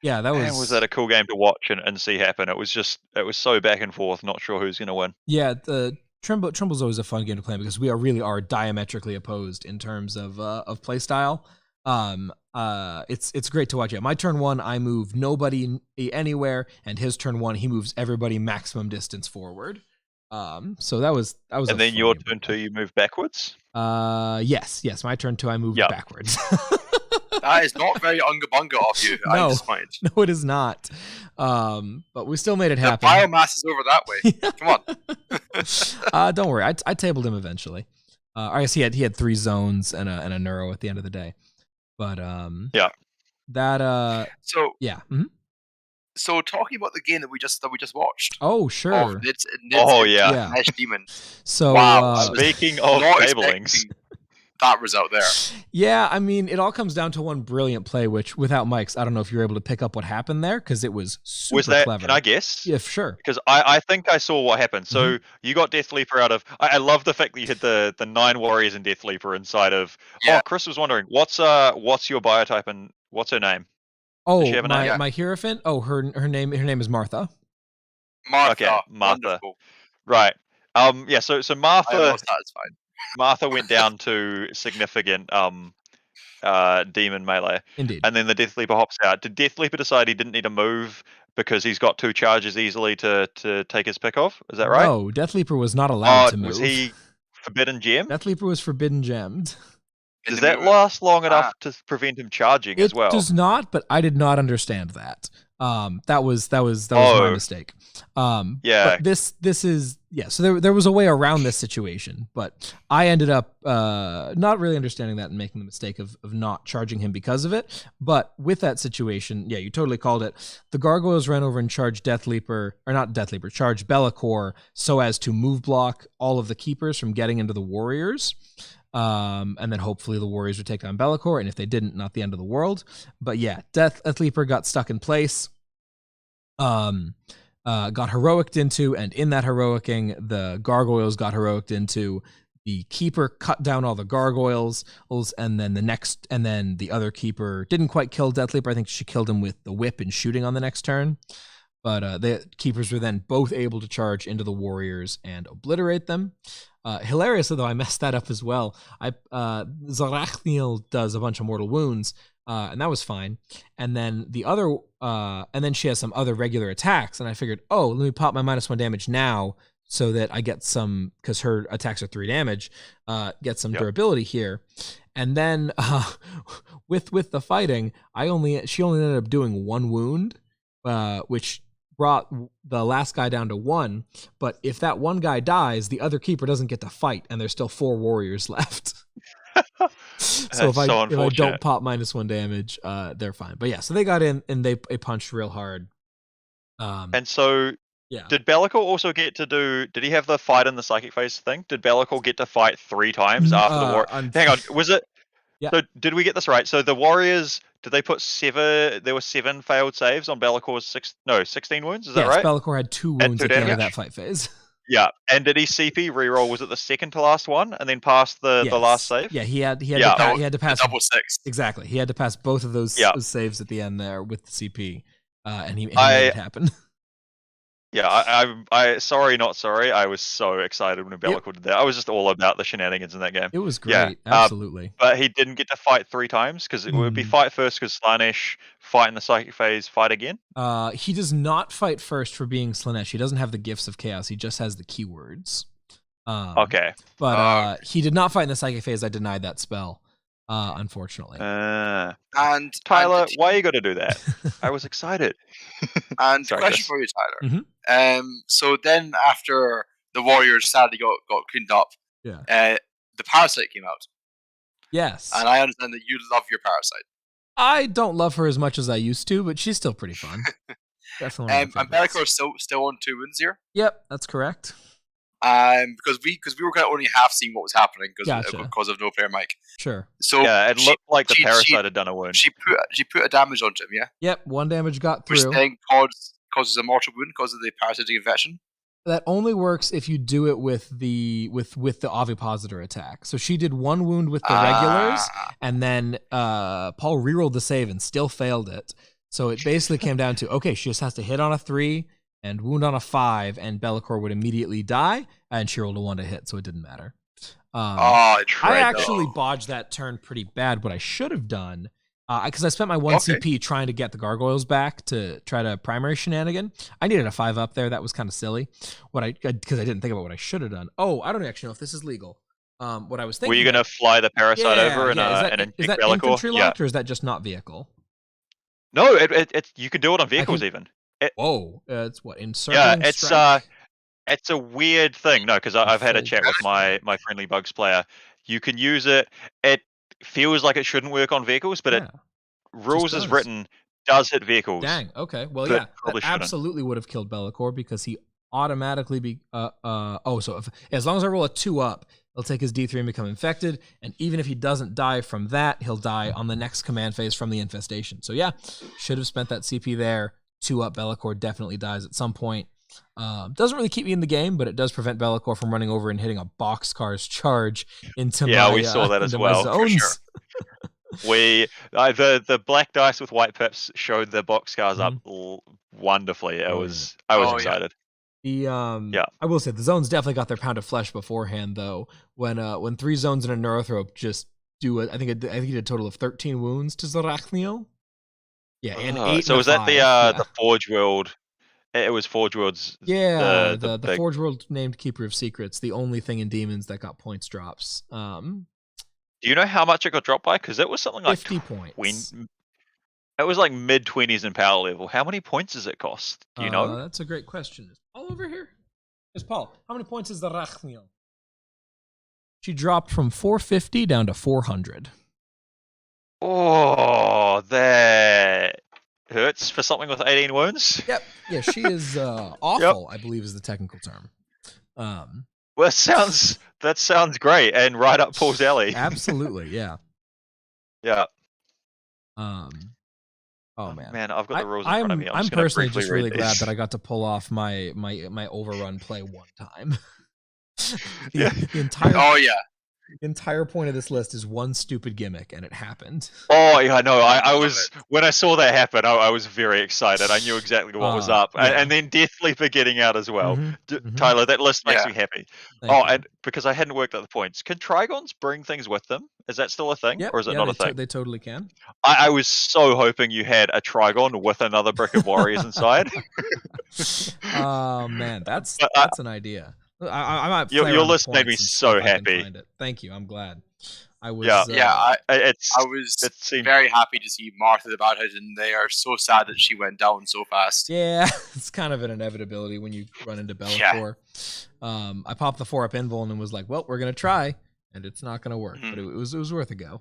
L: Yeah, that
K: was that a cool game to watch and see happen? It was so back and forth, not sure who's going to win.
L: Yeah, the Trimble's always a fun game to play because we really are diametrically opposed in terms of play style. It's great to watch. Yeah, my turn 1, I move nobody anywhere, and his turn 1, he moves everybody maximum distance forward. So that was.
K: And then your turn 2, you move backwards.
L: Yes, my turn 2, I move backwards.
G: That is not very unga-bunga of you.
L: No,
G: I just find.
L: No, it is not. But we still made it happen.
G: The biomass is over that way. Come on.
L: Don't worry. I tabled him eventually. I guess he had 3 zones and a neuro at the end of the day. But
K: yeah.
L: That
G: So
L: yeah.
G: So talking about the game that we just watched.
L: Oh sure.
K: Yeah.
G: Mesh Demon.
L: So
K: wow. Speaking of tablings.
G: That result there.
L: Yeah, I mean, it all comes down to one brilliant play, which without mics, I don't know if you were able to pick up what happened there because it was super clever.
K: Can I guess?
L: Yeah, sure.
K: Because I think I saw what happened. So you got Death Leaper out of. I love the fact that you had the 9 warriors and Death Leaper inside of. Yeah. Oh, Chris was wondering what's your biotype and what's her name?
L: Oh, my Hierophant. Oh, her name is Martha.
G: Martha.
K: Okay, Martha.
G: Wonderful.
K: Right. Yeah. So Martha.
G: I was satisfied.
K: Martha went down to significant demon melee.
L: Indeed.
K: And then the Death Leaper hops out. Did Death Leaper decide he didn't need to move because he's got 2 charges easily to take his pick off? Is that right?
L: No, Death Leaper was not allowed to move.
K: Was he forbidden gem?
L: Death Leaper was forbidden gemmed.
K: Does that last long enough to prevent him charging as well?
L: It does not, but I did not understand that. That was my mistake.
K: Yeah.
L: But this is so there was a way around this situation, but I ended up not really understanding that and making the mistake of not charging him because of it. But with that situation, yeah, you totally called it. The gargoyles ran over and charged charged Be'lakor so as to move block all of the keepers from getting into the warriors. And then hopefully the warriors would take on Be'lakor, and if they didn't, not the end of the world. But yeah, Death Leaper got stuck in place. Got heroicked into, and in that heroicing, the gargoyles got heroicked into. The keeper cut down all the gargoyles, and then the other keeper didn't quite kill Death Leaper. I think she killed him with the whip and shooting on the next turn. But the keepers were then both able to charge into the warriors and obliterate them. Hilarious, though, I messed that up as well. Zarachniel does a bunch of mortal wounds, and that was fine. And then and then she has some other regular attacks, and I figured, let me pop my -1 damage now so that I get some, because her attacks are 3 damage, get some durability here. And then with the fighting, she only ended up doing 1 wound, which brought the last guy down to 1, but if that 1 guy dies, the other keeper doesn't get to fight, and there's still 4 warriors left. So if I don't pop -1 damage, they're fine. But yeah, so they got in and they punched real hard.
K: And so did Be'lakor also get to do? Did he have the fight in the psychic phase thing? Did Be'lakor get to fight 3 times after the war? Hang on, was it?
L: Yeah.
K: So did we get this right? So the warriors, did they put 7? There were 7 failed saves on Be'lakor's 16 wounds. Is that right?
L: Be'lakor had 2 wounds at the end of that fight phase.
K: Yeah, and did he CP reroll? Was it the second to last one, and then pass the last save?
L: Yeah, he had to pass
G: double 6.
L: Exactly, he had to pass both of those saves at the end there with the CP, and he made it happen.
K: Yeah, I sorry, not sorry. I was so excited when Bellicore did that. I was just all about the shenanigans in that game.
L: It was
K: Yeah,
L: great, absolutely.
K: but he didn't get to fight 3 times because it would be fight first because Slaanesh, fight in the psychic phase, fight again.
L: He does not fight first for being Slaanesh. He doesn't have the gifts of chaos. He just has the keywords.
K: Okay,
L: but he did not fight in the psychic phase. I denied that spell, unfortunately.
G: And
K: Tyler, why you got to do that? I was excited.
G: And
K: Sorry,
G: question
K: Chris.
G: for you, Tyler.
L: Mm-hmm.
G: So then after the Warriors sadly got cleaned up, the Parasite came out.
L: Yes.
G: And I understand that you love your Parasite.
L: I don't love her as much as I used to, but she's still pretty fun. Definitely.
G: And Bellicore's still on 2 wins here.
L: Yep, that's correct.
G: Because we were kind of only half seeing what was happening because of no player Mike.
L: Sure.
G: So
K: yeah, it looked like the Parasite had done a wound.
G: She put a damage onto him. Yeah.
L: Yep, 1 damage got through.
G: Which then causes a mortal wound because of the parasitic infection.
L: That only works if you do it with the ovipositor attack. So she did 1 wound with the regulars, and then Paul rerolled the save and still failed it. So it basically came down to, okay, she just has to hit on a 3 and wound on a 5, and Bellicore would immediately die, and she rolled a 1 to hit, so it didn't matter. I actually bodged that turn pretty bad. What I should have done, because I spent my 1 CP trying to get the gargoyles back to try to primary shenanigan. I needed a 5-up there. That was kind of silly. Because I didn't think about what I should have done. Oh, I don't actually know if this is legal. What I was thinking.
K: Were you going to fly the Parasite over and
L: is that
K: Bellicore?
L: infantry locked or is that just not vehicle?
K: No, it's you can do it on vehicles even.
L: It's what encircling.
K: Yeah, it's a weird thing. No, because I've had a chat with my friendly bugs player. You can use it. It feels like it shouldn't work on vehicles, but it rules as written does hit vehicles.
L: Dang. Okay. Well, yeah, that absolutely would have killed Bellicore because he automatically as long as I roll a 2-up, he'll take his D3 and become infected, and even if he doesn't die from that, he'll die on the next command phase from the infestation. So yeah, should have spent that CP there. 2-up Bellicore definitely dies at some point. Doesn't really keep me in the game, but it does prevent Bellicore from running over and hitting a boxcar's charge into
K: we saw that as well.
L: zones.
K: For sure. The black dice with white pips showed the boxcars up wonderfully. I was excited.
L: I will say the zones definitely got their pound of flesh beforehand, though. When 3 zones in a Neurothrope just do it, I think he did a total of 13 wounds to Zarachnio. Yeah, and 8.
K: So was that the Forge World? It was Forge World's.
L: Yeah, the Forge World named Keeper of Secrets, the only thing in Demons that got points drops.
K: Do you know how much it got dropped by? Because it was something like
L: 50 points.
K: It was like mid-20s in power level. How many points does it cost? Do you know?
L: That's a great question. Is Paul over here? There's Paul. How many points is the Rachnio? She dropped from 450 down to 400.
K: Oh, that hurts for something with 18 wounds.
L: Yep. Yeah, she is awful, I believe is the technical term.
K: Well, that sounds great and right up Paul's alley.
L: Absolutely, yeah.
K: Yeah.
L: Oh man.
K: Man, I've got the rules in front of me.
L: I'm personally just really glad that I got to pull off my overrun play 1 time. The entire point of this list is 1 stupid gimmick, and it happened.
K: Oh yeah, no, I was when I saw that happen, I was very excited. I knew exactly what was up, and then Death Leaper getting out as well. Tyler, that list makes me happy. And because I hadn't worked out the points, can Trigons bring things with them? Is that still a thing, or is it not a thing?
L: They totally can.
K: I was so hoping you had a Trigon with another brick of warriors inside.
L: Oh man, that's an idea. I might
K: your list made me so happy.
L: Thank you. I'm glad. I was.
G: I was very happy to see Martha about it, and they are so sad that she went down so fast.
L: Yeah, it's kind of an inevitability when you run into Bellicore. I popped the 4-up Invuln and was like, "Well, we're gonna try, and it's not gonna work." But it was worth a go.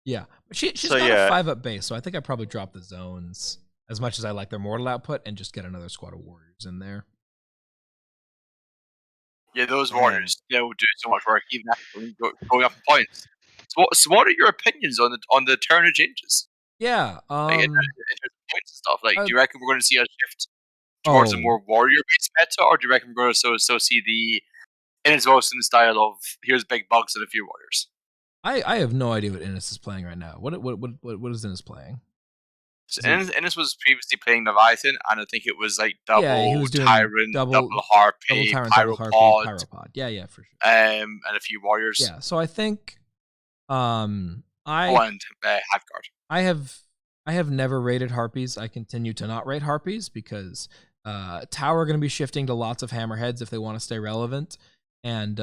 L: Yeah, she's got a 5-up base, so I think I probably drop the zones as much as I like their mortal output and just get another squad of warriors in there.
G: Yeah, those warriors still do so much work, even after going up in points. So what are your opinions on the Tyranid changes?
L: Yeah,
G: in terms of points and stuff. Like, do you reckon we're going to see a shift towards a more warrior-based meta, or do you reckon we're going to so see the Innis Wilson style of here's big bugs and a few warriors?
L: I have no idea what Innis is playing right now. What is Innis playing?
G: So Innes was previously playing Leviathan, and I think it was like double
L: he was doing
G: Tyrant, double Harpy,
L: Tyrant,
G: Pyropod,
L: Pyropod. Yeah, for sure.
G: And a few warriors.
L: Yeah, so I think
G: and Hadguard.
L: I have never rated Harpies. I continue to not rate Harpies because Tau are going to be shifting to lots of hammerheads if they want to stay relevant, and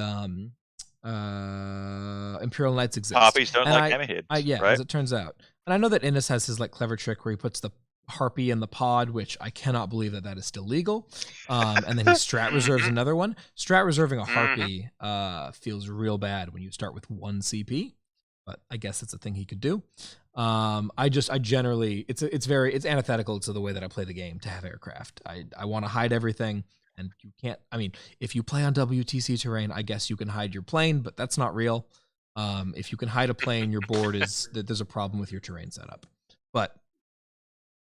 L: Imperial Knights exist.
K: Harpies don't
L: and
K: like hammerheads, right?
L: As it turns out. And I know that Innes has his like clever trick where he puts the Harpy in the pod, which I cannot believe that is still legal. And then he strat reserves another one. Strat reserving a Harpy feels real bad when you start with 1 CP, but I guess it's a thing he could do. I generally it's antithetical to the way that I play the game to have aircraft. I want to hide everything, and you can't. I mean, if you play on WTC terrain, I guess you can hide your plane, but that's not real. If you can hide a plane, your board is that there's a problem with your terrain setup. But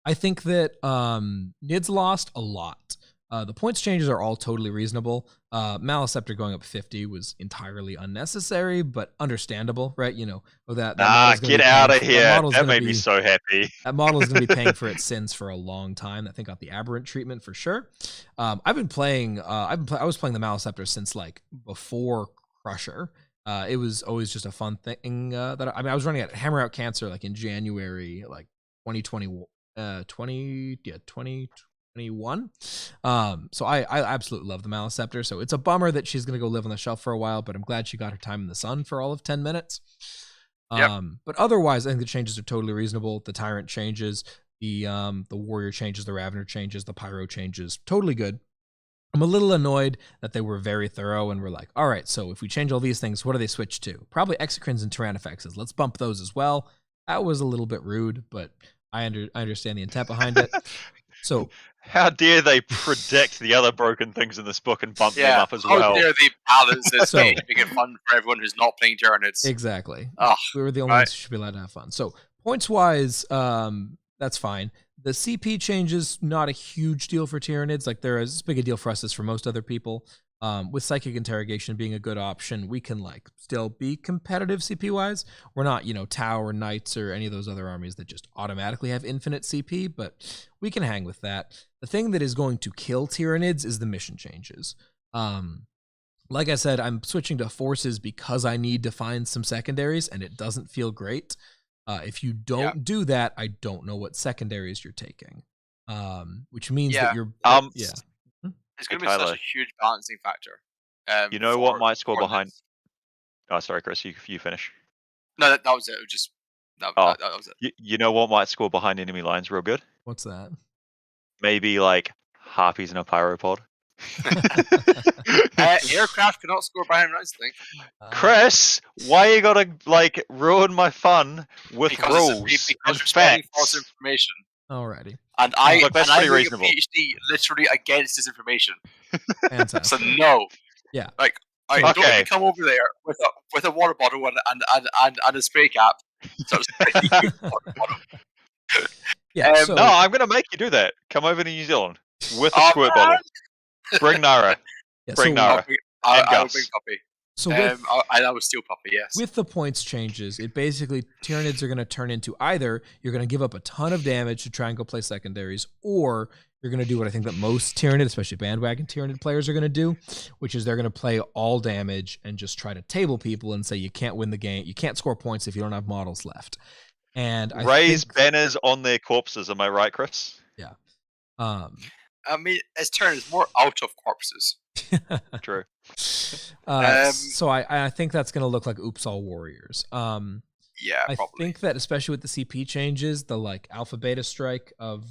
L: I think that Nids lost a lot. The points changes are all totally reasonable. Maliceptor going up 50 was entirely unnecessary, but understandable, right? You know, that
K: get out of here. That made me so happy.
L: That model is going to be paying for its sins for a long time. That thing got the aberrant treatment for sure. I've been playing, I was playing the Maliceptor since like before Crusher. It was always just a fun thing I was running at Hammer Out Cancer like in January, like 2021. So I absolutely love the Maliceptor. So it's a bummer that she's going to go live on the shelf for a while, but I'm glad she got her time in the sun for all of 10 minutes. But otherwise, I think the changes are totally reasonable. The Tyrant changes, the Warrior changes, the Ravener changes, the Pyro changes, totally good. I'm a little annoyed that they were very thorough and were like, all right, so if we change all these things, what do they switch to? Probably Exocrines and Tyrannifexes. Let's bump those as well. That was a little bit rude, but I understand the intent behind it. So
K: how dare they predict the other broken things in this book and bump them up as well?
G: How dare they balance this game to make it fun for everyone who's not playing Tyranids?
L: Exactly.
G: Oh,
L: we were the only ones who should be allowed to have fun. So points-wise, that's fine. The CP changes, not a huge deal for Tyranids. Like they're as big a deal for us as for most other people. With Psychic Interrogation being a good option, we can like still be competitive CP-wise. We're not, Tau or Knights or any of those other armies that just automatically have infinite CP, but we can hang with that. The thing that is going to kill Tyranids is the mission changes. Like I said, I'm switching to forces because I need to find some secondaries, and it doesn't feel great. If you don't do that, I don't know what secondaries you're taking. Which means that you're
G: it's going to be such a huge balancing factor.
K: You know what might score behind? Oh, sorry, Chris. You finish.
G: No, that was it. It was just that was it.
K: You know what might score behind enemy lines real good?
L: What's that?
K: Maybe like Harpies in a Pyropod.
G: Aircraft cannot score behind lines, I think.
K: Chris, why you gotta like ruin my fun with rules and facts?
G: False information.
L: Alrighty.
G: And I
K: that's pretty reasonable.
G: A PhD literally against disinformation.
L: Fantastic.
G: So no.
L: Yeah.
G: Like, don't let me come over there with a water bottle and a spray cap. So
L: no,
K: I'm gonna make you do that. Come over to New Zealand with a squirt bottle. Bring Nara. Bring Nara.
G: I'll bring Puppy.
L: So
G: I was still Puppy, yes.
L: With the points changes, it basically Tyranids are going to turn into either you're going to give up a ton of damage to try and go play secondaries, or you're going to do what I think that most Tyranid, especially bandwagon Tyranid players, are going to do, which is they're going to play all damage and just try to table people and say you can't win the game, you can't score points if you don't have models left. And
K: raise banners on their corpses. Am I right, Chris?
L: Yeah.
G: I mean, it's Tyranids more out of corpses.
K: True.
L: So I think that's going to look like Oops All Warriors.
G: Yeah,
L: I
G: probably.
L: think that especially with the CP changes, the like alpha beta strike of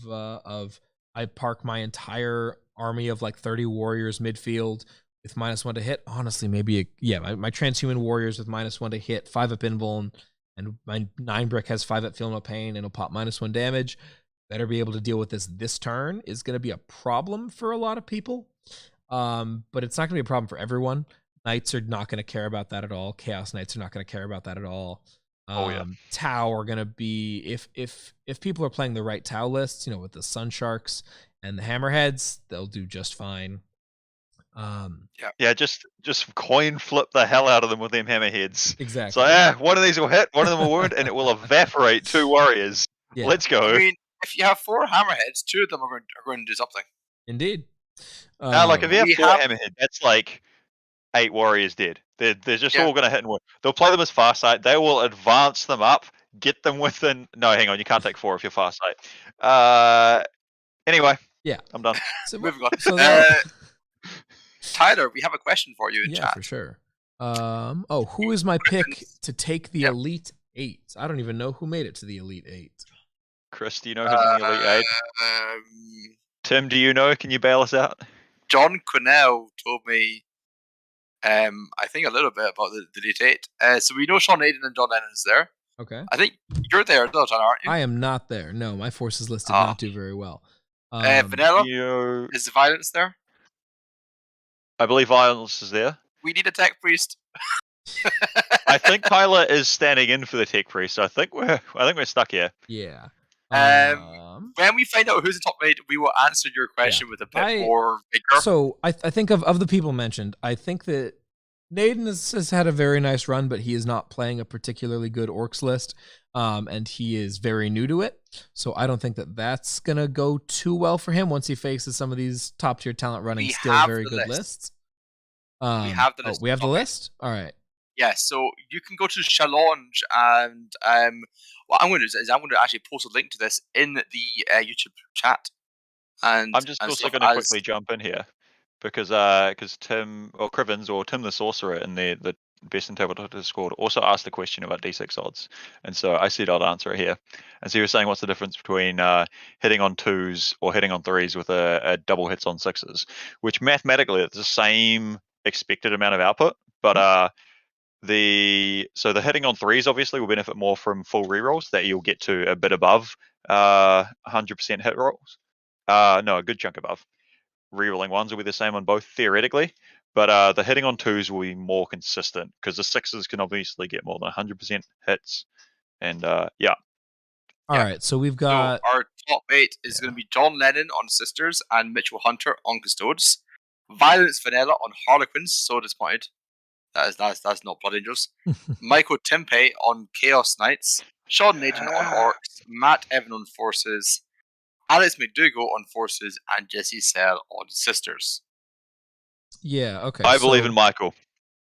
L: I park my entire army of like 30 warriors midfield with -1 to hit. Honestly, maybe my transhuman warriors with -1 to hit, 5 up invuln, and my 9 brick has 5 up feel no pain and it'll pop -1 damage. Better be able to deal with this turn is going to be a problem for a lot of people. But it's not going to be a problem for everyone. Knights are not going to care about that at all. Chaos Knights are not going to care about that at all. Tau are going to be if people are playing the right Tau lists, with the Sun Sharks and the Hammerheads, they'll do just fine.
K: Just coin flip the hell out of them with them Hammerheads.
L: Exactly.
K: So one of these will hit, one of them will wound, and it will evaporate 2 warriors. Yeah. Let's go.
G: I mean, if you have 4 hammerheads, 2 of them are going to do something.
L: Indeed.
K: Like if you have
G: we
K: 4
G: have-
K: hammerhead, that's like 8 warriors dead. They're just
G: Yeah.
K: all going to hit and win. They'll play them as Farsight. They will advance them up, get them within. No, hang on, you can't take 4 if you're Farsight. Anyway,
L: Yeah.
K: I'm done.
L: So,
G: Moving on.
L: so that-
G: Tyler, we have a question for you in
L: yeah,
G: chat.
L: for sure. Who is my pick to take the Elite 8? I don't even know who made it to the Elite 8.
K: Chris, do you know who's in the Elite 8? Tim, do you know? Can you bail us out?
G: John Quinnell told me, I think a little bit about the Elite 8. So we know Sean Aiden and John Lennon is there.
L: Okay.
G: I think you're there, though, John, aren't you?
L: I am not there. No, my forces list did not do very well.
G: Vanilla, is the Violence there?
K: I believe Violence is there.
G: We need a tech priest.
K: I think Tyler is standing in for the tech priest, so I think we're stuck here.
L: Yeah.
G: When we find out who's the top 8, we will answer your question with a bit more vigor.
L: So I think of the people mentioned, I think that Naden has had a very nice run, but he is not playing a particularly good Orcs list, and he is very new to it. So I don't think that that's going to go too well for him once he faces some of these top-tier talent running still very good lists.
G: We have the list.
L: We have the list? All right.
G: Yeah, so you can go to Challenge, and what I'm going to do is I'm going to actually post a link to this in the YouTube chat. And
K: I'm just also going to quickly jump in here because Tim or Crivens or Tim the Sorcerer in the Best in Tabletop Discord also asked a question about D6 odds, and so I said I'd answer it here. And so you were saying what's the difference between hitting on 2s or hitting on 3s with a double hits on 6s, which mathematically it's the same expected amount of output, but the hitting on 3s obviously will benefit more from full rerolls that you'll get to a bit above 100% hit rolls. No, a good chunk above. Rerolling 1s will be the same on both theoretically, but the hitting on 2s will be more consistent because the 6s can obviously get more than 100% hits, and yeah.
L: All right, so we've got
G: our top 8 is going to be John Lennon on Sisters and Mitchell Hunter on Custodes. Violence Vanilla on Harlequins, so disappointed. That's not Blood Angels. Michael Timpe on Chaos Knights. Sean Naden on Orcs. Matt Evan on Forces. Alex McDougall on Forces. And Jesse Sell on Sisters.
L: Yeah, okay.
K: I believe in Michael.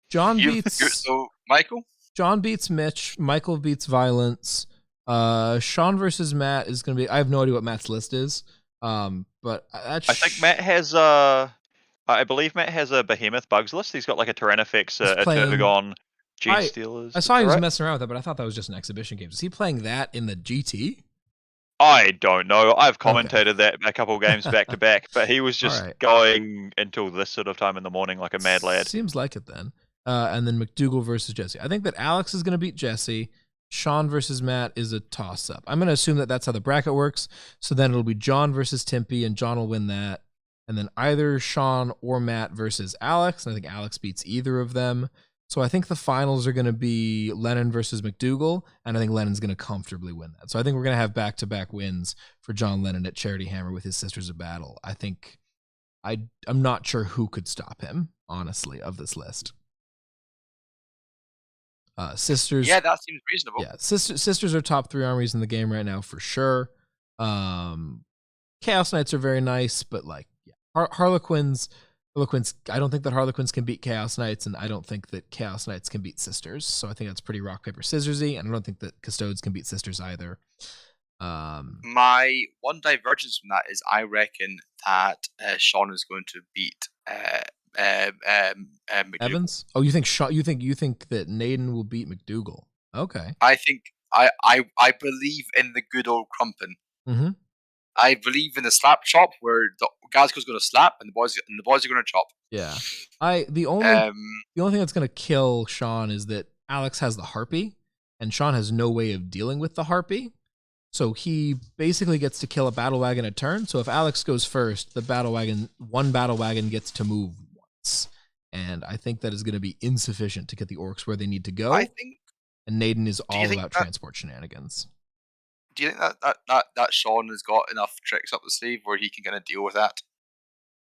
L: John beats...
G: So, Michael?
L: John beats Mitch. Michael beats Violence. Sean versus Matt is going to be... I have no idea what Matt's list is. But
K: I think Matt has... I believe Matt has a Behemoth Bugs list. He's got like a Tyrannifex, a Tervigon, Gene Stealers.
L: I saw he was messing around with that, but I thought that was just an exhibition game. Is he playing that in the GT?
K: I don't know. I've commentated that a couple of games back to back, but he was just going until this sort of time in the morning like a mad lad.
L: Seems like it then. And then McDougall versus Jesse. I think that Alex is going to beat Jesse. Sean versus Matt is a toss-up. I'm going to assume that that's how the bracket works. So then it'll be John versus Timpy, and John will win that. And then either Sean or Matt versus Alex. And I think Alex beats either of them. So I think the finals are going to be Lennon versus McDougall. And I think Lennon's going to comfortably win that. So I think we're going to have back-to-back wins for John Lennon at Charity Hammer with his Sisters of Battle. I think I'm not sure who could stop him, honestly, of this list. Sisters.
G: Yeah, that seems reasonable.
L: Yeah, Sisters are top 3 armies in the game right now for sure. Chaos Knights are very nice, but like, Harlequins, I don't think that Harlequins can beat Chaos Knights, and I don't think that Chaos Knights can beat Sisters. So I think that's pretty rock, paper, scissorsy, and I don't think that Custodes can beat Sisters either.
G: My one divergence from that is I reckon that Sean is going to beat
L: Evans. Oh, you think Sean? You think that Naden will beat McDougall? Okay.
G: I think I believe in the good old Crumpin.
L: Mm-hmm.
G: I believe in the slap chop where the Gazco's going to slap and the boys are going to chop.
L: Yeah. The only thing that's going to kill Sean is that Alex has the Harpy, and Sean has no way of dealing with the Harpy. So he basically gets to kill a battle wagon a turn. So if Alex goes first, one battle wagon gets to move once. And I think that is going to be insufficient to get the Orcs where they need to go. And Naden is all about transport shenanigans.
G: Do you think that Sean has got enough tricks up the sleeve where he can kind of deal with that?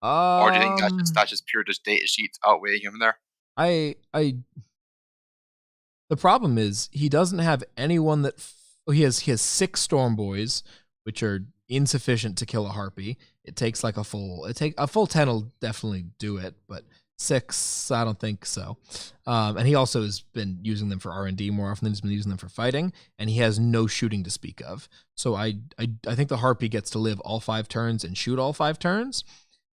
G: Or do you think that's just pure data sheets outweighing him there?
L: The problem is he doesn't have anyone that he has 6 Storm Boys, which are insufficient to kill a harpy. It takes like a full 10 will definitely do it, but 6, I don't think so. And he also has been using them for R&D more often than he's been using them for fighting, and he has no shooting to speak of. So I think the harpy gets to live all 5 turns and shoot all 5 turns,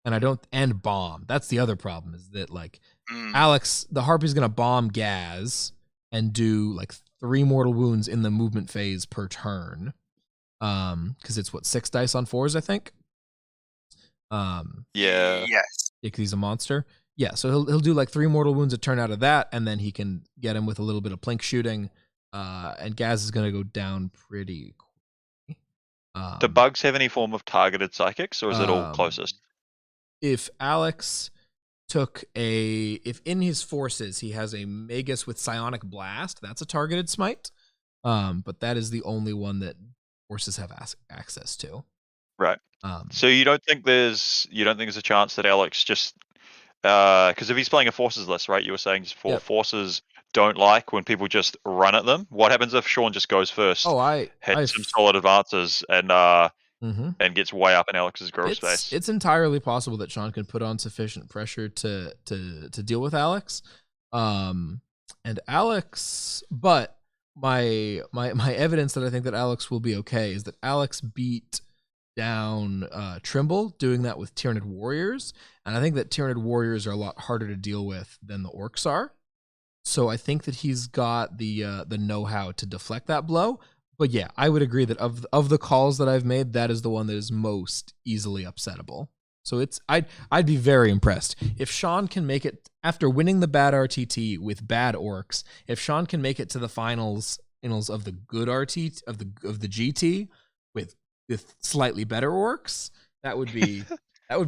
L: and bomb. That's the other problem, is that like Alex, the harpy's gonna bomb Gaz and do like 3 mortal wounds in the movement phase per turn. Because it's 6 dice on 4s, I think.
K: Yeah.
G: Yes.
L: Because he's a monster. Yeah, so he'll do like 3 mortal wounds a turn out of that, and then he can get him with a little bit of plink shooting. And Gaz is gonna go down pretty quickly.
K: Do bugs have any form of targeted psychics, or is it all closest?
L: If Alex if in his forces he has a Magus with Psionic Blast, that's a targeted smite. But that is the only one that forces have access to.
K: Right. So you don't think there's a chance that Alex just because if he's playing a forces list, right? You were saying forces don't like when people just run at them. What happens if Sean just goes first? Hits some solid advances and gets way up in Alex's growth space.
L: It's entirely possible that Sean can put on sufficient pressure to deal with Alex. And Alex, but my evidence that I think that Alex will be okay is that Alex beat down Trimble doing that with Tyranid warriors, and I think that Tyranid warriors are a lot harder to deal with than the orcs are. So I think that he's got the know-how to deflect that blow. But yeah, I would agree that of the calls that I've made, that is the one that is most easily upsettable. So I'd be very impressed if Sean can make it after winning the bad RTT with bad orcs. If Sean can make it to the finals of the good RT of the GT with slightly better orcs, that would be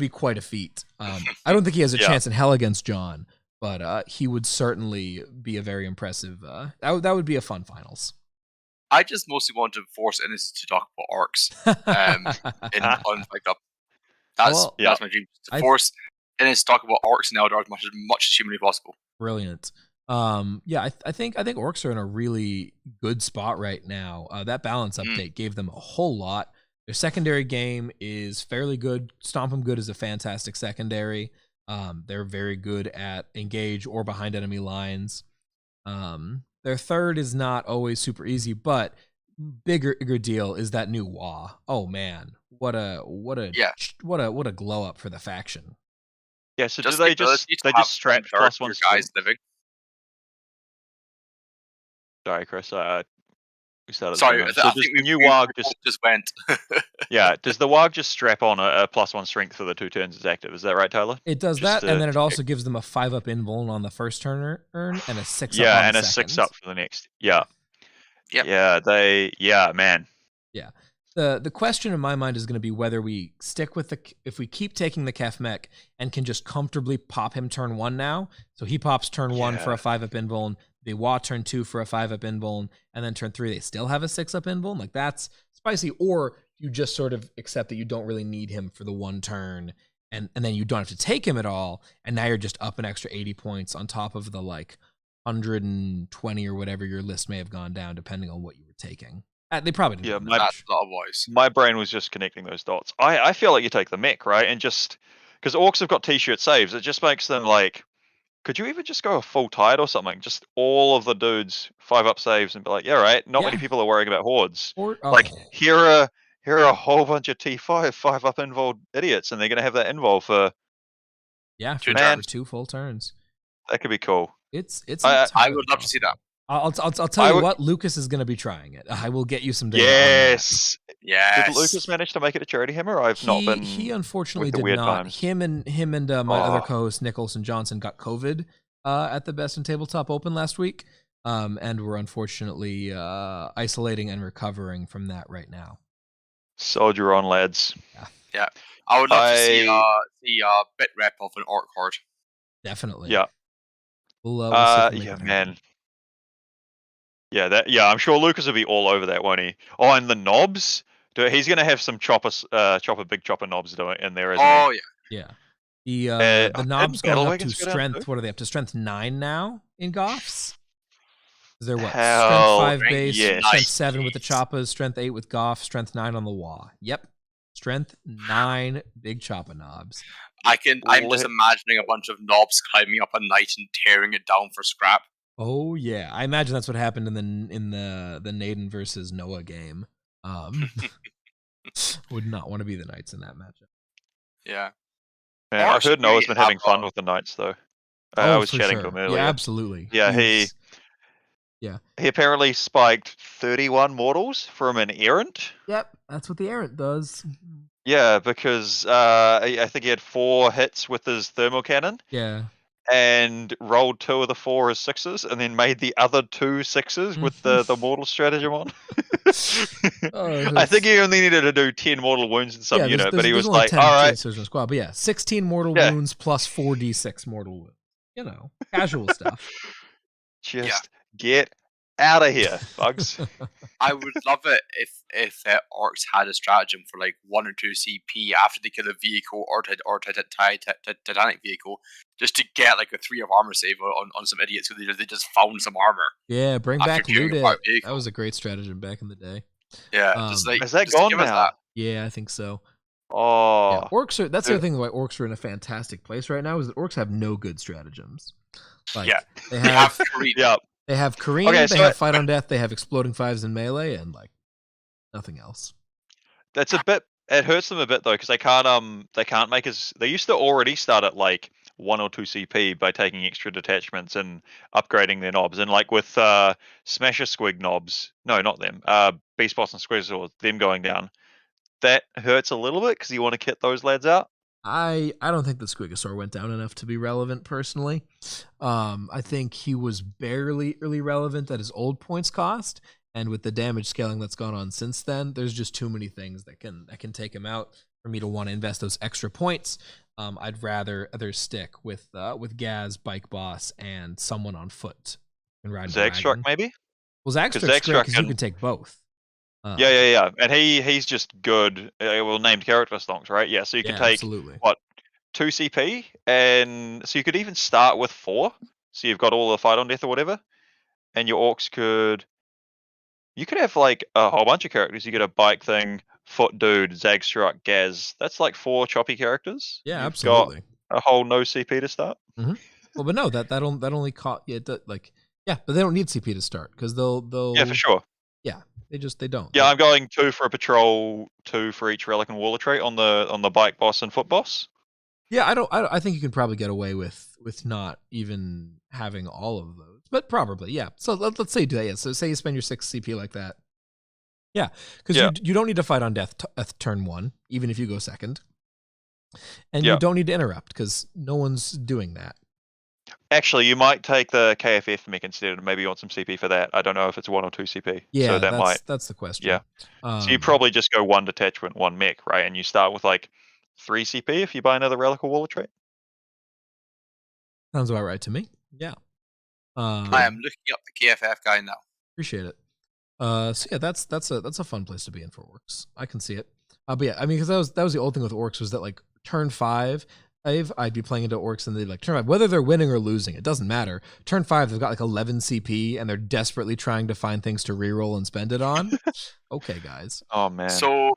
L: quite a feat. I don't think he has a chance in hell against John, but he would certainly be a very impressive. That would be a fun finals.
G: I just mostly want to force Innis to talk about orcs in Conflict Up. That's my dream. To force Innis to talk about orcs and Eldar as much as humanly possible.
L: Brilliant. I think orcs are in a really good spot right now. That balance update gave them a whole lot. Their secondary game is fairly good. Stomp 'em Good is a fantastic secondary. They're very good at engage or behind enemy lines. Their third is not always super easy, but bigger deal is that new Wah. Oh man, what a glow up for the faction.
K: Yeah, so do they just strap +1
G: guys living?
K: Sorry, Chris. We started.
G: Sorry, I think
K: the new Warg
G: just went.
K: Yeah, does the Warg just strap on a +1 strength for the 2 turns it's active? Is that right, Tyler?
L: It does that, and then it also gives them a 5-up invuln on the first turn and a 6-up.
K: Yeah,
L: on
K: and
L: the
K: a
L: second.
K: 6-up for the next. Yeah.
G: Yep.
K: Yeah, man.
L: Yeah. The question in my mind is going to be whether we stick with if we keep taking the Kef Mech and can just comfortably pop him turn 1 now. So he pops turn 1 for a 5-up invuln. They Wah turn 2 for a 5-up invuln, and then turn 3 they still have a 6-up invuln. Like, that's spicy. Or you just sort of accept that you don't really need him for the 1 turn, and then you don't have to take him at all, and now you're just up an extra 80 points on top of the 120 or whatever your list may have gone down, depending on what you were taking. They probably didn't.
K: Yeah, my brain was just connecting those dots. I feel like you take the mech, right, and just because orcs have got t-shirt saves, it just makes them like. Could you even just go a full tide or something? Just all of the dudes 5-up saves and be like, yeah, right. Not many people are worrying about hordes. Here are a whole bunch of T5 5-up involved idiots, and they're gonna have that involve for
L: 2 full turns.
K: That could be cool.
L: It's.
G: I would love to see that.
L: I'll tell you what, Lucas is going to be trying it. I will get you some data.
K: Yes.
G: Yes.
K: Did Lucas manage to make it a charity hammer? I've not been.
L: He unfortunately
K: did
L: not.
K: Times.
L: Him and my other co-host Nichols and Johnson got COVID at the Best in Tabletop Open last week, and we're unfortunately isolating and recovering from that right now.
K: Soldier on, lads.
G: Yeah. I would love to see the bit rep of an orc horde.
L: Definitely.
K: Yeah.
L: We'll
K: man. Yeah, I'm sure Lucas will be all over that, won't he? Oh, and the knobs. He's going to have some big chopper knobs in there, isn't he?
L: Yeah. The knobs going up to strength. What are they up to? Strength 9 now in Goffs? Is there what? Strength 5 base, strength 7 with the choppas, strength 8 with Goff, strength 9 on the Wah. Yep. Strength 9, big chopper knobs.
G: I'm just imagining a bunch of knobs climbing up a knight and tearing it down for scrap.
L: Oh yeah, I imagine that's what happened in the Naden versus Noah game. Would not want to be the knights in that matchup.
G: Yeah.
K: Yeah, I've heard Noah's been having fun with the knights though. I was chatting to him earlier.
L: Yeah, absolutely.
K: Yeah, he apparently spiked 31 mortals from an errant.
L: Yep, that's what the errant does.
K: Yeah, because I think he had 4 hits with his thermal cannon.
L: Yeah.
K: And rolled 2 of the 4 as 6s, and then made the other 2 6s with the mortal stratagem on. I think he only needed to do 10 mortal wounds in some unit, but he was like, all right.
L: Squad, but yeah, 16 mortal wounds plus 4d6 mortal wounds. You know, casual stuff.
K: Just get out of here, bugs.
G: I would love it if orcs had a stratagem for like 1 or 2 CP after they kill a vehicle or Titanic vehicle, just to get like a 3 of armor save on some idiots who they just found some armor.
L: Yeah, bring back loot it. That was a great stratagem back in the day.
G: Yeah,
K: is that gone now?
L: Yeah, I think so.
K: Oh,
L: yeah, orcs are. That's the other thing why orcs are in a fantastic place right now is that orcs have no good stratagems. Like, they have They have Korean, they have Fight on Death, they have Exploding Fives in melee, and like nothing else.
K: That's a bit. It hurts them a bit though because they can't make as. They used to already start at like 1 or 2 CP by taking extra detachments and upgrading their knobs, and like with Smasher Squig knobs. No, not them. Beast Boss and Squig, them going down. That hurts a little bit because you want to kit those lads out.
L: I don't think the Squigosaur went down enough to be relevant personally. I think he was barely really relevant at his old points cost, and with the damage scaling that's gone on since then, there's just too many things that can take him out for me to want to invest those extra points. I'd rather stick with Gaz, Bike Boss, and someone on foot and ride.
K: Zagstruck maybe.
L: Well, Zagstruck's great because you can take both.
K: Yeah, and he's just good. Well, named character stonks, right? Yeah, so you can take
L: absolutely.
K: What 2 CP, and so you could even start with 4. So you've got all the Fight on Death or whatever, and your orcs could. You could have like a whole bunch of characters. You get a bike thing, foot dude, Zagstruck, Gaz. That's like 4 choppy characters.
L: Yeah,
K: You've
L: absolutely.
K: Got a whole no CP to start.
L: Mm-hmm. Well, but no, that only caught but they don't need CP to start because they'll.
K: Yeah, for sure.
L: Yeah. They don't.
K: Yeah, I'm going 2 for a patrol, 2 for each relic and waller trait on the bike boss and foot boss.
L: Yeah, I think you can probably get away with not even having all of those, but probably yeah. So let's say you do that. Yeah. So say you spend your 6 CP like that. Yeah, because you don't need to fight on death turn 1, even if you go second, and you don't need to interrupt because no one's doing that.
K: Actually, you might take the KFF mech instead, and maybe you want some CP for that. I don't know if it's 1 or 2 CP.
L: Yeah,
K: so
L: that's the question.
K: Yeah. So you probably just go 1 detachment, 1 mech, right? And you start with like 3 CP if you buy another relic or waller trait.
L: Sounds about right to me. Yeah.
G: I am looking up the KFF guy now.
L: Appreciate it. So yeah, that's a fun place to be in for orcs. I can see it. But yeah, I mean, because that was the old thing with orcs was that like turn 5. I'd be playing into orcs and they'd like turn 5, whether they're winning or losing, it doesn't matter. Turn 5, they've got like 11 CP and they're desperately trying to find things to reroll and spend it on. Okay, guys.
K: Oh man.
G: So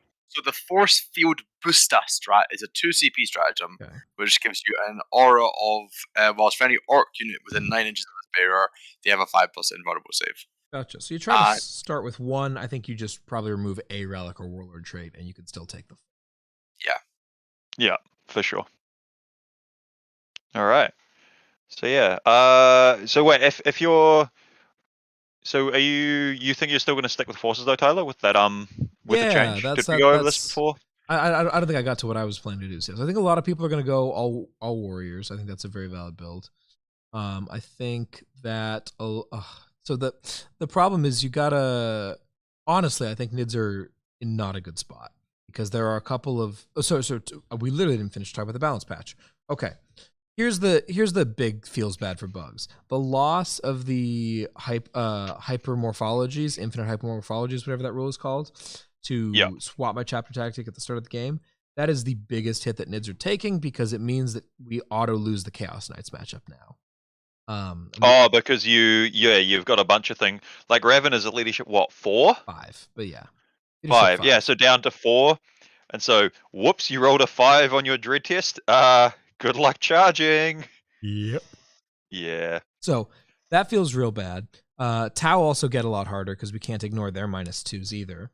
G: the Force Field Booster strat is a 2 CP stratagem, which gives you an aura of whilst for any orc unit within 9 inches of its bearer, they have a 5+ invulnerable save.
L: Gotcha. So you try to start with 1. I think you just probably remove a relic or warlord trait, and you could still take the.
K: Yeah, for sure. All right. So yeah. So wait, if you're, so are you think you're still going to stick with forces though, Tyler? With that with the change? Did we go over this before?
L: I don't think I got to what I was planning to do. So I think a lot of people are going to go all warriors. I think that's a very valid build. I think that so the problem is you gotta honestly. I think Nids are in not a good spot because there are a couple of we literally didn't finish talking about the balance patch. Okay. Here's the big feels bad for bugs. The loss of the hypermorphologies, infinite hypermorphologies, whatever that rule is called, to swap my chapter tactic at the start of the game. That is the biggest hit that Nids are taking because it means that we auto lose the Chaos Knights matchup now.
K: Because you've got a bunch of things like Raven is at leadership 4?
L: 5, but yeah.
K: 5, yeah. So down to 4. And so, whoops, you rolled a 5 on your dread test. Good luck charging.
L: Yep.
K: Yeah.
L: So that feels real bad. Tau also get a lot harder because we can't ignore their -2s either.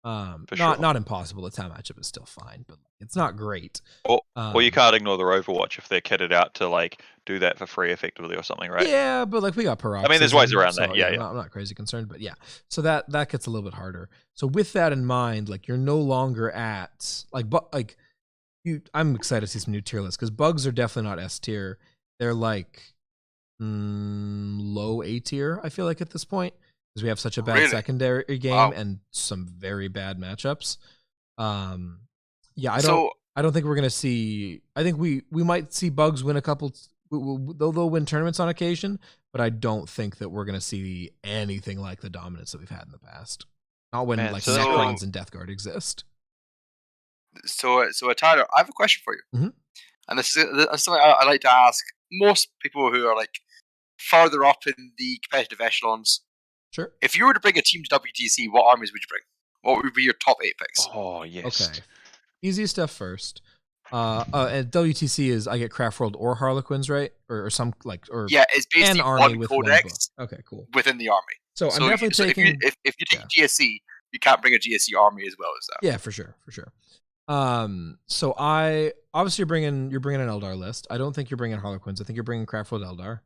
L: Not impossible. The Tau matchup is still fine, but it's not great.
K: Or you can't ignore their Overwatch if they're kitted out to like do that for free effectively or something, right?
L: Yeah, but like we got paroxysm.
K: I mean, there's ways around that.
L: So,
K: Yeah.
L: I'm not crazy concerned, but yeah. So that gets a little bit harder. So with that in mind, like you're no longer at I'm excited to see some new tier lists because bugs are definitely not S tier. They're like low A tier, I feel like at this point, because we have such a bad secondary game and some very bad matchups. Yeah, I don't think we're gonna see. I think we might see bugs win a couple. They'll win tournaments on occasion, but I don't think that we're gonna see anything like the dominance that we've had in the past. Not when Necrons and Death Guard exist.
G: So Tyler, I have a question for you,
L: mm-hmm.
G: and this is something I like to ask most people who are like further up in the competitive echelons.
L: Sure.
G: If you were to bring a team to WTC, what armies would you bring? What would be your top 8 picks?
K: Oh yes.
L: Okay. Easy stuff first. At WTC is I get Craft World or Harlequins, right? Or some
G: yeah, it's basically
L: an army
G: one
L: with
G: codex.
L: Okay, cool.
G: Within the army.
L: So I'm definitely taking.
G: If you take GSC, you can't bring a GSC army as well as that.
L: Yeah, for sure. So I obviously you're bringing an Eldar list. I don't think you're bringing Harlequins. I think you're bringing Craft World Eldar.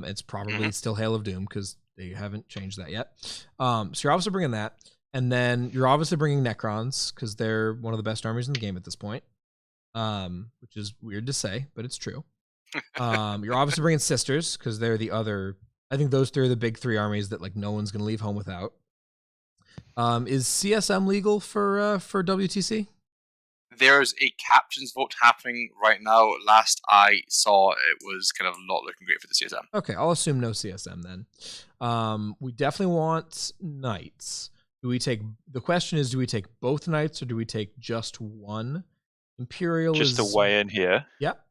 L: It's probably still Hail of Doom because they haven't changed that yet. So you're obviously bringing that. And then you're obviously bringing Necrons because they're one of the best armies in the game at this point, which is weird to say, but it's true. You're obviously bringing Sisters because they're the other. I think those three are the big 3 armies that like no one's going to leave home without. Is CSM legal for WTC?
G: There's a captain's vote happening right now. Last I saw, it was kind of not looking great for the CSM.
L: Okay, I'll assume no CSM then. We definitely want Knights. The question is, do we take both Knights or do we take just one? Imperial
K: just to weigh in here.
L: Yep.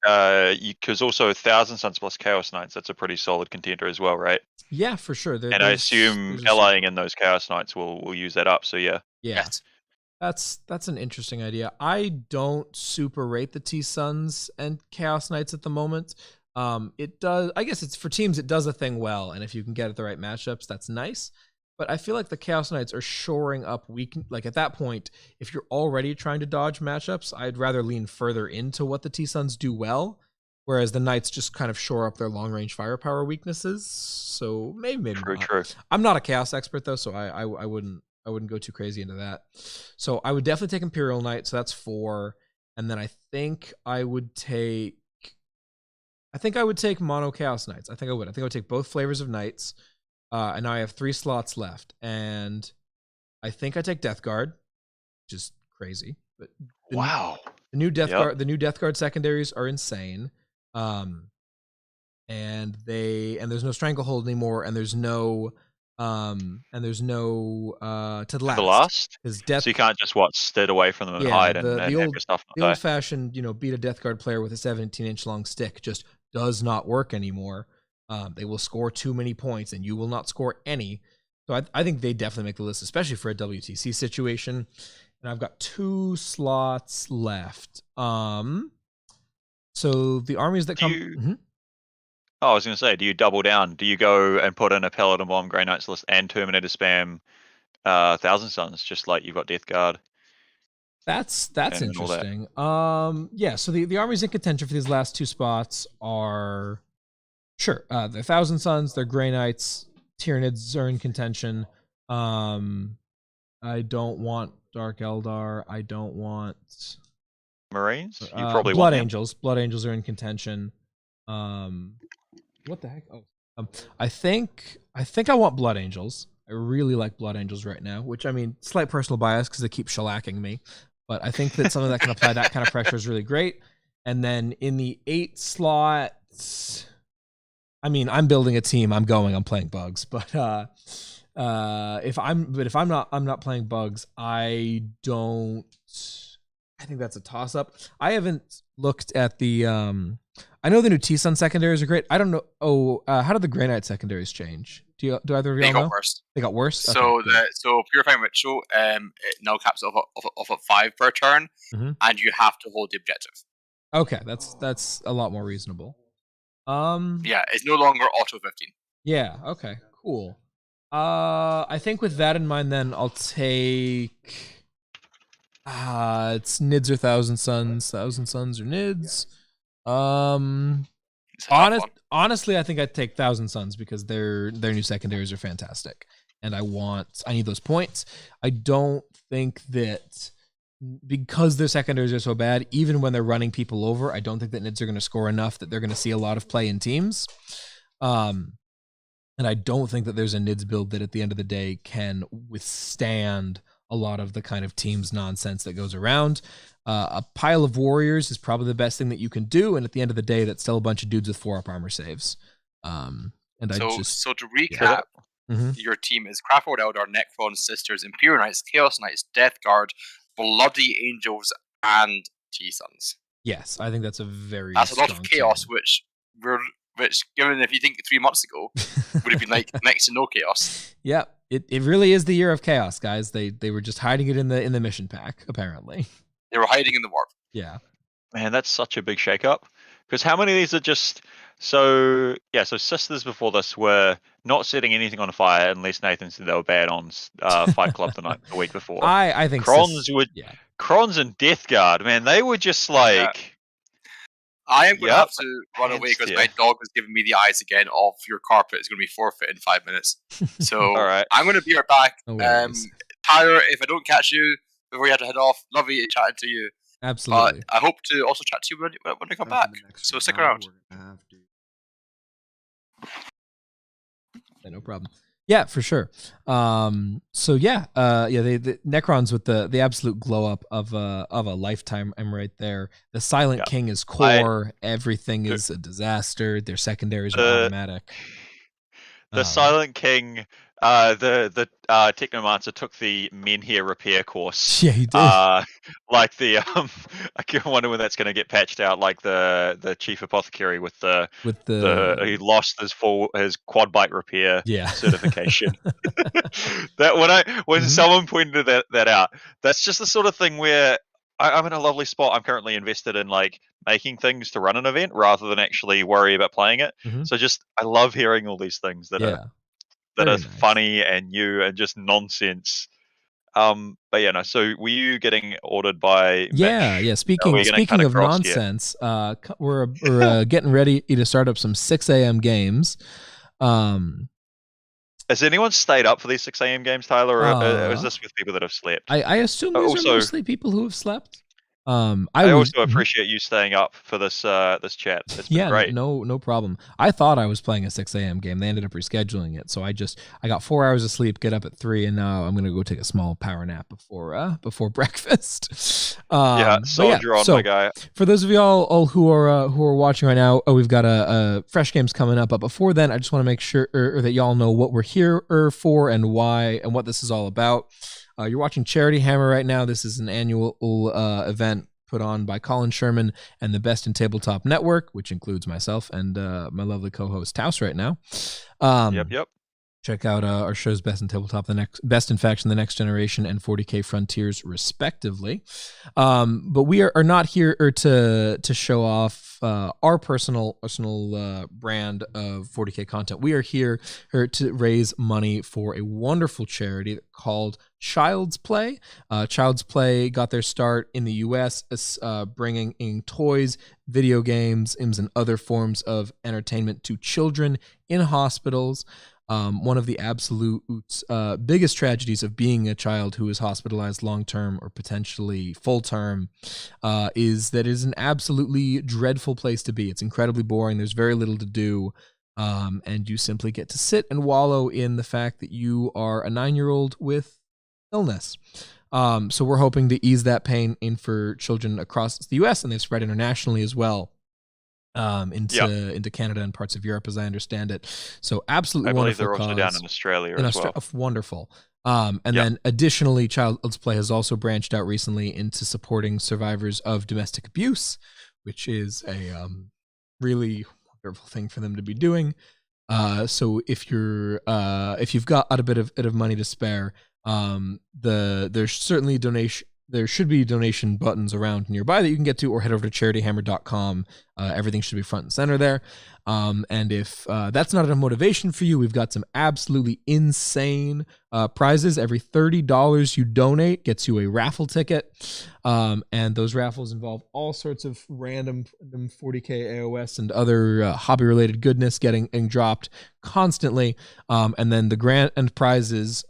K: Because also 1,000 Suns plus Chaos Knights, that's a pretty solid contender as well, right?
L: Yeah, for sure.
K: And I assume allying in those Chaos Knights will use that up, so yeah.
L: Yeah.
G: Yes.
L: That's an interesting idea. I don't super rate the T-Suns and Chaos Knights at the moment. It does, I guess it's for teams, it does a thing well, and if you can get at the right matchups, that's nice. But I feel like the Chaos Knights are shoring up like at that point, if you're already trying to dodge matchups, I'd rather lean further into what the T-Suns do well, whereas the Knights just kind of shore up their long-range firepower weaknesses. So maybe
K: True.
L: I'm not a Chaos expert though, so I wouldn't go too crazy into that. So I would definitely take Imperial Knight, so that's 4. And then I think I would take Mono Chaos Knights. I think I would take both flavors of Knights. And now I have 3 slots left. And I think I take Death Guard, which is crazy. But
K: wow.
L: The new Death Guard secondaries are insane. And there's no Stranglehold anymore, and there's no to the last.
K: So you can't just stead away from them and hide and have your stuff not
L: the old fashioned, beat a Death Guard player with a 17-inch long stick just does not work anymore. They will score too many points, and you will not score any. So I think they definitely make the list, especially for a WTC situation. And I've got 2 slots left. So the armies that come.
K: Oh, I was going to say, do you double down? Do you go and put in a Paladin Bomb, Grey Knights list, and Terminator spam 1,000 Suns, just like you've got Death Guard?
L: That's interesting. Yeah. So the armies in contention for these last 2 spots are the 1,000 Suns, they're Grey Knights, Tyranids are in contention. I don't want Dark Eldar. I don't want
K: Marines. You probably
L: Blood
K: want
L: Angels. Blood Angels are in contention. What the heck? I think I want Blood Angels. I really like Blood Angels right now, which I mean, slight personal bias because they keep shellacking me, but I think that something that can apply that kind of pressure is really great. And then in the 8 slots, I mean, I'm building a team. I'm playing bugs, but if I'm not playing bugs, I don't I think that's a toss up. I haven't looked at the. I know the new T-Sun secondaries are great. I don't know. How did the Grey Knight secondaries change? Do either of you
G: They
L: all know?
G: got worse.
L: They got worse.
G: So
L: Okay, good.
G: so Purifying Ritual it now caps off at 5 per turn, and you have to hold the objective.
L: Okay, that's a lot more reasonable.
G: Yeah, it's no longer auto 15.
L: Yeah. Okay. Cool. I think with that in mind, then I'll take. It's Nids or Thousand Suns. Thousand Suns or Nids. Honestly, I think I'd take Thousand Suns because their new secondaries are fantastic, and I need those points. I don't think that because their secondaries are so bad, even when they're running people over, I don't think that Nids are going to score enough that they're going to see a lot of play in teams. And I don't think that there's a Nids build that at the end of the day can withstand a lot of the kind of team's nonsense that goes around. A pile of warriors is probably the best thing that you can do, and at the end of the day, that's still a bunch of dudes with 4-up armor saves. So
G: to recap, your team is Craftworld Eldar, Necron, Sisters, Imperial Knights, Chaos Knights, Death Guard, Bloody Angels, and T-Suns.
L: Yes, I think that's a
G: that's a lot of chaos,
L: team.
G: which given if you think 3 months ago would have been like next to no chaos.
L: Yeah, it really is the year of chaos, guys. They were just hiding it in the mission pack, apparently.
G: They were hiding in the warp.
L: Yeah.
K: Man, that's such a big shakeup. Because how many of these are just so Sisters before this were not setting anything on fire unless Nathan said they were bad on Fight Club the week before.
L: I think
K: Crons and Death Guard, man, they were just like
G: I am going to have to run away because my dog is giving me the eyes again of your carpet is going to be forfeit in 5 minutes. So
K: all right.
G: I'm going to be right back. Tyler, if I don't catch you before you have to head off, lovely chatting to you.
L: Absolutely.
G: But I hope to also chat to you when I come back. So stick around.
L: Yeah, no problem. Yeah, for sure. The Necrons with the absolute glow up of a lifetime. I'm right there. The Silent King is core. Everything is a disaster. Their secondaries are automatic.
K: The Silent King, the Technomancer took the Menhir repair course.
L: Yeah, he did.
K: Like the I wonder when that's going to get patched out. Like the chief apothecary with the he lost his quad bite repair certification. That when someone pointed that out, that's just the sort of thing where I'm in a lovely spot. I'm currently invested in like making things to run an event rather than actually worry about playing it. So I love hearing all these things that are funny and new and just nonsense. So were you getting ordered by Mitch?
L: Yeah. Speaking of nonsense, we're getting ready to start up some 6 a.m. games.
K: Has anyone stayed up for these 6 a.m. games, Tyler, or is this with people that have slept?
L: I assume these are mostly people who have slept.
K: I also appreciate you staying up for this chat. It's been great.
L: No problem. I thought I was playing a 6 a.m. game. They ended up rescheduling it, so I got 4 hours of sleep, get up at 3, and now I'm gonna go take a small power nap before breakfast.
K: Soldier on, my guy.
L: For those of y'all who are watching right now, we've got a fresh games coming up. But before then, I just want to make sure that y'all know what we're here for and why and what this is all about. You're watching Charity Hammer right now. This is an annual event put on by Colin Sherman and the Best in Tabletop Network, which includes myself and my lovely co-host Taus right now.
K: Yep.
L: Check out our shows Best in Tabletop, Best in Faction, The Next Generation, and 40K Frontiers, respectively. But we are not here to show off our personal brand of 40K content. We are here to raise money for a wonderful charity called Child's Play. Child's Play got their start in the U.S. Bringing in toys, video games, and other forms of entertainment to children in hospitals. One of the absolute biggest tragedies of being a child who is hospitalized long-term or potentially full-term is that it is an absolutely dreadful place to be. It's incredibly boring. There's very little to do. And you simply get to sit and wallow in the fact that you are a 9-year-old with illness. So we're hoping to ease that pain in for children across the U.S. and they've spread internationally as well. Into Canada and parts of Europe, as I understand it. So absolutely wonderful.
K: I believe they're also down in Australia as well.
L: Wonderful. And then additionally, Child's Play has also branched out recently into supporting survivors of domestic abuse, which is a really wonderful thing for them to be doing. So if you've got a bit of money to spare, there's certainly there should be donation buttons around nearby that you can get to, or head over to charityhammer.com. Everything should be front and center there. And if that's not enough motivation for you, we've got some absolutely insane prizes. Every $30 you donate gets you a raffle ticket. And those raffles involve all sorts of random 40K AOS and other hobby-related goodness getting dropped constantly. And then the grand and prizes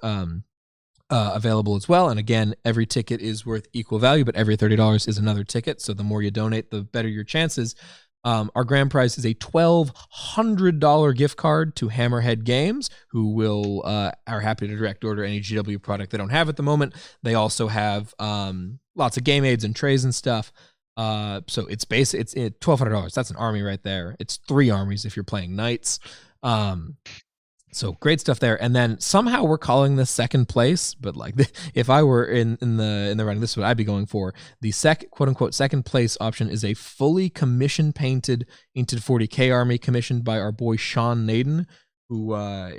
L: available as well. And again, every ticket is worth equal value, but every $30 is another ticket. So the more you donate, the better your chances. Our grand prize is a $1,200 gift card to Hammerhead Games, who are happy to direct order any GW product they don't have at the moment. They also have lots of game aids and trays and stuff. So it's $1,200. That's an army right there. It's 3 armies if you're playing knights. So great stuff there. And then somehow we're calling this second place, but like if I were in the running, this is what I'd be going for. The quote unquote second place option is a fully commission painted Inked 40K army commissioned by our boy Sean Naden, who I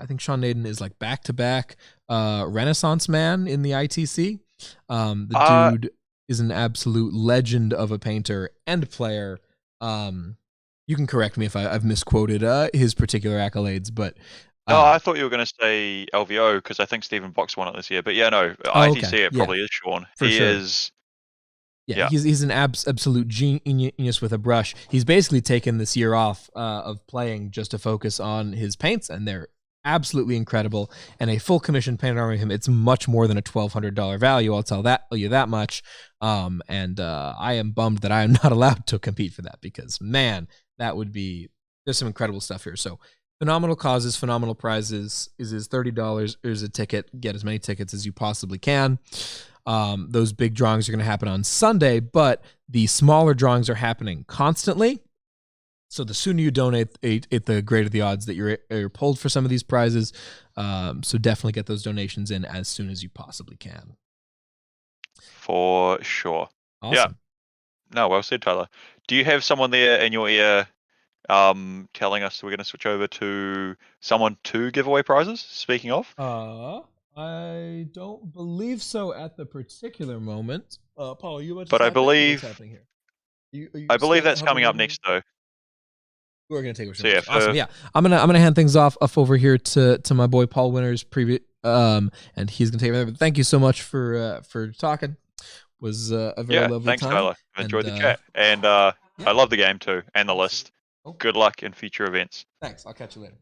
L: think Sean Naden is like back-to-back Renaissance man in the ITC. The dude is an absolute legend of a painter and player. You can correct me if I've misquoted his particular accolades, but
K: no, I thought you were going to say LVO because I think Stephen Box won it this year. But yeah, no, ITC
L: okay.
K: it probably is Sean.
L: For
K: he
L: sure.
K: is.
L: Yeah, he's an absolute genius with a brush. He's basically taken this year off of playing just to focus on his paints, and they're absolutely incredible. And a full commission painted army of him, it's much more than a $1,200 value. I'll tell you that much. And I am bummed that I am not allowed to compete for that because, man, there's some incredible stuff here. So phenomenal causes, phenomenal prizes. Is $30 is a ticket. Get as many tickets as you possibly can. Those big drawings are going to happen on Sunday, but the smaller drawings are happening constantly. So the sooner you donate, the greater the odds that you're pulled for some of these prizes. So definitely get those donations in as soon as you possibly can.
K: For sure.
L: Awesome.
K: Yeah. No, well said, Tyler. Do you have someone there in your ear telling us we're going to switch over to someone to give away prizes? Speaking of,
L: I don't believe so at the particular moment. Paul, you about to
K: but I believe
L: what's happening here?
K: I believe that's coming up next, though.
L: We're gonna take over.
K: So yeah,
L: awesome. Yeah, I'm gonna hand things off over here to my boy Paul Winters, and he's gonna take over. But thank you so much for talking. Was a very lovely
K: thanks,
L: time.
K: Tyler. I enjoyed the chat, and I love the game too, and the list.
L: Oh.
K: Good luck in future events.
L: Thanks. I'll catch you later.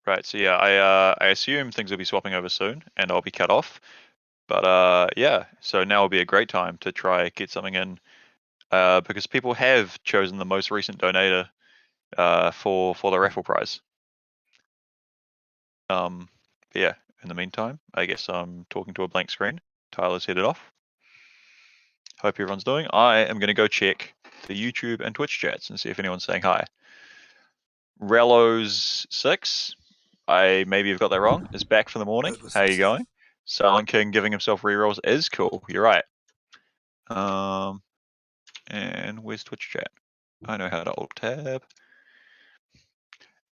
K: Right. So yeah, I assume things will be swapping over soon, and I'll be cut off. But yeah, so now will be a great time to try get something in, because people have chosen the most recent donator for the raffle prize. Yeah. In the meantime, I guess I'm talking to a blank screen. Tyler's headed off. Hope everyone's doing. I am going to go check the YouTube and Twitch chats and see if anyone's saying hi. Rellos6, I maybe have got that wrong, is back for the morning. How are you going? Silent King giving himself rerolls is cool. You're right. And where's Twitch chat? I know how to alt tab.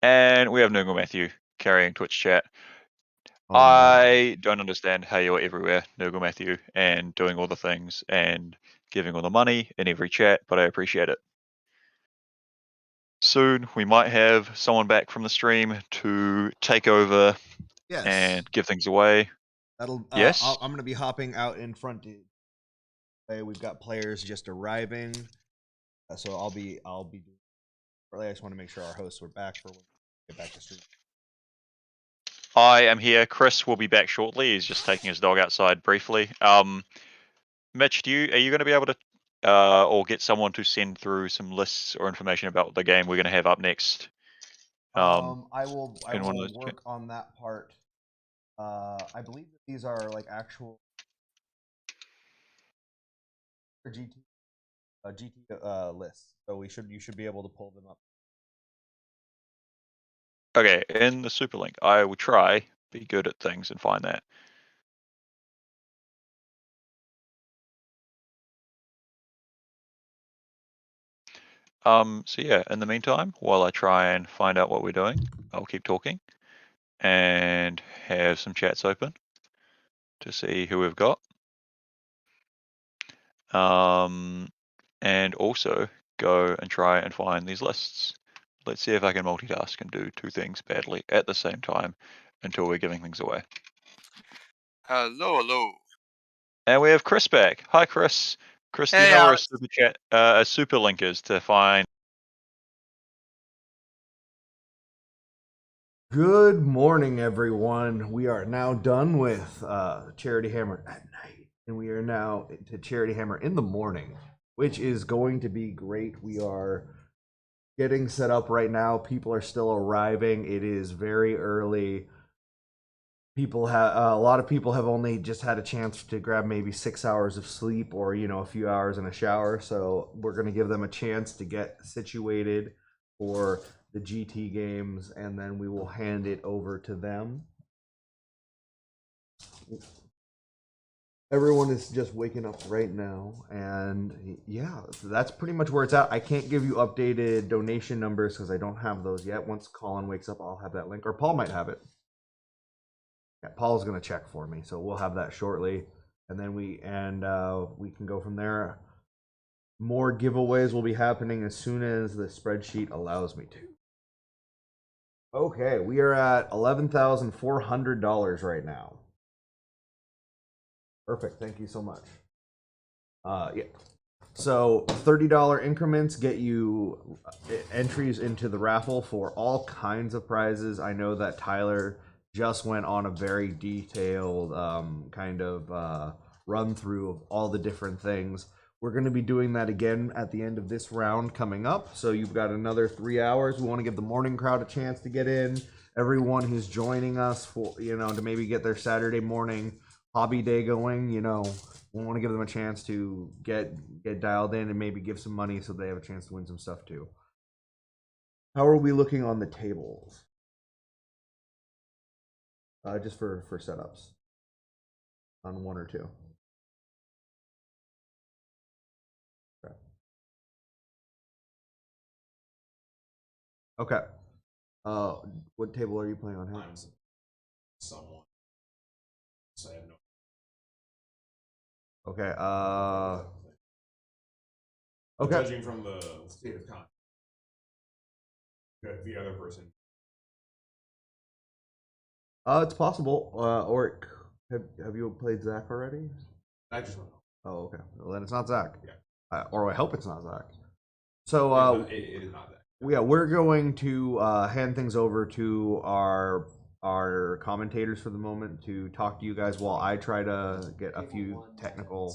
K: And we have Noogle Matthew carrying Twitch chat. I don't understand how you're everywhere, Noogle Matthew, and doing all the things and giving all the money in every chat, but I appreciate it. Soon we might have someone back from the stream to take over and give things away. Yes.
A: I'm going to be hopping out in front. We've got players just arriving, so I'll be. I just want to make sure our hosts were back for when we get back to stream.
K: I am here. Chris will be back shortly. He's just taking his dog outside briefly. Mitch, are you going to be able to, or get someone to send through some lists or information about the game we're going to have up next?
A: I will work on that part. I believe that these are like actual GT lists, so you should be able to pull them up.
K: Okay, in the super link, I will try be good at things and find that. So yeah, in the meantime, while I try and find out what we're doing, I'll keep talking and have some chats open to see who we've got. And also go and try and find these lists. Let's see if I can multitask and do two things badly at the same time until we're giving things away.
G: Hello, hello.
K: And we have Chris back. Hi, Chris. Chris, do you
G: Hey,
K: know where a
G: Alex.
K: super chat, a super link is to find?
I: Good morning, everyone. We are now done with Charity Hammer at night, and we are now to Charity Hammer in the morning, which is going to be great. We are getting set up right now. People are still arriving. It is very early. People have a lot of people have only just had a chance to grab maybe 6 hours of sleep, or a few hours in a shower. So we're going to give them a chance to get situated for the GT games, and then we will hand it over to them. Everyone is just waking up right now, and yeah, that's pretty much where it's at. I can't give you updated donation numbers because I don't have those yet. Once Colin wakes up, I'll have that link, or Paul might have it. Yeah, Paul's gonna check for me, so we'll have that shortly, and then we can go from there. More giveaways will be happening as soon as the spreadsheet allows me to. Okay, we are at $11,400 right now. Perfect. Thank you so much. Yeah. So $30 increments get you entries into the raffle for all kinds of prizes. I know that Tyler just went on a very detailed kind of run through of all the different things. We're going to be doing that again at the end of this round coming up. So you've got another 3 hours. We want to give the morning crowd a chance to get in. Everyone who's joining us for, to maybe get their Saturday morning hobby day going, we want to give them a chance to get dialed in and maybe give some money so they have a chance to win some stuff too. How are we looking on the tables? Just for setups. On 1 or 2. Okay. What table are you playing on?
F: Someone. So I have no.
I: Okay. Okay.
F: Judging from the state of con. The other person.
I: It's possible. Ork, have you played Zach already?
F: I just went.
I: Oh, okay. Well, then it's not Zach.
F: Yeah.
I: Or I hope it's not Zach. So
F: it is not that.
I: Yeah, we're going to hand things over to our commentators for the moment to talk to you guys while I try to get a few technical.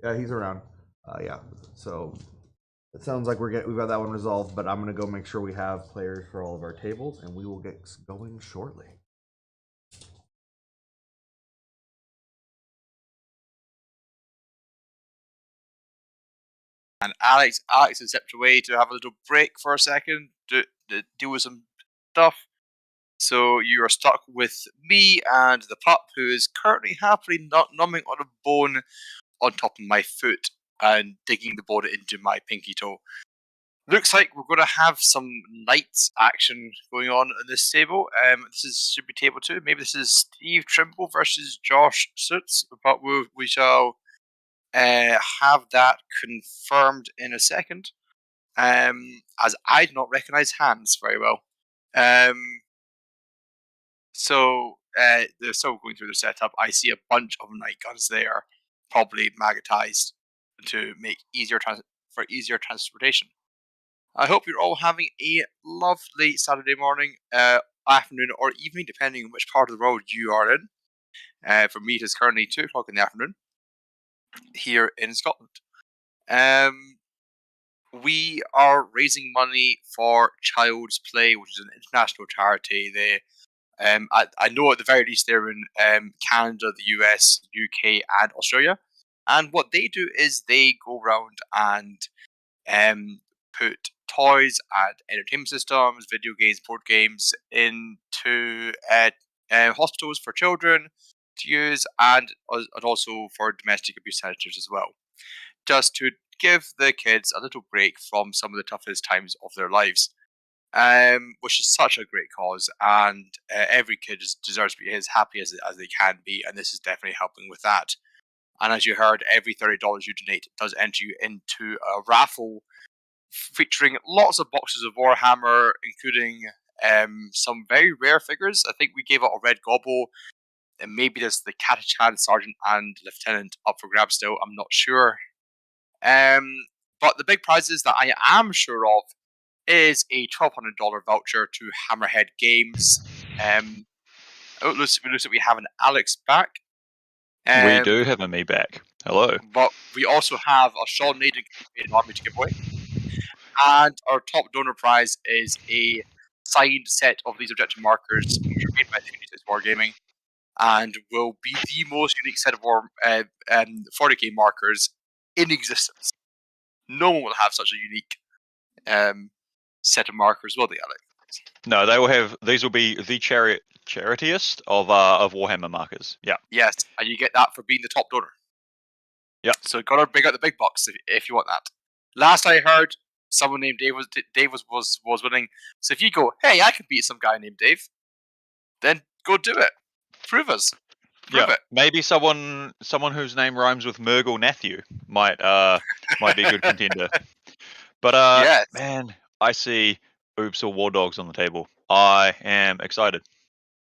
I: Yeah, he's around. Yeah, so it sounds like we've got that one resolved. But I'm gonna go make sure we have players for all of our tables, and we will get going shortly.
G: And Alex has stepped away to have a little break for a second to deal with some stuff. So you are stuck with me and the pup, who is currently happily numbing on a bone on top of my foot and digging the bone into my pinky toe. Looks like we're going to have some knights action going on this table. This should be table 2. Maybe this is Steve Trimble versus Josh Suits, but we shall have that confirmed in a second. As I do not recognize hands very well. So they're still going through the setup. I see a bunch of night guns there, probably magnetized to make easier transportation. I hope you're all having a lovely Saturday morning, afternoon, or evening, depending on which part of the world you are in. For me, it is currently 2 o'clock in the afternoon here in Scotland. We are raising money for Child's Play, which is an international charity. I know at the very least they're in Canada, the US, UK, and Australia. And what they do is they go around and put toys and entertainment systems, video games, board games into hospitals for children to use, and also for domestic abuse centers as well, just to give the kids a little break from some of the toughest times of their lives. Which is such a great cause, and every kid deserves to be as happy as they can be, and this is definitely helping with that. And as you heard, every $30 you donate does enter you into a raffle featuring lots of boxes of Warhammer, including some very rare figures. I think we gave out a red gobble, and maybe there's the Catachan Sergeant and Lieutenant up for grabs still. I'm not sure. But the big prizes that I am sure of is a $1,200 voucher to Hammerhead Games. It looks like we have an Alex back.
K: We do have a me back. Hello.
G: But we also have a Sean Naden army to give away. And our top donor prize is a signed set of these objective markers, which are made by Tyranids Wargaming, and will be the most unique set of 40k markers in existence. No one will have such a unique set of markers, will they, Alex?
K: No, they will have. These will be the charitiest of Warhammer markers. Yeah.
G: Yes, and you get that for being the top donor.
K: Yeah.
G: So gotta bring out the big bucks if you want that. Last I heard, someone named Dave was winning. So if you go, hey, I can beat some guy named Dave, then go do it. Prove us. Prove it.
K: Maybe someone whose name rhymes with Murgle Matthew might be a good contender. But
G: yes.
K: Man, I see Oops or War Dogs on the table. I am excited.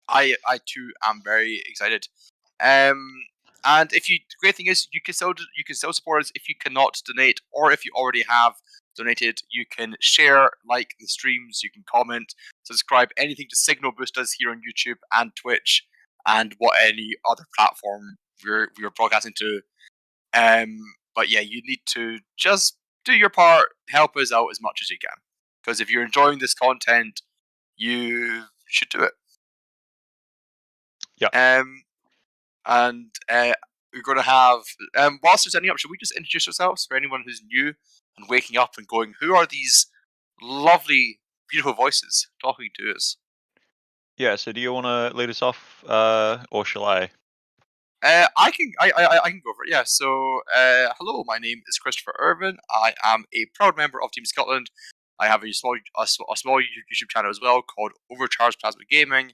G: I too am very excited. And the great thing is you can still support us if you cannot donate, or if you already have donated, you can share, like the streams, you can comment, subscribe, anything to signal boost us here on YouTube and Twitch, and any other platform we're broadcasting to. But yeah, you need to just do your part, help us out as much as you can, because if you're enjoying this content, you should do it.
K: Yeah.
G: And we're going to have, whilst there's any up, should we just introduce ourselves for anyone who's new and waking up and going, who are these lovely, beautiful voices talking to us?
K: Yeah, so do you want to lead us off, or shall I?
G: I can go for it. Yeah. So, hello, my name is Christopher Irvin. I am a proud member of Team Scotland. I have a small YouTube channel as well called Overcharged Plasma Gaming,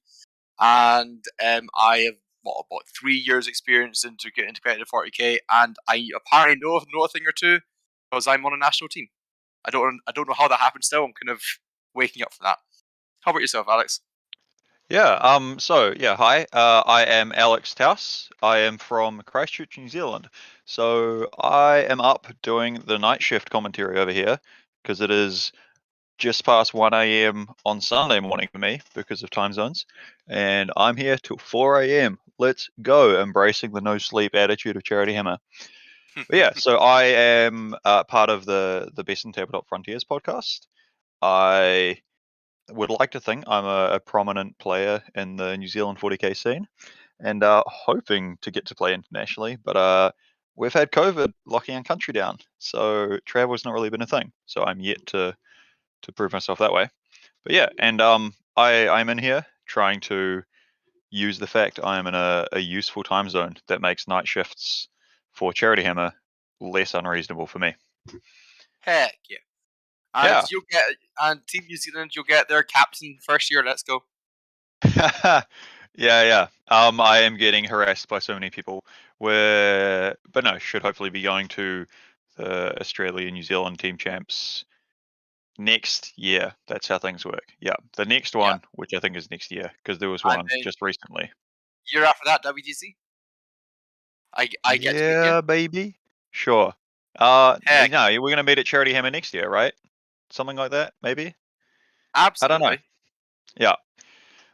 G: and I have about 3 years experience into getting into competitive 40k, and I apparently know a thing or two because I'm on a national team. I don't know how that happened still. I'm kind of waking up for that. How about yourself, Alex?
K: Yeah. So yeah. Hi. I am Alex Taus. I am from Christchurch, New Zealand. So I am up doing the night shift commentary over here because it is just past 1 a.m. on Sunday morning for me because of time zones, and I'm here till 4 a.m. Let's go, embracing the no sleep attitude of Charity Hammer. But yeah, so I am part of the Best in Tabletop Frontiers podcast. I would like to think I'm a prominent player in the New Zealand 40k scene, and hoping to get to play internationally, but we've had COVID locking our country down, so travel's not really been a thing. So I'm yet to prove myself that way. But yeah, and I'm in here trying to use the fact I am in a useful time zone that makes night shifts for Charity Hammer less unreasonable for me.
G: Heck yeah. And you'll get, and Team New Zealand, you'll get their captain first year. Let's go.
K: Yeah. I am getting harassed by so many people. But no, should hopefully be going to the Australia New Zealand team champs next year. That's how things work. Yeah, the next one, which I think is next year, because there was one just recently.
G: Year after that, WTC. I get.
K: Yeah, baby. Sure. No, we're gonna meet at Charity Hammer next year, right? Something like that, maybe.
G: Absolutely.
K: I don't know. Yeah.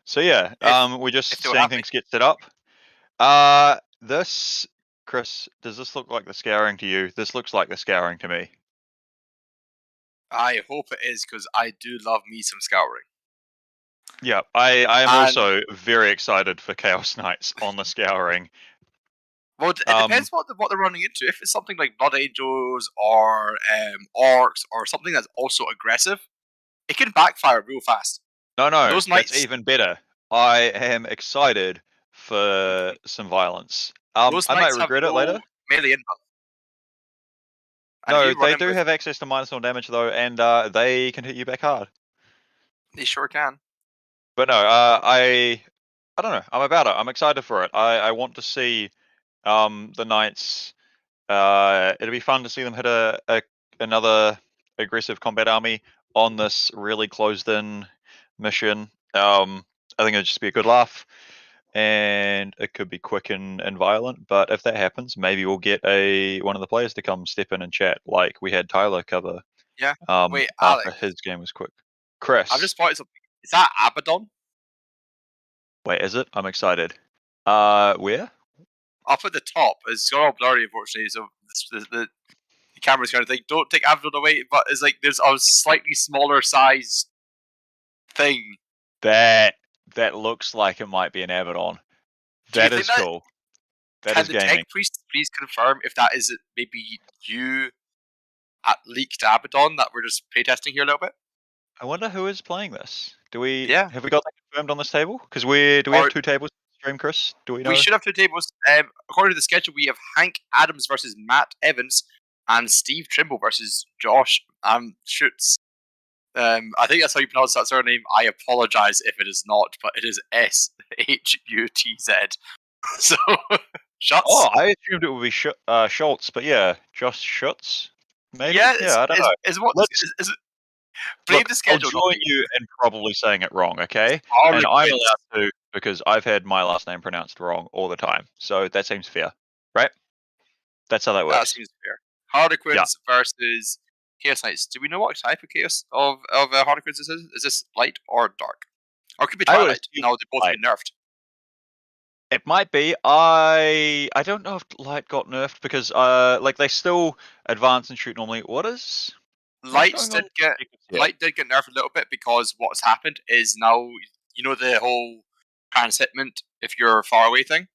K: So yeah, we're just seeing things get set up. This, Chris, does this look like the scouring to you? This looks like the scouring to me.
G: I hope it is, because I do love me some scouring.
K: Yeah, I am also very excited for Chaos Knights on the scouring.
G: Well, it depends what they're running into. If it's something like Blood Angels or Orcs or something that's also aggressive, it can backfire real fast.
K: No,
G: Those knights,
K: that's even better. I am excited for some violence. I
G: those
K: might
G: knights have
K: regret it
G: no
K: later.
G: melee input. And if
K: No,
G: you run
K: they
G: in
K: do
G: with,
K: have access to -1 damage though, and they can hit you back hard.
G: they sure can.
K: But no, I don't know. I'm about it. I'm excited for it. I want to see the knights. It'll be fun to see them hit another aggressive combat army on this really closed-in mission. I think it'll just be a good laugh, and it could be quick and violent. But if that happens, maybe we'll get one of the players to come step in and chat, like we had Tyler cover.
G: Yeah. Wait,
K: after
G: Alex,
K: his game was quick. Chris,
G: I've just spotted something. Is that Abaddon?
K: wait, is it? I'm excited. Where?
G: Up at the top. It's got all blurry, unfortunately. So the camera's kind of like, don't take Abaddon away. But it's like there's a slightly smaller size thing.
K: That looks like it might be an Abaddon. That is cool. That is
G: gaming. Can the tech priest please confirm if that is maybe you at leaked Abaddon that we're just playtesting here a little bit?
K: I wonder who is playing this. Have we
G: Yeah.
K: got that confirmed on this table? Because do we have 2 tables to stream, Chris? Do we know?
G: We should have 2 tables. According to the schedule, we have Hank Adams versus Matt Evans and Steve Trimble versus Josh Schutz. I think that's how you pronounce that surname. I apologize if it is not, but it is SHUTZ. So, Schutz.
K: Oh, I assumed it would be Schultz, but yeah, Josh Schutz. Maybe.
G: Yeah,
K: I don't know.
G: Is it? Blame the schedule.
K: I'll join you in probably saying it wrong, okay?
G: Harlequin.
K: And I'm allowed to because I've had my last name pronounced wrong all the time. So that seems fair, right? That's how that works.
G: That seems fair. Harlequins versus Chaos Knights. Do we know what type of Chaos of Harlequins this is? Is this light or dark? Or it could be Twilight. No, they've both been nerfed.
K: It might be. I don't know if light got nerfed because like they still advance and shoot normally. What is
G: light did get nerfed a little bit because what's happened is now the whole transitment if you're far away thing.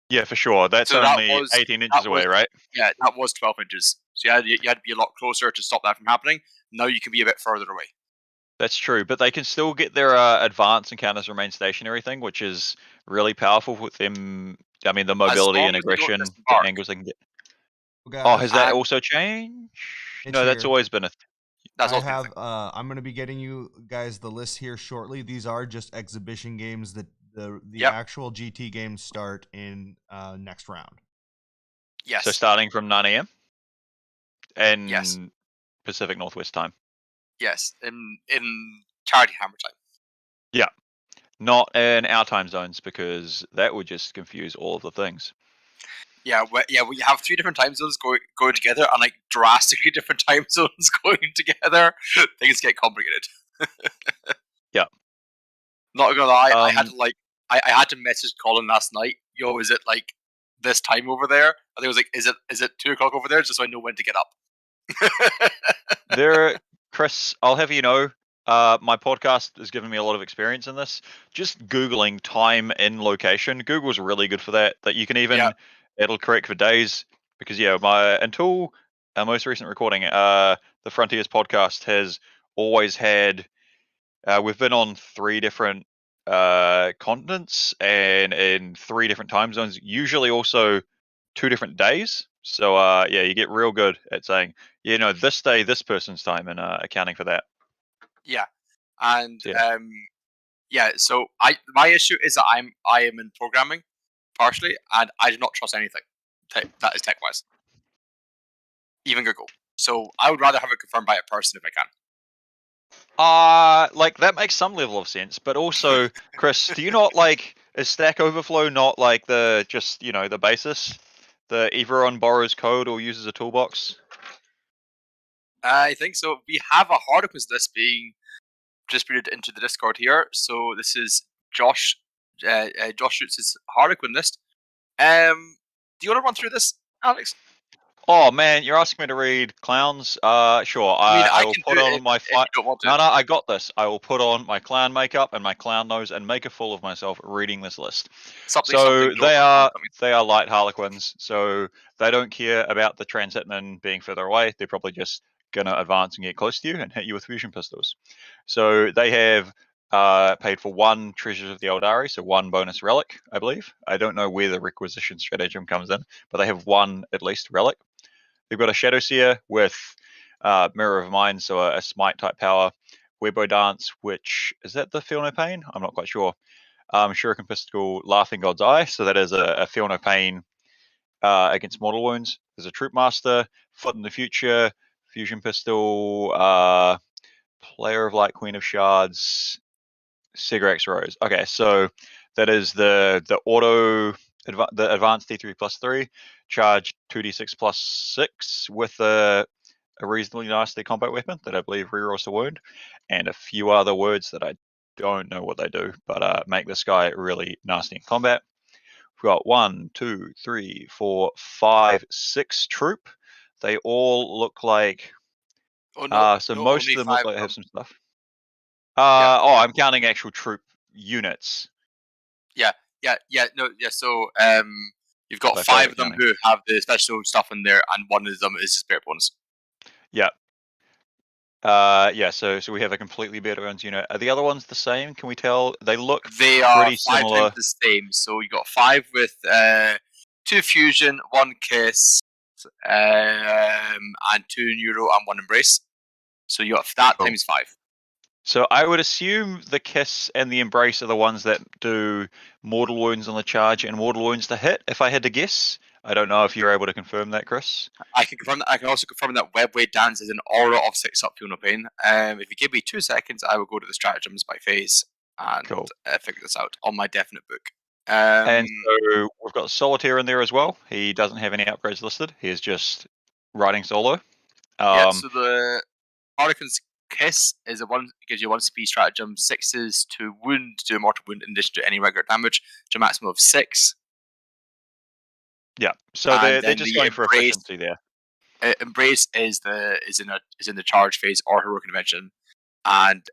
K: Yeah, for sure. That's only 18 inches away, right?
G: Yeah, that was 12 inches. So you had to be a lot closer to stop that from happening. Now you can be a bit further away.
K: That's true, but they can still get their advance and counters remain stationary thing, which is really powerful with them. I mean, the mobility and aggression, the angles they can get. Oh, has that also changed? No, that's always been a thing.
I: I'm going to be getting you guys the list here shortly. These are just exhibition games. The actual GT games start in next round.
G: Yes.
K: So starting from 9 a.m. and Pacific Northwest time.
G: Yes, in Charity Hammer time.
K: Yeah, not in our time zones because that would just confuse all of the things.
G: Yeah, we have 3 different time zones going together, and like drastically different time zones going together. Things get complicated.
K: Yeah.
G: Not gonna lie, I had to message Colin last night. Yo, is it like this time over there? I think it was like, is it 2:00 over there? Just so I know when to get up.
K: Chris, I'll have you know, my podcast has given me a lot of experience in this. Just Googling time in location. Google's really good for that. That you can even, it'll correct for days. Because until our most recent recording, the Frontiers podcast has always had, we've been on 3 different continents and in 3 different time zones, usually also 2 different days. So you get real good at saying, this day, this person's time, and accounting for that.
G: Yeah, and so my issue is that I am in programming partially, and I do not trust anything that is tech wise, even Google. So I would rather have it confirmed by a person if I can.
K: Like that makes some level of sense, but also, Chris, do you not is Stack Overflow not like the basis? The everyone borrows code or uses a toolbox?
G: I think so. We have a Harlequin list being distributed into the Discord here. So this is Josh Schutz's Harlequin list. Do you want to run through this, Alex?
K: Oh man, you're asking me to read clowns? Sure. I will
G: can
K: put
G: do it
K: on my
G: if you don't want to.
K: No, I got this. I will put on my clown makeup and my clown nose and make a fool of myself reading this list. So they are light Harlequins. So they don't care about the Transhitman being further away. They're probably just gonna advance and get close to you and hit you with fusion pistols. So they have paid for 1 Treasures of the Eldari, so 1 bonus relic, I believe. I don't know where the requisition stratagem comes in, but they have 1 at least relic. They've got a Shadow Seer with Mirror of Mind, so a smite type power. Webo Dance, which is that the Feel No Pain? I'm not quite sure. Shuriken Pistol, Laughing God's Eye, so that is a Feel No Pain against mortal wounds. There's a Troop Master, Foot in the Future, Fusion Pistol, Player of Light, Queen of Shards, Cigarettes Rose. Okay, so that is the advanced D3 plus 3, charge 2d6 plus 6 with a reasonably nasty combat weapon that I believe rerolls a wound, and a few other words that I don't know what they do, but make this guy really nasty in combat. We've got 1, 2, 3, 4, 5, 6 troop. They all look like. So most of them look like they have some stuff. I'm counting actual troop units.
G: So you've got 5 of them who have the special stuff in there, and 1 of them is the spirit bonus.
K: Yeah. So we have a completely better ones unit. Are the other ones the same? Can we tell? They look
G: They
K: pretty
G: are 5
K: similar.
G: times the same. So you got 5 with 2 fusion, 1 kiss, and 2 neuro and 1 embrace. So you got that times 5.
K: So I would assume the kiss and the embrace are the ones that do mortal wounds on the charge and mortal wounds to hit, if I had to guess. I don't know if you're able to confirm that, Chris.
G: I can confirm that. I can also confirm that Webway Dance is an aura of 6 up, Feel No Pain. If you give me 2 seconds, I will go to the stratagems by phase and figure this out on my definite book.
K: And so we've got Solitaire in there as well. He doesn't have any upgrades listed. He is just riding solo.
G: So the Harlequin's Kiss is gives you 1 CP stratagem, 6s to wound, to a mortal wound in addition to any regular damage, to a maximum of 6.
K: Yeah, so they're just going for efficiency there.
G: Embrace is in the charge phase or heroic intervention, and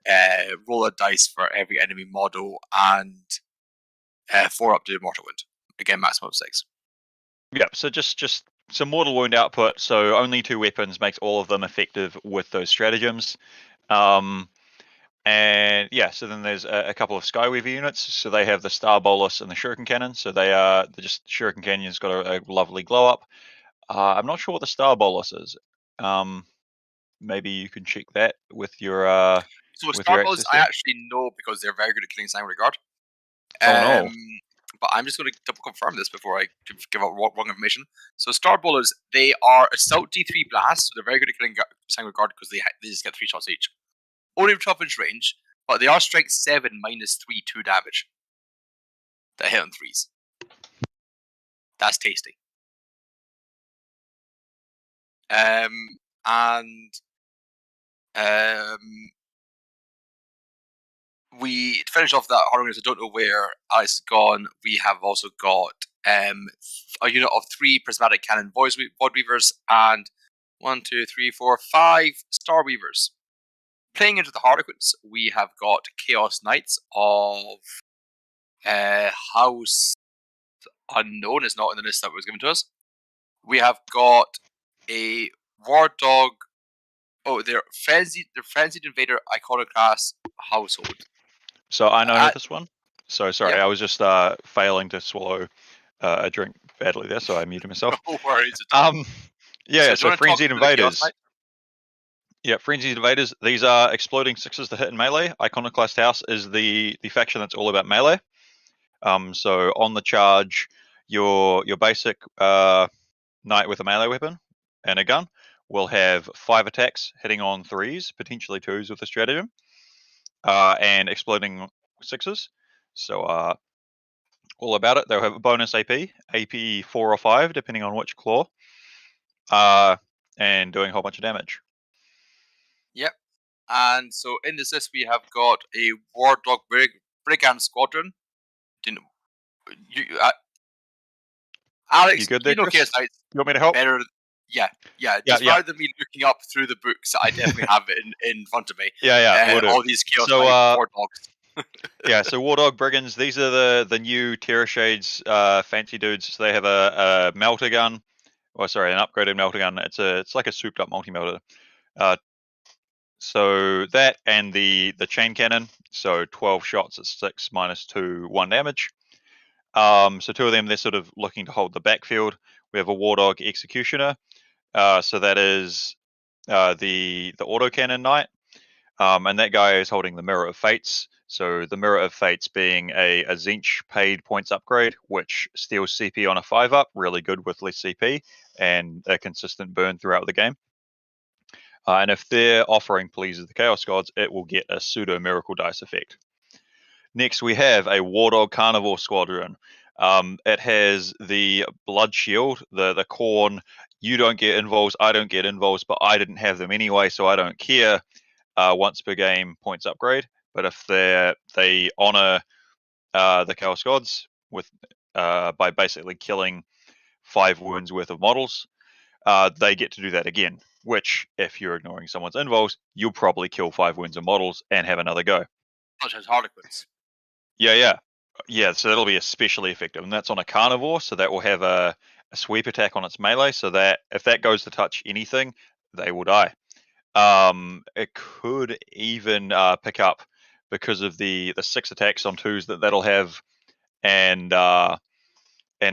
G: roll a dice for every enemy model, and 4 up to mortal wound. Again, maximum of 6.
K: Yeah, so just some mortal wound output. So only 2 weapons makes all of them effective with those stratagems. And yeah, so then there's a couple of Skyweaver units. So they have the Star Bolus and the Shuriken Cannon. So they're just Shuriken Cannon's got a lovely glow up. I'm not sure what the Star Bolus is. Maybe you can check that with your.
G: So Star Bolus, I actually know because they're very good at killing Sign Regard.
K: No.
G: But I'm just going to double confirm this before I give out wrong information. So Star Bowlers, they are Assault D3 Blast, so they're very good at killing Sanguine Guard because they just get 3 shots each. Only 12-inch range, but they are Strength 7 minus 3 2 damage. That hit on 3s. That's tasty. We to finish off that Harlequin, I don't know where Alex has gone. We have also got a unit of 3 prismatic cannon void weavers and 1, 2, 3, 4, 5 star weavers. Playing into the Harlequins, we have got Chaos Knights of House Unknown is not in the list that was given to us. We have got a War Dog. Oh, they're Frenzied Invader Iconoclast Household.
K: So I know this one. So sorry, I was just failing to swallow a drink badly there, so I muted myself.
G: No worries.
K: So Frenzied Invaders. Yeah, Frenzied Invaders. These are exploding 6s to hit in melee. Iconoclast House is the faction that's all about melee. So on the charge, your basic knight with a melee weapon and a gun will have 5 attacks hitting on 3s, potentially 2s with a stratagem, and exploding 6s. So all about it. They'll have a bonus AP 4 or 5 depending on which claw, and doing a whole bunch of damage.
G: Yep. And so in this list we have got a War Dog Brigand Squadron. Alex,
K: you good there,
G: Chaos
K: Chris?
G: Knights
K: You want me to help?
G: better. Yeah. Just rather than me looking up through the books, I definitely have it in front of me.
K: We'll do.
G: All these Chaos
K: So,
G: Knight War Dogs.
K: Yeah, so War Dog Brigands, these are the new Terra Shades fancy dudes. So they have a melter gun, an upgraded melter gun. It's like a souped up multi-melter. So that and the chain cannon. So 12 shots at 6 -2 1 damage. So two of them, they're sort of looking to hold the backfield. We have a War Dog Executioner. So that is the autocannon knight. And that guy is holding the Mirror of Fates. So the Mirror of Fates being a Zinch paid points upgrade, which steals CP on a 5-up, really good with less CP, and a consistent burn throughout the game. And if they're offering Pleases the Chaos Gods, it will get a pseudo Miracle Dice effect. Next, we have a War Dog Carnivore Squadron. It has the Blood Shield, the Corn. You don't get involves, I don't get involves, but I didn't have them anyway, so I don't care. Once per game points upgrade. But if they honor the Chaos Gods with by basically killing 5 wounds worth of models, they get to do that again. Which, if you're ignoring someone's involves, you'll probably kill 5 wounds of models and have another go.
G: Such as Harlequins.
K: Yeah. So that'll be especially effective, and that's on a Carnivore. So that will have a sweep attack on its melee. So that if that goes to touch anything, they will die. It could even pick up because of the 6 attacks on 2s that'll have, and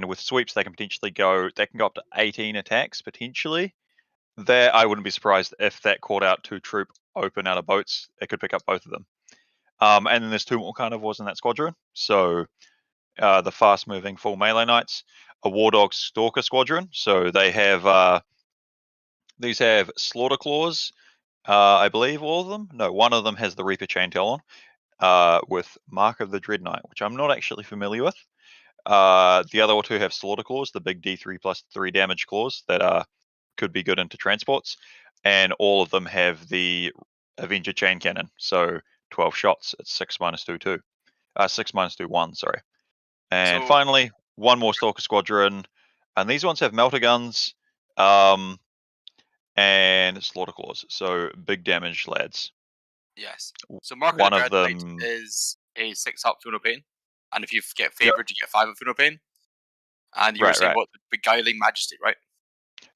K: with sweeps they can potentially go up to 18 attacks potentially. There, I wouldn't be surprised if that caught out 2 troop open out of boats. It could pick up both of them. And then there's 2 more Carnivores in that squadron. So the fast moving full melee knights, a War Dog Stalker Squadron. So they have these have Slaughter Claws. I believe all of them. No, one of them has the Reaper Chaintail on, with Mark of the Dread Knight, which I'm not actually familiar with. The other 2 have Slaughter Claws, the big D3+3 damage claws that could be good into transports, and all of them have the Avenger Chain Cannon. So 12 shots at 6 -2 2. 6 -2 1. Sorry. And finally, one more Stalker Squadron, and these ones have melter guns. And Slaughter Claws, so big damage lads.
G: Yes. So Mark
K: one
G: of
K: of
G: the
K: them
G: is a 6-up Funo Pain, and if you get favored, you get 5-up Funo Pain. And you were saying what, the Beguiling Majesty, right?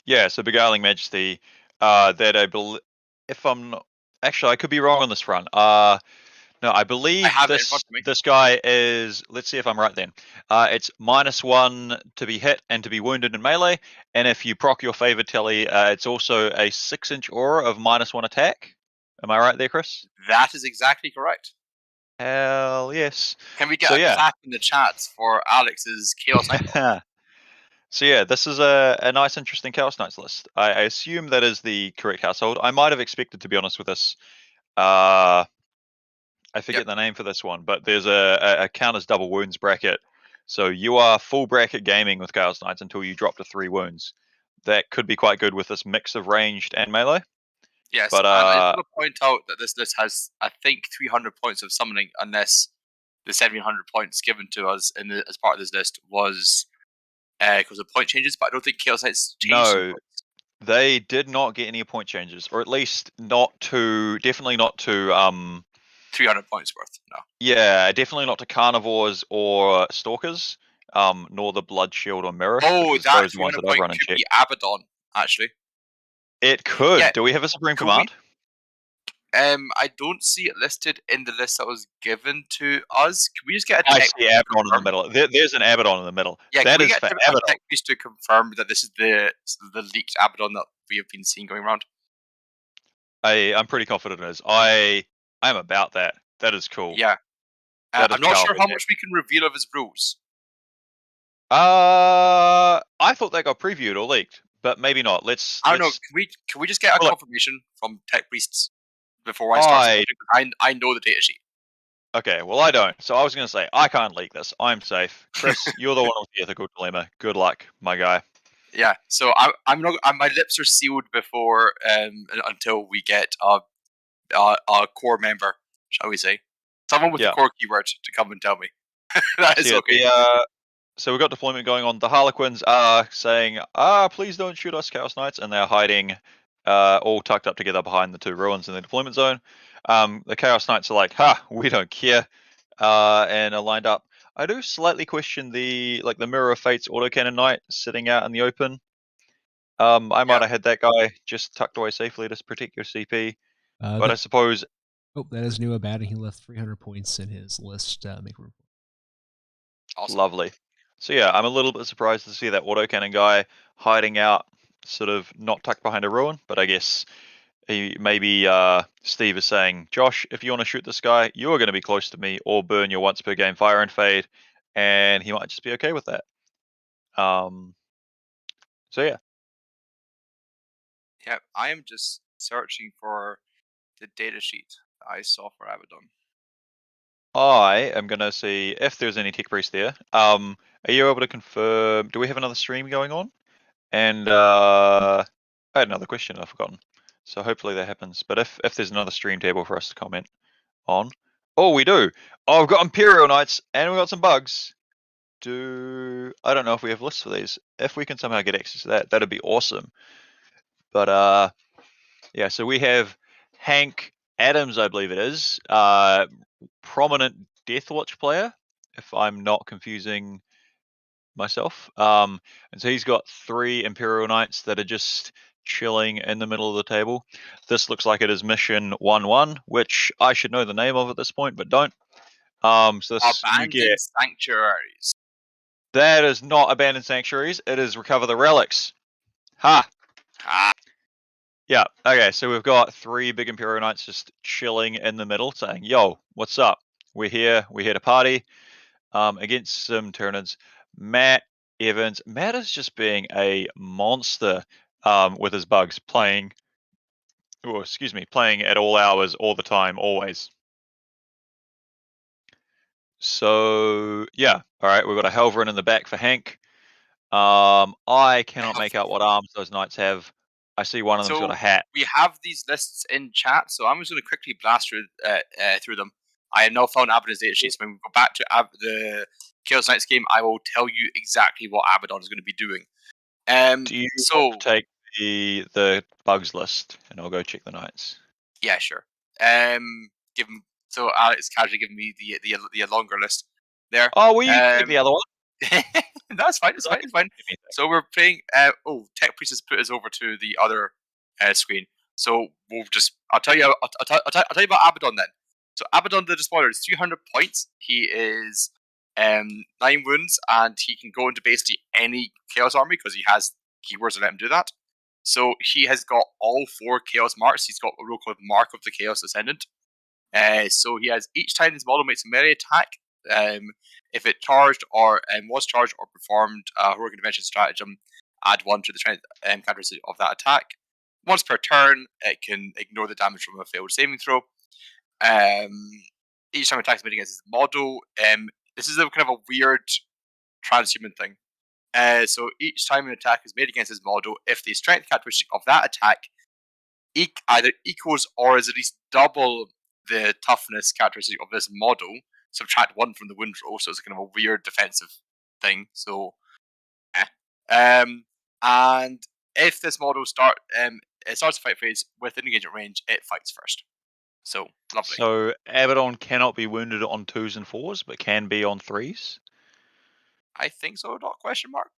K: Yeah, so Beguiling Majesty. That I believe, if I'm not, actually, I could be wrong on this front. No, I believe this guy is. Let's see if I'm right then. It's -1 to be hit and to be wounded in melee, and if you proc your favored tally, it's also a 6-inch aura of -1 attack. Am I right there, Chris?
G: That is exactly correct.
K: Hell yes.
G: Can we get a clap in the chats for Alex's Chaos Knight?
K: So yeah, this is a nice, interesting Chaos Knights list. I assume that is the correct household. I might have expected, to be honest, with this. I forget the name for this one, but there's a counters double wounds bracket. So you are full bracket gaming with Chaos Knights until you drop to 3 wounds. That could be quite good with this mix of ranged and melee.
G: Yes, but I want to point out that this list has, I think, 300 points of summoning, unless the 700 points given to us as part of this list was because of point changes, but I don't think Chaos Knights changed.
K: No, they did not get any point changes, or at least definitely not to
G: 300 points worth. No.
K: Yeah, definitely not to Carnivores or Stalkers, nor the Blood Shield or Mirror.
G: Oh, that 300 point could be Abaddon, actually.
K: It could. Yeah. Do we have a Supreme Command?
G: I don't see it listed in the list that was given to us. Can we just get a
K: I see Abaddon in the middle. There's an Abaddon in the middle.
G: Yeah,
K: that
G: can we
K: is
G: get a tech piece to confirm that this is the leaked Abaddon that we have been seeing going around?
K: I'm pretty confident it is. I'm about that. That is cool.
G: Yeah. I'm not sure how much we can reveal of his rules.
K: I thought that got previewed or leaked, but maybe not. I
G: don't know. Can we just get a confirmation from tech priests before I start? I know the data sheet.
K: Okay, well I don't. So I was going to say I can't leak this. I'm safe. Chris, you're the one with the ethical dilemma. Good luck, my guy.
G: Yeah. So I'm not. My lips are sealed before until we get a core member, shall we say? Someone with the core keyword to come and tell me. That is okay.
K: So we've got deployment going on. The Harlequins are saying, please don't shoot us, Chaos Knights, and they're hiding, all tucked up together behind the 2 ruins in the deployment zone. The Chaos Knights are like, we don't care, and are lined up. I do slightly question the Mirror of Fate's Autocannon Knight sitting out in the open. I might have had that guy just tucked away safely to protect your CP, but I suppose...
M: Oh, that is new about it. He left 300 points in his list. Make room.
G: Awesome.
K: Lovely. So yeah, I'm a little bit surprised to see that autocannon guy hiding out, sort of not tucked behind a ruin. But I guess maybe Steve is saying, Josh, if you want to shoot this guy, you're going to be close to me, or burn your once per game fire and fade, and he might just be okay with that. So yeah.
G: Yeah, I am just searching for the data sheet that I saw for Abaddon.
K: I am going to see if there's any tech priest there. Are you able to confirm? Do we have another stream going on? And I had another question I've forgotten. So hopefully that happens. But if there's another stream table for us to comment on. Oh, we do. Oh, we've got Imperial Knights and we've got some bugs. I don't know if we have lists for these. If we can somehow get access to that, that'd be awesome. But yeah, so we have Hank Adams, I believe it is, prominent Deathwatch player, if I'm not confusing myself. And so he's got 3 Imperial Knights that are just chilling in the middle of the table. This looks like it is mission 1-1, which I should know the name of at this point, but don't. So this,
G: Abandoned Sanctuaries.
K: That is not Abandoned Sanctuaries. It is Recover the Relics. Ha! Yeah, okay, so we've got 3 big Imperial Knights just chilling in the middle, saying, yo, what's up? We're here to party. Against some Tyranids. Matt Evans. Matt is just being a monster with his bugs, playing at all hours, all the time, always. So, yeah. All right, we've got a Helverin in the back for Hank. I cannot make out what arms those knights have. I see one of them's got a hat.
G: We have these lists in chat, so I'm just going to quickly blast through them. I have now found Abaddon's data sheets. When we go back to the Chaos Knights game, I will tell you exactly what Abaddon is going to be doing.
K: Do you want to take the bugs list, and I'll go check the knights?
G: Yeah, sure. So Alex casually giving me the longer list there.
K: Oh, will you take the other one?
G: That's fine. It's fine. So we're playing. Tech Priest has put us over to the other screen. So I'll tell you about Abaddon then. So Abaddon the Despoiler is 300 points. He is 9 wounds, and he can go into basically any Chaos army because he has keywords that let him do that. So he has got all 4 Chaos marks. He's got a rule called Mark of the Chaos Ascendant. So he has each time his model makes a melee attack. If it charged or was charged or performed a heroic intervention stratagem, add 1 to the strength characteristic of that attack. Once per turn, it can ignore the damage from a failed saving throw. Each time attack is made against his model. This is a kind of a weird transhuman thing. So each time an attack is made against his model, if the strength characteristic of that attack either equals or is at least double the toughness characteristic of this model, subtract 1 from the wound roll. So it's kind of a weird defensive thing. So, and if this model starts the fight phase within engagement range, it fights first. So lovely.
K: So Abaddon cannot be wounded on 2s and 4s, but can be on 3s.
G: I think so. Not question mark.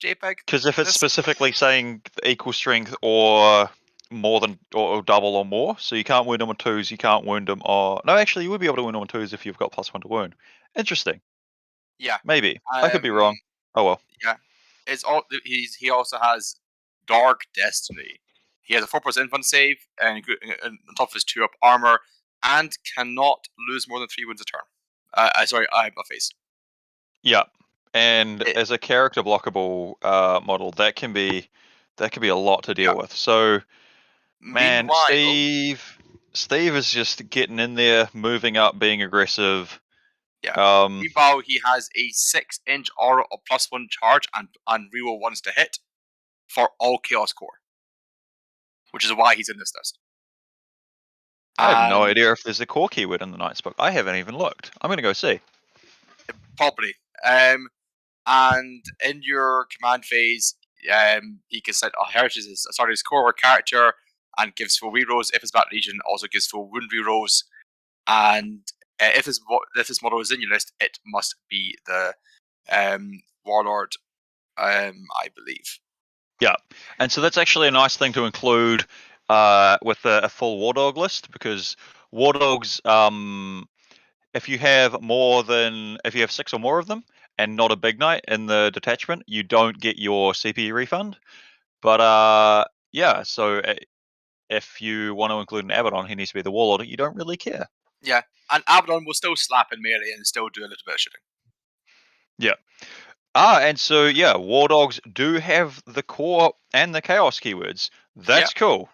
G: JPEG.
K: Because if it's specifically saying equal strength or more than or double or more, so you can't wound them on 2s, you can't wound them on... No, actually, you would be able to wound them on 2s if you've got +1 to wound. Interesting.
G: Yeah.
K: Maybe. I could be wrong. Oh well.
G: Yeah. He also has Dark Destiny. He has a 4+ infant save, and on top of his 2-up armor, and cannot lose more than 3 wounds a turn. I have a face.
K: Yeah. And as a character blockable model, that can be a lot to deal with. So, man, Steve is just getting in there, moving up, being aggressive.
G: Yeah. Meanwhile, he has a 6-inch aura of +1 charge and reroll 1s to hit for all Chaos Core, which is why he's in this list.
K: I have no idea if there's a core keyword in the Knight's book. I haven't even looked. I'm going to go see.
G: Probably. And in your command phase, he can set his core character and gives full rerolls. If it's battle region, also gives full wound rerolls. And if this model is in your list, it must be the warlord, I believe.
K: Yeah, and so that's actually a nice thing to include with a full war dog list, because war dogs, if you have 6 or more of them and not a big knight in the detachment, you don't get your CP refund. But yeah, so if you want to include an Abaddon, he needs to be the warlord. You don't really care.
G: Yeah, and Abaddon will still slap in melee and still do a little bit of shooting.
K: Yeah. And so yeah, war dogs do have the core and the chaos keywords. That's cool.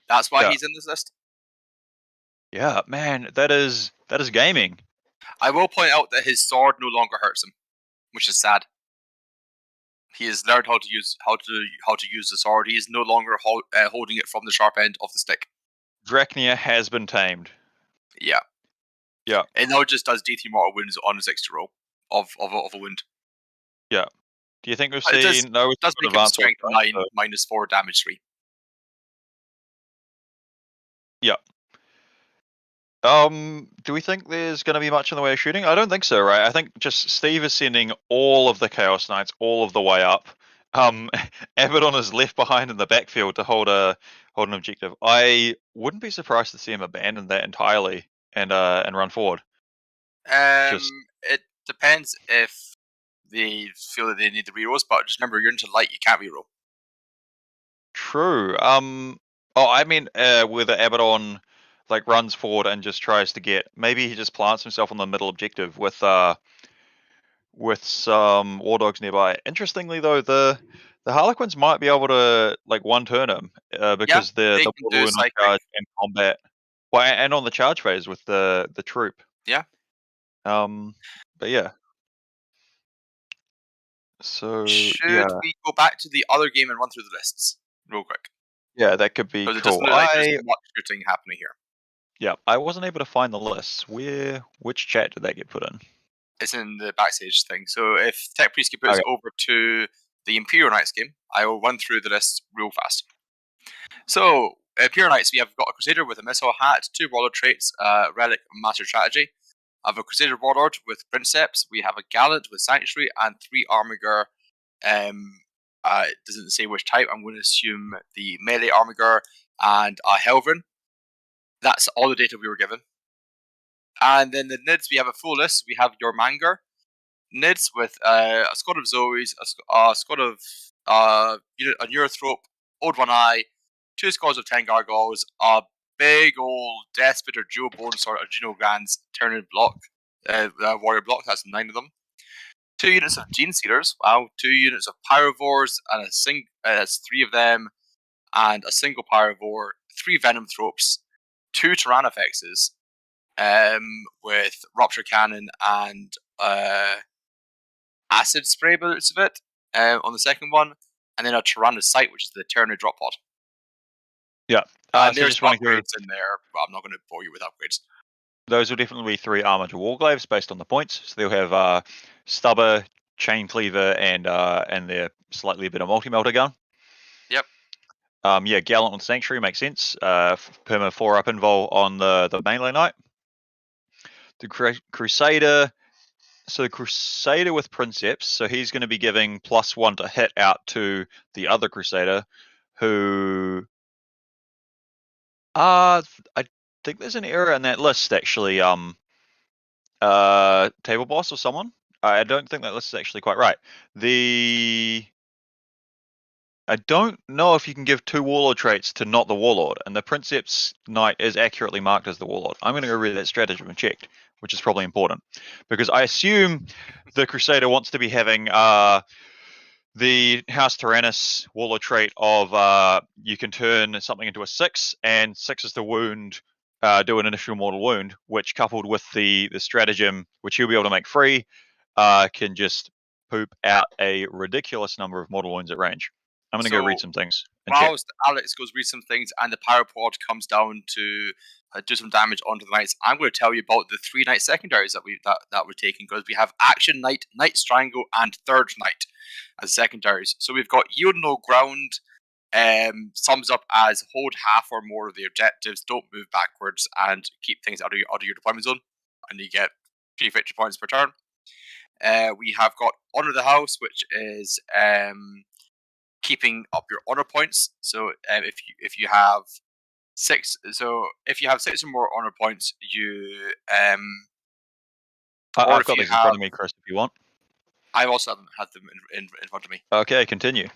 G: That's why he's in this list.
K: Yeah, man, that is gaming.
G: I will point out that his sword no longer hurts him, which is sad. He has learned how to use the sword. He is no longer holding it from the sharp end of the stick.
K: Drachnia has been tamed.
G: Yeah.
K: Yeah.
G: It now just does D3 mortal wounds on his extra roll of a wound.
K: Yeah. Do you think we've
G: It
K: seen? No,
G: it does make him strength 9 minus 4 damage 3.
K: Yeah. Do we think there's going to be much in the way of shooting? I don't think so, right? I think just Steve is sending all of the Chaos Knights all of the way up. Abaddon is left behind in the backfield to hold an objective. I wouldn't be surprised to see him abandon that entirely and run forward.
G: It depends if they feel that they need the rerolls, but just remember, you're into light, you can't reroll.
K: True. I mean, where the Abaddon like runs forward and just tries to get, maybe he just plants himself on the middle objective with some war dogs nearby. Interestingly, though, the Harlequins might be able to like one turn him because the mortal wound on charge and combat, well, and on the charge phase with the troop.
G: Yeah.
K: But yeah. So
G: should we go back to the other game and run through the lists real quick?
K: Yeah, that could be cool.
G: It doesn't look like there's much shooting happening here.
K: Yeah, I wasn't able to find the lists. Which chat did that get put in?
G: It's in the backstage thing. So if Tech Priest can put us over to the Imperial Knights game, I will run through the list real fast. So Imperial Knights, we have got a Crusader with a missile hat, 2 warlord traits, relic, master strategy. I have a Crusader warlord with Princeps. We have a Gallant with Sanctuary and 3 Armiger. It doesn't say which type. I'm going to assume the melee Armiger and a Helvrin. That's all the data we were given. And then the Nids, we have a full list. We have your Manger Nids with a squad of Zoes, a squad of a Neurothrope, Old One Eye, 2 squads of 10 Gargoyles, a big old Death Spitter Dual Bone Sword of Geno Grand's Tyranid block, warrior block. That's 9 of them. 2 units of Gene Sealers. Wow. 2 units of Pyrovores, and that's 3 of them, and a single Pyrovore. 3 Venom Thropes, 2 Tyrannifexes, with Rupture Cannon and Acid Spray by the looks of it on the second one, and then a Tyrannid Sight, which is the Tyranid drop pod.
K: Yeah.
G: And there's upgrades in there, but I'm not going to bore you with upgrades.
K: Those will definitely be 3 Armored Warglaives based on the points. So they'll have Stubber, Chain Cleaver, and their slightly better multi-melter gun.
G: Yep.
K: Yeah, Gallant with Sanctuary makes sense. Perma 4-up invol on the melee knight. The Crusader. So the Crusader with Princeps, so he's going to be giving +1 to hit out to the other Crusader, who I think there's an error in that list actually. Table Boss or someone. I don't think that list is actually quite right. I don't know if you can give 2 Warlord traits to not the Warlord, and the Princeps Knight is accurately marked as the Warlord. I'm going to go read that stratagem and checked, which is probably important, because I assume the Crusader wants to be having the House Tyrannus Warlord trait of you can turn something into a 6, and 6 is the wound, do an initial mortal wound, which coupled with the stratagem, which you'll be able to make free, can just poop out a ridiculous number of mortal wounds at range. I'm going to go read some things. And
G: whilst Alex goes read some things and the power pod comes down to do some damage onto the knights, I'm going to tell you about the 3 knight secondaries that we're taking, because we have Action Knight, Knight Strangle, and Third Knight as secondaries. So we've got Yield No Ground, sums up as hold half or more of the objectives, don't move backwards, and keep things out of your deployment zone, and you get 3 victory points per turn. We have got Honor the House, which is keeping up your honor points. So if you have 6, or more honor points, you
K: I've got these in front of me, Chris, if you want.
G: I also have them in front of me.
K: Okay, continue.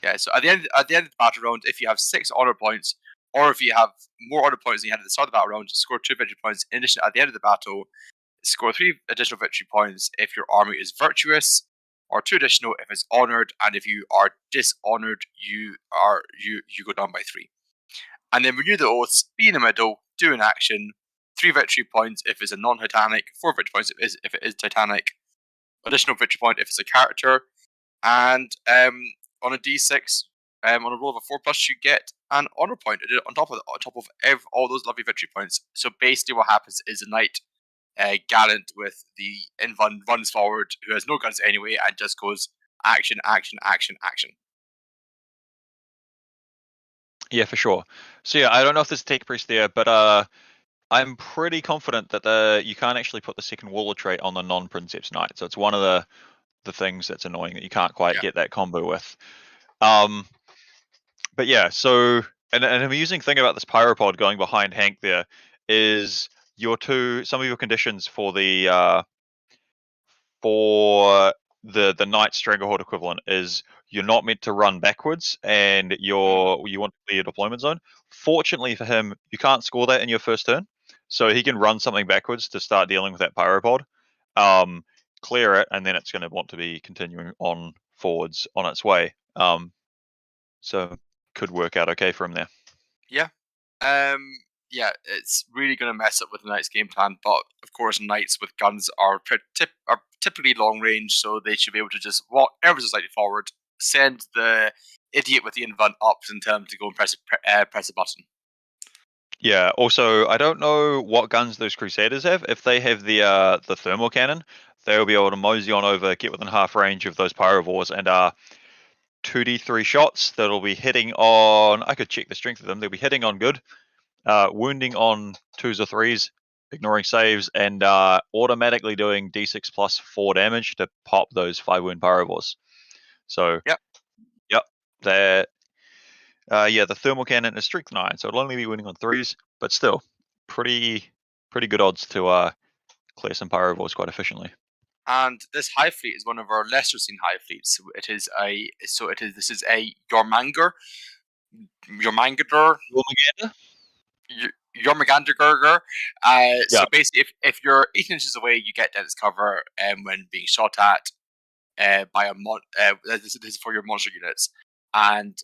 G: Yeah, so at the end of the battle round, if you have 6 honor points, or if you have more honor points than you had at the start of the battle round, score 2 victory points. In addition, at the end of the battle, score 3 additional victory points if your army is virtuous, or 2 additional if it's honored, and if you are dishonored, you go down by 3. And then renew the oaths, be in the middle, do an action, 3 victory points if it's a non-Titanic, 4 victory points if it is Titanic, additional victory point if it's a character, and on a d6, on a roll of a 4+, you get an honor point on top of all those lovely victory points. So basically, what happens is a knight gallant with the invuln runs forward, who has no guns anyway, and just goes action, action, action, action.
K: Yeah, for sure. So yeah, I don't know if there's a take priest there, but I'm pretty confident that you can't actually put the second warlord trait on the non-princeps knight. So it's one of the things that's annoying that you can't quite get that combo with. But yeah, so an amusing thing about this pyropod going behind Hank there is some of your conditions for the Knight Stranglehold equivalent is you're not meant to run backwards, and you want to clear your deployment zone. Fortunately for him, you can't score that in your first turn, so he can run something backwards to start dealing with that pyropod, clear it, and then it's going to want to be continuing on forwards on its way. So could work out okay for him there.
G: Yeah. Yeah, it's really going to mess up with the Knights' game plan, but of course, Knights with guns are typically long range, so they should be able to just walk ever so slightly forward, send the idiot with the invuln up, and tell him to go and press a button.
K: Yeah. Also, I don't know what guns those Crusaders have. If they have the thermal cannon, they'll be able to mosey on over, get within half range of those pyrovores, and 2d3 shots that'll be hitting on. I could check the strength of them. They'll be hitting on good, wounding on 2s or 3s, ignoring saves, and automatically doing d6 plus 4 damage to pop those 5 wound pyrovores. So yep. That the thermal cannon is strength 9, so it'll only be winning on 3s, but still pretty good odds to clear some pyrovores quite efficiently.
G: And this high fleet is one of our lesser seen high fleets. This is a Jormungandr. So basically, if you're 18 inches away, you get dense cover when being shot at by a this is for your monster units. And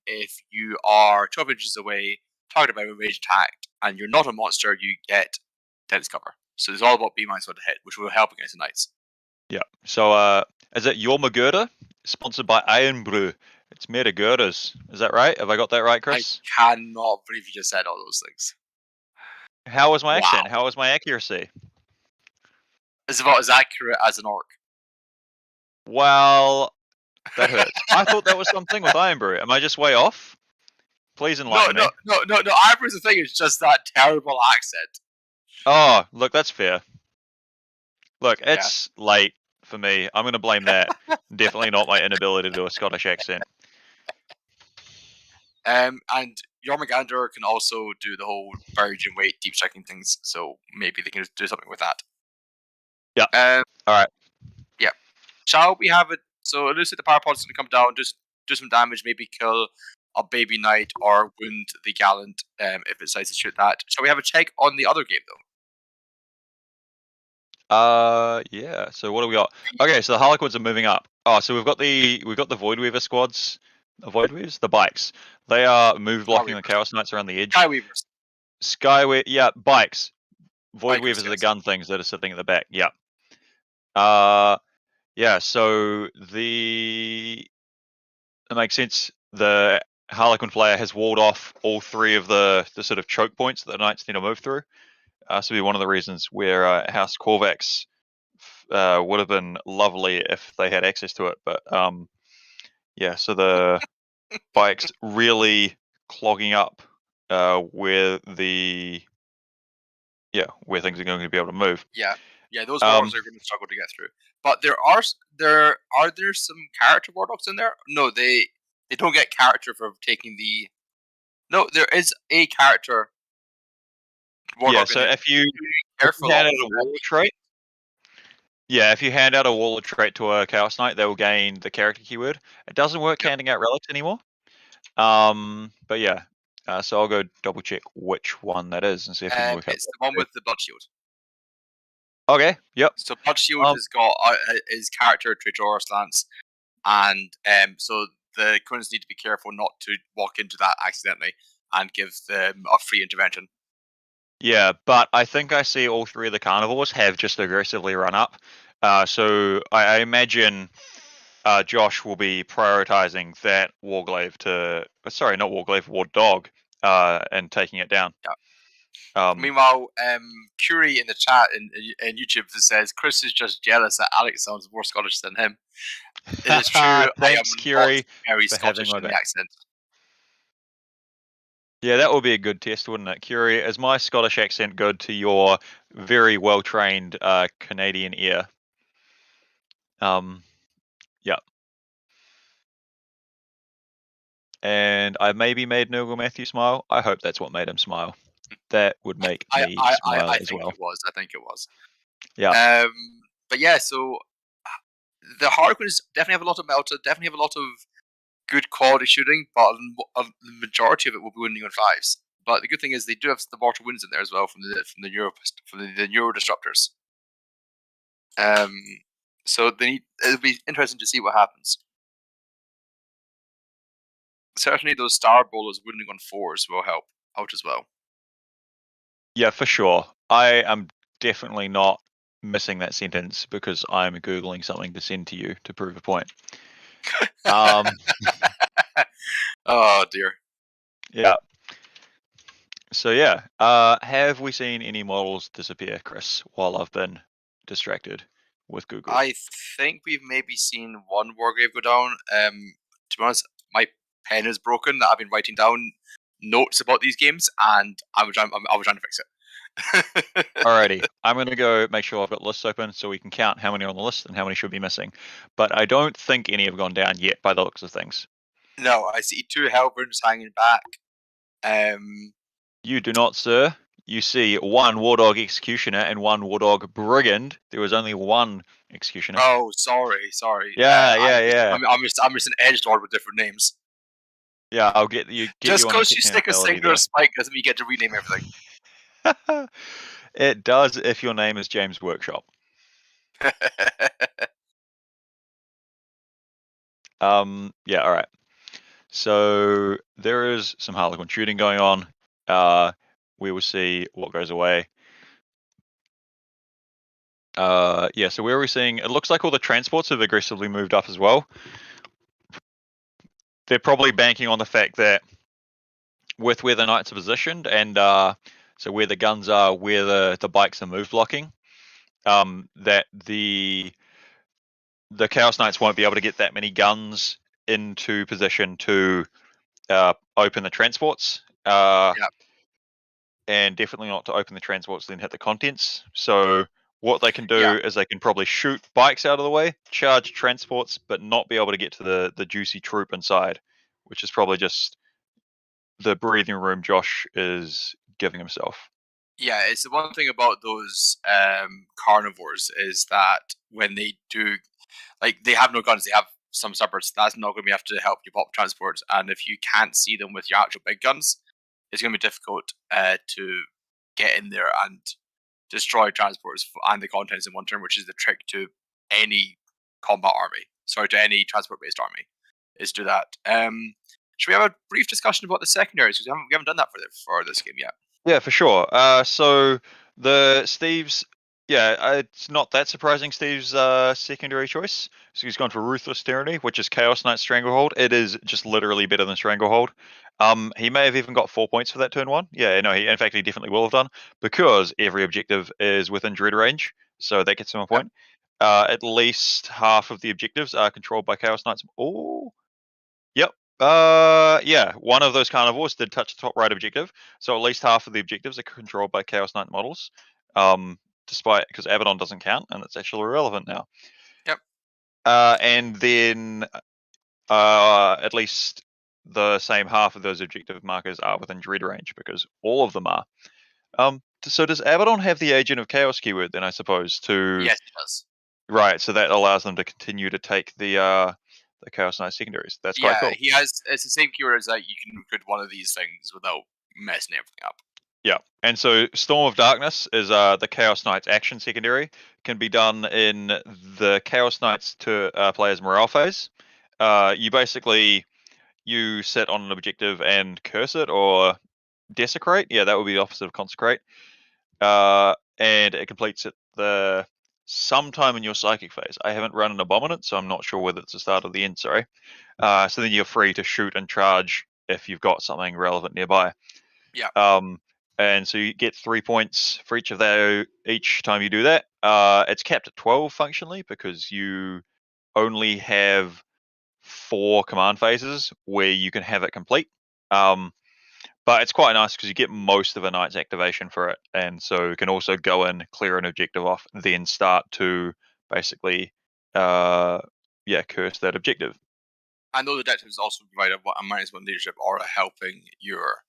G: if you are 12 inches away, targeted by a ranged attack, and you're not a monster, you get dense cover. So it's all about B- on the hit, which will help against the knights.
K: Yeah. So is it Jormungandr, sponsored by Iron Brew? It's made of girders. Is that right? Have I got that right, Chris?
G: I cannot believe you just said all those things.
K: How was my accent? How was my accuracy?
G: It's about as accurate as an orc.
K: Well, that hurts. I thought that was something with Iron Brew. Am I just way off? Please enlighten me.
G: No. Iron Brew's the thing. It's just that terrible accent.
K: Oh, look, that's fair. Look, it's late for me. I'm going to blame that. Definitely not my inability to do a Scottish accent.
G: And Jormungandr can also do the whole virgin weight deep striking things, so maybe they can do something with that.
K: Yeah. All right.
G: Yeah. Shall we have it? So it looks like the power pod's going to come down, just do some damage, maybe kill a baby knight or wound the gallant if it decides to shoot that. Shall we have a check on the other game though?
K: Yeah. So what do we got? Okay, so the Harlequins are moving up. Oh, so we've got the Voidweaver squads. The Voidweavers, the bikes. They are move blocking the Chaos Knights around the edge.
G: Skyweavers.
K: Yeah, bikes. Voidweavers are the gun things that are sitting at the back. Yeah. Yeah. So that makes sense. the Harlequin player has walled off all 3 of the sort of choke points that the Knights need to move through. So be one of the reasons where House Korvax would have been lovely if they had access to it. But yeah, so the bikes really clogging up where things are going to be able to move.
G: Yeah, those warlocks are going to struggle to get through. But there are some character warlocks in there? No, they don't get character for taking the. No, there is a character warlock.
K: Yeah, so if you
G: careful
K: hand out a warlord trait, if you hand out a warlord trait to a Chaos Knight, they will gain the character keyword. It doesn't work handing out relics anymore. But yeah, so I'll go double check which one that is and see if we can work out.
G: It's the one with the blood shield.
K: Okay. Yep.
G: So blood shield has got his character Traitoris Lance, and so the Queens need to be careful not to walk into that accidentally and give them a free intervention.
K: Yeah, but I think I see all 3 of the carnivores have just aggressively run up. So I imagine Josh will be prioritizing that Warglaive not Warglaive, War Dog, and taking it down.
G: Yeah. Meanwhile, Curie in the chat in YouTube says Chris is just jealous that Alex sounds more Scottish than him. It is true.
K: Thanks, Curie,
G: very
K: for
G: Scottish
K: having my
G: in the
K: back.
G: accent.
K: Yeah, that would be a good test, wouldn't it? Curie, is my Scottish accent good to your very well-trained Canadian ear? Yeah. And I maybe made Nurgle Matthew smile. I hope that's what made him smile. That would make me smile as well.
G: I think it was.
K: Yeah.
G: But yeah, so the Harlequins definitely have a lot of melta, definitely have a lot of good quality shooting, but the majority of it will be winning on 5s. But the good thing is they do have the mortal wounds in there as well from the Neuro Disruptors. So it'll be interesting to see what happens. Certainly, those Star Bowlers winning on 4s will help out as well.
K: Yeah, for sure. I am definitely not missing that sentence because I'm Googling something to send to you to prove a point.
G: Oh, dear.
K: Yeah. So, yeah. Have we seen any models disappear, Chris, while I've been distracted with Google?
G: I think we've maybe seen one Wargrave go down. To be honest, my pen is broken that I've been writing down notes about these games, and I was trying to fix it.
K: Alrighty, I'm going to go make sure I've got lists open so we can count how many are on the list and how many should be missing. But I don't think any have gone down yet by the looks of things.
G: No, I see 2 Hellburns hanging back.
K: You do not, sir. You see 1 Wardog Executioner and 1 Wardog Brigand. There was only 1 Executioner.
G: Oh, sorry.
K: Yeah.
G: I'm just an edgelord with different names.
K: Yeah, I'll get you.
G: Just because you stick a singular spike doesn't mean you get to rename everything.
K: It does if your name is James Workshop. Yeah, alright. So there is some Harlequin shooting going on. We will see what goes away. Yeah, so where are we seeing? It looks like all the transports have aggressively moved up as well. They're probably banking on the fact that with where the Knights are positioned and so where the guns are, where the bikes are move blocking, that the Chaos Knights won't be able to get that many guns into position to open the transports. And definitely not to open the transports, then hit the contents. So what they can do is they can probably shoot bikes out of the way, charge transports, but not be able to get to the juicy troop inside, which is probably just the breathing room Josh is giving himself.
G: Yeah, it's the one thing about those carnivores is that when they do, they have no guns, they have some supports. That's not going to be enough to help you pop transports. And if you can't see them with your actual big guns, it's going to be difficult to get in there and destroy transports and the contents in one turn, which is the trick to any combat army. Sorry, to any transport-based army, is do that. Should we have a brief discussion about the secondaries? Because we haven't done that for this game yet.
K: Yeah, for sure. So the Steve's Yeah, it's not that surprising. Steve's secondary choice. So he's gone for Ruthless Tyranny, which is Chaos Knight Stranglehold. It is just literally better than Stranglehold. He may have even got 4 points for that turn one. Yeah, no, in fact, he definitely will have done because every objective is within dread range, so that gets him a point. At least half of the objectives are controlled by Chaos Knights. Oh, yep. Yeah, one of those carnivores did touch the top right objective, so at least half of the objectives are controlled by Chaos Knight models. Despite because Abaddon doesn't count and it's actually irrelevant now.
G: Yep.
K: And then at least the same half of those objective markers are within dread range because all of them are. So does Abaddon have the Agent of Chaos keyword then? I suppose to
G: Yes, it does.
K: Right, so that allows them to continue to take the Chaos Knight secondaries. That's quite cool.
G: He has. It's the same keyword as that. You can recruit one of these things without messing everything up.
K: Yeah, and so Storm of Darkness is the Chaos Knight's action secondary. Can be done in the Chaos Knights to player's morale phase. You basically sit on an objective and curse it or desecrate. Yeah, that would be the opposite of consecrate. And it completes at sometime in your psychic phase. I haven't run an abominant, so I'm not sure whether it's the start or the end. Sorry. So then you're free to shoot and charge if you've got something relevant nearby.
G: Yeah.
K: And so you get 3 points for each of those each time you do that. It's capped at 12 functionally because you only have 4 command phases where you can have it complete. But it's quite nice because you get most of a night's activation for it, and so you can also go in, clear an objective off, then start to basically, curse that objective.
G: I know the detectives also provide a -1 leadership or helping your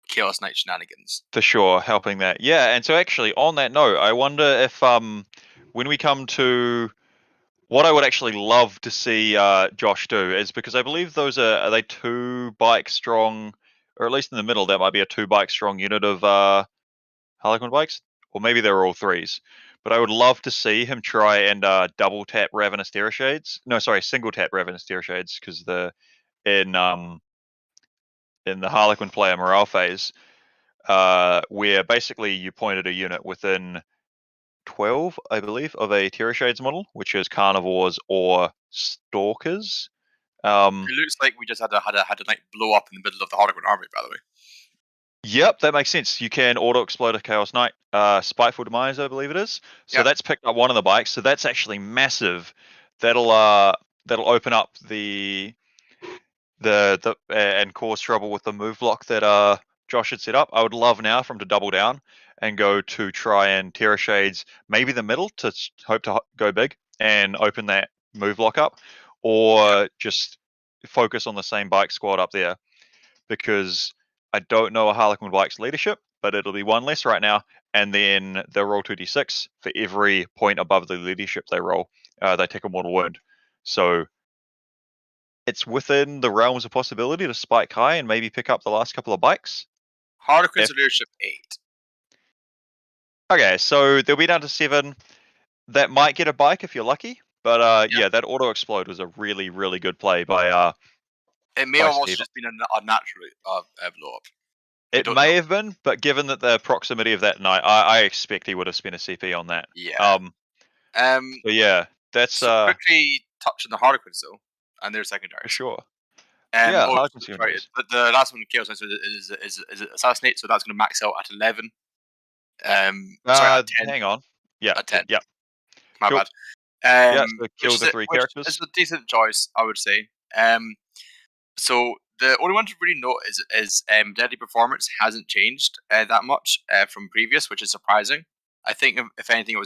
G: Chaos Knight shenanigans.
K: For sure, helping that. Yeah, and so actually on that note, I wonder if when we come to what I would actually love to see Josh do is because I believe those are they 2 bike strong, or at least in the middle that might be a 2 bike strong unit of Harlequin bikes, or maybe they're all 3s. But I would love to see him try and double tap Ravenous Terror Shades. No, sorry, single tap Ravenous Terror Shades because in the Harlequin player morale phase, where basically you pointed a unit within 12, I believe, of a Terror Shades model, which is carnivores or stalkers.
G: It looks like we just had a night blow up in the middle of the Harlequin army, by the way.
K: Yep, that makes sense. You can auto explode a Chaos Knight, Spiteful Demise, I believe it is. So that's picked up one of the bikes. So that's actually massive. That'll open up the and cause trouble with the move block that Josh had set up. I would love now for him to double down and go to try and Terror Shades, maybe the middle to hope to go big and open that move block up, or just focus on the same bike squad up there because I don't know a Harlequin bike's leadership, but it'll be 1 less right now, and then they'll roll 2d6 for every point above the leadership they roll. They take a mortal wound. So it's within the realms of possibility to spike high and maybe pick up the last couple of bikes.
G: Harlequin's leadership 8.
K: Okay, so they'll be down to 7. That might get a bike if you're lucky, but yeah, that auto explode was a really, really good play by.
G: It may have also just been a natural blow up.
K: It may have been, but given that the proximity of that night, I expect he would have spent a CP on that.
G: Yeah.
K: But yeah, that's
G: so quickly touching the Harlequins though, and their secondary.
K: For sure.
G: Yeah, Harlequins. Right, but the last one, Chaos Knight, is Assassinate, so that's going to max out at 11. Sorry, at 10.
K: Hang on. Yeah.
G: At 10.
K: Yeah.
G: My
K: cool.
G: bad.
K: Yeah, so kill the 3 characters.
G: It's a decent choice, I would say. So the only one to really note is Deadly Performance hasn't changed that much from previous, which is surprising. I think if anything,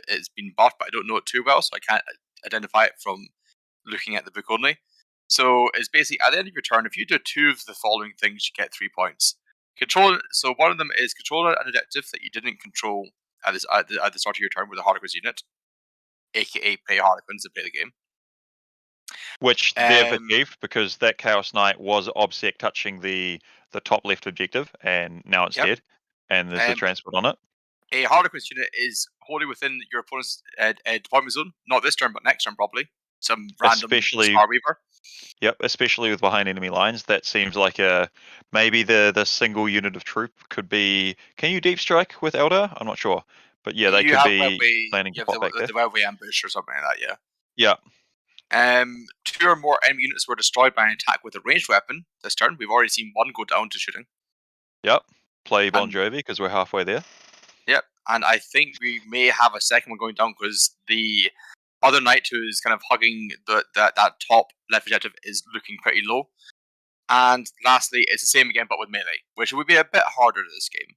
G: it's been buffed, but I don't know it too well, so I can't identify it from looking at the book only. So it's basically at the end of your turn, if you do 2 of the following things, you get 3 points. So one of them is control an objective that you didn't control at the start of your turn with a Harlequins unit, aka play Harlequins to play the game.
K: Which they've achieved because that Chaos Knight was obsec touching the top left objective, and now it's dead, and there's a transport on it.
G: A Harlequin unit is wholly within your opponent's deployment zone, not this turn, but next turn probably. Some random Star Weaver.
K: Yep, especially with behind enemy lines. That seems like maybe the single unit of troop could be. Can you deep strike with Eldar? I'm not sure, But yeah, they
G: You
K: could
G: have
K: be planning to
G: you have
K: pop back there.
G: the railway ambush or something like that, yeah.
K: Yeah.
G: 2 or more enemy units were destroyed by an attack with a ranged weapon this turn. We've already seen 1 go down to shooting.
K: Yep. Play Bon Jovi because we're halfway there.
G: Yep. And I think we may have a second one going down because the other knight who's kind of hugging that top left objective is looking pretty low. And lastly, it's the same again but with melee, which would be a bit harder this game.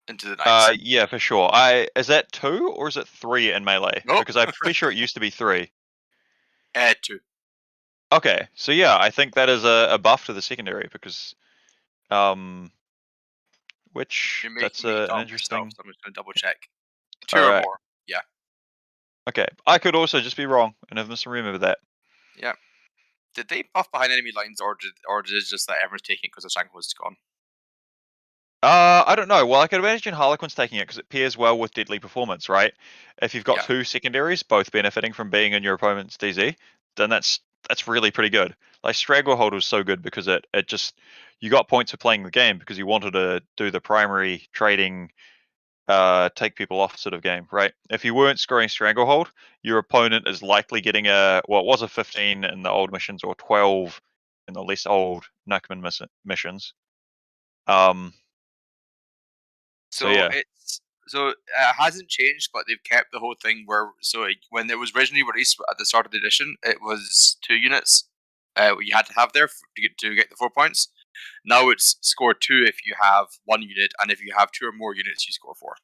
G: Into the knights.
K: Yeah, for sure. Is that 2 or is it 3 in melee?
G: Nope.
K: Because I'm pretty sure it used to be 3.
G: 2.
K: Okay, so yeah, I think that is a buff to the secondary because, which that's an interesting.
G: So I'm just going to double check. 2
K: All
G: or
K: right.
G: more. Yeah.
K: Okay, I could also just be wrong and have misremembered that.
G: Yeah. Did they buff behind enemy lines, or did it just that everyone's taking it because the stranglehold's gone?
K: I don't know. Well, I could imagine Harlequin's taking it because it pairs well with Deadly Performance, right? If you've got 2 secondaries, both benefiting from being in your opponent's DZ, then that's really pretty good. Like Stranglehold was so good because it just you got points for playing the game because you wanted to do the primary trading, take people off sort of game, right? If you weren't scoring Stranglehold, your opponent is likely getting it was a 15 in the old missions or 12 in the less old Nuckman missions. So yeah.
G: It hasn't changed, but they've kept the whole thing where when it was originally released at the start of the edition, it was 2 units you had to have there to get the 4 points. Now it's score 2 if you have 1 unit, and if you have 2 or more units, you score 4.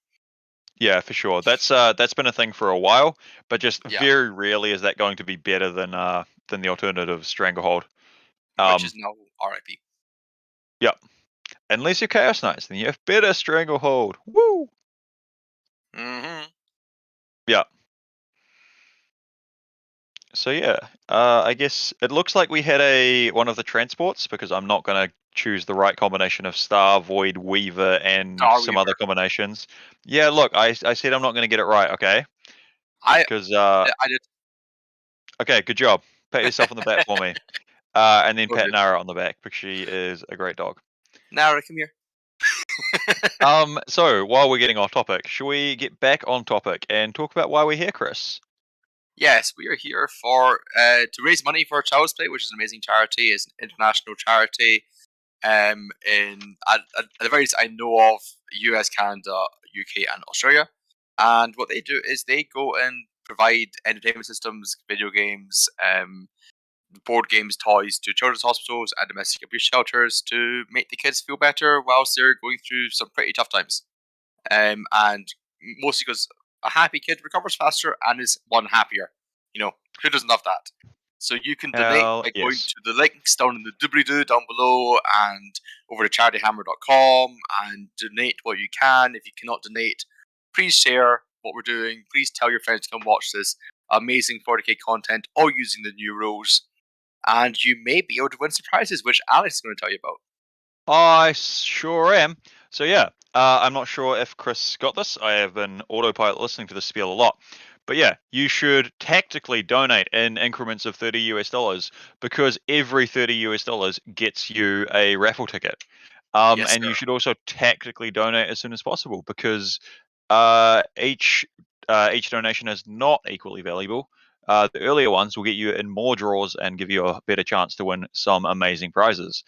K: Yeah, for sure. That's been a thing for a while, but just very rarely is that going to be better than the alternative Stranglehold,
G: which is now RIP.
K: Yep. Unless you're Chaos Knights, then you have better Stranglehold. Woo!
G: Mm-hmm.
K: Yeah. So yeah, I guess it looks like we had one of the transports because I'm not going to choose the right combination of Star, Void, Weaver, and some other combinations. Yeah, look, I said I'm not going to get it right, okay?
G: I
K: did. Okay, good job. Pat yourself on the back for me. And then pat Nara on the back because she is a great dog.
G: Nara, come here.
K: So while we're getting off topic, should we get back on topic and talk about why we're here, Chris?
G: Yes, we are here for to raise money for Child's Play, which is an amazing charity. It's an international charity. In at the very least, I know of US, Canada, UK, and Australia. And what they do is they go and provide entertainment systems, video games, board games, toys to children's hospitals and domestic abuse shelters to make the kids feel better whilst they're going through some pretty tough times. And mostly because a happy kid recovers faster and is one happier. You know, who doesn't love that? So you can donate by going to the links down in the doobly-doo down below and over to charityhammer.com and donate what you can. If you cannot donate, please share what we're doing. Please tell your friends to come watch this amazing 40k content, all using the new rules. And you may be able to win surprises, which Alex is going to tell you about.
K: I sure am. So yeah, I'm not sure if Chris got this. I have been autopilot listening to this spiel a lot. But yeah, you should tactically donate in increments of $30 because every $30 gets you a raffle ticket. And you should also tactically donate as soon as possible because each donation is not equally valuable. The earlier ones will get you in more draws and give you a better chance to win some amazing prizes.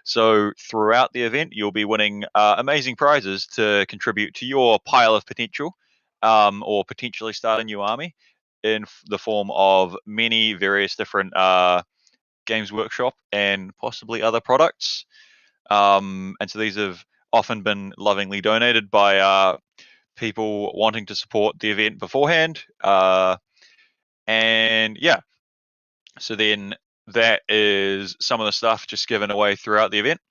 K: So throughout the event, you'll be winning amazing prizes to contribute to your pile of potential or potentially start a new army in the form of many various different Games Workshop and possibly other products. And so these have often been lovingly donated by people wanting to support the event beforehand. And yeah, so then that is some of the stuff just given away throughout the event.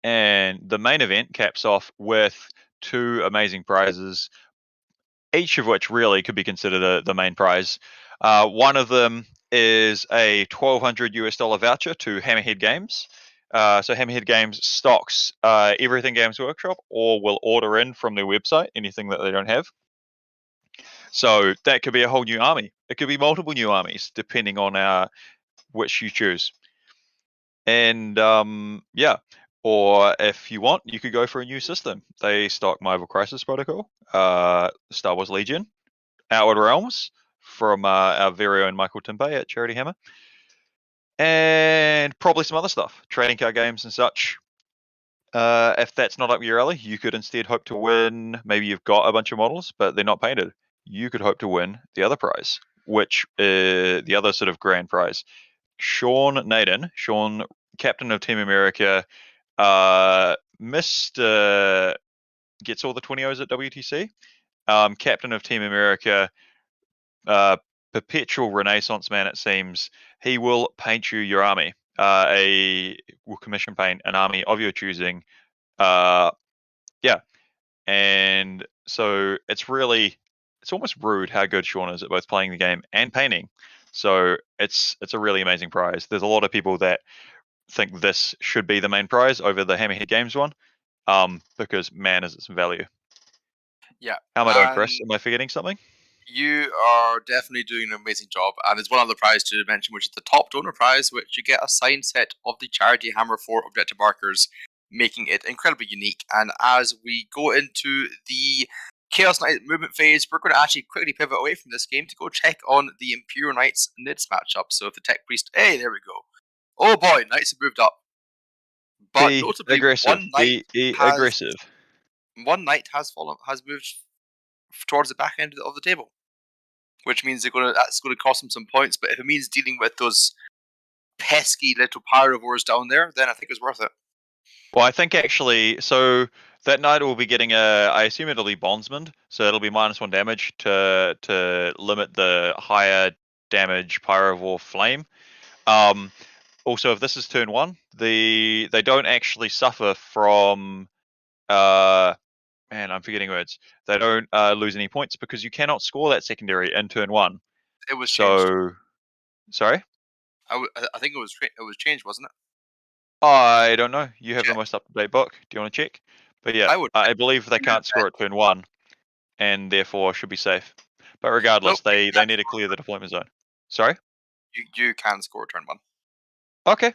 K: And the main event caps off with 2 amazing prizes, each of which really could be considered the main prize. One of them is a $1,200 voucher to Hammerhead Games. So Hammerhead Games stocks everything Games Workshop or will order in from their website anything that they don't have. So that could be a whole new army. It could be multiple new armies depending on which you choose. And yeah, Or if you want, you could go for a new system. They stock Marvel Crisis Protocol, Star Wars Legion, Outward Realms from our very own Michael Timpe at Charity Hammer, and probably some other stuff, trading card games and such. If that's not up your alley, you could instead hope to win. Maybe you've got a bunch of models, but they're not painted. You could hope to win the other prize, which the other sort of grand prize. Sean Naden, captain of Team America, Mr. Gets all the 20-0s at WTC. Captain of Team America, perpetual Renaissance man, it seems. He will paint you your army. Will commission paint an army of your choosing. And so it's almost rude how good Sean is at both playing the game and painting. So it's a really amazing prize. There's a lot of people that think this should be the main prize over the Hammerhead Games one, because man, is it some value.
G: Yeah.
K: How am I doing, Chris? Am I forgetting something?
G: You are definitely doing an amazing job. And there's one other prize to mention, which is the top donor prize, which you get a signed set of the Charity Hammer 4 objective markers, making it incredibly unique. And as we go into the Chaos Knight movement phase, we're going to actually quickly pivot away from this game to go check on the Imperial Knights Nids matchup. So if the Tech Priest, hey, there we go. Oh boy, Knights have moved up. But
K: Be
G: notably,
K: aggressive.
G: one Knight has moved towards the back end of the table, which means that's going to cost them some points. But if it means dealing with those pesky little pyrovores down there, then I think it's worth it.
K: Well, I think actually, so that knight will be getting I assume it'll be bondsman, so it'll be -1 damage to limit the higher damage pyrovore flame. Also, if this is turn 1, they don't actually suffer from I'm forgetting words. They don't lose any points because you cannot score that secondary in turn 1.
G: It was changed.
K: Sorry?
G: I think it was changed, wasn't it?
K: I don't know. You have the most up-to-date book. Do you want to check? But yeah, I believe they can't score at turn 1, and therefore should be safe. But regardless, they need to clear the deployment zone. Sorry?
G: You can score turn 1.
K: Okay.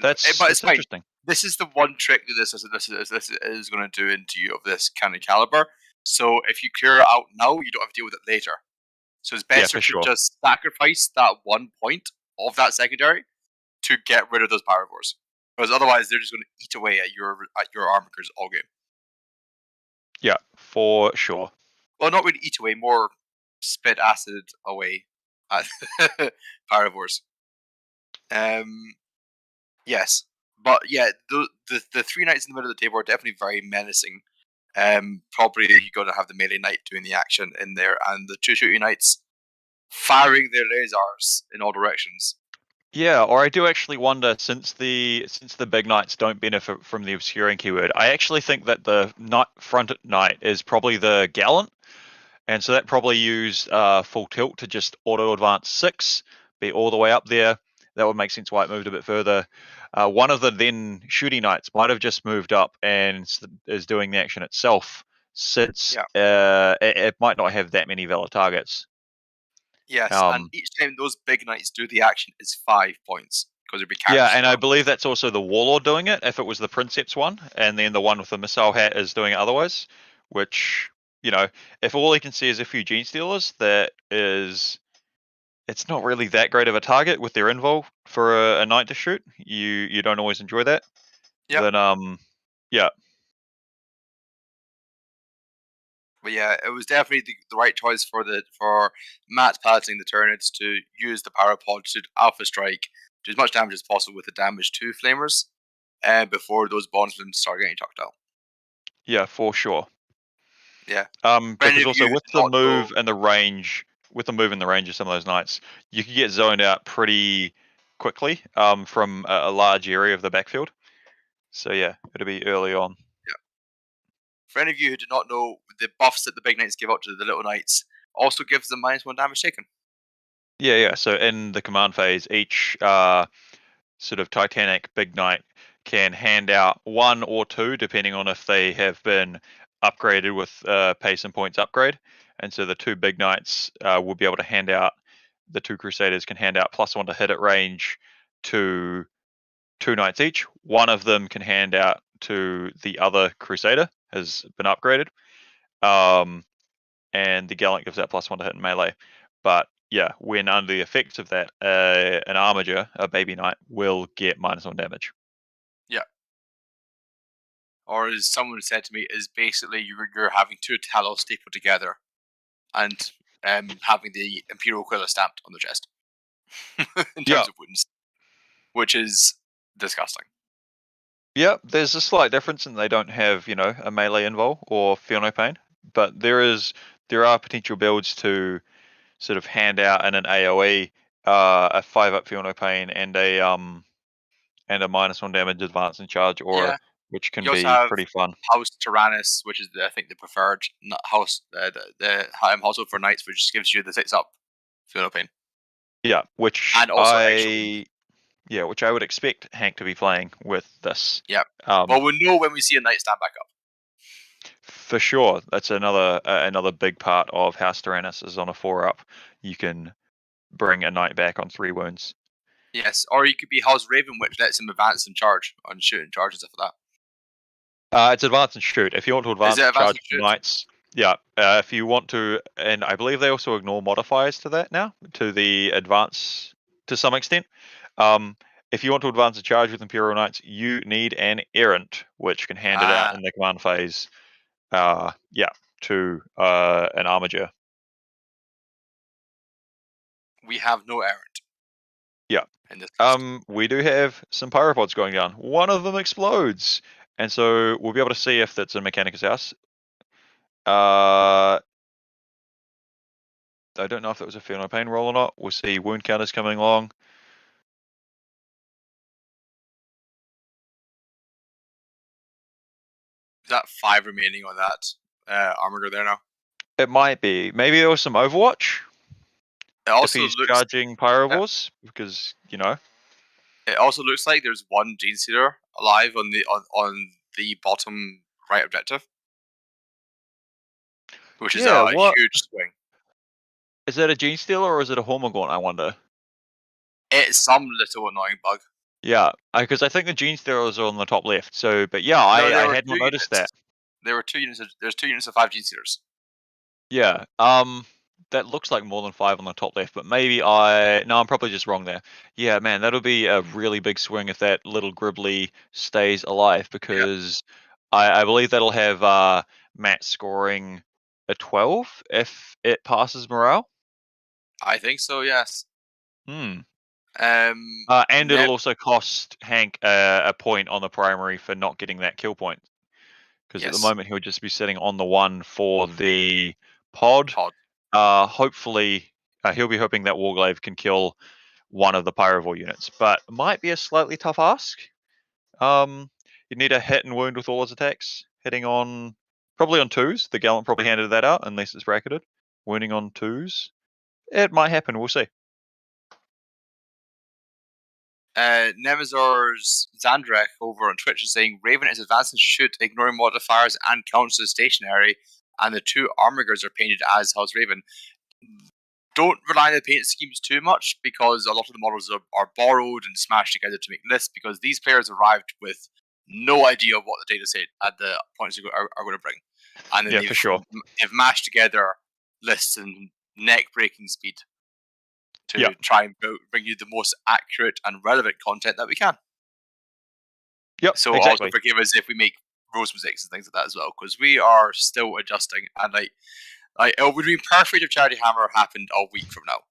K: That's
G: fine.
K: interesting.
G: This is the one trick that this is going to do into you of this kind of caliber. So if you clear it out now, you don't have to deal with it later. So it's better to just sacrifice that 1 point of that secondary to get rid of those pyrovores, because otherwise they're just going to eat away at your armorers all game.
K: Yeah, for sure.
G: Well, not really eat away, more spit acid away at pyrovores. Yes, but yeah, the 3 knights in the middle of the table are definitely very menacing. Probably you're going to have the melee knight doing the action in there, and the 2 shooting knights firing their lasers in all directions.
K: Yeah, or I do actually wonder, since the big knights don't benefit from the obscuring keyword, I actually think that the front knight is probably the gallant, and so that probably use full tilt to just auto advance 6, be all the way up there. That would make sense why it moved a bit further. One of the then shooting knights might have just moved up and is doing the action itself, since it might not have that many valid targets.
G: Yes, and each time those big knights do the action is 5 points, because it'd be captured.
K: Yeah, and I believe that's also the warlord doing it, if it was the princeps one, and then the one with the missile hat is doing it otherwise, which, if all he can see is a few gene stealers, it's not really that great of a target with their invul for a knight to shoot. You don't always enjoy that.
G: Yeah.
K: Then yeah.
G: But yeah, it was definitely the right choice for Matt piloting the Tyranids to use the Parapod to Alpha Strike, do as much damage as possible with the damage to Flamers, before those bondsmen start getting tucked out.
K: Yeah, for sure.
G: Yeah.
K: Because also with the move and the range, of some of those knights, you can get zoned out pretty quickly from a large area of the backfield. So yeah, it'll be early on.
G: Yeah. For any of you who do not know, the buffs that the big knights give out to the little knights also gives them -1 damage taken.
K: Yeah. So in the command phase, each sort of Titanic big knight can hand out 1 or 2, depending on if they have been upgraded with pace and points upgrade. And so the 2 big knights will be able to hand out, the 2 crusaders can hand out +1 to hit at range to 2 knights each. One of them can hand out to the other Crusader, has been upgraded. And the Gallant gives that +1 to hit in melee. But yeah, when under the effects of that, an Armiger, a baby knight, will get -1 damage.
G: Yeah. Or as someone said to me, is basically you're having 2 Talos stapled together and having the Imperial Quilla stamped on the chest in terms of wounds, which is disgusting.
K: Yeah, there's a slight difference in they don't have, a melee invul or Feel No Pain, but there are potential builds to sort of hand out in an AoE a 5-up Feel No Pain and a -1 damage advance and charge aura, which can
G: You also
K: be
G: have
K: pretty fun.
G: House Tyranids, which is I think the preferred house, the household for knights, which just gives you the 6-up Feel No Pain.
K: Yeah, which
G: And also extra.
K: which I would expect Hank to be playing with this.
G: Yeah. Well, we'll know when we see a knight stand back up.
K: For sure, that's another big part of House Tyrannus is on a 4-up. You can bring a knight back on 3 wounds.
G: Yes, or you could be House Raven, which lets him advance and charge on shoot and charge and stuff like
K: that. It's advance and shoot. If you want to advance and charge the knights, if you want to, and I believe they also ignore modifiers to that now, to the advance to some extent. If you want to advance and charge with Imperial Knights, you need an Errant, which can hand it out in the command phase. To an Armiger.
G: We have no Errant.
K: Yeah. We do have some Pyropods going down. One of them explodes, and so we'll be able to see if that's in Mechanicus house. I don't know if that was a Feel No Pain roll or not. We'll see wound counters coming along.
G: Is that 5 remaining on that Armiger there now?
K: It might be. Maybe there was some Overwatch.
G: It also
K: if he's
G: looks
K: charging Pyrovores, because
G: It also looks like there's one Gene Stealer alive on the bottom right objective, which is a huge swing.
K: Is that a Gene Stealer or is it a Hormagaunt, I wonder?
G: It's some little annoying bug.
K: Yeah, because I think the Gene Stealers are on the top left. So, but yeah, I had not noticed that.
G: There were 2 units. There's 2 units of 5 Gene Stealers.
K: Yeah. That looks like more than 5 on the top left, but maybe I'm probably just wrong there. Yeah, man, that'll be a really big swing if that little Gribbly stays alive, because I believe that'll have Matt scoring a 12 if it passes morale.
G: I think so, yes.
K: And it'll also cost Hank a point on the primary for not getting that kill point, because at the moment he'll just be sitting on the 1 for the pod. Hopefully, he'll be hoping that Warglaive can kill one of the Pyrovore units, but it might be a slightly tough ask. You'd need a hit and wound with all his attacks, hitting on probably on 2s. The Gallant probably handed that out unless it's bracketed. Wounding on 2s. It might happen. We'll see.
G: Nemazor's Zandrek over on Twitch is saying Raven is advanced and shoot, ignoring modifiers and counts as stationary, and the 2 Armigers are painted as House Raven. Don't rely on the paint schemes too much, because a lot of the models are borrowed and smashed together to make lists, because these players arrived with no idea of what the data set at the points are going to bring. And then they've mashed together lists and neck-breaking speed to try and bring you the most accurate and relevant content that we can.
K: Yep,
G: so also forgive us if we make rose mistakes and things like that as well, because we are still adjusting. And it would be perfect if Charity Hammer happened a week from now,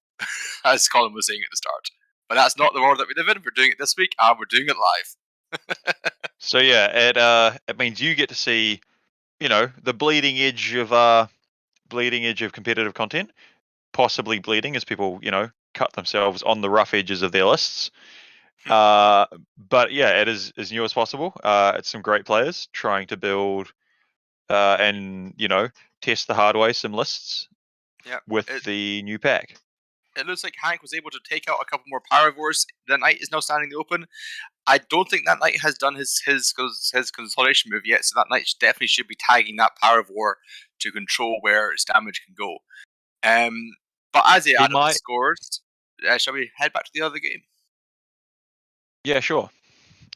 G: as Colin was saying at the start. But that's not the world that we live in. We're doing it this week, and we're doing it live.
K: So yeah, it means you get to see, the bleeding edge of competitive content, possibly bleeding as people, cut themselves on the rough edges of their lists. But yeah, it is as new as possible. It's some great players trying to build and test the hard way some lists with the new pack.
G: It looks like Hank was able to take out a couple more Pyrovores. The Knight is now standing in the open. I don't think that Knight has done his consolidation move yet, so that Knight definitely should be tagging that Pyrovore to control where its damage can go. But as he added the scores, shall we head back to the other game?
K: Yeah, sure.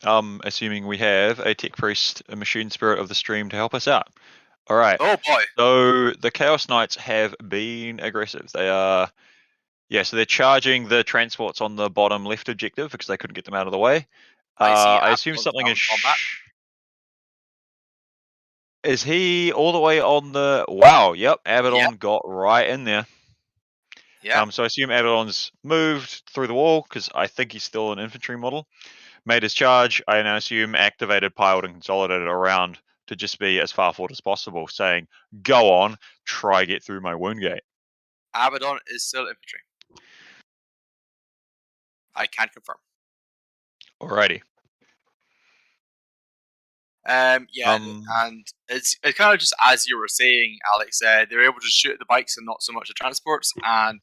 K: assuming we have a Tech Priest, a Machine Spirit of the Stream to help us out. All right.
G: Oh boy.
K: So the Chaos Knights have been aggressive. They are, so they're charging the transports on the bottom left objective because they couldn't get them out of the way. I assume something is. Is he all the way on the? Wow. Yep. Abaddon got right in there.
G: Yeah.
K: So I assume Abaddon's moved through the wall because I think he's still an infantry model. Made his charge. I now assume activated, piled, and consolidated around to just be as far forward as possible, saying, "Go on, try get through my wound gate."
G: Abaddon is still infantry. I can confirm.
K: Alrighty.
G: And it's kind of just as you were saying, Alex. They're able to shoot at the bikes and not so much the transports, and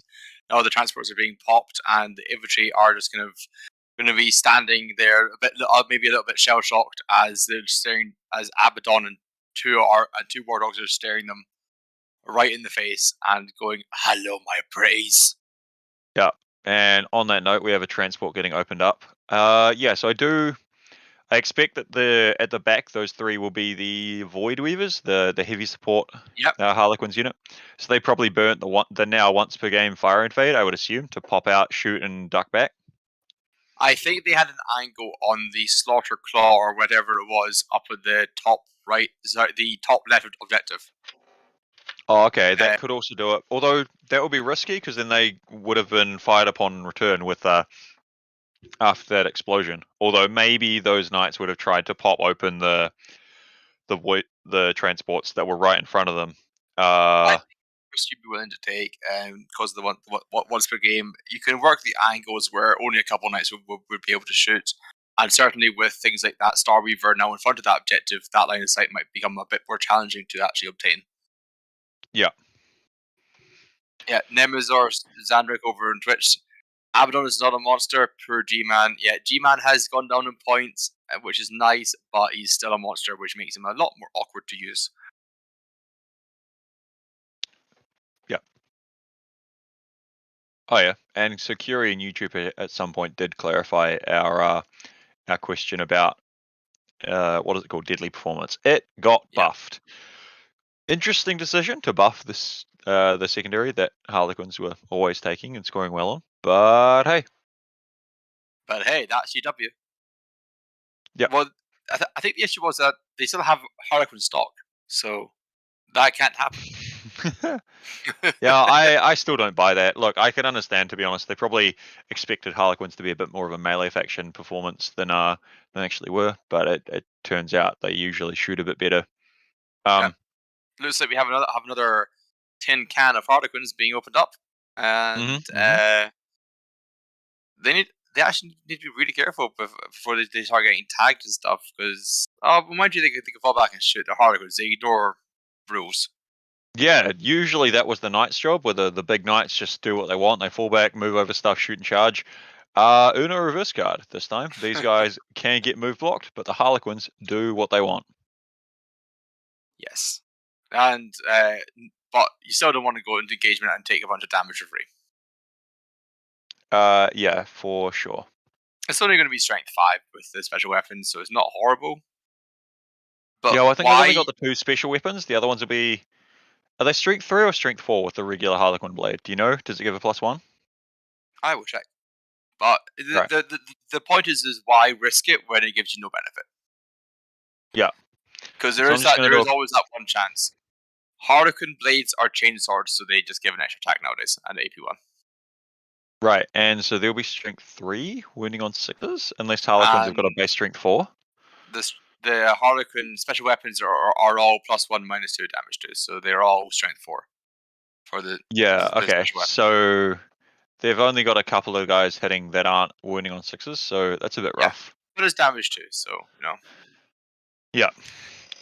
G: now the transports are being popped, and the infantry are just kind of going to be standing there a bit, maybe a little bit shell shocked as they're staring, as Abaddon and two war dogs are staring them right in the face and going, "Hello, my praise."
K: Yeah. And on that note, we have a transport getting opened up. So I expect that at the back, those three will be the Void Weavers, the heavy support Harlequins unit. So they probably burnt the now once per game fire and fade, I would assume, to pop out, shoot, and duck back.
G: I think they had an angle on the Slaughter Claw or whatever it was up at the top right, the top left objective.
K: Oh, okay. That could also do it. Although that would be risky because then they would have been fired upon in return with after that explosion. Although maybe those knights would have tried to pop open the transports that were right in front of them.
G: I think risk you'd be willing to take, because the once per game, you can work the angles where only a couple of knights would be able to shoot. And certainly with things like that Starweaver now in front of that objective, that line of sight might become a bit more challenging to actually obtain.
K: Yeah.
G: Yeah, Nemazor Zandrick over on Twitch. Abaddon is not a monster, poor G-Man. Yeah, G-Man has gone down in points, which is nice, but he's still a monster, which makes him a lot more awkward to use.
K: Yeah. Oh yeah, and so Curie and YouTube at some point did clarify our question about what is it called, deadly performance. It got buffed. Interesting decision to buff this the secondary that Harlequins were always taking and scoring well on. But hey.
G: That's GW.
K: Yeah.
G: Well, I think the issue was that they still have Harlequin stock, so that can't happen.
K: Yeah, I still don't buy that. Look, I can understand, to be honest. They probably expected Harlequins to be a bit more of a melee faction performance than actually were, but it turns out they usually shoot a bit better.
G: Looks like we have another tin can of Harlequins being opened up, and they actually need to be really careful before they start getting tagged and stuff. Because mind you, they can fall back and shoot the Harlequins. They ignore rules.
K: Yeah, usually that was the Knight's job, where the big Knights just do what they want. They fall back, move over stuff, shoot and charge. Uno reverse card this time. These guys can get move blocked, but the Harlequins do what they want.
G: Yes. And but you still don't want to go into engagement and take a bunch of damage for free.
K: Yeah, for sure.
G: It's only going to be strength 5 with the special weapons, so it's not horrible. But
K: I think I've only got the 2 special weapons. The other ones will be... Are they strength 3 or strength 4 with the regular Harlequin blade? Do you know? Does it give a +1?
G: I will check. But the point is why risk it when it gives you no benefit?
K: Yeah.
G: Because there is always that one chance. Harlequin blades are chain swords, so they just give an extra attack nowadays, and AP1.
K: Right, and so there'll be strength 3, wounding on 6s, unless Harlequins have got a base strength 4.
G: The Harlequin special weapons are all +1, -2 damage to, so they're all strength 4. For the
K: okay. So they've only got a couple of guys hitting that aren't wounding on 6s, so that's a bit rough.
G: But it's damage too, so
K: Yeah.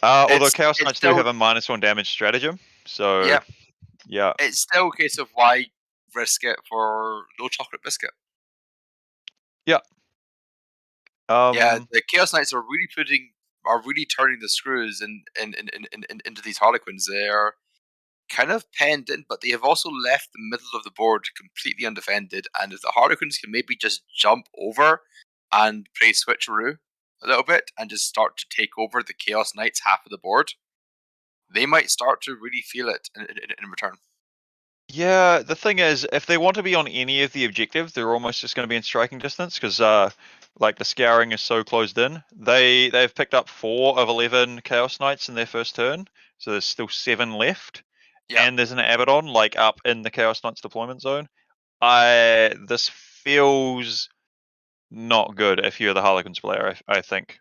K: Although Chaos Knights do have a -1 damage stratagem, so yeah.
G: It's still a case of why risk it for low chocolate biscuit.
K: Yeah.
G: The Chaos Knights are really turning the screws into these Harlequins. They're kind of penned in, but they have also left the middle of the board completely undefended. And if the Harlequins can maybe just jump over and play switcheroo a little bit and just start to take over the Chaos Knights half of the board, they might start to really feel it in return.
K: Yeah, the thing is, if they want to be on any of the objectives, they're almost just going to be in striking distance because, like, the scouring is so closed in. They've picked up 4 of 11 Chaos Knights in their first turn, so there's still 7 left.
G: Yeah.
K: And there's an Abaddon, like, up in the Chaos Knights deployment zone. This feels not good if you're the Harlequins player, I think.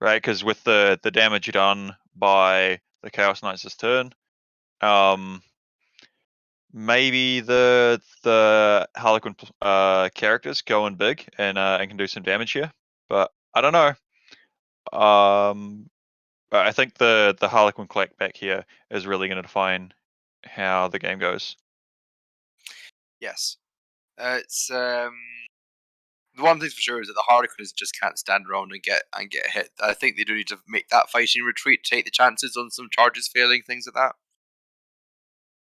K: Right, because with the damage done by the Chaos Knights this turn, maybe the Harlequin characters go in big and can do some damage here, but I don't know. I think the Harlequin collect back here is really going to define how the game goes.
G: Yes, it's the one thing for sure is that the Harlequins just can't stand around and get hit. I think they do need to make that fighting retreat, take the chances on some charges failing, things like that.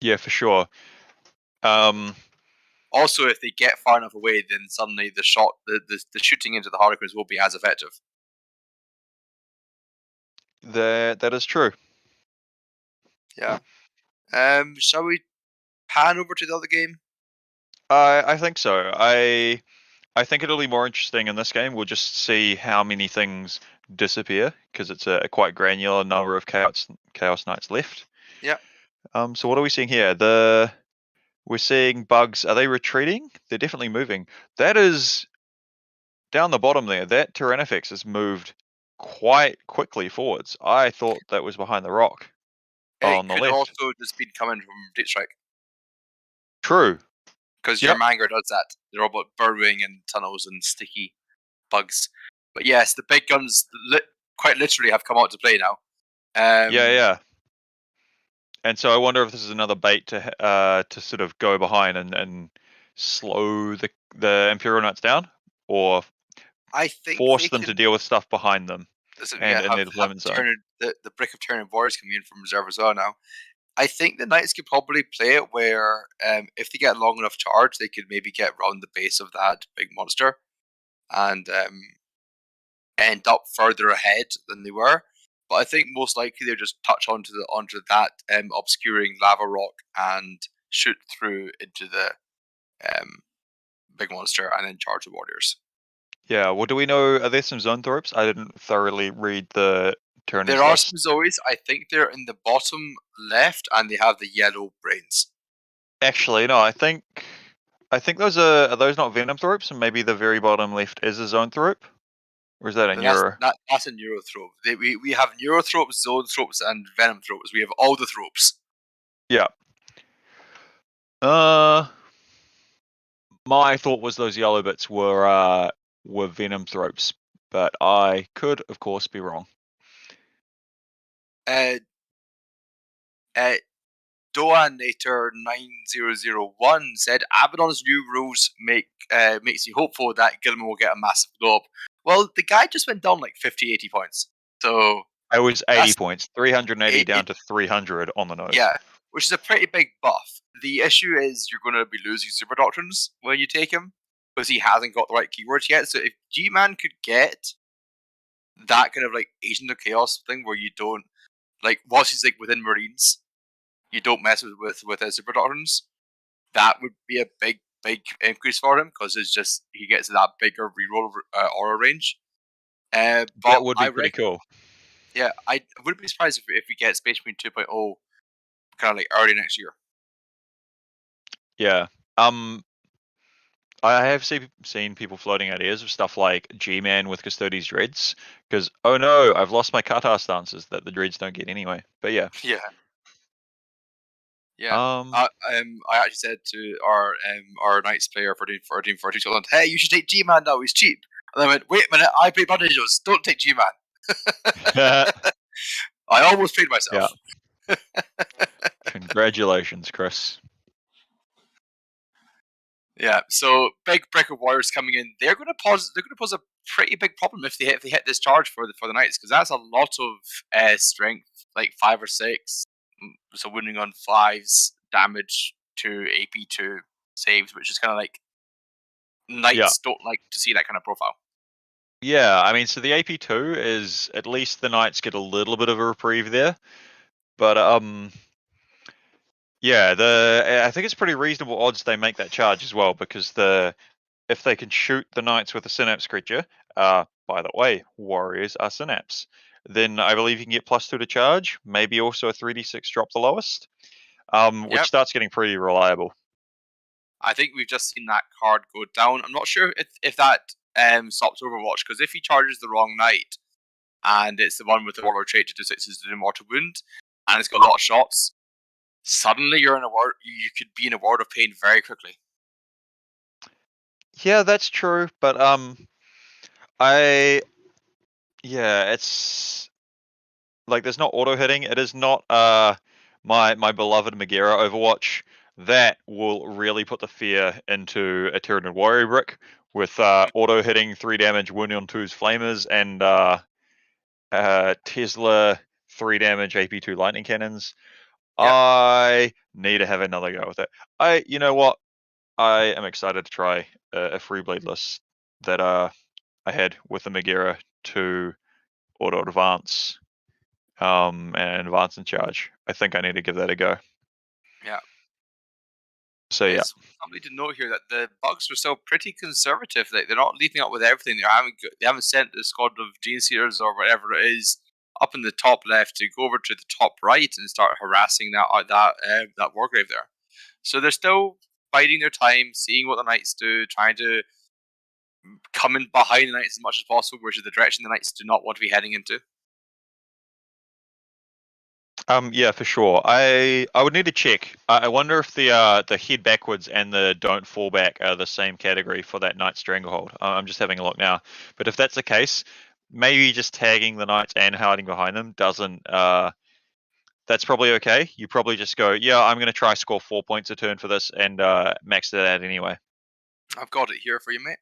K: Yeah, for sure.
G: Also, if they get far enough away, then suddenly the shooting into the Harlequins will be as effective.
K: That is true.
G: Yeah. Shall we pan over to the other game?
K: I think so. I think it'll be more interesting in this game. We'll just see how many things disappear because it's a quite granular number of Chaos Knights left.
G: Yeah.
K: So what are we seeing here? We're seeing bugs. Are they retreating? They're definitely moving. That is down the bottom there. That Tyrannifex has moved quite quickly forwards. I thought that was behind the rock on the
G: It could
K: left.
G: also just been coming from Deep Strike.
K: True.
G: Because your Manger does that. They're all about burrowing and tunnels and sticky bugs. But yes, the big guns quite literally have come out to play now.
K: Yeah. And so I wonder if this is another bait to sort of go behind and slow the Imperial Knights down, or
G: I think
K: force them to deal with stuff behind them. And their deployment zone.
G: The Brick of Tyranid Warriors coming in from reserve as well now. I think the Knights could probably play it where if they get a long enough charge, they could maybe get round the base of that big monster and end up further ahead than they were. But I think most likely they'll just touch onto that obscuring lava rock and shoot through into the big monster and then charge the warriors.
K: Yeah, well, do we know, are there some zoanthropes? I didn't thoroughly read the Tyranids
G: There are
K: list.
G: some Zoes. I think they're in the bottom left and they have the yellow brains.
K: Actually, no, I think those are those not Venomthropes, and maybe the very bottom left is a zoanthrope? Or is that a Neuro?
G: That's a Neurothrope. We have Neurothropes, Zoanthropes, and Venomthropes. We have all the Thropes.
K: Yeah. My thought was those yellow bits were Venomthropes, but I could, of course, be wrong.
G: Doanator 9001 said Abaddon's new rules makes you hopeful that Gilman will get a massive globe. Well, the guy just went down like 50-80 points. So
K: it was 80 points, 380 down to 300 on the nose.
G: Yeah, which is a pretty big buff. The issue is you're going to be losing Super Doctrines when you take him because he hasn't got the right keywords yet. So if G-Man could get that kind of like Agent of Chaos thing where you don't like once he's like within Marines, you don't mess with his Super Doctrines, that would be a big increase for him because it's just he gets that bigger reroll aura range. But
K: that would be pretty cool.
G: Yeah, I wouldn't be surprised if we get Space Marine 2.0 kind of like early next year.
K: Yeah. I have seen people floating ideas of stuff like G-Man with Custodes Dreads, because, oh no, I've lost my Qatar stances that the Dreads don't get anyway. But yeah.
G: Yeah. I actually said to our Knights player for Team 42 Scotland, hey, you should take G-Man now, he's cheap. And I went, wait a minute, I play bandages, don't take G-Man. I almost paid myself.
K: Yeah. Congratulations, Chris.
G: Yeah, so big Brick of Warriors coming in. They're going to pose a pretty big problem if they hit this charge for the Knights, because that's a lot of strength, like 5 or 6. So wounding on 5s, damage to AP to saves, which is kind of like Knights don't like to see that kind of profile.
K: Yeah, I mean, so the AP2 is at least the knights get a little bit of a reprieve there, but yeah, I think it's pretty reasonable odds they make that charge as well, because if they can shoot the knights with a synapse creature, by the way, warriors are synapse, then I believe you can get +2 to charge, maybe also a 3d6 drop the lowest, which starts getting pretty reliable.
G: I think we've just seen that card go down. I'm not sure if that stops Overwatch, because if he charges the wrong knight, and it's the one with the warlord trait to do 6s to do mortal wound, and it's got a lot of shots, suddenly you're in a world. You could be in a world of pain very quickly.
K: Yeah, that's true, but it's like there's not auto hitting. It is not my beloved Megara Overwatch that will really put the fear into a Tyranid warrior brick with auto hitting 3 damage wounding on 2's flamers and Tesla 3 damage AP2 lightning cannons. Yep. I need to have another go with it. You know what? I am excited to try a free blade list that I had with the Megara to auto advance and advance and charge. I think I need to give that a go.
G: Yeah.
K: So yeah.
G: It's something to note here that the Bucks are still pretty conservative. Like, they're not leading up with everything. They haven't sent the squad of Gene Seers or whatever it is up in the top left to go over to the top right and start harassing that wargrave there. So they're still biding their time, seeing what the knights do, trying to come in behind the knights as much as possible, which is the direction the knights do not want to be heading into.
K: Yeah, for sure. I would need to check. I wonder if the head backwards and the don't fall back are the same category for that Knight Stranglehold. I'm just having a look now. But if that's the case, maybe just tagging the knights and hiding behind them doesn't. That's probably okay. You probably just go, yeah, I'm going to try score 4 points a turn for this and max it out anyway.
G: I've got it here for you, mate.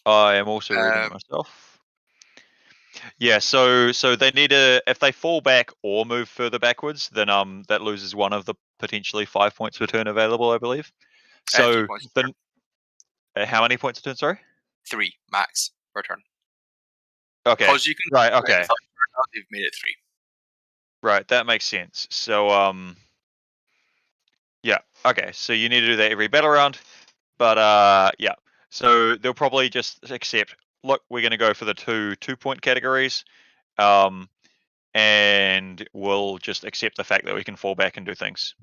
K: I am also reading it myself. Yeah, so they need to, if they fall back or move further backwards, then that loses one of the potentially 5 points per turn available, I believe. So then, how many points per turn? Sorry,
G: 3 max per turn.
K: Okay,
G: because you can
K: right. Okay,
G: they've made it 3.
K: Right, that makes sense. So yeah, okay. So you need to do that every battle round, but yeah. So they'll probably just accept. Look, we're going to go for the 2-point categories, and we'll just accept the fact that we can fall back and do things,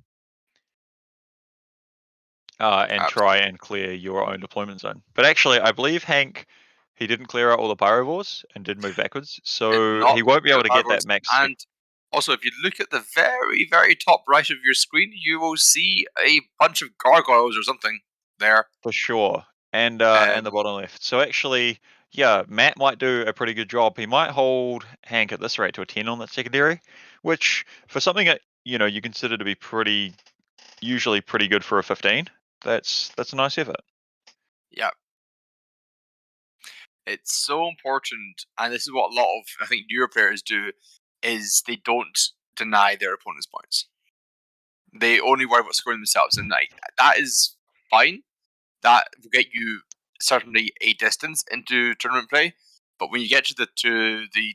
K: and try and clear your own deployment zone. But actually, I believe Hank, he didn't clear out all the pyrovores and did move backwards, so he won't be able to get that max.
G: And also, if you look at the very, very top right of your screen, you will see a bunch of gargoyles or something there.
K: For sure. And the bottom left. So actually, yeah, Matt might do a pretty good job. He might hold Hank at this rate to a 10 on that secondary, which for something that you consider to be usually pretty good for a 15. That's a nice effort.
G: Yeah. It's so important, and this is what a lot of, I think, newer players do, is they don't deny their opponent's points. They only worry about scoring themselves, and that is fine. That will get you certainly a distance into tournament play, but when you get to the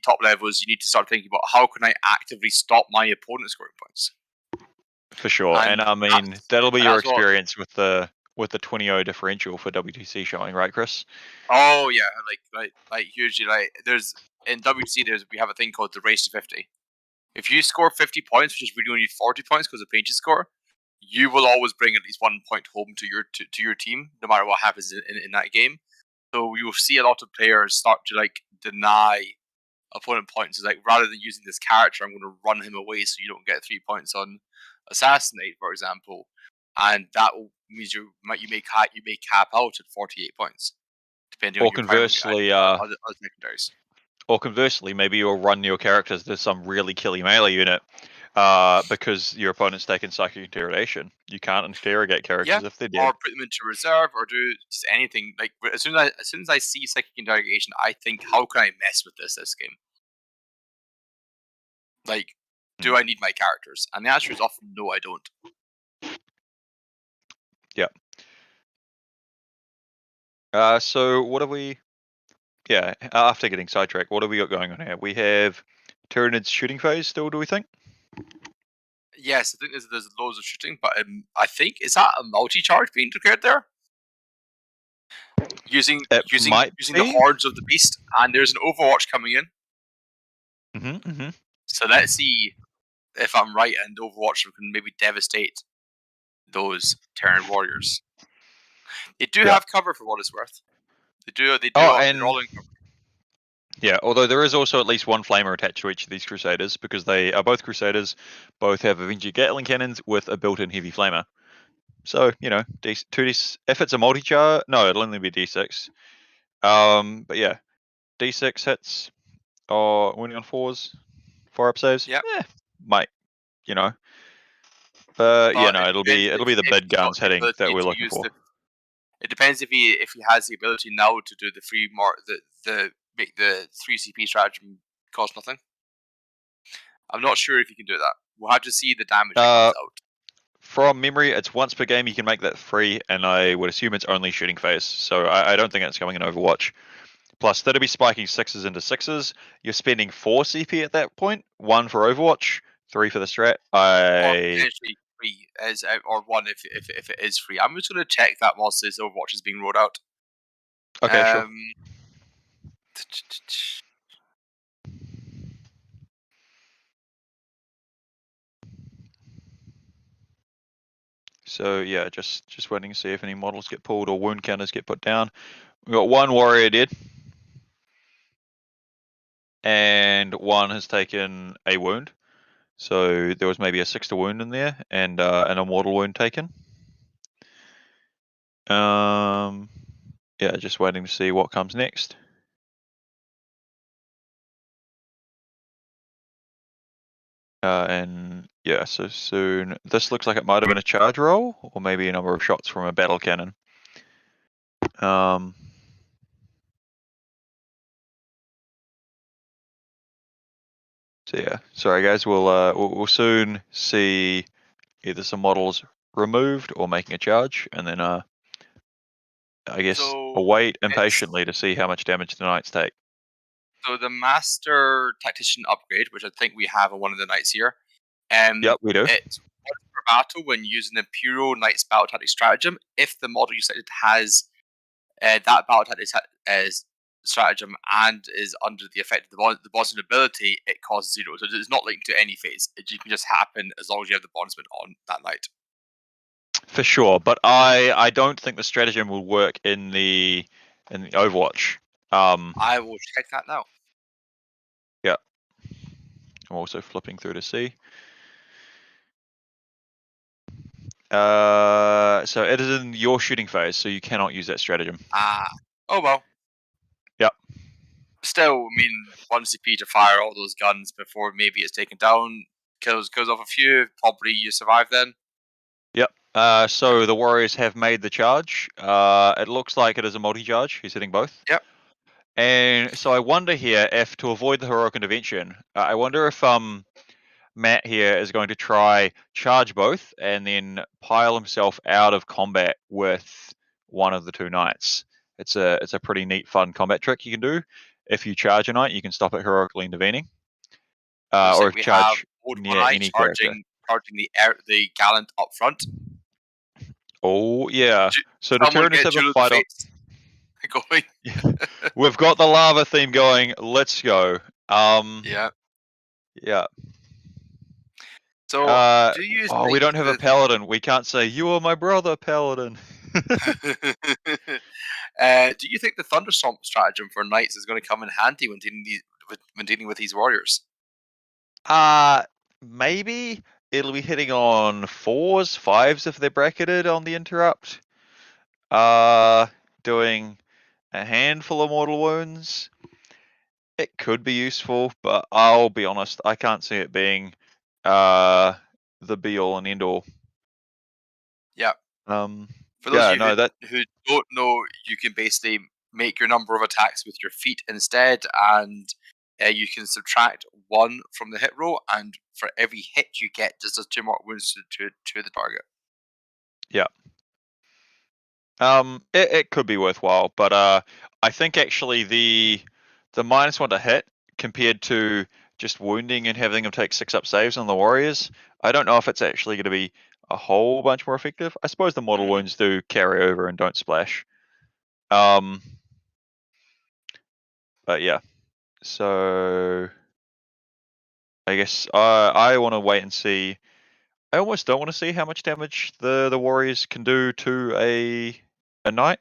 G: top levels, you need to start thinking about how can I actively stop my opponent scoring points.
K: For sure, and I mean that'll be your experience with the 20-0 differential for WTC showing, right, Chris?
G: Oh yeah, like hugely. There's in WTC we have a thing called the race to 50. If you score 50 points, which is really only 40 points because of pages score, you will always bring at least 1 point home to your team, no matter what happens in that game. So you'll see a lot of players start to deny opponent points. It's rather than using this character, I'm going to run him away so you don't get 3 points on Assassinate, for example, and that means you may cap out at 48 points, depending on your
K: conversely,
G: other secondaries.
K: Or conversely, maybe you'll run your characters to some really killy melee unit because your opponent's taken psychic interrogation. You can't interrogate characters if they're dead.
G: Or put them into reserve, or do just anything. As soon as I see psychic interrogation, I think, how can I mess with this game? Do I need my characters? And the answer is often no, I don't.
K: Yeah. So what are we? yeah, after getting sidetracked, what have we got going on here? We have Tyranids shooting phase still, do we think?
G: Yes, I think there's loads of shooting, but I think, is that a multi-charge being declared there? Using
K: might
G: the
K: be.
G: hordes of the beast, and there's an Overwatch coming in.
K: Mm-hmm.
G: So let's see if I'm right, and Overwatch can maybe devastate those Terran warriors. They do have cover for what it's worth. They do. They're all in cover.
K: Yeah, although there is also at least one flamer attached to each of these Crusaders, because they are both Crusaders, both have Avenger Gatling cannons with a built-in heavy flamer. So, you know, 2D, if it's a multi-char, no, it'll only be D6. But yeah, D6 hits, or winning on 4s, 4-up saves.
G: Yeah,
K: might, you know. But yeah, no,
G: it
K: it'll be the big guns hitting that we're looking for.
G: It depends if he has the ability now to do the free make the 3 CP strategy cost nothing. I'm not sure if he can do that. We'll have to see the damage that comes out.
K: From memory, it's once per game you can make that free, and I would assume it's only shooting phase, so I don't think it's coming in Overwatch. Plus, that'll be spiking 6s into 6s. You're spending 4 CP at that point, 1 for Overwatch, 3 for the strat.
G: Or potentially 3 or 1 if it is free. I'm just going to check that whilst this Overwatch is being rolled out.
K: Okay, sure. So yeah, just waiting to see if any models get pulled or wound counters get put down. We've got 1 warrior dead. And 1 has taken a wound. So there was maybe a 6 to wound in there, and a mortal wound taken. Yeah, just waiting to see what comes next. And yeah, so soon. This looks like it might have been a charge roll, or maybe a number of shots from a battle cannon. So yeah, sorry guys, we'll soon see either some models removed or making a charge, and then I guess await impatiently to see how much damage the knights take.
G: So the Master Tactician upgrade, which I think we have on one of the knights here.
K: Yep, we do.
G: It's for battle when using the Imperial Knight's battle tactic stratagem. If the model you selected has that battle tactic stratagem and is under the effect of the bondsman ability, it costs 0. So it's not linked to any phase. It can just happen as long as you have the bondsman on that knight.
K: For sure, but I don't think the stratagem will work in the Overwatch.
G: I will check that now.
K: Yeah. I'm also flipping through to see. So it is in your shooting phase, so you cannot use that stratagem.
G: Oh well.
K: Yep.
G: Still, I mean, 1 CP to fire all those guns before maybe it's taken down, kills off a few, probably you survive then.
K: Yep. So the warriors have made the charge. It looks like it is a multi-charge. He's hitting both.
G: Yep.
K: And so I wonder here if, to avoid the heroic intervention, I wonder if Matt here is going to try charge both and then pile himself out of combat with one of the 2 knights. It's a pretty neat, fun combat trick you can do. If you charge a knight, you can stop it heroically intervening. Or if charge near any character.
G: Charging the gallant up front.
K: Oh yeah. So the Tyranids have a fight on.
G: Going.
K: We've got the lava theme going. Let's go.
G: Yeah.
K: Yeah.
G: So do you?
K: We don't have a paladin. We can't say you are my brother, paladin.
G: Do you think the thunderstorm stratagem for knights is going to come in handy when dealing with these warriors?
K: Maybe it'll be hitting on 4s, 5s if they're bracketed on the interrupt. Doing a handful of mortal wounds. It could be useful, but I'll be honest, I can't see it being the be all and end all.
G: Yeah. For those of you who don't know, you can basically make your number of attacks with your feet instead, and you can subtract 1 from the hit roll, and for every hit you get, just does 2 more wounds to the target.
K: Yeah. It could be worthwhile, but I think actually the -1 to hit compared to just wounding and having them take 6 up saves on the warriors, I don't know if it's actually going to be a whole bunch more effective. I suppose the mortal wounds do carry over and don't splash. But yeah, so I guess I want to wait and see. I almost don't want to see how much damage the warriors can do to a knight.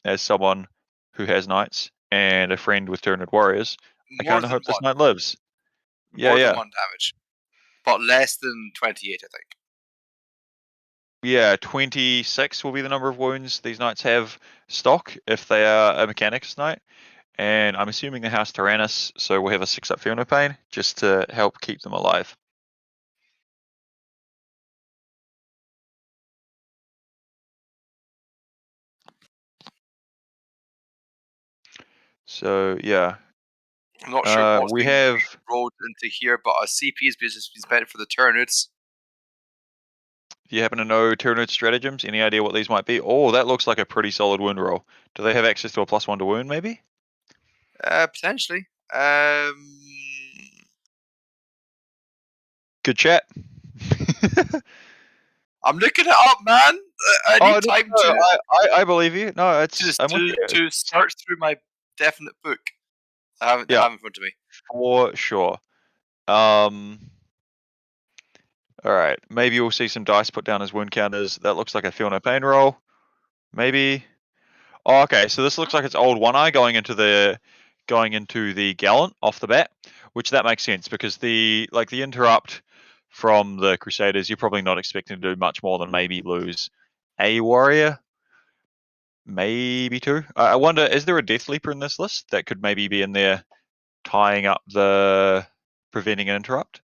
K: As someone who has knights and a friend with Tyranid warriors, I
G: More
K: kind of
G: than
K: hope this
G: one.
K: knight lives.
G: More
K: Yeah.
G: than 1 damage, but less than 28, I think.
K: Yeah, 26 will be the number of wounds these knights have stock if they are a Mechanicus knight. And I'm assuming the House Tyrannus, so we'll have a 6 up Feel No Pain just to help keep them alive. So yeah,
G: I'm not sure what's
K: we
G: being
K: have.
G: rolled into here, but a CP is better for the Tyranids.
K: Do you happen to know Tyranid stratagems? Any idea what these might be? Oh, that looks like a pretty solid wound roll. Do they have access to a +1 to wound, maybe?
G: Potentially.
K: Good chat.
G: I'm looking it up, man. I need time to.
K: I believe you. No, it's
G: to search through my definite book. I have it in front of me.
K: For sure. All right. Maybe we'll see some dice put down as wound counters. That looks like a Feel No Pain roll. Maybe. Oh, okay. So this looks like it's old One Eye going into the Gallant off the bat, which that makes sense because the interrupt from the Crusaders, you're probably not expecting to do much more than maybe lose a warrior, maybe 2. I wonder, is there a Death Leaper in this list that could maybe be in there tying up the preventing an interrupt?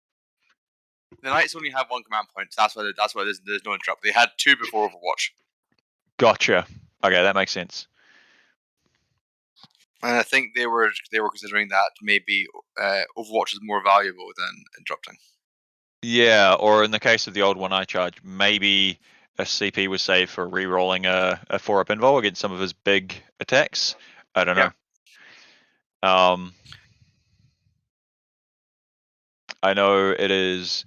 G: The Knights only have 1 command point. That's why there's no interrupt. They had 2 before Overwatch.
K: Gotcha. Okay, that makes sense.
G: And I think they were considering that maybe Overwatch is more valuable than interrupting.
K: Yeah, or in the case of the old One Eye charge, maybe a CP was saved for re-rolling a 4-up invul against some of his big attacks. I don't know. I know it is.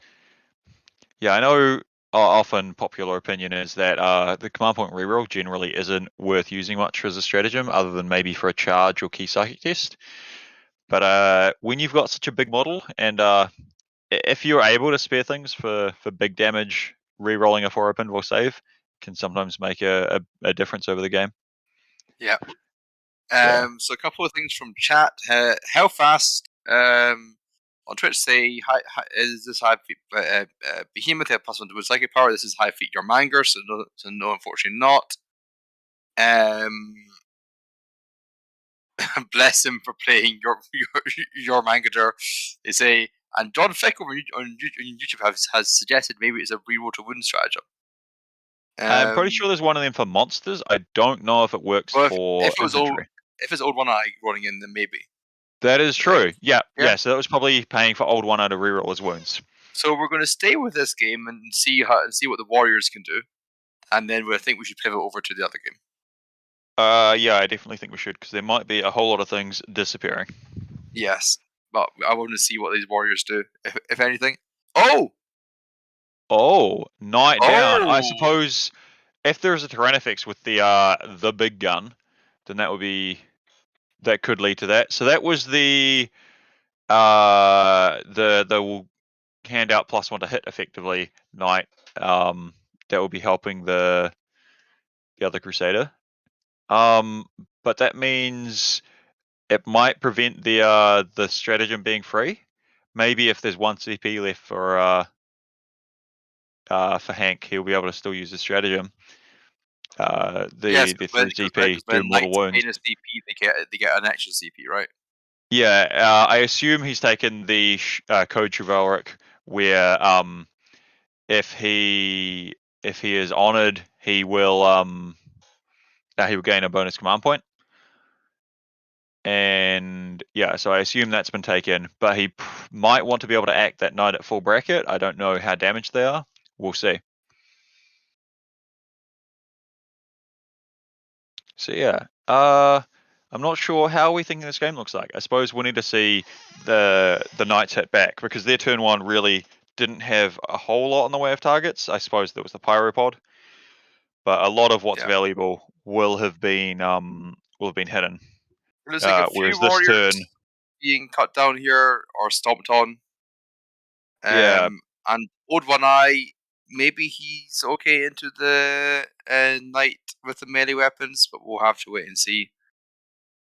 K: Yeah, I know. Often popular opinion is that the command point reroll generally isn't worth using much as a stratagem, other than maybe for a charge or key psychic test. But when you've got such a big model, and if you're able to spare things for big damage, re-rolling a 4-up invul save can sometimes make a difference over the game.
G: Yeah. So a couple of things from chat. How fast on Twitch say is this high feet Behemoth have +1 to psychic power? This is high feet your Manger, so no, unfortunately not. Bless him for playing your Mangager. They say, and John Fick on YouTube has suggested maybe it's a reroll to wound stratagem.
K: I'm pretty sure there's one of them for monsters. I don't know if it works for infantry.
G: If it's old One Eye running in, then maybe.
K: That is true. Right. Yeah. So that was probably paying for old One Eye to reroll his wounds.
G: So we're going to stay with this game and see what the Warriors can do, and then I think we should pivot over to the other game.
K: Yeah, I definitely think we should because there might be a whole lot of things disappearing.
G: Yes, but I want to see what these Warriors do, if anything.
K: Knight down. I suppose if there's a Tyrannifex with the big gun, then that could lead to that. So that was the handout +1 to hit effectively Knight. That will be helping the other Crusader. But that means it might prevent the stratagem being free. Maybe if there's 1 CP left for Hank, he'll be able to still use the stratagem. The 3 CP do mortal wounds.
G: They get an extra CP, right?
K: Yeah, I assume he's taken the code chivalric, where if he is honored, he will gain a bonus command point. And yeah, so I assume that's been taken, but he might want to be able to act that knight at full bracket. I don't know how damaged they are. We'll see. So yeah, I'm not sure how we thinking this game looks like. I suppose we need to see the knights hit back because their turn one really didn't have a whole lot in the way of targets. I suppose there was the pyropod, but a lot of what's valuable will have been hidden.
G: There's like a few
K: Whereas this
G: warriors
K: turn,
G: being cut down here or stomped on.
K: Yeah.
G: And Old One Eye, maybe he's okay into the knight with the melee weapons, but we'll have to wait and see.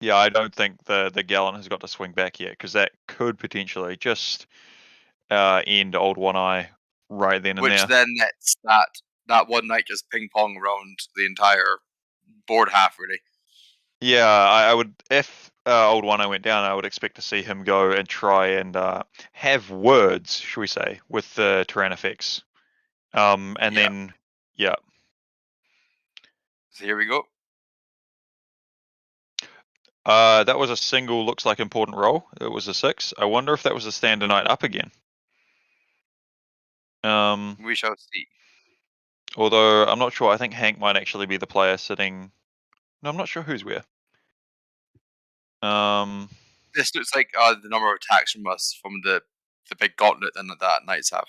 K: yeah, I don't think the Gallant has got to swing back yet because that could potentially just end Old One Eye right then and
G: Which
K: there.
G: then lets that one knight just ping pong around the entire board half, really.
K: Yeah, I would. If Old One Eye went down, I would expect to see him go and try and have words, should we say, with the Tyrannifex. And then, yeah.
G: So here we go.
K: That was a single, looks like important roll. It was a 6. I wonder if that was a standard knight up again.
G: We shall see.
K: Although, I'm not sure. I think Hank might actually be the player sitting... No, I'm not sure who's where.
G: This looks like the number of attacks from us from the big gauntlet that knights have.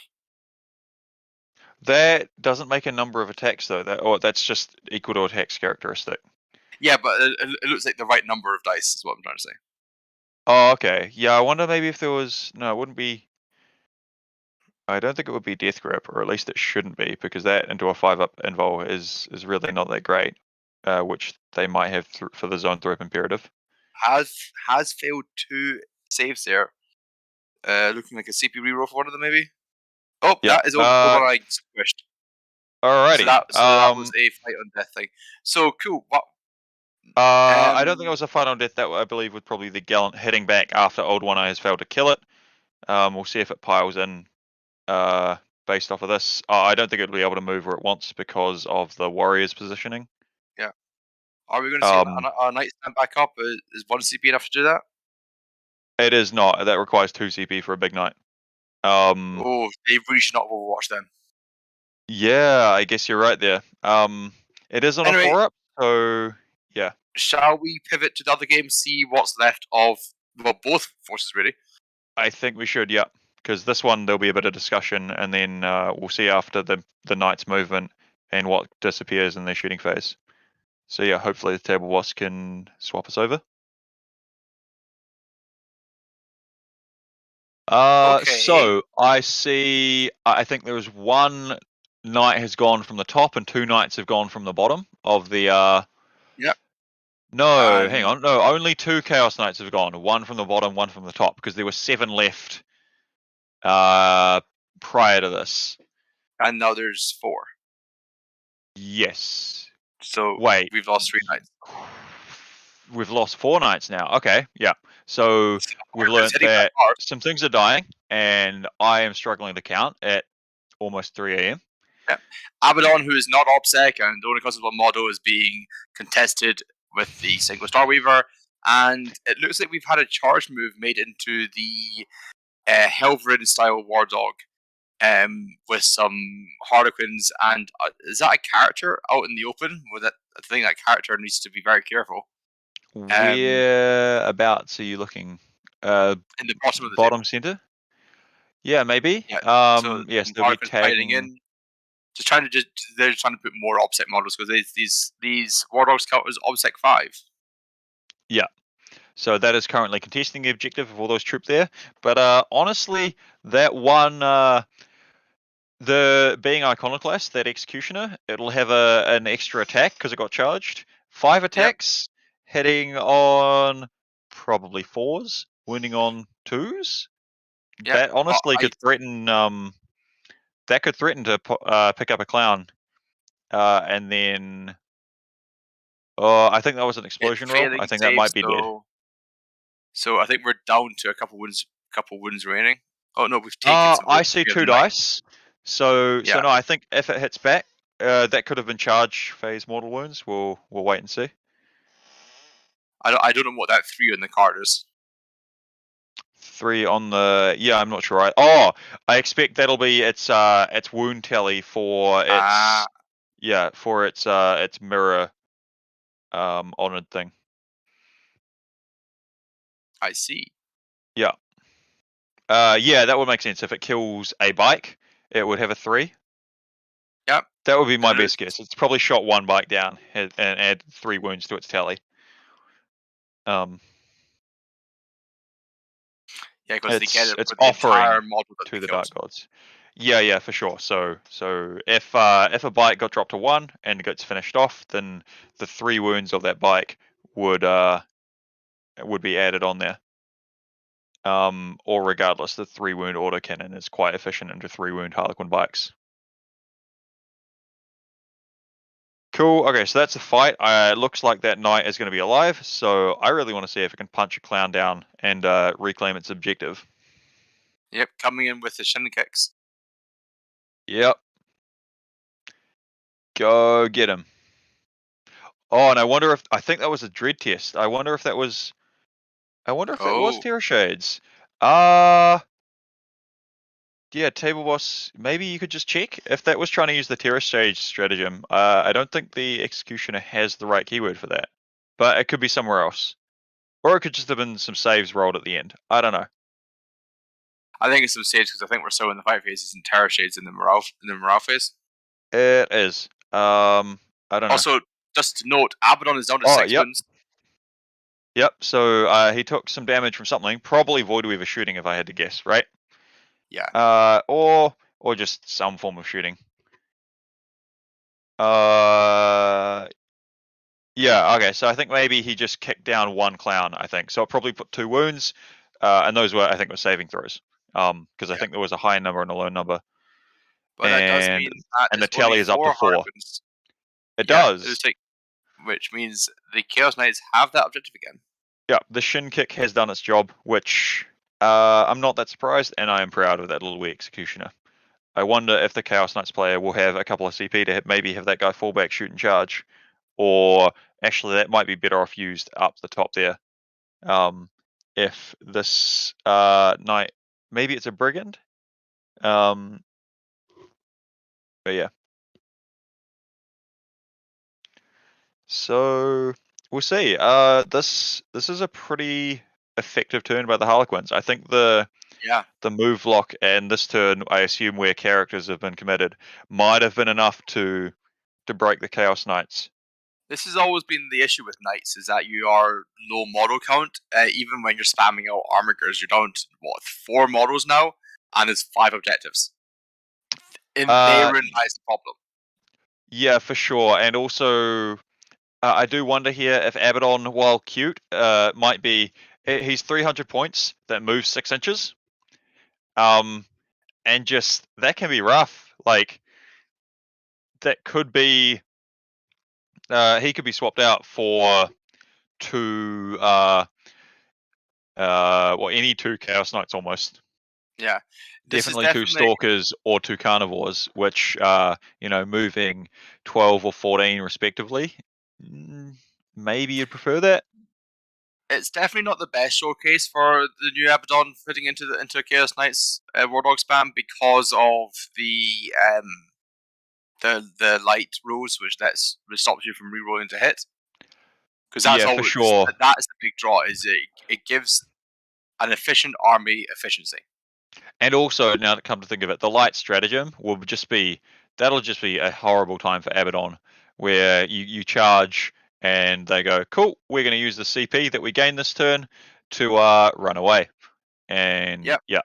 K: That doesn't make a number of attacks, though. That's just equal to attacks characteristic.
G: Yeah, but it looks like the right number of dice is what I'm trying to say.
K: Oh, okay. Yeah, I wonder maybe if there was... No, it wouldn't be... I don't think it would be Death Grip, or at least it shouldn't be, because that into a 5-up invul is really not that great, which they might have for the Zone 3-up Imperative.
G: Has failed 2 saves there. Looking like a CP reroll for one of them, maybe? Oh,
K: Yep.
G: that is over I squished.
K: Alrighty.
G: So that was a fight on death thing. So, cool. What?
K: I don't think it was a fight on death. That I believe was probably the Gallant hitting back after Old One Eye has failed to kill it. We'll see if it piles in based off of this. I don't think it'll be able to move where it wants because of the Warrior's positioning.
G: Yeah. Are we going to see a knight stand back up? Is 1 CP enough to do that?
K: It is not. That requires 2 CP for a big knight.
G: Oh, they really should not Overwatch then.
K: Yeah, I guess you're right there. It is on a 4-up, so yeah.
G: Shall we pivot to the other game, see what's left of both forces, really?
K: I think we should, yeah. Because this one, there'll be a bit of discussion, and then we'll see after the knight's movement and what disappears in their shooting phase. So yeah, hopefully the table boss can swap us over. So I see. I think there was 1 knight has gone from the top, and 2 knights have gone from the bottom of the.
G: Yep.
K: No, hang on. No, only 2 Chaos Knights have gone. 1 from the bottom, 1 from the top, because there were 7 left prior to this.
G: And now there's 4.
K: Yes.
G: So
K: wait,
G: we've lost 3 knights.
K: We've lost 4 knights now. Okay, yeah. So we've learned that some things are dying, and I am struggling to count at almost 3 a.m.
G: Yeah. Abaddon, who is not OPSEC, and the only concept model is being contested with the single Star Weaver, and it looks like we've had a charge move made into the Helverin style War Dog, with some Harlequins, and is that a character out in the open? With it, I think that character needs to be very careful.
K: Whereabouts are you looking?
G: In the bottom of the
K: bottom center. Yeah, maybe.
G: Yeah. So
K: yes, they'll be tagging
G: in. They're trying to put more OPSEC models because these War Dogs count as OPSEC 5.
K: Yeah. So that is currently contesting the objective of all those troops there. But honestly, that one, the being Iconoclast, that Executioner, it'll have an extra attack because it got charged. 5 attacks, hitting on probably 4s, wounding on 2s.
G: Yep.
K: That honestly could threaten. That could threaten to pick up a clown, and then. I think that was an explosion roll. I think that might be dead.
G: So I think we're down to a couple wounds remaining. Oh no, we've taken.
K: I see 2 dice. So no, I think if it hits back, that could have been charge phase mortal wounds. We'll wait and see.
G: I don't know what that 3 on the card is.
K: 3 on the I'm not sure. I expect that'll be its wound tally for its for its mirror honored thing.
G: I see.
K: Yeah. Yeah, that would make sense. If it kills a bike, it would have a 3.
G: Yep.
K: That would be my best guess. It's probably shot 1 bike down and add 3 wounds to its tally.
G: Yeah, because they get it
K: It's
G: for the entire
K: offering
G: model that
K: to the
G: they killed.
K: Dark Gods. Yeah, for sure. So if a bike got dropped to 1 and gets finished off, then the 3 wounds of that bike would be added on there. Or regardless, the 3 wound autocannon is quite efficient into 3 wound Harlequin bikes. Cool. Okay, so that's a fight. It looks like that knight is going to be alive, so I really want to see if it can punch a clown down and reclaim its objective.
G: Yep, coming in with the shin kicks.
K: Yep. Go get him. Oh, and I think that was a dread test. I wonder if that was Terror Shades. Yeah, Table Boss, maybe you could just check if that was trying to use the Terror Shades stratagem. I don't think the Executioner has the right keyword for that, but it could be somewhere else. Or it could just have been some saves rolled at the end. I don't know.
G: I think it's some saves because I think we're still in the fight phases and Terror Shades in the morale phase.
K: It is. I don't know.
G: Also, just to note, Abaddon is down to 6 wounds.
K: Yep, so he took some damage from something, probably Void Weaver shooting if I had to guess, right?
G: Yeah.
K: Or just some form of shooting. Yeah, okay, so I think maybe he just kicked down 1 clown, I think. So it probably put 2 wounds, and those were saving throws. Because I think there was a high number and a low number.
G: But that does mean that
K: the tally is up to 4.
G: Harlequins.
K: It does.
G: Which means the Chaos Knights have that objective again.
K: Yeah, the shin kick has done its job, which I'm not that surprised, and I am proud of that little wee Executioner. I wonder if the Chaos Knights player will have a couple of CP to maybe have that guy fall back, shoot and charge, or actually that might be better off used up the top there. If this knight, maybe it's a brigand. But yeah. So we'll see. This is a pretty effective turn by the Harlequins. I think the move lock and this turn, I assume where characters have been committed, might have been enough to break the Chaos Knights.
G: This has always been the issue with Knights, is that you are low model count. Even when you're spamming out armigers, you're down to, 4 models now, and there's 5 objectives. Therein lies the problem.
K: Yeah, for sure. And also, I do wonder here if Abaddon, while cute, might be... He's 300 points that moves 6 inches. And just, that can be rough. Like, that could be... he could be swapped out for 2... any 2 Chaos Knights almost.
G: Yeah.
K: Definitely 2 Stalkers or 2 Carnivores, which moving 12 or 14 respectively. Maybe you'd prefer that.
G: It's definitely not the best showcase for the new Abaddon fitting into Chaos Knights Warlock spam because of the light rules, which stops you from rerolling to hit. Because that's
K: for sure.
G: That's the big draw. Is it gives an efficient army efficiency.
K: And also, now to come to think of it, the light stratagem that'll just be a horrible time for Abaddon, where you charge and they go, cool, we're going to use the CP that we gained this turn to run away. And yeah.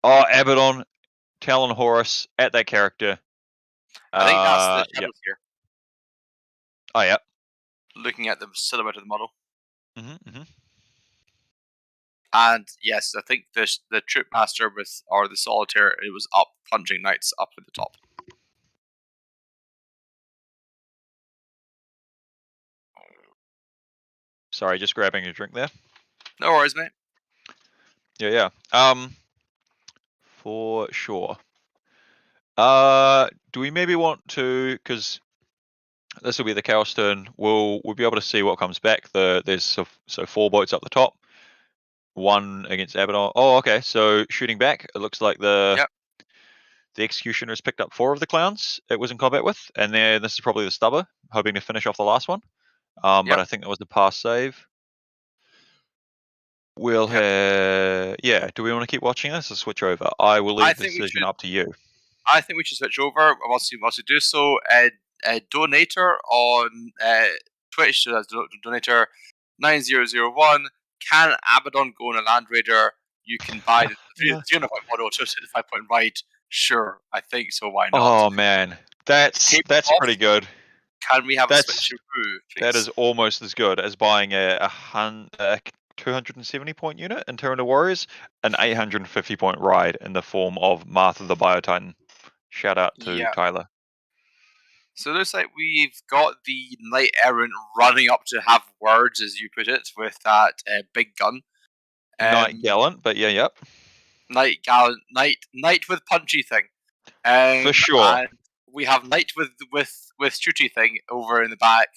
K: Oh, Abaddon, Talon Horus at that character.
G: I think that's the shadow here.
K: Oh, yeah.
G: Looking at the silhouette of the model.
K: Mm-hmm.
G: And yes, I think the Troop Master or the Solitaire, it was up plunging knights up at the top.
K: Sorry, just grabbing a drink there.
G: No worries, mate.
K: Yeah. For sure. Do we maybe want to, because this will be the Chaos turn, we'll be able to see what comes back. There's 4 boats up the top. 1 against Abaddon. Oh, okay. So shooting back, it looks like the Executioner has picked up 4 of the clowns it was in combat with, and then this is probably the Stubber, hoping to finish off the last one. But I think that was a pass save. We'll yeah. Do we want to keep watching this or switch over? I will leave the decision up to you.
G: I think we should switch over. Once we do so, Donator on Twitch, so that's Donator 9001. Can Abaddon go on a Land Raider? You can buy the 300 point model to the 5 point ride. Sure, I think so. Why not?
K: Oh man, that's pretty good.
G: Can we have a switcheroo, please?
K: That is almost as good as buying a 270 point unit in Tyranid Warriors, an 850 point ride in the form of Martha the Biotitan. Shout out to Tyler.
G: So it looks like we've got the Knight Errant running up to have words, as you put it, with that big gun.
K: Knight Gallant, but yep.
G: Knight Gallant, Knight with punchy thing.
K: For sure.
G: And we have Knight with shooty thing over in the back,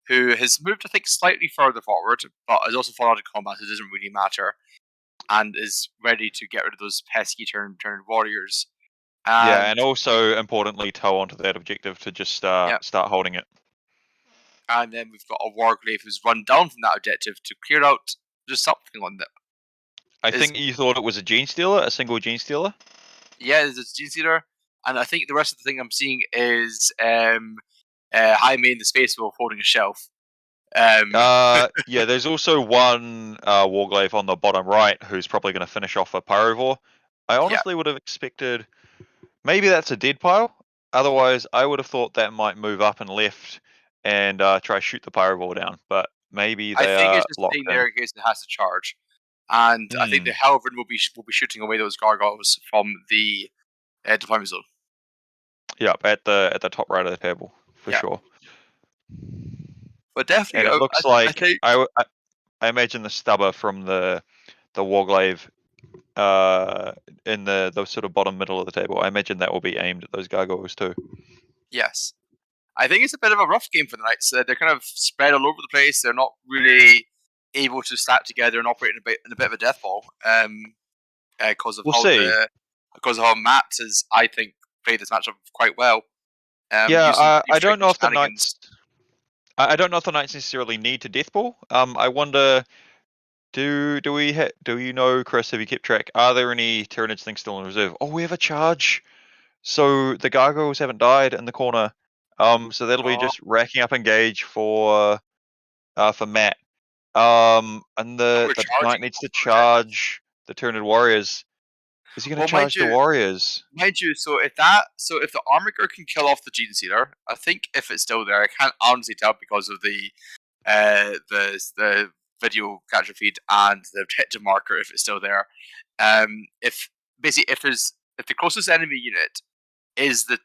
G: who has moved, I think, slightly further forward, but has also fallen out of combat. It doesn't really matter, and is ready to get rid of those pesky turned warriors.
K: And also importantly, tow onto that objective to just start holding it.
G: And then we've got a Warglaive who's run down from that objective to clear out just something on that.
K: I think you thought it was a Gene Stealer, a single Gene Stealer?
G: Yeah, it's a Gene Stealer. And I think the rest of the thing I'm seeing is High Main the Space Wolf holding a shelf.
K: Yeah, there's also one Warglaive on the bottom right who's probably going to finish off a Pyrovore. I honestly would have expected... Maybe that's a dead pile. Otherwise, I would have thought that might move up and left and try shoot the Pyrovore down. But maybe they are
G: I think it's just
K: locked
G: staying
K: in.
G: there in case it has to charge. And I think the Helverin will be shooting away those gargoyles from the deployment zone.
K: Yep, at the top right of the table for sure.
G: But definitely,
K: and it looks like I imagine the stubber from the Warglaive in the sort of bottom middle of the table. I imagine that will be aimed at those gargoyles too.
G: Yes. I think it's a bit of a rough game for the Knights. They're kind of spread all over the place. They're not really able to stack together and operate in a bit of a death ball. Because of how Matt has, I think, played this matchup quite well.
K: I don't know if the Knights. I don't know if the Knights necessarily need to death ball. I wonder. Do you know, Chris? Have you kept track? Are there any Tyranids things still in reserve? Oh, we have a charge. So the gargoyles haven't died in the corner. So that'll be just racking up engage for Matt. And the Knight needs to charge the Tyranid warriors. Is he going to charge the warriors?
G: Mind you, so if the Armiger can kill off the Gene Stealer, I think if it's still there, I can't honestly tell because of the video capture feed and the objective marker if it's still there. If the closest enemy unit is the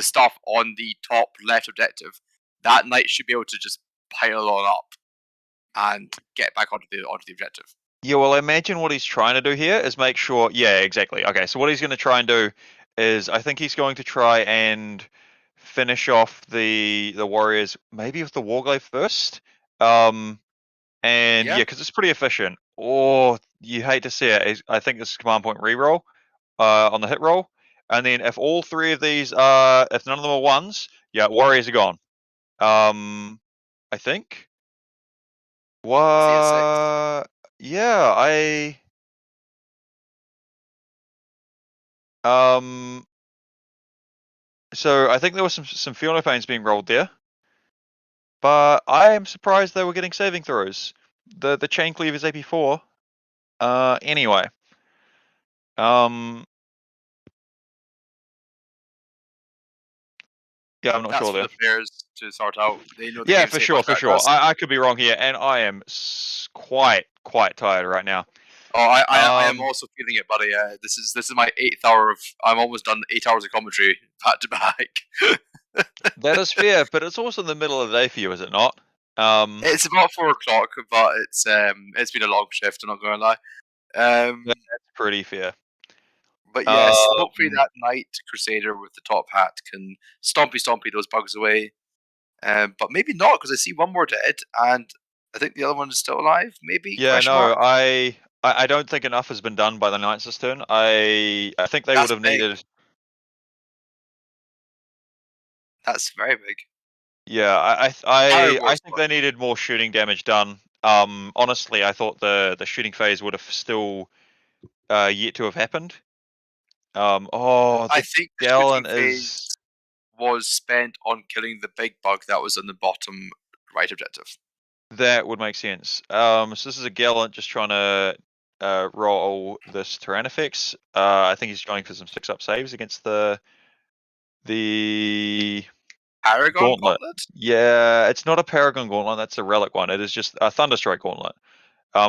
G: stuff on the top left objective, that Knight should be able to just pile on up and get back onto the objective.
K: Yeah, well, I imagine what he's trying to do here is make sure... Yeah, exactly. Okay, so what he's going to try and do is... I think he's going to try and finish off the warriors, maybe with the Warglaive first. Because it's pretty efficient. Or, you hate to see it, I think this is command point reroll on the hit roll. And then if all three of these are... If none of them are ones, warriors are gone. I think. What... Yeah, so I think there was some Phenopanes being rolled there. But I am surprised they were getting saving throws. The chain cleave is AP4. Anyway. Yeah, I'm not sure there.
G: That's for the players to sort out. They know
K: for sure. I could be wrong here, and I am quite tired right now.
G: Oh, I am also feeling it, buddy. This is my 8th hour of. I'm almost done 8 hours of commentary back to back.
K: That is fair, but it's also in the middle of the day for you, is it not?
G: It's about 4 o'clock, but it's been a long shift. I'm not going to lie.
K: That's pretty fair.
G: But yes, hopefully that Knight Crusader with the top hat can stompy those bugs away. But maybe not, because I see one more dead, and I think the other one is still alive. Maybe.
K: Yeah, no, I don't think enough has been done by the Knights this turn. I think they would have needed.
G: That's very big.
K: Yeah, I think they needed more shooting damage done. Honestly, I thought the shooting phase would have still yet to have happened.
G: I
K: The
G: think the
K: Gallon
G: shooting
K: is
G: phase was spent on killing the big bug that was on the bottom right objective.
K: that would make sense. So this is a Gallant just trying to roll this Tyrannifex. I think he's going for some 6-up saves against the
G: Paragon
K: Gauntlet. Yeah, it's not a Paragon Gauntlet. That's a Relic one. It is just a Thunderstrike Gauntlet.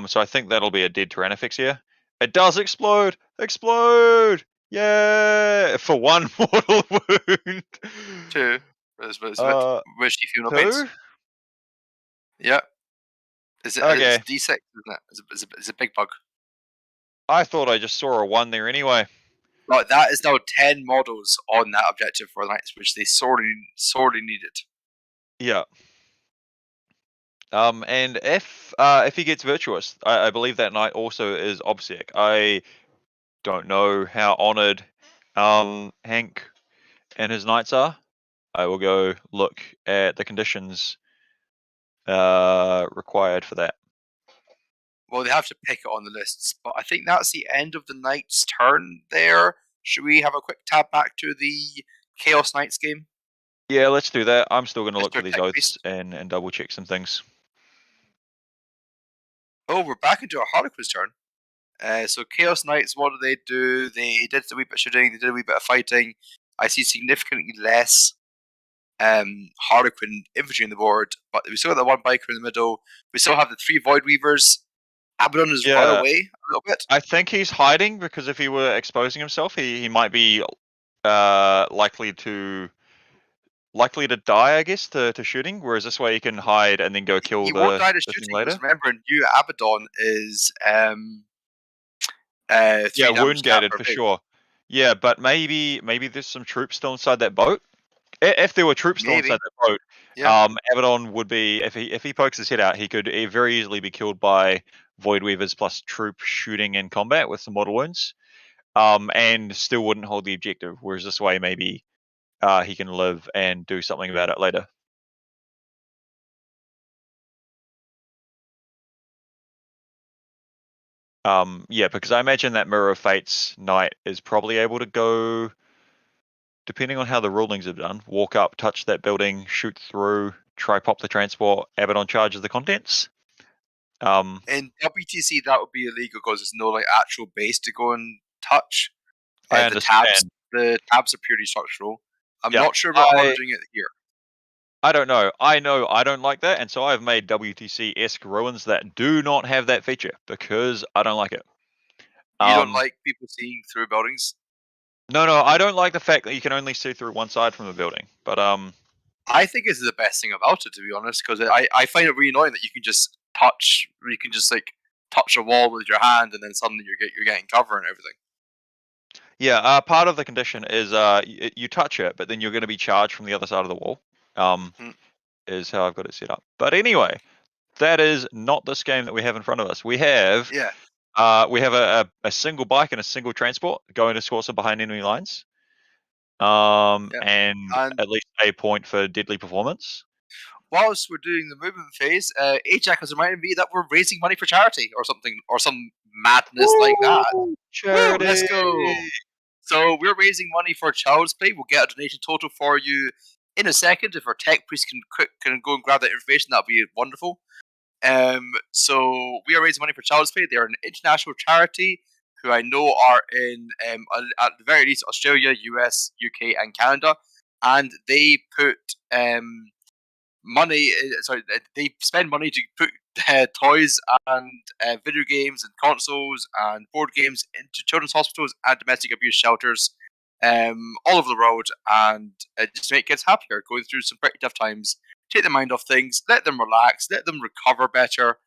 K: So I think that'll be a dead Tyrannifex here. It does explode! Explode! Yeah! For 1 mortal wound.
G: 2. Which do you feel no pains?
K: 2?
G: Yeah. Is it?
K: Okay.
G: It's D6, isn't it? It's a big bug.
K: I thought I just saw a 1 there anyway.
G: No, that is now 10 models on that objective for the Knights, which they sorely needed.
K: Yeah. And if he gets Virtuous, I believe that Knight also is Obsec. I don't know how honoured Hank and his Knights are. I will go look at the conditions required for that.
G: Well, they have to pick it on the lists, but I think that's the end of the Knight's turn there. Should we have a quick tab back to the Chaos Knights game?
K: Yeah, let's do that. I'm still going to look for these oaths and double check some things.
G: Oh, we're back into a Harlequin's turn. So Chaos Knights, what do? They did a wee bit of shooting, they did a wee bit of fighting. I see significantly less Harlequin infantry on the board, but we still got the one biker in the middle. We still have the 3 Void Weavers. Abaddon is run away a little bit.
K: I think he's hiding because if he were exposing himself, he might be likely to die, I guess, to shooting. Whereas this way he can hide and then go kill
G: he won't die to
K: the
G: shooting.
K: thing later.
G: Remember, new Abaddon is
K: wound gated for sure. Yeah, but maybe there's some troops still inside that boat. If there were troops still inside that boat, Abaddon would be, if he pokes his head out, he could very easily be killed by Void Weavers plus troop shooting in combat with some mortal wounds, and still wouldn't hold the objective. Whereas this way, maybe he can live and do something about it later. Because I imagine that Mirror of Fate's Knight is probably able to go, depending on how the rulings are done, walk up, touch that building, shoot through, try pop the transport, Abaddon charges the contents.
G: In WTC, that would be illegal because there's no actual base to go and touch.
K: I understand.
G: The tabs are purely structural. I'm not sure about how they're doing it here.
K: I don't know. I know I don't like that, and so I've made WTC-esque ruins that do not have that feature because I don't like it.
G: You don't like people seeing through buildings?
K: No, I don't like the fact that you can only see through one side from the building. But
G: I think it's the best thing about it, to be honest, because I find it really annoying that you can just touch a wall with your hand, and then suddenly you're getting cover and everything.
K: Yeah, part of the condition is you touch it, but then you're going to be charged from the other side of the wall. Is how I've got it set up. But anyway, that is not this game that we have in front of us. We have a single bike and a single transport going to score some behind enemy lines. And at least a point for deadly performance.
G: Whilst we're doing the movement phase, Ajax has reminded me that we're raising money for charity or something, or some madness like that.
K: Charity.
G: Woo, let's go! So we're raising money for Child's Play. We'll get a donation total for you in a second. If our tech priest can go and grab that information, that'll be wonderful. So we are raising money for Child's Play. They're an international charity who I know are in, at the very least, Australia, US, UK, and Canada, and they put money. They spend money to put toys and video games and consoles and board games into children's hospitals and domestic abuse shelters all over the world, and just to make kids happier, going through some pretty tough times. Take their mind off things, let them relax, let them recover better,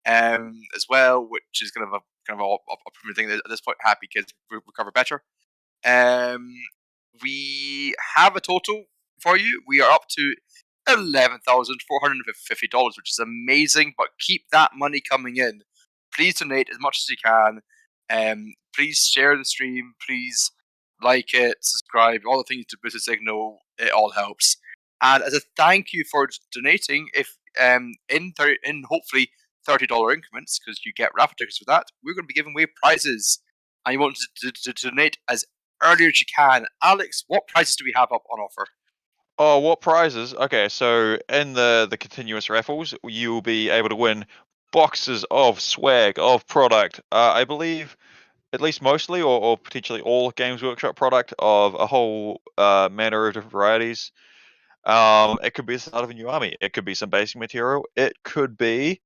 G: as well, which is kind of a proven thing at this point. Happy kids recover better. We have a total for you. We are up to $11,450, which is amazing. But keep that money coming in. Please donate as much as you can. Please share the stream. Please like it, subscribe, all the things to boost the signal. It all helps. And as a thank you for donating, if in hopefully $30 increments, because you get raffle tickets for that, we're going to be giving away prizes. And you want to donate as early as you can. Alex, what prizes do we have up on offer?
K: Oh, what prizes? Okay, so in the continuous raffles, you will be able to win boxes of swag, of product. I believe at least mostly or potentially all Games Workshop product of a whole manner of different varieties. It could be the start of a new army. It could be some basic material. It could be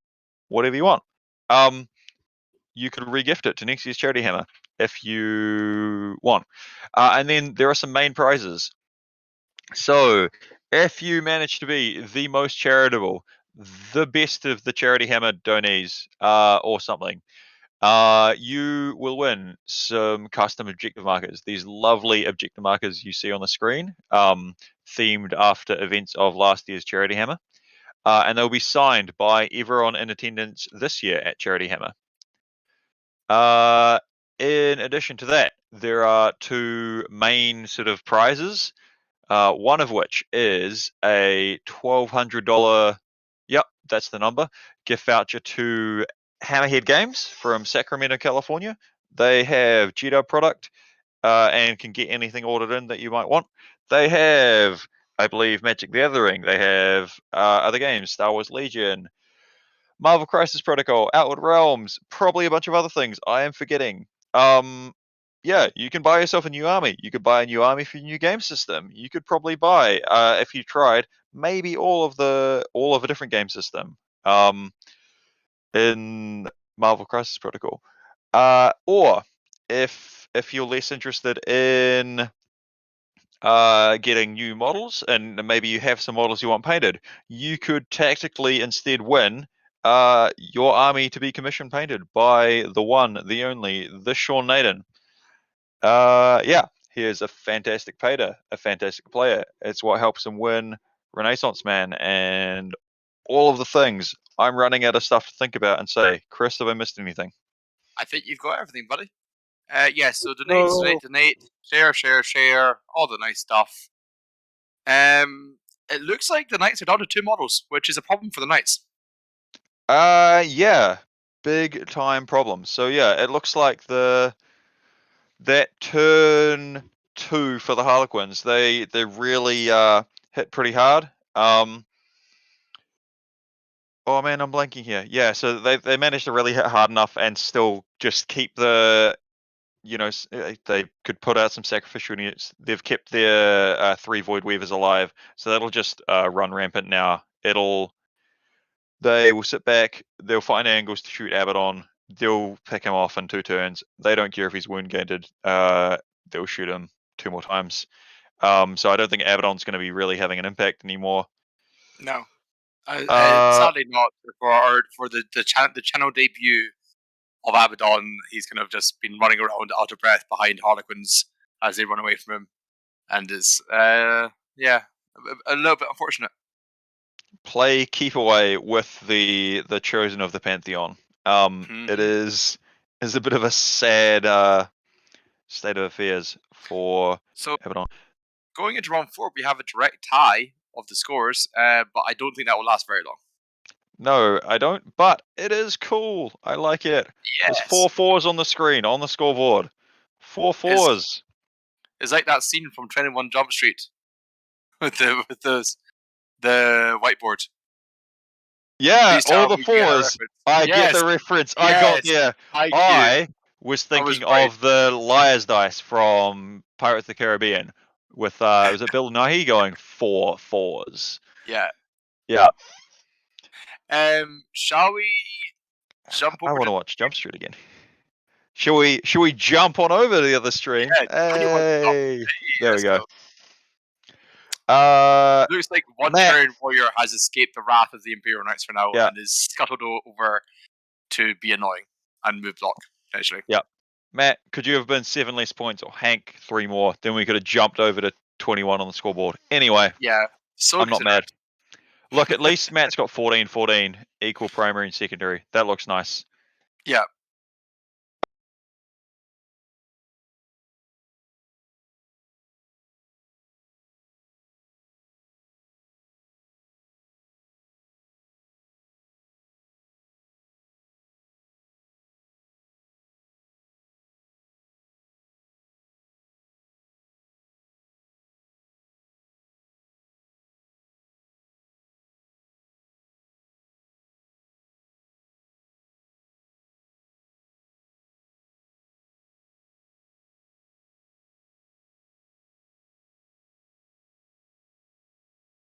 K: whatever you want. You could regift it to next year's Charity Hammer if you want. And then there are some main prizes. So, if you manage to be the most charitable, the best of the Charity Hammer donees, or something, you will win some custom objective markers. These lovely objective markers you see on the screen, themed after events of last year's Charity Hammer. And they'll be signed by everyone in attendance this year at Charity Hammer. In addition to that, there are two main sort of prizes. One of which is a $1,200, yep, that's the number, gift voucher to Hammerhead Games from Sacramento, California. They have G-Dub product and can get anything ordered in that you might want. They have, I believe, Magic the Gathering. They have other games, Star Wars Legion, Marvel Crisis Protocol, Outward Realms, probably a bunch of other things I am forgetting. Yeah, you can buy yourself a new army. You could buy a new army for your new game system. You could probably buy, if you tried, maybe all of a different game system in Marvel Crisis Protocol. Or if you're less interested in getting new models and maybe you have some models you want painted, you could tactically instead win your army to be commission painted by the one, the only, the Sean Naden. Yeah, he is a fantastic painter, a fantastic player. It's what helps him win Renaissance Man and all of the things. I'm running out of stuff to think about and say, Chris, have I missed anything?
G: I think you've got everything, buddy. Yes, so donate, share, all the nice stuff. It looks like the Knights are down to 2 models, which is a problem for the Knights.
K: Yeah, big time problem. So yeah, it looks like that turn 2 for the Harlequins, they really hit pretty hard. Oh man, I'm blanking here. Yeah, so they managed to really hit hard enough and still just keep the, they could put out some sacrificial units. They've kept their 3 Void Weavers alive, so that'll just run rampant now. They will sit back, they'll find angles to shoot Abaddon, they'll pick him off in 2 turns. They don't care if he's wound gainted, they'll shoot him 2 more times. So I don't think Abaddon's going to be really having an impact anymore.
G: No. Sadly not for the channel debut of Abaddon. He's kind of just been running around out of breath behind Harlequins as they run away from him, and is a little bit unfortunate.
K: Play keep away with the chosen of the Pantheon. It is a bit of a sad state of affairs for Abaddon.
G: Going into round 4, we have a direct tie of the scores, but I don't think that will last very long.
K: No, I don't, but it is cool. I like it.
G: Yes.
K: There's 4 4s on the screen, on the scoreboard. 4 4s.
G: It's like that scene from 21 Jump Street with the whiteboard.
K: Yeah, all the 4s. I get the reference. I got there. I was thinking of the Liar's Dice from Pirates of the Caribbean with was it Bill Nighy going 4 4s?
G: Yeah.
K: Yeah.
G: Shall we jump over?
K: I want to watch Jump Street again. Shall we jump on over to the other stream?
G: Yeah,
K: hey, there we go.
G: Looks like one Tyranid warrior has escaped the wrath of the Imperial Knights for now and is scuttled over to be annoying and move block, potentially.
K: Yeah. Matt, could you have been 7 less points, or Hank 3 more? Then we could have jumped over to 21 on the scoreboard. Anyway.
G: Yeah. So
K: I'm not mad. Look, at least Matt's got 14-14, equal primary and secondary. That looks nice.
G: Yeah.